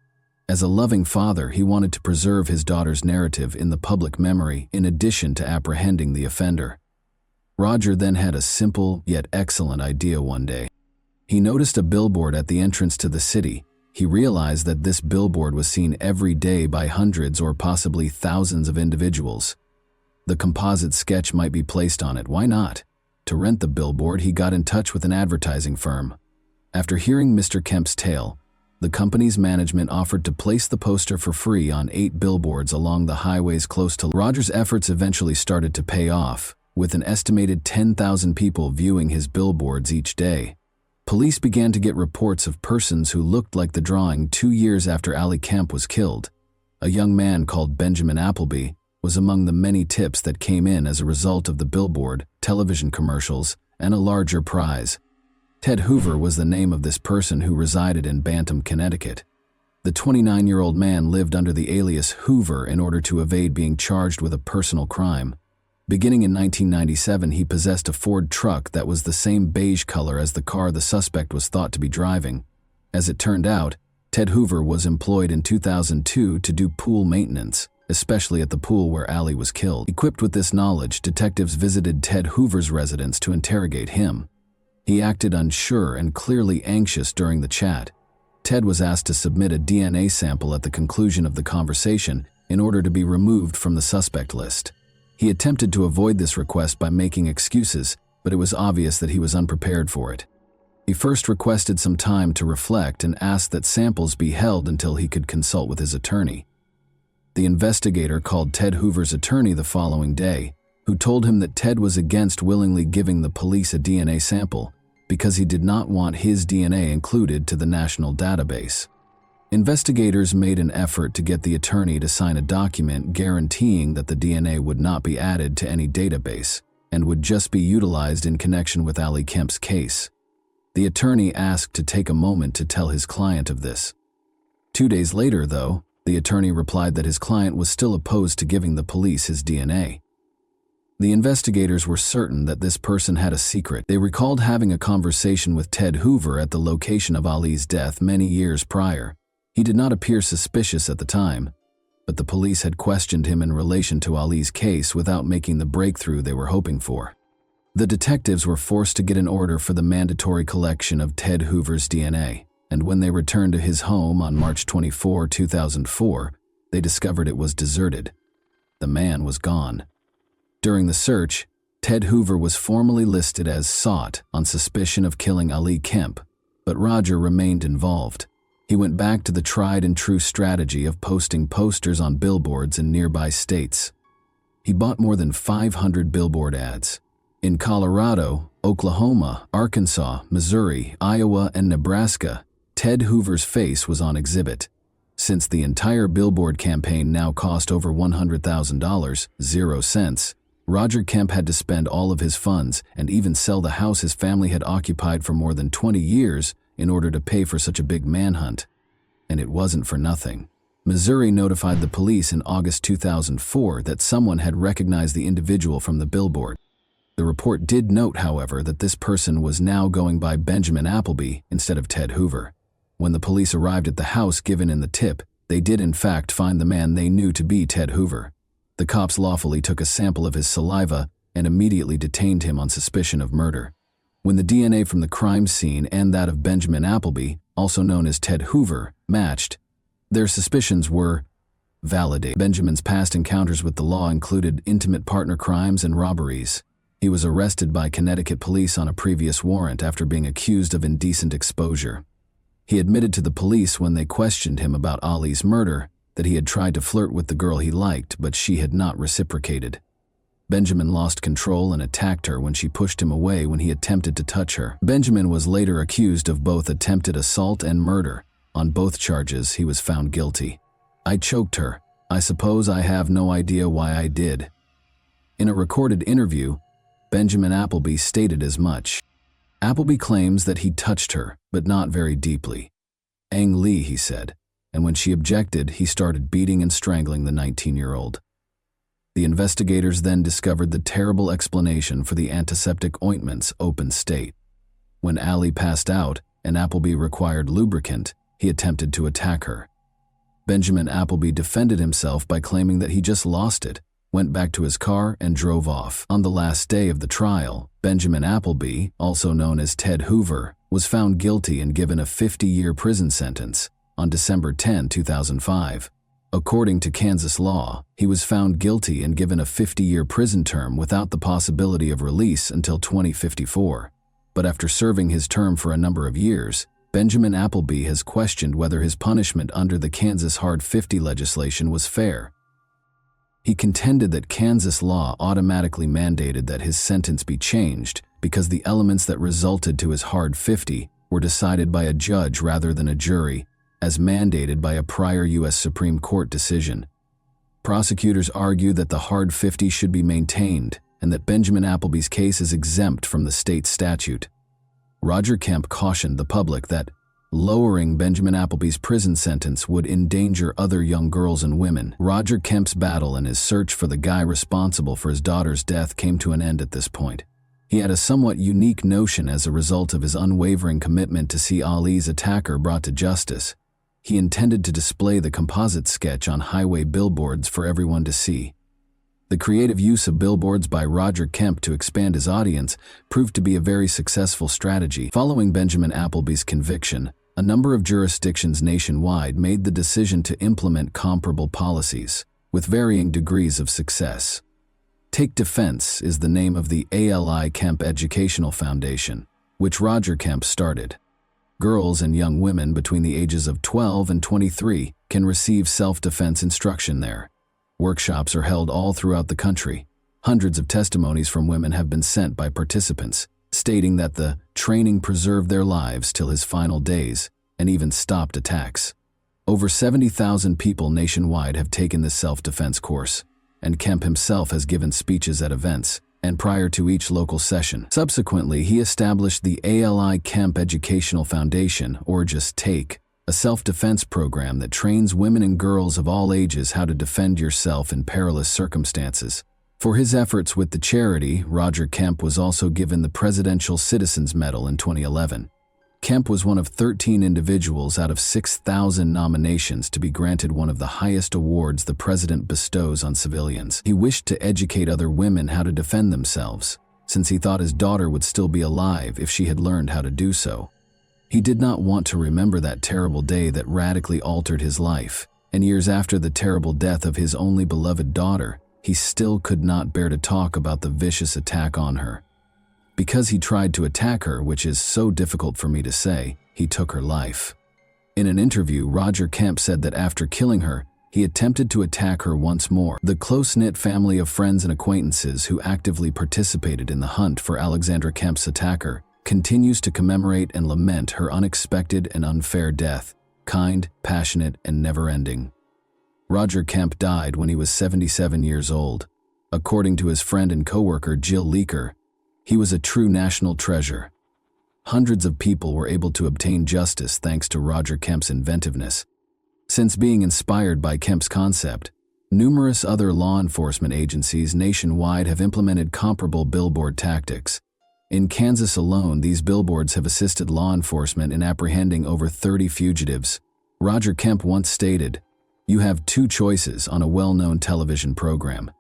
As a loving father, he wanted to preserve his daughter's narrative in the public memory in addition to apprehending the offender. Roger then had a simple yet excellent idea one day. He noticed a billboard at the entrance to the city. He realized that this billboard was seen every day by hundreds or possibly thousands of individuals. The composite sketch might be placed on it, why not? To rent the billboard, he got in touch with an advertising firm. After hearing Mr. Kemp's tale, the company's management offered to place the poster for free on 8 billboards along the highways close to. Roger's efforts eventually started to pay off, with an estimated 10,000 people viewing his billboards each day. Police began to get reports of persons who looked like the drawing 2 years after Ali Kemp was killed. A young man called Benjamin Appleby was among the many tips that came in as a result of the billboard, television commercials, and a larger prize. Ted Hoover was the name of this person who resided in Bantam, Connecticut. The 29-year-old man lived under the alias Hoover in order to evade being charged with a personal crime. Beginning in 1997, he possessed a Ford truck that was the same beige color as the car the suspect was thought to be driving. As it turned out, Ted Hoover was employed in 2002 to do pool maintenance, especially at the pool where Ali was killed. Equipped with this knowledge, detectives visited Ted Hoover's residence to interrogate him. He acted unsure and clearly anxious during the chat. Ted was asked to submit a DNA sample at the conclusion of the conversation in order to be removed from the suspect list. He attempted to avoid this request by making excuses, but it was obvious that he was unprepared for it. He first requested some time to reflect and asked that samples be held until he could consult with his attorney. The investigator called Ted Hoover's attorney the following day, who told him that Ted was against willingly giving the police a DNA sample because he did not want his DNA included to the national database. Investigators made an effort to get the attorney to sign a document guaranteeing that the DNA would not be added to any database and would just be utilized in connection with Ali Kemp's case. The attorney asked to take a moment to tell his client of this. 2 days later, though, the attorney replied that his client was still opposed to giving the police his DNA. The investigators were certain that this person had a secret. They recalled having a conversation with Ted Hoover at the location of Ali's death many years prior. He did not appear suspicious at the time, but the police had questioned him in relation to Ali's case without making the breakthrough they were hoping for. The detectives were forced to get an order for the mandatory collection of Ted Hoover's DNA, and when they returned to his home on March 24, 2004, they discovered it was deserted. The man was gone. During the search, Ted Hoover was formally listed as sought on suspicion of killing Ali Kemp, but Roger remained involved. He went back to the tried and true strategy of posting posters on billboards in nearby states. He bought more than 500 billboard ads. In Colorado, Oklahoma, Arkansas, Missouri, Iowa, and Nebraska, Ted Hoover's face was on exhibit. Since the entire billboard campaign now cost over $100,000, 0 cents, Roger Kemp had to spend all of his funds and even sell the house his family had occupied for more than 20 years in order to pay for such a big manhunt. And it wasn't for nothing. Missouri notified the police in August 2004 that someone had recognized the individual from the billboard. The report did note, however, that this person was now going by Benjamin Appleby instead of Ted Hoover. When the police arrived at the house given in the tip, they did in fact find the man they knew to be Ted Hoover. The cops lawfully took a sample of his saliva and immediately detained him on suspicion of murder. When the DNA from the crime scene and that of Benjamin Appleby, also known as Ted Hoover, matched, their suspicions were validated. Benjamin's past encounters with the law included intimate partner crimes and robberies. He was arrested by Connecticut police on a previous warrant after being accused of indecent exposure. He admitted to the police when they questioned him about Ali's murder that he had tried to flirt with the girl he liked, but she had not reciprocated. Benjamin lost control and attacked her when she pushed him away when he attempted to touch her. Benjamin was later accused of both attempted assault and murder. On both charges, he was found guilty. "I choked her. I suppose I have no idea why I did." In a recorded interview, Benjamin Appleby stated as much. Appleby claims that he touched her, but not very deeply. "Ang Lee," he said, and when she objected, he started beating and strangling the 19-year-old. The investigators then discovered the terrible explanation for the antiseptic ointment's open state. When Ali passed out and Appleby required lubricant, he attempted to attack her. Benjamin Appleby defended himself by claiming that he just lost it, went back to his car, and drove off. On the last day of the trial, Benjamin Appleby, also known as Ted Hoover, was found guilty and given a 50-year prison sentence on December 10, 2005. According to Kansas law, he was found guilty and given a 50-year prison term without the possibility of release until 2054. But after serving his term for a number of years, Benjamin Appleby has questioned whether his punishment under the Kansas Hard 50 legislation was fair. He contended that Kansas law automatically mandated that his sentence be changed because the elements that resulted to his Hard 50 were decided by a judge rather than a jury, as mandated by a prior U.S. Supreme Court decision. Prosecutors argue that the Hard 50 should be maintained and that Benjamin Appleby's case is exempt from the state statute. Roger Kemp cautioned the public that lowering Benjamin Appleby's prison sentence would endanger other young girls and women. Roger Kemp's battle and his search for the guy responsible for his daughter's death came to an end at this point. He had a somewhat unique notion as a result of his unwavering commitment to see Ali's attacker brought to justice. He intended to display the composite sketch on highway billboards for everyone to see. The creative use of billboards by Roger Kemp to expand his audience proved to be a very successful strategy. Following Benjamin Appleby's conviction, a number of jurisdictions nationwide made the decision to implement comparable policies, with varying degrees of success. Take Defense is the name of the Ali Kemp Educational Foundation, which Roger Kemp started. Girls and young women between the ages of 12 and 23 can receive self-defense instruction there. Workshops are held all throughout the country. Hundreds of testimonies from women have been sent by participants, stating that the training preserved their lives till his final days and even stopped attacks. Over 70,000 people nationwide have taken this self-defense course, and Kemp himself has given speeches at events and prior to each local session. Subsequently, he established the Ali Kemp Educational Foundation, or just TAKE, a self-defense program that trains women and girls of all ages how to defend yourself in perilous circumstances. For his efforts with the charity, Roger Kemp was also given the Presidential Citizens Medal in 2011. Kemp was one of 13 individuals out of 6,000 nominations to be granted one of the highest awards the president bestows on civilians. He wished to educate other women how to defend themselves, since he thought his daughter would still be alive if she had learned how to do so. He did not want to remember that terrible day that radically altered his life, and years after the terrible death of his only beloved daughter, he still could not bear to talk about the vicious attack on her. Because he tried to attack her, which is so difficult for me to say, he took her life. In an interview, Roger Kemp said that after killing her, he attempted to attack her once more. The close-knit family of friends and acquaintances who actively participated in the hunt for Alexandra Kemp's attacker continues to commemorate and lament her unexpected and unfair death, kind, passionate, and never-ending. Roger Kemp died when he was 77 years old. According to his friend and co-worker Jill Leaker, he was a true national treasure. Hundreds of people were able to obtain justice thanks to Roger Kemp's inventiveness. Since being inspired by Kemp's concept, numerous other law enforcement agencies nationwide have implemented comparable billboard tactics. In Kansas alone, these billboards have assisted law enforcement in apprehending over 30 fugitives. Roger Kemp once stated, "You have two choices on a well-known television program.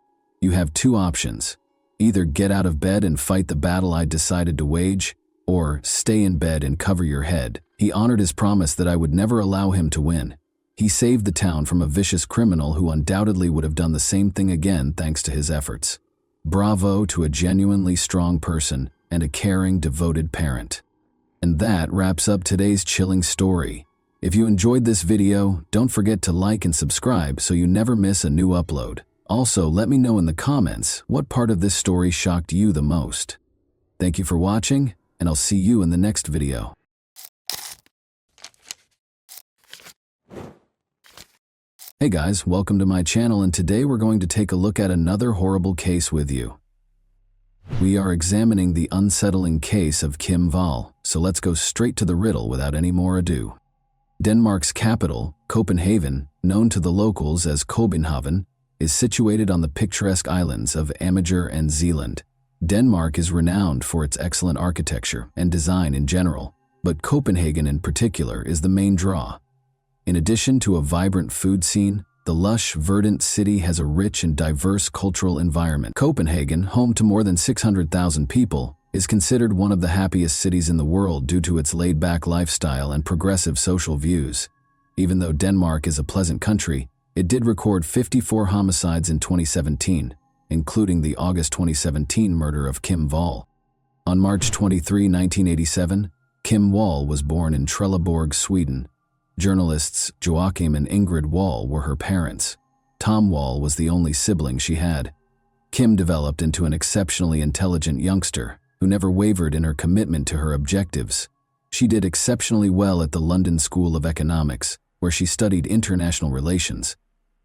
You have two options. Either get out of bed and fight the battle I decided to wage, or stay in bed and cover your head." He honored his promise that I would never allow him to win. He saved the town from a vicious criminal who undoubtedly would have done the same thing again thanks to his efforts. Bravo to a genuinely strong person and a caring, devoted parent. And that wraps up today's chilling story. If you enjoyed this video, don't forget to like and subscribe so you never miss a new upload. Also, let me know in the comments what part of this story shocked you the most. Thank you for watching, and I'll see you in the next video. Hey guys, welcome to my channel, and today we're going to take a look at another horrible case with you. We are examining the unsettling case of Kim Wall, so let's go straight to the riddle without any more ado. Denmark's capital, Copenhagen, known to the locals as Copenhagen, is situated on the picturesque islands of Amager and Zealand. Denmark is renowned for its excellent architecture and design in general, but Copenhagen in particular is the main draw. In addition to a vibrant food scene, the lush, verdant city has a rich and diverse cultural environment. Copenhagen, home to more than 600,000 people, is considered one of the happiest cities in the world due to its laid-back lifestyle and progressive social views. Even though Denmark is a pleasant country, it did record 54 homicides in 2017, including the August 2017 murder of Kim Wall. On March 23, 1987, Kim Wall was born in Trelleborg, Sweden. Journalists Joachim and Ingrid Wall were her parents. Tom Wall was the only sibling she had. Kim developed into an exceptionally intelligent youngster who never wavered in her commitment to her objectives. She did exceptionally well at the London School of Economics, where she studied international relations.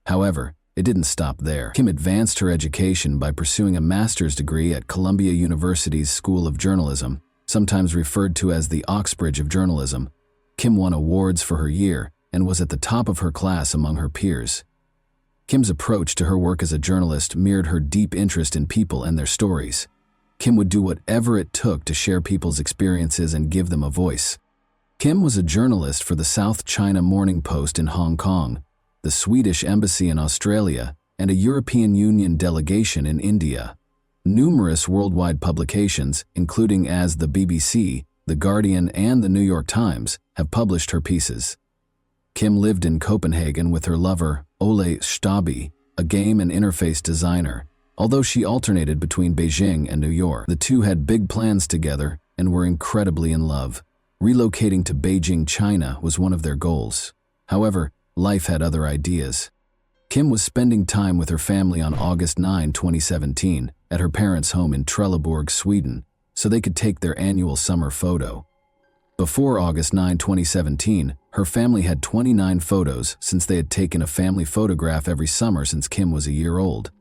However, it didn't stop there. Kim advanced her education by pursuing a master's degree at Columbia University's School of Journalism, sometimes referred to as the Oxbridge of Journalism. Kim won awards for her year and was at the top of her class among her peers. Kim's approach to her work as a journalist mirrored her deep interest in people and their stories. Kim would do whatever it took to share people's experiences and give them a voice. Kim was a journalist for the South China Morning Post in Hong Kong, the Swedish Embassy in Australia, and a European Union delegation in India. Numerous worldwide publications, including as the BBC, The Guardian, and the New York Times, have published her pieces. Kim lived in Copenhagen with her lover, Ole Stabi, a game and interface designer. Although she alternated between Beijing and New York, the two had big plans together and were incredibly in love. Relocating to Beijing, China was one of their goals. However, life had other ideas. Kim was spending time with her family on August 9, 2017, at her parents' home in Trelleborg, Sweden, so they could take their annual summer photo. Before August 9, 2017, her family had 29 photos since they had taken a family photograph every summer since Kim was a year old.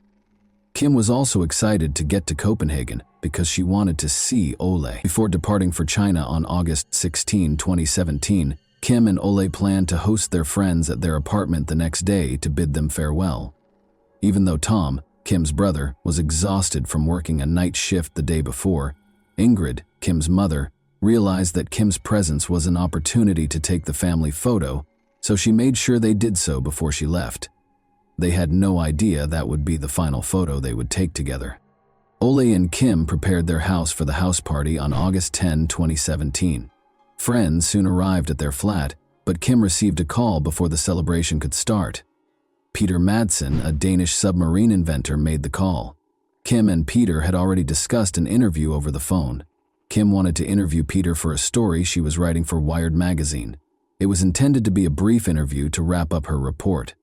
Kim was also excited to get to Copenhagen because she wanted to see Ole. Before departing for China on August 16, 2017, Kim and Ole planned to host their friends at their apartment the next day to bid them farewell. Even though Tom, Kim's brother, was exhausted from working a night shift the day before, Ingrid, Kim's mother, realized that Kim's presence was an opportunity to take the family photo, so she made sure they did so before she left. They had no idea that would be the final photo they would take together. Ole and Kim prepared their house for the house party on August 10, 2017. Friends soon arrived at their flat, but Kim received a call before the celebration could start. Peter Madsen, a Danish submarine inventor, made the call. Kim and Peter had already discussed an interview over the phone. Kim wanted to interview Peter for a story she was writing for Wired magazine. It was intended to be a brief interview to wrap up her report.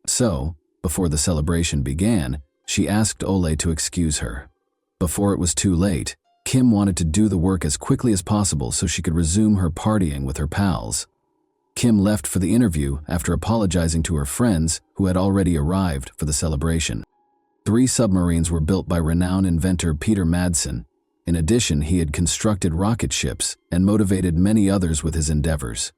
So, before the celebration began, she asked Ole to excuse her. Before it was too late, Kim wanted to do the work as quickly as possible so she could resume her partying with her pals. Kim left for the interview after apologizing to her friends who had already arrived for the celebration. 3 submarines were built by renowned inventor Peter Madsen. In addition, he had constructed rocket ships and motivated many others with his endeavors.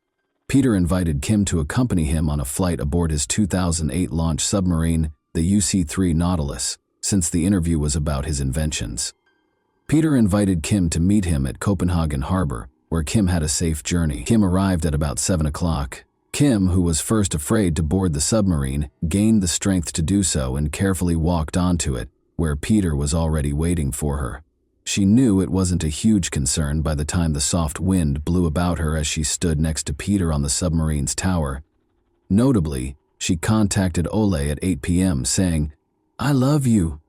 Peter invited Kim to accompany him on a flight aboard his 2008 launch submarine, the UC-3 Nautilus, since the interview was about his inventions. Peter invited Kim to meet him at Copenhagen Harbor, where Kim had a safe journey. Kim arrived at about 7 o'clock. Kim, who was first afraid to board the submarine, gained the strength to do so and carefully walked onto it, where Peter was already waiting for her. She knew it wasn't a huge concern by the time the soft wind blew about her as she stood next to Peter on the submarine's tower. Notably, she contacted Ole at 8 p.m. saying, "I love you,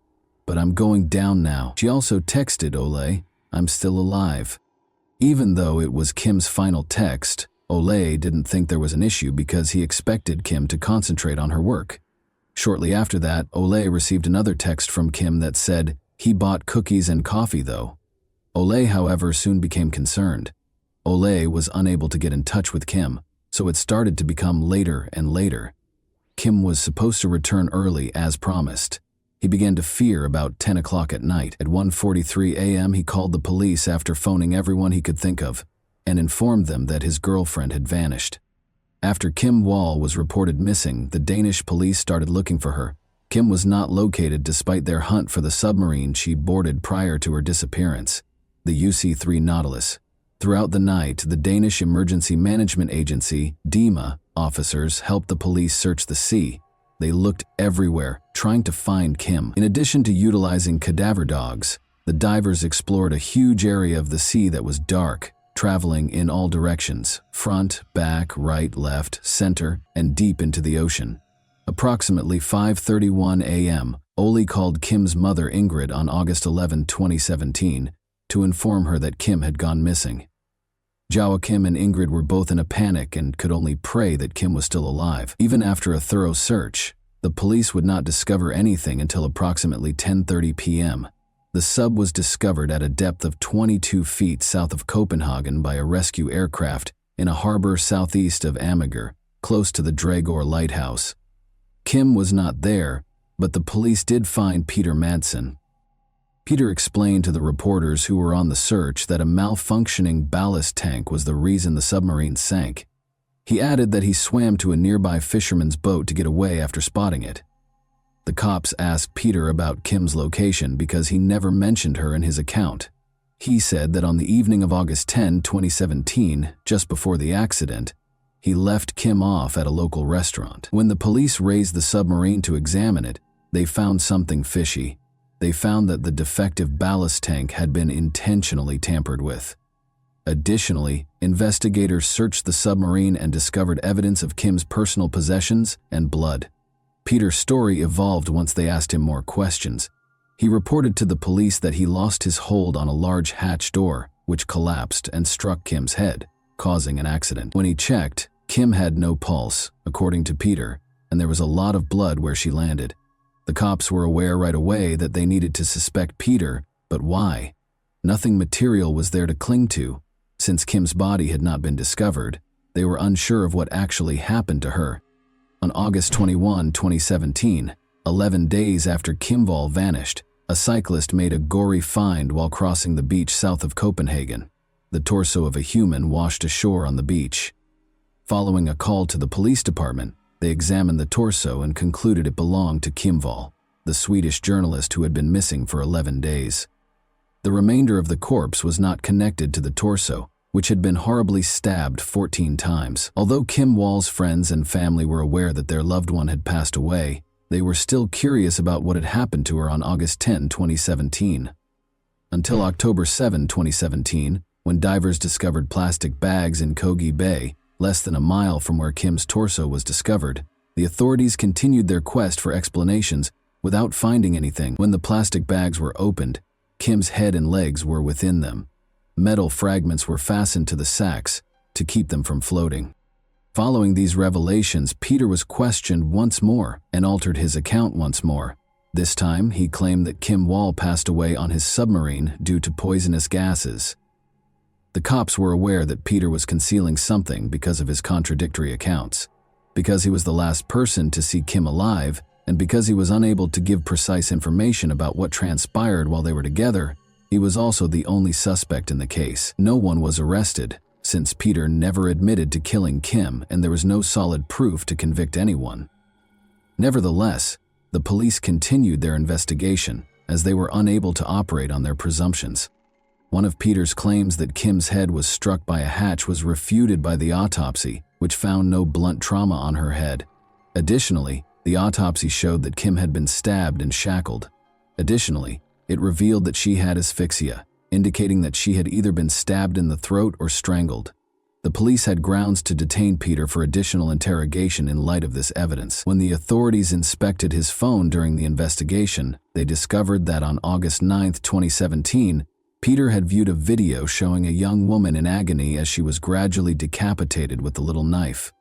but I'm going down now." She also texted Ole, "I'm still alive." Even though it was Kim's final text, Ole didn't think there was an issue because he expected Kim to concentrate on her work. Shortly after that, Ole received another text from Kim that said, "He bought cookies and coffee though." Ole, however, soon became concerned. Ole was unable to get in touch with Kim, so it started to become later and later. Kim was supposed to return early as promised. He began to fear about 10 o'clock at night. At 1:43 a.m. he called the police after phoning everyone he could think of and informed them that his girlfriend had vanished. After Kim Wall was reported missing, the Danish police started looking for her. Kim was not located despite their hunt for the submarine she boarded prior to her disappearance, the UC-3 Nautilus. Throughout the night, the Danish Emergency Management Agency, DEMA, officers helped the police search the sea. They looked everywhere, trying to find Kim. In addition to utilizing cadaver dogs, the divers explored a huge area of the sea that was dark, traveling in all directions, front, back, right, left, center, and deep into the ocean. Approximately 5:31 a.m., Ole called Kim's mother Ingrid on August 11, 2017, to inform her that Kim had gone missing. Joachim and Ingrid were both in a panic and could only pray that Kim was still alive. Even after a thorough search, the police would not discover anything until approximately 10:30 p.m. The sub was discovered at a depth of 22 feet south of Copenhagen by a rescue aircraft in a harbor southeast of Amager, close to the Dragor lighthouse. Kim was not there, but the police did find Peter Madsen. Peter explained to the reporters who were on the search that a malfunctioning ballast tank was the reason the submarine sank. He added that he swam to a nearby fisherman's boat to get away after spotting it. The cops asked Peter about Kim's location because he never mentioned her in his account. He said that on the evening of August 10, 2017, just before the accident, he left Kim off at a local restaurant. When the police raised the submarine to examine it, they found something fishy. They found that the defective ballast tank had been intentionally tampered with. Additionally, investigators searched the submarine and discovered evidence of Kim's personal possessions and blood. Peter's story evolved once they asked him more questions. He reported to the police that he lost his hold on a large hatch door, which collapsed and struck Kim's head, causing an accident. When he checked, Kim had no pulse, according to Peter, and there was a lot of blood where she landed. The cops were aware right away that they needed to suspect Peter, but why? Nothing material was there to cling to. Since Kim's body had not been discovered, they were unsure of what actually happened to her. On August 21, 2017, 11 days after Kim Wall vanished, a cyclist made a gory find while crossing the beach south of Copenhagen. The torso of a human washed ashore on the beach. Following a call to the police department, they examined the torso and concluded it belonged to Kim Wall, the Swedish journalist who had been missing for 11 days. The remainder of the corpse was not connected to the torso, which had been horribly stabbed 14 times. Although Kim Wall's friends and family were aware that their loved one had passed away, they were still curious about what had happened to her on August 10, 2017. Until October 7, 2017, when divers discovered plastic bags in Kogi Bay, less than a mile from where Kim's torso was discovered, the authorities continued their quest for explanations without finding anything. When the plastic bags were opened, Kim's head and legs were within them. Metal fragments were fastened to the sacks to keep them from floating. Following these revelations, Peter was questioned once more and altered his account once more. This time, he claimed that Kim Wall passed away on his submarine due to poisonous gases. The cops were aware that Peter was concealing something because of his contradictory accounts. Because he was the last person to see Kim alive, and because he was unable to give precise information about what transpired while they were together, he was also the only suspect in the case. No one was arrested, since Peter never admitted to killing Kim and there was no solid proof to convict anyone. Nevertheless, the police continued their investigation as they were unable to operate on their presumptions. One of Peter's claims that Kim's head was struck by a hatch was refuted by the autopsy, which found no blunt trauma on her head. Additionally, the autopsy showed that Kim had been stabbed and shackled. Additionally, it revealed that she had asphyxia, indicating that she had either been stabbed in the throat or strangled. The police had grounds to detain Peter for additional interrogation in light of this evidence. When the authorities inspected his phone during the investigation, they discovered that on August 9, 2017, Peter had viewed a video showing a young woman in agony as she was gradually decapitated with a little knife.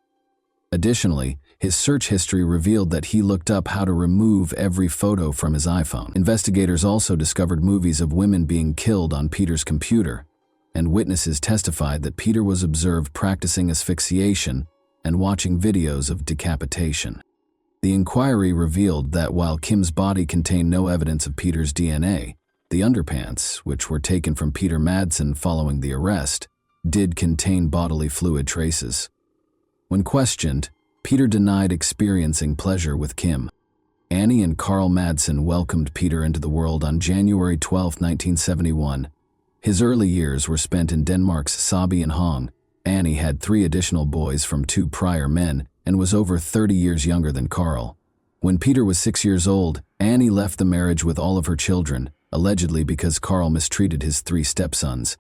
Additionally, his search history revealed that he looked up how to remove every photo from his iPhone. Investigators also discovered movies of women being killed on Peter's computer, and witnesses testified that Peter was observed practicing asphyxiation and watching videos of decapitation. The inquiry revealed that while Kim's body contained no evidence of Peter's DNA, the underpants, which were taken from Peter Madsen following the arrest, did contain bodily fluid traces. When questioned, Peter denied experiencing pleasure with Kim. Annie and Carl Madsen welcomed Peter into the world on January 12, 1971. His early years were spent in Denmark's Sabi and Hong. Annie had 3 additional boys from 2 prior men and was over 30 years younger than Carl. When Peter was 6 years old, Annie left the marriage with all of her children, allegedly because Carl mistreated his 3 stepsons.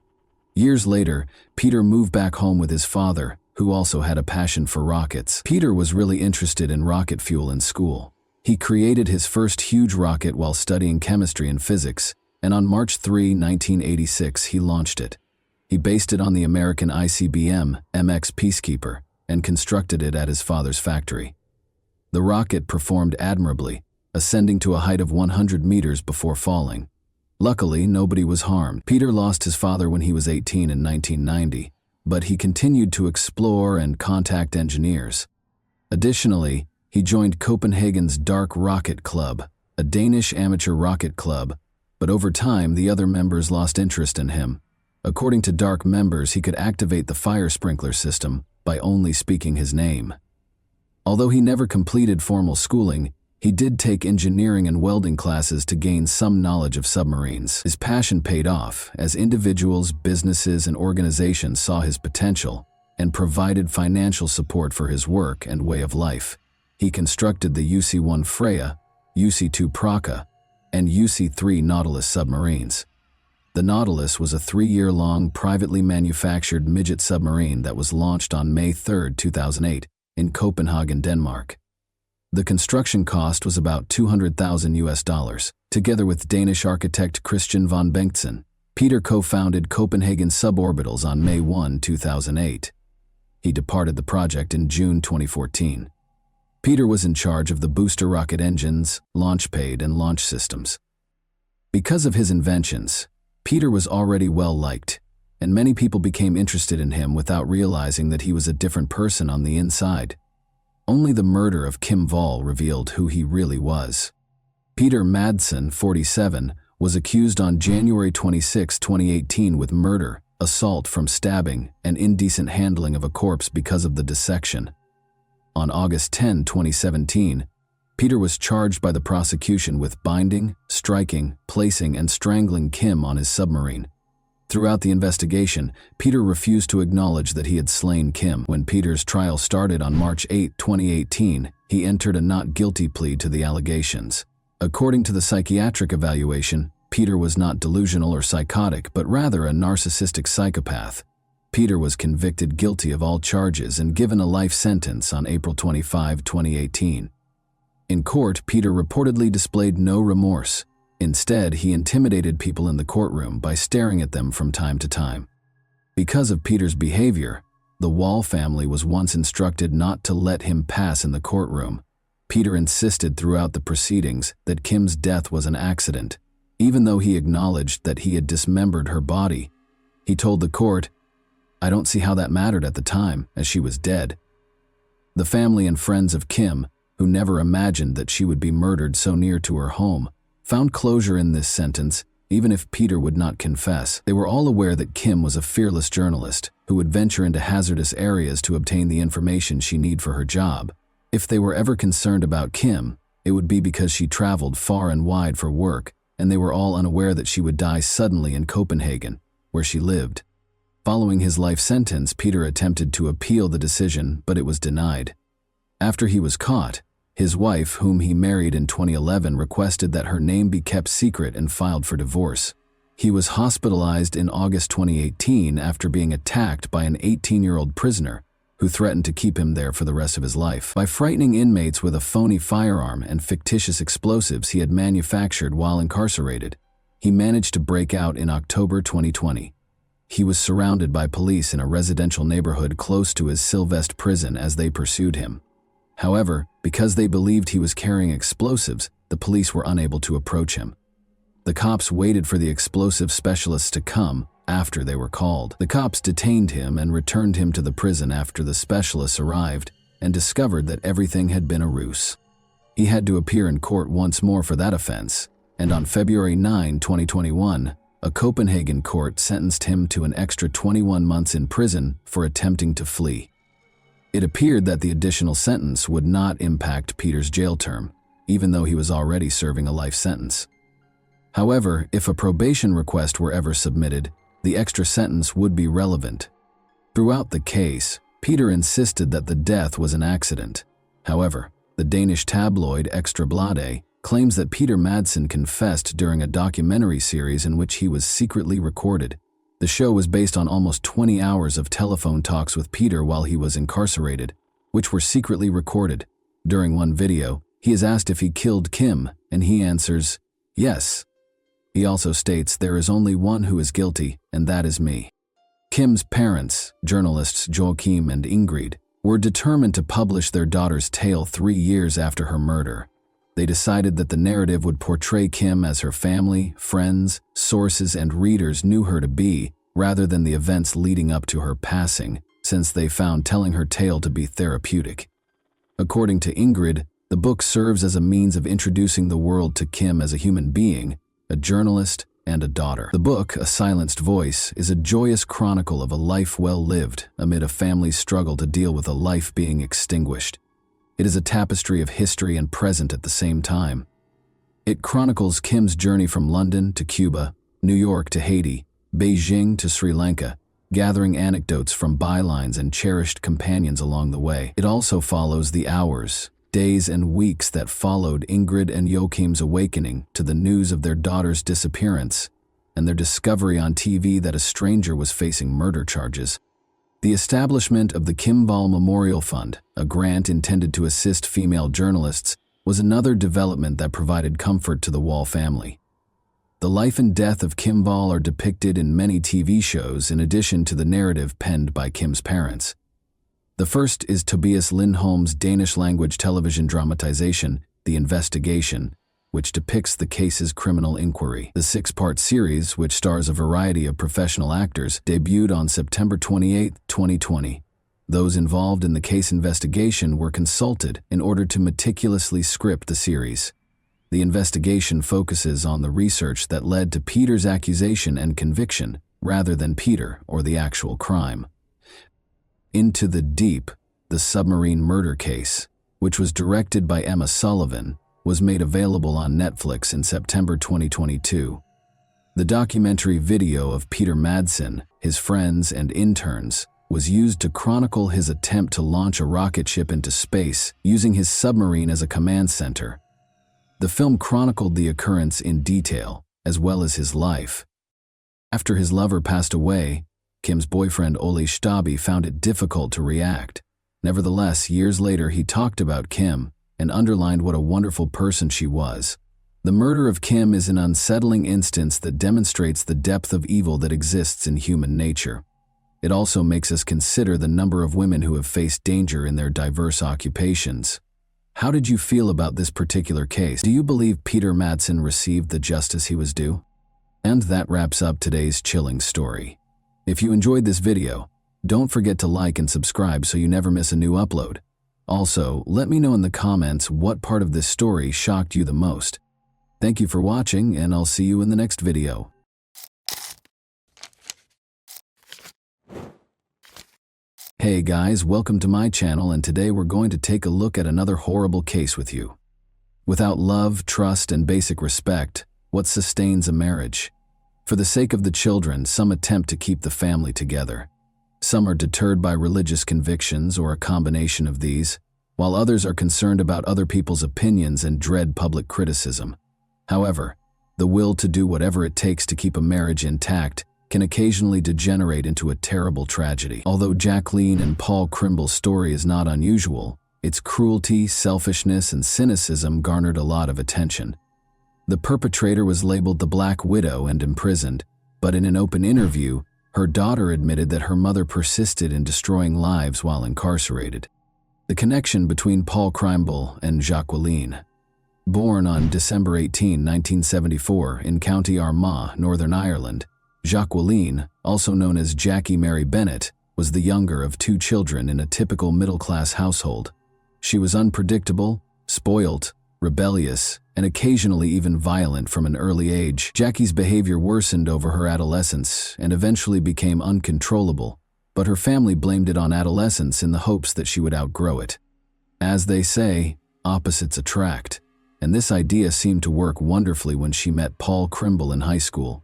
Years later, Peter moved back home with his father, who also had a passion for rockets. Peter was really interested in rocket fuel in school. He created his first huge rocket while studying chemistry and physics, and on March 3, 1986, he launched it. He based it on the American ICBM MX Peacekeeper and constructed it at his father's factory. The rocket performed admirably, ascending to a height of 100 meters before falling. Luckily, nobody was harmed. Peter lost his father when he was 18 in 1990. But he continued to explore and contact engineers. Additionally, he joined Copenhagen's Dark Rocket Club, a Danish amateur rocket club, but over time the other members lost interest in him. According to Dark members, he could activate the fire sprinkler system by only speaking his name. Although he never completed formal schooling, he did take engineering and welding classes to gain some knowledge of submarines. His passion paid off as individuals, businesses, and organizations saw his potential and provided financial support for his work and way of life. He constructed the UC-1 Freya, UC-2 Praka, and UC-3 Nautilus submarines. The Nautilus was a 3-year-long privately manufactured midget submarine that was launched on May 3, 2008 in Copenhagen, Denmark. The construction cost was about $200,000. Together with Danish architect Christian von Bengtsen, Peter co-founded Copenhagen Suborbitals on May 1, 2008. He departed the project in June 2014. Peter was in charge of the booster rocket engines, launch pad, and launch systems. Because of his inventions, Peter was already well-liked, and many people became interested in him without realizing that he was a different person on the inside. Only the murder of Kim Wall revealed who he really was. Peter Madsen, 47, was accused on January 26, 2018 with murder, assault from stabbing, and indecent handling of a corpse because of the dissection. On August 10, 2017, Peter was charged by the prosecution with binding, striking, placing, and strangling Kim on his submarine. Throughout the investigation, Peter refused to acknowledge that he had slain Kim. When Peter's trial started on March 8, 2018, he entered a not guilty plea to the allegations. According to the psychiatric evaluation, Peter was not delusional or psychotic, but rather a narcissistic psychopath. Peter was convicted guilty of all charges and given a life sentence on April 25, 2018. In court, Peter reportedly displayed no remorse. Instead, he intimidated people in the courtroom by staring at them from time to time. Because of Peter's behavior, the Wall family was once instructed not to let him pass in the courtroom. Peter insisted throughout the proceedings that Kim's death was an accident, even though he acknowledged that he had dismembered her body. He told the court, "I don't see how that mattered at the time, as she was dead." The family and friends of Kim, who never imagined that she would be murdered so near to her home, found closure in this sentence, even if Peter would not confess. They were all aware that Kim was a fearless journalist who would venture into hazardous areas to obtain the information she needed for her job. If they were ever concerned about Kim, it would be because she traveled far and wide for work, and they were all unaware that she would die suddenly in Copenhagen, where she lived. Following his life sentence, Peter attempted to appeal the decision, but it was denied. After he was caught, his wife, whom he married in 2011, requested that her name be kept secret and filed for divorce. He was hospitalized in August 2018 after being attacked by an 18-year-old prisoner who threatened to keep him there for the rest of his life. By frightening inmates with a phony firearm and fictitious explosives he had manufactured while incarcerated, he managed to break out in October 2020. He was surrounded by police in a residential neighborhood close to his Sylvester prison as they pursued him. However, because they believed he was carrying explosives, the police were unable to approach him. The cops waited for the explosive specialists to come after they were called. The cops detained him and returned him to the prison after the specialists arrived and discovered that everything had been a ruse. He had to appear in court once more for that offense, and on February 9, 2021, a Copenhagen court sentenced him to an extra 21 months in prison for attempting to flee. It appeared that the additional sentence would not impact Peter's jail term, even though he was already serving a life sentence. However, if a probation request were ever submitted, the extra sentence would be relevant. Throughout the case, Peter insisted that the death was an accident. However, the Danish tabloid Ekstra Bladet claims that Peter Madsen confessed during a documentary series in which he was secretly recorded. The show was based on almost 20 hours of telephone talks with Peter while he was incarcerated, which were secretly recorded. During one video, he is asked if he killed Kim, and he answers, "Yes." He also states, "There is only one who is guilty, and that is me." Kim's parents, journalists Joachim and Ingrid, were determined to publish their daughter's tale 3 years after her murder. They decided that the narrative would portray Kim as her family, friends, sources, and readers knew her to be, rather than the events leading up to her passing, since they found telling her tale to be therapeutic. According to Ingrid, the book serves as a means of introducing the world to Kim as a human being, a journalist, and a daughter. The book, A Silenced Voice, is a joyous chronicle of a life well lived amid a family's struggle to deal with a life being extinguished. It is a tapestry of history and present at the same time. It chronicles Kim's journey from London to Cuba, New York to Haiti, Beijing to Sri Lanka, gathering anecdotes from bylines and cherished companions along the way. It also follows the hours, days, and weeks that followed Ingrid and Joachim's awakening to the news of their daughter's disappearance and their discovery on TV that a stranger was facing murder charges. The establishment of the Kim Wall Memorial Fund, a grant intended to assist female journalists, was another development that provided comfort to the Wall family. The life and death of Kim Wall are depicted in many TV shows in addition to the narrative penned by Kim's parents. The first is Tobias Lindholm's Danish-language television dramatization, The Investigation, which depicts the case's criminal inquiry. The 6-part series, which stars a variety of professional actors, debuted on September 28, 2020. Those involved in the case investigation were consulted in order to meticulously script the series. The investigation focuses on the research that led to Peter's accusation and conviction, rather than Peter or the actual crime. Into the Deep, the submarine murder case, which was directed by Emma Sullivan, was made available on Netflix in September 2022. The documentary video of Peter Madsen, his friends, and interns was used to chronicle his attempt to launch a rocket ship into space using his submarine as a command center. The film chronicled the occurrence in detail, as well as his life. After his lover passed away, Kim's boyfriend Ole Stabi found it difficult to react. Nevertheless, years later he talked about Kim and underlined what a wonderful person she was. The murder of Kim is an unsettling instance that demonstrates the depth of evil that exists in human nature. It also makes us consider the number of women who have faced danger in their diverse occupations. How did you feel about this particular case? Do you believe Peter Madsen received the justice he was due? And that wraps up today's chilling story. If you enjoyed this video, don't forget to like and subscribe so you never miss a new upload. Also, let me know in the comments what part of this story shocked you the most. Thank you for watching, and I'll see you in the next video. Hey guys, welcome to my channel, and today we're going to take a look at another horrible case with you. Without love, trust, and basic respect, what sustains a marriage? For the sake of the children, some attempt to keep the family together. Some are deterred by religious convictions or a combination of these, while others are concerned about other people's opinions and dread public criticism. However, the will to do whatever it takes to keep a marriage intact can occasionally degenerate into a terrible tragedy. Although Jacqueline and Paul Crimble's story is not unusual, its cruelty, selfishness, and cynicism garnered a lot of attention. The perpetrator was labeled the Black Widow and imprisoned, but in an open interview, her daughter admitted that her mother persisted in destroying lives while incarcerated. The connection between Paul Crimble and Jacqueline. Born on December 18, 1974 in County Armagh, Northern Ireland, Jacqueline, also known as Jackie Mary Bennett, was the younger of two children in a typical middle-class household. She was unpredictable, spoilt, rebellious, and occasionally even violent from an early age. Jackie's behavior worsened over her adolescence and eventually became uncontrollable, but her family blamed it on adolescence in the hopes that she would outgrow it. As they say, opposites attract, and this idea seemed to work wonderfully when she met Paul Crimble in high school.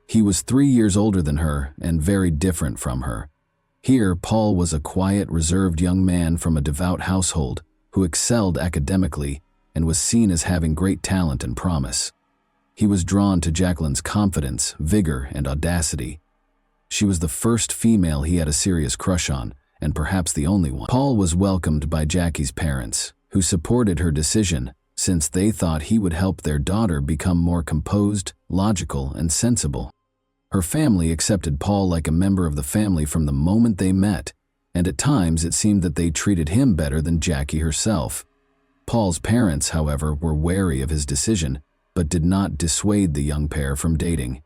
He was 3 years older than her and very different from her. Here, Paul was a quiet, reserved young man from a devout household who excelled academically and was seen as having great talent and promise. He was drawn to Jacqueline's confidence, vigor, and audacity. She was the first female he had a serious crush on, and perhaps the only one. Paul was welcomed by Jackie's parents, who supported her decision since they thought he would help their daughter become more composed, logical, and sensible. Her family accepted Paul like a member of the family from the moment they met, and at times it seemed that they treated him better than Jackie herself. Paul's parents, however, were wary of his decision, but did not dissuade the young pair from dating.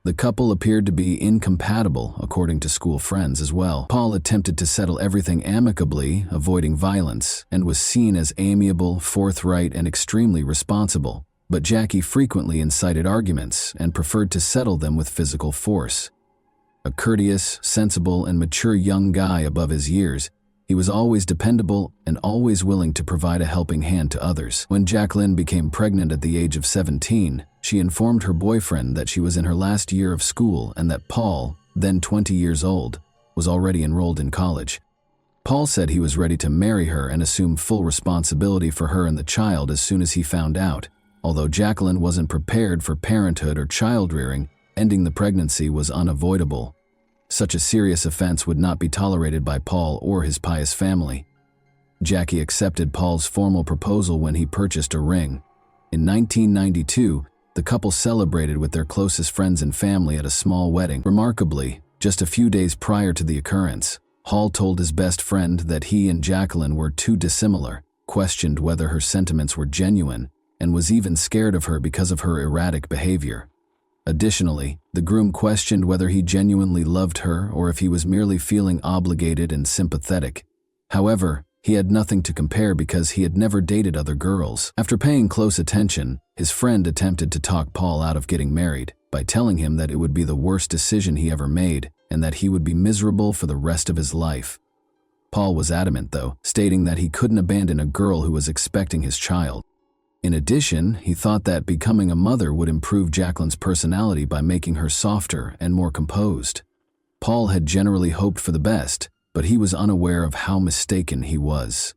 The couple appeared to be incompatible, according to school friends as well. Paul attempted to settle everything amicably, avoiding violence, and was seen as amiable, forthright, and extremely responsible. But Jackie frequently incited arguments and preferred to settle them with physical force. A courteous, sensible, and mature young guy above his years, he was always dependable and always willing to provide a helping hand to others. When Jacqueline became pregnant at the age of 17, she informed her boyfriend that she was in her last year of school and that Paul, then 20 years old, was already enrolled in college. Paul said he was ready to marry her and assume full responsibility for her and the child as soon as he found out. Although Jacqueline wasn't prepared for parenthood or child-rearing, ending the pregnancy was unavoidable. Such a serious offense would not be tolerated by Paul or his pious family. Jackie accepted Paul's formal proposal when he purchased a ring. In 1992, the couple celebrated with their closest friends and family at a small wedding. Remarkably, just a few days prior to the occurrence, Hall told his best friend that he and Jacqueline were too dissimilar, questioned whether her sentiments were genuine, and was even scared of her because of her erratic behavior. Additionally, the groom questioned whether he genuinely loved her or if he was merely feeling obligated and sympathetic. However, He had nothing to compare because he had never dated other girls. After paying close attention, his friend attempted to talk Paul out of getting married by telling him that it would be the worst decision he ever made and that he would be miserable for the rest of his life. Paul was adamant, though, stating that he couldn't abandon a girl who was expecting his child. In addition, he thought that becoming a mother would improve Jacqueline's personality by making her softer and more composed. Paul had generally hoped for the best, but he was unaware of how mistaken he was.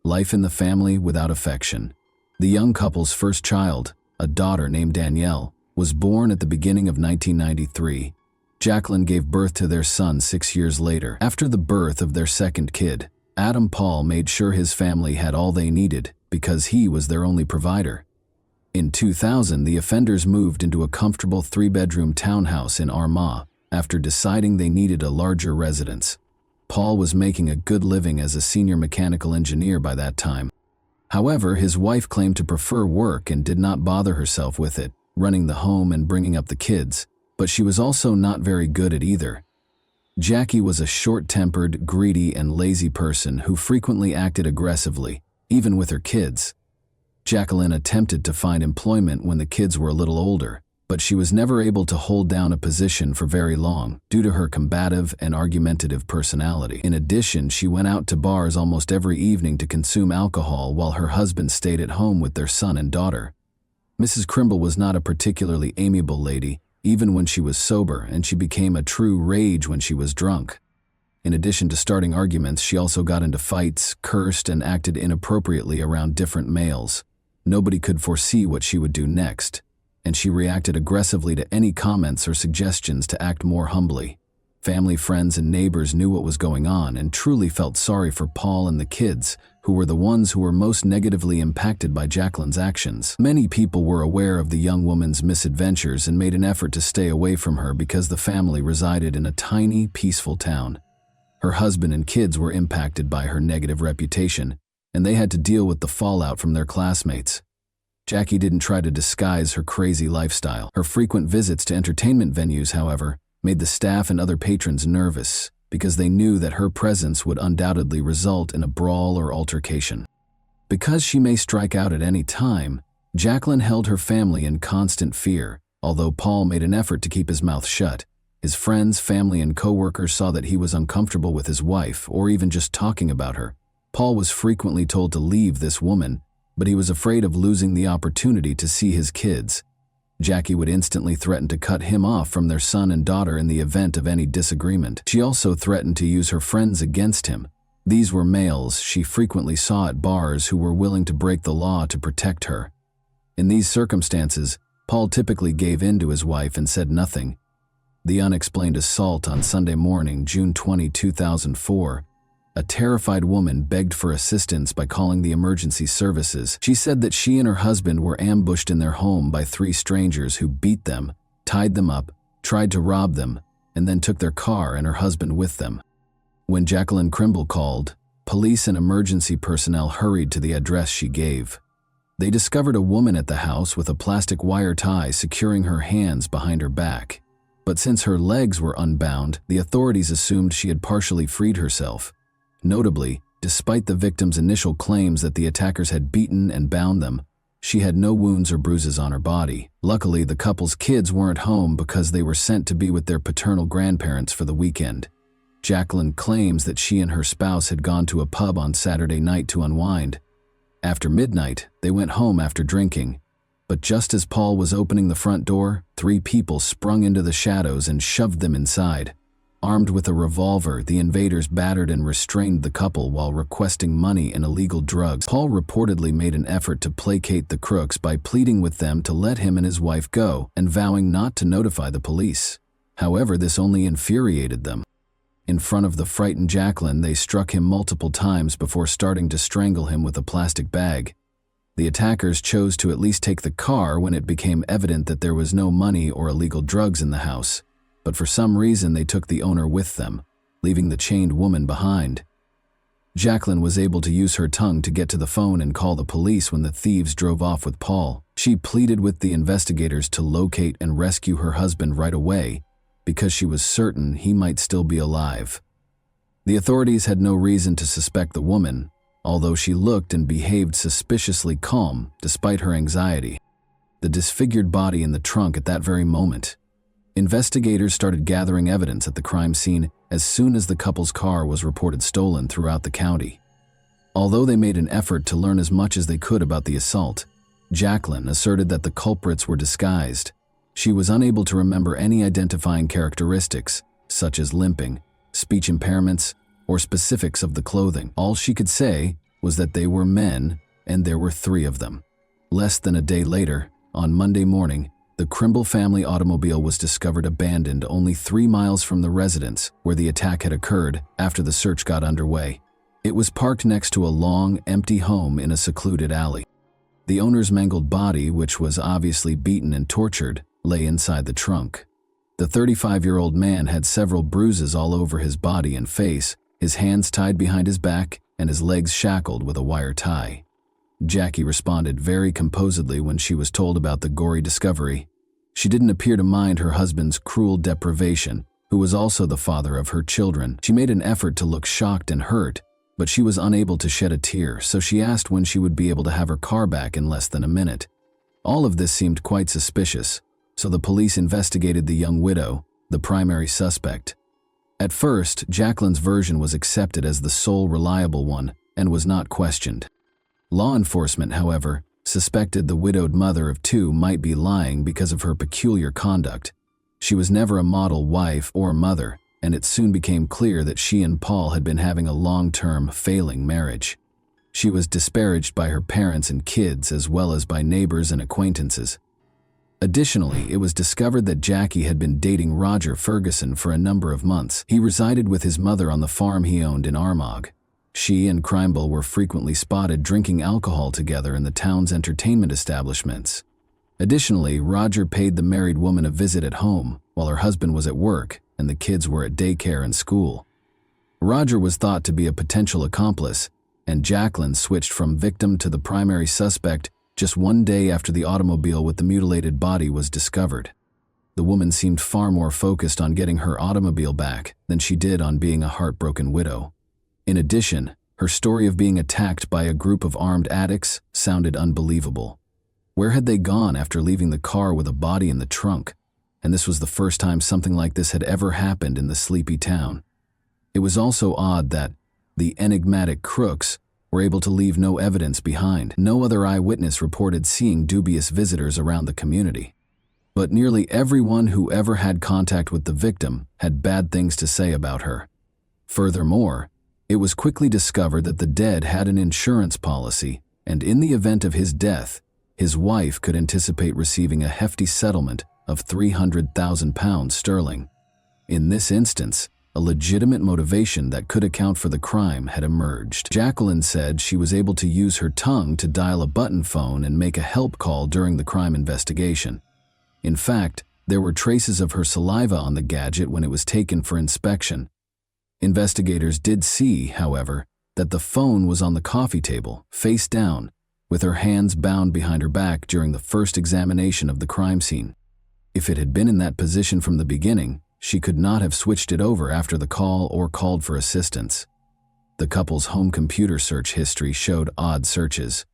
Life in the family without affection. The young couple's first child, a daughter named Danielle, was born at the beginning of 1993. Jacqueline gave birth to their son 6 years later. After the birth of their second kid, Adam Paul made sure his family had all they needed because he was their only provider. In 2000, the offenders moved into a comfortable 3-bedroom townhouse in Armagh after deciding they needed a larger residence. Paul was making a good living as a senior mechanical engineer by that time. However, his wife claimed to prefer work and did not bother herself with it, running the home and bringing up the kids, but she was also not very good at either. Jackie was a short-tempered, greedy, and lazy person who frequently acted aggressively, even with her kids. Jacqueline attempted to find employment when the kids were a little older, but she was never able to hold down a position for very long due to her combative and argumentative personality. In addition, she went out to bars almost every evening to consume alcohol while her husband stayed at home with their son and daughter. Mrs. Crimble was not a particularly amiable lady, even when she was sober, and she became a true rage when she was drunk. In addition to starting arguments, she also got into fights, cursed, and acted inappropriately around different males. Nobody could foresee what she would do next, and she reacted aggressively to any comments or suggestions to act more humbly. Family, friends, and neighbors knew what was going on and truly felt sorry for Paul and the kids, who were the ones who were most negatively impacted by Jacqueline's actions. Many people were aware of the young woman's misadventures and made an effort to stay away from her because the family resided in a tiny, peaceful town. Her husband and kids were impacted by her negative reputation, and they had to deal with the fallout from their classmates. Jackie didn't try to disguise her crazy lifestyle. Her frequent visits to entertainment venues, however, made the staff and other patrons nervous because they knew that her presence would undoubtedly result in a brawl or altercation. Because she may strike out at any time, Jacqueline held her family in constant fear, although Paul made an effort to keep his mouth shut. His friends, family, and co-workers saw that he was uncomfortable with his wife or even just talking about her. Paul was frequently told to leave this woman, but he was afraid of losing the opportunity to see his kids. Jackie would instantly threaten to cut him off from their son and daughter in the event of any disagreement. She also threatened to use her friends against him. These were males she frequently saw at bars who were willing to break the law to protect her. In these circumstances, Paul typically gave in to his wife and said nothing. The unexplained assault on Sunday morning, June 20, 2004. A terrified woman begged for assistance by calling the emergency services. She said that she and her husband were ambushed in their home by 3 strangers who beat them, tied them up, tried to rob them, and then took their car and her husband with them. When Jacqueline Crimble called, police and emergency personnel hurried to the address she gave. They discovered a woman at the house with a plastic wire tie securing her hands behind her back. But since her legs were unbound, the authorities assumed she had partially freed herself. Notably, despite the victim's initial claims that the attackers had beaten and bound them, she had no wounds or bruises on her body. Luckily, the couple's kids weren't home because they were sent to be with their paternal grandparents for the weekend. Jacqueline claims that she and her spouse had gone to a pub on Saturday night to unwind. After midnight, they went home after drinking. But just as Paul was opening the front door, 3 people sprung into the shadows and shoved them inside. Armed with a revolver, the invaders battered and restrained the couple while requesting money and illegal drugs. Paul reportedly made an effort to placate the crooks by pleading with them to let him and his wife go and vowing not to notify the police. However, this only infuriated them. In front of the frightened Jacqueline, they struck him multiple times before starting to strangle him with a plastic bag. The attackers chose to at least take the car when it became evident that there was no money or illegal drugs in the house, but for some reason they took the owner with them, leaving the chained woman behind. Jacqueline was able to use her tongue to get to the phone and call the police when the thieves drove off with Paul. She pleaded with the investigators to locate and rescue her husband right away because she was certain he might still be alive. The authorities had no reason to suspect the woman, although she looked and behaved suspiciously calm despite her anxiety. The disfigured body in the trunk at that very moment. Investigators started gathering evidence at the crime scene as soon as the couple's car was reported stolen throughout the county. Although they made an effort to learn as much as they could about the assault, Jacqueline asserted that the culprits were disguised. She was unable to remember any identifying characteristics, such as limping, speech impairments, or specifics of the clothing. All she could say was that they were men, and there were 3 of them. Less than a day later, on Monday morning, the Crimble family automobile was discovered abandoned only 3 miles from the residence where the attack had occurred after the search got underway. It was parked next to a long, empty home in a secluded alley. The owner's mangled body, which was obviously beaten and tortured, lay inside the trunk. The 35-year-old man had several bruises all over his body and face, his hands tied behind his back and his legs shackled with a wire tie. Jackie responded very composedly when she was told about the gory discovery. She didn't appear to mind her husband's cruel deprivation, who was also the father of her children. She made an effort to look shocked and hurt, but she was unable to shed a tear, so she asked when she would be able to have her car back in less than a minute. All of this seemed quite suspicious, so the police investigated the young widow, the primary suspect. At first, Jacqueline's version was accepted as the sole reliable one and was not questioned. Law enforcement, however, suspected the widowed mother of 2 might be lying because of her peculiar conduct. She was never a model wife or mother, and it soon became clear that she and Paul had been having a long-term, failing marriage. She was disparaged by her parents and kids as well as by neighbors and acquaintances. Additionally, it was discovered that Jackie had been dating Roger Ferguson for a number of months. He resided with his mother on the farm he owned in Armagh. She and Crimble were frequently spotted drinking alcohol together in the town's entertainment establishments. Additionally, Roger paid the married woman a visit at home while her husband was at work and the kids were at daycare and school. Roger was thought to be a potential accomplice, and Jacqueline switched from victim to the primary suspect just 1 day after the automobile with the mutilated body was discovered. The woman seemed far more focused on getting her automobile back than she did on being a heartbroken widow. In addition, her story of being attacked by a group of armed addicts sounded unbelievable. Where had they gone after leaving the car with a body in the trunk? And this was the first time something like this had ever happened in the sleepy town. It was also odd that the enigmatic crooks were able to leave no evidence behind. No other eyewitness reported seeing dubious visitors around the community. But nearly everyone who ever had contact with the victim had bad things to say about her. Furthermore, it was quickly discovered that the dead had an insurance policy, and in the event of his death, his wife could anticipate receiving a hefty settlement of £300,000 sterling. In this instance, a legitimate motivation that could account for the crime had emerged. Jacqueline said she was able to use her tongue to dial a button phone and make a help call during the crime investigation. In fact, there were traces of her saliva on the gadget when it was taken for inspection. Investigators did see, however, that the phone was on the coffee table, face down, with her hands bound behind her back during the first examination of the crime scene. If it had been in that position from the beginning, she could not have switched it over after the call or called for assistance. The couple's home computer search history showed odd searches.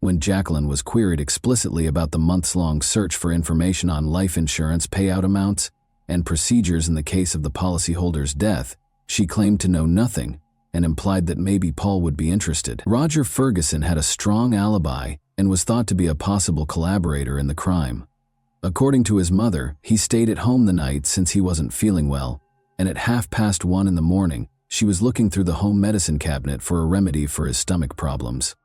When Jacqueline was queried explicitly about the months-long search for information on life insurance payout amounts and procedures in the case of the policyholder's death, she claimed to know nothing and implied that maybe Paul would be interested. Roger Ferguson had a strong alibi and was thought to be a possible collaborator in the crime. According to his mother, he stayed at home the night since he wasn't feeling well, and at 1:30 in the morning, she was looking through the home medicine cabinet for a remedy for his stomach problems.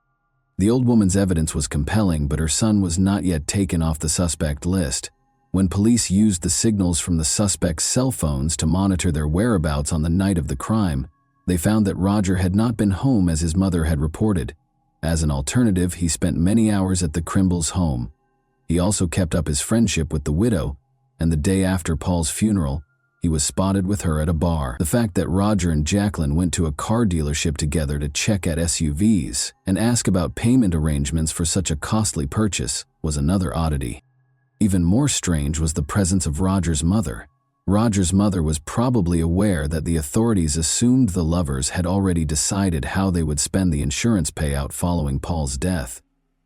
The old woman's evidence was compelling, but her son was not yet taken off the suspect list. When police used the signals from the suspect's cell phones to monitor their whereabouts on the night of the crime, they found that Roger had not been home as his mother had reported. As an alternative, he spent many hours at the Crimbles' home. He also kept up his friendship with the widow, and the day after Paul's funeral, he was spotted with her at a bar. The fact that Roger and Jacqueline went to a car dealership together to check at SUVs and ask about payment arrangements for such a costly purchase was another oddity. Even more strange was the presence of Roger's mother. Roger's mother was probably aware that the authorities assumed the lovers had already decided how they would spend the insurance payout following Paul's death.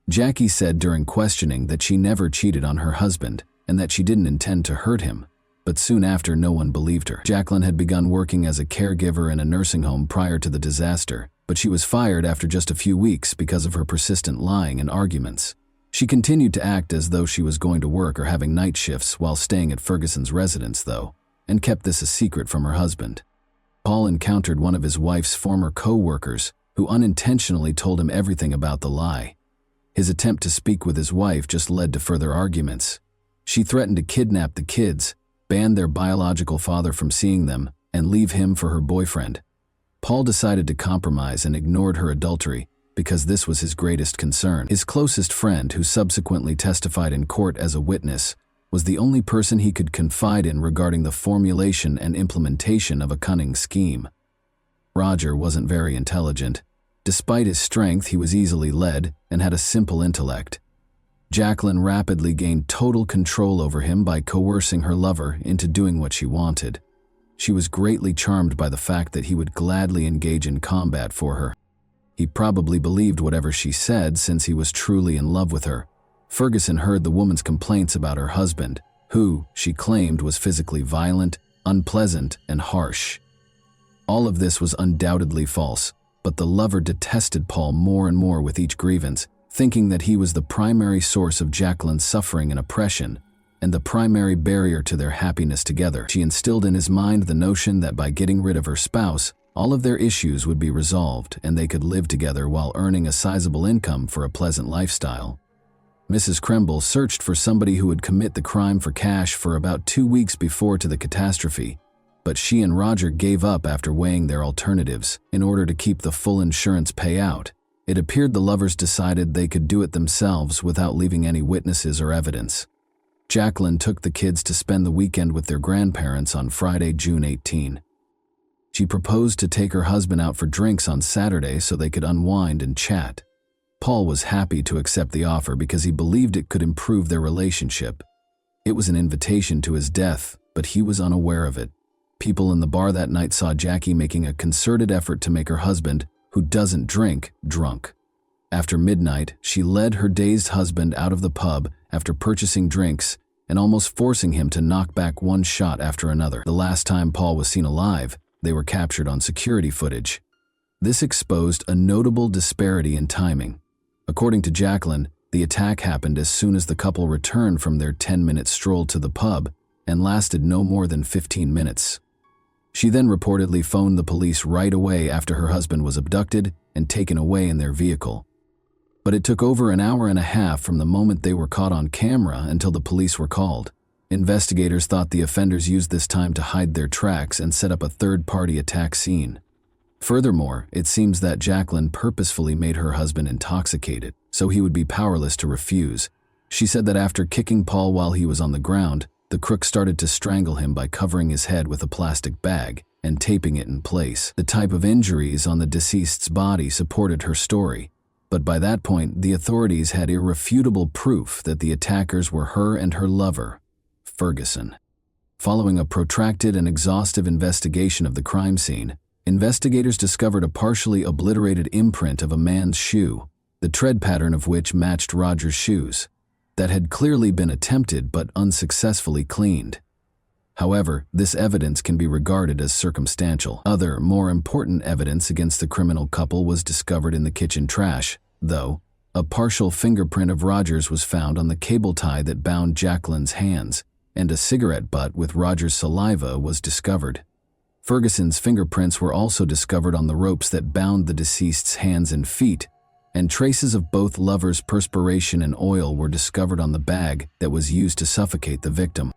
Jackie said during questioning that she never cheated on her husband and that she didn't intend to hurt him, but soon after no one believed her. Jacqueline had begun working as a caregiver in a nursing home prior to the disaster, but she was fired after just a few weeks because of her persistent lying and arguments. She continued to act as though she was going to work or having night shifts while staying at Ferguson's residence, though, and kept this a secret from her husband. Paul encountered one of his wife's former co-workers who unintentionally told him everything about the lie. His attempt to speak with his wife just led to further arguments. She threatened to kidnap the kids, ban their biological father from seeing them, and leave him for her boyfriend. Paul decided to compromise and ignored her adultery because this was his greatest concern. His closest friend, who subsequently testified in court as a witness, was the only person he could confide in regarding the formulation and implementation of a cunning scheme. Roger wasn't very intelligent. Despite his strength, he was easily led and had a simple intellect. Jacqueline rapidly gained total control over him by coercing her lover into doing what she wanted. She was greatly charmed by the fact that he would gladly engage in combat for her. He probably believed whatever she said since he was truly in love with her. Ferguson heard the woman's complaints about her husband, who, she claimed, was physically violent, unpleasant, and harsh. All of this was undoubtedly false, but the lover detested Paul more and more with each grievance, thinking that he was the primary source of Jacqueline's suffering and oppression, and the primary barrier to their happiness together. She instilled in his mind the notion that by getting rid of her spouse, all of their issues would be resolved and they could live together while earning a sizable income for a pleasant lifestyle. Mrs. Kremble searched for somebody who would commit the crime for cash for about 2 weeks before to the catastrophe, but she and Roger gave up after weighing their alternatives. In order to keep the full insurance payout, it appeared the lovers decided they could do it themselves without leaving any witnesses or evidence. Jacqueline took the kids to spend the weekend with their grandparents on Friday, June 18. She proposed to take her husband out for drinks on Saturday so they could unwind and chat. Paul was happy to accept the offer because he believed it could improve their relationship. It was an invitation to his death, but he was unaware of it. People in the bar that night saw Jackie making a concerted effort to make her husband, who doesn't drink, drunk. After midnight, she led her dazed husband out of the pub after purchasing drinks and almost forcing him to knock back one shot after another. The last time Paul was seen alive, they were captured on security footage. This exposed a notable disparity in timing. According to Jacqueline, the attack happened as soon as the couple returned from their 10-minute stroll to the pub and lasted no more than 15 minutes. She then reportedly phoned the police right away after her husband was abducted and taken away in their vehicle. But it took over an hour and a half from the moment they were caught on camera until the police were called. Investigators thought the offenders used this time to hide their tracks and set up a third-party attack scene. Furthermore, it seems that Jacqueline purposefully made her husband intoxicated, so he would be powerless to refuse. She said that after kicking Paul while he was on the ground, the crook started to strangle him by covering his head with a plastic bag and taping it in place. The type of injuries on the deceased's body supported her story, but by that point, the authorities had irrefutable proof that the attackers were her and her lover, Ferguson. Following a protracted and exhaustive investigation of the crime scene, investigators discovered a partially obliterated imprint of a man's shoe, the tread pattern of which matched Roger's shoes, that had clearly been attempted but unsuccessfully cleaned. However, this evidence can be regarded as circumstantial. Other, more important evidence against the criminal couple was discovered in the kitchen trash, though. A partial fingerprint of Roger's was found on the cable tie that bound Jacqueline's hands, and a cigarette butt with Roger's saliva was discovered. Ferguson's fingerprints were also discovered on the ropes that bound the deceased's hands and feet, and traces of both lovers' perspiration and oil were discovered on the bag that was used to suffocate the victim.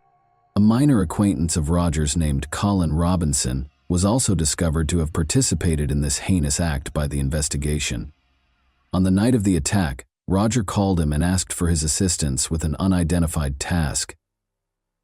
A minor acquaintance of Roger's named Colin Robinson was also discovered to have participated in this heinous act by the investigation. On the night of the attack, Roger called him and asked for his assistance with an unidentified task.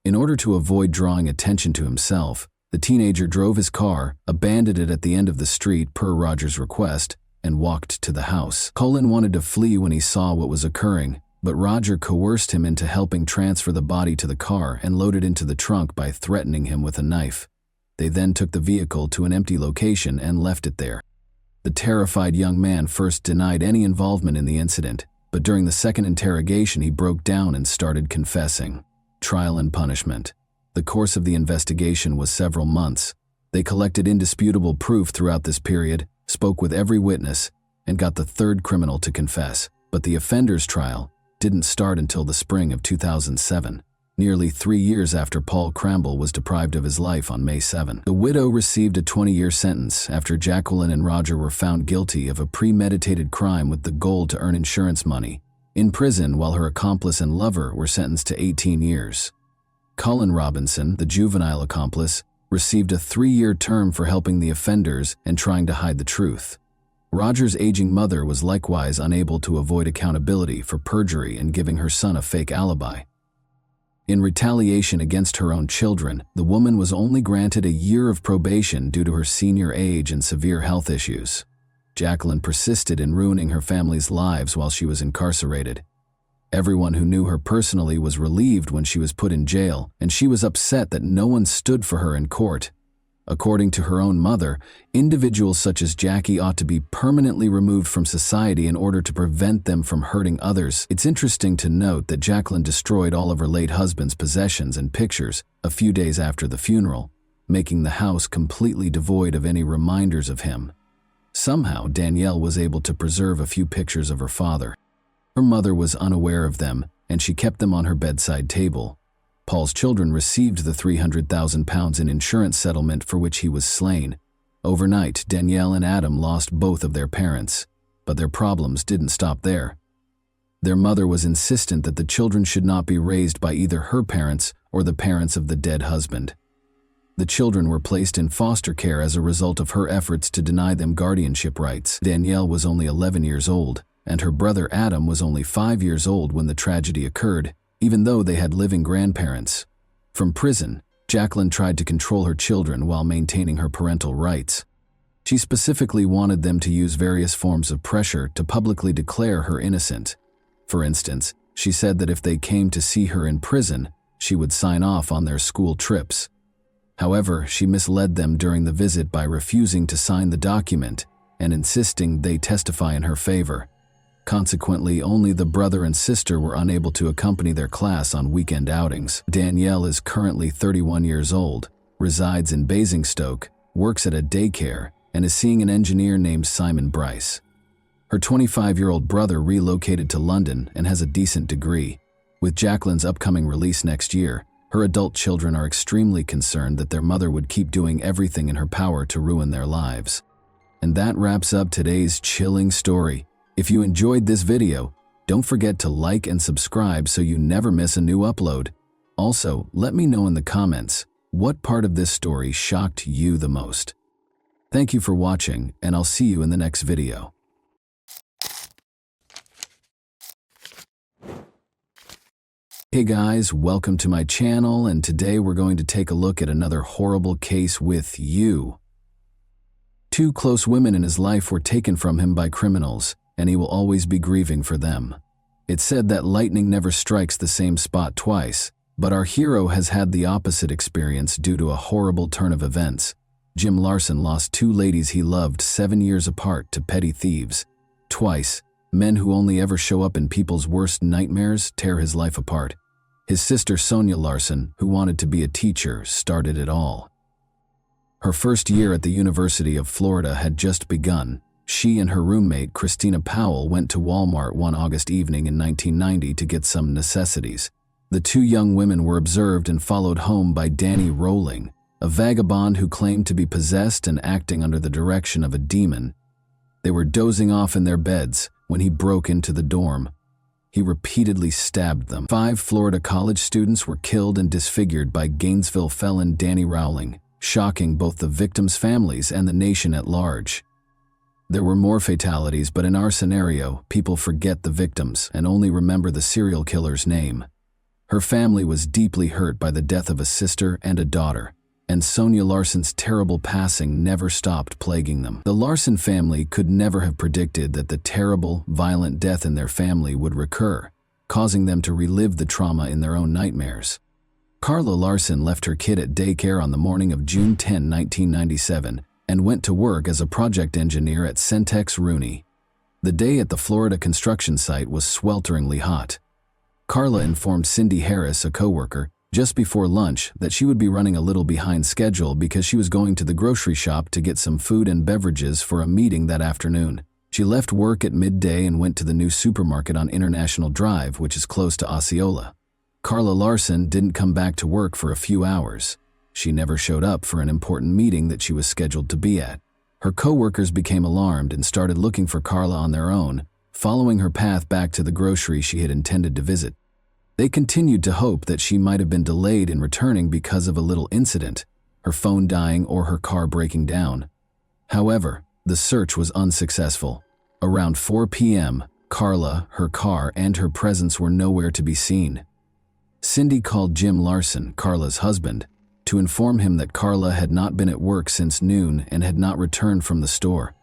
In order to avoid drawing attention to himself, the teenager drove his car, abandoned it at the end of the street per Roger's request, and walked to the house. Colin wanted to flee when he saw what was occurring, but Roger coerced him into helping transfer the body to the car and load it into the trunk by threatening him with a knife. They then took the vehicle to an empty location and left it there. The terrified young man first denied any involvement in the incident, but during the second interrogation he broke down and started confessing. Trial and punishment. The course of the investigation was several months. They collected indisputable proof throughout this period, spoke with every witness, and got the third criminal to confess. But the offender's trial didn't start until the spring of 2007, nearly 3 years after Paul Cramble was deprived of his life on May 7. The widow received a 20-year sentence after Jacqueline and Roger were found guilty of a premeditated crime with the goal to earn insurance money in prison, while her accomplice and lover were sentenced to 18 years. Cullen Robinson, the juvenile accomplice, received a 3-year term for helping the offenders and trying to hide the truth. Roger's aging mother was likewise unable to avoid accountability for perjury and giving her son a fake alibi. In retaliation against her own children, the woman was only granted a year of probation due to her senior age and severe health issues. Jacqueline persisted in ruining her family's lives while she was incarcerated. Everyone who knew her personally was relieved when she was put in jail, and she was upset that no one stood for her in court. According to her own mother, individuals such as Jackie ought to be permanently removed from society in order to prevent them from hurting others. It's interesting to note that Jacqueline destroyed all of her late husband's possessions and pictures a few days after the funeral, making the house completely devoid of any reminders of him. Somehow, Danielle was able to preserve a few pictures of her father. Her mother was unaware of them, and she kept them on her bedside table. Paul's children received the £300,000 in insurance settlement for which he was slain. Overnight, Danielle and Adam lost both of their parents, but their problems didn't stop there. Their mother was insistent that the children should not be raised by either her parents or the parents of the dead husband. The children were placed in foster care as a result of her efforts to deny them guardianship rights. Danielle was only 11 years old, and her brother Adam was only 5 years old when the tragedy occurred, even though they had living grandparents. From prison, Jacqueline tried to control her children while maintaining her parental rights. She specifically wanted them to use various forms of pressure to publicly declare her innocent. For instance, she said that if they came to see her in prison, she would sign off on their school trips. However, she misled them during the visit by refusing to sign the document and insisting they testify in her favor. Consequently, only the brother and sister were unable to accompany their class on weekend outings. Danielle is currently 31 years old, resides in Basingstoke, works at a daycare, and is seeing an engineer named Simon Bryce. Her 25-year-old brother relocated to London and has a decent degree. With Jacqueline's upcoming release next year, her adult children are extremely concerned that their mother would keep doing everything in her power to ruin their lives. And that wraps up today's chilling story. If you enjoyed this video, don't forget to like and subscribe so you never miss a new upload. Also, let me know in the comments what part of this story shocked you the most. Thank you for watching, and I'll see you in the next video. Hey guys, welcome to my channel, and today we're going to take a look at another horrible case with you. 2 close women in his life were taken from him by criminals, and he will always be grieving for them. It's said that lightning never strikes the same spot twice, but our hero has had the opposite experience due to a horrible turn of events. Jim Larson lost 2 ladies he loved 7 years apart to petty thieves. Twice, men who only ever show up in people's worst nightmares tear his life apart. His sister Sonia Larson, who wanted to be a teacher, started it all. Her first year at the University of Florida had just begun. She and her roommate, Christina Powell, went to Walmart one August evening in 1990 to get some necessities. The 2 young women were observed and followed home by Danny Rowling, a vagabond who claimed to be possessed and acting under the direction of a demon. They were dozing off in their beds when he broke into the dorm. He repeatedly stabbed them. 5 Florida college students were killed and disfigured by Gainesville felon Danny Rowling, shocking both the victims' families and the nation at large. There were more fatalities, but in our scenario, people forget the victims and only remember the serial killer's name. Her family was deeply hurt by the death of a sister and a daughter, and Sonia Larson's terrible passing never stopped plaguing them. The Larson family could never have predicted that the terrible, violent death in their family would recur. causing them to relive the trauma in their own nightmares. Carla Larson left her kid at daycare on the morning of June 10, 1997, and went to work as a project engineer at Centex Rooney. The day at the Florida construction site was swelteringly hot. Carla informed Cindy Harris, a coworker, just before lunch that she would be running a little behind schedule because she was going to the grocery shop to get some food and beverages for a meeting that afternoon. She left work at midday and went to the new supermarket on International Drive, which is close to Osceola. Carla Larson didn't come back to work for a few hours. She never showed up for an important meeting that she was scheduled to be at. Her coworkers became alarmed and started looking for Carla on their own, following her path back to the grocery she had intended to visit. They continued to hope that she might have been delayed in returning because of a little incident, her phone dying or her car breaking down. However, the search was unsuccessful. Around 4 p.m., Carla, her car, and her presence were nowhere to be seen. Cindy called Jim Larson, Carla's husband, to inform him that Carla had not been at work since noon and had not returned from the store.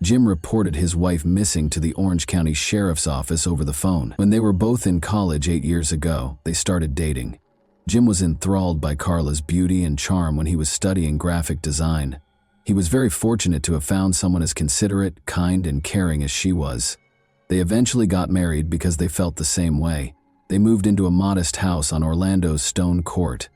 Jim reported his wife missing to the Orange County Sheriff's Office over the phone. When they were both in college 8 years ago, they started dating. Jim was enthralled by Carla's beauty and charm when he was studying graphic design. He was very fortunate to have found someone as considerate, kind, and caring as she was. They eventually got married because they felt the same way. They moved into a modest house on Orlando's Stone Court.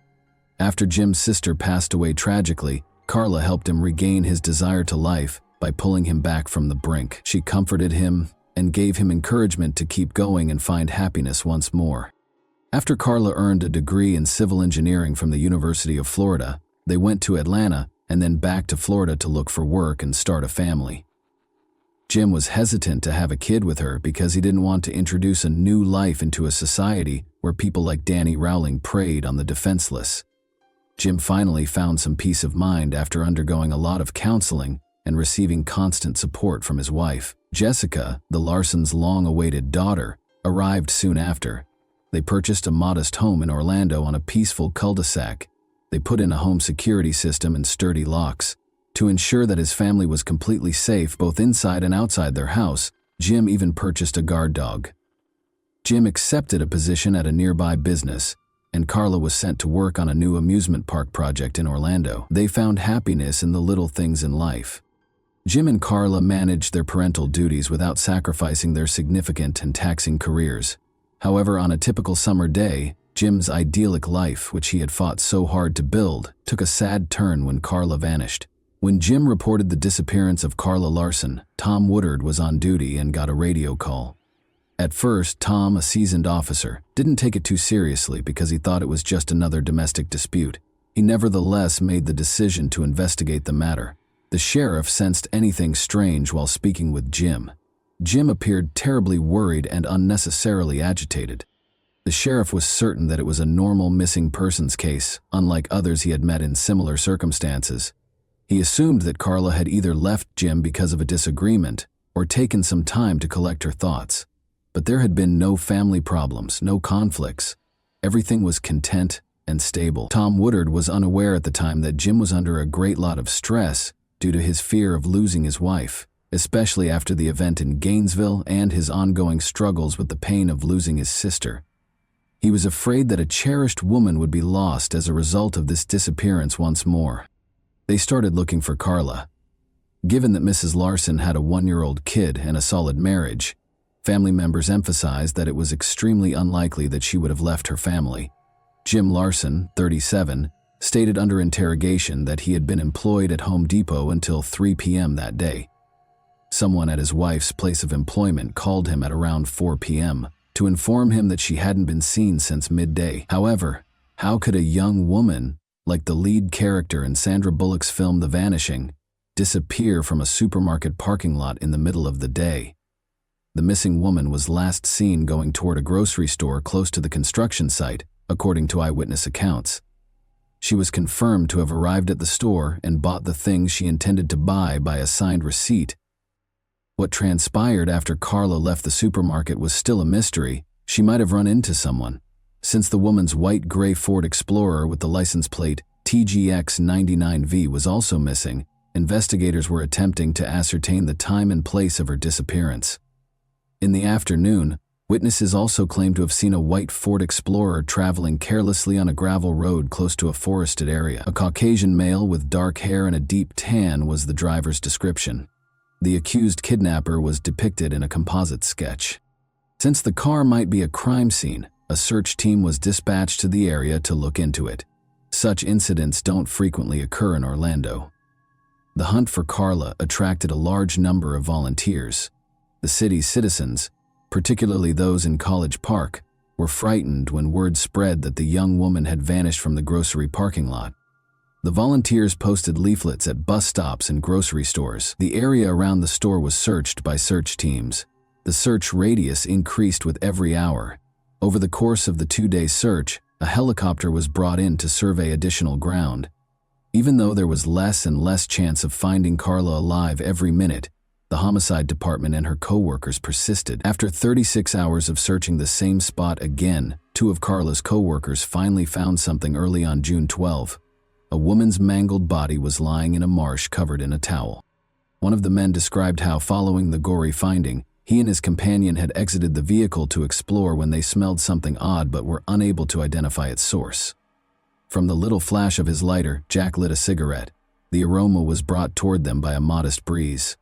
After Jim's sister passed away tragically, Carla helped him regain his desire to life by pulling him back from the brink. She comforted him and gave him encouragement to keep going and find happiness once more. After Carla earned a degree in civil engineering from the University of Florida, they went to Atlanta and then back to Florida to look for work and start a family. Jim was hesitant to have a kid with her because he didn't want to introduce a new life into a society where people like Danny Rowling preyed on the defenseless. Jim finally found some peace of mind after undergoing a lot of counseling and receiving constant support from his wife. Jessica, the Larsons' long-awaited daughter, arrived soon after. They purchased a modest home in Orlando on a peaceful cul-de-sac. They put in a home security system and sturdy locks. To ensure that his family was completely safe both inside and outside their house, Jim even purchased a guard dog. Jim accepted a position at a nearby business, and Carla was sent to work on a new amusement park project in Orlando. They found happiness in the little things in life. Jim and Carla managed their parental duties without sacrificing their significant and taxing careers. However, on a typical summer day, Jim's idyllic life, which he had fought so hard to build, took a sad turn when Carla vanished. When Jim reported the disappearance of Carla Larson, Tom Woodard was on duty and got a radio call. At first, Tom, a seasoned officer, didn't take it too seriously because he thought it was just another domestic dispute. He nevertheless made the decision to investigate the matter. The sheriff sensed anything strange while speaking with Jim. Jim appeared terribly worried and unnecessarily agitated. The sheriff was certain that it was a normal missing persons case, unlike others he had met in similar circumstances. He assumed that Carla had either left Jim because of a disagreement or taken some time to collect her thoughts. But there had been no family problems, no conflicts. Everything was content and stable. Tom Woodard was unaware at the time that Jim was under a great lot of stress due to his fear of losing his wife, especially after the event in Gainesville and his ongoing struggles with the pain of losing his sister. He was afraid that a cherished woman would be lost as a result of this disappearance once more. They started looking for Carla. Given that Mrs. Larson had a 1-year-old kid and a solid marriage, family members emphasized that it was extremely unlikely that she would have left her family. Jim Larson, 37, stated under interrogation that he had been employed at Home Depot until 3 p.m. that day. Someone at his wife's place of employment called him at around 4 p.m. to inform him that she hadn't been seen since midday. However, how could a young woman, like the lead character in Sandra Bullock's film The Vanishing, disappear from a supermarket parking lot in the middle of the day? The missing woman was last seen going toward a grocery store close to the construction site, according to eyewitness accounts. She was confirmed to have arrived at the store and bought the things she intended to buy by a signed receipt. What transpired after Carla left the supermarket was still a mystery. She might have run into someone. Since the woman's white-gray Ford Explorer with the license plate TGX99V was also missing, investigators were attempting to ascertain the time and place of her disappearance. In the afternoon, Witnesses also claimed to have seen a white Ford Explorer traveling carelessly on a gravel road close to a forested area. A Caucasian male with dark hair and a deep tan was the driver's description. The accused kidnapper was depicted in a composite sketch. Since the car might be a crime scene, a search team was dispatched to the area to look into it. Such incidents don't frequently occur in Orlando. The hunt for Carla attracted a large number of volunteers. The city's citizens, particularly those in College Park, were frightened when word spread that the young woman had vanished from the grocery parking lot. The volunteers posted leaflets at bus stops and grocery stores. The area around the store was searched by search teams. The search radius increased with every hour. Over the course of the 2-day search, a helicopter was brought in to survey additional ground. Even though there was less and less chance of finding Carla alive every minute, the homicide department and her co-workers persisted. After 36 hours of searching the same spot again, 2 of Carla's co-workers finally found something early on June 12. A woman's mangled body was lying in a marsh covered in a towel. One of the men described how, following the gory finding, he and his companion had exited the vehicle to explore when they smelled something odd but were unable to identify its source. From the little flash of his lighter, Jack lit a cigarette. The aroma was brought toward them by a modest breeze.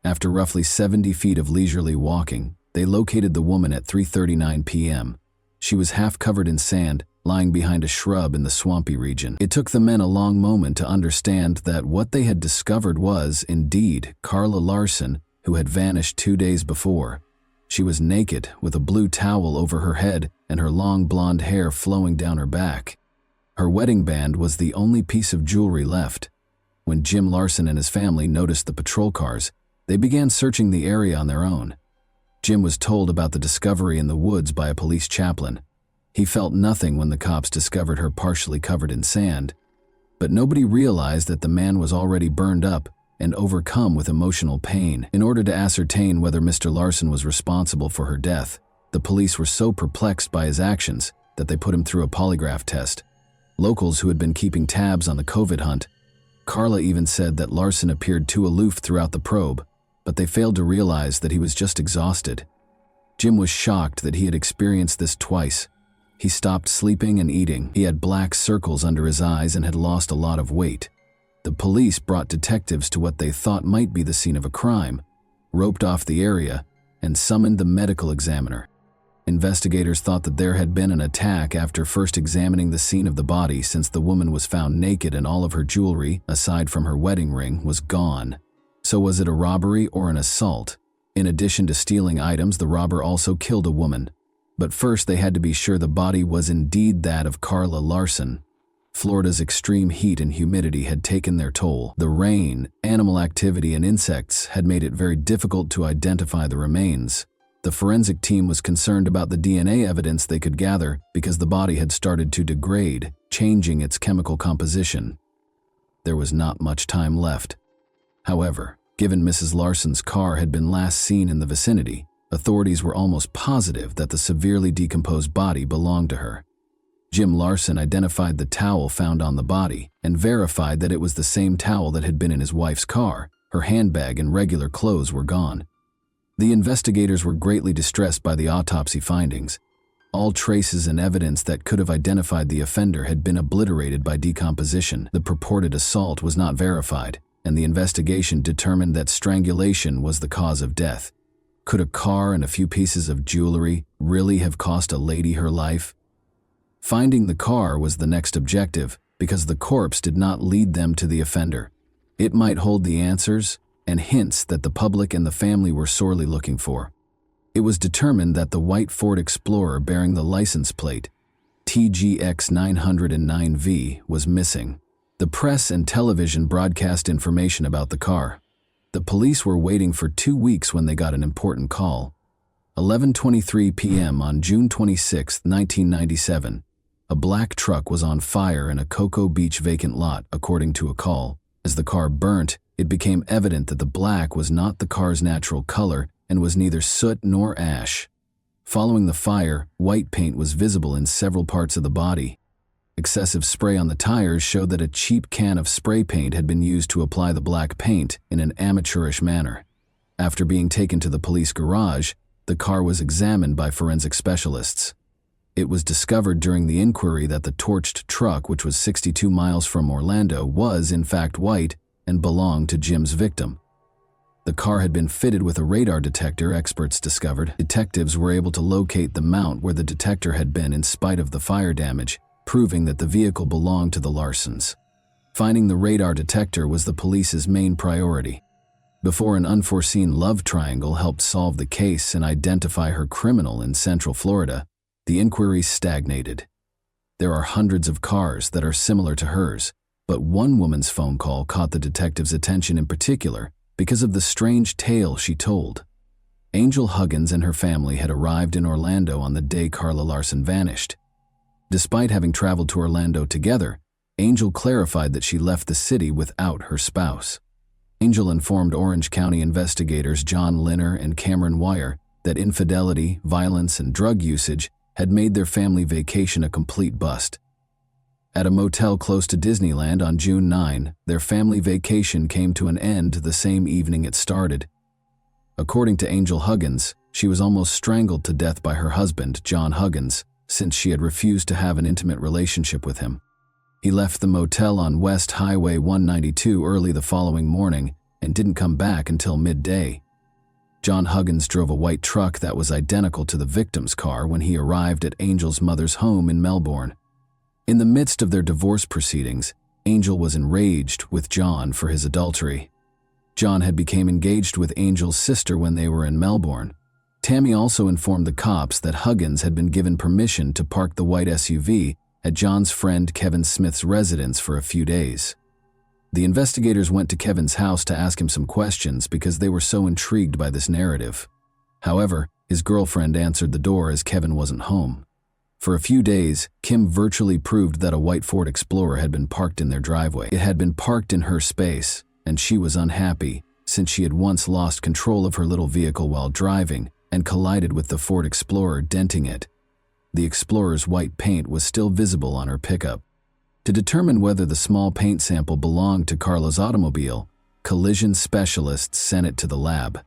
After roughly 70 feet of leisurely walking, they located the woman at 3:39 p.m. She was half covered in sand, lying behind a shrub in the swampy region. It took the men a long moment to understand that what they had discovered was, indeed, Carla Larson, who had vanished 2 days before. She was naked, with a blue towel over her head and her long blonde hair flowing down her back. Her wedding band was the only piece of jewelry left. When Jim Larson and his family noticed the patrol cars, they began searching the area on their own. Jim was told about the discovery in the woods by a police chaplain. He felt nothing when the cops discovered her partially covered in sand, but nobody realized that the man was already burned up and overcome with emotional pain. In order to ascertain whether Mr. Larson was responsible for her death, the police were so perplexed by his actions that they put him through a polygraph test. Locals who had been keeping tabs on the COVID hunt, Carla even said that Larson appeared too aloof throughout the probe, but they failed to realize that he was just exhausted. Jim was shocked that he had experienced this twice. He stopped sleeping and eating. He had black circles under his eyes and had lost a lot of weight. The police brought detectives to what they thought might be the scene of a crime, roped off the area, and summoned the medical examiner. Investigators thought that there had been an attack after first examining the scene of the body, since the woman was found naked and all of her jewelry, aside from her wedding ring, was gone. So was it a robbery or an assault? In addition to stealing items, the robber also killed a woman. But first they had to be sure the body was indeed that of Carla Larson. Florida's extreme heat and humidity had taken their toll. The rain, animal activity, and insects had made it very difficult to identify the remains. The forensic team was concerned about the DNA evidence they could gather because the body had started to degrade, changing its chemical composition. There was not much time left. However, given Mrs. Larson's car had been last seen in the vicinity, authorities were almost positive that the severely decomposed body belonged to her. Jim Larson identified the towel found on the body and verified that it was the same towel that had been in his wife's car. Her handbag and regular clothes were gone. The investigators were greatly distressed by the autopsy findings. All traces and evidence that could have identified the offender had been obliterated by decomposition. The purported assault was not verified, and the investigation determined that strangulation was the cause of death. Could a car and a few pieces of jewelry really have cost a lady her life? Finding the car was the next objective, because the corpse did not lead them to the offender. It might hold the answers and hints that the public and the family were sorely looking for. It was determined that the white Ford Explorer bearing the license plate TGX 909V was missing. The press and television broadcast information about the car. The police were waiting for 2 weeks when they got an important call. 11:23 p.m. on June 26, 1997. A black truck was on fire in a Cocoa Beach vacant lot, according to a call. As the car burnt, it became evident that the black was not the car's natural color and was neither soot nor ash. Following the fire, white paint was visible in several parts of the body. Excessive spray on the tires showed that a cheap can of spray paint had been used to apply the black paint in an amateurish manner. After being taken to the police garage, The car was examined by forensic specialists. It was discovered during the inquiry that the torched truck, which was 62 miles from Orlando, was in fact white and belonged to Jim's victim. The car had been fitted with a radar detector, experts discovered. Detectives were able to locate the mount where the detector had been in spite of the fire damage, proving that the vehicle belonged to the Larsons. Finding the radar detector was the police's main priority. Before an unforeseen love triangle helped solve the case and identify her criminal in Central Florida, the inquiry stagnated. There are hundreds of cars that are similar to hers, but one woman's phone call caught the detective's attention in particular because of the strange tale she told. Angel Huggins and her family had arrived in Orlando on the day Carla Larson vanished. Despite having traveled to Orlando together, Angel clarified that she left the city without her spouse. Angel informed Orange County investigators John Linner and Cameron Wire that infidelity, violence, and drug usage had made their family vacation a complete bust. At a motel close to Disneyland on June 9, their family vacation came to an end the same evening it started. According to Angel Huggins, she was almost strangled to death by her husband, John Huggins, since she had refused to have an intimate relationship with him. He left the motel on West Highway 192 early the following morning and didn't come back until midday. John Huggins drove a white truck that was identical to the victim's car when he arrived at Angel's mother's home in Melbourne. In the midst of their divorce proceedings, Angel was enraged with John for his adultery. John had become engaged with Angel's sister when they were in Melbourne. Tammy also informed the cops that Huggins had been given permission to park the white SUV at John's friend Kevin Smith's residence for a few days. The investigators went to Kevin's house to ask him some questions because they were so intrigued by this narrative. However, his girlfriend answered the door as Kevin wasn't home. For a few days, Kim virtually proved that a white Ford Explorer had been parked in their driveway. It had been parked in her space, and she was unhappy since she had once lost control of her little vehicle while driving and collided with the Ford Explorer, denting it. The Explorer's white paint was still visible on her pickup. To determine whether the small paint sample belonged to Carla's automobile, collision specialists sent it to the lab.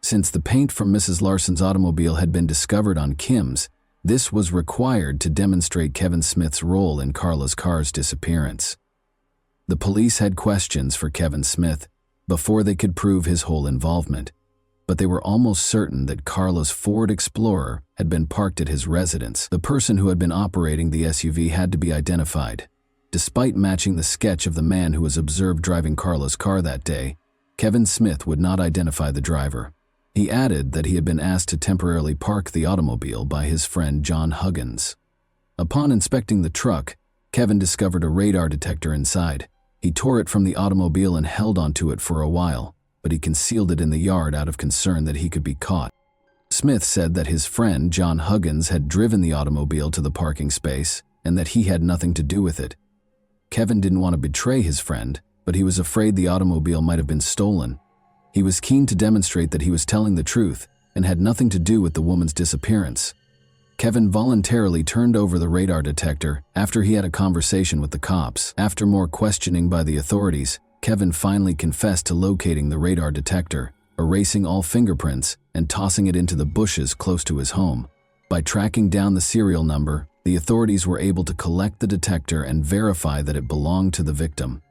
Since the paint from Mrs. Larson's automobile had been discovered on Kim's, this was required to demonstrate Kevin Smith's role in Carla's car's disappearance. The police had questions for Kevin Smith before they could prove his whole involvement, but they were almost certain that Carla's Ford Explorer had been parked at his residence. The person who had been operating the SUV had to be identified. Despite matching the sketch of the man who was observed driving Carla's car that day, Kevin Smith would not identify the driver. He added that he had been asked to temporarily park the automobile by his friend John Huggins. Upon inspecting the truck, Kevin discovered a radar detector inside. He tore it from the automobile and held onto it for a while, but he concealed it in the yard out of concern that he could be caught. Smith said that his friend John Huggins had driven the automobile to the parking space and that he had nothing to do with it. Kevin didn't want to betray his friend, but he was afraid the automobile might have been stolen. He was keen to demonstrate that he was telling the truth and had nothing to do with the woman's disappearance. Kevin voluntarily turned over the radar detector after he had a conversation with the cops. After more questioning by the authorities, Kevin finally confessed to locating the radar detector, erasing all fingerprints, and tossing it into the bushes close to his home. By tracking down the serial number, the authorities were able to collect the detector and verify that it belonged to the victim.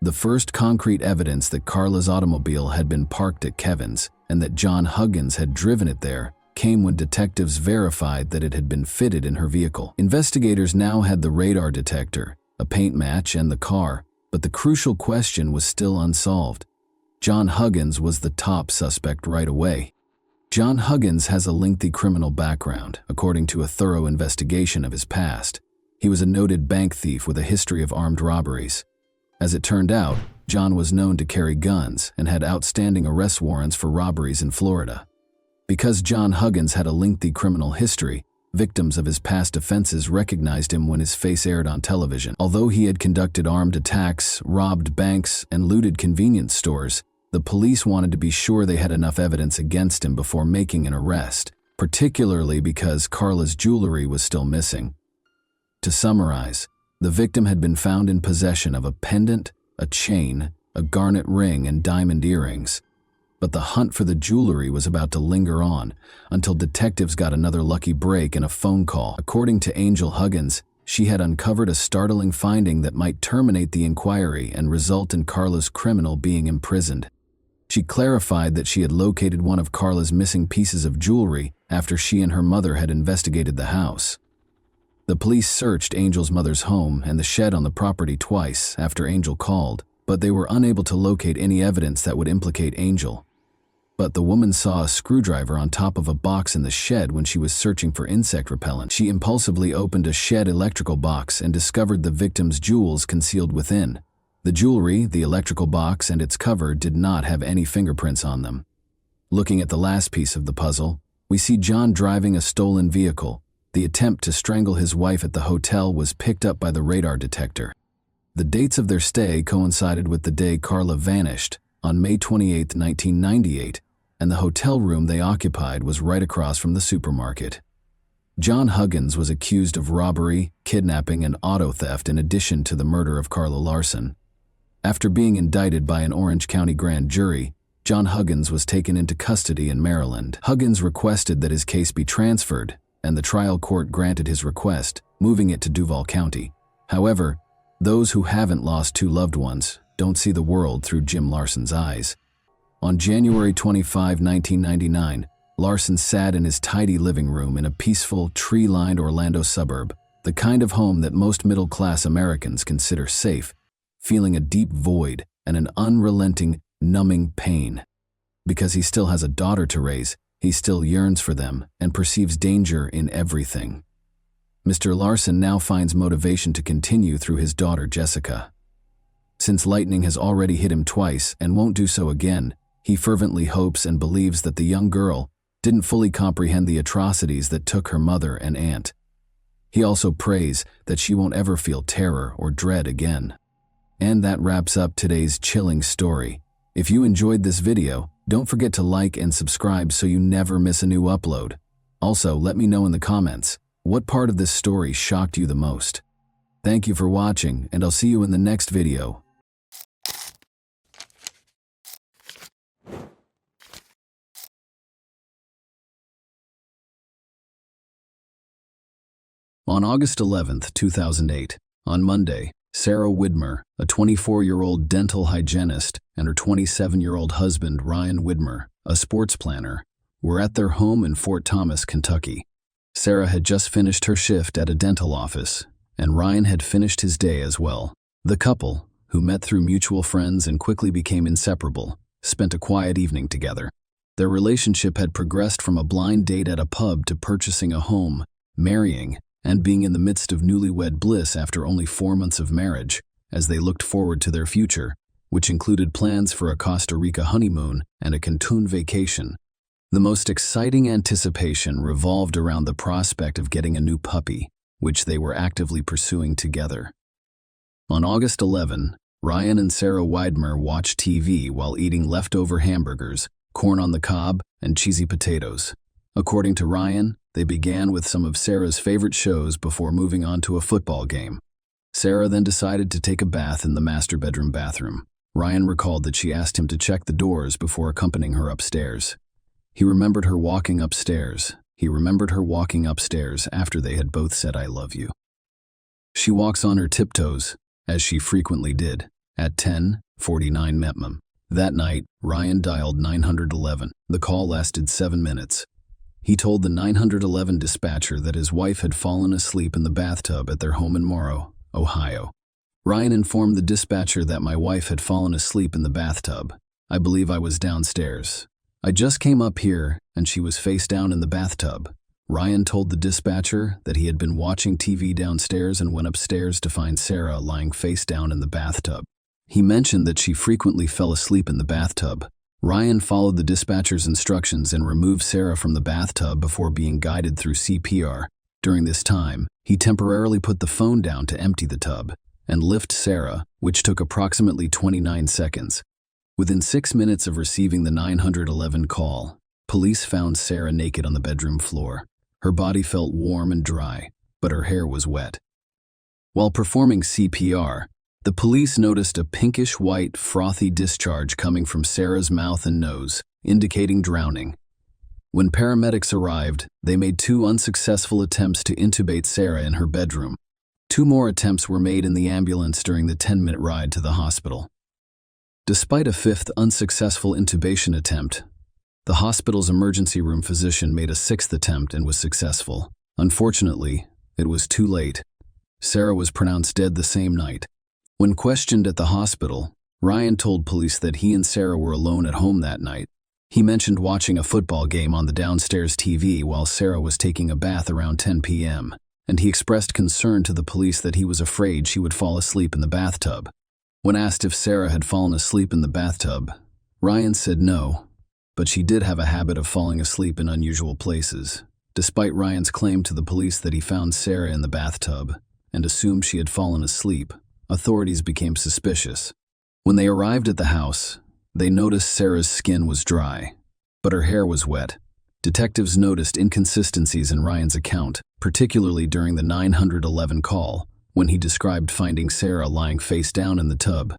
The first concrete evidence that Carla's automobile had been parked at Kevin's and that John Huggins had driven it there came when detectives verified that it had been fitted in her vehicle. Investigators now had the radar detector, a paint match, and the car, but the crucial question was still unsolved. John Huggins was the top suspect right away. John Huggins has a lengthy criminal background, according to a thorough investigation of his past. He was a noted bank thief with a history of armed robberies. As it turned out, John was known to carry guns and had outstanding arrest warrants for robberies in Florida. Because John Huggins had a lengthy criminal history, victims of his past offenses recognized him when his face aired on television. Although he had conducted armed attacks, robbed banks, and looted convenience stores, the police wanted to be sure they had enough evidence against him before making an arrest, particularly because Carla's jewelry was still missing. To summarize, the victim had been found in possession of a pendant, a chain, a garnet ring, and diamond earrings. But the hunt for the jewelry was about to linger on until detectives got another lucky break in a phone call. According to Angel Huggins, she had uncovered a startling finding that might terminate the inquiry and result in Carla's criminal being imprisoned. She clarified that she had located one of Carla's missing pieces of jewelry after she and her mother had investigated the house. The police searched Angel's mother's home and the shed on the property twice after Angel called, but they were unable to locate any evidence that would implicate Angel. But the woman saw a screwdriver on top of a box in the shed when she was searching for insect repellent. She impulsively opened a shed electrical box and discovered the victim's jewels concealed within. The jewelry, the electrical box, and its cover did not have any fingerprints on them. Looking at the last piece of the puzzle, we see John driving a stolen vehicle. The attempt to strangle his wife at the hotel was picked up by the radar detector. The dates of their stay coincided with the day Carla vanished, on May 28, 1998, and the hotel room they occupied was right across from the supermarket. John Huggins was accused of robbery, kidnapping, and auto theft in addition to the murder of Carla Larson. After being indicted by an Orange County grand jury, John Huggins was taken into custody in Maryland. Huggins requested that his case be transferred, and the trial court granted his request, moving it to Duval County. However, those who haven't lost two loved ones don't see the world through Jim Larson's eyes. On January 25, 1999, Larson sat in his tidy living room in a peaceful, tree-lined Orlando suburb, the kind of home that most middle-class Americans consider safe, feeling a deep void and an unrelenting, numbing pain. Because he still has a daughter to raise, he still yearns for them and perceives danger in everything. Mr. Larson now finds motivation to continue through his daughter Jessica. Since lightning has already hit him twice and won't do so again, he fervently hopes and believes that the young girl didn't fully comprehend the atrocities that took her mother and aunt. He also prays that she won't ever feel terror or dread again. And that wraps up today's chilling story. If you enjoyed this video, don't forget to like and subscribe so you never miss a new upload. Also, let me know in the comments, what part of this story shocked you the most? Thank you for watching, and I'll see you in the next video. On August 11, 2008, on Monday, Sarah Widmer, a 24-year-old dental hygienist, and her 27-year-old husband, Ryan Widmer, a sports planner, were at their home in Fort Thomas, Kentucky. Sarah had just finished her shift at a dental office, and Ryan had finished his day as well. The couple, who met through mutual friends and quickly became inseparable, spent a quiet evening together. Their relationship had progressed from a blind date at a pub to purchasing a home, marrying, and being in the midst of newlywed bliss after only 4 months of marriage, as they looked forward to their future, which included plans for a Costa Rica honeymoon and a Cancun vacation. The most exciting anticipation revolved around the prospect of getting a new puppy, which they were actively pursuing together. On August 11, Ryan and Sarah Widmer watched TV while eating leftover hamburgers, corn on the cob, and cheesy potatoes. According to Ryan, they began with some of Sarah's favorite shows before moving on to a football game. Sarah then decided to take a bath in the master bedroom bathroom. Ryan recalled that she asked him to check the doors before accompanying her upstairs. He remembered her walking upstairs. He remembered her walking upstairs after they had both said, "I love you." She walks on her tiptoes, as she frequently did, at 10:49 p.m. That night, Ryan dialed 911. The call lasted 7 minutes. He told the 911 dispatcher that his wife had fallen asleep in the bathtub at their home in Morrow, Ohio. Ryan informed the dispatcher that my wife had fallen asleep in the bathtub. I believe I was downstairs. I just came up here, and she was face down in the bathtub. Ryan told the dispatcher that he had been watching TV downstairs and went upstairs to find Sarah lying face down in the bathtub. He mentioned that she frequently fell asleep in the bathtub. Ryan followed the dispatcher's instructions and removed Sarah from the bathtub before being guided through CPR. During this time, he temporarily put the phone down to empty the tub and lift Sarah, which took approximately 29 seconds. Within 6 minutes of receiving the 911 call, police found Sarah naked on the bedroom floor. Her body felt warm and dry, but her hair was wet. While performing CPR, the police noticed a pinkish-white, frothy discharge coming from Sarah's mouth and nose. indicating drowning. When paramedics arrived, they made 2 unsuccessful attempts to intubate Sarah in her bedroom. 2 more attempts were made in the ambulance during the 10-minute ride to the hospital. Despite a 5th unsuccessful intubation attempt, the hospital's emergency room physician made a 6th attempt and was successful. Unfortunately, it was too late. Sarah was pronounced dead the same night. When questioned at the hospital, Ryan told police that he and Sarah were alone at home that night. He mentioned watching a football game on the downstairs TV while Sarah was taking a bath around 10 p.m., and he expressed concern to the police that he was afraid she would fall asleep in the bathtub. When asked if Sarah had fallen asleep in the bathtub, Ryan said no, but she did have a habit of falling asleep in unusual places. Despite Ryan's claim to the police that he found Sarah in the bathtub and assumed she had fallen asleep, authorities became suspicious. When they arrived at the house, they noticed Sarah's skin was dry, but her hair was wet. Detectives noticed inconsistencies in Ryan's account, particularly during the 911 call, when he described finding Sarah lying face down in the tub.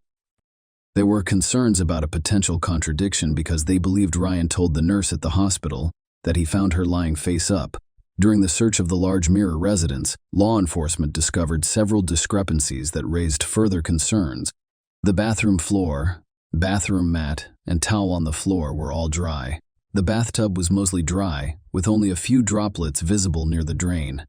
There were concerns about a potential contradiction because they believed Ryan told the nurse at the hospital that he found her lying face up. During the search of the large mirror residence, law enforcement discovered several discrepancies that raised further concerns. The bathroom floor, bathroom mat, and towel on the floor were all dry. The bathtub was mostly dry, with only a few droplets visible near the drain.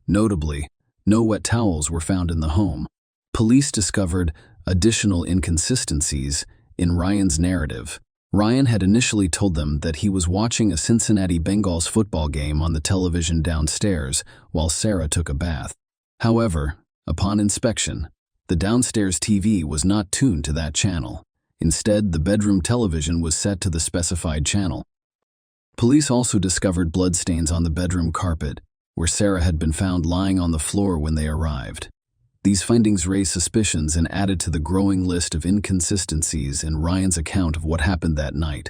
Notably, no wet towels were found in the home. Police discovered additional inconsistencies in Ryan's narrative. Ryan had initially told them that he was watching a Cincinnati Bengals football game on the television downstairs while Sarah took a bath. However, upon inspection, the downstairs TV was not tuned to that channel. Instead, the bedroom television was set to the specified channel. Police also discovered bloodstains on the bedroom carpet, where Sarah had been found lying on the floor when they arrived. These findings raised suspicions and added to the growing list of inconsistencies in Ryan's account of what happened that night.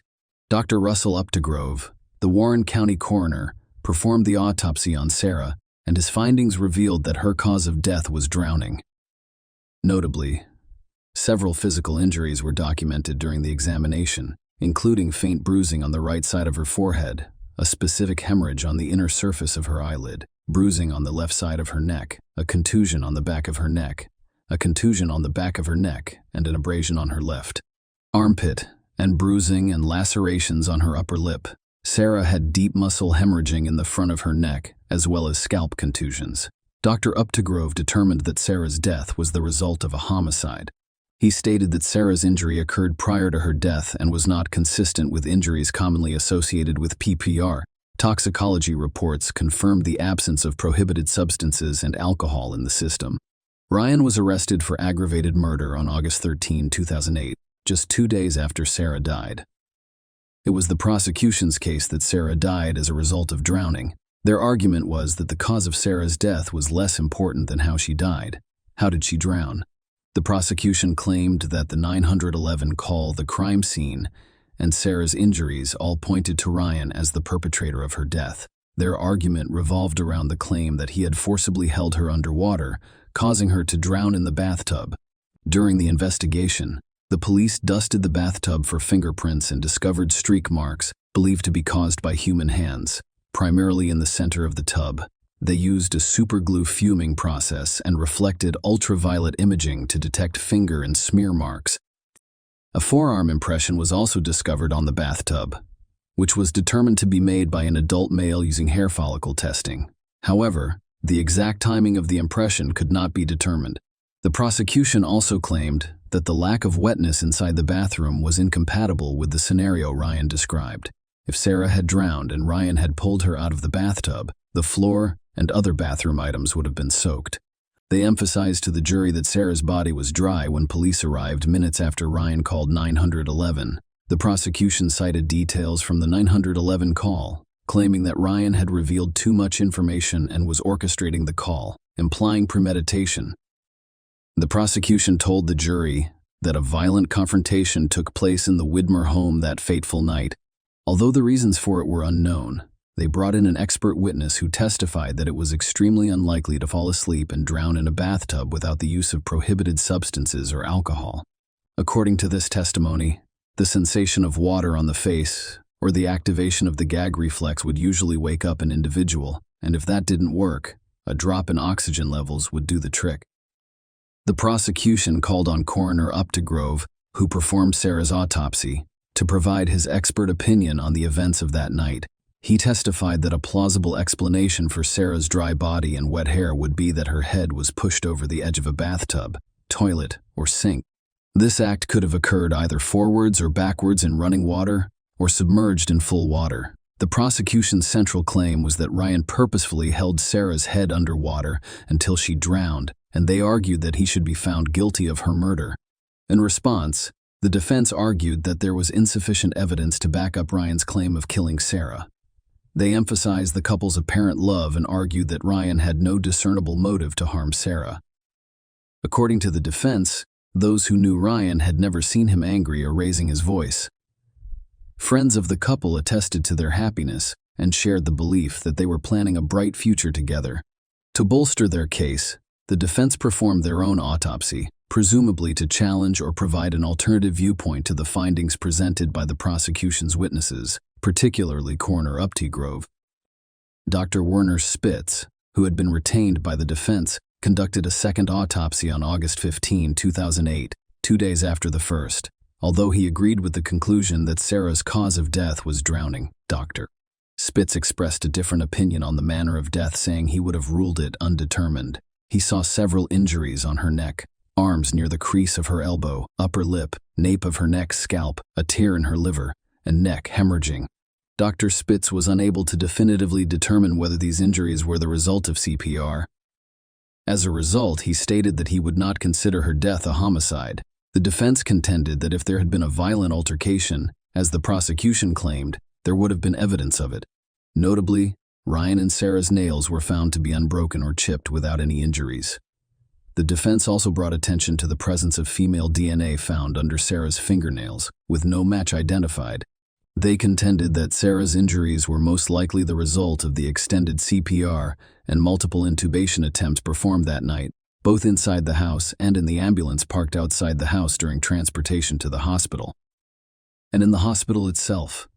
Dr. Russell Updegrove, the Warren County coroner, performed the autopsy on Sarah, and his findings revealed that her cause of death was drowning. Notably, several physical injuries were documented during the examination, including faint bruising on the right side of her forehead, a specific hemorrhage on the inner surface of her eyelid, bruising on the left side of her neck, a contusion on the back of her neck, a contusion on the back of her neck, and an abrasion on her left armpit, and bruising and lacerations on her upper lip. Sarah had deep muscle hemorrhaging in the front of her neck, as well as scalp contusions. Dr. Updegrove determined that Sarah's death was the result of a homicide. He stated that Sarah's injury occurred prior to her death and was not consistent with injuries commonly associated with PPR. Toxicology reports confirmed the absence of prohibited substances and alcohol in the system. Ryan was arrested for aggravated murder on August 13, 2008, just 2 days after Sarah died. It was the prosecution's case that Sarah died as a result of drowning. Their argument was that the cause of Sarah's death was less important than how she died. How did she drown? The prosecution claimed that the 911 call, the crime scene, and Sarah's injuries all pointed to Ryan as the perpetrator of her death. Their argument revolved around the claim that he had forcibly held her underwater, causing her to drown in the bathtub. During the investigation, the police dusted the bathtub for fingerprints and discovered streak marks believed to be caused by human hands, primarily in the center of the tub. They used a superglue fuming process and reflected ultraviolet imaging to detect finger and smear marks. A forearm impression was also discovered on the bathtub, which was determined to be made by an adult male using hair follicle testing. However, the exact timing of the impression could not be determined. The prosecution also claimed that the lack of wetness inside the bathroom was incompatible with the scenario Ryan described. If Sarah had drowned and Ryan had pulled her out of the bathtub, the floor and other bathroom items would have been soaked. They emphasized to the jury that Sarah's body was dry when police arrived minutes after Ryan called 911. The prosecution cited details from the 911 call, claiming that Ryan had revealed too much information and was orchestrating the call, implying premeditation. The prosecution told the jury that a violent confrontation took place in the Widmer home that fateful night. Although the reasons for it were unknown, they brought in an expert witness who testified that it was extremely unlikely to fall asleep and drown in a bathtub without the use of prohibited substances or alcohol. According to this testimony, the sensation of water on the face or the activation of the gag reflex would usually wake up an individual, and if that didn't work, a drop in oxygen levels would do the trick. The prosecution called on Coroner Updegrove, who performed Sarah's autopsy, to provide his expert opinion on the events of that night. He testified that a plausible explanation for Sarah's dry body and wet hair would be that her head was pushed over the edge of a bathtub, toilet, or sink. This act could have occurred either forwards or backwards in running water, or submerged in full water. The prosecution's central claim was that Ryan purposefully held Sarah's head underwater until she drowned, and they argued that he should be found guilty of her murder. In response, the defense argued that there was insufficient evidence to back up Ryan's claim of killing Sarah. They emphasized the couple's apparent love and argued that Ryan had no discernible motive to harm Sarah. According to the defense, those who knew Ryan had never seen him angry or raising his voice. Friends of the couple attested to their happiness and shared the belief that they were planning a bright future together. To bolster their case, the defense performed their own autopsy, presumably to challenge or provide an alternative viewpoint to the findings presented by the prosecution's witnesses, particularly Coroner Updegrove. Dr. Werner Spitz, who had been retained by the defense, conducted a second autopsy on August 15, 2008, 2 days after the first. Although he agreed with the conclusion that Sarah's cause of death was drowning, Dr. Spitz expressed a different opinion on the manner of death, saying he would have ruled it undetermined. He saw several injuries on her neck, arms near the crease of her elbow, upper lip, nape of her neck, scalp, a tear in her liver, and neck hemorrhaging. Dr. Spitz was unable to definitively determine whether these injuries were the result of CPR. As a result, he stated that he would not consider her death a homicide. The defense contended that if there had been a violent altercation, as the prosecution claimed, there would have been evidence of it. Notably, Ryan and Sarah's nails were found to be unbroken or chipped without any injuries. The defense also brought attention to the presence of female DNA found under Sarah's fingernails, with no match identified. They contended that Sarah's injuries were most likely the result of the extended CPR and multiple intubation attempts performed that night, both inside the house and in the ambulance parked outside the house during transportation to the hospital. And in the hospital itself,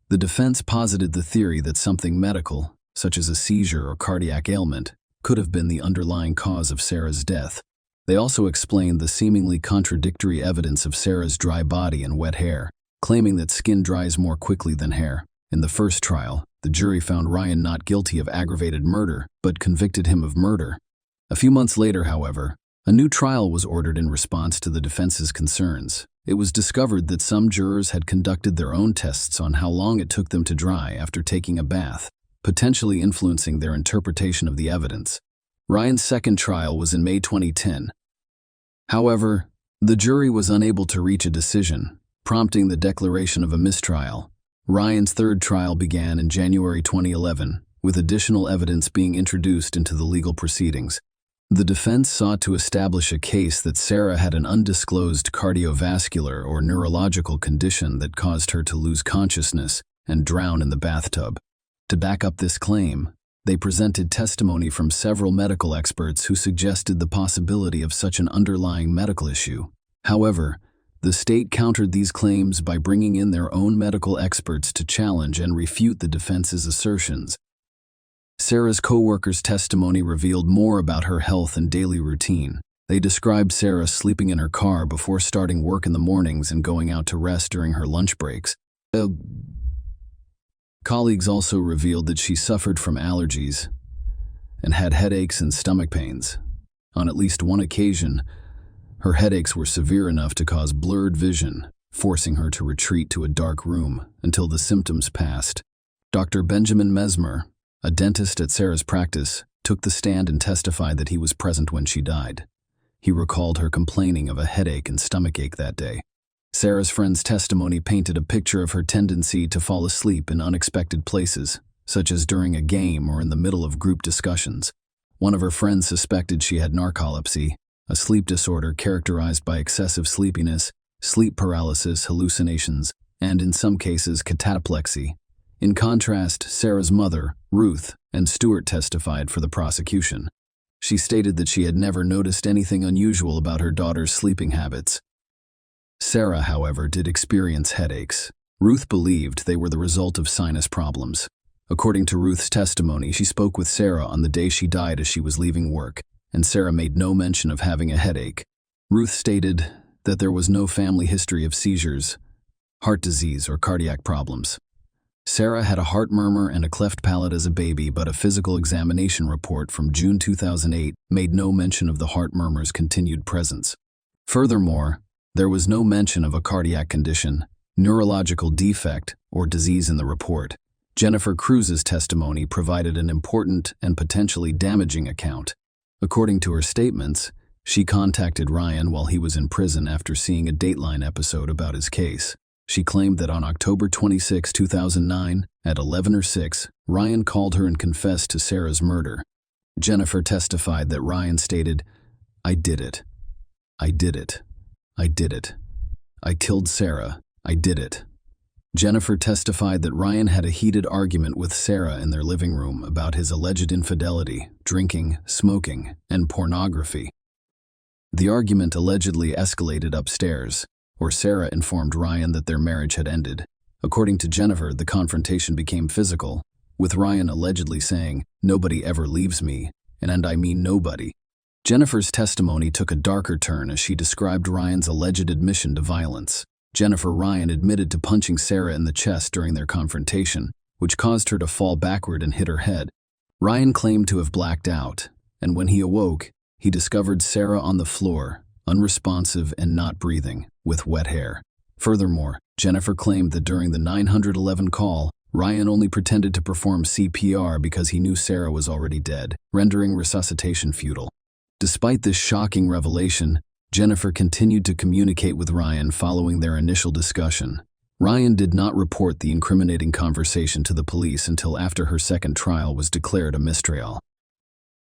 the defense posited the theory that something medical, such as a seizure or cardiac ailment, could have been the underlying cause of Sarah's death. They also explained the seemingly contradictory evidence of Sarah's dry body and wet hair, claiming that skin dries more quickly than hair. In the first trial, the jury found Ryan not guilty of aggravated murder, but convicted him of murder. A few months later, however, a new trial was ordered in response to the defense's concerns. It was discovered that some jurors had conducted their own tests on how long it took them to dry after taking a bath, potentially influencing their interpretation of the evidence. Ryan's second trial was in May 2010. However, the jury was unable to reach a decision, prompting the declaration of a mistrial. Ryan's third trial began in January 2011, with additional evidence being introduced into the legal proceedings. The defense sought to establish a case that Sarah had an undisclosed cardiovascular or neurological condition that caused her to lose consciousness and drown in the bathtub. To back up this claim, they presented testimony from several medical experts who suggested the possibility of such an underlying medical issue. However, the state countered these claims by bringing in their own medical experts to challenge and refute the defense's assertions. Sarah's co-workers' testimony revealed more about her health and daily routine. They described Sarah sleeping in her car before starting work in the mornings and going out to rest during her lunch breaks. Colleagues also revealed that she suffered from allergies and had headaches and stomach pains. On at least one occasion, her headaches were severe enough to cause blurred vision, forcing her to retreat to a dark room until the symptoms passed. Dr. Benjamin Mesmer, a dentist at Sarah's practice, took the stand and testified that he was present when she died. He recalled her complaining of a headache and stomachache that day. Sarah's friend's testimony painted a picture of her tendency to fall asleep in unexpected places, such as during a game or in the middle of group discussions. One of her friends suspected she had narcolepsy, a sleep disorder characterized by excessive sleepiness, sleep paralysis, hallucinations, and in some cases cataplexy. In contrast, Sarah's mother, Ruth, and Stuart testified for the prosecution. She stated that she had never noticed anything unusual about her daughter's sleeping habits. Sarah, however, did experience headaches. Ruth believed they were the result of sinus problems. According to Ruth's testimony, she spoke with Sarah on the day she died as she was leaving work, and Sarah made no mention of having a headache. Ruth stated that there was no family history of seizures, heart disease, or cardiac problems. Sarah had a heart murmur and a cleft palate as a baby, but a physical examination report from June 2008 made no mention of the heart murmur's continued presence. Furthermore, there was no mention of a cardiac condition, neurological defect, or disease in the report. Jennifer Cruz's testimony provided an important and potentially damaging account. According to her statements, she contacted Ryan while he was in prison after seeing a Dateline episode about his case. She claimed that on October 26, 2009, at 11:06, Ryan called her and confessed to Sarah's murder. Jennifer testified that Ryan stated, "I did it. I did it. I did it. I killed Sarah. I did it." Jennifer testified that Ryan had a heated argument with Sarah in their living room about his alleged infidelity, drinking, smoking, and pornography. The argument allegedly escalated upstairs, where Sarah informed Ryan that their marriage had ended. According to Jennifer, the confrontation became physical, with Ryan allegedly saying, "Nobody ever leaves me, and I mean nobody." Jennifer's testimony took a darker turn as she described Ryan's alleged admission to violence. Ryan admitted to punching Sarah in the chest during their confrontation, which caused her to fall backward and hit her head. Ryan claimed to have blacked out, and when he awoke, he discovered Sarah on the floor, unresponsive and not breathing, with wet hair. Furthermore, Jennifer claimed that during the 911 call, Ryan only pretended to perform CPR because he knew Sarah was already dead, rendering resuscitation futile. Despite this shocking revelation, Jennifer continued to communicate with Ryan following their initial discussion. Ryan did not report the incriminating conversation to the police until after her second trial was declared a mistrial.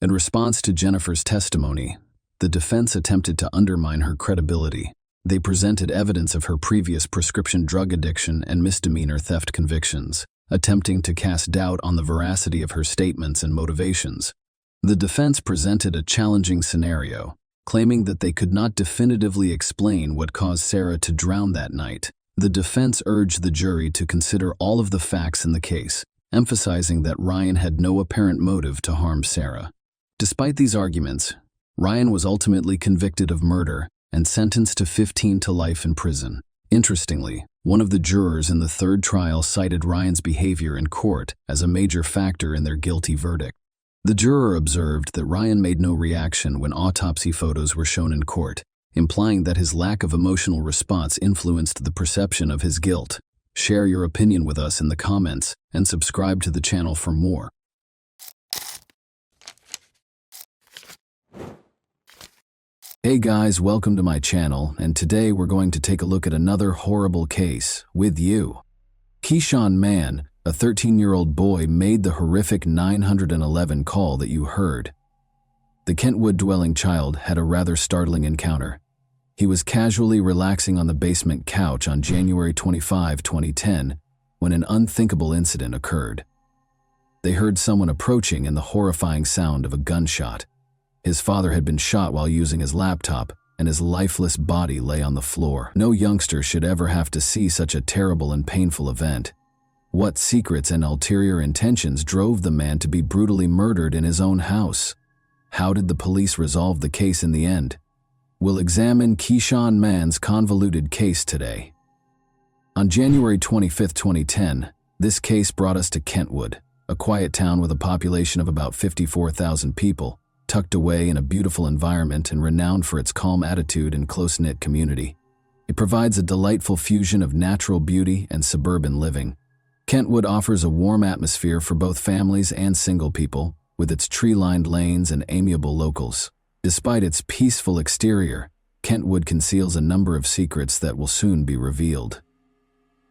In response to Jennifer's testimony, the defense attempted to undermine her credibility. They presented evidence of her previous prescription drug addiction and misdemeanor theft convictions, attempting to cast doubt on the veracity of her statements and motivations. The defense presented a challenging scenario, claiming that they could not definitively explain what caused Sarah to drown that night. The defense urged the jury to consider all of the facts in the case, emphasizing that Ryan had no apparent motive to harm Sarah. Despite these arguments, Ryan was ultimately convicted of murder and sentenced to 15 to life in prison. Interestingly, one of the jurors in the third trial cited Ryan's behavior in court as a major factor in their guilty verdict. The juror observed that Ryan made no reaction when autopsy photos were shown in court, implying that his lack of emotional response influenced the perception of his guilt. Share your opinion with us in the comments and subscribe to the channel for more. Hey guys, welcome to my channel, and today we're going to take a look at another horrible case with you. Keyshawn Mann, a 13-year-old boy, made the horrific 911 call that you heard. The Kentwood-dwelling child had a rather startling encounter. He was casually relaxing on the basement couch on January 25, 2010, when an unthinkable incident occurred. They heard someone approaching and the horrifying sound of a gunshot. His father had been shot while using his laptop, and his lifeless body lay on the floor. No youngster should ever have to see such a terrible and painful event. What secrets and ulterior intentions drove the man to be brutally murdered in his own house? How did the police resolve the case in the end? We'll examine Keyshawn Mann's convoluted case today. On January 25, 2010, this case brought us to Kentwood, a quiet town with a population of about 54,000 people, tucked away in a beautiful environment and renowned for its calm attitude and close-knit community. It provides a delightful fusion of natural beauty and suburban living. Kentwood offers a warm atmosphere for both families and single people, with its tree-lined lanes and amiable locals. Despite its peaceful exterior, Kentwood conceals a number of secrets that will soon be revealed.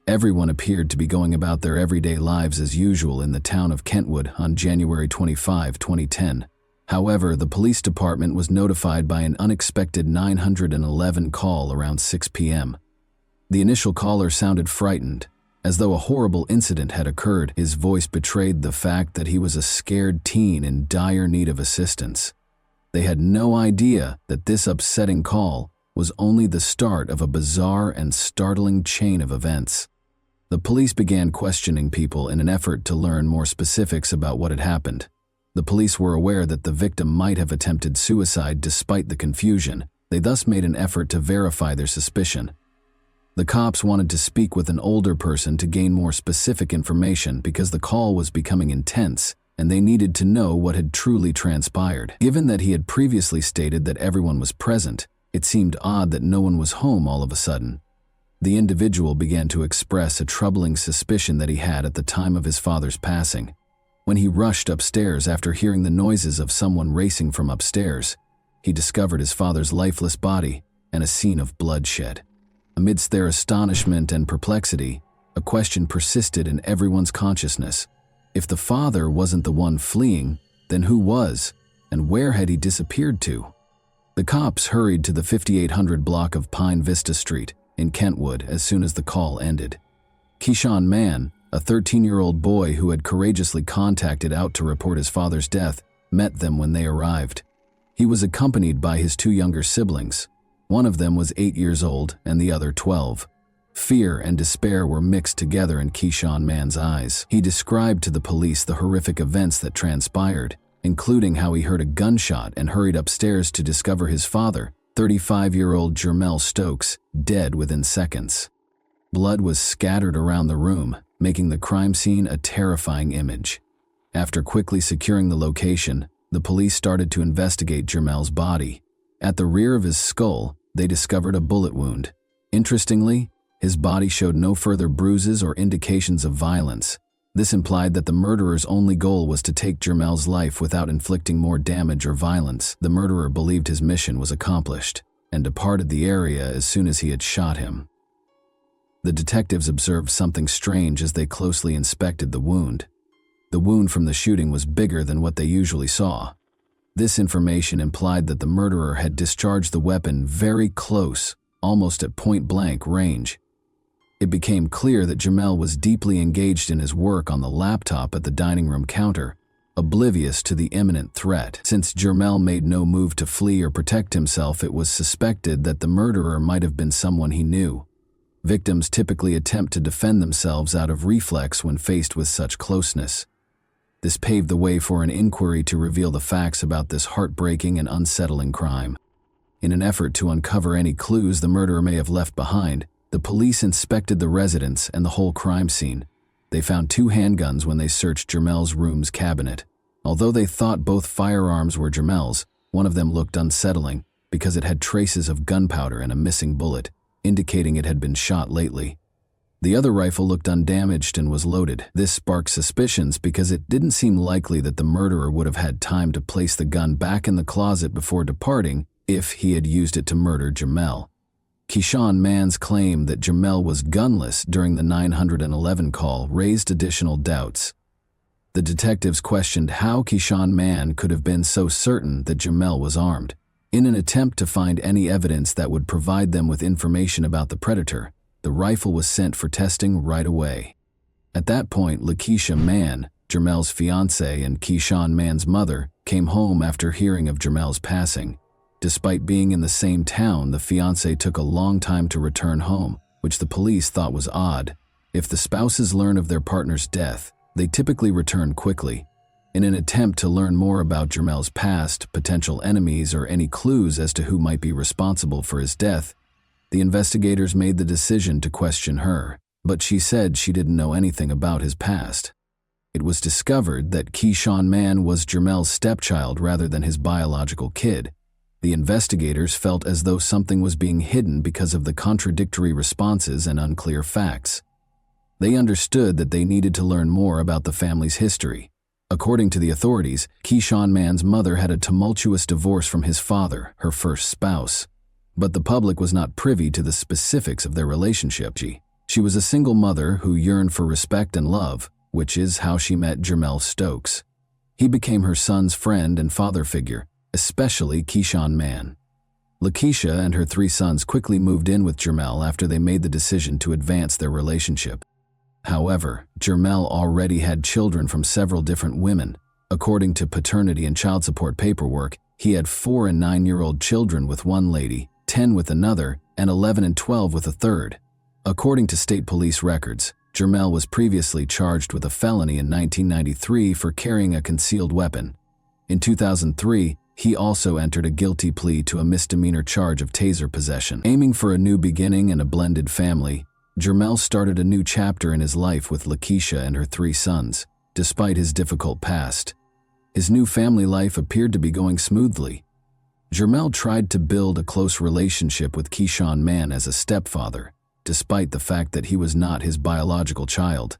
Everyone appeared to be going about their everyday lives as usual in the town of Kentwood on January 25, 2010. However, the police department was notified by an unexpected 911 call around 6 p.m. The initial caller sounded frightened, as though a horrible incident had occurred. His voice betrayed the fact that he was a scared teen in dire need of assistance. They had no idea that this upsetting call was only the start of a bizarre and startling chain of events. The police began questioning people in an effort to learn more specifics about what had happened. The police were aware that the victim might have attempted suicide despite the confusion. They thus made an effort to verify their suspicion. The cops wanted to speak with an older person to gain more specific information because the call was becoming intense and they needed to know what had truly transpired. Given that he had previously stated that everyone was present, it seemed odd that no one was home all of a sudden. The individual began to express a troubling suspicion that he had at the time of his father's passing. When he rushed upstairs after hearing the noises of someone racing from upstairs, he discovered his father's lifeless body and a scene of bloodshed. Amidst their astonishment and perplexity, a question persisted in everyone's consciousness. If the father wasn't the one fleeing, then who was, and where had he disappeared to? The cops hurried to the 5800 block of Pine Vista Street in Kentwood as soon as the call ended. Keyshawn Mann, a 13-year-old boy who had courageously contacted out to report his father's death, met them when they arrived. He was accompanied by his two younger siblings. One of them was 8 years old and the other 12. Fear and despair were mixed together in Keyshawn Mann's eyes. He described to the police the horrific events that transpired, including how he heard a gunshot and hurried upstairs to discover his father, 35-year-old Jermell Stokes, dead within seconds. Blood was scattered around the room, making the crime scene a terrifying image. After quickly securing the location, the police started to investigate Jermell's body. At the rear of his skull, they discovered a bullet wound. Interestingly, his body showed no further bruises or indications of violence. This implied that the murderer's only goal was to take Jermell's life without inflicting more damage or violence. The murderer believed his mission was accomplished and departed the area as soon as he had shot him. The detectives observed something strange as they closely inspected the wound. The wound from the shooting was bigger than what they usually saw. This information implied that the murderer had discharged the weapon very close, almost at point-blank range. It became clear that Jermell was deeply engaged in his work on the laptop at the dining room counter, oblivious to the imminent threat. Since Jermell made no move to flee or protect himself, it was suspected that the murderer might have been someone he knew. Victims typically attempt to defend themselves out of reflex when faced with such closeness. This paved the way for an inquiry to reveal the facts about this heartbreaking and unsettling crime. In an effort to uncover any clues the murderer may have left behind, the police inspected the residence and the whole crime scene. They found 2 handguns when they searched Jermell's room's cabinet. Although they thought both firearms were Jermell's, one of them looked unsettling because it had traces of gunpowder and a missing bullet, indicating it had been shot lately. The other rifle looked undamaged and was loaded. This sparked suspicions because it didn't seem likely that the murderer would have had time to place the gun back in the closet before departing if he had used it to murder Jermell. Keyshawn Mann's claim that Jermell was gunless during the 911 call raised additional doubts. The detectives questioned how Keyshawn Mann could have been so certain that Jermell was armed. In an attempt to find any evidence that would provide them with information about the predator, the rifle was sent for testing right away. At that point, Lakeisha Mann, Jermell's fiancée and Keyshawn Mann's mother, came home after hearing of Jermell's passing. Despite being in the same town, the fiancé took a long time to return home, which the police thought was odd. If the spouses learn of their partner's death, they typically return quickly. In an attempt to learn more about Jermell's past, potential enemies, or any clues as to who might be responsible for his death, the investigators made the decision to question her, but she said she didn't know anything about his past. It was discovered that Keyshawn Mann was Jermell's stepchild rather than his biological kid. The investigators felt as though something was being hidden because of the contradictory responses and unclear facts. They understood that they needed to learn more about the family's history. According to the authorities, Keyshawn Mann's mother had a tumultuous divorce from his father, her first spouse. But the public was not privy to the specifics of their relationship. She was a single mother who yearned for respect and love, which is how she met Jermell Stokes. He became her son's friend and father figure, especially Keyshawn Mann. Lakeisha and her 3 sons quickly moved in with Jermell after they made the decision to advance their relationship. However, Jermell already had children from several different women. According to paternity and child support paperwork, he had 4 and 9-year-old children with one lady, 10 with another, and 11 and 12 with a third. According to state police records, Jermel was previously charged with a felony in 1993 for carrying a concealed weapon. In 2003, he also entered a guilty plea to a misdemeanor charge of taser possession. Aiming for a new beginning and a blended family, Jermel started a new chapter in his life with Lakeisha and her 3 sons. Despite his difficult past, his new family life appeared to be going smoothly. Jermel tried to build a close relationship with Keyshawn Mann as a stepfather, despite the fact that he was not his biological child.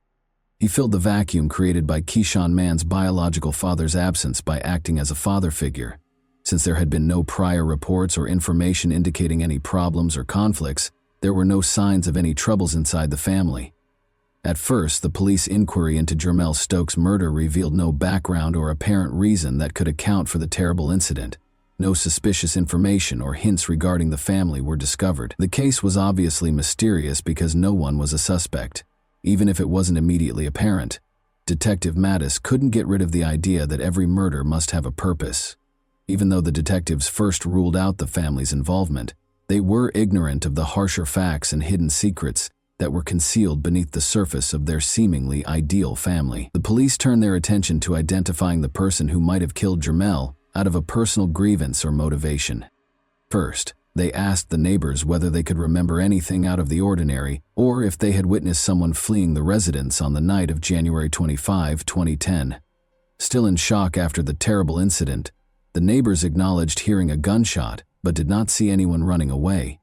He filled the vacuum created by Keyshawn Mann's biological father's absence by acting as a father figure. Since there had been no prior reports or information indicating any problems or conflicts, there were no signs of any troubles inside the family. At first, the police inquiry into Jermel Stokes' murder revealed no background or apparent reason that could account for the terrible incident. No suspicious information or hints regarding the family were discovered. The case was obviously mysterious because no one was a suspect, even if it wasn't immediately apparent. Detective Mattis couldn't get rid of the idea that every murder must have a purpose. Even though the detectives first ruled out the family's involvement, they were ignorant of the harsher facts and hidden secrets that were concealed beneath the surface of their seemingly ideal family. The police turned their attention to identifying the person who might have killed Jermel out of a personal grievance or motivation. First, they asked the neighbors whether they could remember anything out of the ordinary or if they had witnessed someone fleeing the residence on the night of January 25, 2010. Still in shock after the terrible incident, the neighbors acknowledged hearing a gunshot but did not see anyone running away.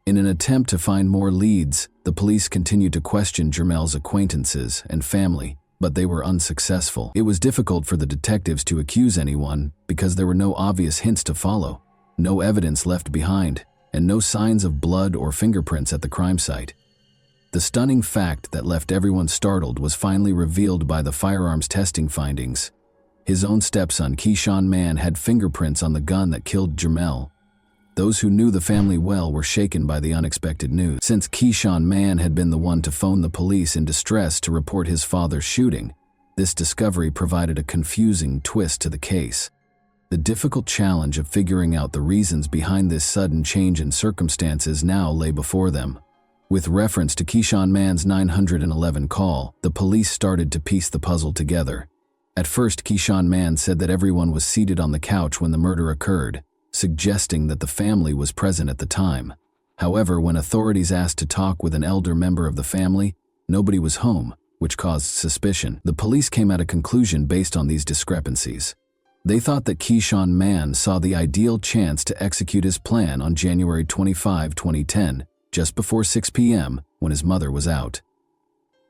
In an attempt to find more leads, the police continued to question Jermel's acquaintances and family, but they were unsuccessful. It was difficult for the detectives to accuse anyone because there were no obvious hints to follow, no evidence left behind, and no signs of blood or fingerprints at the crime site. The stunning fact that left everyone startled was finally revealed by the firearms testing findings. His own stepson, Keyshawn Mann, had fingerprints on the gun that killed Jermel. Those who knew the family well were shaken by the unexpected news. Since Keyshawn Mann had been the one to phone the police in distress to report his father's shooting, this discovery provided a confusing twist to the case. The difficult challenge of figuring out the reasons behind this sudden change in circumstances now lay before them. With reference to Keyshawn Mann's 911 call, the police started to piece the puzzle together. At first, Keyshawn Mann said that everyone was seated on the couch when the murder occurred, suggesting that the family was present at the time. However, when authorities asked to talk with an elder member of the family, nobody was home, which caused suspicion. The police came at a conclusion based on these discrepancies. They thought that Keyshawn Mann saw the ideal chance to execute his plan on January 25, 2010, just before 6 p.m. when his mother was out.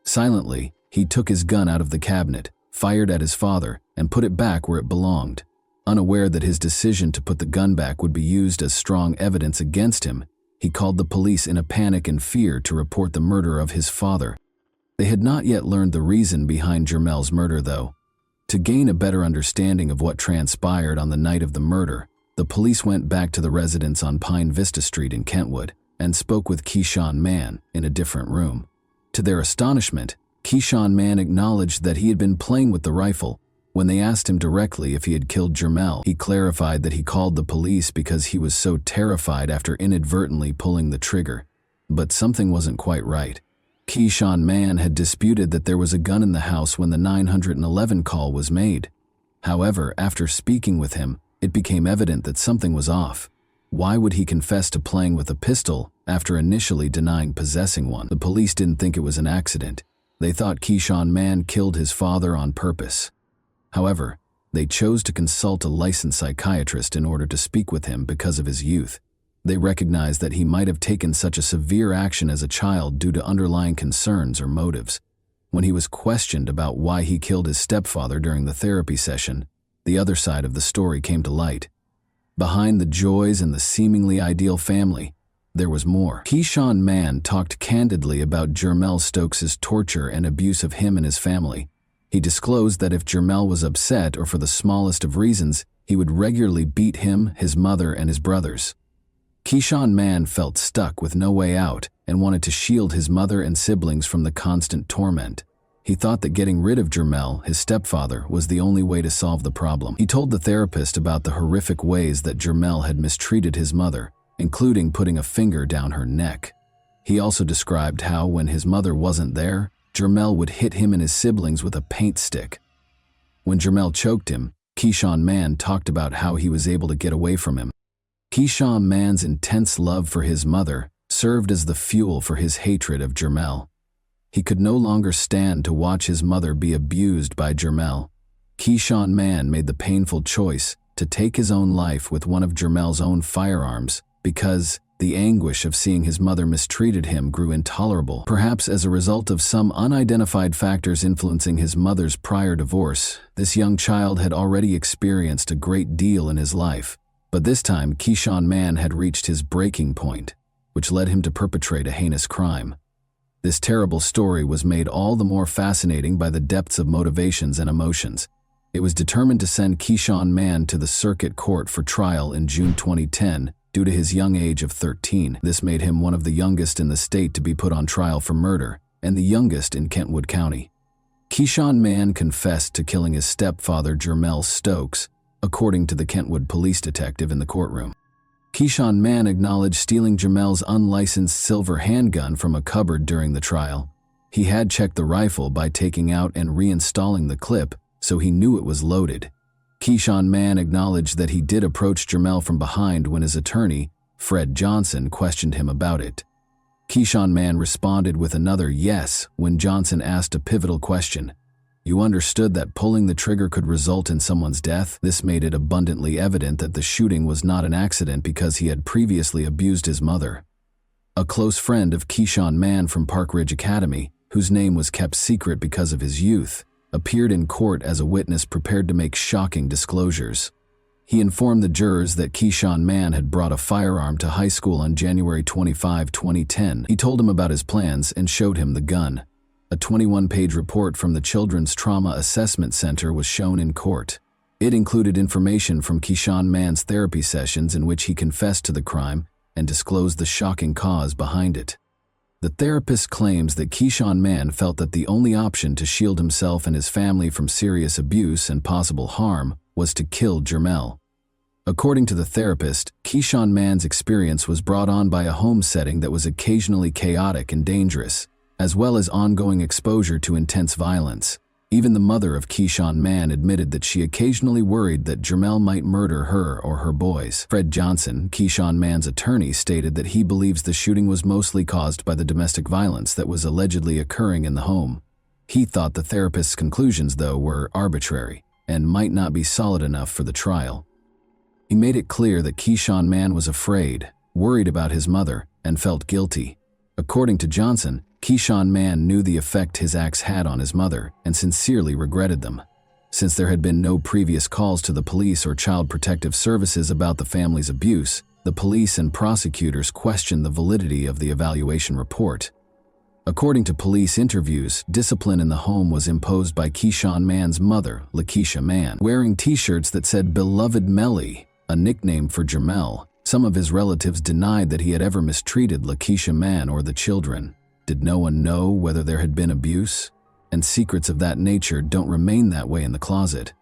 Silently, he took his gun out of the cabinet, fired at his father, and put it back where it belonged. Unaware that his decision to put the gun back would be used as strong evidence against him, he called the police in a panic and fear to report the murder of his father. They had not yet learned the reason behind Jermel's murder, though. To gain a better understanding of what transpired on the night of the murder, the police went back to the residence on Pine Vista Street in Kentwood and spoke with Keyshawn Mann in a different room. To their astonishment, Keyshawn Mann acknowledged that he had been playing with the rifle. When they asked him directly if he had killed Jermel, he clarified that he called the police because he was so terrified after inadvertently pulling the trigger. But something wasn't quite right. Keyshawn Mann had disputed that there was a gun in the house when the 911 call was made. However, after speaking with him, it became evident that something was off. Why would he confess to playing with a pistol after initially denying possessing one? The police didn't think it was an accident. They thought Keyshawn Mann killed his father on purpose. However, they chose to consult a licensed psychiatrist in order to speak with him because of his youth. They recognized that he might have taken such a severe action as a child due to underlying concerns or motives. When he was questioned about why he killed his stepfather during the therapy session, the other side of the story came to light. Behind the joys and the seemingly ideal family, there was more. Keyshawn Mann talked candidly about Jermel Stokes' torture and abuse of him and his family. He disclosed that if Jermel was upset or for the smallest of reasons, he would regularly beat him, his mother, and his brothers. Keyshawn Mann felt stuck with no way out and wanted to shield his mother and siblings from the constant torment. He thought that getting rid of Jermel, his stepfather, was the only way to solve the problem. He told the therapist about the horrific ways that Jermel had mistreated his mother, including putting a finger down her neck. He also described how, when his mother wasn't there, Jermel would hit him and his siblings with a paint stick. When Jermel choked him, Keyshawn Mann talked about how he was able to get away from him. Keyshawn Mann's intense love for his mother served as the fuel for his hatred of Jermel. He could no longer stand to watch his mother be abused by Jermel. Keyshawn Mann made the painful choice to take his own life with one of Jermel's own firearms because the anguish of seeing his mother mistreated him grew intolerable. Perhaps as a result of some unidentified factors influencing his mother's prior divorce, this young child had already experienced a great deal in his life. But this time, Keyshawn Mann had reached his breaking point, which led him to perpetrate a heinous crime. This terrible story was made all the more fascinating by the depths of motivations and emotions. It was determined to send Keyshawn Mann to the circuit court for trial in June 2010 due to his young age of 13. This made him one of the youngest in the state to be put on trial for murder, and the youngest in Kentwood County. Keyshawn Mann confessed to killing his stepfather, Jermel Stokes, according to the Kentwood police detective in the courtroom. Keyshawn Mann acknowledged stealing Jermel's unlicensed silver handgun from a cupboard during the trial. He had checked the rifle by taking out and reinstalling the clip, so he knew it was loaded. Keyshawn Mann acknowledged that he did approach Jermel from behind when his attorney, Fred Johnson, questioned him about it. Keyshawn Mann responded with another yes when Johnson asked a pivotal question. You understood that pulling the trigger could result in someone's death? This made it abundantly evident that the shooting was not an accident because he had previously abused his mother. A close friend of Keyshawn Mann from Park Ridge Academy, whose name was kept secret because of his youth, appeared in court as a witness prepared to make shocking disclosures. He informed the jurors that Keyshawn Mann had brought a firearm to high school on January 25, 2010. He told him about his plans and showed him the gun. A 21-page report from the Children's Trauma Assessment Center was shown in court. It included information from Keyshawn Mann's therapy sessions in which he confessed to the crime and disclosed the shocking cause behind it. The therapist claims that Keyshawn Mann felt that the only option to shield himself and his family from serious abuse and possible harm was to kill Jermel. According to the therapist, Keyshawn Mann's experience was brought on by a home setting that was occasionally chaotic and dangerous, as well as ongoing exposure to intense violence. Even the mother of Keyshawn Mann admitted that she occasionally worried that Jermel might murder her or her boys. Fred Johnson, Keyshawn Mann's attorney, stated that he believes the shooting was mostly caused by the domestic violence that was allegedly occurring in the home. He thought the therapist's conclusions, though, were arbitrary and might not be solid enough for the trial. He made it clear that Keyshawn Mann was afraid, worried about his mother, and felt guilty. According to Johnson, Keyshawn Mann knew the effect his acts had on his mother and sincerely regretted them. Since there had been no previous calls to the police or Child Protective Services about the family's abuse, the police and prosecutors questioned the validity of the evaluation report. According to police interviews, discipline in the home was imposed by Keyshawn Mann's mother, Lakeisha Mann. Wearing t-shirts that said "Beloved Melly," a nickname for Jermel, some of his relatives denied that he had ever mistreated Lakeisha Mann or the children. Did no one know whether there had been abuse? And secrets of that nature don't remain that way in the closet.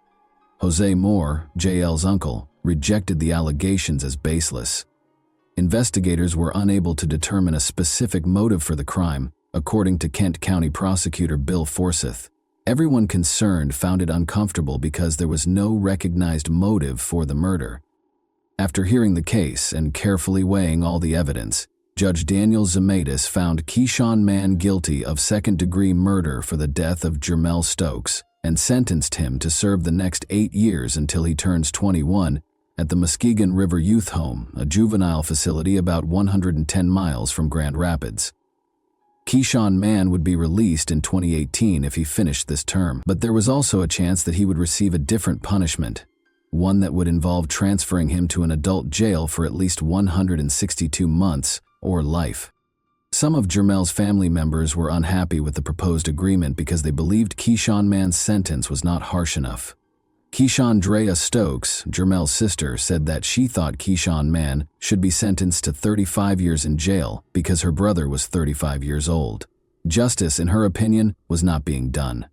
Jose Moore, JL's uncle, rejected the allegations as baseless. Investigators were unable to determine a specific motive for the crime, according to Kent County Prosecutor Bill Forsyth. Everyone concerned found it uncomfortable because there was no recognized motive for the murder. After hearing the case and carefully weighing all the evidence, Judge Daniel Zemaitis found Keyshawn Mann guilty of second-degree murder for the death of Jermel Stokes and sentenced him to serve the next 8 years until he turns 21 at the Muskegon River Youth Home, a juvenile facility about 110 miles from Grand Rapids. Keyshawn Mann would be released in 2018 if he finished this term, but there was also a chance that he would receive a different punishment, one that would involve transferring him to an adult jail for at least 162 months, or life. Some of Jermel's family members were unhappy with the proposed agreement because they believed Keyshawn Mann's sentence was not harsh enough. Keyshawn Stokes, Jermel's sister, said that she thought Keyshawn Mann should be sentenced to 35 years in jail because her brother was 35 years old. Justice, in her opinion, was not being done.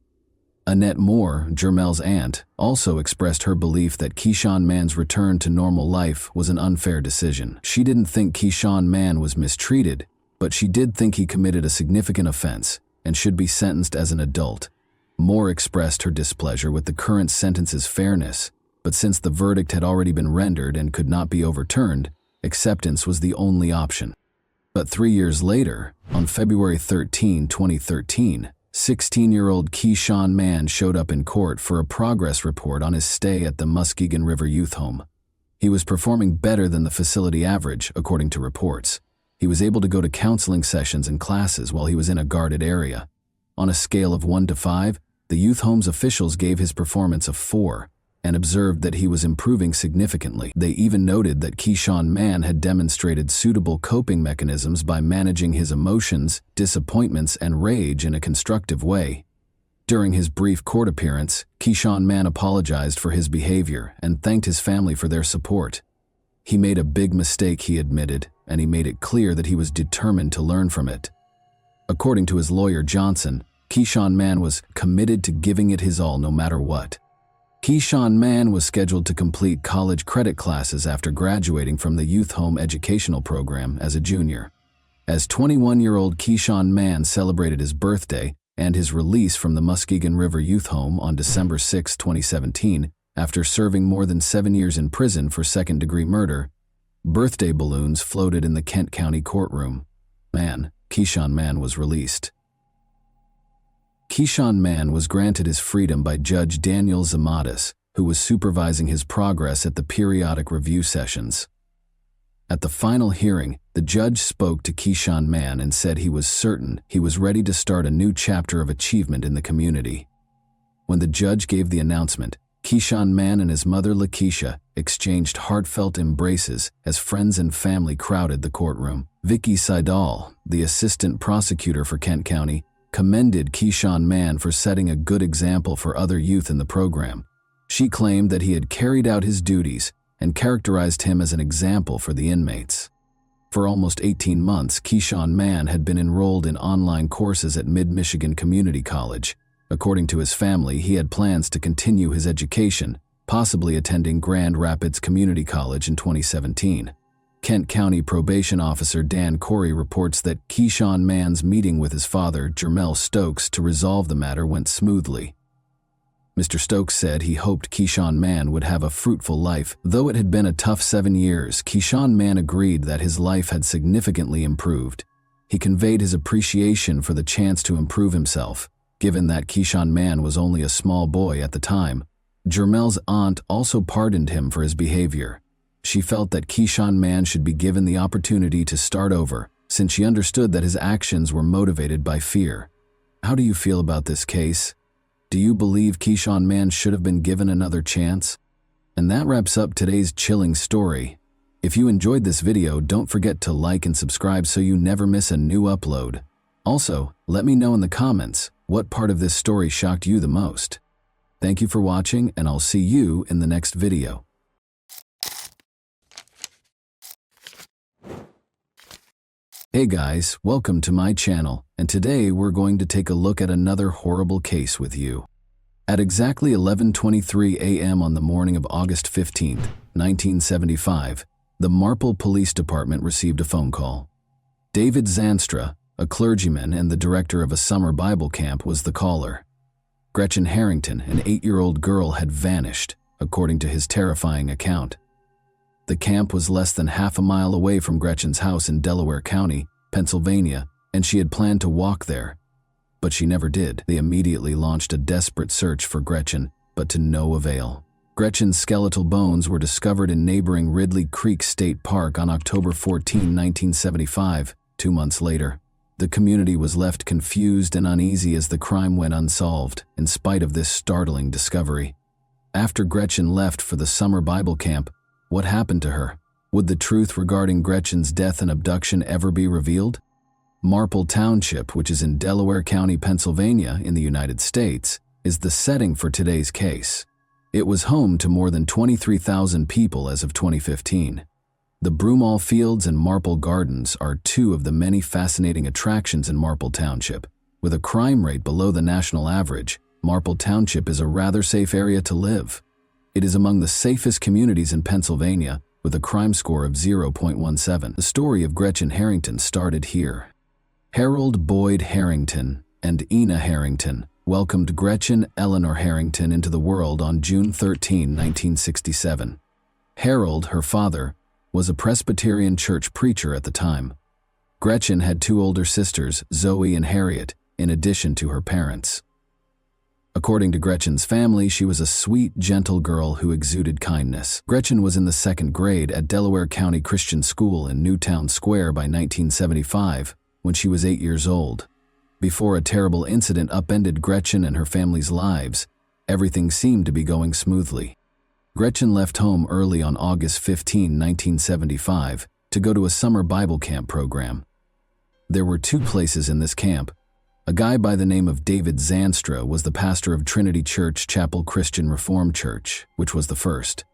Annette Moore, Jermel's aunt, also expressed her belief that Keyshawn Mann's return to normal life was an unfair decision. She didn't think Keyshawn Mann was mistreated, but she did think he committed a significant offense, and should be sentenced as an adult. Moore expressed her displeasure with the current sentence's fairness, but since the verdict had already been rendered and could not be overturned, acceptance was the only option. But 3 years later, on February 13, 2013, 16-year-old Keyshawn Mann showed up in court for a progress report on his stay at the Muskegon River Youth Home. He was performing better than the facility average, according to reports. He was able to go to counseling sessions and classes while he was in a guarded area. On a scale of 1 to 5, the youth home's officials gave his performance a 4 and observed that he was improving significantly. They even noted that Keyshawn Mann had demonstrated suitable coping mechanisms by managing his emotions, disappointments, and rage in a constructive way. During his brief court appearance, Keyshawn Mann apologized for his behavior and thanked his family for their support. He made a big mistake, he admitted, and he made it clear that he was determined to learn from it. According to his lawyer Johnson, Keyshawn Mann was committed to giving it his all no matter what. Keyshawn Mann was scheduled to complete college credit classes after graduating from the Youth Home Educational Program as a junior. As 21-year-old Keyshawn Mann celebrated his birthday and his release from the Muskegon River Youth Home on December 6, 2017, after serving more than 7 years in prison for second-degree murder, birthday balloons floated in the Kent County courtroom. Keyshawn Mann was released. Keyshawn Mann was granted his freedom by Judge Daniel Zamatis, who was supervising his progress at the periodic review sessions. At the final hearing, the judge spoke to Keyshawn Mann and said he was certain he was ready to start a new chapter of achievement in the community. When the judge gave the announcement, Keyshawn Mann and his mother Lakeisha exchanged heartfelt embraces as friends and family crowded the courtroom. Vicky Seidel, the assistant prosecutor for Kent County, commended Keyshawn Mann for setting a good example for other youth in the program. She claimed that he had carried out his duties and characterized him as an example for the inmates. For almost 18 months, Keyshawn Mann had been enrolled in online courses at Mid-Michigan Community College. According to his family, he had plans to continue his education, possibly attending Grand Rapids Community College in 2017. Kent County Probation Officer Dan Corey reports that Keyshawn Mann's meeting with his father, Jermel Stokes, to resolve the matter went smoothly. Mr. Stokes said he hoped Keyshawn Mann would have a fruitful life. Though it had been a tough 7 years, Keyshawn Mann agreed that his life had significantly improved. He conveyed his appreciation for the chance to improve himself, given that Keyshawn Mann was only a small boy at the time. Jermel's aunt also pardoned him for his behavior. She felt that Keyshawn Mann should be given the opportunity to start over, since she understood that his actions were motivated by fear. How do you feel about this case? Do you believe Keyshawn Mann should have been given another chance? And that wraps up today's chilling story. If you enjoyed this video, don't forget to like and subscribe so you never miss a new upload. Also, let me know in the comments what part of this story shocked you the most. Thank you for watching, and I'll see you in the next video. Hey guys, welcome to my channel, and today we're going to take a look at another horrible case with you. At exactly 11:23 a.m. on the morning of August 15, 1975, the Marple Police Department received a phone call. David Zanstra, a clergyman and the director of a summer Bible camp, was the caller. Gretchen Harrington, an 8-year-old girl, had vanished, according to his terrifying account. The camp was less than half a mile away from Gretchen's house in Delaware County, Pennsylvania, and she had planned to walk there. But she never did. They immediately launched a desperate search for Gretchen, but to no avail. Gretchen's skeletal bones were discovered in neighboring Ridley Creek State Park on October 14, 1975, 2 months later. The community was left confused and uneasy as the crime went unsolved, in spite of this startling discovery. After Gretchen left for the summer Bible camp, what happened to her? Would the truth regarding Gretchen's death and abduction ever be revealed? Marple Township, which is in Delaware County, Pennsylvania, in the United States, is the setting for today's case. It was home to more than 23,000 people as of 2015. The Broomall Fields and Marple Gardens are two of the many fascinating attractions in Marple Township. With a crime rate below the national average, Marple Township is a rather safe area to live. It is among the safest communities in Pennsylvania, with a crime score of 0.17. The story of Gretchen Harrington started here. Harold Boyd Harrington, and Ina Harrington, welcomed Gretchen Eleanor Harrington into the world on June 13, 1967. Harold, her father, was a Presbyterian church preacher at the time. Gretchen had two older sisters, Zoe and Harriet, in addition to her parents. According to Gretchen's family, she was a sweet, gentle girl who exuded kindness. Gretchen was in the 2nd grade at Delaware County Christian School in Newtown Square by 1975, when she was 8 years old. Before a terrible incident upended Gretchen and her family's lives, everything seemed to be going smoothly. Gretchen left home early on August 15, 1975, to go to a summer Bible camp program. There were 2 places in this camp. A guy by the name of David Zanstra was the pastor of Trinity Church Chapel Christian Reformed Church, which was the first.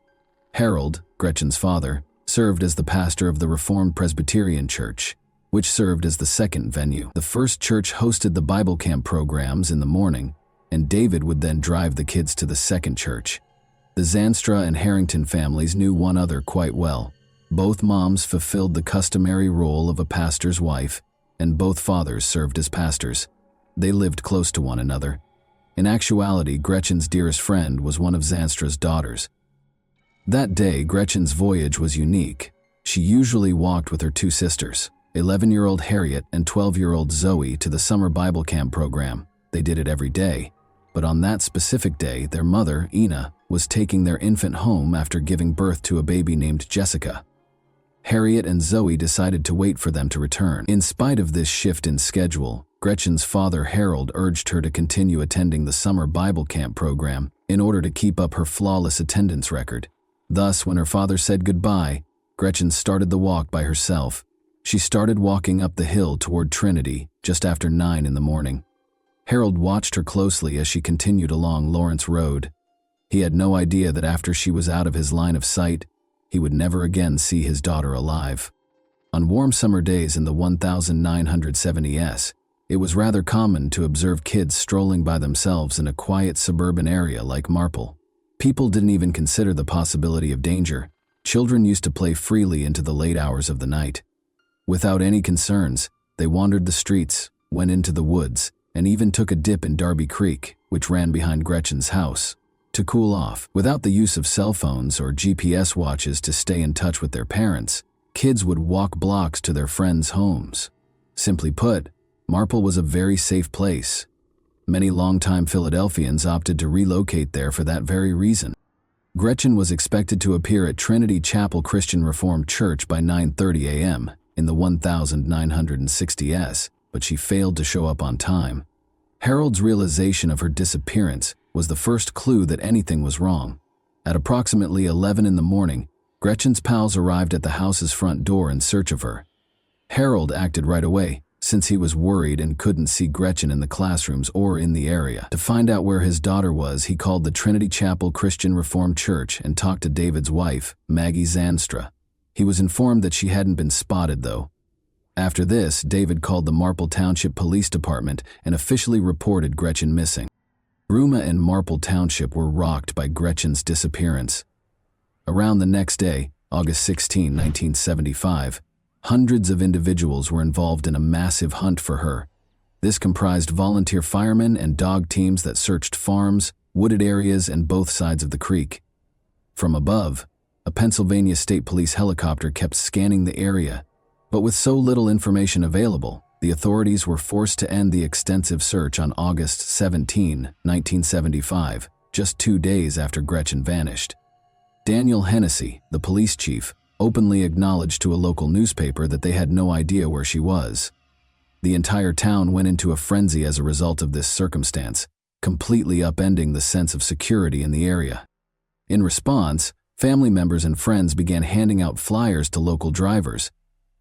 Harold, Gretchen's father, served as the pastor of the Reformed Presbyterian Church, which served as the second venue. The first church hosted the Bible camp programs in the morning, and David would then drive the kids to the second church. The Zanstra and Harrington families knew one another quite well. Both moms fulfilled the customary role of a pastor's wife, and both fathers served as pastors. They lived close to one another. In actuality, Gretchen's dearest friend was one of Zanstra's daughters. That day, Gretchen's voyage was unique. She usually walked with her 2 sisters, 11-year-old Harriet and 12-year-old Zoe, to the summer Bible camp program. They did it every day, but on that specific day, their mother, Ina, was taking their infant home after giving birth to a baby named Jessica. Harriet and Zoe decided to wait for them to return. In spite of this shift in schedule, Gretchen's father Harold urged her to continue attending the summer Bible camp program in order to keep up her flawless attendance record. Thus, when her father said goodbye, Gretchen started the walk by herself. She started walking up the hill toward Trinity just after 9 in the morning. Harold watched her closely as she continued along Lawrence Road. He had no idea that after she was out of his line of sight, he would never again see his daughter alive. On warm summer days in the 1970s, it was rather common to observe kids strolling by themselves in a quiet suburban area like Marple. People didn't even consider the possibility of danger. Children used to play freely into the late hours of the night. Without any concerns, they wandered the streets, went into the woods, and even took a dip in Darby Creek, which ran behind Gretchen's house, to cool off. Without the use of cell phones or GPS watches to stay in touch with their parents, kids would walk blocks to their friends' homes. Simply put, Marple was a very safe place. Many longtime Philadelphians opted to relocate there for that very reason. Gretchen was expected to appear at Trinity Chapel Christian Reformed Church by 9:30 a.m. in the 1960s, but she failed to show up on time. Harold's realization of her disappearance was the first clue that anything was wrong. At approximately 11 in the morning, Gretchen's pals arrived at the house's front door in search of her. Harold acted right away, since he was worried and couldn't see Gretchen in the classrooms or in the area. To find out where his daughter was, he called the Trinity Chapel Christian Reformed Church and talked to David's wife, Maggie Zanstra. He was informed that she hadn't been spotted, though. After this, David called the Marple Township Police Department and officially reported Gretchen missing. Bruma and Marple Township were rocked by Gretchen's disappearance. Around the next day, August 16, 1975, hundreds of individuals were involved in a massive hunt for her. This comprised volunteer firemen and dog teams that searched farms, wooded areas, and both sides of the creek. From above, a Pennsylvania State Police helicopter kept scanning the area, but with so little information available, the authorities were forced to end the extensive search on August 17, 1975, just 2 days after Gretchen vanished. Daniel Hennessy, the police chief, openly acknowledged to a local newspaper that they had no idea where she was. The entire town went into a frenzy as a result of this circumstance, completely upending the sense of security in the area. In response, family members and friends began handing out flyers to local drivers.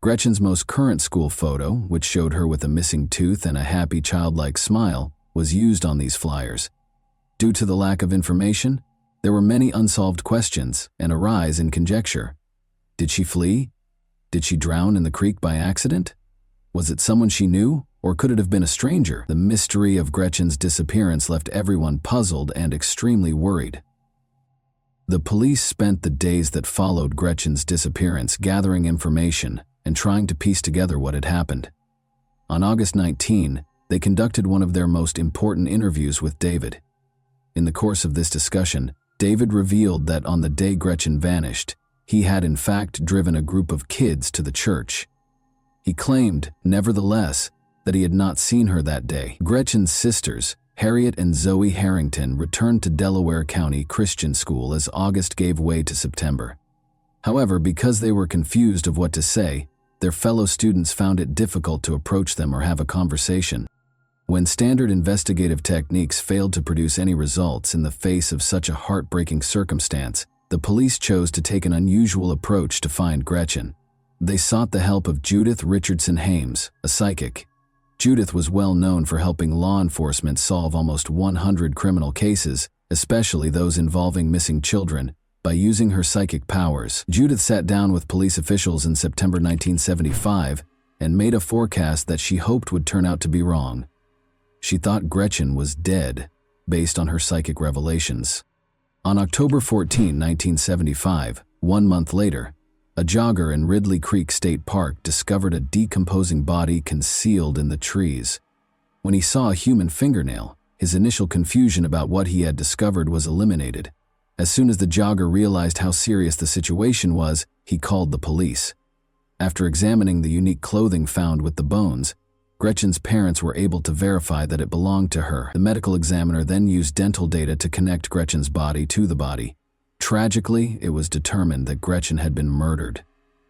Gretchen's most current school photo, which showed her with a missing tooth and a happy childlike smile, was used on these flyers. Due to the lack of information, there were many unsolved questions and a rise in conjecture. Did she flee? Did she drown in the creek by accident? Was it someone she knew, or could it have been a stranger? The mystery of Gretchen's disappearance left everyone puzzled and extremely worried. The police spent the days that followed Gretchen's disappearance gathering information and trying to piece together what had happened. On August 19, They conducted one of their most important interviews with David. In the course of this discussion, David revealed that on the day Gretchen vanished, he had in fact driven a group of kids to the church. He claimed, nevertheless, that he had not seen her that day. Gretchen's sisters, Harriet and Zoe Harrington, returned to Delaware County Christian School as August gave way to September. However, because they were confused of what to say, their fellow students found it difficult to approach them or have a conversation. When standard investigative techniques failed to produce any results in the face of such a heartbreaking circumstance, the police chose to take an unusual approach to find Gretchen. They sought the help of Judith Richardson Hames, a psychic. Judith was well known for helping law enforcement solve almost 100 criminal cases, especially those involving missing children, by using her psychic powers. Judith sat down with police officials in September 1975 and made a forecast that she hoped would turn out to be wrong. She thought Gretchen was dead, based on her psychic revelations. On October 14, 1975, 1 month later, a jogger in Ridley Creek State Park discovered a decomposing body concealed in the trees. When he saw a human fingernail, his initial confusion about what he had discovered was eliminated. As soon as the jogger realized how serious the situation was, he called the police. After examining the unique clothing found with the bones, Gretchen's parents were able to verify that it belonged to her. The medical examiner then used dental data to connect Gretchen's body to the body. Tragically, it was determined that Gretchen had been murdered.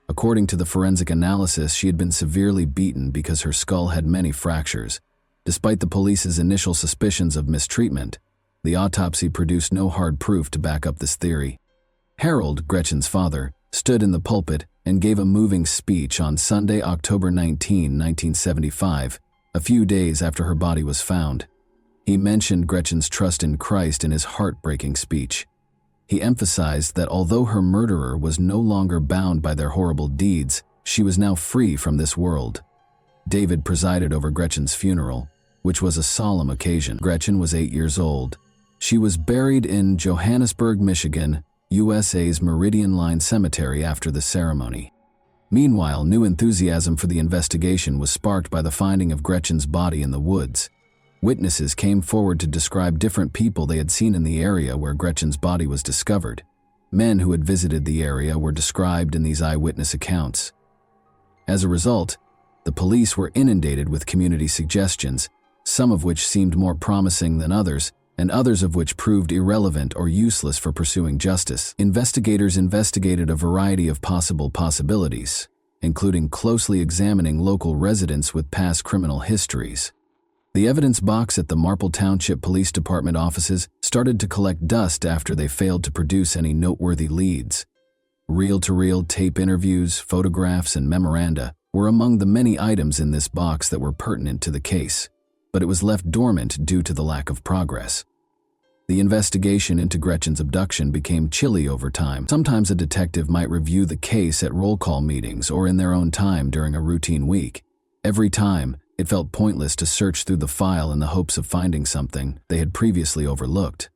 According to the forensic analysis, she had been severely beaten because her skull had many fractures. Despite the police's initial suspicions of mistreatment, the autopsy produced no hard proof to back up this theory. Harold, Gretchen's father, stood in the pulpit and gave a moving speech on Sunday, October 19, 1975, a few days after her body was found. He mentioned Gretchen's trust in Christ in his heartbreaking speech. He emphasized that although her murderer was no longer bound by their horrible deeds, she was now free from this world. David presided over Gretchen's funeral, which was a solemn occasion. Gretchen was 8 years old. She was buried in Johannesburg, Michigan, USA's Meridian Line Cemetery after the ceremony. Meanwhile, new enthusiasm for the investigation was sparked by the finding of Gretchen's body in the woods. Witnesses came forward to describe different people they had seen in the area where Gretchen's body was discovered. Men who had visited the area were described in these eyewitness accounts. As a result, the police were inundated with community suggestions, some of which seemed more promising than others, and others of which proved irrelevant or useless for pursuing justice. Investigators investigated a variety of possible possibilities, including closely examining local residents with past criminal histories. The evidence box at the Marple Township Police Department offices started to collect dust after they failed to produce any noteworthy leads. Reel-to-reel tape interviews, photographs, and memoranda were among the many items in this box that were pertinent to the case, but it was left dormant due to the lack of progress. The investigation into Gretchen's abduction became chilly over time. Sometimes a detective might review the case at roll call meetings or in their own time during a routine week. Every time, it felt pointless to search through the file in the hopes of finding something they had previously overlooked.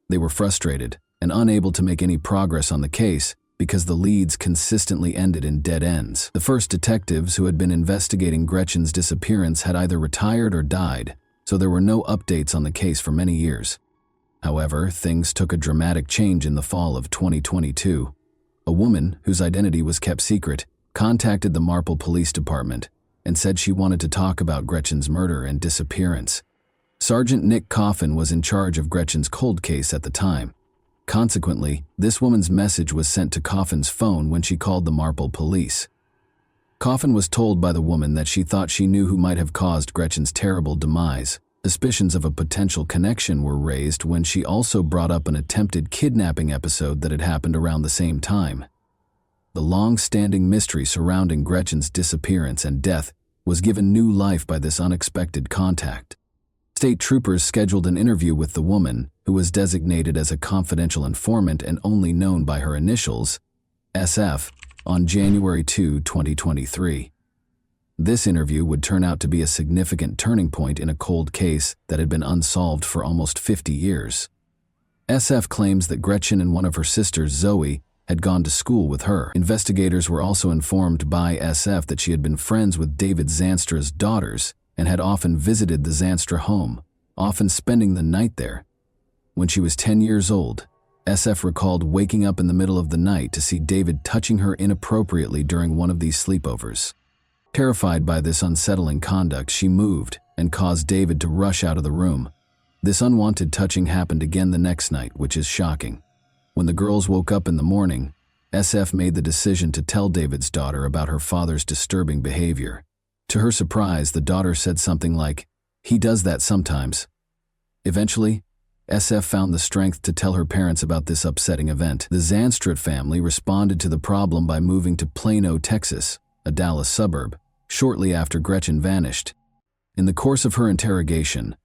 They were frustrated and unable to make any progress on the case because the leads consistently ended in dead ends. The first detectives who had been investigating Gretchen's disappearance had either retired or died, so there were no updates on the case for many years. However, things took a dramatic change in the fall of 2022. A woman, whose identity was kept secret, contacted the Marple Police Department and said she wanted to talk about Gretchen's murder and disappearance. Sergeant Nick Coffin was in charge of Gretchen's cold case at the time. Consequently, this woman's message was sent to Coffin's phone when she called the Marple police. Coffin was told by the woman that she thought she knew who might have caused Gretchen's terrible demise. Suspicions of a potential connection were raised when she also brought up an attempted kidnapping episode that had happened around the same time. The long-standing mystery surrounding Gretchen's disappearance and death was given new life by this unexpected contact. State troopers scheduled an interview with the woman, who was designated as a confidential informant and only known by her initials, SF, on January 2, 2023. This interview would turn out to be a significant turning point in a cold case that had been unsolved for almost 50 years. SF claims that Gretchen and one of her sisters, Zoe, had gone to school with her. Investigators were also informed by SF that she had been friends with David Zanstra's daughters and had often visited the Zanstra home, often spending the night there. When she was 10 years old, SF recalled waking up in the middle of the night to see David touching her inappropriately during one of these sleepovers. Terrified by this unsettling conduct, she moved and caused David to rush out of the room. This unwanted touching happened again the next night, which is shocking. When the girls woke up in the morning, SF made the decision to tell David's daughter about her father's disturbing behavior. To her surprise, the daughter said something like, "He does that sometimes." Eventually, SF found the strength to tell her parents about this upsetting event. The Zanstra family responded to the problem by moving to Plano, Texas, a Dallas suburb, shortly after Gretchen vanished. In the course of her interrogation,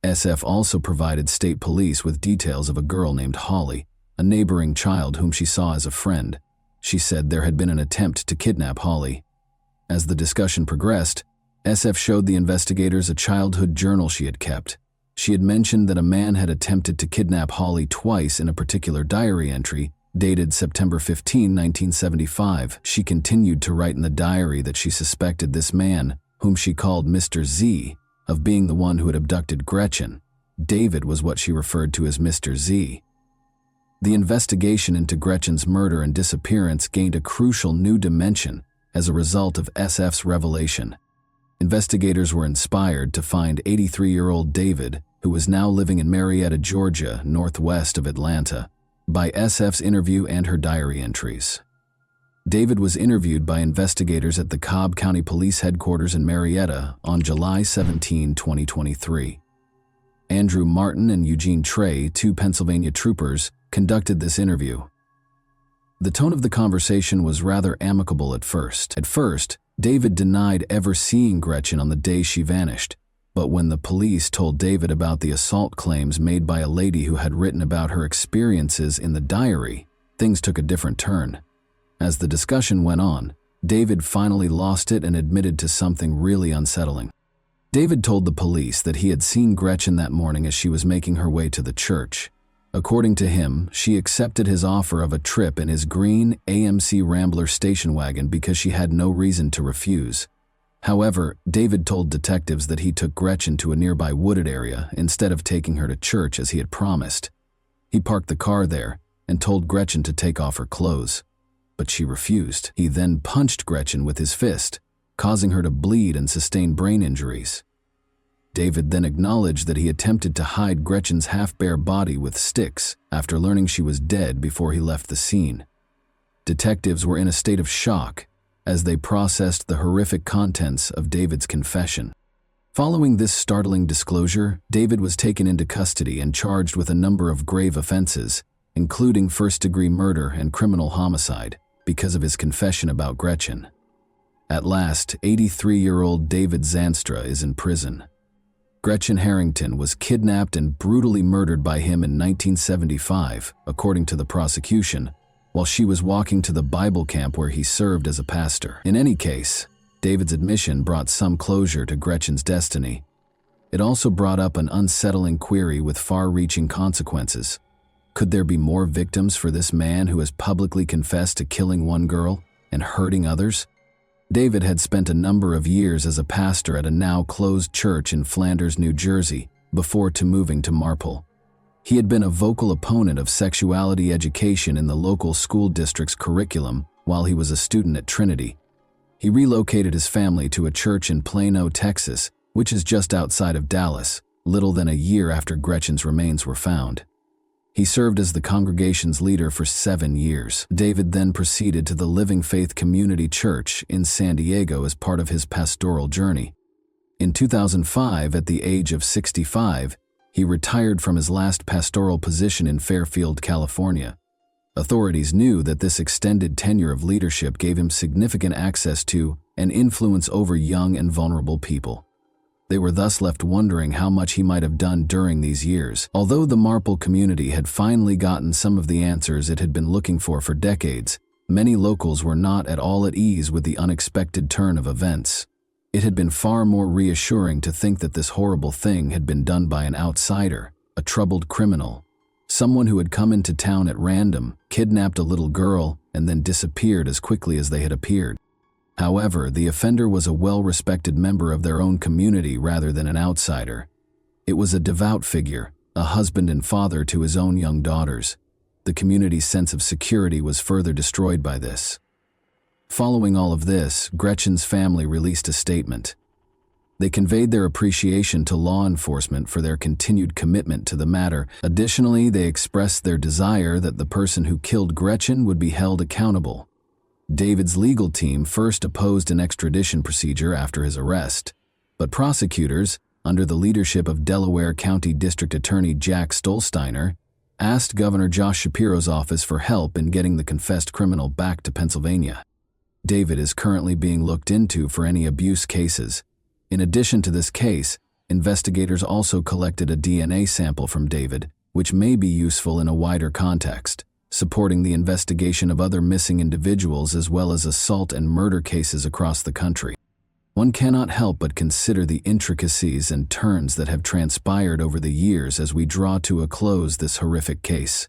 SF also provided state police with details of a girl named Holly, a neighboring child whom she saw as a friend. She said there had been an attempt to kidnap Holly. As the discussion progressed, SF showed the investigators a childhood journal she had kept. She had mentioned that a man had attempted to kidnap Holly twice in a particular diary entry, dated September 15, 1975. She continued to write in the diary that she suspected this man, whom she called Mr. Z, of being the one who had abducted Gretchen. David was what she referred to as Mr. Z. The investigation into Gretchen's murder and disappearance gained a crucial new dimension as a result of SF's revelation. Investigators were inspired to find 83-year-old David, who was now living in Marietta, Georgia, northwest of Atlanta, by SF's interview and her diary entries. David was interviewed by investigators at the Cobb County Police Headquarters in Marietta on July 17, 2023. Andrew Martin and Eugene Trey, two Pennsylvania troopers, conducted this interview. The tone of the conversation was rather amicable at first. David denied ever seeing Gretchen on the day she vanished, but when the police told David about the assault claims made by a lady who had written about her experiences in the diary, things took a different turn. As the discussion went on, David finally lost it and admitted to something really unsettling. David told the police that he had seen Gretchen that morning as she was making her way to the church. According to him, she accepted his offer of a trip in his green AMC Rambler station wagon because she had no reason to refuse. However, David told detectives that he took Gretchen to a nearby wooded area instead of taking her to church as he had promised. He parked the car there and told Gretchen to take off her clothes, but she refused. He then punched Gretchen with his fist, causing her to bleed and sustain brain injuries. David then acknowledged that he attempted to hide Gretchen's half-bare body with sticks after learning she was dead before he left the scene. Detectives were in a state of shock as they processed the horrific contents of David's confession. Following this startling disclosure, David was taken into custody and charged with a number of grave offenses, including first-degree murder and criminal homicide, because of his confession about Gretchen. At last, 83-year-old David Zanstra is in prison. Gretchen Harrington was kidnapped and brutally murdered by him in 1975, according to the prosecution, while she was walking to the Bible camp where he served as a pastor. In any case, David's admission brought some closure to Gretchen's destiny. It also brought up an unsettling query with far-reaching consequences. Could there be more victims for this man who has publicly confessed to killing one girl and hurting others? David had spent a number of years as a pastor at a now-closed church in Flanders, New Jersey, before moving to Marple. He had been a vocal opponent of sexuality education in the local school district's curriculum while he was a student at Trinity. He relocated his family to a church in Plano, Texas, which is just outside of Dallas, little than a year after Gretchen's remains were found. He served as the congregation's leader for 7 years. David then proceeded to the Living Faith Community Church in San Diego as part of his pastoral journey. In 2005, at the age of 65, he retired from his last pastoral position in Fairfield, California. Authorities knew that this extended tenure of leadership gave him significant access to and influence over young and vulnerable people. They were thus left wondering how much he might have done during these years. Although the Marple community had finally gotten some of the answers it had been looking for decades, many locals were not at all at ease with the unexpected turn of events. It had been far more reassuring to think that this horrible thing had been done by an outsider, a troubled criminal, someone who had come into town at random, kidnapped a little girl, and then disappeared as quickly as they had appeared. However, the offender was a well-respected member of their own community rather than an outsider. It was a devout figure, a husband and father to his own young daughters. The community's sense of security was further destroyed by this. Following all of this, Gretchen's family released a statement. They conveyed their appreciation to law enforcement for their continued commitment to the matter. Additionally, they expressed their desire that the person who killed Gretchen would be held accountable. David's legal team first opposed an extradition procedure after his arrest, but prosecutors, under the leadership of Delaware County District Attorney Jack Stolsteiner, asked Governor Josh Shapiro's office for help in getting the confessed criminal back to Pennsylvania. David is currently being looked into for any abuse cases. In addition to this case, investigators also collected a DNA sample from David, which may be useful in a wider context, supporting the investigation of other missing individuals as well as assault and murder cases across the country. One cannot help but consider the intricacies and turns that have transpired over the years as we draw to a close this horrific case.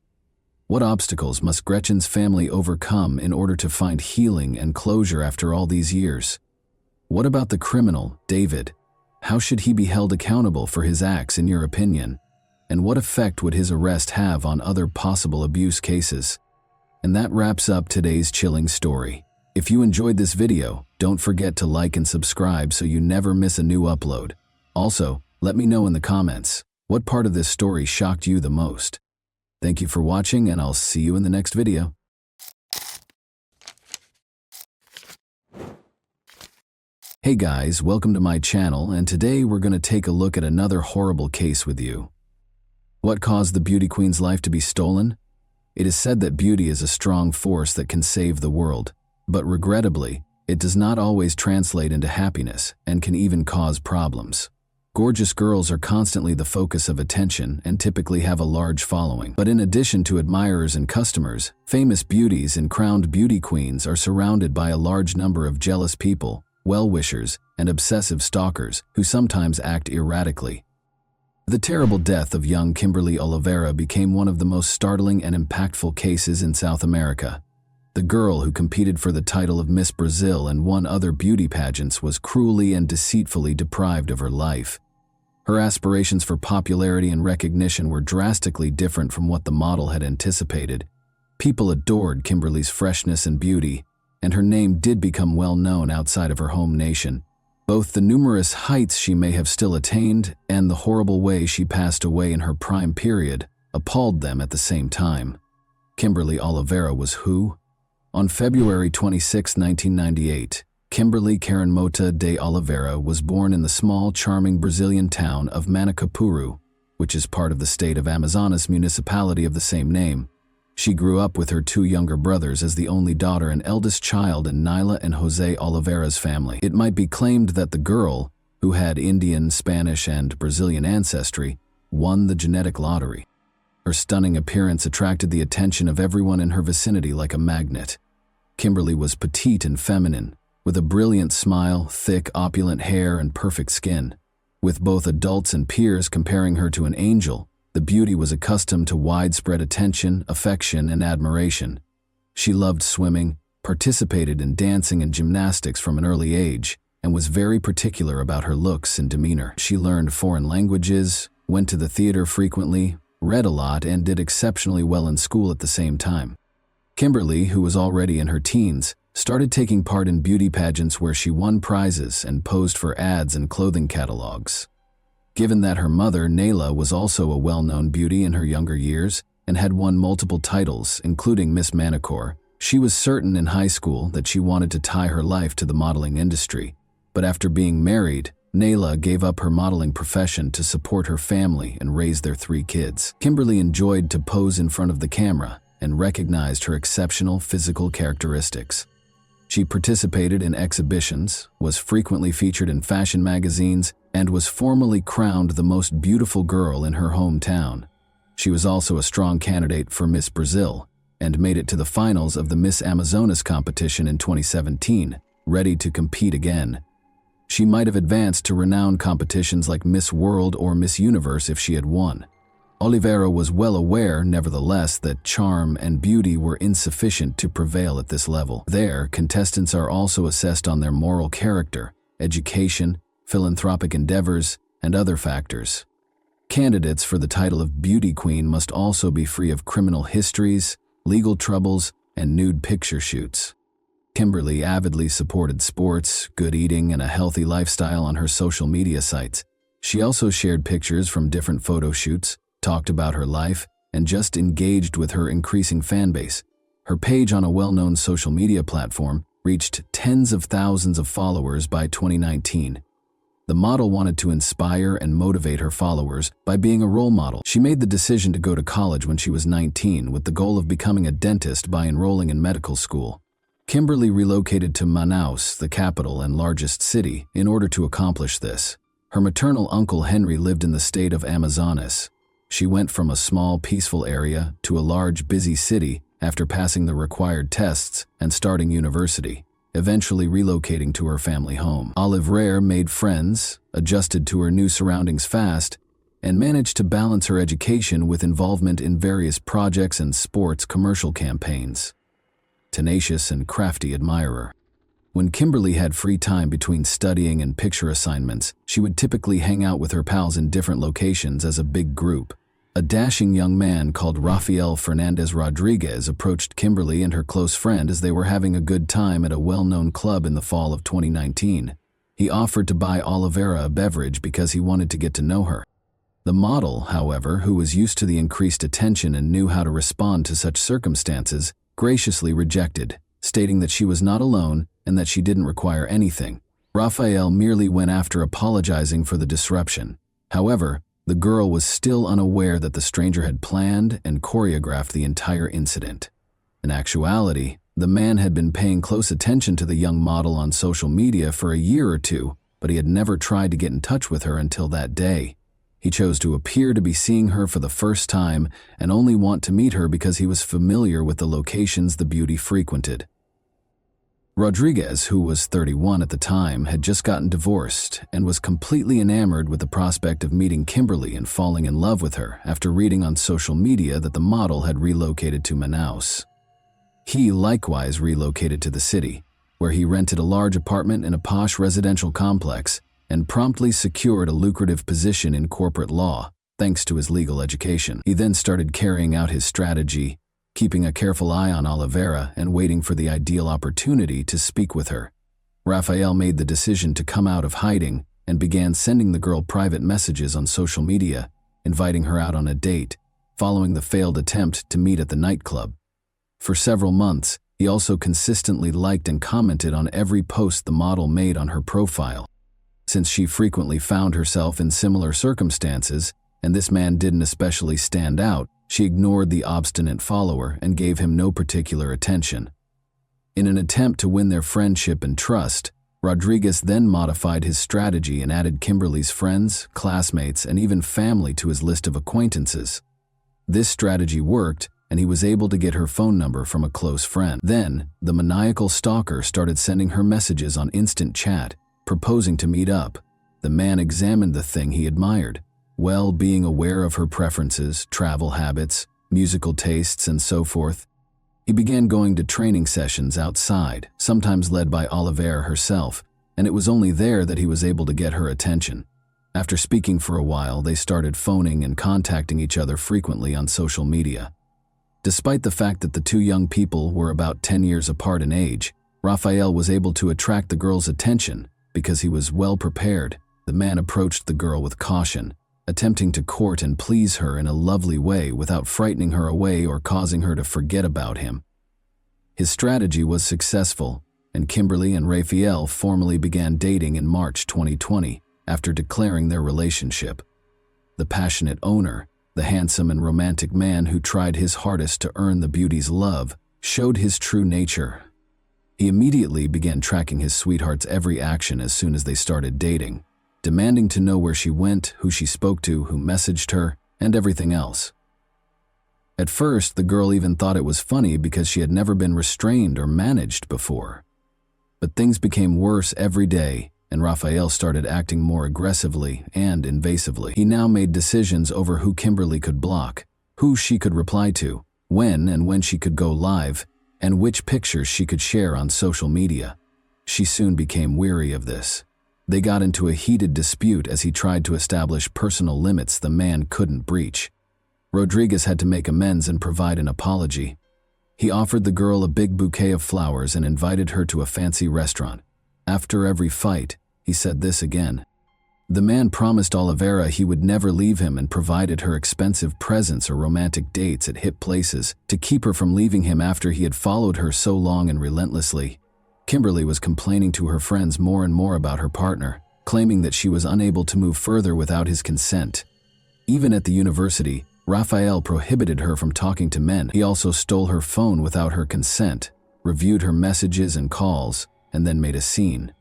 What obstacles must Gretchen's family overcome in order to find healing and closure after all these years? What about the criminal, David? How should he be held accountable for his acts in your opinion? And what effect would his arrest have on other possible abuse cases? And that wraps up today's chilling story. If you enjoyed this video, don't forget to like and subscribe so you never miss a new upload. Also, let me know in the comments, what part of this story shocked you the most? Thank you for watching, and I'll see you in the next video. Hey guys, welcome to my channel, and today we're going to take a look at another horrible case with you. What caused the beauty queen's life to be stolen? It is said that beauty is a strong force that can save the world, but regrettably, it does not always translate into happiness and can even cause problems. Gorgeous girls are constantly the focus of attention and typically have a large following. But in addition to admirers and customers, famous beauties and crowned beauty queens are surrounded by a large number of jealous people, well-wishers, and obsessive stalkers who sometimes act erratically. The terrible death of young Kimberly Oliveira became one of the most startling and impactful cases in South America. The girl who competed for the title of Miss Brazil and won other beauty pageants was cruelly and deceitfully deprived of her life. Her aspirations for popularity and recognition were drastically different from what the model had anticipated. People adored Kimberly's freshness and beauty, and her name did become well known outside of her home nation. Both the numerous heights she may have still attained and the horrible way she passed away in her prime period appalled them at the same time. Kimberly Oliveira was who? On February 26, 1998, Kimberly Karen Mota de Oliveira was born in the small, charming Brazilian town of Manacapuru, which is part of the state of Amazonas municipality of the same name. She grew up with her two younger brothers as the only daughter and eldest child in Naila and Jose Oliveira's family. It might be claimed that the girl, who had Indian, Spanish, and Brazilian ancestry, won the genetic lottery. Her stunning appearance attracted the attention of everyone in her vicinity like a magnet. Kimberly was petite and feminine, with a brilliant smile, thick, opulent hair, and perfect skin. With both adults and peers comparing her to an angel, the beauty was accustomed to widespread attention, affection, and admiration. She loved swimming, participated in dancing and gymnastics from an early age, and was very particular about her looks and demeanor. She learned foreign languages, went to the theater frequently, read a lot, and did exceptionally well in school at the same time. Kimberly, who was already in her teens, started taking part in beauty pageants where she won prizes and posed for ads and clothing catalogs. Given that her mother, Naila, was also a well-known beauty in her younger years and had won multiple titles, including Miss Manicure, she was certain in high school that she wanted to tie her life to the modeling industry. But after being married, Naila gave up her modeling profession to support her family and raise their 3 kids. Kimberly enjoyed to pose in front of the camera and recognized her exceptional physical characteristics. She participated in exhibitions, was frequently featured in fashion magazines, and was formally crowned the most beautiful girl in her hometown. She was also a strong candidate for Miss Brazil and made it to the finals of the Miss Amazonas competition in 2017, ready to compete again. She might have advanced to renowned competitions like Miss World or Miss Universe if she had won. Oliveira was well aware, nevertheless, that charm and beauty were insufficient to prevail at this level. There, contestants are also assessed on their moral character, education, philanthropic endeavors, and other factors. Candidates for the title of Beauty Queen must also be free of criminal histories, legal troubles, and nude picture shoots. Kimberly avidly supported sports, good eating, and a healthy lifestyle on her social media sites. She also shared pictures from different photo shoots, talked about her life, and just engaged with her increasing fan base. Her page on a well-known social media platform reached tens of thousands of followers by 2019. The model wanted to inspire and motivate her followers by being a role model. She made the decision to go to college when she was 19 with the goal of becoming a dentist by enrolling in medical school. Kimberly relocated to Manaus, the capital and largest city, in order to accomplish this. Her maternal uncle Henry lived in the state of Amazonas. She went from a small, peaceful area to a large, busy city after passing the required tests and starting university, eventually relocating to her family home. Oliveira made friends, adjusted to her new surroundings fast, and managed to balance her education with involvement in various projects and sports commercial campaigns. Tenacious and crafty admirer. When Kimberly had free time between studying and picture assignments, she would typically hang out with her pals in different locations as a big group. A dashing young man called Rafael Fernandez Rodriguez approached Kimberly and her close friend as they were having a good time at a well-known club in the fall of 2019. He offered to buy Oliveira a beverage because he wanted to get to know her. The model, however, who was used to the increased attention and knew how to respond to such circumstances, graciously rejected, stating that she was not alone and that she didn't require anything. Rafael merely went after apologizing for the disruption. However, the girl was still unaware that the stranger had planned and choreographed the entire incident. In actuality, the man had been paying close attention to the young model on social media for a year or two, but he had never tried to get in touch with her until that day. He chose to appear to be seeing her for the first time and only want to meet her because he was familiar with the locations the beauty frequented. Rodriguez, who was 31 at the time, had just gotten divorced and was completely enamored with the prospect of meeting Kimberly and falling in love with her after reading on social media that the model had relocated to Manaus. He likewise relocated to the city, where he rented a large apartment in a posh residential complex and promptly secured a lucrative position in corporate law, thanks to his legal education. He then started carrying out his strategy, keeping a careful eye on Oliveira and waiting for the ideal opportunity to speak with her. Rafael made the decision to come out of hiding and began sending the girl private messages on social media, inviting her out on a date, following the failed attempt to meet at the nightclub. For several months, he also consistently liked and commented on every post the model made on her profile. Since she frequently found herself in similar circumstances, and this man didn't especially stand out, she ignored the obstinate follower and gave him no particular attention. In an attempt to win their friendship and trust, Rodriguez then modified his strategy and added Kimberly's friends, classmates, and even family to his list of acquaintances. This strategy worked, and he was able to get her phone number from a close friend. Then, the maniacal stalker started sending her messages on instant chat, proposing to meet up. The man examined the thing he admired, well, being aware of her preferences, travel habits, musical tastes, and so forth. He began going to training sessions outside, sometimes led by Oliveira herself, and it was only there that he was able to get her attention. After speaking for a while, they started phoning and contacting each other frequently on social media. Despite the fact that the two young people were about 10 years apart in age, Rafael was able to attract the girl's attention because he was well prepared. The man approached the girl with caution, attempting to court and please her in a lovely way without frightening her away or causing her to forget about him. His strategy was successful, and Kimberly and Rafael formally began dating in March 2020 after declaring their relationship. The passionate owner, the handsome and romantic man who tried his hardest to earn the beauty's love, showed his true nature. He immediately began tracking his sweetheart's every action as soon as they started dating, demanding to know where she went, who she spoke to, who messaged her, and everything else. At first, the girl even thought it was funny because she had never been restrained or managed before. But things became worse every day, and Raphael started acting more aggressively and invasively. He now made decisions over who Kimberly could block, who she could reply to, when and when she could go live, and which pictures she could share on social media. She soon became weary of this. They got into a heated dispute as he tried to establish personal limits the man couldn't breach. Rodriguez had to make amends and provide an apology. He offered the girl a big bouquet of flowers and invited her to a fancy restaurant. After every fight, he said this again. The man promised Oliveira he would never leave him and provided her expensive presents or romantic dates at hip places to keep her from leaving him after he had followed her so long and relentlessly. Kimberly was complaining to her friends more and more about her partner, claiming that she was unable to move further without his consent. Even at the university, Raphael prohibited her from talking to men. He also stole her phone without her consent, reviewed her messages and calls, and then made a scene.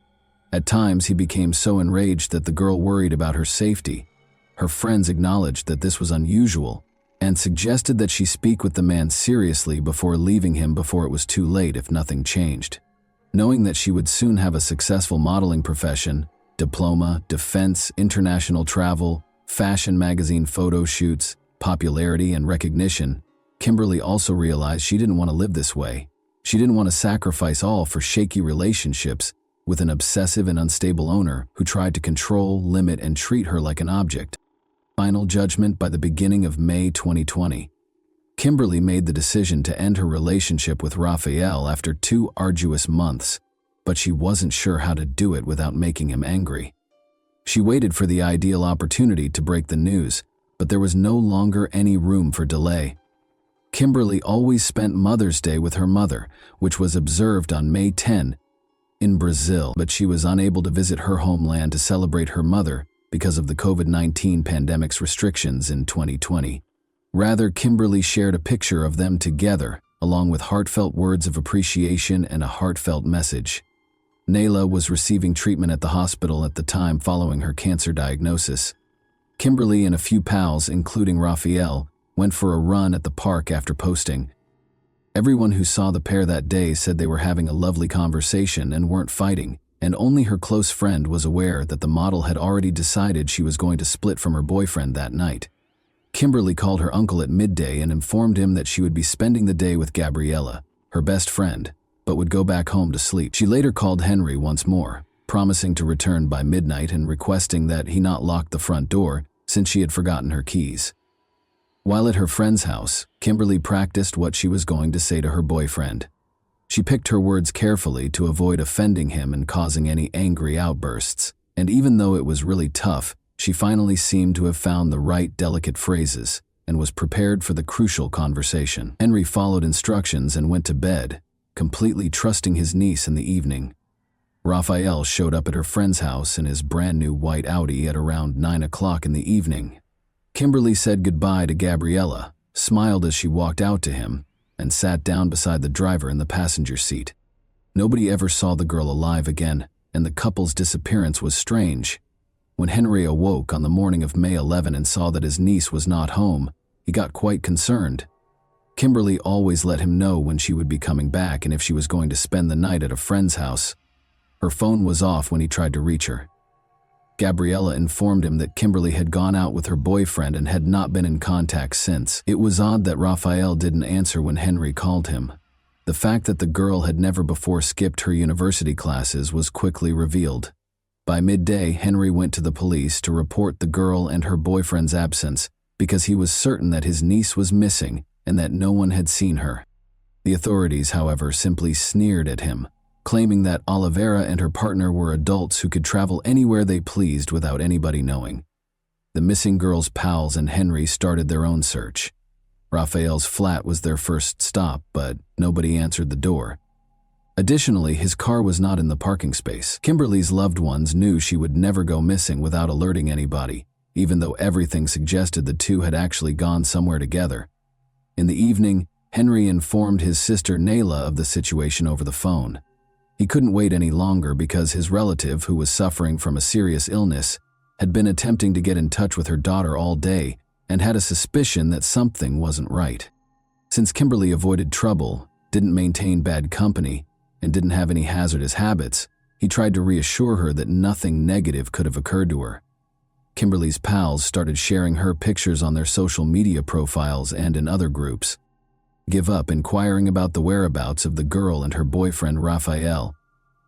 At times, he became so enraged that the girl worried about her safety. Her friends acknowledged that this was unusual and suggested that she speak with the man seriously before leaving him before it was too late if nothing changed. Knowing that she would soon have a successful modeling profession, diploma, defense, international travel, fashion magazine photo shoots, popularity, and recognition, Kimberly also realized she didn't want to live this way. She didn't want to sacrifice all for shaky relationships with an obsessive and unstable owner who tried to control, limit, and treat her like an object. Final judgment by the beginning of May 2020. Kimberly made the decision to end her relationship with Raphael after 2 arduous months, but she wasn't sure how to do it without making him angry. She waited for the ideal opportunity to break the news, but there was no longer any room for delay. Kimberly always spent Mother's Day with her mother, which was observed on May 10 in Brazil, but she was unable to visit her homeland to celebrate her mother because of the COVID-19 pandemic's restrictions in 2020. Rather, Kimberly shared a picture of them together, along with heartfelt words of appreciation and a heartfelt message. Nayla was receiving treatment at the hospital at the time following her cancer diagnosis. Kimberly and a few pals, including Raphael, went for a run at the park after posting. Everyone who saw the pair that day said they were having a lovely conversation and weren't fighting, and only her close friend was aware that the model had already decided she was going to split from her boyfriend that night. Kimberly called her uncle at midday and informed him that she would be spending the day with Gabriella, her best friend, but would go back home to sleep. She later called Henry once more, promising to return by midnight and requesting that he not lock the front door since she had forgotten her keys. While at her friend's house, Kimberly practiced what she was going to say to her boyfriend. She picked her words carefully to avoid offending him and causing any angry outbursts, and even though it was really tough, she finally seemed to have found the right delicate phrases and was prepared for the crucial conversation. Henry followed instructions and went to bed, completely trusting his niece in the evening. Raphael showed up at her friend's house in his brand new white Audi at around 9 o'clock in the evening. Kimberly said goodbye to Gabriella, smiled as she walked out to him, and sat down beside the driver in the passenger seat. Nobody ever saw the girl alive again, and the couple's disappearance was strange. When Henry awoke on the morning of May 11 and saw that his niece was not home, he got quite concerned. Kimberly always let him know when she would be coming back and if she was going to spend the night at a friend's house. Her phone was off when he tried to reach her. Gabriella informed him that Kimberly had gone out with her boyfriend and had not been in contact since. It was odd that Raphael didn't answer when Henry called him. The fact that the girl had never before skipped her university classes was quickly revealed. By midday, Henry went to the police to report the girl and her boyfriend's absence because he was certain that his niece was missing and that no one had seen her. The authorities, however, simply sneered at him, claiming that Oliveira and her partner were adults who could travel anywhere they pleased without anybody knowing. The missing girl's pals and Henry started their own search. Raphael's flat was their first stop, but nobody answered the door. Additionally, his car was not in the parking space. Kimberly's loved ones knew she would never go missing without alerting anybody, even though everything suggested the two had actually gone somewhere together. In the evening, Henry informed his sister Nayla of the situation over the phone. He couldn't wait any longer because his relative, who was suffering from a serious illness, had been attempting to get in touch with her daughter all day and had a suspicion that something wasn't right. Since Kimberly avoided trouble, didn't maintain bad company, and didn't have any hazardous habits, He tried to reassure her that nothing negative could have occurred to her. Kimberly's pals started sharing her pictures on their social media profiles and in other groups. Give up inquiring about the whereabouts of the girl and her boyfriend Raphael.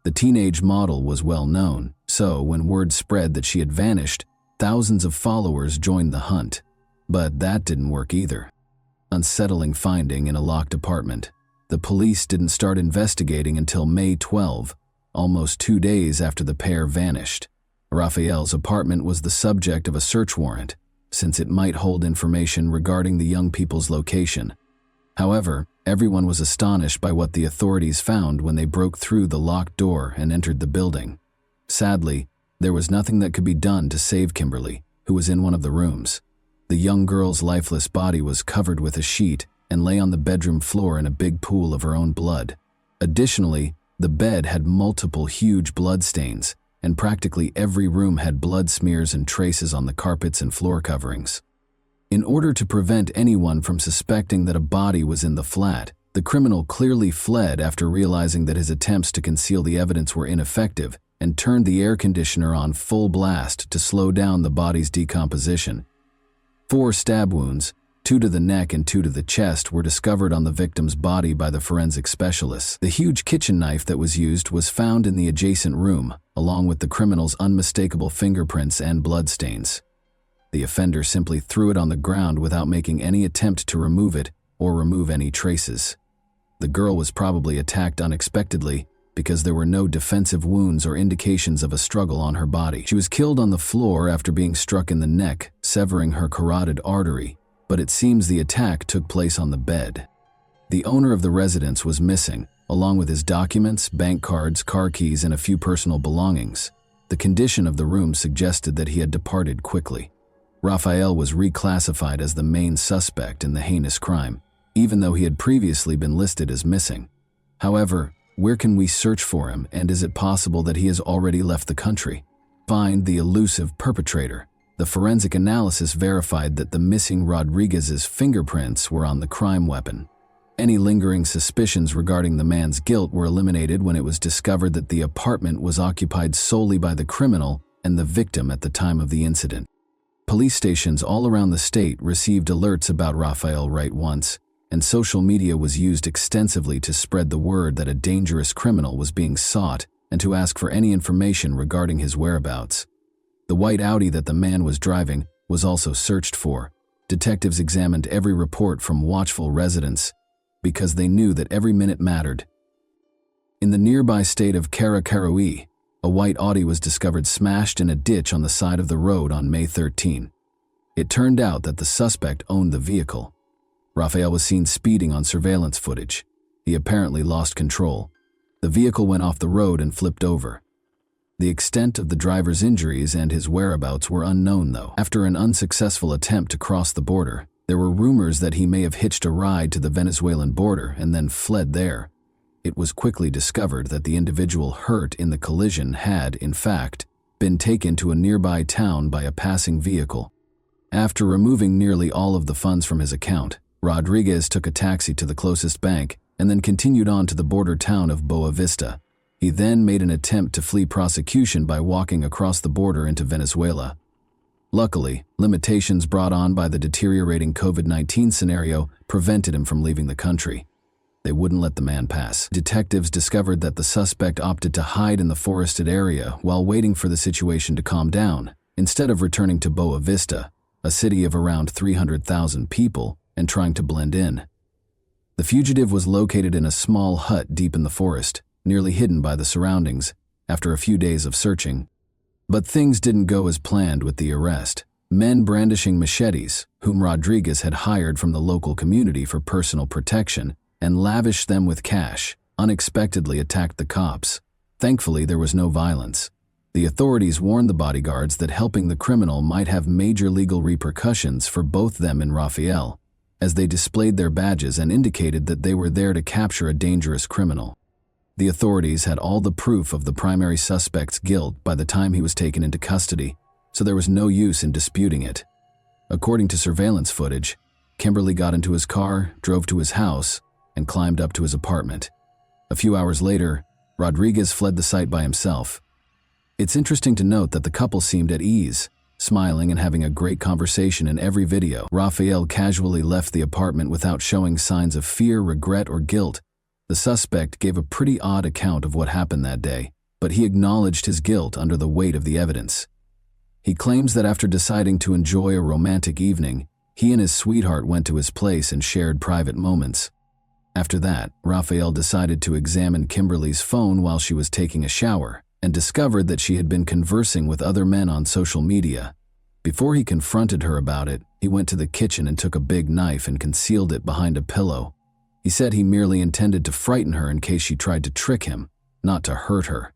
The teenage model was well known, so when word spread that she had vanished, thousands of followers joined the hunt. But that didn't work either. Unsettling finding in a locked apartment. The police didn't start investigating until May 12, almost 2 days after the pair vanished. Raphael's apartment was the subject of a search warrant, since it might hold information regarding the young people's location. However, everyone was astonished by what the authorities found when they broke through the locked door and entered the building. Sadly, there was nothing that could be done to save Kimberly, who was in one of the rooms. The young girl's lifeless body was covered with a sheet and lay on the bedroom floor in a big pool of her own blood. Additionally, the bed had multiple huge blood stains, and practically every room had blood smears and traces on the carpets and floor coverings. In order to prevent anyone from suspecting that a body was in the flat, the criminal clearly fled after realizing that his attempts to conceal the evidence were ineffective and turned the air conditioner on full blast to slow down the body's decomposition. 4 stab wounds, 2 to the neck and 2 to the chest, were discovered on the victim's body by the forensic specialists. The huge kitchen knife that was used was found in the adjacent room, along with the criminal's unmistakable fingerprints and bloodstains. The offender simply threw it on the ground without making any attempt to remove it or remove any traces. The girl was probably attacked unexpectedly because there were no defensive wounds or indications of a struggle on her body. She was killed on the floor after being struck in the neck, severing her carotid artery, but it seems the attack took place on the bed. The owner of the residence was missing, along with his documents, bank cards, car keys, and a few personal belongings. The condition of the room suggested that he had departed quickly. Raphael was reclassified as the main suspect in the heinous crime, even though he had previously been listed as missing. However, where can we search for him, and is it possible that he has already left the country? Find the elusive perpetrator. The forensic analysis verified that the missing Rodriguez's fingerprints were on the crime weapon. Any lingering suspicions regarding the man's guilt were eliminated when it was discovered that the apartment was occupied solely by the criminal and the victim at the time of the incident. Police stations all around the state received alerts about Raphael right once, and social media was used extensively to spread the word that a dangerous criminal was being sought and to ask for any information regarding his whereabouts. The white Audi that the man was driving was also searched for. Detectives examined every report from watchful residents because they knew that every minute mattered. In the nearby state of Karakarui, a white Audi was discovered smashed in a ditch on the side of the road on May 13. It turned out that the suspect owned the vehicle. Raphael was seen speeding on surveillance footage. He apparently lost control. The vehicle went off the road and flipped over. The extent of the driver's injuries and his whereabouts were unknown, though. After an unsuccessful attempt to cross the border, there were rumors that he may have hitched a ride to the Venezuelan border and then fled there. It was quickly discovered that the individual hurt in the collision had, in fact, been taken to a nearby town by a passing vehicle. After removing nearly all of the funds from his account, Rodriguez took a taxi to the closest bank and then continued on to the border town of Boa Vista. He then made an attempt to flee prosecution by walking across the border into Venezuela. Luckily, limitations brought on by the deteriorating COVID-19 scenario prevented him from leaving the country. They wouldn't let the man pass. Detectives discovered that the suspect opted to hide in the forested area while waiting for the situation to calm down, instead of returning to Boa Vista, a city of around 300,000 people, and trying to blend in. The fugitive was located in a small hut deep in the forest, nearly hidden by the surroundings, after a few days of searching. But things didn't go as planned with the arrest. Men brandishing machetes, whom Rodriguez had hired from the local community for personal protection, and lavished them with cash, unexpectedly attacked the cops. Thankfully, there was no violence. The authorities warned the bodyguards that helping the criminal might have major legal repercussions for both them and Raphael, as they displayed their badges and indicated that they were there to capture a dangerous criminal. The authorities had all the proof of the primary suspect's guilt by the time he was taken into custody, so there was no use in disputing it. According to surveillance footage, Kimberly got into his car, drove to his house, and climbed up to his apartment. A few hours later, Rodriguez fled the site by himself. It's interesting to note that the couple seemed at ease, smiling and having a great conversation in every video. Rafael casually left the apartment without showing signs of fear, regret, or guilt. The suspect gave a pretty odd account of what happened that day, but he acknowledged his guilt under the weight of the evidence. He claims that after deciding to enjoy a romantic evening, he and his sweetheart went to his place and shared private moments. After that, Rafael decided to examine Kimberly's phone while she was taking a shower, and discovered that she had been conversing with other men on social media. Before he confronted her about it, he went to the kitchen and took a big knife and concealed it behind a pillow. He said he merely intended to frighten her in case she tried to trick him, not to hurt her.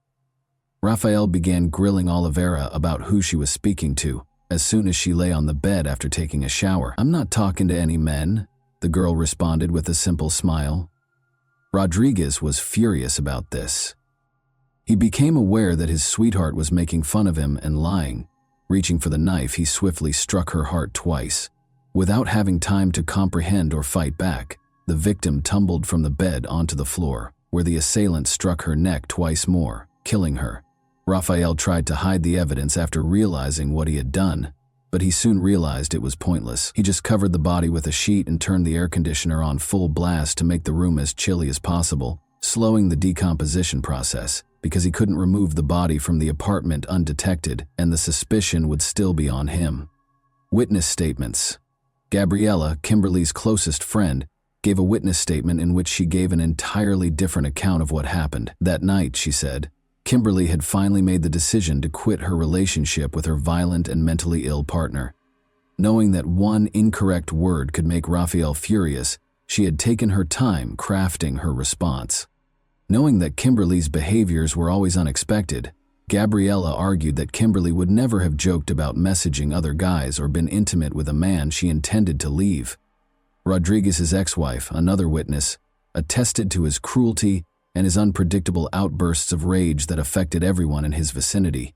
Rafael began grilling Oliveira about who she was speaking to as soon as she lay on the bed after taking a shower. "I'm not talking to any men," the girl responded with a simple smile. Rodriguez was furious about this. He became aware that his sweetheart was making fun of him and lying. Reaching for the knife, he swiftly struck her heart twice. Without having time to comprehend or fight back, the victim tumbled from the bed onto the floor, where the assailant struck her neck twice more, killing her. Rafael tried to hide the evidence after realizing what he had done, but he soon realized it was pointless. He just covered the body with a sheet and turned the air conditioner on full blast to make the room as chilly as possible, slowing the decomposition process, because he couldn't remove the body from the apartment undetected and the suspicion would still be on him. Witness statements. Gabriella, Kimberly's closest friend, gave a witness statement in which she gave an entirely different account of what happened. That night, she said, Kimberly had finally made the decision to quit her relationship with her violent and mentally ill partner. Knowing that one incorrect word could make Rafael furious, she had taken her time crafting her response. Knowing that Kimberly's behaviors were always unexpected, Gabriella argued that Kimberly would never have joked about messaging other guys or been intimate with a man she intended to leave. Rodriguez's ex-wife, another witness, attested to his cruelty and his unpredictable outbursts of rage that affected everyone in his vicinity.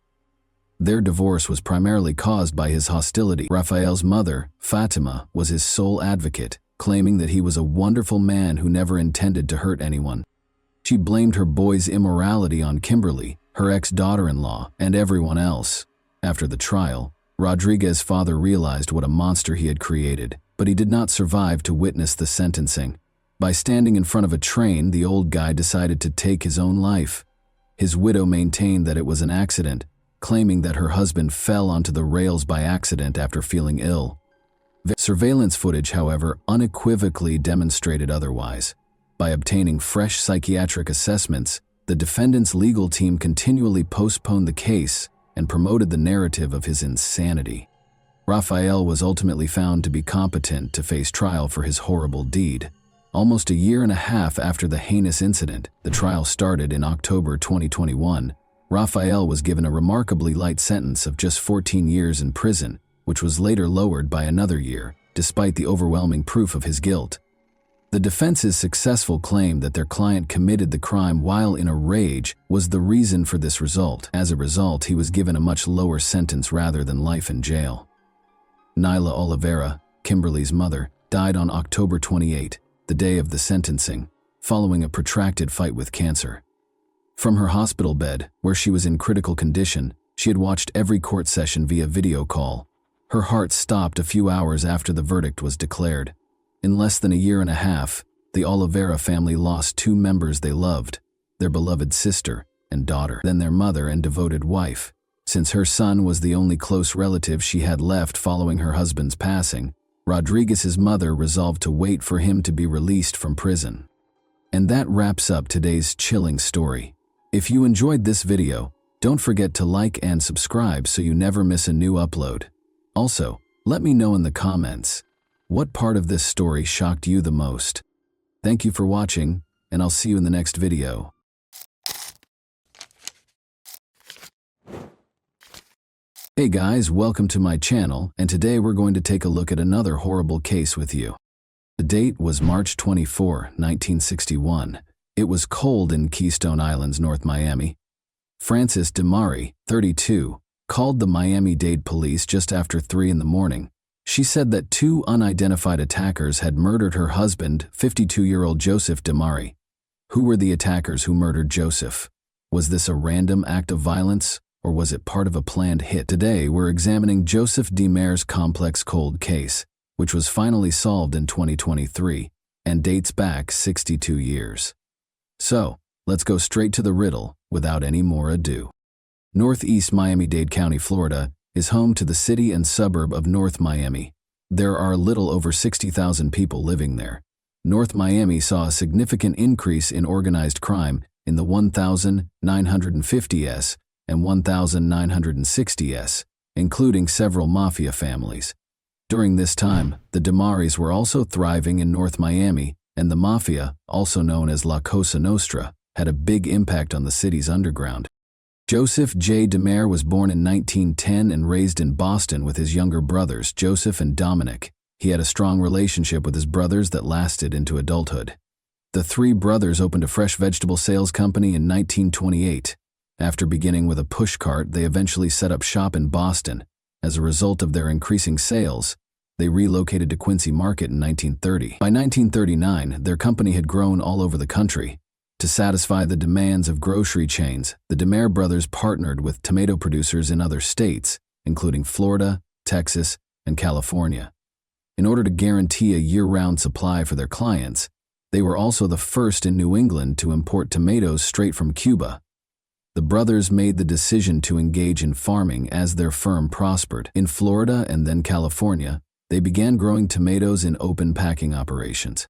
Their divorce was primarily caused by his hostility. Rafael's mother, Fatima, was his sole advocate, claiming that he was a wonderful man who never intended to hurt anyone. She blamed her boy's immorality on Kimberly, her ex-daughter-in-law, and everyone else. After the trial, Rodriguez's father realized what a monster he had created, but he did not survive to witness the sentencing. By standing in front of a train, the old guy decided to take his own life. His widow maintained that it was an accident, claiming that her husband fell onto the rails by accident after feeling ill. Surveillance footage, however, unequivocally demonstrated otherwise. By obtaining fresh psychiatric assessments, the defendant's legal team continually postponed the case and promoted the narrative of his insanity. Rafael was ultimately found to be competent to face trial for his horrible deed. Almost a year and a half after the heinous incident, the trial started in October 2021. Rafael was given a remarkably light sentence of just 14 years in prison, which was later lowered by another year, despite the overwhelming proof of his guilt. The defense's successful claim that their client committed the crime while in a rage was the reason for this result. As a result, he was given a much lower sentence rather than life in jail. Nyla Oliveira, Kimberly's mother, died on October 28, the day of the sentencing, following a protracted fight with cancer. From her hospital bed, where she was in critical condition, she had watched every court session via video call. Her heart stopped a few hours after the verdict was declared. In less than a year and a half, the Oliveira family lost two members they loved, their beloved sister and daughter, then their mother and devoted wife. Since her son was the only close relative she had left following her husband's passing, Rodriguez's mother resolved to wait for him to be released from prison. And that wraps up today's chilling story. If you enjoyed this video, don't forget to like and subscribe so you never miss a new upload. Also, let me know in the comments, what part of this story shocked you the most? Thank you for watching, and I'll see you in the next video. Hey guys, welcome to my channel, and today we're going to take a look at another horrible case with you. The date was March 24, 1961. It was cold in Keystone Islands, North Miami. Frances DeMari, 32, called the Miami-Dade police just after 3 in the morning. She said that two unidentified attackers had murdered her husband, 52-year-old Joseph DeMari. Who were the attackers who murdered Joseph? Was this a random act of violence, or was it part of a planned hit? Today, we're examining Joseph DeMare's complex cold case, which was finally solved in 2023 and dates back 62 years. So, let's go straight to the riddle without any more ado. Northeast Miami-Dade County, Florida, is home to the city and suburb of North Miami. There are a little over 60,000 people living there. North Miami saw a significant increase in organized crime in the 1950s and 1960s, including several mafia families. During this time, the DeMares were also thriving in North Miami, and the mafia, also known as La Cosa Nostra, had a big impact on the city's underground. Joseph J. DeMare was born in 1910 and raised in Boston with his younger brothers, Joseph and Dominic. He had a strong relationship with his brothers that lasted into adulthood. The three brothers opened a fresh vegetable sales company in 1928. After beginning with a pushcart, they eventually set up shop in Boston. As a result of their increasing sales, they relocated to Quincy Market in 1930. By 1939, their company had grown all over the country. To satisfy the demands of grocery chains, the DeMare brothers partnered with tomato producers in other states, including Florida, Texas, and California. In order to guarantee a year-round supply for their clients, they were also the first in New England to import tomatoes straight from Cuba. The brothers made the decision to engage in farming as their firm prospered. In Florida and then California, they began growing tomatoes in open packing operations.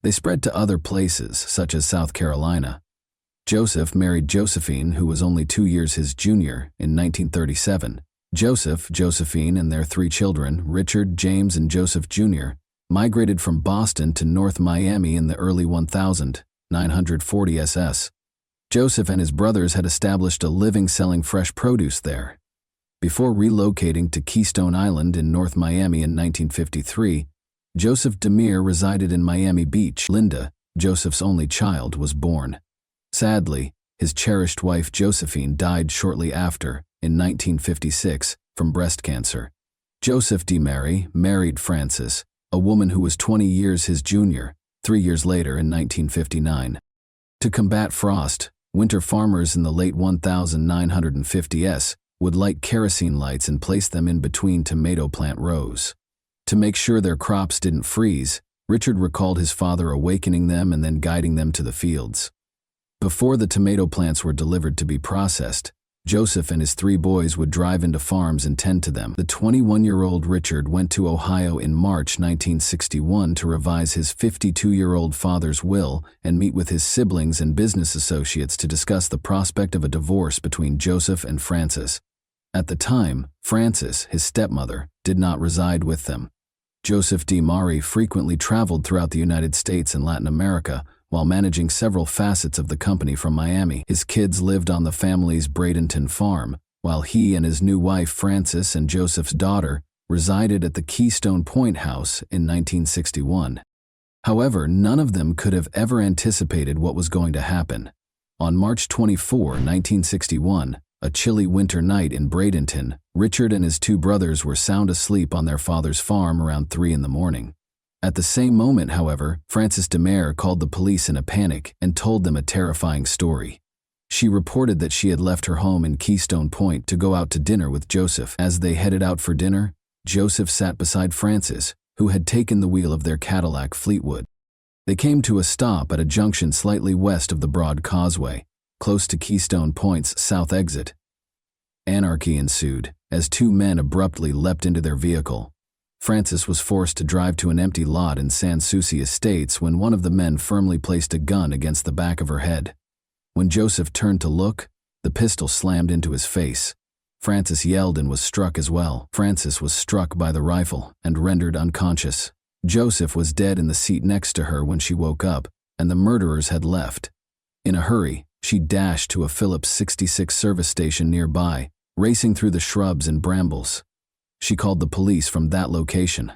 They spread to other places, such as South Carolina. Joseph married Josephine, who was only 2 years his junior, in 1937. Joseph, Josephine, and their three children, Richard, James, and Joseph Jr., migrated from Boston to North Miami in the early 1940s. Joseph and his brothers had established a living selling fresh produce there. Before relocating to Keystone Island in North Miami in 1953, Joseph DeMare resided in Miami Beach. Linda, Joseph's only child, was born. Sadly, his cherished wife Josephine died shortly after, in 1956, from breast cancer. Joseph DeMare married Frances, a woman who was 20 years his junior, 3 years later in 1959. To combat frost, winter farmers in the late 1950s would light kerosene lights and place them in between tomato plant rows. To make sure their crops didn't freeze, Richard recalled his father awakening them and then guiding them to the fields. Before the tomato plants were delivered to be processed, Joseph and his three boys would drive into farms and tend to them. The 21-year-old Richard went to Ohio in March 1961 to revise his 52-year-old father's will and meet with his siblings and business associates to discuss the prospect of a divorce between Joseph and Frances. At the time, Frances, his stepmother, did not reside with them. Joseph DeMare frequently traveled throughout the United States and Latin America while managing several facets of the company from Miami. His kids lived on the family's Bradenton farm, while he and his new wife Frances and Joseph's daughter resided at the Keystone Point House in 1961. However, none of them could have ever anticipated what was going to happen. On March 24, 1961, a chilly winter night in Bradenton, Richard and his two brothers were sound asleep on their father's farm around 3 in the morning. At the same moment, however, Frances DeMare called the police in a panic and told them a terrifying story. She reported that she had left her home in Keystone Point to go out to dinner with Joseph. As they headed out for dinner, Joseph sat beside Frances, who had taken the wheel of their Cadillac Fleetwood. They came to a stop at a junction slightly west of the Broad Causeway, close to Keystone Point's south exit. Anarchy ensued, as two men abruptly leapt into their vehicle. Frances was forced to drive to an empty lot in San Souci Estates when one of the men firmly placed a gun against the back of her head. When Joseph turned to look, the pistol slammed into his face. Frances yelled and was struck as well. Frances was struck by the rifle and rendered unconscious. Joseph was dead in the seat next to her when she woke up, and the murderers had left. In a hurry, she dashed to a Phillips 66 service station nearby, racing through the shrubs and brambles. She called the police from that location.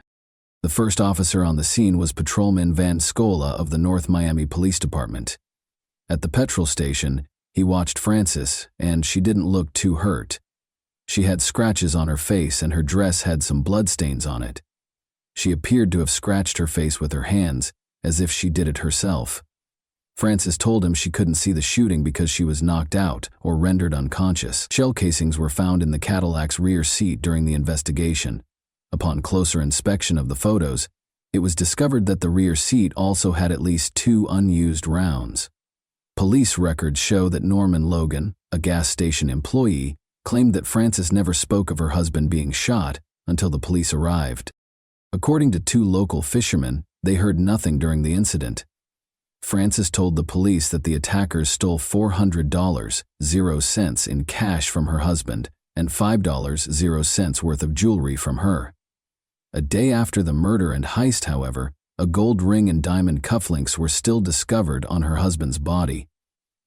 The first officer on the scene was Patrolman Van Scola of the North Miami Police Department. At the petrol station, he watched Frances, and she didn't look too hurt. She had scratches on her face and her dress had some bloodstains on it. She appeared to have scratched her face with her hands, as if she did it herself. Frances told him she couldn't see the shooting because she was knocked out or rendered unconscious. Shell casings were found in the Cadillac's rear seat during the investigation. Upon closer inspection of the photos, it was discovered that the rear seat also had at least 2 unused rounds. Police records show that Norman Logan, a gas station employee, claimed that Frances never spoke of her husband being shot until the police arrived. According to 2 local fishermen, they heard nothing during the incident. Frances told the police that the attackers stole $400.00 in cash from her husband and $5.00 worth of jewelry from her. A day after the murder and heist, however, a gold ring and diamond cufflinks were still discovered on her husband's body.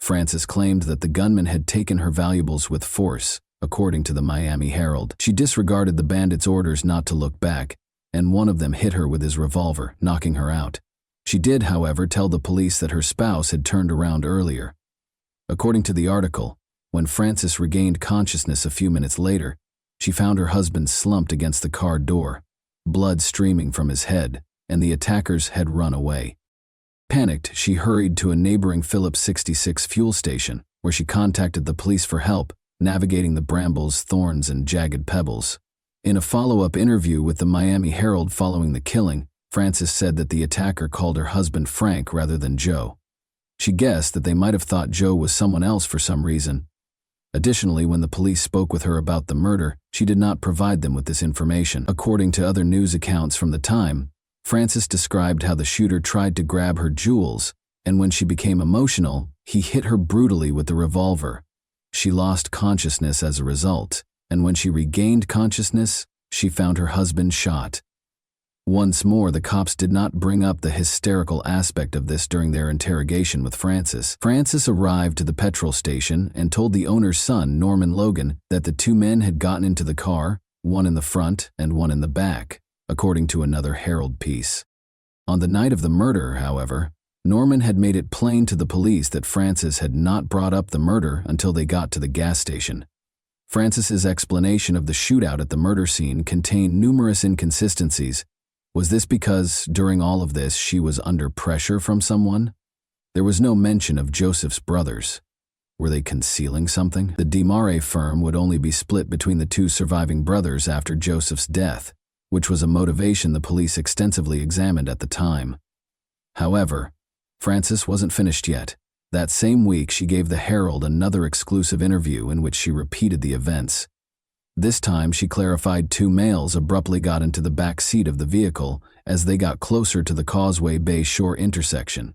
Frances claimed that the gunman had taken her valuables with force, according to the Miami Herald. She disregarded the bandits' orders not to look back, and one of them hit her with his revolver, knocking her out. She did, however, tell the police that her spouse had turned around earlier. According to the article, when Frances regained consciousness a few minutes later, she found her husband slumped against the car door, blood streaming from his head, and the attackers had run away. Panicked, she hurried to a neighboring Phillips 66 fuel station, where she contacted the police for help, navigating the brambles, thorns, and jagged pebbles. In a follow-up interview with the Miami Herald following the killing, Frances said that the attacker called her husband Frank rather than Joe. She guessed that they might have thought Joe was someone else for some reason. Additionally, when the police spoke with her about the murder, she did not provide them with this information. According to other news accounts from the time, Frances described how the shooter tried to grab her jewels, and when she became emotional, he hit her brutally with the revolver. She lost consciousness as a result, and when she regained consciousness, she found her husband shot. Once more, the cops did not bring up the hysterical aspect of this during their interrogation with Frances. Frances arrived to the petrol station and told the owner's son, Norman Logan, that the 2 men had gotten into the car, one in the front and one in the back, according to another Herald piece. On the night of the murder, however, Norman had made it plain to the police that Frances had not brought up the murder until they got to the gas station. Frances's explanation of the shootout at the murder scene contained numerous inconsistencies. Was this because, during all of this, she was under pressure from someone? There was no mention of Joseph's brothers. Were they concealing something? The DeMare firm would only be split between the 2 surviving brothers after Joseph's death, which was a motivation the police extensively examined at the time. However, Frances wasn't finished yet. That same week, she gave the Herald another exclusive interview in which she repeated the events. This time, she clarified 2 males abruptly got into the back seat of the vehicle as they got closer to the Causeway Bay Shore intersection.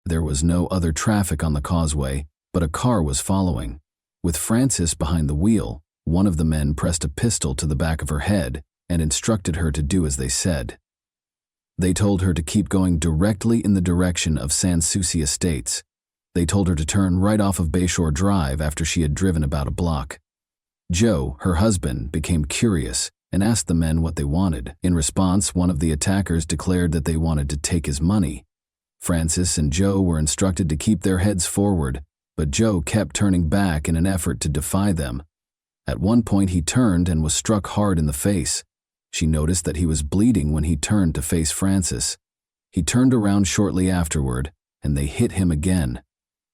There was no other traffic on the causeway, but a car was following. With Frances behind the wheel, one of the men pressed a pistol to the back of her head and instructed her to do as they said. They told her to keep going directly in the direction of Sans Souci Estates. They told her to turn right off of Bayshore Drive after she had driven about a block. Joe, her husband, became curious and asked the men what they wanted. In response, one of the attackers declared that they wanted to take his money. Frances and Joe were instructed to keep their heads forward, but Joe kept turning back in an effort to defy them. At one point, he turned and was struck hard in the face. She noticed that he was bleeding when he turned to face Frances. He turned around shortly afterward, and they hit him again.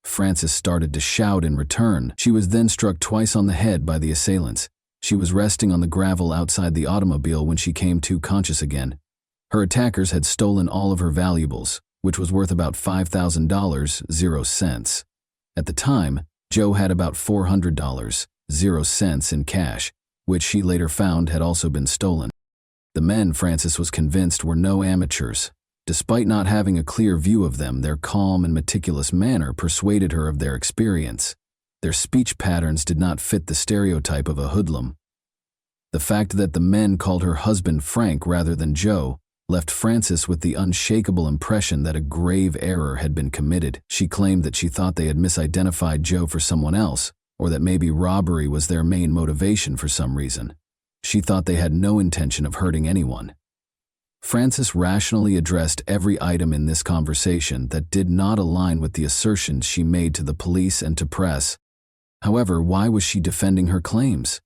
Frances started to shout in return. She was then struck twice on the head by the assailants. She was resting on the gravel outside the automobile when she came to conscious again. Her attackers had stolen all of her valuables, which was worth about $5,000.00. At the time, Joe had about $400.00 in cash, which she later found had also been stolen. The men, Frances was convinced, were no amateurs. Despite not having a clear view of them, their calm and meticulous manner persuaded her of their experience. Their speech patterns did not fit the stereotype of a hoodlum. The fact that the men called her husband Frank rather than Joe left Frances with the unshakable impression that a grave error had been committed. She claimed that she thought they had misidentified Joe for someone else, or that maybe robbery was their main motivation for some reason. She thought they had no intention of hurting anyone. Frances rationally addressed every item in this conversation that did not align with the assertions she made to the police and to press. However, why was she defending her claims?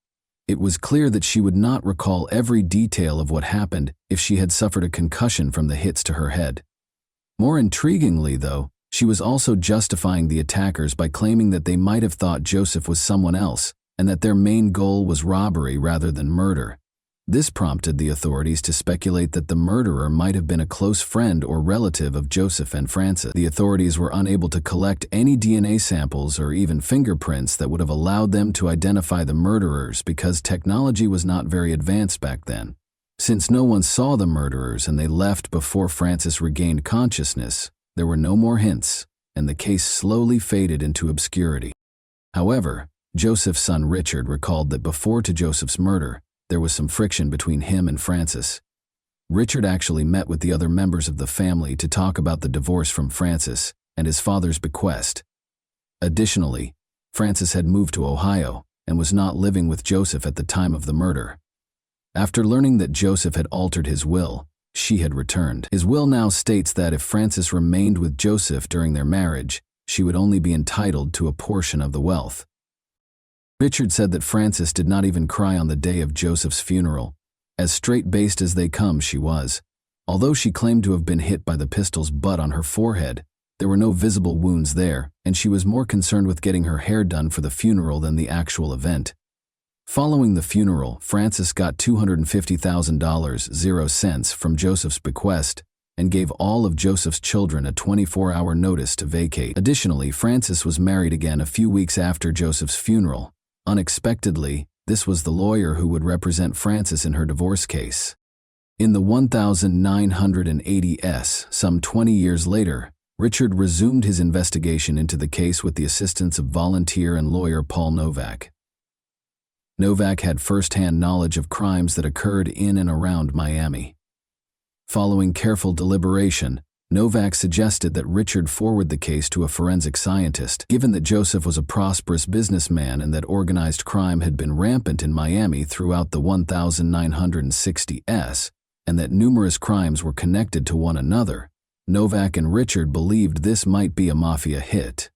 It was clear that she would not recall every detail of what happened if she had suffered a concussion from the hits to her head. More intriguingly, though, She was also justifying the attackers by claiming that they might have thought Joseph was someone else and that their main goal was robbery rather than murder. This prompted the authorities to speculate that the murderer might have been a close friend or relative of Joseph and Frances. The authorities were unable to collect any DNA samples or even fingerprints that would have allowed them to identify the murderers because technology was not very advanced back then. Since no one saw the murderers and they left before Frances regained consciousness, there were no more hints, and the case slowly faded into obscurity. However, Joseph's son Richard recalled that before to Joseph's murder, there was some friction between him and Frances. Richard actually met with the other members of the family to talk about the divorce from Frances and his father's bequest. Additionally, Frances had moved to Ohio and was not living with Joseph at the time of the murder. After learning that Joseph had altered his will, she had returned. His will now states that if Frances remained with Joseph during their marriage, she would only be entitled to a portion of the wealth. Richard said that Frances did not even cry on the day of Joseph's funeral. As straight-laced as they come, she was. Although she claimed to have been hit by the pistol's butt on her forehead, there were no visible wounds there, and she was more concerned with getting her hair done for the funeral than the actual event. Following the funeral, Frances got $250,000 from Joseph's bequest and gave all of Joseph's children a 24-hour notice to vacate. Additionally, Frances was married again a few weeks after Joseph's funeral. Unexpectedly, this was the lawyer who would represent Frances in her divorce case. In the 1980s, some 20 years later, Richard resumed his investigation into the case with the assistance of volunteer and lawyer Paul Novak. Novak had first-hand knowledge of crimes that occurred in and around Miami. Following careful deliberation, Novak suggested that Richard forward the case to a forensic scientist, given that Joseph was a prosperous businessman and that organized crime had been rampant in Miami throughout the 1960s, and that numerous crimes were connected to one another. Novak and Richard believed this might be a mafia hit.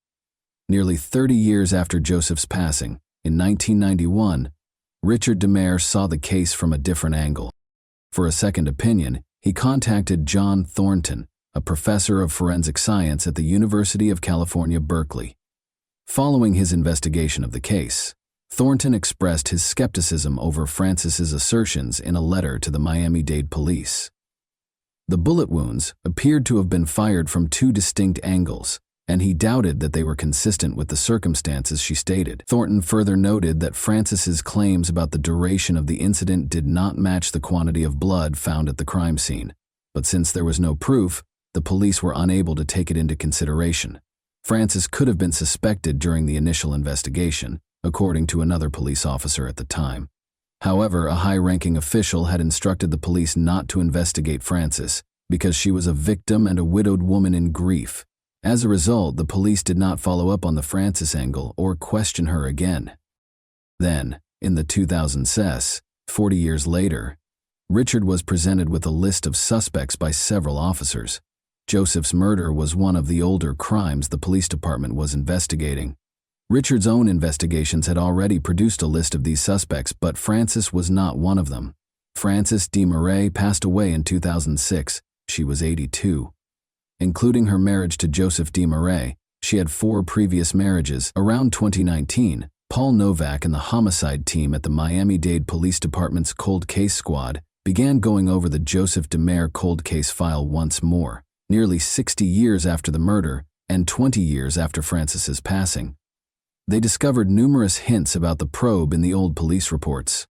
Nearly 30 years after Joseph's passing, in 1991, Richard DeMare saw the case from a different angle. For a second opinion, he contacted John Thornton, a professor of forensic science at the University of California, Berkeley. Following his investigation of the case, Thornton expressed his skepticism over Frances's assertions in a letter to the Miami-Dade police. The bullet wounds appeared to have been fired from two distinct angles, and he doubted that they were consistent with the circumstances she stated. Thornton further noted that Frances's claims about the duration of the incident did not match the quantity of blood found at the crime scene, but since there was no proof, the police were unable to take it into consideration. Frances could have been suspected during the initial investigation, according to another police officer at the time. However, a high-ranking official had instructed the police not to investigate Frances because she was a victim and a widowed woman in grief. As a result, the police did not follow up on the Frances angle or question her again. Then, in the 2000s, 40 years later, Richard was presented with a list of suspects by several officers. Joseph's murder was one of the older crimes the police department was investigating. Richard's own investigations had already produced a list of these suspects, but Frances was not one of them. Frances DeMare passed away in 2006. She was 82. Including her marriage to Joseph DeMare, she had 4 previous marriages. Around 2019, Paul Novak and the homicide team at the Miami-Dade Police Department's Cold Case Squad began going over the Joseph DeMare cold case file once more, nearly 60 years after the murder and 20 years after Frances's passing. They discovered numerous hints about the probe in the old police reports.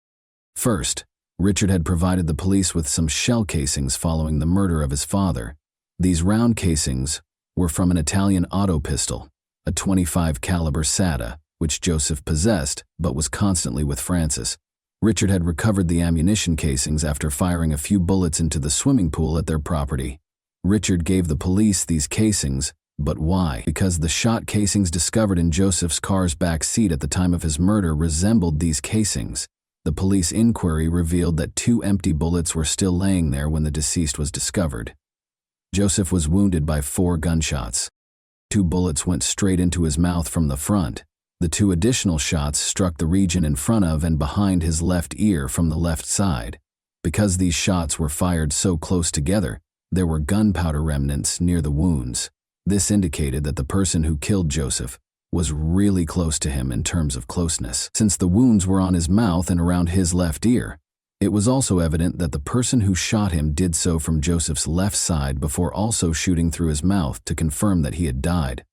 First, Richard had provided the police with some shell casings following the murder of his father. These round casings were from an Italian auto pistol, a .25 caliber SATA, which Joseph possessed but was constantly with Frances. Richard had recovered the ammunition casings after firing a few bullets into the swimming pool at their property. Richard gave the police these casings, but why? Because the shot casings discovered in Joseph's car's back seat at the time of his murder resembled these casings. The police inquiry revealed that 2 empty bullets were still laying there when the deceased was discovered. Joseph was wounded by 4 gunshots. 2 bullets went straight into his mouth from the front. The 2 additional shots struck the region in front of and behind his left ear from the left side. Because these shots were fired so close together, there were gunpowder remnants near the wounds. This indicated that the person who killed Joseph was really close to him in terms of closeness, since the wounds were on his mouth and around his left ear. It was also evident that the person who shot him did so from Joseph's left side before also shooting through his mouth to confirm that he had died.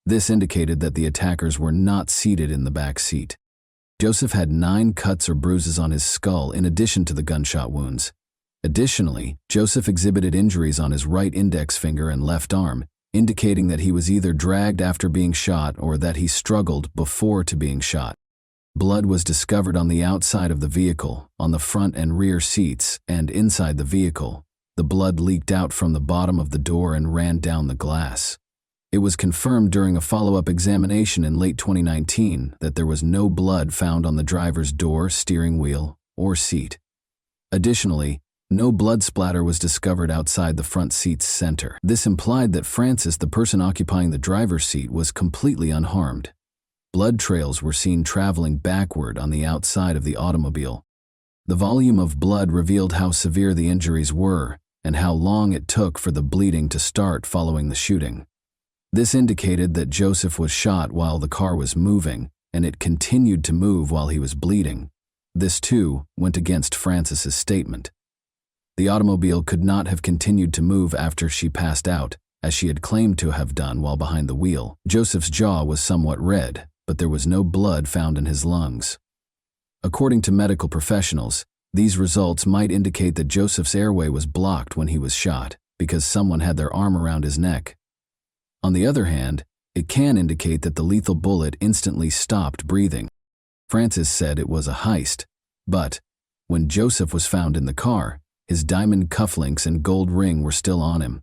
This indicated that the attackers were not seated in the back seat. Joseph had 9 cuts or bruises on his skull in addition to the gunshot wounds. Additionally, Joseph exhibited injuries on his right index finger and left arm, indicating that he was either dragged after being shot or that he struggled before to being shot. Blood was discovered on the outside of the vehicle, on the front and rear seats, and inside the vehicle. The blood leaked out from the bottom of the door and ran down the glass. It was confirmed during a follow-up examination in late 2019 that there was no blood found on the driver's door, steering wheel, or seat. Additionally, no blood splatter was discovered outside the front seat's center. This implied that Francis, the person occupying the driver's seat, was completely unharmed. Blood trails were seen traveling backward on the outside of the automobile. The volume of blood revealed how severe the injuries were and how long it took for the bleeding to start following the shooting. This indicated that Joseph was shot while the car was moving, and it continued to move while he was bleeding. This, too, went against Francis's statement. The automobile could not have continued to move after she passed out, as she had claimed to have done while behind the wheel. Joseph's jaw was somewhat red, but there was no blood found in his lungs. According to medical professionals, these results might indicate that Joseph's airway was blocked when he was shot, because someone had their arm around his neck. On the other hand, it can indicate that the lethal bullet instantly stopped breathing. Francis said it was a heist, but when Joseph was found in the car, his diamond cufflinks and gold ring were still on him.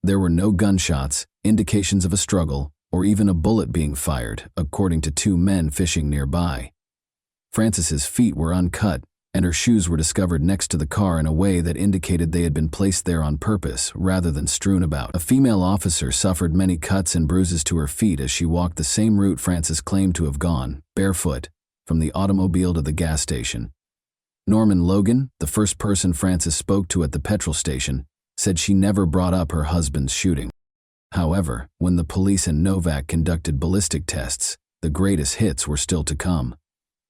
There were no gunshots, indications of a struggle, or even a bullet being fired, according to 2 men fishing nearby. Francis's feet were uncut, and her shoes were discovered next to the car in a way that indicated they had been placed there on purpose, rather than strewn about. A female officer suffered many cuts and bruises to her feet as she walked the same route Francis claimed to have gone, barefoot, from the automobile to the gas station. Norman Logan, the first person Francis spoke to at the petrol station, said she never brought up her husband's shooting. However, when the police and Novak conducted ballistic tests, the greatest hits were still to come.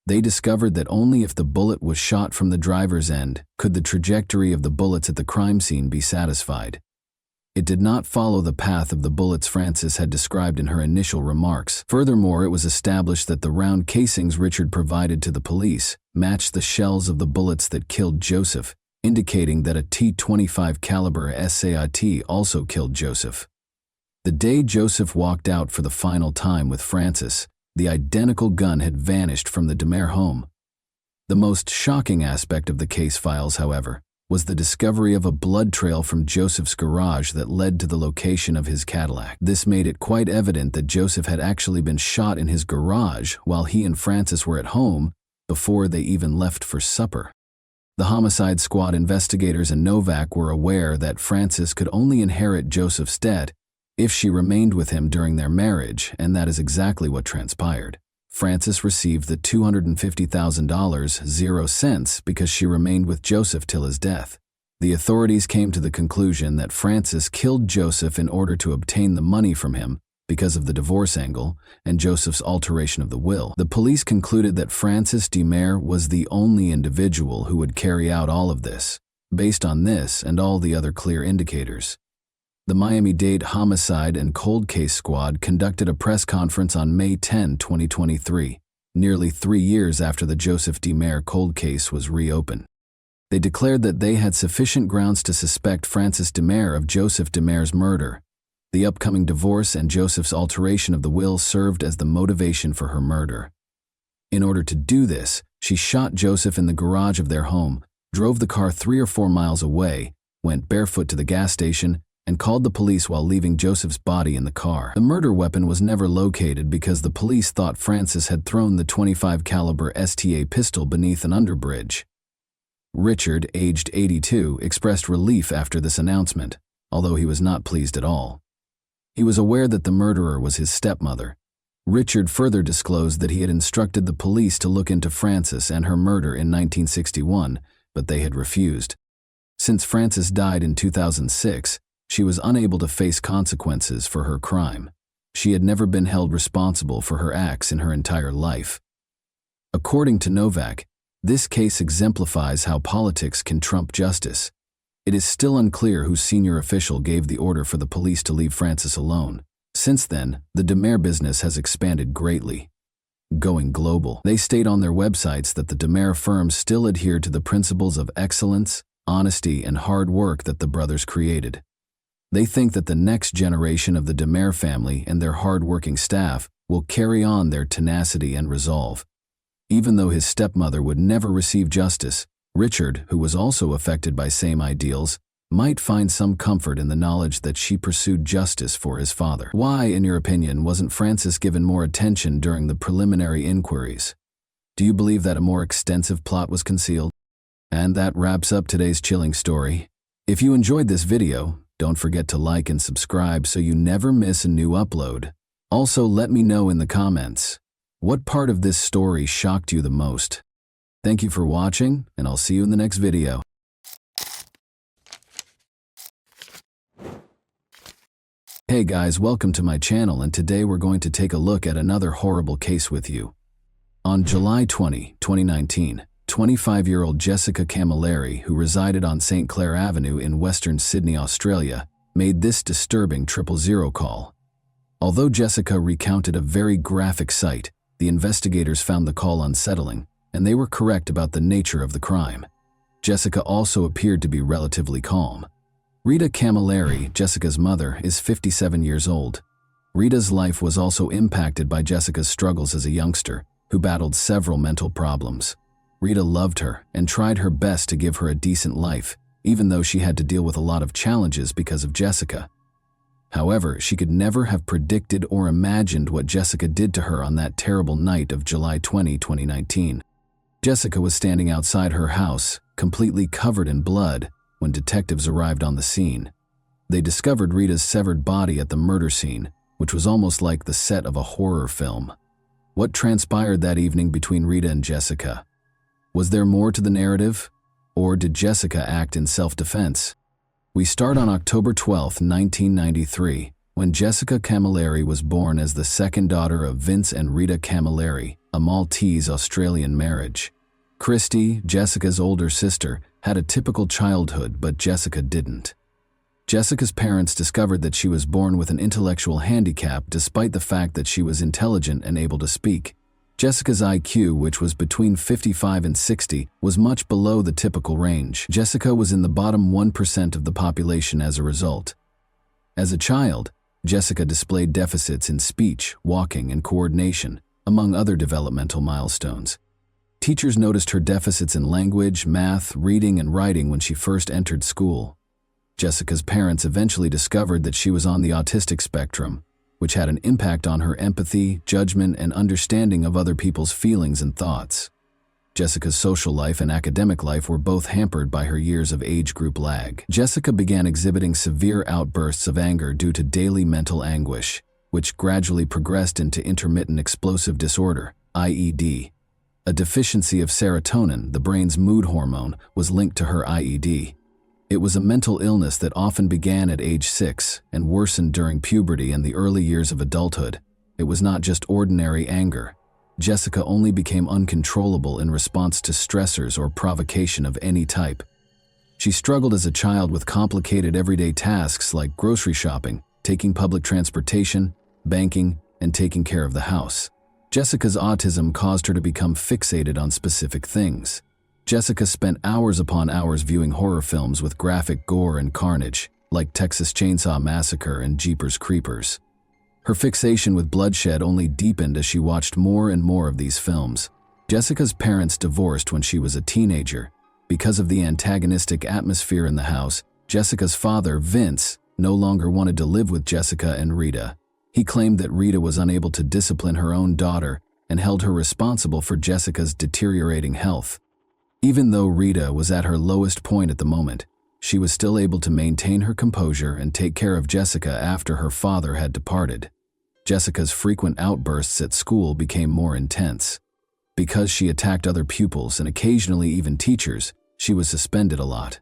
They discovered that only if the bullet was shot from the driver's end could the trajectory of the bullets at the crime scene be satisfied. It did not follow the path of the bullets Francis had described in her initial remarks. Furthermore, it was established that the round casings Richard provided to the police matched the shells of the bullets that killed Joseph, indicating that a .25 caliber SAIT also killed Joseph. The day Joseph walked out for the final time with Francis, the identical gun had vanished from the DeMare home. The most shocking aspect of the case files, however, was the discovery of a blood trail from Joseph's garage that led to the location of his Cadillac. This made it quite evident that Joseph had actually been shot in his garage while he and Francis were at home before they even left for supper. The homicide squad investigators and Novak were aware that Francis could only inherit Joseph's debt if she remained with him during their marriage, and that is exactly what transpired. Francis received the $250,000 0 cents because she remained with Joseph till his death. The authorities came to the conclusion that Francis killed Joseph in order to obtain the money from him because of the divorce angle and Joseph's alteration of the will. The police concluded that Francis DeMare was the only individual who would carry out all of this, based on this and all the other clear indicators. The Miami-Dade Homicide and Cold Case Squad conducted a press conference on May 10, 2023, nearly 3 years after the Joseph DeMare cold case was reopened. They declared that they had sufficient grounds to suspect Francis DeMare of Joseph DeMare's murder. The upcoming divorce and Joseph's alteration of the will served as the motivation for her murder. In order to do this, she shot Joseph in the garage of their home, drove the car 3 or 4 miles away, went barefoot to the gas station, and called the police while leaving Joseph's body in the car. The murder weapon was never located because the police thought Francis had thrown the .25 caliber STA pistol beneath an underbridge. Richard, aged 82, expressed relief after this announcement, although he was not pleased at all. He was aware that the murderer was his stepmother. Richard further disclosed that he had instructed the police to look into Francis and her murder in 1961, but they had refused. Since Francis died in 2006, She was unable to face consequences for her crime. She had never been held responsible for her acts in her entire life. According to Novak, this case exemplifies how politics can trump justice. It is still unclear whose senior official gave the order for the police to leave Francis alone. Since then, the DeMare business has expanded greatly, going global. They state on their websites that the DeMare firms still adhere to the principles of excellence, honesty, and hard work that the brothers created. They think that the next generation of the DeMare family and their hard-working staff will carry on their tenacity and resolve. Even though his stepmother would never receive justice, Richard, who was also affected by same ideals, might find some comfort in the knowledge that she pursued justice for his father. Why, in your opinion, wasn't Francis given more attention during the preliminary inquiries? Do you believe that a more extensive plot was concealed? And that wraps up today's chilling story. If you enjoyed this video, don't forget to like and subscribe so you never miss a new upload. Also, let me know in the comments, what part of this story shocked you the most? Thank you for watching, and I'll see you in the next video. Hey guys, welcome to my channel, and today we're going to take a look at another horrible case with you. On July 20, 2019, 25-year-old Jessica Camilleri, who resided on St. Clair Avenue in Western Sydney, Australia, made this disturbing 000 call. Although Jessica recounted a very graphic sight, the investigators found the call unsettling, and they were correct about the nature of the crime. Jessica also appeared to be relatively calm. Rita Camilleri, Jessica's mother, is 57 years old. Rita's life was also impacted by Jessica's struggles as a youngster, who battled several mental problems. Rita loved her and tried her best to give her a decent life, even though she had to deal with a lot of challenges because of Jessica. However, she could never have predicted or imagined what Jessica did to her on that terrible night of July 20, 2019. Jessica was standing outside her house, completely covered in blood, when detectives arrived on the scene. They discovered Rita's severed body at the murder scene, which was almost like the set of a horror film. What transpired that evening between Rita and Jessica? Was there more to the narrative? Or did Jessica act in self-defense? We start on October 12, 1993, when Jessica Camilleri was born as the second daughter of Vince and Rita Camilleri, a Maltese-Australian marriage. Christy, Jessica's older sister, had a typical childhood, but Jessica didn't. Jessica's parents discovered that she was born with an intellectual handicap despite the fact that she was intelligent and able to speak. Jessica's IQ, which was between 55 and 60, was much below the typical range. Jessica was in the bottom 1% of the population as a result. As a child, Jessica displayed deficits in speech, walking, and coordination, among other developmental milestones. Teachers noticed her deficits in language, math, reading, and writing when she first entered school. Jessica's parents eventually discovered that she was on the autistic spectrum, which had an impact on her empathy, judgment, and understanding of other people's feelings and thoughts. Jessica's social life and academic life were both hampered by her years of age group lag. Jessica began exhibiting severe outbursts of anger due to daily mental anguish, which gradually progressed into intermittent explosive disorder, IED. A deficiency of serotonin, the brain's mood hormone, was linked to her IED. It was a mental illness that often began at age 6 and worsened during puberty and the early years of adulthood. It was not just ordinary anger. Jessica only became uncontrollable in response to stressors or provocation of any type. She struggled as a child with complicated everyday tasks like grocery shopping, taking public transportation, banking, and taking care of the house. Jessica's autism caused her to become fixated on specific things. Jessica spent hours upon hours viewing horror films with graphic gore and carnage, like Texas Chainsaw Massacre and Jeepers Creepers. Her fixation with bloodshed only deepened as she watched more and more of these films. Jessica's parents divorced when she was a teenager. Because of the antagonistic atmosphere in the house, Jessica's father, Vince, no longer wanted to live with Jessica and Rita. He claimed that Rita was unable to discipline her own daughter and held her responsible for Jessica's deteriorating health. Even though Rita was at her lowest point at the moment, she was still able to maintain her composure and take care of Jessica after her father had departed. Jessica's frequent outbursts at school became more intense. Because she attacked other pupils and occasionally even teachers, she was suspended a lot.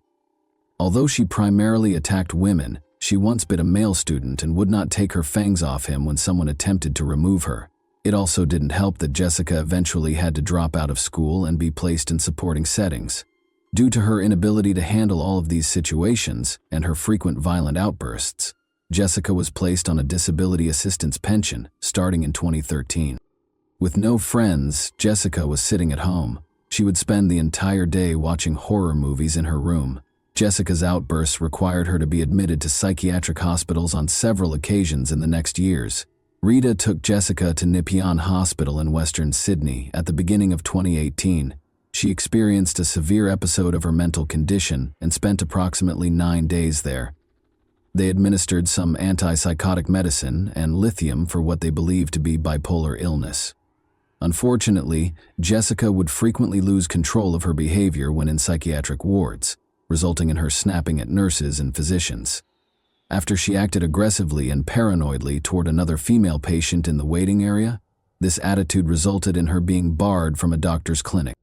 Although she primarily attacked women, She once bit a male student and would not take her fangs off him when someone attempted to remove her. It also didn't help that Jessica eventually had to drop out of school and be placed in supporting settings. Due to her inability to handle all of these situations and her frequent violent outbursts, Jessica was placed on a disability assistance pension starting in 2013. With no friends, Jessica was sitting at home. She would spend the entire day watching horror movies in her room. Jessica's outbursts required her to be admitted to psychiatric hospitals on several occasions in the next years. Rita took Jessica to Nepean Hospital in Western Sydney at the beginning of 2018. She experienced a severe episode of her mental condition and spent approximately 9 days there. They administered some antipsychotic medicine and lithium for what they believed to be bipolar illness. Unfortunately, Jessica would frequently lose control of her behavior when in psychiatric wards, resulting in her snapping at nurses and physicians. After she acted aggressively and paranoidly toward another female patient in the waiting area, this attitude resulted in her being barred from a doctor's clinic.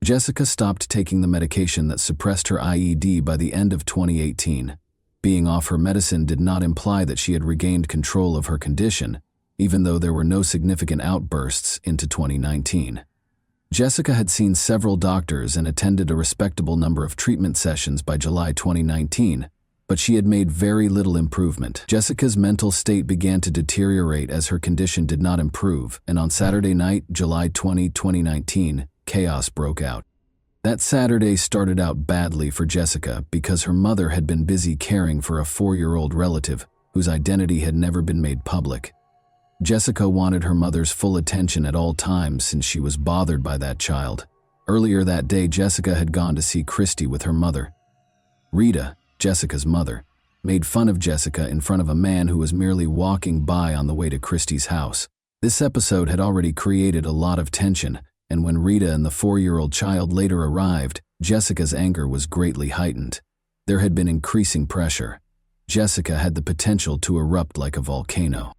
Jessica stopped taking the medication that suppressed her IED by the end of 2018. Being off her medicine did not imply that she had regained control of her condition, even though there were no significant outbursts into 2019. Jessica had seen several doctors and attended a respectable number of treatment sessions by July 2019, but she had made very little improvement. Jessica's mental state began to deteriorate as her condition did not improve, and on Saturday night, July 20, 2019, chaos broke out. That Saturday started out badly for Jessica because her mother had been busy caring for a 4-year-old relative whose identity had never been made public. Jessica wanted her mother's full attention at all times since she was bothered by that child. Earlier that day, Jessica had gone to see Christy with her mother. Rita, Jessica's mother, made fun of Jessica in front of a man who was merely walking by on the way to Christy's house. This episode had already created a lot of tension, and when Rita and the 4-year-old child later arrived, Jessica's anger was greatly heightened. There had been increasing pressure. Jessica had the potential to erupt like a volcano.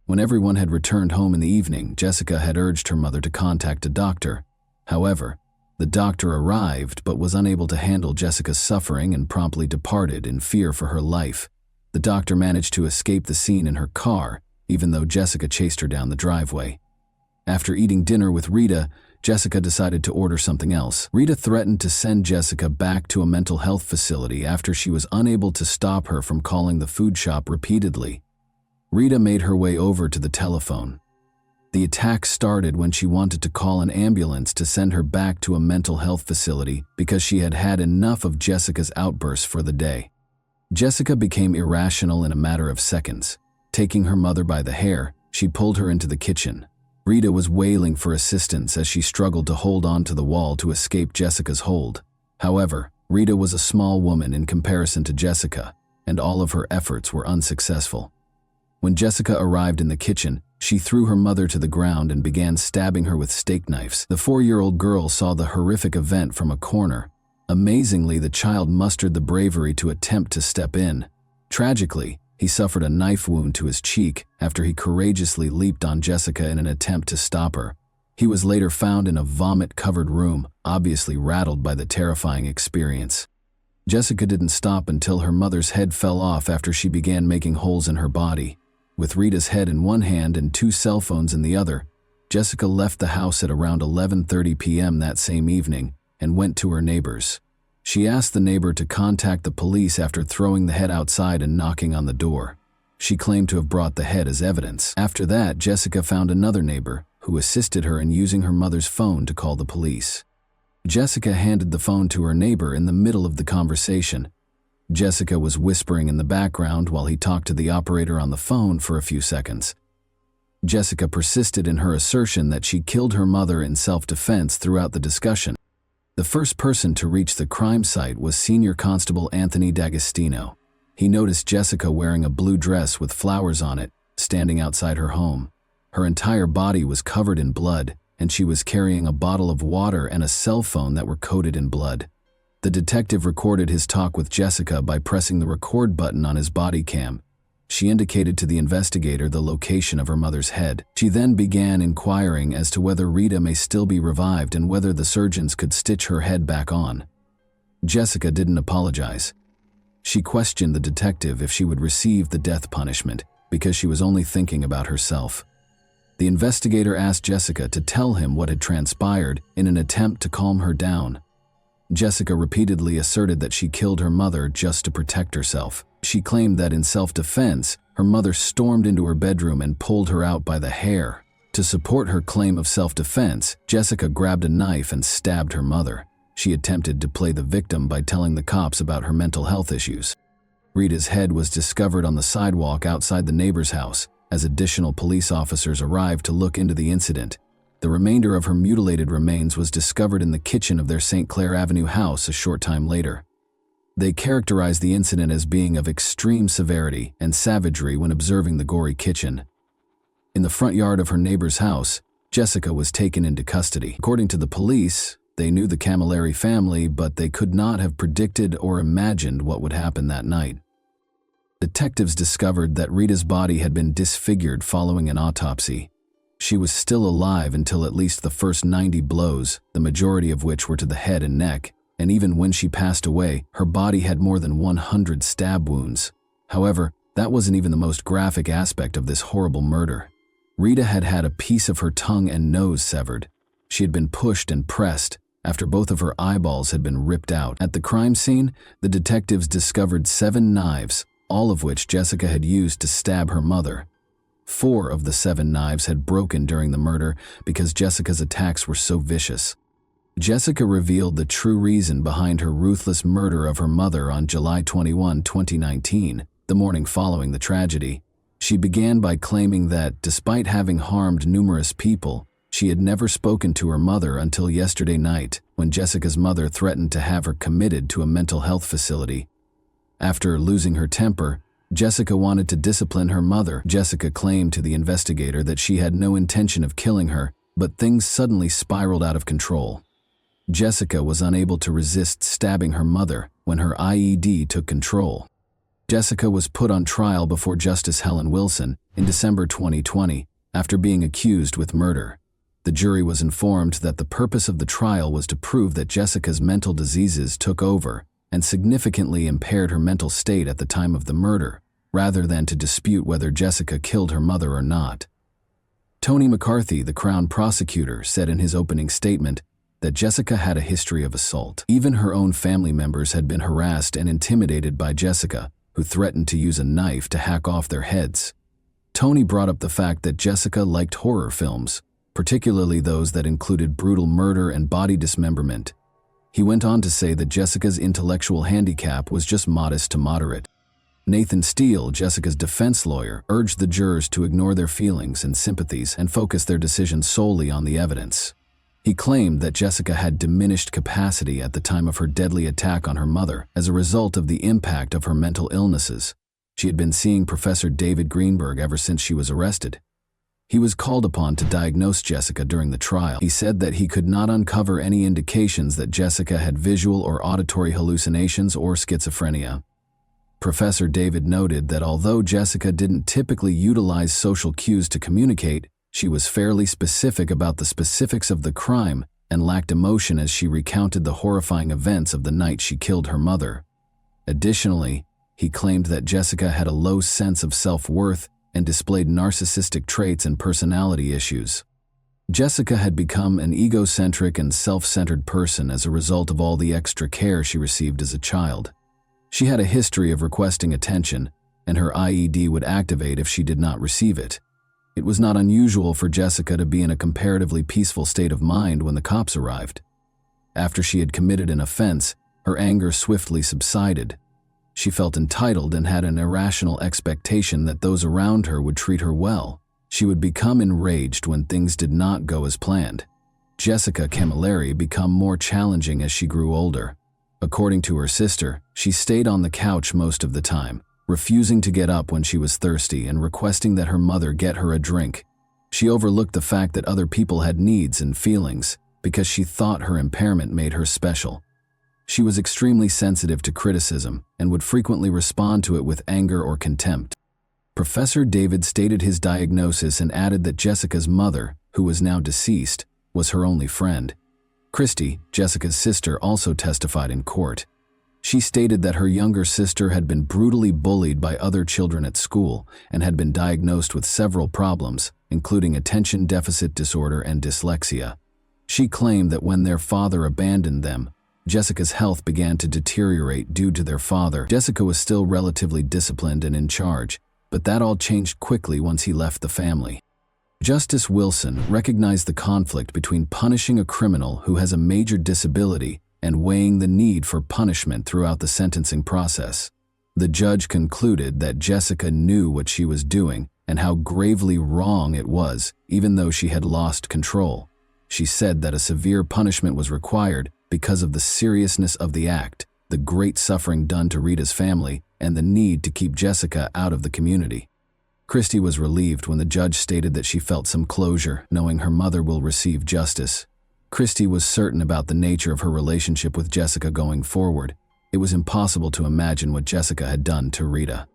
When everyone had returned home in the evening, Jessica had urged her mother to contact a doctor. However, the doctor arrived but was unable to handle Jessica's suffering and promptly departed in fear for her life. The doctor managed to escape the scene in her car, even though Jessica chased her down the driveway. After eating dinner with Rita, Jessica decided to order something else. Rita threatened to send Jessica back to a mental health facility after she was unable to stop her from calling the food shop repeatedly. Rita made her way over to the telephone. The attack started when she wanted to call an ambulance to send her back to a mental health facility because she had had enough of Jessica's outbursts for the day. Jessica became irrational in a matter of seconds. Taking her mother by the hair, she pulled her into the kitchen. Rita was wailing for assistance as she struggled to hold on to the wall to escape Jessica's hold. However, Rita was a small woman in comparison to Jessica, and all of her efforts were unsuccessful. When Jessica arrived in the kitchen, she threw her mother to the ground and began stabbing her with steak knives. The 4-year-old girl saw the horrific event from a corner. Amazingly, the child mustered the bravery to attempt to step in. Tragically, he suffered a knife wound to his cheek after he courageously leaped on Jessica in an attempt to stop her. He was later found in a vomit-covered room, obviously rattled by the terrifying experience. Jessica didn't stop until her mother's head fell off after she began making holes in her body. With Rita's head in one hand and 2 cell phones in the other, Jessica left the house at around 11:30 p.m. that same evening and went to her neighbor's. She asked the neighbor to contact the police after throwing the head outside and knocking on the door. She claimed to have brought the head as evidence. After that, Jessica found another neighbor who assisted her in using her mother's phone to call the police. Jessica handed the phone to her neighbor in the middle of the conversation. Jessica was whispering in the background while he talked to the operator on the phone for a few seconds. Jessica persisted in her assertion that she killed her mother in self-defense throughout the discussion. The first person to reach the crime site was Senior Constable Anthony D'Agostino. He noticed Jessica wearing a blue dress with flowers on it, standing outside her home. Her entire body was covered in blood, and she was carrying a bottle of water and a cell phone that were coated in blood. The detective recorded his talk with Jessica by pressing the record button on his body cam. She indicated to the investigator the location of her mother's head. She then began inquiring as to whether Rita may still be revived and whether the surgeons could stitch her head back on. Jessica didn't apologize. She questioned the detective if she would receive the death punishment because she was only thinking about herself. The investigator asked Jessica to tell him what had transpired in an attempt to calm her down. Jessica repeatedly asserted that she killed her mother just to protect herself. She claimed that in self-defense, her mother stormed into her bedroom and pulled her out by the hair. To support her claim of self-defense, Jessica grabbed a knife and stabbed her mother. She attempted to play the victim by telling the cops about her mental health issues. Rita's head was discovered on the sidewalk outside the neighbor's house as additional police officers arrived to look into the incident. The remainder of her mutilated remains was discovered in the kitchen of their St. Clair Avenue house a short time later. They characterized the incident as being of extreme severity and savagery when observing the gory kitchen. In the front yard of her neighbor's house, Jessica was taken into custody. According to the police, they knew the Camilleri family, but they could not have predicted or imagined what would happen that night. Detectives discovered that Rita's body had been disfigured following an autopsy. She was still alive until at least the first 90 blows, the majority of which were to the head and neck, and even when she passed away, her body had more than 100 stab wounds. However, that wasn't even the most graphic aspect of this horrible murder. Rita had had a piece of her tongue and nose severed. She had been pushed and pressed after both of her eyeballs had been ripped out. At the crime scene, the detectives discovered 7 knives, all of which Jessica had used to stab her mother. 4 of the 7 knives had broken during the murder because Jessica's attacks were so vicious. Jessica revealed the true reason behind her ruthless murder of her mother on July 21, 2019, the morning following the tragedy. She began by claiming that, despite having harmed numerous people, she had never spoken to her mother until yesterday night, when Jessica's mother threatened to have her committed to a mental health facility. After losing her temper, Jessica wanted to discipline her mother. Jessica claimed to the investigator that she had no intention of killing her, but things suddenly spiraled out of control. Jessica was unable to resist stabbing her mother when her IED took control. Jessica was put on trial before Justice Helen Wilson in December 2020 after being accused with murder. The jury was informed that the purpose of the trial was to prove that Jessica's mental diseases took over and significantly impaired her mental state at the time of the murder, rather than to dispute whether Jessica killed her mother or not. Tony McCarthy, the Crown prosecutor, said in his opening statement that Jessica had a history of assault. Even her own family members had been harassed and intimidated by Jessica, who threatened to use a knife to hack off their heads. Tony brought up the fact that Jessica liked horror films, particularly those that included brutal murder and body dismemberment. He went on to say that Jessica's intellectual handicap was just modest to moderate. Nathan Steele, Jessica's defense lawyer, urged the jurors to ignore their feelings and sympathies and focus their decision solely on the evidence. He claimed that Jessica had diminished capacity at the time of her deadly attack on her mother as a result of the impact of her mental illnesses. She had been seeing Professor David Greenberg ever since she was arrested. He was called upon to diagnose Jessica during the trial. He said that he could not uncover any indications that Jessica had visual or auditory hallucinations or schizophrenia. Professor David noted that although Jessica didn't typically utilize social cues to communicate, she was fairly specific about the specifics of the crime and lacked emotion as she recounted the horrifying events of the night she killed her mother. Additionally, he claimed that Jessica had a low sense of self-worth and displayed narcissistic traits and personality issues. Jessica had become an egocentric and self-centered person as a result of all the extra care she received as a child. She had a history of requesting attention, and her IED would activate if she did not receive it. It was not unusual for Jessica to be in a comparatively peaceful state of mind when the cops arrived. After she had committed an offense, her anger swiftly subsided. She felt entitled and had an irrational expectation that those around her would treat her well. She would become enraged when things did not go as planned. Jessica Camilleri became more challenging as she grew older. According to her sister, she stayed on the couch most of the time, refusing to get up when she was thirsty and requesting that her mother get her a drink. She overlooked the fact that other people had needs and feelings because she thought her impairment made her special. She was extremely sensitive to criticism and would frequently respond to it with anger or contempt. Professor David stated his diagnosis and added that Jessica's mother, who was now deceased, was her only friend. Christy, Jessica's sister, also testified in court. She stated that her younger sister had been brutally bullied by other children at school and had been diagnosed with several problems, including attention deficit disorder and dyslexia. She claimed that when their father abandoned them, Jessica's health began to deteriorate due to their father. Jessica was still relatively disciplined and in charge, but that all changed quickly once he left the family. Justice Wilson recognized the conflict between punishing a criminal who has a major disability and weighing the need for punishment throughout the sentencing process. The judge concluded that Jessica knew what she was doing and how gravely wrong it was, even though she had lost control. She said that a severe punishment was required because of the seriousness of the act, the great suffering done to Rita's family, and the need to keep Jessica out of the community. Christy was relieved when the judge stated that she felt some closure, knowing her mother will receive justice. Christy was certain about the nature of her relationship with Jessica going forward. It was impossible to imagine what Jessica had done to Rita.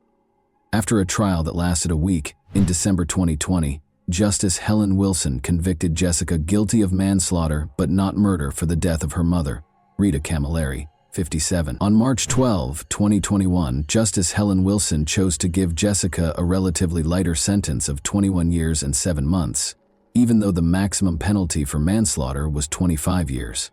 After a trial that lasted a week, in December 2020, Justice Helen Wilson convicted Jessica guilty of manslaughter but not murder for the death of her mother, Rita Camilleri, 57. On March 12, 2021, Justice Helen Wilson chose to give Jessica a relatively lighter sentence of 21 years and 7 months, even though the maximum penalty for manslaughter was 25 years.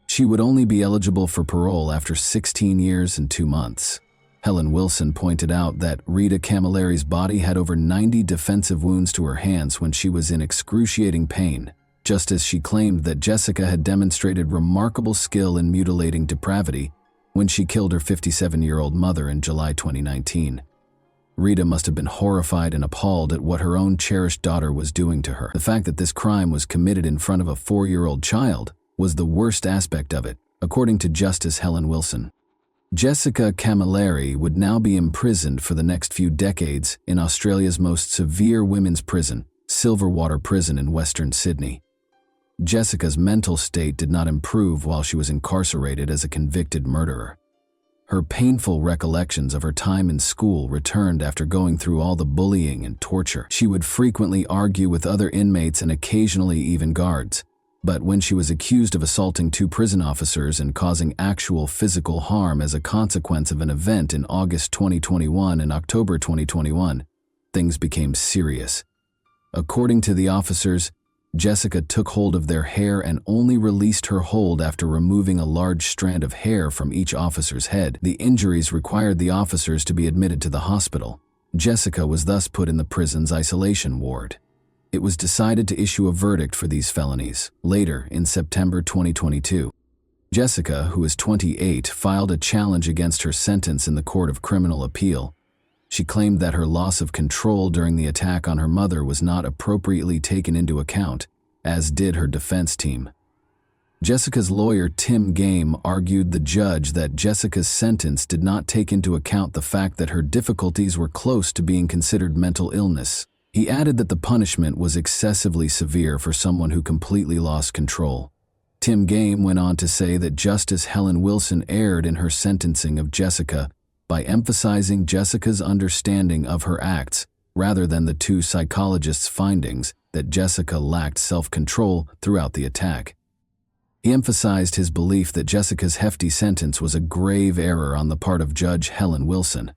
She would only be eligible for parole after 16 years and 2 months. Helen Wilson pointed out that Rita Camilleri's body had over 90 defensive wounds to her hands when she was in excruciating pain, just as she claimed that Jessica had demonstrated remarkable skill in mutilating depravity when she killed her 57-year-old mother in July 2019. Rita must have been horrified and appalled at what her own cherished daughter was doing to her. The fact that this crime was committed in front of a 4-year-old child was the worst aspect of it, according to Justice Helen Wilson. Jessica Camilleri would now be imprisoned for the next few decades in Australia's most severe women's prison, Silverwater Prison in Western Sydney. Jessica's mental state did not improve while she was incarcerated as a convicted murderer. Her painful recollections of her time in school returned after going through all the bullying and torture. She would frequently argue with other inmates and occasionally even guards. But when she was accused of assaulting 2 prison officers and causing actual physical harm as a consequence of an event in August 2021 and October 2021, things became serious. According to the officers, Jessica took hold of their hair and only released her hold after removing a large strand of hair from each officer's head. The injuries required the officers to be admitted to the hospital. Jessica was thus put in the prison's isolation ward. It was decided to issue a verdict for these felonies. Later, in September 2022, Jessica, who is 28, filed a challenge against her sentence in the Court of Criminal Appeal. She claimed that her loss of control during the attack on her mother was not appropriately taken into account, as did her defense team. Jessica's lawyer, Tim Game, argued the judge that Jessica's sentence did not take into account the fact that her difficulties were close to being considered mental illness. He added that the punishment was excessively severe for someone who completely lost control. Tim Game went on to say that Justice Helen Wilson erred in her sentencing of Jessica by emphasizing Jessica's understanding of her acts rather than the 2 psychologists' findings that Jessica lacked self-control throughout the attack. He emphasized his belief that Jessica's hefty sentence was a grave error on the part of Judge Helen Wilson.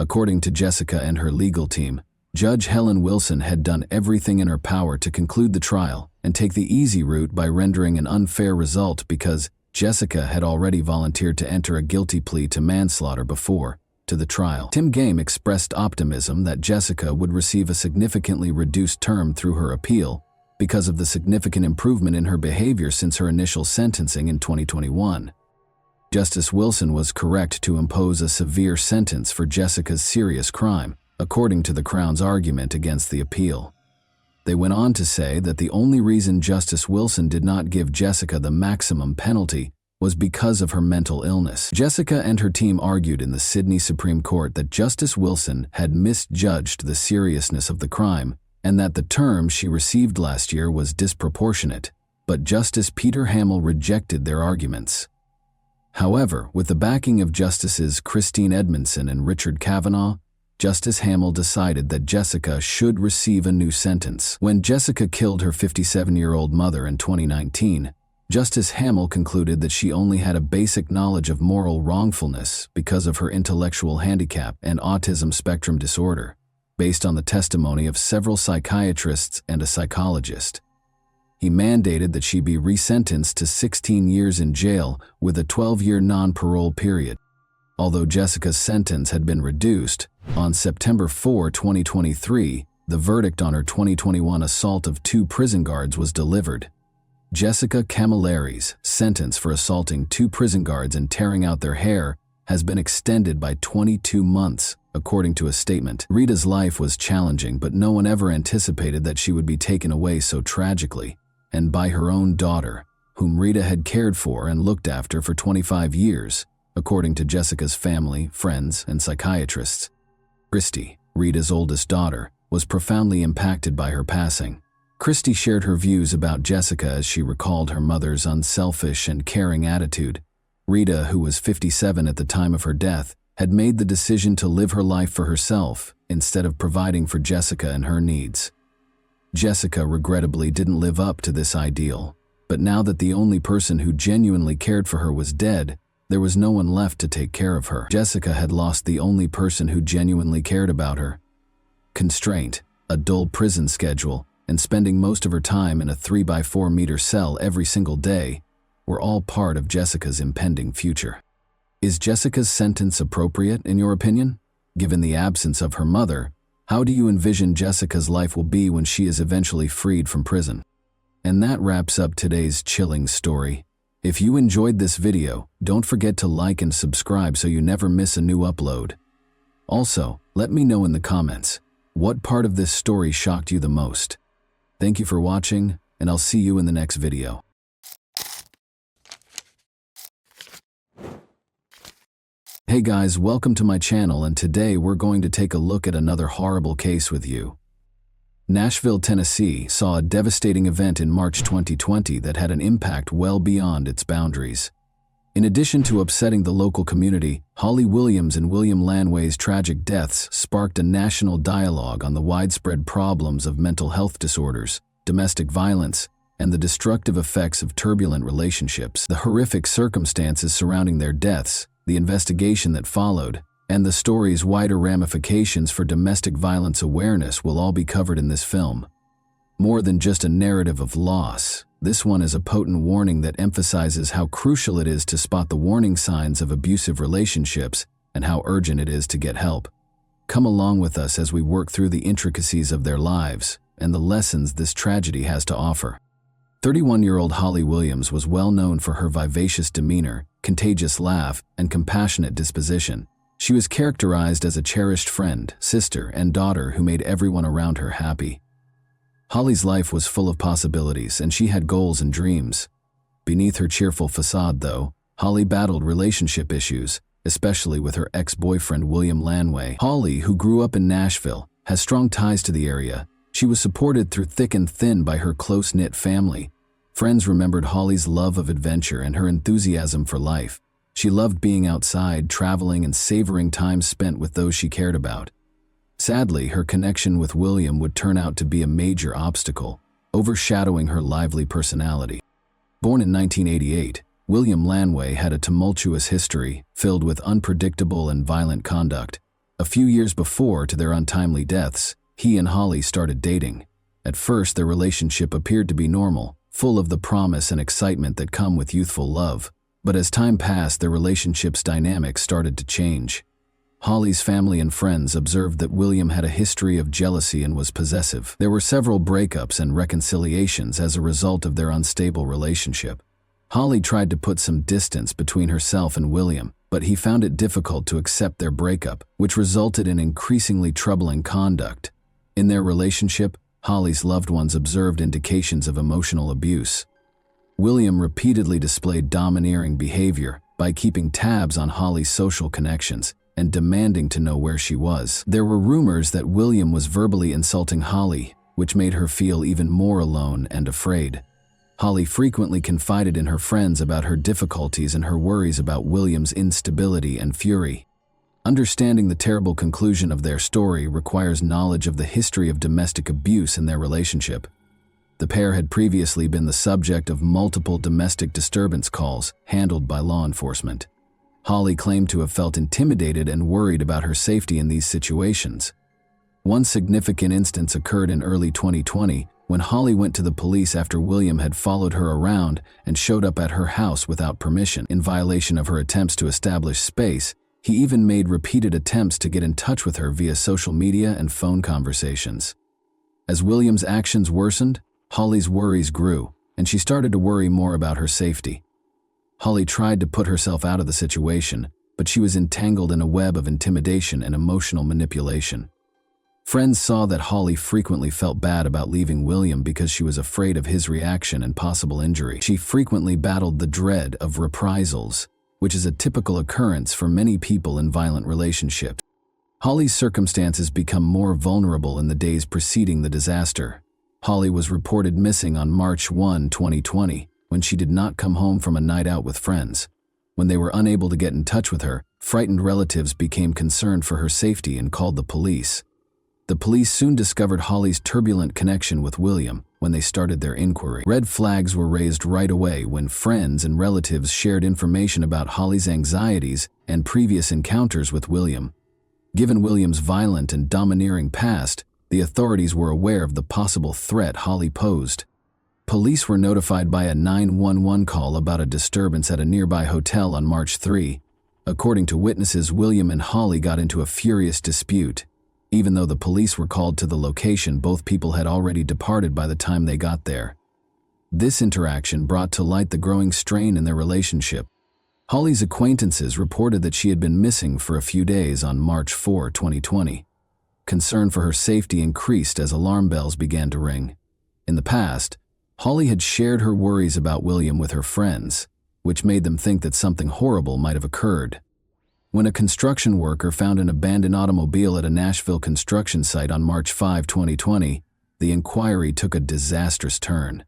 According to Jessica and her legal team, Judge Helen Wilson had done everything in her power to conclude the trial and take the easy route by rendering an unfair result because Jessica had already volunteered to enter a guilty plea to manslaughter before to the trial. Tim Game expressed optimism that Jessica would receive a significantly reduced term through her appeal because of the significant improvement in her behavior since her initial sentencing in 2021. Justice Wilson was correct to impose a severe sentence for Jessica's serious crime, according to the Crown's argument against the appeal. They went on to say that the only reason Justice Wilson did not give Jessica the maximum penalty was because of her mental illness. Jessica and her team argued in the Sydney Supreme Court that Justice Wilson had misjudged the seriousness of the crime and that the term she received last year was disproportionate, but Justice Peter Hamill rejected their arguments. However, with the backing of Justices Christine Edmondson and Richard Kavanaugh, Justice Hamill decided that Jessica should receive a new sentence. When Jessica killed her 57-year-old mother in 2019, Justice Hamill concluded that she only had a basic knowledge of moral wrongfulness because of her intellectual handicap and autism spectrum disorder, based on the testimony of several psychiatrists and a psychologist. He mandated that she be resentenced to 16 years in jail with a 12-year non-parole period. Although Jessica's sentence had been reduced, on September 4, 2023, the verdict on her 2021 assault of 2 prison guards was delivered. Jessica Camilleri's sentence for assaulting 2 prison guards and tearing out their hair has been extended by 22 months, according to a statement. Rita's life was challenging, but no one ever anticipated that she would be taken away so tragically, and by her own daughter, whom Rita had cared for and looked after for 25 years, according to Jessica's family, friends, and psychiatrists. Christy, Rita's oldest daughter, was profoundly impacted by her passing. Christy shared her views about Jessica as she recalled her mother's unselfish and caring attitude. Rita, who was 57 at the time of her death, had made the decision to live her life for herself instead of providing for Jessica and her needs. Jessica regrettably didn't live up to this ideal, but now that the only person who genuinely cared for her was dead, there was no one left to take care of her. Jessica had lost the only person who genuinely cared about her. Constraint, a dull prison schedule, and spending most of her time in a 3x4-meter cell every single day were all part of Jessica's impending future. Is Jessica's sentence appropriate, in your opinion? Given the absence of her mother, how do you envision Jessica's life will be when she is eventually freed from prison? And that wraps up today's chilling story. If you enjoyed this video, don't forget to like and subscribe so you never miss a new upload. Also, let me know in the comments, what part of this story shocked you the most? Thank you for watching, and I'll see you in the next video. Hey guys, welcome to my channel, and today we're going to take a look at another horrible case with you. Nashville, Tennessee saw a devastating event in March 2020 that had an impact well beyond its boundaries. In addition to upsetting the local community, Holly Williams and William Lanway's tragic deaths sparked a national dialogue on the widespread problems of mental health disorders, domestic violence, and the destructive effects of turbulent relationships. The horrific circumstances surrounding their deaths, the investigation that followed, and the story's wider ramifications for domestic violence awareness will all be covered in this film. More than just a narrative of loss, this one is a potent warning that emphasizes how crucial it is to spot the warning signs of abusive relationships and how urgent it is to get help. Come along with us as we work through the intricacies of their lives and the lessons this tragedy has to offer. 31-year-old Holly Williams was well known for her vivacious demeanor, contagious laugh, and compassionate disposition. She was characterized as a cherished friend, sister, and daughter who made everyone around her happy. Holly's life was full of possibilities, and she had goals and dreams. Beneath her cheerful facade, though, Holly battled relationship issues, especially with her ex-boyfriend William Lanway. Holly, who grew up in Nashville, has strong ties to the area. She was supported through thick and thin by her close-knit family. Friends remembered Holly's love of adventure and her enthusiasm for life. She loved being outside, traveling, and savoring time spent with those she cared about. Sadly, her connection with William would turn out to be a major obstacle, overshadowing her lively personality. Born in 1988, William Lanway had a tumultuous history filled with unpredictable and violent conduct. A few years before to their untimely deaths, he and Holly started dating. At first, their relationship appeared to be normal, full of the promise and excitement that come with youthful love. But as time passed, their relationship's dynamics started to change. Holly's family and friends observed that William had a history of jealousy and was possessive. There were several breakups and reconciliations as a result of their unstable relationship. Holly tried to put some distance between herself and William, but he found it difficult to accept their breakup, which resulted in increasingly troubling conduct. In their relationship, Holly's loved ones observed indications of emotional abuse. William repeatedly displayed domineering behavior by keeping tabs on Holly's social connections and demanding to know where she was. There were rumors that William was verbally insulting Holly, which made her feel even more alone and afraid. Holly frequently confided in her friends about her difficulties and her worries about William's instability and fury. Understanding the terrible conclusion of their story requires knowledge of the history of domestic abuse in their relationship. The pair had previously been the subject of multiple domestic disturbance calls handled by law enforcement. Holly claimed to have felt intimidated and worried about her safety in these situations. One significant instance occurred in early 2020 when Holly went to the police after William had followed her around and showed up at her house without permission. In violation of her attempts to establish space, he even made repeated attempts to get in touch with her via social media and phone conversations. As William's actions worsened, Holly's worries grew, and she started to worry more about her safety. Holly tried to put herself out of the situation, but she was entangled in a web of intimidation and emotional manipulation. Friends saw that Holly frequently felt bad about leaving William because she was afraid of his reaction and possible injury. She frequently battled the dread of reprisals, which is a typical occurrence for many people in violent relationships. Holly's circumstances become more vulnerable in the days preceding the disaster. Holly was reported missing on March 1, 2020, when she did not come home from a night out with friends. When they were unable to get in touch with her, frightened relatives became concerned for her safety and called the police. The police soon discovered Holly's turbulent connection with William when they started their inquiry. Red flags were raised right away when friends and relatives shared information about Holly's anxieties and previous encounters with William. Given William's violent and domineering past, the authorities were aware of the possible threat Holly posed. Police were notified by a 911 call about a disturbance at a nearby hotel on March 3. According to witnesses, William and Holly got into a furious dispute. Even though the police were called to the location, both people had already departed by the time they got there. This interaction brought to light the growing strain in their relationship. Holly's acquaintances reported that she had been missing for a few days on March 4, 2020. Concern for her safety increased as alarm bells began to ring. In the past, Holly had shared her worries about William with her friends, which made them think that something horrible might have occurred. When a construction worker found an abandoned automobile at a Nashville construction site on March 5, 2020, the inquiry took a disastrous turn.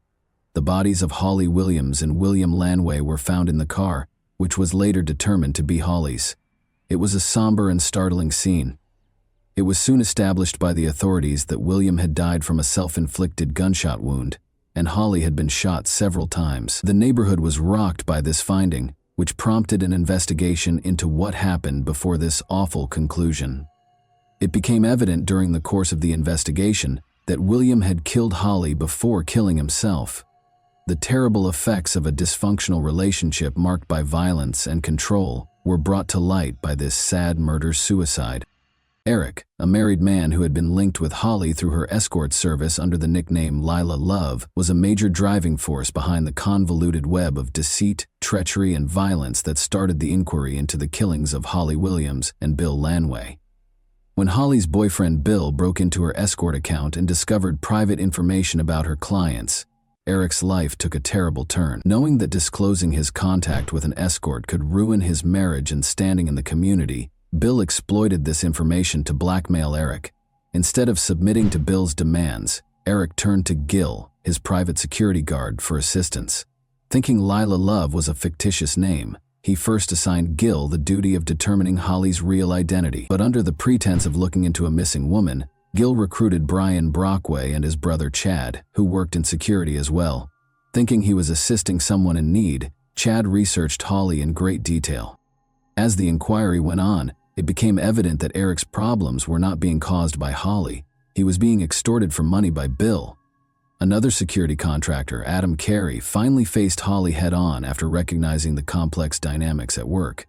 The bodies of Holly Williams and William Lanway were found in the car, which was later determined to be Holly's. It was a somber and startling scene. It was soon established by the authorities that William had died from a self-inflicted gunshot wound, and Holly had been shot several times. The neighborhood was rocked by this finding, which prompted an investigation into what happened before this awful conclusion. It became evident during the course of the investigation that William had killed Holly before killing himself. The terrible effects of a dysfunctional relationship marked by violence and control were brought to light by this sad murder-suicide. Eric, a married man who had been linked with Holly through her escort service under the nickname Lila Love, was a major driving force behind the convoluted web of deceit, treachery, and violence that started the inquiry into the killings of Holly Williams and Bill Lanway. When Holly's boyfriend Bill broke into her escort account and discovered private information about her clients, Eric's life took a terrible turn. Knowing that disclosing his contact with an escort could ruin his marriage and standing in the community, Bill exploited this information to blackmail Eric. Instead of submitting to Bill's demands, Eric turned to Gil, his private security guard, for assistance. Thinking Lila Love was a fictitious name, he first assigned Gil the duty of determining Holly's real identity. But under the pretense of looking into a missing woman, Gil recruited Brian Brockway and his brother Chad, who worked in security as well. Thinking he was assisting someone in need, Chad researched Holly in great detail. As the inquiry went on, it became evident that Eric's problems were not being caused by Holly. He was being extorted for money by Bill. Another security contractor, Adam Carey, finally faced Holly head-on after recognizing the complex dynamics at work.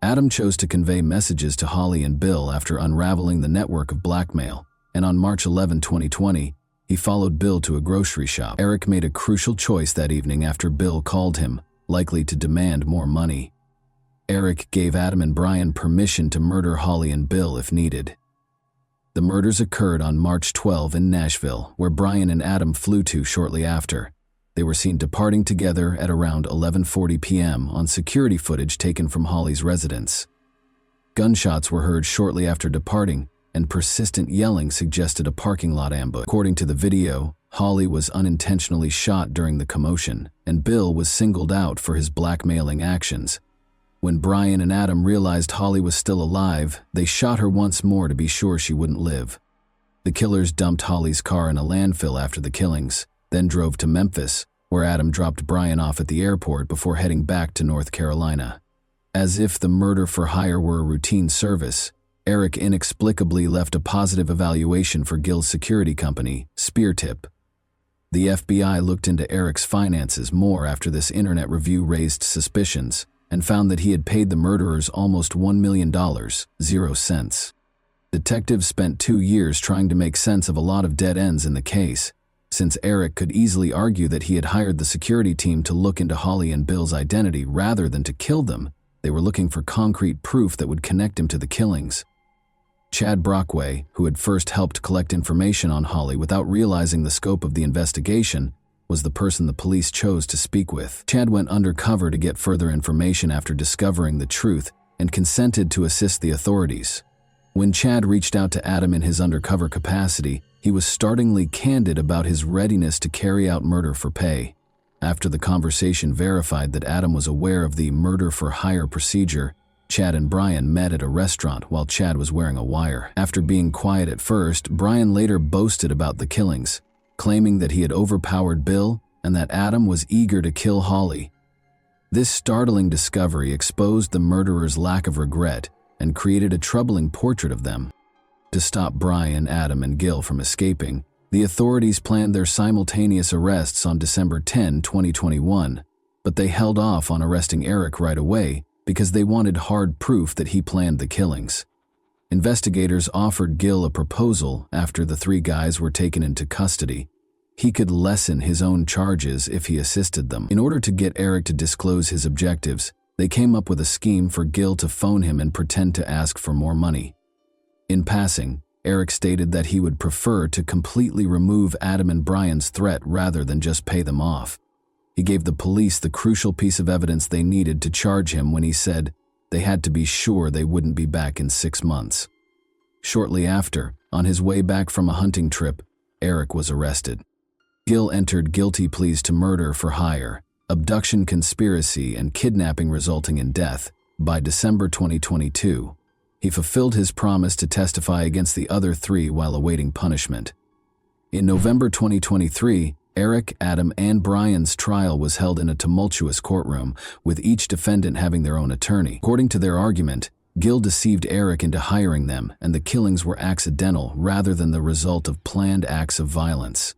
Adam chose to convey messages to Holly and Bill after unraveling the network of blackmail, and on March 11, 2020, he followed Bill to a grocery shop. Eric made a crucial choice that evening after Bill called him, likely to demand more money. Eric gave Adam and Brian permission to murder Holly and Bill if needed. The murders occurred on March 12 in Nashville, where Brian and Adam flew to shortly after. They were seen departing together at around 11:40 p.m. on security footage taken from Holly's residence. Gunshots were heard shortly after departing, and persistent yelling suggested a parking lot ambush. According to the video, Holly was unintentionally shot during the commotion, and Bill was singled out for his blackmailing actions. When Brian and Adam realized Holly was still alive, they shot her once more to be sure she wouldn't live. The killers dumped Holly's car in a landfill after the killings. then drove to Memphis, where Adam dropped Brian off at the airport before heading back to North Carolina. As if the murder for hire were a routine service, Eric inexplicably left a positive evaluation for Gil's security company, Speartip. The FBI looked into Eric's finances more after this internet review raised suspicions and found that he had paid the murderers almost $1 million, 0 cents. Detectives spent 2 years trying to make sense of a lot of dead ends in the case, since Eric could easily argue that he had hired the security team to look into Holly and Bill's identity rather than to kill them. They were looking for concrete proof that would connect him to the killings. Chad Brockway, who had first helped collect information on Holly without realizing the scope of the investigation, was the person the police chose to speak with. Chad went undercover to get further information after discovering the truth and consented to assist the authorities. When Chad reached out to Adam in his undercover capacity, he was startlingly candid about his readiness to carry out murder for pay. After the conversation verified that Adam was aware of the murder-for-hire procedure, Chad and Brian met at a restaurant while Chad was wearing a wire. After being quiet at first, Brian later boasted about the killings, claiming that he had overpowered Bill and that Adam was eager to kill Holly. This startling discovery exposed the murderers' lack of regret and created a troubling portrait of them. To stop Brian, Adam, and Gil from escaping, the authorities planned their simultaneous arrests on December 10, 2021, but they held off on arresting Eric right away because they wanted hard proof that he planned the killings. Investigators offered Gil a proposal after the 3 guys were taken into custody. He could lessen his own charges if he assisted them. In order to get Eric to disclose his objectives, they came up with a scheme for Gil to phone him and pretend to ask for more money. In passing, Eric stated that he would prefer to completely remove Adam and Brian's threat rather than just pay them off. He gave the police the crucial piece of evidence they needed to charge him when he said they had to be sure they wouldn't be back in 6 months. Shortly after, on his way back from a hunting trip, Eric was arrested. Gil entered guilty pleas to murder for hire, abduction conspiracy, and kidnapping resulting in death. By December 2022, he fulfilled his promise to testify against the other 3 while awaiting punishment. In November 2023, Eric, Adam, and Brian's trial was held in a tumultuous courtroom, with each defendant having their own attorney. According to their argument, Gil deceived Eric into hiring them, and the killings were accidental rather than the result of planned acts of violence.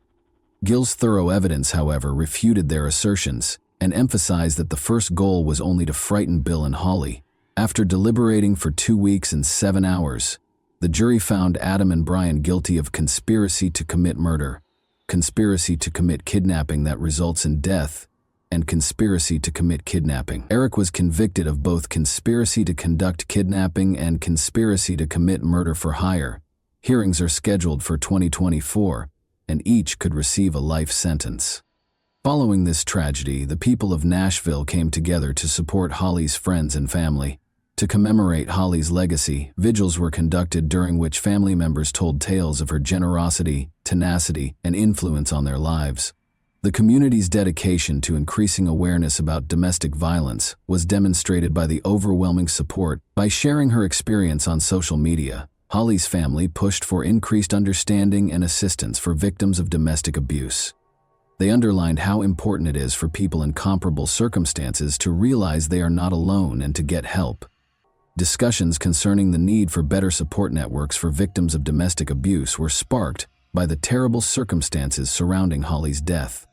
Gil's thorough evidence, however, refuted their assertions and emphasized that the first goal was only to frighten Bill and Holly. After deliberating for 2 weeks and 7 hours, the jury found Adam and Brian guilty of conspiracy to commit murder, conspiracy to commit kidnapping that results in death, and conspiracy to commit kidnapping. Eric was convicted of both conspiracy to conduct kidnapping and conspiracy to commit murder for hire. Hearings are scheduled for 2024, and each could receive a life sentence. Following this tragedy, the people of Nashville came together to support Holly's friends and family. To commemorate Holly's legacy, vigils were conducted during which family members told tales of her generosity, tenacity, and influence on their lives. The community's dedication to increasing awareness about domestic violence was demonstrated by the overwhelming support. By sharing her experience on social media, Holly's family pushed for increased understanding and assistance for victims of domestic abuse. They underlined how important it is for people in comparable circumstances to realize they are not alone and to get help. Discussions concerning the need for better support networks for victims of domestic abuse were sparked by the terrible circumstances surrounding Holly's death.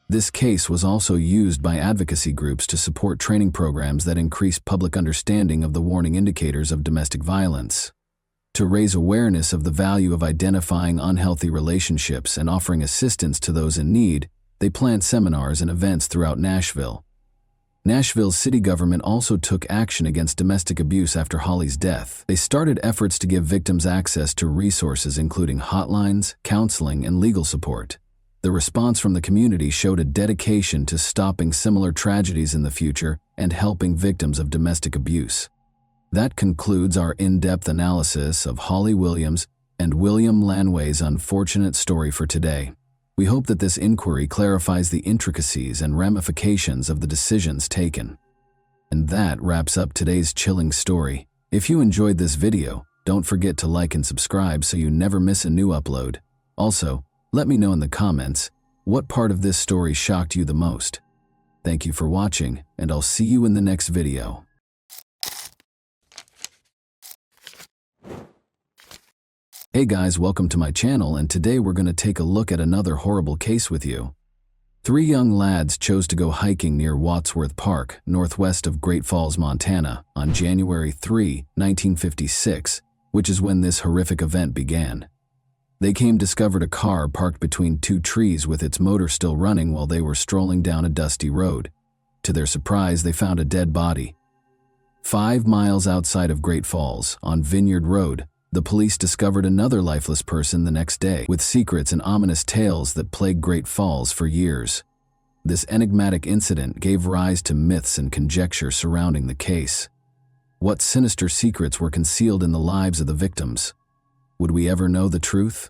This case was also used by advocacy groups to support training programs that increase public understanding of the warning indicators of domestic violence. To raise awareness of the value of identifying unhealthy relationships and offering assistance to those in need, they planned seminars and events throughout Nashville. Nashville's city government also took action against domestic abuse after Holly's death. They started efforts to give victims access to resources including hotlines, counseling, and legal support. The response from the community showed a dedication to stopping similar tragedies in the future and helping victims of domestic abuse. That concludes our in-depth analysis of Holly Williams and William Lanway's unfortunate story for today. We hope that this inquiry clarifies the intricacies and ramifications of the decisions taken. And that wraps up today's chilling story. If you enjoyed this video, don't forget to like and subscribe so you never miss a new upload. Also, let me know in the comments, What part of this story shocked you the most? Thank you for watching, and I'll see you in the next video. Hey guys, welcome to my channel, and today we're going to take a look at another horrible case with you. 3 young lads chose to go hiking near Wadsworth Park, northwest of Great Falls, Montana, on January 3, 1956, which is when this horrific event began. They discovered a car parked between 2 trees with its motor still running while they were strolling down a dusty road. To their surprise, they found a dead body. 5 miles outside of Great Falls, on Vineyard Road, the police discovered another lifeless person the next day, with secrets and ominous tales that plagued Great Falls for years. This enigmatic incident gave rise to myths and conjecture surrounding the case. What sinister secrets were concealed in the lives of the victims? Would we ever know the truth?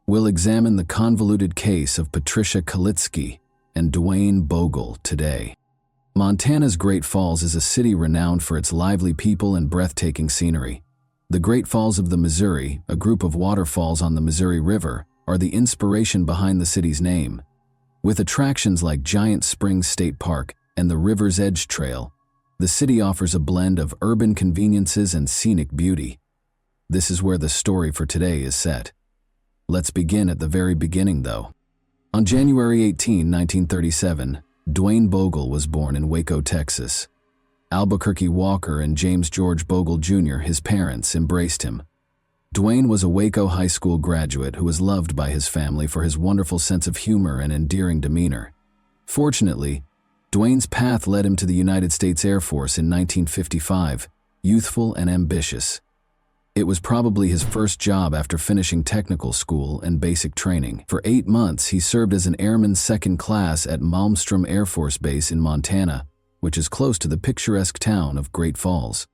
We'll examine the convoluted case of Patricia Kalitsky and Dwayne Bogle today. Montana's Great Falls is a city renowned for its lively people and breathtaking scenery. The Great Falls of the Missouri, a group of waterfalls on the Missouri River, are the inspiration behind the city's name. With attractions like Giant Springs State Park and the River's Edge Trail, the city offers a blend of urban conveniences and scenic beauty. This is where the story for today is set. Let's begin at the very beginning, though. On January 18, 1937, Dwayne Bogle was born in Waco, Texas. Albuquerque Walker and James George Bogle Jr., his parents, embraced him. Dwayne was a Waco High School graduate who was loved by his family for his wonderful sense of humor and endearing demeanor. Fortunately, Dwayne's path led him to the United States Air Force in 1955, youthful and ambitious. It was probably his first job after finishing technical school and basic training. For 8 months, he served as an airman second class at Malmstrom Air Force Base in Montana, which is close to the picturesque town of Great Falls.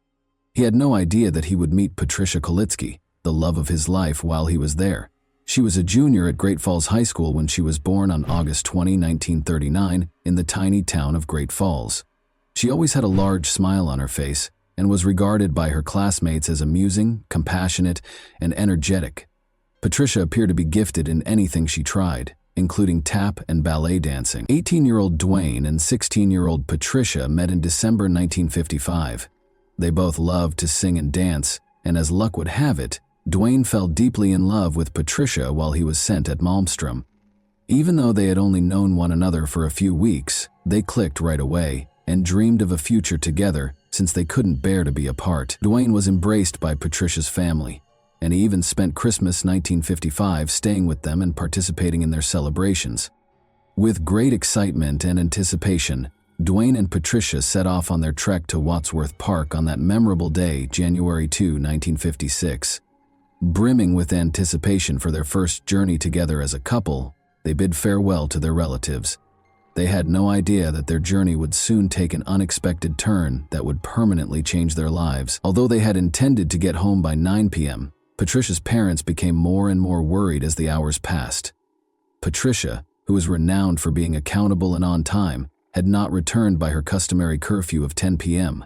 He had no idea that he would meet Patricia Kalitsky, the love of his life, while he was there. She was a junior at Great Falls High School when she was born on August 20, 1939, in the tiny town of Great Falls. She always had a large smile on her face and was regarded by her classmates as amusing, compassionate, and energetic. Patricia appeared to be gifted in anything she tried, including tap and ballet dancing. 18-year-old Dwayne and 16-year-old Patricia met in December 1955. They both loved to sing and dance, and as luck would have it, Dwayne fell deeply in love with Patricia while he was sent at Malmstrom. Even though they had only known one another for a few weeks, they clicked right away and dreamed of a future together since they couldn't bear to be apart. Dwayne was embraced by Patricia's family, and he even spent Christmas 1955 staying with them and participating in their celebrations. With great excitement and anticipation, Dwayne and Patricia set off on their trek to Wadsworth Park on that memorable day, January 2, 1956. Brimming with anticipation for their first journey together as a couple, they bid farewell to their relatives. They had no idea that their journey would soon take an unexpected turn that would permanently change their lives. Although they had intended to get home by 9 p.m., Patricia's parents became more and more worried as the hours passed. Patricia, who was renowned for being accountable and on time, had not returned by her customary curfew of 10 p.m.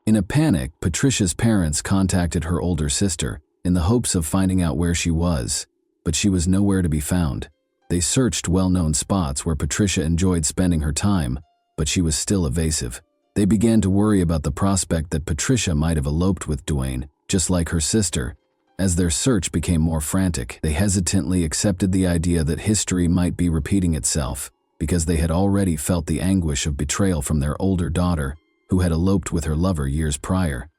In a panic, Patricia's parents contacted her older sister in the hopes of finding out where she was, but she was nowhere to be found. They searched well-known spots where Patricia enjoyed spending her time, but she was still evasive. They began to worry about the prospect that Patricia might have eloped with Dwayne, just like her sister. As their search became more frantic, they hesitantly accepted the idea that history might be repeating itself, because they had already felt the anguish of betrayal from their older daughter, who had eloped with her lover years prior.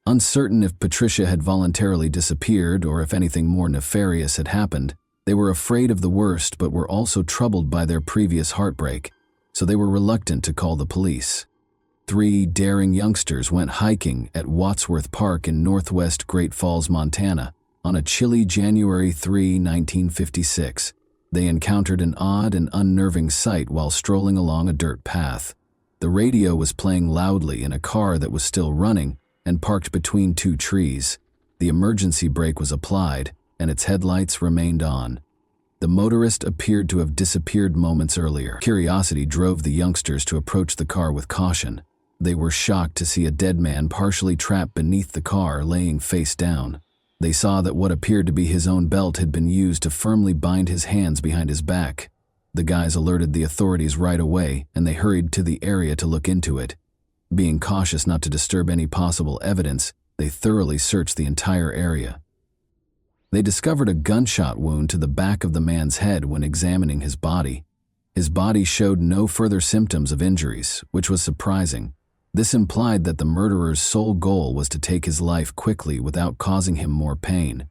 Uncertain if Patricia had voluntarily disappeared or if anything more nefarious had happened, they were afraid of the worst but were also troubled by their previous heartbreak, so they were reluctant to call the police. 3 daring youngsters went hiking at Wadsworth Park in northwest Great Falls, Montana, on a chilly January 3, 1956. They encountered an odd and unnerving sight while strolling along a dirt path. The radio was playing loudly in a car that was still running and parked between 2 trees. The emergency brake was applied, and its headlights remained on. The motorist appeared to have disappeared moments earlier. Curiosity drove the youngsters to approach the car with caution. They were shocked to see a dead man partially trapped beneath the car, laying face down. They saw that what appeared to be his own belt had been used to firmly bind his hands behind his back. The guys alerted the authorities right away, and they hurried to the area to look into it. Being cautious not to disturb any possible evidence, they thoroughly searched the entire area. They discovered a gunshot wound to the back of the man's head when examining his body. His body showed no further symptoms of injuries, which was surprising. This implied that the murderer's sole goal was to take his life quickly without causing him more pain.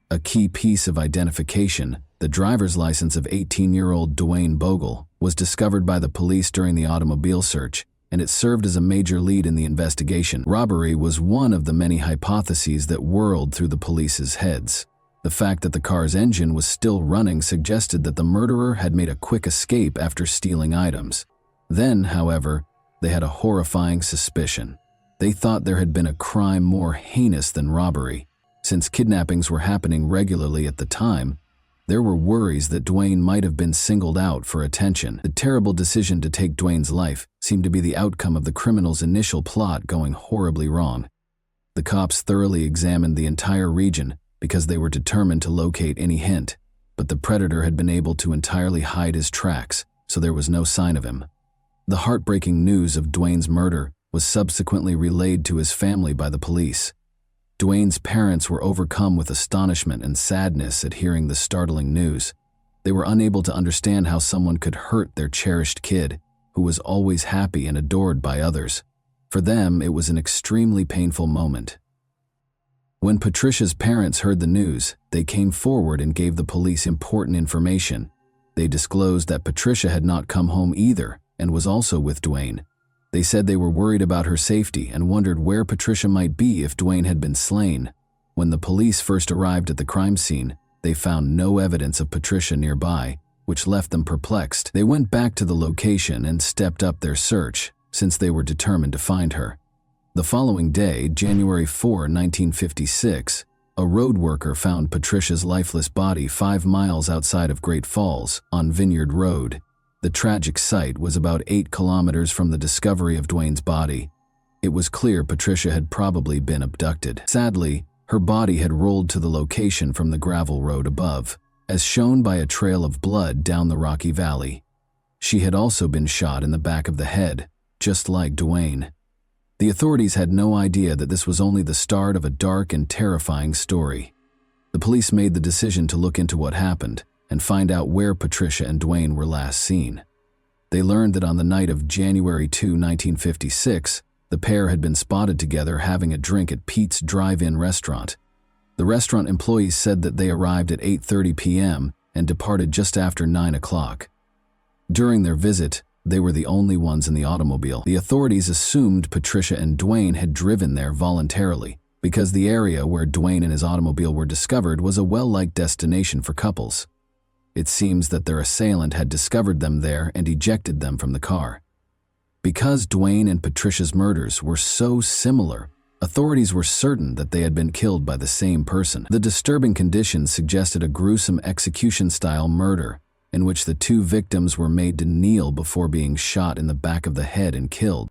A key piece of identification, the driver's license of 18-year-old Dwayne Bogle, was discovered by the police during the automobile search, and it served as a major lead in the investigation. Robbery was one of the many hypotheses that whirled through the police's heads. The fact that the car's engine was still running suggested that the murderer had made a quick escape after stealing items. Then, however, they had a horrifying suspicion. They thought there had been a crime more heinous than robbery. Since kidnappings were happening regularly at the time, there were worries that Dwayne might have been singled out for attention. The terrible decision to take Dwayne's life seemed to be the outcome of the criminal's initial plot going horribly wrong. The cops thoroughly examined the entire region because they were determined to locate any hint, but the predator had been able to entirely hide his tracks, so there was no sign of him. The heartbreaking news of Dwayne's murder was subsequently relayed to his family by the police. Dwayne's parents were overcome with astonishment and sadness at hearing the startling news. They were unable to understand how someone could hurt their cherished kid, who was always happy and adored by others. For them, it was an extremely painful moment. When Patricia's parents heard the news, they came forward and gave the police important information. They disclosed that Patricia had not come home either and was also with Dwayne. They said they were worried about her safety and wondered where Patricia might be if Dwayne had been slain. When the police first arrived at the crime scene, they found no evidence of Patricia nearby, which left them perplexed. They went back to the location and stepped up their search, since they were determined to find her. The following day, January 4, 1956, a road worker found Patricia's lifeless body 5 miles outside of Great Falls, on Vineyard Road. The tragic sight was about 8 kilometers from the discovery of Dwayne's body. It was clear Patricia had probably been abducted. Sadly, her body had rolled to the location from the gravel road above, as shown by a trail of blood down the rocky valley. She had also been shot in the back of the head, just like Dwayne. The authorities had no idea that this was only the start of a dark and terrifying story. The police made the decision to look into what happened and find out where Patricia and Dwayne were last seen. They learned that on the night of January 2, 1956, the pair had been spotted together having a drink at Pete's Drive-In restaurant. The restaurant employees said that they arrived at 8:30 p.m. and departed just after 9 o'clock. During their visit, they were the only ones in the automobile. The authorities assumed Patricia and Dwayne had driven there voluntarily, because the area where Dwayne and his automobile were discovered was a well-liked destination for couples. It seems that their assailant had discovered them there and ejected them from the car. Because Dwayne and Patricia's murders were so similar, authorities were certain that they had been killed by the same person. The disturbing conditions suggested a gruesome execution-style murder, in which the two victims were made to kneel before being shot in the back of the head and killed.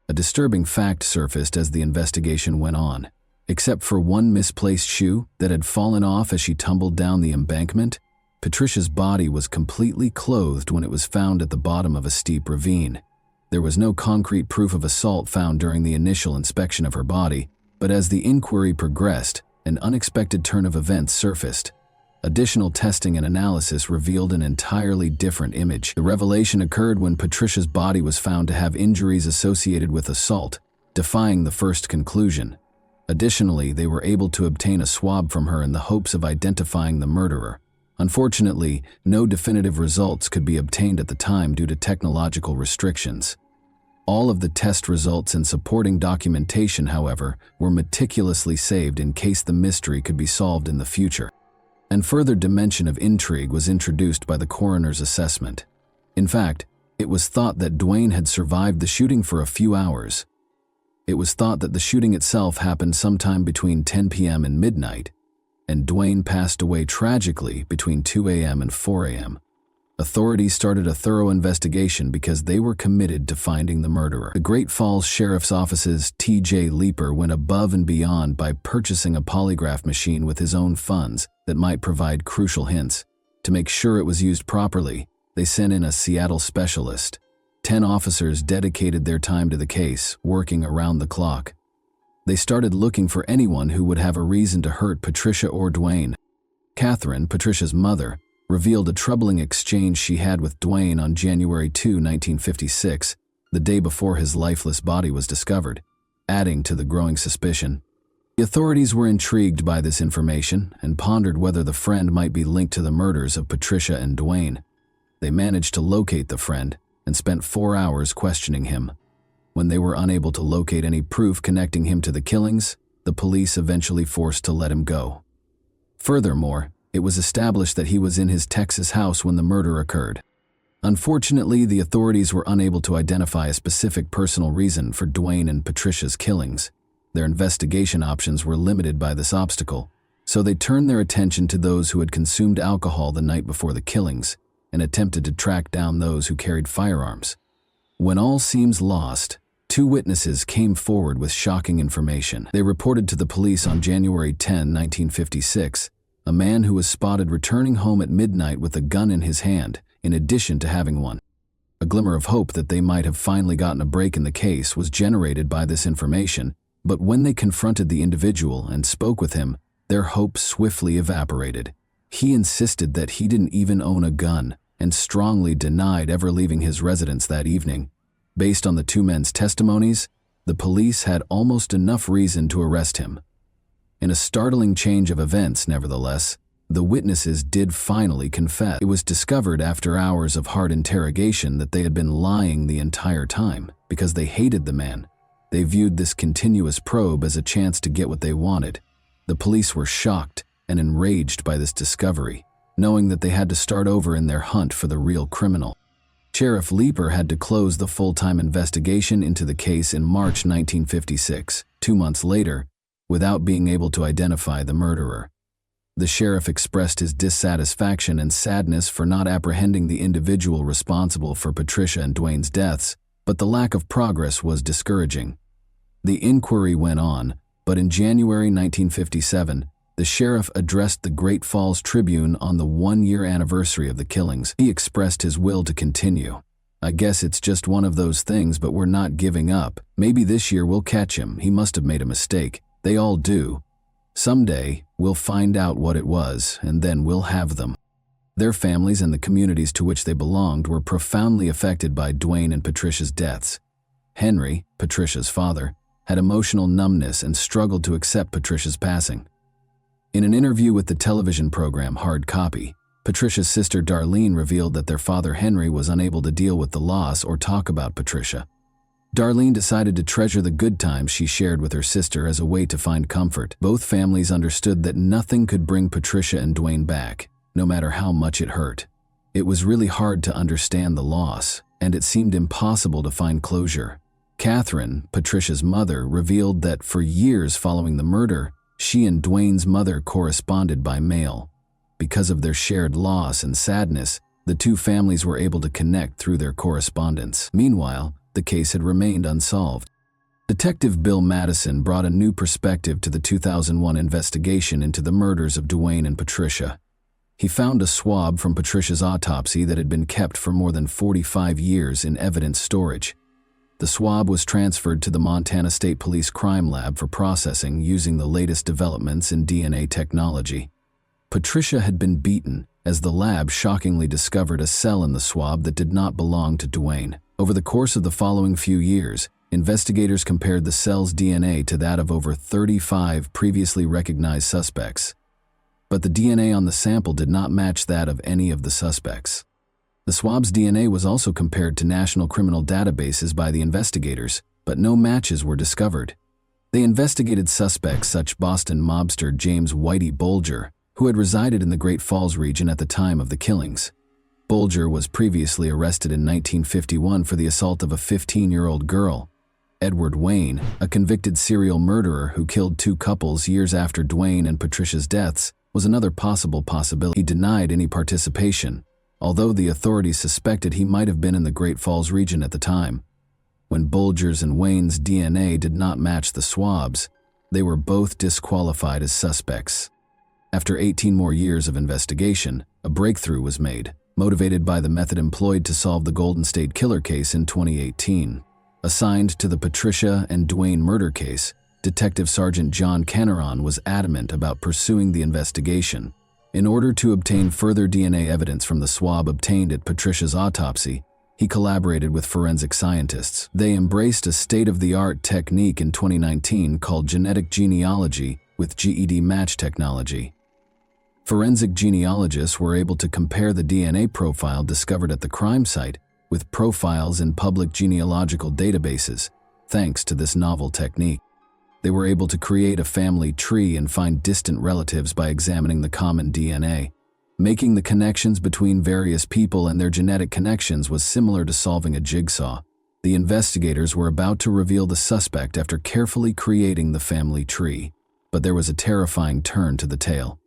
A disturbing fact surfaced as the investigation went on. Except for one misplaced shoe that had fallen off as she tumbled down the embankment, Patricia's body was completely clothed when it was found at the bottom of a steep ravine. There was no concrete proof of assault found during the initial inspection of her body, but as the inquiry progressed, an unexpected turn of events surfaced. Additional testing and analysis revealed an entirely different image. The revelation occurred when Patricia's body was found to have injuries associated with assault, defying the first conclusion. Additionally, they were able to obtain a swab from her in the hopes of identifying the murderer. Unfortunately, no definitive results could be obtained at the time due to technological restrictions. All of the test results and supporting documentation, however, were meticulously saved in case the mystery could be solved in the future. And further dimension of intrigue was introduced by the coroner's assessment. In fact, it was thought that Dwayne had survived the shooting for a few hours. It was thought that the shooting itself happened sometime between 10 p.m. and midnight, and Dwayne passed away tragically between 2 a.m. and 4 a.m. Authorities started a thorough investigation because they were committed to finding the murderer. The Great Falls Sheriff's Office's T.J. Leeper went above and beyond by purchasing a polygraph machine with his own funds that might provide crucial hints. To make sure it was used properly, They sent in a Seattle specialist. 10 officers dedicated their time to the case, working around the clock. They started looking for anyone who would have a reason to hurt Patricia or Dwayne. Catherine, Patricia's mother, revealed a troubling exchange she had with Dwayne on January 2, 1956, the day before his lifeless body was discovered, adding to the growing suspicion. The authorities were intrigued by this information and pondered whether the friend might be linked to the murders of Patricia and Dwayne. They managed to locate the friend and spent 4 hours questioning him. When they were unable to locate any proof connecting him to the killings, the police eventually forced to let him go. Furthermore, it was established that he was in his Texas house when the murder occurred. Unfortunately, the authorities were unable to identify a specific personal reason for Dwayne and Patricia's killings. Their investigation options were limited by this obstacle, so they turned their attention to those who had consumed alcohol the night before the killings and attempted to track down those who carried firearms. When all seems lost, 2 witnesses came forward with shocking information. They reported to the police on January 10, 1956, a man who was spotted returning home at midnight with a gun in his hand, in addition to having one. A glimmer of hope that they might have finally gotten a break in the case was generated by this information, but when they confronted the individual and spoke with him, their hope swiftly evaporated. He insisted that he didn't even own a gun and strongly denied ever leaving his residence that evening. Based on the 2 men's testimonies, the police had almost enough reason to arrest him. In a startling change of events, nevertheless, the witnesses did finally confess. It was discovered after hours of hard interrogation that they had been lying the entire time because they hated the man. They viewed this continuous probe as a chance to get what they wanted. The police were shocked and enraged by this discovery, knowing that they had to start over in their hunt for the real criminal. Sheriff Leeper had to close the full-time investigation into the case in March 1956, 2 months later, without being able to identify the murderer. The sheriff expressed his dissatisfaction and sadness for not apprehending the individual responsible for Patricia and Dwayne's deaths, but the lack of progress was discouraging. The inquiry went on, but in January 1957, the sheriff addressed the Great Falls Tribune on the 1-year anniversary of the killings. He expressed his will to continue. "I guess it's just one of those things, but we're not giving up. Maybe this year we'll catch him. He must have made a mistake. They all do. Someday, we'll find out what it was, and then we'll have them." Their families and the communities to which they belonged were profoundly affected by Dwayne and Patricia's deaths. Henry, Patricia's father, had emotional numbness and struggled to accept Patricia's passing. In an interview with the television program Hard Copy, Patricia's sister Darlene revealed that their father Henry was unable to deal with the loss or talk about Patricia. Darlene decided to treasure the good times she shared with her sister as a way to find comfort. Both families understood that nothing could bring Patricia and Dwayne back, no matter how much it hurt. It was really hard to understand the loss, and it seemed impossible to find closure. Catherine, Patricia's mother, revealed that for years following the murder, she and Dwayne's mother corresponded by mail. Because of their shared loss and sadness, the 2 families were able to connect through their correspondence. Meanwhile, the case had remained unsolved. Detective Bill Madison brought a new perspective to the 2001 investigation into the murders of Dwayne and Patricia. He found a swab from Patricia's autopsy that had been kept for more than 45 years in evidence storage. The swab was transferred to the Montana State Police Crime Lab for processing using the latest developments in DNA technology. Patricia had been beaten, as the lab shockingly discovered a cell in the swab that did not belong to Dwayne. Over the course of the following few years, investigators compared the cell's DNA to that of over 35 previously recognized suspects. But the DNA on the sample did not match that of any of the suspects. The swab's DNA was also compared to national criminal databases by the investigators, but no matches were discovered. They investigated suspects such Boston mobster James Whitey Bulger, who had resided in the Great Falls region at the time of the killings. Bulger was previously arrested in 1951 for the assault of a 15-year-old girl. Edward Wayne, a convicted serial murderer who killed 2 couples years after Dwayne and Patricia's deaths, was another possible possibility. He denied any participation, although the authorities suspected he might have been in the Great Falls region at the time. When Bulger's and Wayne's DNA did not match the swabs, they were both disqualified as suspects. After 18 more years of investigation, a breakthrough was made. motivated by the method employed to solve the Golden State Killer case in 2018. Assigned to the Patricia and Dwayne murder case, Detective Sergeant John Kenneron was adamant about pursuing the investigation. In order to obtain further DNA evidence from the swab obtained at Patricia's autopsy, he collaborated with forensic scientists. They embraced a state-of-the-art technique in 2019 called genetic genealogy with GED match technology. Forensic genealogists were able to compare the DNA profile discovered at the crime site with profiles in public genealogical databases, thanks to this novel technique. They were able to create a family tree and find distant relatives by examining the common DNA. Making the connections between various people and their genetic connections was similar to solving a jigsaw. The investigators were about to reveal the suspect after carefully creating the family tree, but there was a terrifying turn to the tale.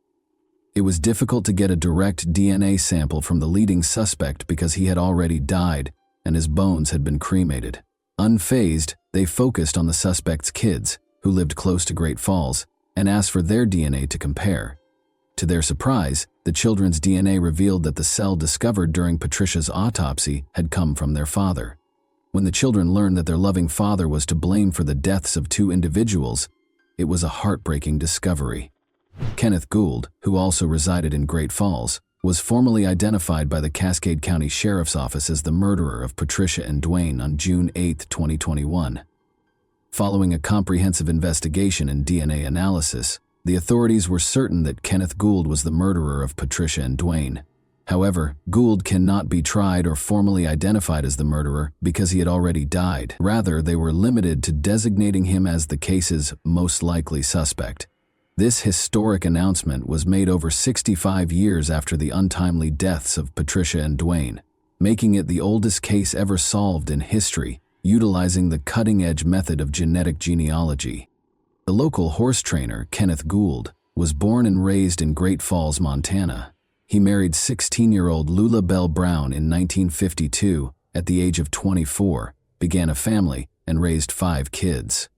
It was difficult to get a direct DNA sample from the leading suspect because he had already died and his bones had been cremated. Unfazed, they focused on the suspect's kids, who lived close to Great Falls, and asked for their DNA to compare. To their surprise, the children's DNA revealed that the cell discovered during Patricia's autopsy had come from their father. When the children learned that their loving father was to blame for the deaths of two individuals, it was a heartbreaking discovery. Kenneth Gould, who also resided in Great Falls, was formally identified by the Cascade County Sheriff's Office as the murderer of Patricia and Dwayne on June 8, 2021. Following a comprehensive investigation and DNA analysis, the authorities were certain that Kenneth Gould was the murderer of Patricia and Dwayne. However, Gould cannot be tried or formally identified as the murderer because he had already died. Rather, they were limited to designating him as the case's most likely suspect. This historic announcement was made over 65 years after the untimely deaths of Patricia and Dwayne, making it the oldest case ever solved in history, utilizing the cutting-edge method of genetic genealogy. The local horse trainer, Kenneth Gould, was born and raised in Great Falls, Montana. He married 16-year-old Lula Bell Brown in 1952. At the age of 24, began a family and raised 5 kids.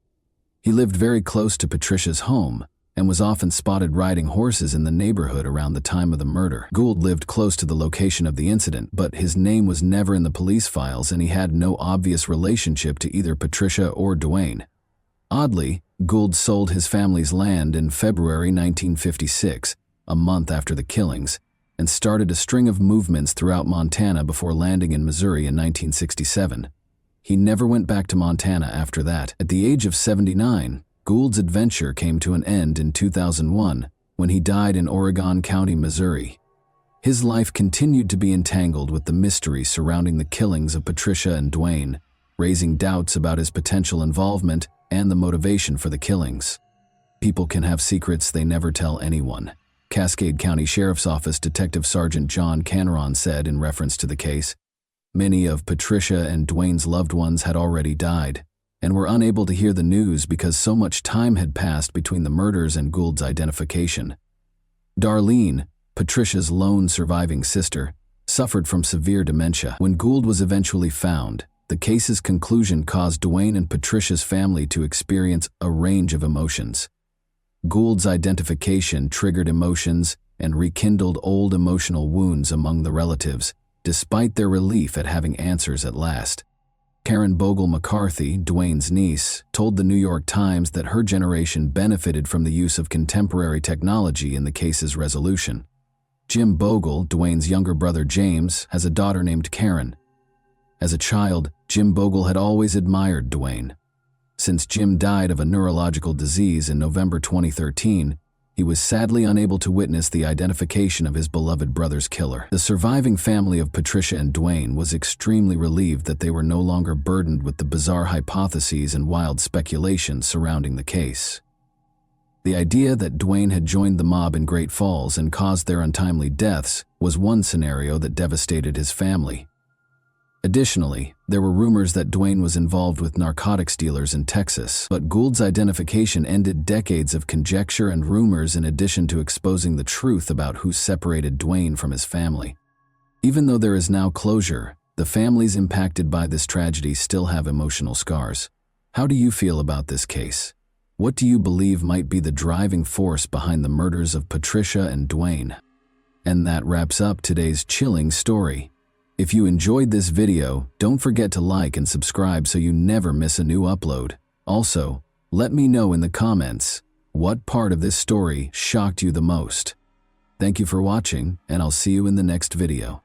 He lived very close to Patricia's home and was often spotted riding horses in the neighborhood around the time of the murder. Gould lived close to the location of the incident, but his name was never in the police files and he had no obvious relationship to either Patricia or Dwayne. Oddly, Gould sold his family's land in February 1956, a month after the killings, and started a string of movements throughout Montana before landing in Missouri in 1967. He never went back to Montana after that. At the age of 79, Gould's adventure came to an end in 2001 when he died in Oregon County, Missouri. His life continued to be entangled with the mystery surrounding the killings of Patricia and Dwayne, raising doubts about his potential involvement and the motivation for the killings. People can have secrets they never tell anyone, Cascade County Sheriff's Office Detective Sergeant John Kenneron said in reference to the case. Many of Patricia and Dwayne's loved ones had already died and were unable to hear the news because so much time had passed between the murders and Gould's identification. Darlene, Patricia's lone surviving sister, suffered from severe dementia. When Gould was eventually found, the case's conclusion caused Dwayne and Patricia's family to experience a range of emotions. Gould's identification triggered emotions and rekindled old emotional wounds among the relatives, despite their relief at having answers at last. Karen Bogle McCarthy, Dwayne's niece, told the New York Times that her generation benefited from the use of contemporary technology in the case's resolution. Jim Bogle, Dwayne's younger brother James, has a daughter named Karen. As a child, Jim Bogle had always admired Dwayne. Since Jim died of a neurological disease in November 2013, he was sadly unable to witness the identification of his beloved brother's killer. The surviving family of Patricia and Dwayne was extremely relieved that they were no longer burdened with the bizarre hypotheses and wild speculations surrounding the case. The idea that Dwayne had joined the mob in Great Falls and caused their untimely deaths was one scenario that devastated his family. Additionally, there were rumors that Dwayne was involved with narcotics dealers in Texas, but Gould's identification ended decades of conjecture and rumors in addition to exposing the truth about who separated Dwayne from his family. Even though there is now closure, the families impacted by this tragedy still have emotional scars. How do you feel about this case? What do you believe might be the driving force behind the murders of Patricia and Dwayne? And that wraps up today's chilling story. If you enjoyed this video, don't forget to like and subscribe so you never miss a new upload. Also, let me know in the comments what part of this story shocked you the most. Thank you for watching, and I'll see you in the next video.